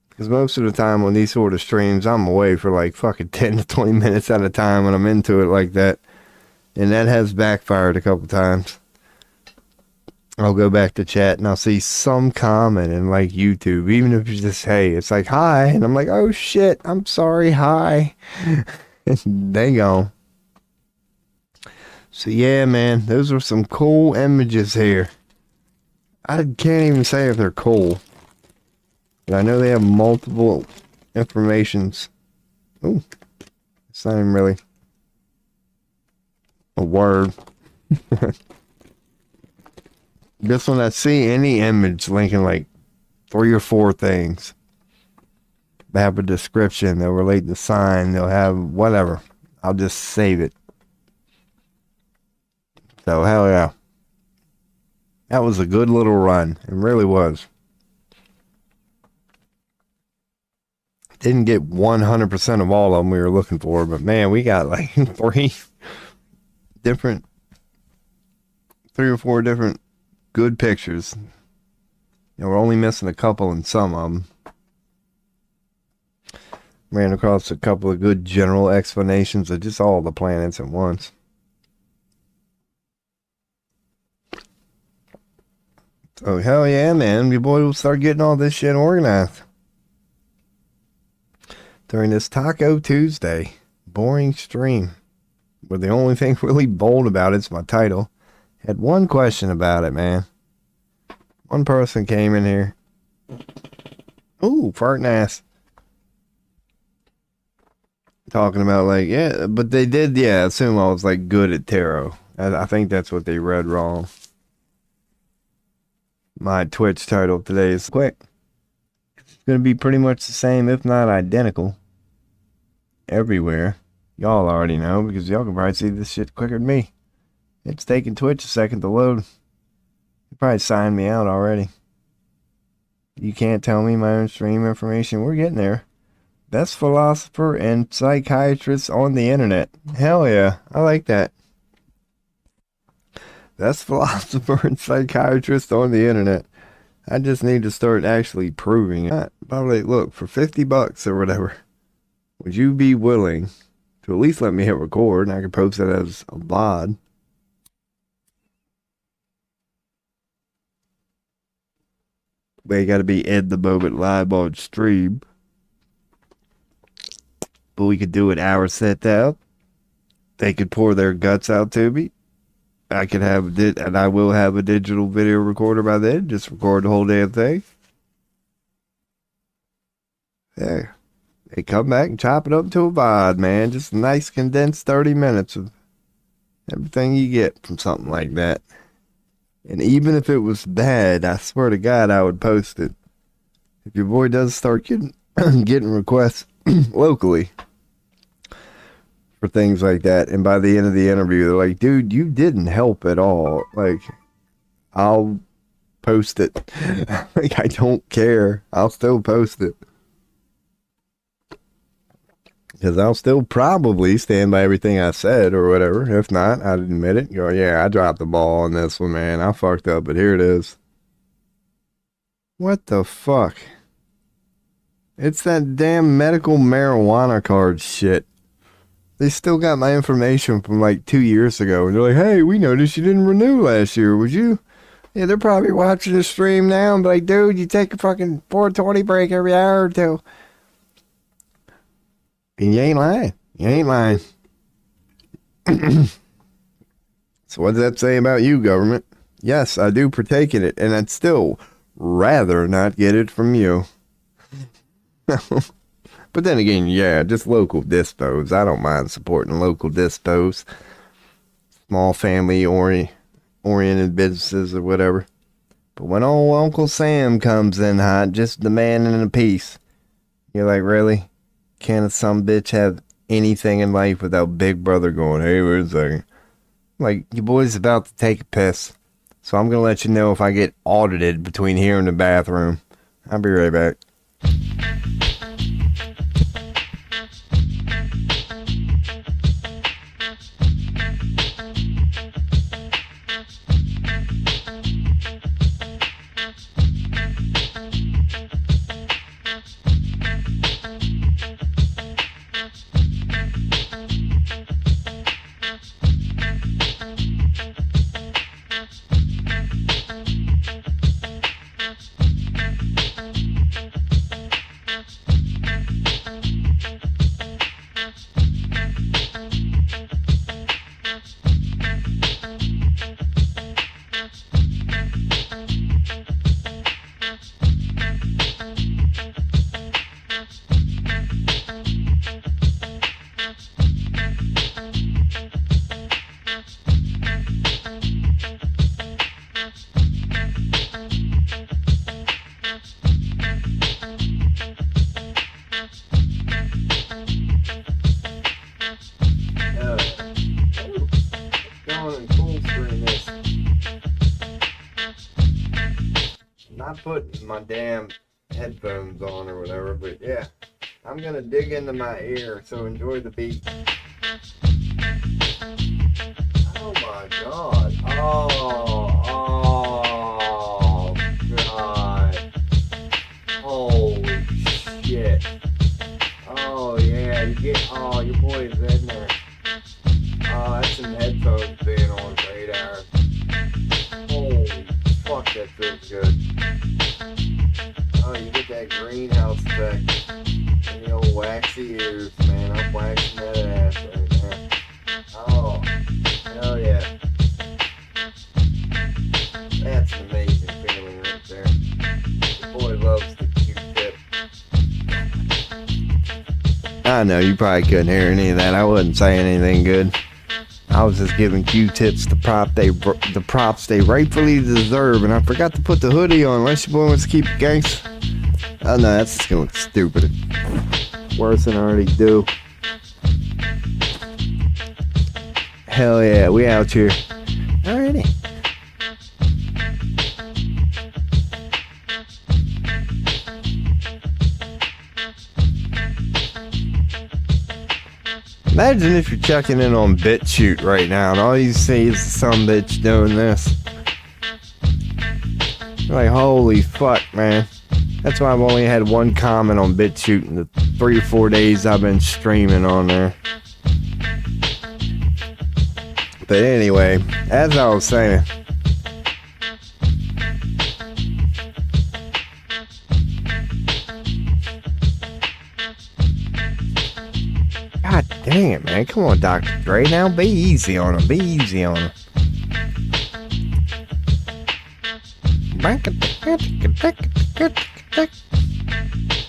Because most of the time on these sort of streams, I'm away for like fucking 10 to 20 minutes at a time when I'm into it like that. And that has backfired a couple times. I'll go back to chat and I'll see some comment in like YouTube, even if it's just, hey, it's like, hi. And I'm like, oh shit, I'm sorry, hi. They gone. So yeah, man, those are some cool images here. I can't even say if they're cool. But I know they have multiple informations. Ooh, it's not even really a word. Just when I see any image linking like 3 or 4 things, they have a description, they'll relate the sign, they'll have whatever. I'll just save it. So hell yeah. That was a good little run. It really was. Didn't get 100% of all of them we were looking for, but man, we got like 3 or 4 different good pictures. You know, we're only missing a couple in some of them. Ran across a couple of good general explanations of just all the planets at once. So hell yeah, man. Your boy will start getting all this shit organized. During this Taco Tuesday boring stream, where the only thing really bold about it's my title. Had one question about it, man. One person came in here. Ooh, farting ass. Talking about like, yeah, but they did, yeah, assume I was like good at tarot. I think that's what they read wrong. My Twitch title today is quick. It's going to be pretty much the same, if not identical, everywhere. Y'all already know, because y'all can probably see this shit quicker than me. It's taking Twitch a second to load. You probably signed me out already. You can't tell me my own stream information. We're getting there. Best philosopher and psychiatrist on the internet. Hell yeah, I like that. Best philosopher and psychiatrist on the internet. I just need to start actually proving it. Probably, look, for $50 or whatever, would you be willing to at least let me hit record and I could post it as a VOD? They got to be Ed the Moment live on stream. But we could do it hour set out. They could pour their guts out to me. I could have, and I will have a digital video recorder by then. Just record the whole damn thing. There. They come back and chop it up to a VOD, man. Just a nice condensed 30 minutes of everything you get from something like that. And even if it was bad, I swear to God, I would post it. If your boy does start getting requests locally for things like that, and by the end of the interview, they're like, dude, you didn't help at all. Like, I'll post it. Like, I don't care. I'll still post it. Because I'll still probably stand by everything I said or whatever. If not, I'd admit it. Go, yeah, I dropped the ball on this one, man. I fucked up, but here it is. What the fuck? It's that damn medical marijuana card shit. They still got my information from like 2 years ago. And they're like, hey, we noticed you didn't renew last year. Would you? Yeah, they're probably watching the stream now and be like, dude, you take a fucking 420 break every hour or two. And you ain't lying. You ain't lying. So what does that say about you, government? Yes, I do partake in it, and I'd still rather not get it from you. But then again, yeah, just local dispos. I don't mind supporting local dispos. Small family oriented businesses or whatever. But when old Uncle Sam comes in hot, just demanding a piece, you're like, really? Can't some bitch have anything in life without Big Brother going, hey, wait a second. Like, your boy's about to take a piss. So I'm going to let you know if I get audited between here and the bathroom. I'll be right back. not putting my damn headphones on or whatever, but yeah, I'm gonna dig into my ear, so enjoy the beat. Oh my god. Oh god. Holy shit. Oh yeah, your boy's in there. Oh, that's some headphones being on for 8 hours. Holy fuck, that feels good. Oh, you get that greenhouse effect. And the old waxy ears, man. I'm waxing that ass right now. Oh, hell yeah. That's an amazing feeling right there. The boy loves the Q-tip. I know, you probably couldn't hear any of that. I wasn't saying anything good. I was just giving Q-tips the props they rightfully deserve, and I forgot to put the hoodie on. Unless your boy wants to keep it gangsta. Oh no, that's just gonna look stupid. Worse than I already do. Hell yeah, we out here. Alrighty. Imagine if you're checking in on BitChute right now and all you see is some bitch doing this. You're like, holy fuck, man. That's why I've only had one comment on BitChute in the 3 or 4 days I've been streaming on there. But anyway, as I was saying, God dang it, man. Come on, Dr. Dre, now be easy on him. Be easy on him.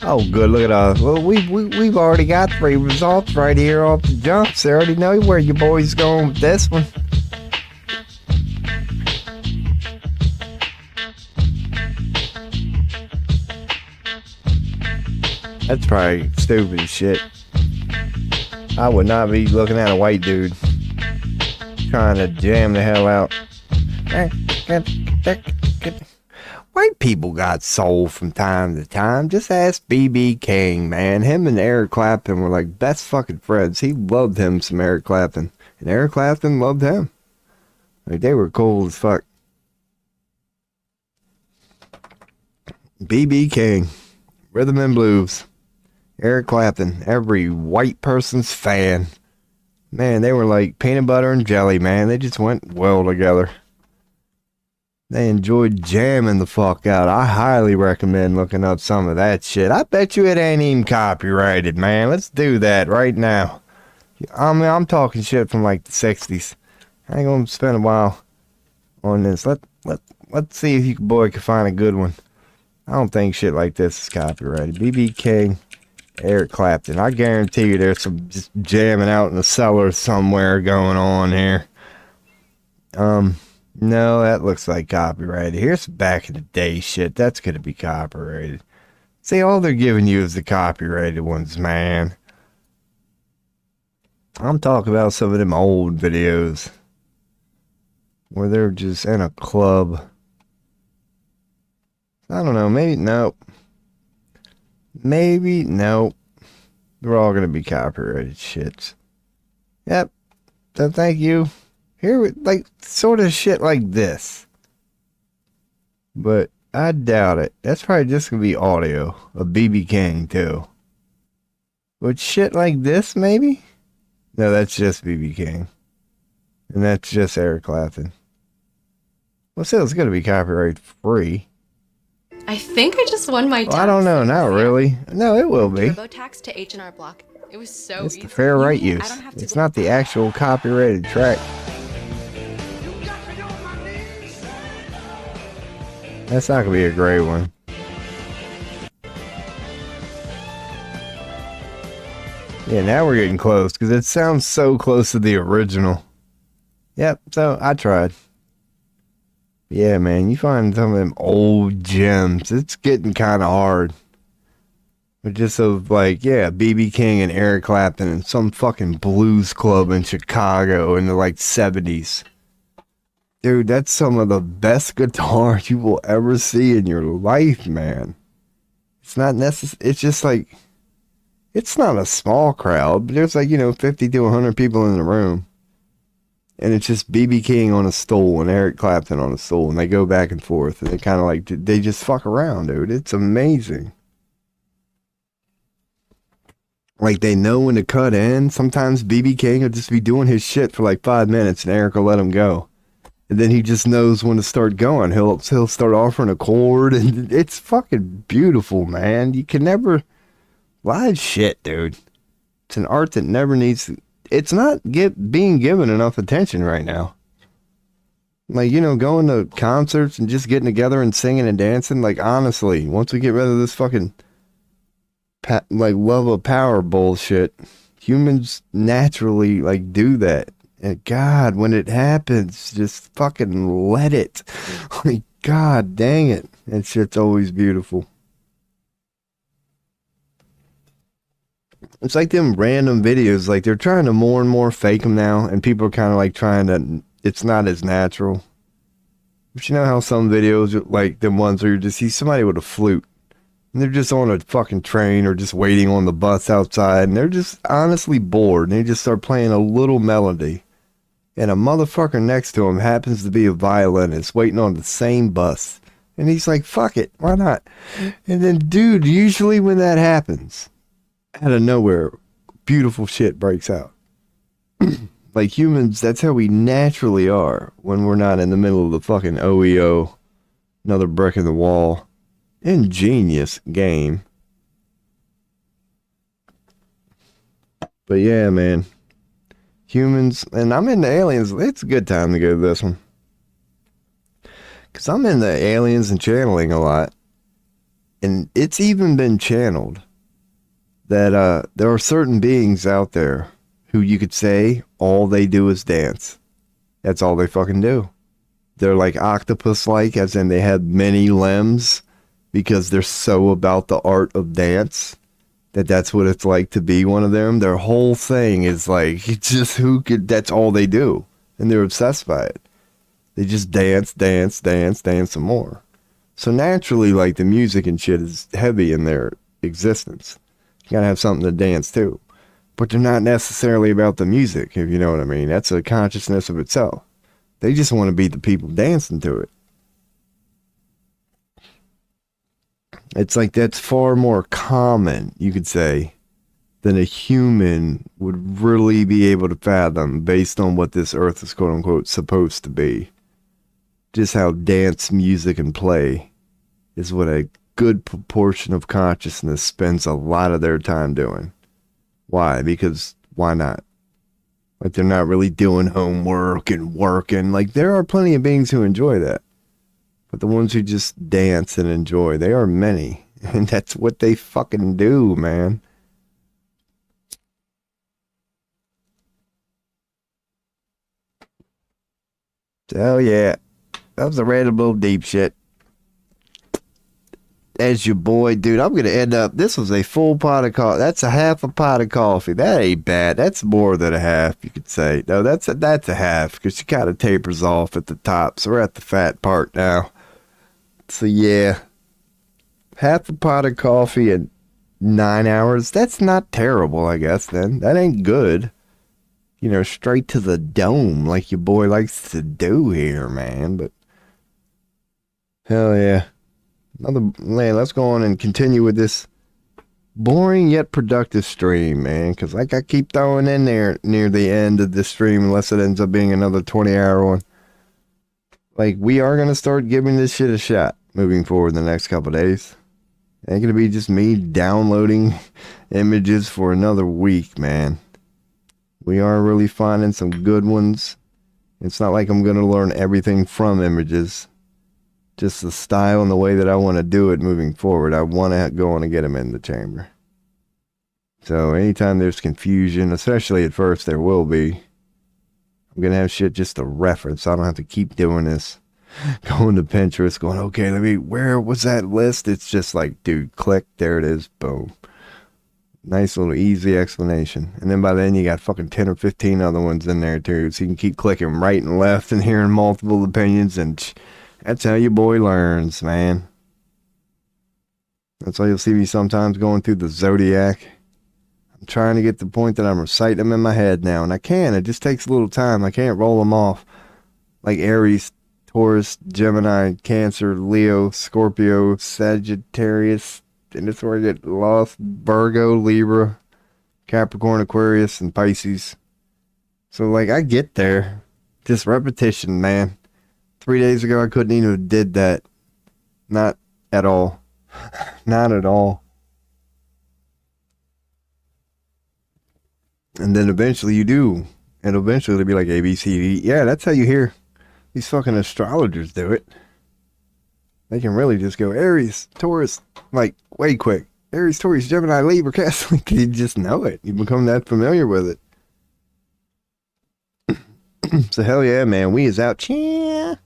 Oh, good. Look at us. Well, we've already got 3 results right here off the jumps. They already know where your boy's going with this one. That's probably stupid as shit. I would not be looking at a white dude trying to jam the hell out. White people got soul from time to time. Just ask B.B. King, man. Him and Eric Clapton were like best fucking friends. He loved him some Eric Clapton. And Eric Clapton loved him. Like, they were cool as fuck. B.B. King. Rhythm and Blues. Eric Clapton. Every white person's fan. Man, they were like peanut butter and jelly, man. They just went well together. They enjoyed jamming the fuck out. I highly recommend looking up some of that shit. I bet you it ain't even copyrighted, man. Let's do that right now. I mean, I'm talking shit from like the 60s. I ain't gonna spend a while on this. Let's see if you boy can find a good one. I don't think shit like this is copyrighted. B.B. King, Eric Clapton. I guarantee you there's some just jamming out in the cellar somewhere going on here. No, that looks like copyrighted. Here's back in the day shit. That's gonna be copyrighted. See, all they're giving you is the copyrighted ones, man. I'm talking about some of them old videos where they're just in a club. I don't know, maybe nope. Maybe nope. They're all gonna be copyrighted shits. Yep. So thank you. Here, like, sort of shit like this. But I doubt it. That's probably just gonna be audio of B.B. King, too. But shit like this, maybe? No, that's just B.B. King. And that's just Eric Clapton. Well, still, it's gonna be copyright free. I think I just won my tax. Well, I don't know, not really. No, it will be. TurboTax to H&R Block. It was so It's easy. the fair right use. It's not the actual copyrighted track. That's not gonna be a great one. Yeah, now we're getting close because it sounds so close to the original. Yep, so I tried. Yeah, man, you find some of them old gems. It's getting kind of hard. But just of like, yeah, B.B. King and Eric Clapton in some fucking blues club in Chicago in the like 70s. Dude, that's some of the best guitar you will ever see in your life, man. It's not necessary. It's just like, it's not a small crowd, but there's like, 50 to 100 people in the room. And it's just B.B. King on a stool and Eric Clapton on a stool, and they go back and forth, and they kind of like, they just fuck around, dude. It's amazing. Like, they know when to cut in. Sometimes B.B. King will just be doing his shit for like 5 minutes, and Eric will let him go. And then he just knows when to start going. He'll start offering a chord, and it's fucking beautiful, man. You can never... Live shit, dude. It's an art that never needs... It's not being given enough attention right now. Like, going to concerts and just getting together and singing and dancing. Like, honestly, once we get rid of this fucking love of power bullshit, humans naturally like do that. And God, when it happens, just fucking let it. Like, God dang it. That shit's always beautiful. It's like them random videos, like they're trying to more and more fake them now, and people are kind of like trying to, it's not as natural. But you know how some videos, like them ones where you just see somebody with a flute, and they're just on a fucking train or just waiting on the bus outside, and they're just honestly bored, and they just start playing a little melody, and a motherfucker next to him happens to be a violinist waiting on the same bus, and he's like, fuck it, why not? And then, dude, usually when that happens, out of nowhere, beautiful shit breaks out. Like humans, that's how we naturally are when we're not in the middle of the fucking OEO, another brick in the wall, ingenious game. But yeah, man, humans, and I'm into aliens. It's a good time to go to this one, because I'm into aliens and channeling a lot, and it's even been channeled that there are certain beings out there who you could say all they do is dance. That's all they fucking do. They're like octopus-like, as in they have many limbs, because they're so about the art of dance that's what it's like to be one of them. Their whole thing is like, it's just that's all they do. And they're obsessed by it. They just dance some more. So naturally, like, the music and shit is heavy in their existence. You gotta have something to dance to. But they're not necessarily about the music, if you know what I mean. That's a consciousness of itself. They just want to be the people dancing to it. It's like that's far more common, you could say, than a human would really be able to fathom based on what this earth is quote unquote supposed to be. Just how dance, music, and play is what a good proportion of consciousness spends a lot of their time doing. Why? Because why not? Like, they're not really doing homework and working. Like, there are plenty of beings who enjoy that. But the ones who just dance and enjoy, they are many. And that's what they fucking do, man. So, yeah. That was a random little deep shit. As your boy, dude, I'm going to end up, this was a full pot of coffee. That's a half a pot of coffee. That ain't bad. That's more than a half, you could say. No, that's a half, because she kind of tapers off at the top. So we're at the fat part now. So yeah, half a pot of coffee in 9 hours. That's not terrible, I guess, then. That ain't good. You know, straight to the dome, like your boy likes to do here, man. But hell yeah. Let's go on and continue with this boring yet productive stream, man. Because like I keep throwing in there near the end of this stream, unless it ends up being another 20-hour one. Like, we are going to start giving this shit a shot moving forward the next couple days. It ain't going to be just me downloading images for another week, man. We are really finding some good ones. It's not like I'm going to learn everything from images. Just the style and the way that I want to do it moving forward. I want to go on and get them in the chamber. So anytime there's confusion, especially at first there will be, I'm going to have shit just to reference. I don't have to keep doing this. Going to Pinterest, going, okay, where was that list? It's just like, dude, click, there it is, boom. Nice little easy explanation. And then by then you got fucking 10 or 15 other ones in there too. So you can keep clicking right and left and hearing multiple opinions. And that's how your boy learns, man. That's why you'll see me sometimes going through the zodiac. I'm trying to get to the point that I'm reciting them in my head now. And I can. It just takes a little time. I can't roll them off. Like Aries, Taurus, Gemini, Cancer, Leo, Scorpio, Sagittarius. And that's where I get lost. Virgo, Libra, Capricorn, Aquarius, and Pisces. So, like, I get there. Just repetition, man. 3 days ago, I couldn't even have did that. Not at all. Not at all. And then eventually you do. And eventually it'll be like A, B, C, D. Yeah, that's how you hear these fucking astrologers do it. They can really just go Aries, Taurus, like way quick. Aries, Taurus, Gemini, Libra, Cancer. You just know it. You become that familiar with it. So hell yeah, man. We is out. Yeah.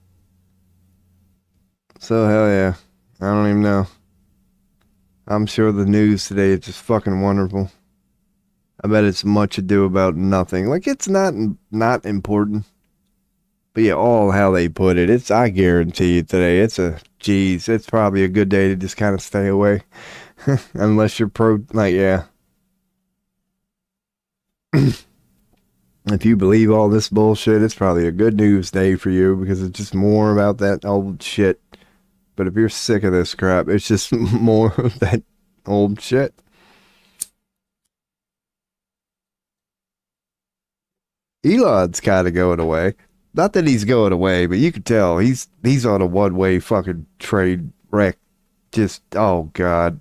So hell yeah. I don't even know. I'm sure the news today is just fucking wonderful. I bet it's much ado about nothing. Like, it's not important. But yeah, all how they put it. I guarantee you today, it's probably a good day to just kind of stay away. Unless you're yeah. If you believe all this bullshit, it's probably a good news day for you because it's just more about that old shit. But if you're sick of this crap, it's just more of that old shit. Elon's kind of going away. Not that he's going away, but you can tell he's on a one-way fucking trade wreck. Just, oh God.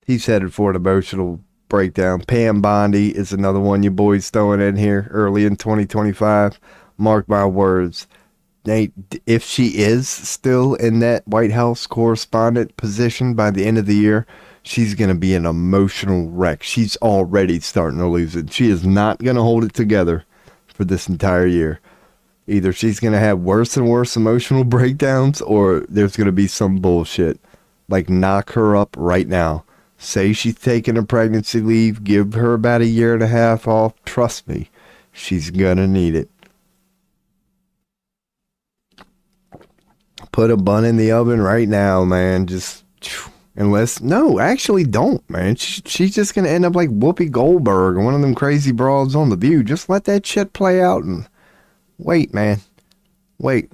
He's headed for an emotional breakdown. Pam Bondi is another one you boys throwing in here early in 2025. Mark my words. Nate, if she is still in that White House correspondent position by the end of the year, she's going to be an emotional wreck. She's already starting to lose it. She is not going to hold it together for this entire year. Either she's going to have worse and worse emotional breakdowns, or there's going to be some bullshit. Like, knock her up right now. Say she's taking a pregnancy leave. Give her about 1.5 years off. Trust me, she's going to need it. Put a bun in the oven right now, man. Just, unless, no, actually don't, man. She's just going to end up like Whoopi Goldberg or one of them crazy broads on The View. Just let that shit play out and wait, man. Wait.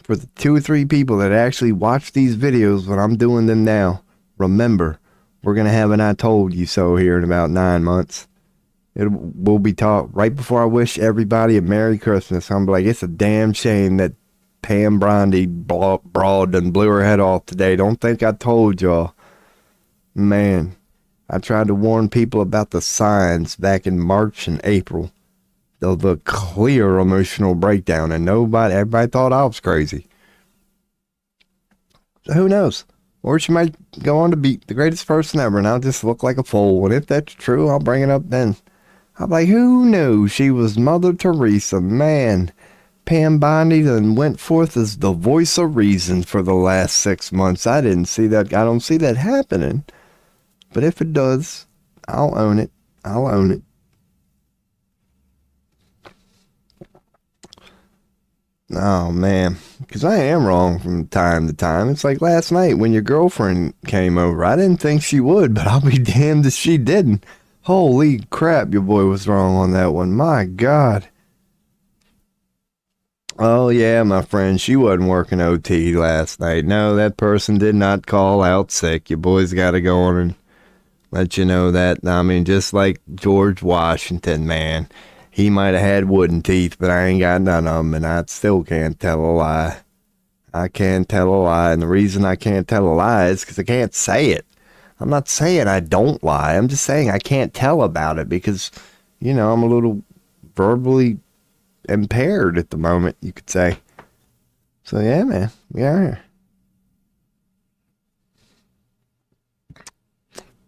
For the 2 or 3 people that actually watch these videos when I'm doing them now, remember, we're going to have an I told you so here in about 9 months. We'll be taught right before I wish everybody a Merry Christmas. I'm like, it's a damn shame that Pam Bondi broad and blew her head off today. Don't think I told y'all. Man, I tried to warn people about the signs back in March and April. The clear emotional breakdown, and everybody thought I was crazy. So who knows? Or she might go on to be the greatest person ever, and I'll just look like a fool. And if that's true, I'll bring it up then. I'm like, who knew she was Mother Teresa? Man, Pam Bondi then went forth as the voice of reason for the last 6 months. I didn't see that. I don't see that happening. But if it does, I'll own it. I'll own it. Oh, man. Because I am wrong from time to time. It's like last night when your girlfriend came over. I didn't think she would, but I'll be damned if she didn't. Holy crap, your boy was wrong on that one. My God. Oh, yeah, my friend. She wasn't working OT last night. No, that person did not call out sick. Your boy's got to go on and let you know that. I mean, just like George Washington, man. He might have had wooden teeth, but I ain't got none of them, and I still can't tell a lie. I can't tell a lie, and the reason I can't tell a lie is because I can't say it. I'm not saying I don't lie. I'm just saying I can't tell about it because, you know, I'm a little verbally impaired at the moment, you could say. So, yeah, man, we are here.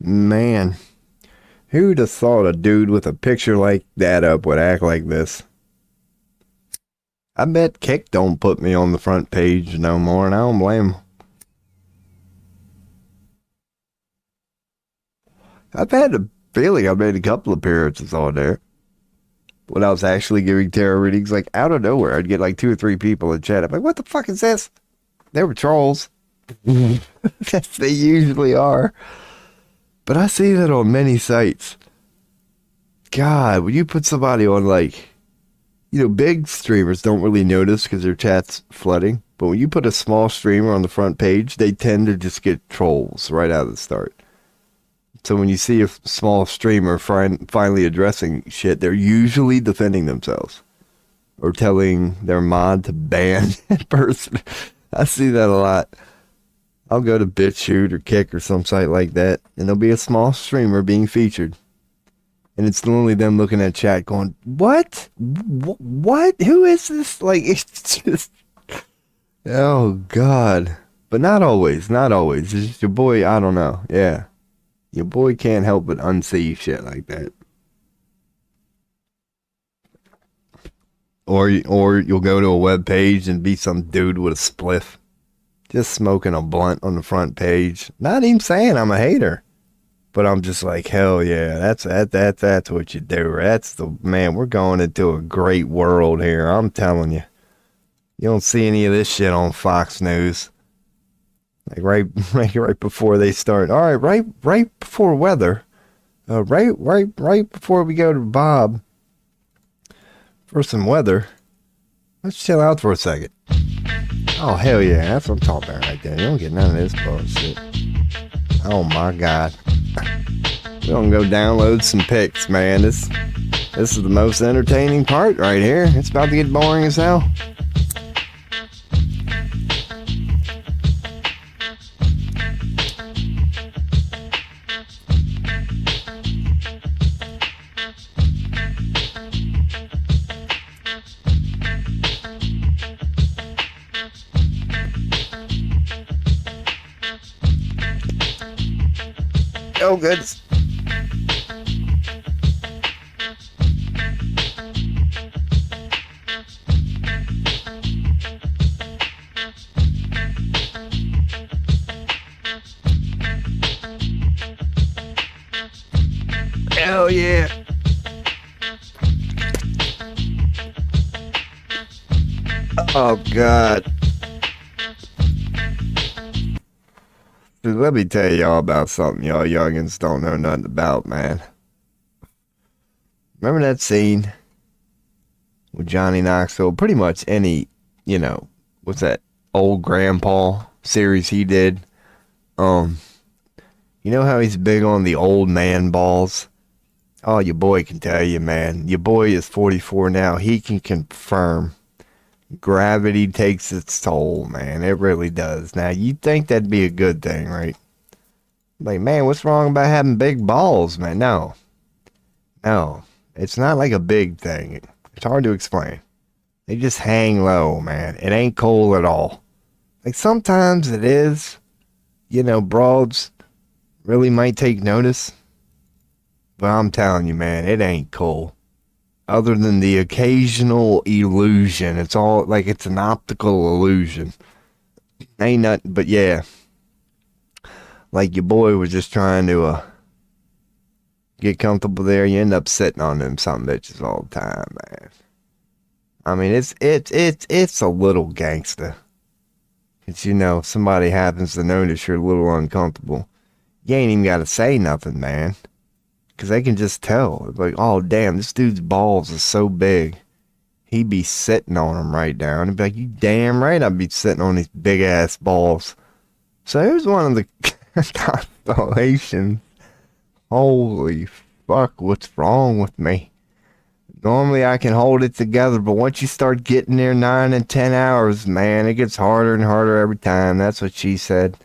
Man. Who'd have thought a dude with a picture like that up would act like this? I bet Kick don't put me on the front page no more, and I don't blame him. I've had a feeling I made a couple appearances on there. When I was actually giving tarot readings, like out of nowhere, I'd get like 2 or 3 people in chat. I'm like, what the fuck is this? They were trolls. They usually are. But I see that on many sites. God, when you put somebody on like, big streamers don't really notice because their chat's flooding. But when you put a small streamer on the front page, they tend to just get trolls right out of the start. So when you see a small streamer finally addressing shit, they're usually defending themselves or telling their mod to ban that person. I see that a lot. I'll go to BitChute or Kick or some site like that, and there'll be a small streamer being featured. And it's literally them looking at chat going, what? What? Who is this? Like, it's just, oh, God. But not always. It's just your boy, I don't know. Yeah. Your boy can't help but unsee shit like that. Or you'll go to a web page and be some dude with a spliff. Just smoking a blunt on the front page. Not even saying I'm a hater. But I'm just like, hell yeah, that's what you do. Man, we're going into a great world here. I'm telling you. You don't see any of this shit on Fox News. Like right before they start. All right, right before weather. Right before we go to Bob for some weather. Let's chill out for a second. Oh hell yeah, that's what I'm talking about right there. You don't get none of this bullshit. Oh my God. We're gonna go download some pics, man. This is the most entertaining part right here. It's about to get boring as hell. Oh, good. Hell yeah. Oh, God. Dude, let me tell y'all about something y'all youngins don't know nothing about, man. Remember that scene with Johnny Knoxville? Pretty much any, what's that old grandpa series he did? You know how he's big on the old man balls? Oh, your boy can tell you, man. Your boy is 44 now. He can confirm gravity takes its toll, man. It really does. Now, you'd think that'd be a good thing, right? Like, man, what's wrong about having big balls, man? No. It's not like a big thing. It's hard to explain. They just hang low, man. It ain't cool at all. Like, sometimes it is. Broads really might take notice. But I'm telling you, man, it ain't cool. Other than the occasional illusion. It's all like it's an optical illusion. Ain't nothing, but yeah. Like your boy was just trying to get comfortable there. You end up sitting on them some bitches all the time, man. I mean, it's a little gangster. It's, if somebody happens to notice you're a little uncomfortable, you ain't even got to say nothing, man. Because they can just tell. It's like, oh, damn, this dude's balls is so big. He'd be sitting on them right now. And he'd be like, you damn right I'd be sitting on these big-ass balls. So here's one of the constellations. Holy fuck, what's wrong with me? Normally I can hold it together, but once you start getting there 9 and 10 hours, man, it gets harder and harder every time. That's what she said.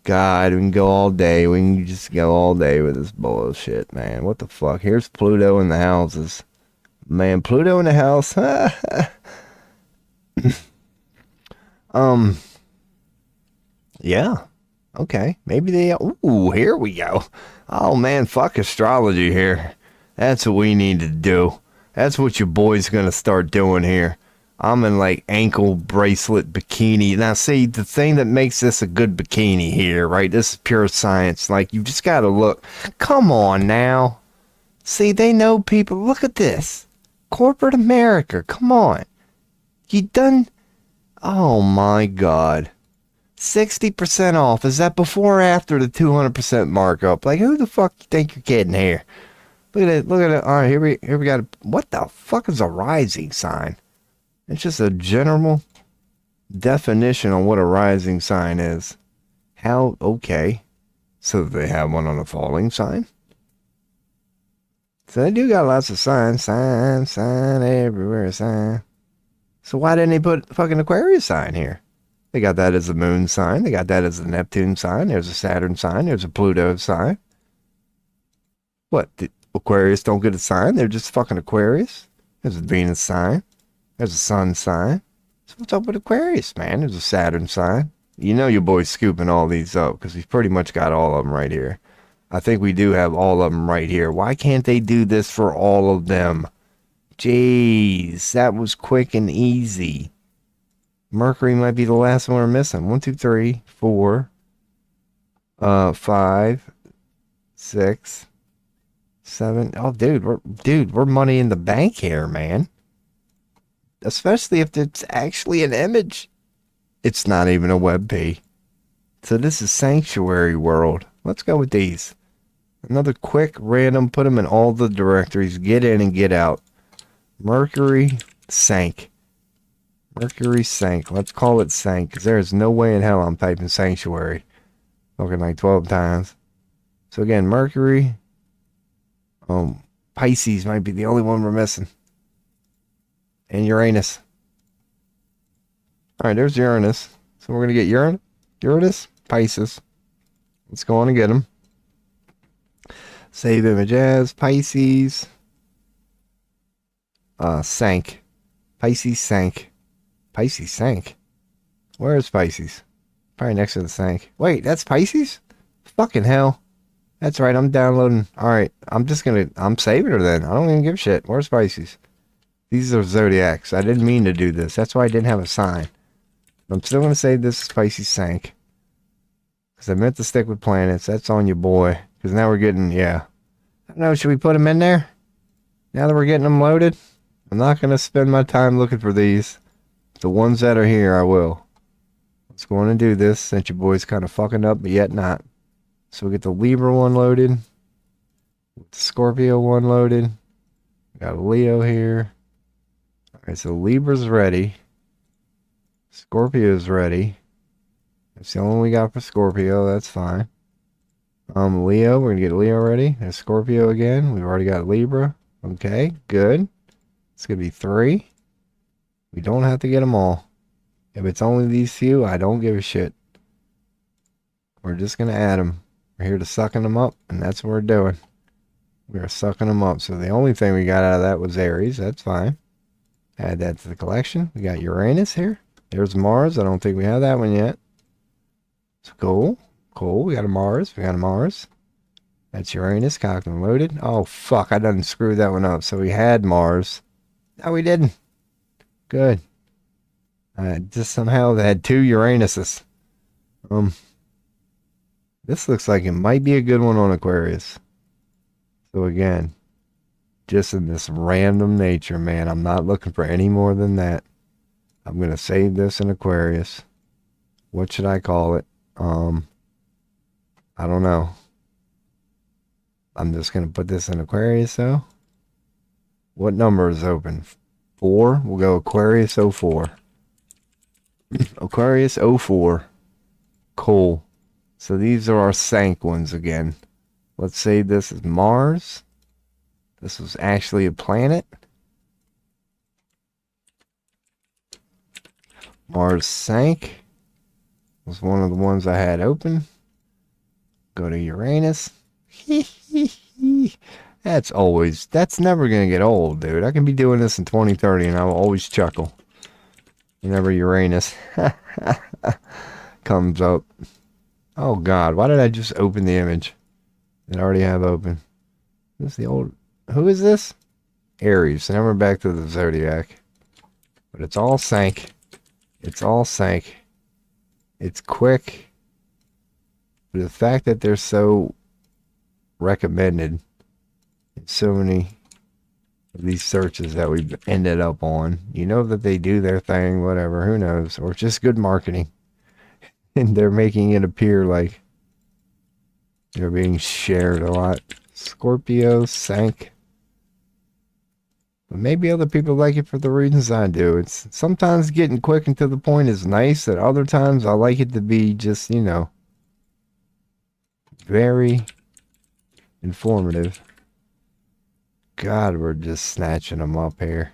God, we can go all day. We can just go all day with this bullshit, man. What the fuck? Here's Pluto in the houses. Man, Pluto in the house. Yeah. Okay. Maybe they... Ooh, here we go. Oh, man, fuck astrology here. That's what we need to do. That's what your boy's gonna start doing here. I'm in like ankle bracelet bikini. Now see, the thing that makes this a good bikini here, right? This is pure science. Like, you just gotta look. Come on now. See, they know people. Look at this. Corporate America. Come on. You done. Oh my God. 60% off. Is that before or after the 200% markup? Like, who the fuck you think you're kidding here? Look at it. Look at it. All right, here we got. What the fuck is a rising sign? It's just a general definition on what a rising sign is. How? Okay. So they have one on a falling sign. So they do got lots of signs. Sign everywhere. Sign. So why didn't they put fucking Aquarius sign here? They got that as the moon sign. They got that as the Neptune sign. There's a Saturn sign. There's a Pluto sign. What? The Aquarius don't get a sign? They're just fucking Aquarius? There's a Venus sign. There's a Sun sign. So what's up with Aquarius, man? There's a Saturn sign. You know your boy's scooping all these up because he's pretty much got all of them right here. I think we do have all of them right here. Why can't they do this for all of them? Jeez, that was quick and easy. Mercury might be the last one we're missing. 1, 2, 3, 4, 5, 6, 7. Oh, dude, we're money in the bank here, man. Especially if it's actually an image. It's not even a WebP. So this is Sanctuary World. Let's go with these. Another quick random. Put them in all the directories. Get in and get out. Mercury sank. Mercury sank. Let's call it sank. Because there is no way in hell I'm typing Sanctuary. Fucking like 12 times. So again, Mercury. Pisces might be the only one we're missing. And Uranus. Alright, there's Uranus. So we're going to get Uranus, Pisces. Let's go on and get them. Save image as Pisces. Sank. Pisces sank. Pisces sank. Where is Pisces? Probably next to the sank. Wait, that's Pisces? Fucking hell. That's right, I'm downloading. Alright, I'm saving her then. I don't even give a shit. Where's Pisces? These are zodiacs. I didn't mean to do this. That's why I didn't have a sign. I'm still going to say this is Pisces sank. Because I meant to stick with planets. That's on you, boy. Because now we're getting, yeah. I don't know, should we put them in there? Now that we're getting them loaded? I'm not going to spend my time looking for these. The ones that are here, I will. Let's go on and do this since your boy's kind of fucking up, but yet not. So we get the Libra one loaded. The Scorpio one loaded. We got a Leo here. Alright, so Libra's ready. Scorpio's ready. That's the only one we got for Scorpio. That's fine. Leo, we're gonna get Leo ready. There's Scorpio again. We've already got Libra. Okay, good. It's gonna be 3. We don't have to get them all. If it's only these few, I don't give a shit. We're just gonna add them. We're here to sucking them up, and that's what we're doing. We are sucking them up. So the only thing we got out of that was Aries. That's fine. Add that to the collection. We got Uranus here. There's Mars. I don't think we have that one yet. So cool. Cool. We got a Mars. We got a Mars. That's Uranus. Cocked and loaded. Oh, fuck. I done screwed that one up. So we had Mars. No, we didn't. Good. Just somehow they had 2 Uranuses. This looks like it might be a good one on Aquarius. So again, just in this random nature, man. I'm not looking for any more than that. I'm going to save this in Aquarius. What should I call it? I don't know. I'm just going to put this in Aquarius, though. What number is open? 4? We'll go Aquarius 04. Aquarius 04. Cool. So these are our sank ones again. Let's say this is Mars. This was actually a planet. Mars sank. Was one of the ones I had open. Go to Uranus. That's never going to get old, dude. I can be doing this in 2030 and I will always chuckle whenever Uranus comes up. Oh God, why did I just open the image that I already have open? This is the old, who is this? Aries. Now we're back to the zodiac. But it's all sank. It's all sank. It's quick. But the fact that they're so recommended in so many of these searches that we've ended up on, you know that they do their thing, whatever, who knows, or it's just good marketing. And they're making it appear like they're being shared a lot. Scorpio sank. But maybe other people like it for the reasons I do. It's sometimes getting quick and to the point is nice. At other times, I like it to be just, you know, very informative. God, we're just snatching them up here.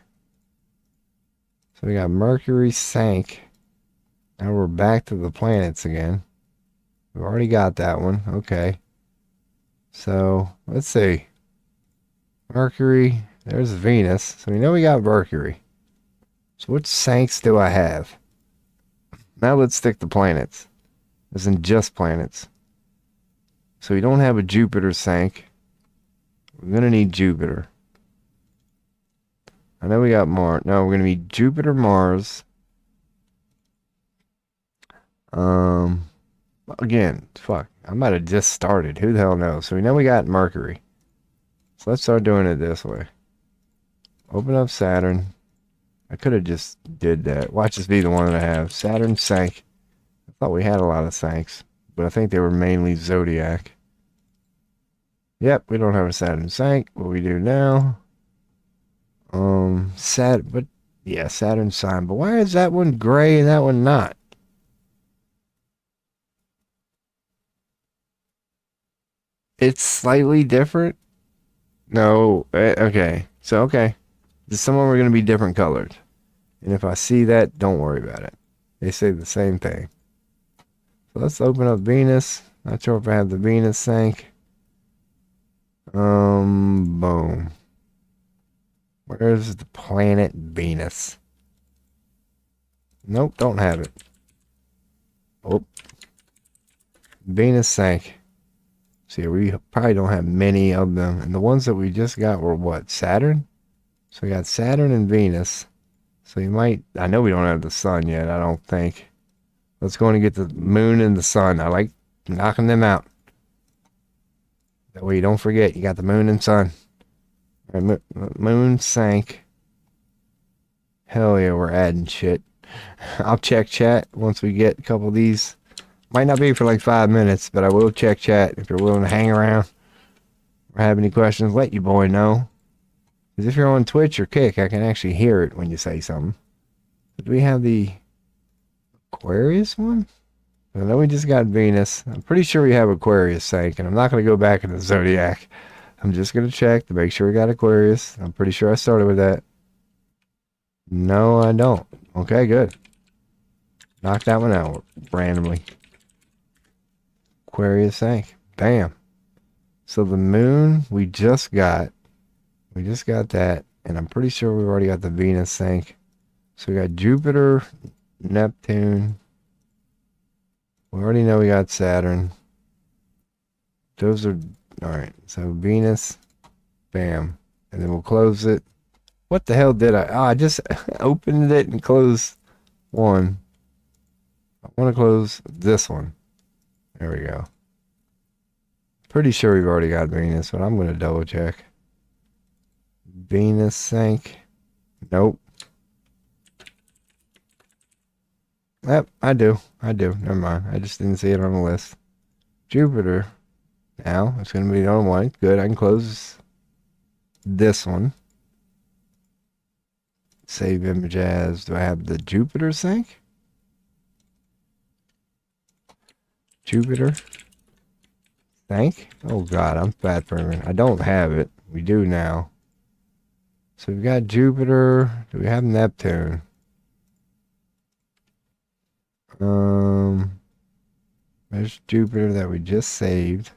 So we got Mercury sank. Now we're back to the planets again. We've already got that one. Okay. So, let's see. Mercury. There's Venus. So we know we got Mercury. So which sanks do I have? Now let's stick to planets. As in just planets. So we don't have a Jupiter sank. We're going to need Jupiter. I know we got Mars. No, we're going to need Jupiter, Mars. Again, fuck. I might have just started. Who the hell knows? So we know we got Mercury. So let's start doing it this way. Open up Saturn. I could have just did that. Watch this be the one that I have. Saturn sank. I thought we had a lot of sanks, but I think they were mainly zodiac. Yep, we don't have a Saturn sank. What we do now? Saturn sign. But why is that one gray and that one not? It's slightly different. No, okay. So, okay. Some of them are going to be different colored. And if I see that, don't worry about it. They say the same thing. So let's open up Venus. Not sure if I have the Venus sank. Boom. Where's the planet Venus? Nope, don't have it. Oh. Venus sank. See, we probably don't have many of them. And the ones that we just got were what? Saturn? So we got Saturn and Venus. So you might... I know we don't have the sun yet, I don't think. Let's go and get the moon and the sun. I like knocking them out. That way you don't forget. You got the moon and sun. All right, moon sank. Hell yeah, we're adding shit. I'll check chat once we get a couple of these. Might not be for like 5 minutes, but I will check chat if you're willing to hang around or have any questions. Let your boy know. Because if you're on Twitch or Kick, I can actually hear it when you say something. Do we have the Aquarius one? I know we just got Venus. I'm pretty sure we have Aquarius sank, and I'm not going to go back in the Zodiac. I'm just going to check to make sure we got Aquarius. I'm pretty sure I started with that. No, I don't. Okay, good. Knock that one out randomly. Aquarius sank. Bam. So the moon we just got. We just got that. And I'm pretty sure we've already got the Venus sank. So we got Jupiter, Neptune. We already know we got Saturn. Those are... Alright, so Venus. Bam. And then we'll close it. What the hell did I... Oh, I just opened it and closed one. I want to close this one. There we go. Pretty sure we've already got Venus, but I'm going to double check. Venus sank. Nope. Yep, I do. Never mind. I just didn't see it on the list. Jupiter. Now, it's going to be on one. Good, I can close this one. Save image as. Do I have the Jupiter sank? Jupiter. Sank? Oh god, I'm fat for a minute. I don't have it. We do now. So we've got Jupiter. Do we have Neptune? There's Jupiter that we just saved.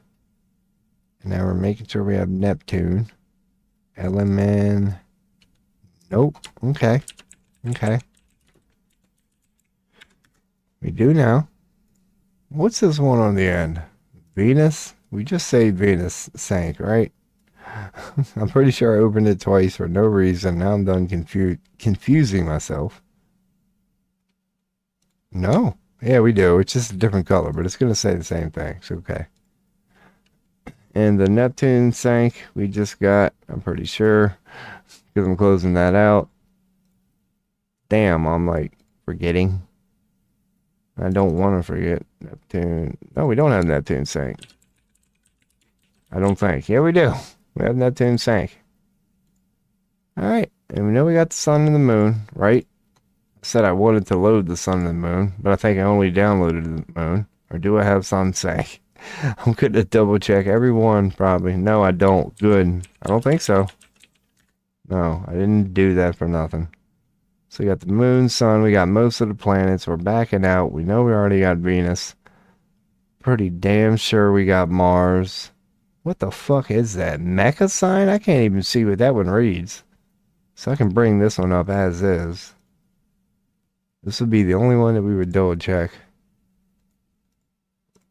And now we're making sure we have Neptune. Element. Nope. Okay. Okay. We do now. What's this one on the end? Venus? We just saved Venus sank, right? I'm pretty sure I opened it twice for no reason. Now I'm done confusing myself. No. Yeah, we do. It's just a different color, but it's going to say the same thing. It's okay. And the Neptune sank we just got, I'm pretty sure, because I'm closing that out. Damn, I'm like forgetting. I don't want to forget Neptune. No, we don't have Neptune sank. I don't think. Yeah, we do. We have Neptune sank. Alright, and we know we got the sun and the moon, right? I said I wanted to load the sun and the moon, but I think I only downloaded the moon. Or do I have sun sank? I'm good to double check every one, probably. No, I don't. Good. I don't think so. No, I didn't do that for nothing. So we got the moon, sun, we got most of the planets. We're backing out. We know we already got Venus. Pretty damn sure we got Mars. What the fuck is that? Mecha sign? I can't even see what that one reads. So I can bring this one up as is. This would be the only one that we would double check.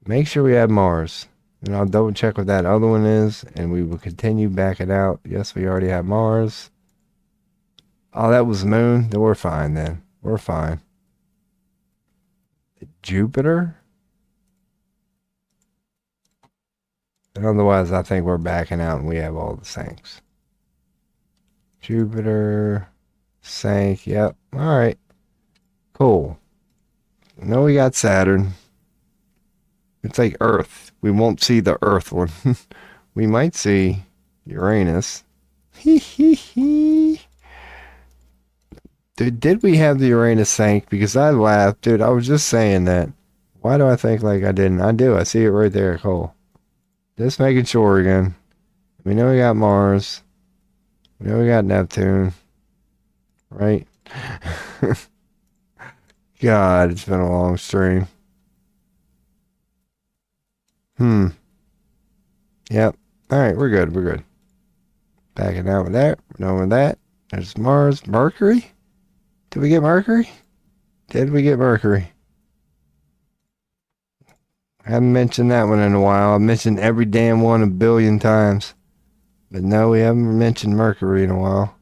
Make sure we have Mars. And I'll double check what that other one is. And we will continue backing out. Yes, we already have Mars. Oh, that was moon? Then we're fine then. We're fine. Jupiter? And otherwise, I think we're backing out and we have all the sinks. Jupiter. Sank. Yep. Alright. Cool. Now we got Saturn. It's like Earth. We won't see the Earth one. We might see Uranus. Hee hee hee. Dude, did we have the Uranus sank? Because I laughed. Dude, I was just saying that. Why do I think like I didn't? I do. I see it right there. Cool. Just making sure again. We know we got Mars. We know we got Neptune. Right? God, it's been a long stream. Yep. Alright, we're good. We're good. Backing out with that. We're done with that. There's Mars. Mercury? Did we get Mercury? Did we get Mercury? I haven't mentioned that one in a while. I've mentioned every damn one a billion times. But no, we haven't mentioned Mercury in a while.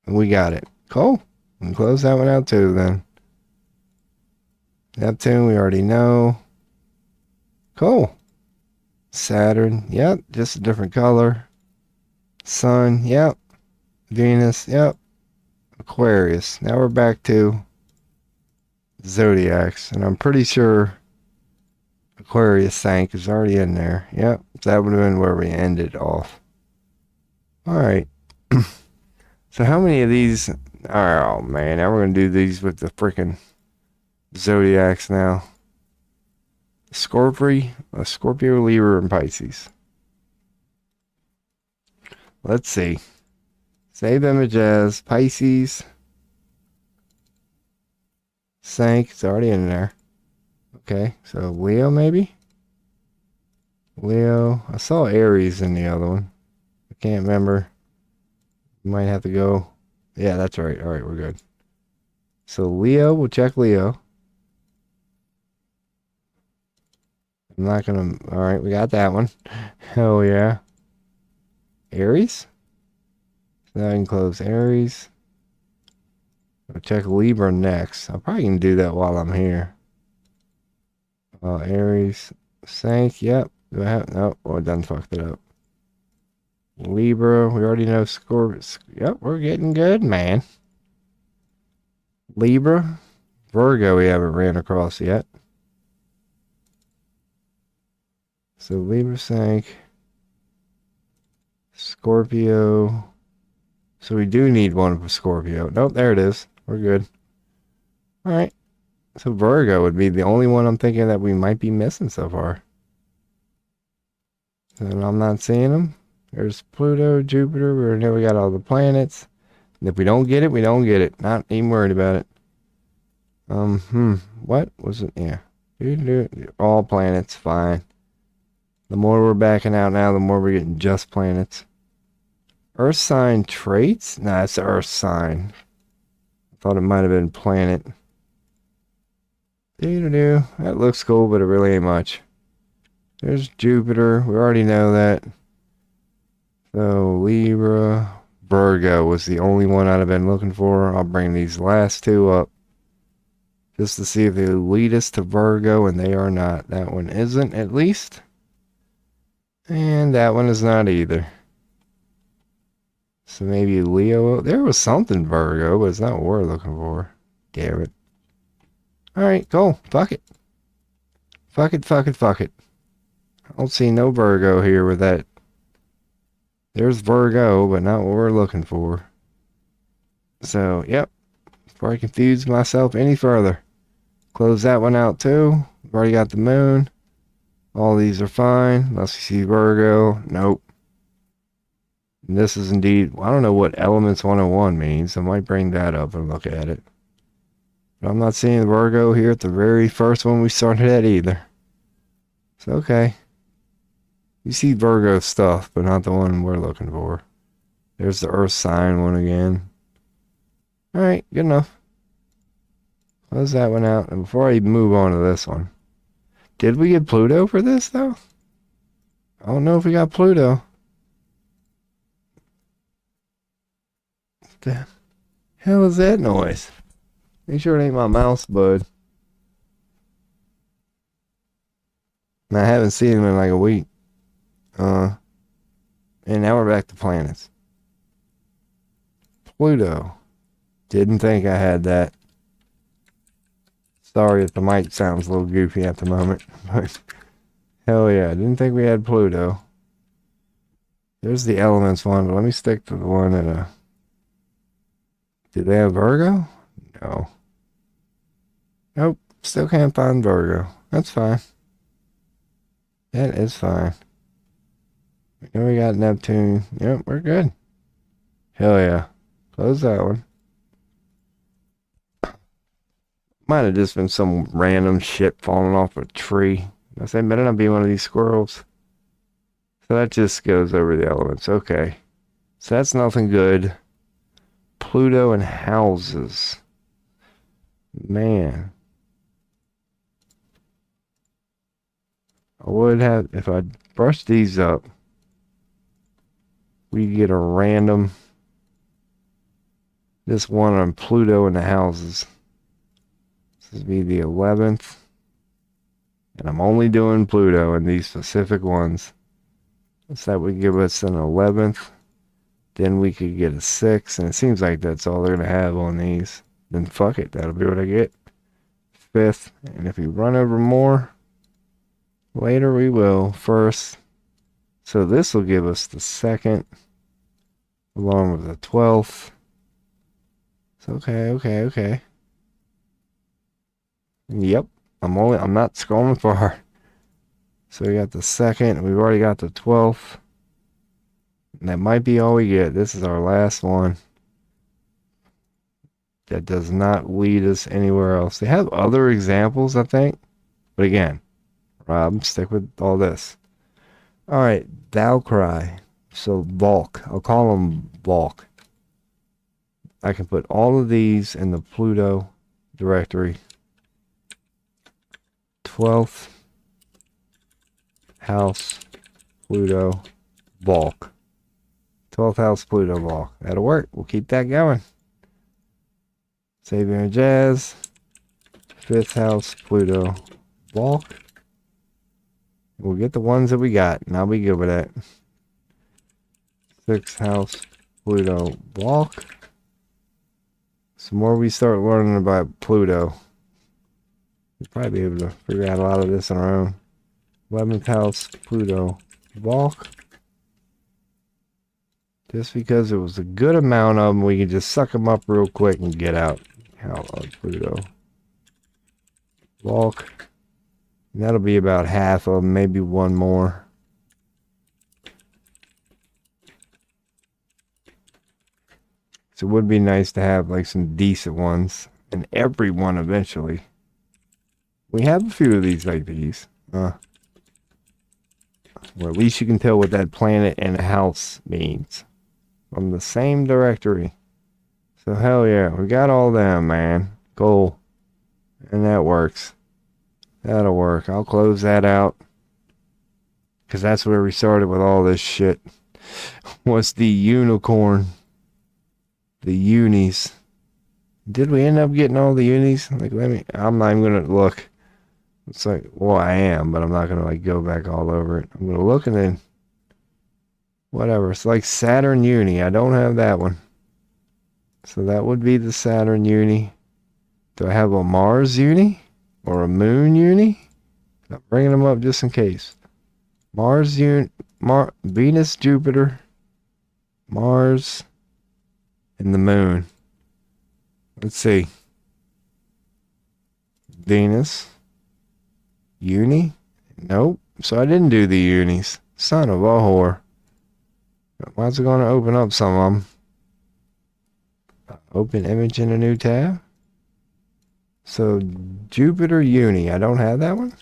And we got it. Cool. We can close that one out too then. Neptune, we already know. Cool. Saturn, yep, just a different color. Sun, yep. Venus, yep. Aquarius. Now we're back to Zodiacs. And I'm pretty sure Aquarius sank is already in there. Yep. So that would have been where we ended off. Alright. So how many of these... Oh man, now we're going to do these with the freaking Zodiacs now. Scorpio, Libra, and Pisces. Let's see. Save image as Pisces. Sank. It's already in there. Okay, so Leo maybe? Leo. I saw Aries in the other one. I can't remember. Might have to go. Yeah, that's right. Alright, we're good. So Leo, we'll check Leo. I'm not gonna... Alright, we got that one. Hell yeah. Aries? So now I can close Aries. I'll check Libra next. I'm probably gonna do that while I'm here. Aries. Sank, yep. Do I have... Nope, oh, I done fucked it up. Libra, we already know Scorpio. Yep, we're getting good, man. Libra. Virgo we haven't ran across yet. So Libra sank. Scorpio. So we do need one for Scorpio. Nope, there it is. We're good. Alright. So Virgo would be the only one I'm thinking that we might be missing so far. And I'm not seeing them. There's Pluto, Jupiter. We know we got all the planets. And if we don't get it, we don't get it. Not even worried about it. What was it? Yeah. All planets, fine. The more we're backing out now, the more we're getting just planets. Earth sign traits? Nah, it's the Earth sign. I thought it might have been planet. That looks cool, but it really ain't much. There's Jupiter. We already know that. So, Libra. Virgo was the only one I'd have been looking for. I'll bring these last two up. Just to see if they lead us to Virgo, and they are not. That one isn't, at least. And that one is not either. So maybe Leo. There was something Virgo, but it's not what we're looking for. Damn it. Alright, cool. Fuck it. Fuck it, fuck it, fuck it. I don't see no Virgo here with that. There's Virgo, but not what we're looking for. So, yep. Before I confuse myself any further. Close that one out too. We've already got the moon. All these are fine. Unless you see Virgo. Nope. And this is indeed, I don't know what Elements 101 means. I might bring that up and look at it. But I'm not seeing Virgo here at the very first one we started at either. It's okay. You see Virgo stuff, but not the one we're looking for. There's the Earth sign one again. Alright, good enough. Close that one out. And before I move on to this one, did we get Pluto for this, though? I don't know if we got Pluto. What the hell is that noise? Make sure it ain't my mouse, bud. And I haven't seen him in like a week. And now we're back to planets. Pluto. Didn't think I had that. Sorry if the mic sounds a little goofy at the moment. But hell yeah, didn't think we had Pluto. There's the Elements one, but let me stick to the one that did they have Virgo? No. Nope, still can't find Virgo. That's fine. That is fine. Here we got Neptune. Yep, we're good. Hell yeah. Close that one. Might have just been some random shit falling off a tree. I said, better not be one of these squirrels. So that just goes over the elements. Okay. So that's nothing good. Pluto and houses. Man. I would have, if I brushed these up, we get a random, this one on Pluto and the houses. This would be the 11th. And I'm only doing Pluto in these specific ones. So that would give us an 11th. Then we could get a 6. And it seems like that's all they're going to have on these. Then fuck it. That'll be what I get. 5th. And if we run over more, later we will. First. So this will give us the 2nd. Along with the 12th. So okay. Yep. I'm not scrolling far. So we got the 2nd. We've already got the 12th. And that might be all we get. This is our last one. That does not lead us anywhere else. They have other examples, I think. But again, Rob, stick with all this. Alright, Valkyrie. So Volk. I'll call them Volk. I can put all of these in the Pluto directory. 12th house, Pluto, Volk. 12th house, Pluto, Volk. That'll work. We'll keep that going. Savior and Jazz. 5th house, Pluto, Volk. We'll get the ones that we got, and I'll be good with that. 6th house, Pluto, Volk. The more we start learning about Pluto, we'll probably be able to figure out a lot of this on our own. 11th house, Pluto, Volk. Just because it was a good amount of them, we can just suck them up real quick and get out. How Pluto, Volk. And that'll be about half of them, maybe one more. So it would be nice to have like some decent ones. And every one eventually. We have a few of these like these. Or at least you can tell what that planet and house means. From the same directory. So hell yeah. We got all them, man. Cool. And that works. That'll work. I'll close that out. Because that's where we started with all this shit. Was the unicorn. The unis. Did we end up getting all the unis? Like, I'm not even gonna look. It's like, well, I am, but I'm not gonna like go back all over it. I'm gonna look and then whatever. It's like Saturn uni. I don't have that one. So that would be the Saturn uni. Do I have a Mars uni or a Moon uni? I'm bringing them up just in case. Mars uni, Venus, Jupiter, Mars, and the Moon. Let's see. Venus. Uni? Nope. So I didn't do the unis. Son of a whore. Why is it going to open up some of them? Open image in a new tab. So Jupiter uni. I don't have that one.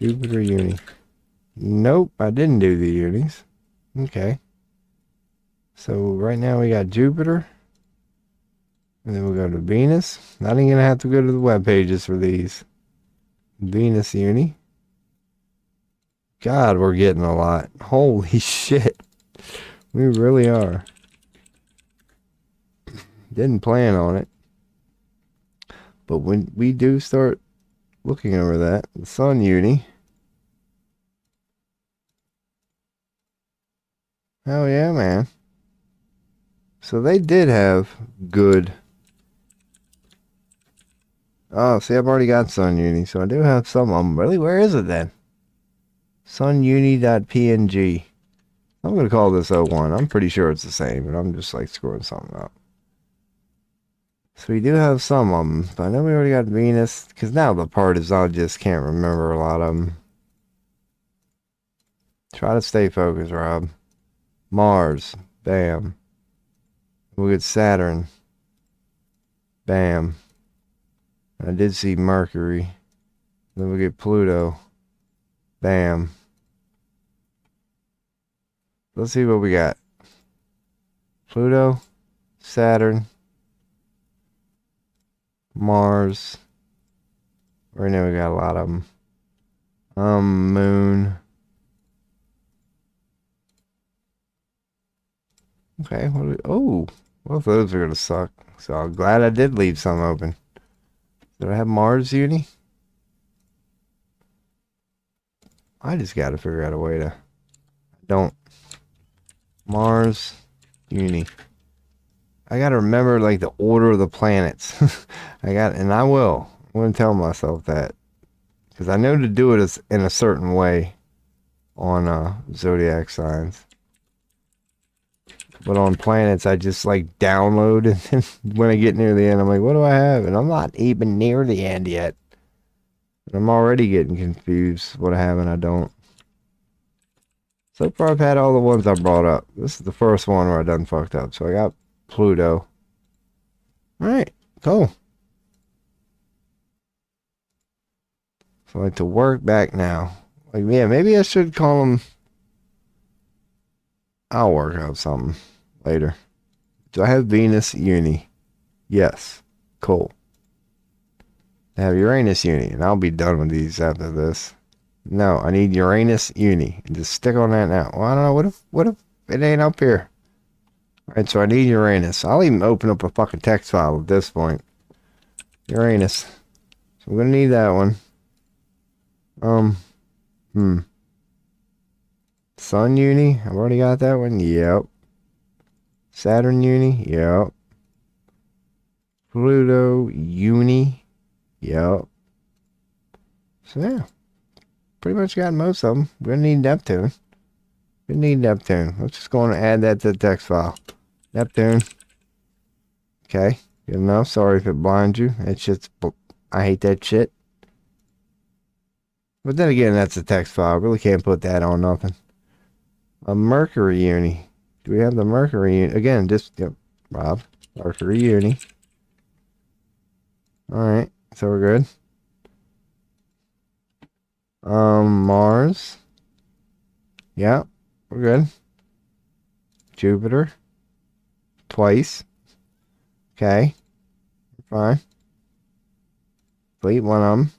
Jupiter uni. Nope. I didn't do the unis. Okay. So right now we got Jupiter. And then we'll go to Venus. Not even going to have to go to the web pages for these. Venus uni. God, we're getting a lot. Holy shit. We really are. Didn't plan on it. But when we do start looking over that, the Sun uni. Oh yeah, man. So they did have good. Oh, see, I've already got Sun uni, so I do have some of them. Really, where is it then? Sununi.png. I'm going to call this 01. I'm pretty sure it's the same, but I'm just like screwing something up. So we do have some of them, but I know we already got Venus, because now the part is I just can't remember a lot of them. Try to stay focused, Rob. Mars. Bam. We'll get Saturn. Bam. I did see Mercury. Then we get Pluto. Bam. Let's see what we got. Pluto, Saturn, Mars. Right now we got a lot of them. Moon. Okay, oh, both of those are gonna suck. So I'm glad I did leave some open. Did I have Mars uni? I just gotta figure out a way to. Don't. Mars uni. I gotta remember like the order of the planets. And I will. I'm gonna tell myself that. Because I know to do it as in a certain way on zodiac signs. But on planets, I just like download, and then when I get near the end, I'm like, what do I have? And I'm not even near the end yet. And I'm already getting confused what I have and I don't. So far, I've had all the ones I brought up. This is the first one where I done fucked up. So I got Pluto. Alright, cool. So like to work back now. Like, yeah, maybe I should call them. I'll work out something later. Do I have Venus uni? Yes. Cool. I have Uranus uni, and I'll be done with these after this. No, I need Uranus uni. Just stick on that now. Well, I don't know. What if it ain't up here? Alright, so I need Uranus. I'll even open up a fucking text file at this point. Uranus. So I'm gonna need that one. Sun uni. I've already got that one. Yep. Saturn uni. Yep. Pluto uni. Yep. So yeah. Pretty much got most of them. We're gonna need Neptune. We need Neptune. Let's just go and add that to the text file. Neptune. Okay. Good enough. Sorry if it blinds you. That shit's. I hate that shit. But then again, that's a text file. I really can't put that on nothing. A Mercury uni. Do we have the Mercury uni? Again, just, yep, Rob. Mercury uni. Alright, so we're good. Mars. Yeah, we're good. Jupiter. Twice. Okay. Fine. Delete one of them.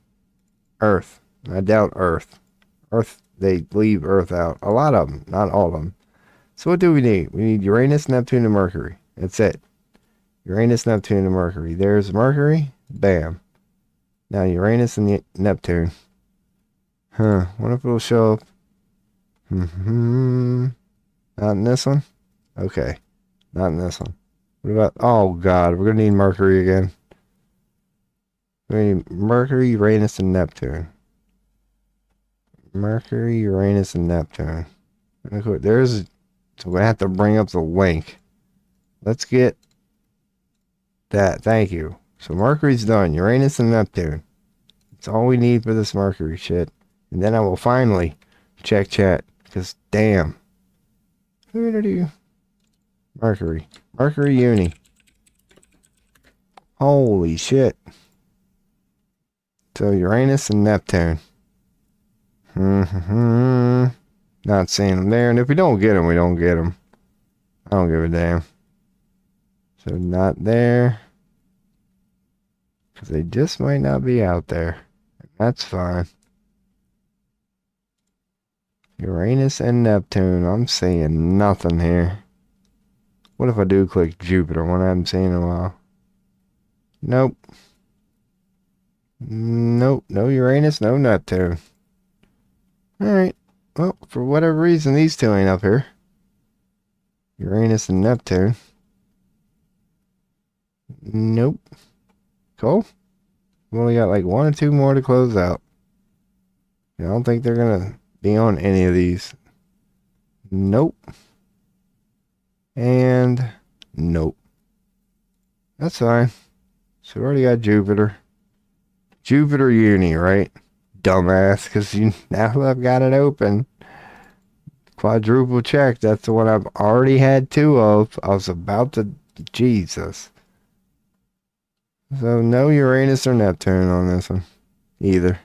Earth. I doubt Earth. Earth, they leave Earth out. A lot of them, not all of them. So what do we need? We need Uranus, Neptune, and Mercury. That's it. Uranus, Neptune, and Mercury. There's Mercury. Bam. Now Uranus and Neptune. Huh. Wonder if it'll show up. Not in this one? Okay. Not in this one. What about... Oh, God. We're going to need Mercury again. We need Mercury, Uranus, and Neptune. Mercury, Uranus, and Neptune. There's... So we're going to have to bring up the link. Let's get that. Thank you. So Mercury's done. Uranus and Neptune. That's all we need for this Mercury shit. And then I will finally check chat. Because damn. Mercury. Mercury Uni. Holy shit. So Uranus and Neptune. Not seeing them there. And if we don't get them, we don't get them. I don't give a damn. So not there. Because they just might not be out there. That's fine. Uranus and Neptune. I'm seeing nothing here. What if I do click Jupiter? One I haven't seen in a while. Nope. Nope. No Uranus, no Neptune. Alright. Well, for whatever reason, these two ain't up here. Uranus and Neptune. Nope. Cool. We only got like one or two more to close out. I don't think they're gonna be on any of these. Nope. And nope. That's fine. So we already got Jupiter. Jupiter Uni, right? Dumbass, because now that I've got it open. Quadruple check. That's the one I've already had two of. I was about to... Jesus. So no Uranus or Neptune on this one. Either.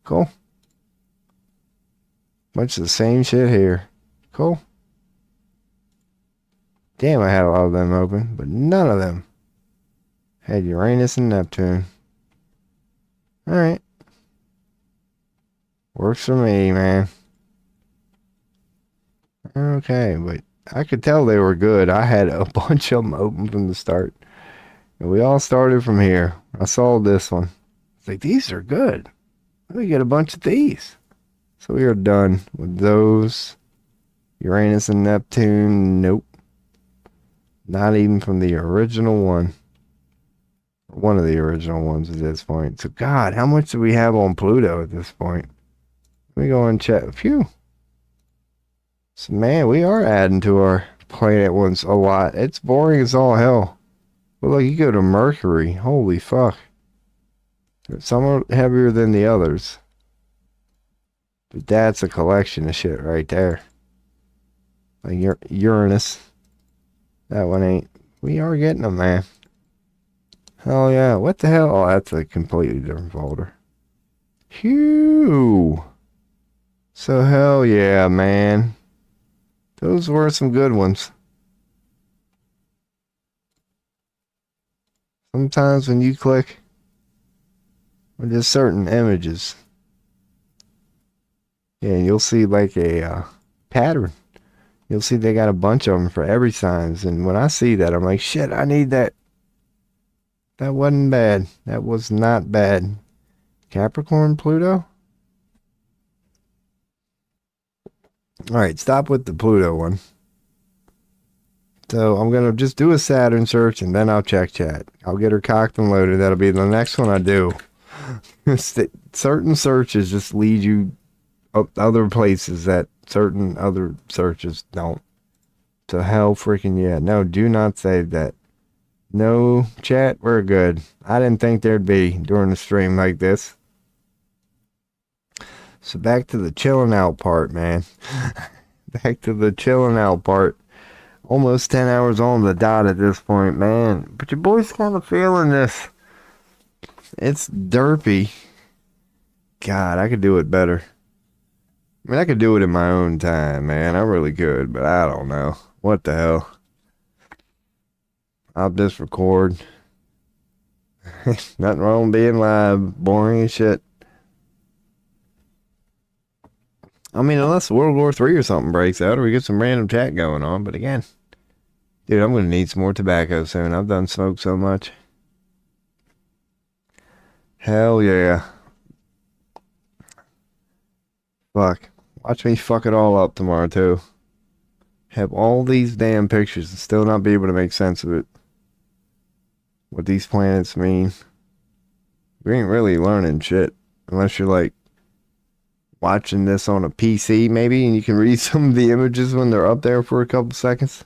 Cool. Much the same shit here. Cool. Damn, I had a lot of them open, but none of them had Uranus and Neptune. Alright. Works for me, man. Okay, but I could tell they were good. I had a bunch of them open from the start. And we all started from here. I saw this one. It's like, these are good. Let me get a bunch of these. So we are done with those. Uranus and Neptune, nope. Not even from the original one. One of the original ones at this point. So, God, how much do we have on Pluto at this point? Let me go and check. Phew. So, man, we are adding to our planet ones a lot. It's boring as all hell. But look, you go to Mercury. Holy fuck. Some are heavier than the others. But that's a collection of shit right there. Like Uranus. That one ain't. We are getting them, man. Hell yeah. What the hell? Oh, that's a completely different folder. Phew. So hell yeah, man. Those were some good ones. Sometimes when you click on just certain images, yeah, you'll see like a pattern. You'll see they got a bunch of them for every signs. And when I see that, I'm like, shit, I need that. That wasn't bad. That was not bad. Capricorn, Pluto? Alright, stop with the Pluto one. So I'm going to just do a Saturn search and then I'll check chat. I'll get her cocked and loaded. That'll be the next one I do. Certain searches just lead you up other places that certain other searches don't. So hell freaking yeah. No, do not save that. No chat, we're good. I didn't think there'd be during a stream like this. So back to the chilling out part, man. Back to the chilling out part. Almost 10 hours on the dot at this point, man. But your boy's kind of feeling this. It's derpy. God, I could do it better. I mean, I could do it in my own time, man. I really could, but I don't know. What the hell? I'll just record. Nothing wrong with being live. Boring as shit. I mean, unless World War III or something breaks out or we get some random chat going on. But again, dude, I'm going to need some more tobacco soon. I've done smoked so much. Hell yeah. Fuck. Watch me fuck it all up tomorrow, too. Have all these damn pictures and still not be able to make sense of it. What these planets mean. We ain't really learning shit. Unless you're like watching this on a PC maybe and you can read some of the images when they're up there for a couple seconds.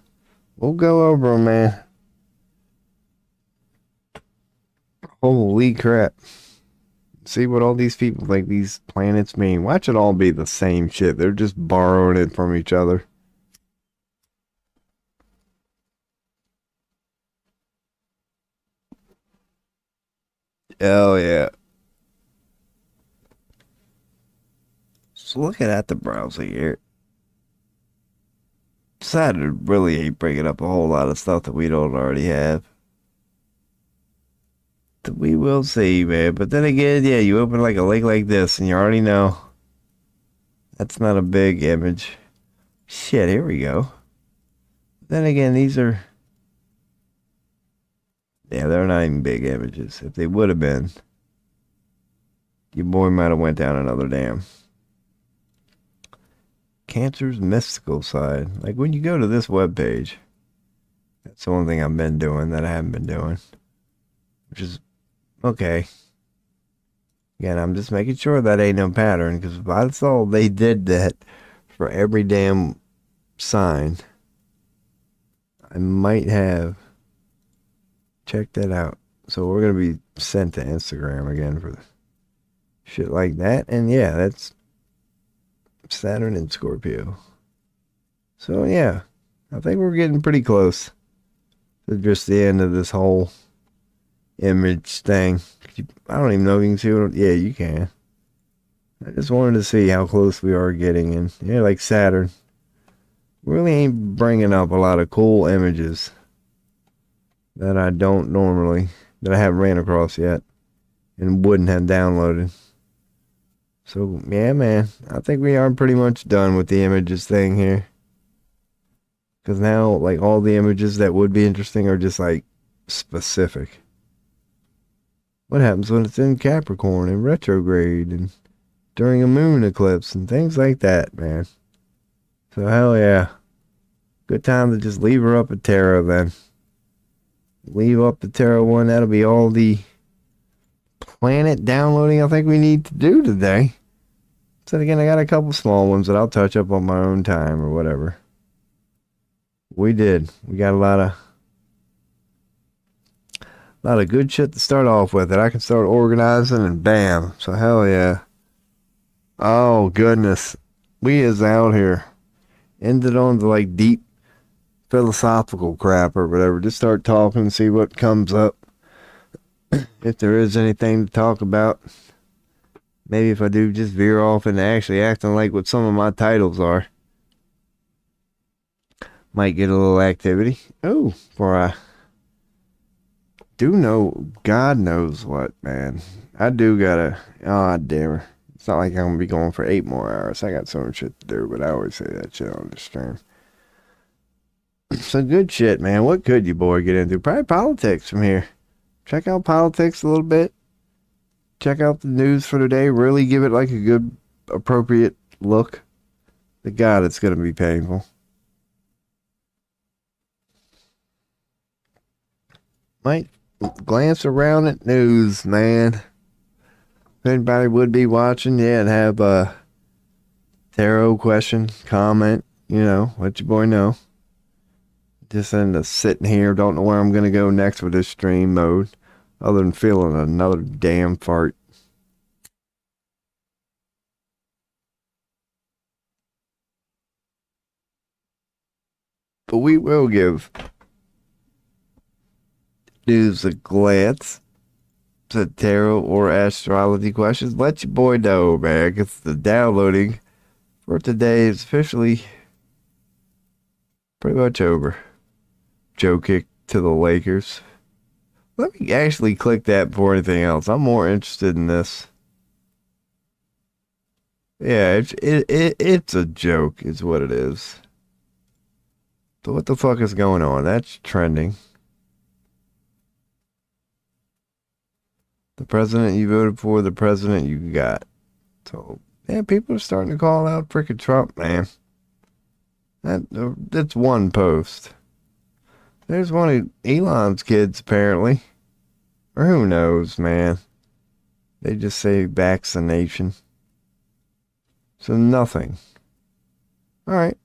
We'll go over them, man. Holy crap. See what all these people think these planets mean. Watch it all be the same shit. They're just borrowing it from each other. Hell yeah. So looking at the browser here. Decided to really ain't bringing up a whole lot of stuff that we don't already have. We will see, man. But then again, yeah, you open like a link like this and you already know. That's not a big image. Shit, here we go. Then again, these are... Yeah, they're not even big images. If they would have been, your boy might have went down another dam. Cancer's mystical side. Like when you go to this webpage, that's the one thing I've been doing that I haven't been doing. Which is, okay. Again, I'm just making sure that ain't no pattern, because if I saw they did that for every damn sign, I might have checked that out. So we're going to be sent to Instagram again for shit like that. And yeah, that's Saturn and Scorpio. So yeah, I think we're getting pretty close to just the end of this whole image thing. I don't even know if you can see what... Yeah, you can. I just wanted to see how close we are getting. And yeah, like Saturn really ain't bringing up a lot of cool images that I don't normally, that I haven't ran across yet and wouldn't have downloaded. So yeah, man, I think we are pretty much done with the images thing here. Because now, like, all the images that would be interesting are just like specific. What happens when it's in Capricorn and retrograde and during a moon eclipse and things like that, man. So hell yeah. Good time to just leave her up at tarot then. Leave up the tarot one. That'll be all the planet downloading I think we need to do today. So again, I got a couple small ones that I'll touch up on my own time or whatever. We did. We got a lot of good shit to start off with that I can start organizing, and bam. So hell yeah. Oh goodness. We is out here. Ended on the like deep philosophical crap or whatever. Just start talking and see what comes up. If there is anything to talk about. Maybe if I do just veer off into actually acting like what some of my titles are. Might get a little activity. Oh, for I do know, God knows what, man. I do gotta, oh damn it. It's not like I'm gonna be going for 8 more hours. I got so much shit to do, but I always say that shit on the stream. So good shit, man. What could you boy get into? Probably politics from here. Check out politics a little bit. Check out the news for today. Really give it like a good, appropriate look. The God, it's gonna be painful. Might glance around at news, man. If anybody would be watching, yeah, and have a tarot question, comment, you know, let your boy know. Just end up sitting here, don't know where I'm going to go next with this stream mode, other than feeling another damn fart. But we will give news a glance to tarot or astrology questions. Let your boy know, man, because the downloading for today is officially pretty much over. Joe kick to the Lakers. Let me actually click that before anything else. I'm more interested in this. Yeah, it's a joke, is what it is. So what the fuck is going on? That's trending. The president you voted for, the president you got. So, yeah, people are starting to call out frickin' Trump, man. That's one post. There's one of Elon's kids, apparently. Or who knows, man. They just say vaccination. So nothing. Alright.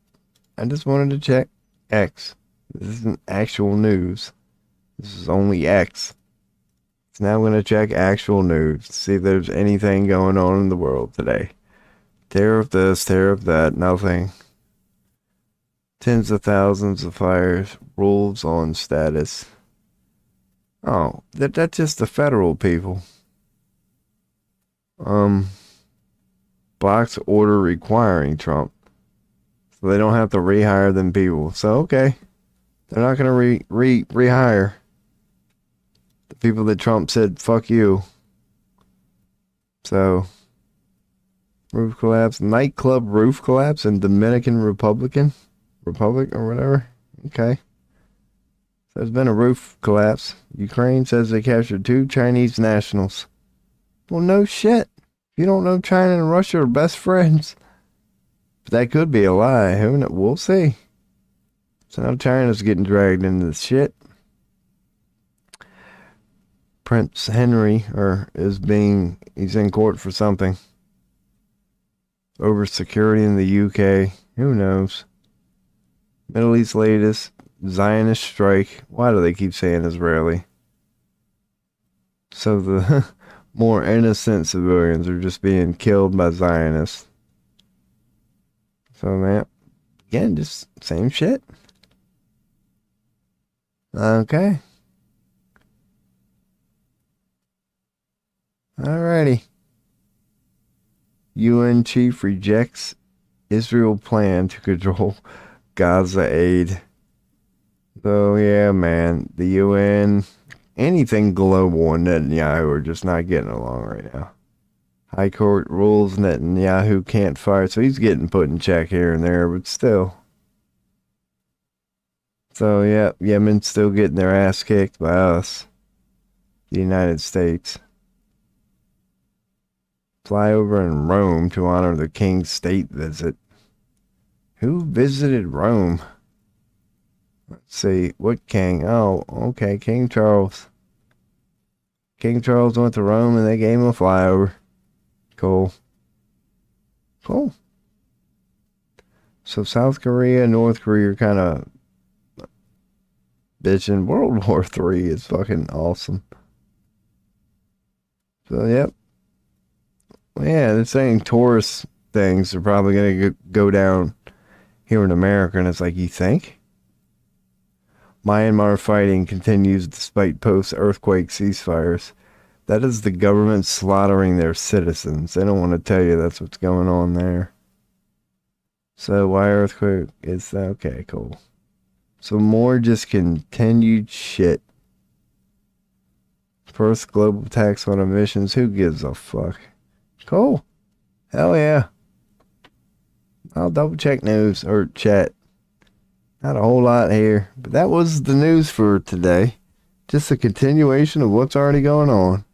I just wanted to check X. This isn't actual news. This is only X. So now I'm going to check actual news to see if there's anything going on in the world today. Tariff this, tariff that, nothing. Tens of thousands of fires, rules on status. Oh, that's just the federal people. Blocks order requiring Trump. So they don't have to rehire them people. So, okay. They're not going to rehire the people that Trump said, fuck you. So, roof collapse. Nightclub roof collapse in Dominican Republic or whatever. Okay. So there's been a roof collapse. Ukraine says they captured 2 Chinese nationals. Well, no shit. You don't know China and Russia are best friends. But that could be a lie. Who knows? We'll see. So now China's getting dragged into this shit. Prince Henry he's in court for something. Over security in the UK. Who knows? Middle East latest Zionist strike. Why do they keep saying Israeli? So the more innocent civilians are just being killed by Zionists. So, man, again, just same shit. Okay. Alrighty. UN chief rejects Israel plan to control Gaza aid. So, yeah, man, the UN, anything global and Netanyahu are just not getting along right now. High Court rules Netanyahu can't fire, so he's getting put in check here and there, but still. So, yeah, Yemen's still getting their ass kicked by us, the United States. Flyover in Rome to honor the King's state visit. Who visited Rome? Let's see, what king? Oh, okay, King Charles. King Charles went to Rome and they gave him a flyover. Cool. Cool. So South Korea and North Korea are kind of bitching. World War III is fucking awesome. So, yep. Yeah, they're saying tourist things are probably going to go down here in America, and it's like, you think? Myanmar fighting continues despite post-earthquake ceasefires. That is the government slaughtering their citizens. They don't want to tell you that's what's going on there. So why earthquake? It's okay, cool. So more just continued shit. First global tax on emissions. Who gives a fuck? Cool. Hell yeah. I'll double check news or chat. Not a whole lot here, but that was the news for today. Just a continuation of what's already going on.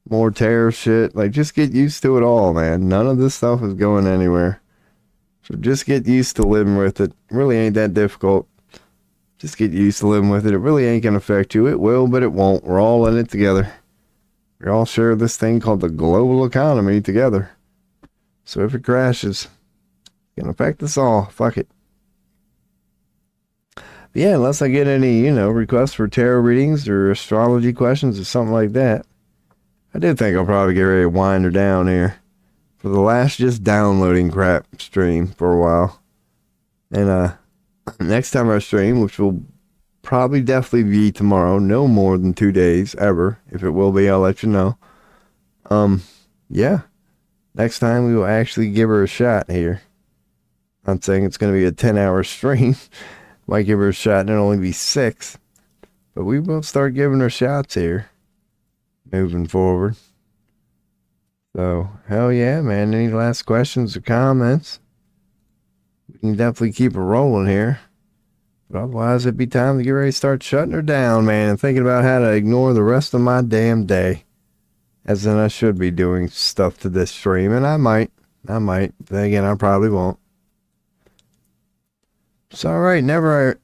More terror shit. Like, just get used to it all, man. None of this stuff is going anywhere. So just get used to living with it. Really ain't that difficult. Just get used to living with it. It really ain't gonna affect you. It will, but it won't. We're all in it together. We all share this thing called the global economy together. So if it crashes, it's gonna affect us all. Fuck it. But yeah, unless I get any, requests for tarot readings or astrology questions or something like that, I do think I'll probably get ready to wind her down here for the last just downloading crap stream for a while. And next time I stream, which will probably definitely be tomorrow, no more than 2 days ever. If it will be, I'll let you know. Yeah. Next time we will actually give her a shot here. I'm saying it's going to be a 10-hour stream. Might give her a shot and it'll only be 6. But we will start giving her shots here. Moving forward. So, hell yeah, man. Any last questions or comments? We can definitely keep it rolling here. But otherwise, it'd be time to get ready to start shutting her down, man, and thinking about how to ignore the rest of my damn day. As in, I should be doing stuff to this stream, and I might. But then again, I probably won't. It's alright, never a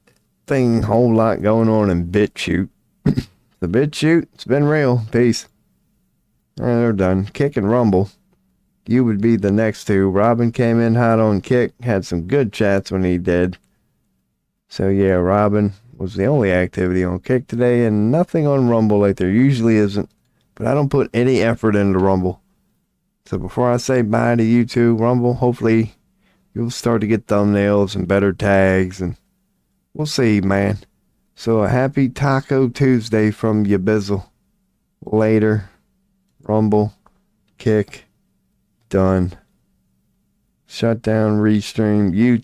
thing, whole lot going on in BitChute. The BitChute, it's been real. Peace. Alright, they're done. Kick and Rumble. You would be the next two. Robin came in hot on Kick, had some good chats when he did. So yeah, Robin was the only activity on Kick today, and nothing on Rumble like there usually isn't. But I don't put any effort into Rumble. So before I say bye to you two, Rumble, hopefully you'll start to get thumbnails and better tags, and we'll see, man. So a happy Taco Tuesday from Yabizzle. Later. Rumble. Kick. Done. Shut down, restream. YouTube.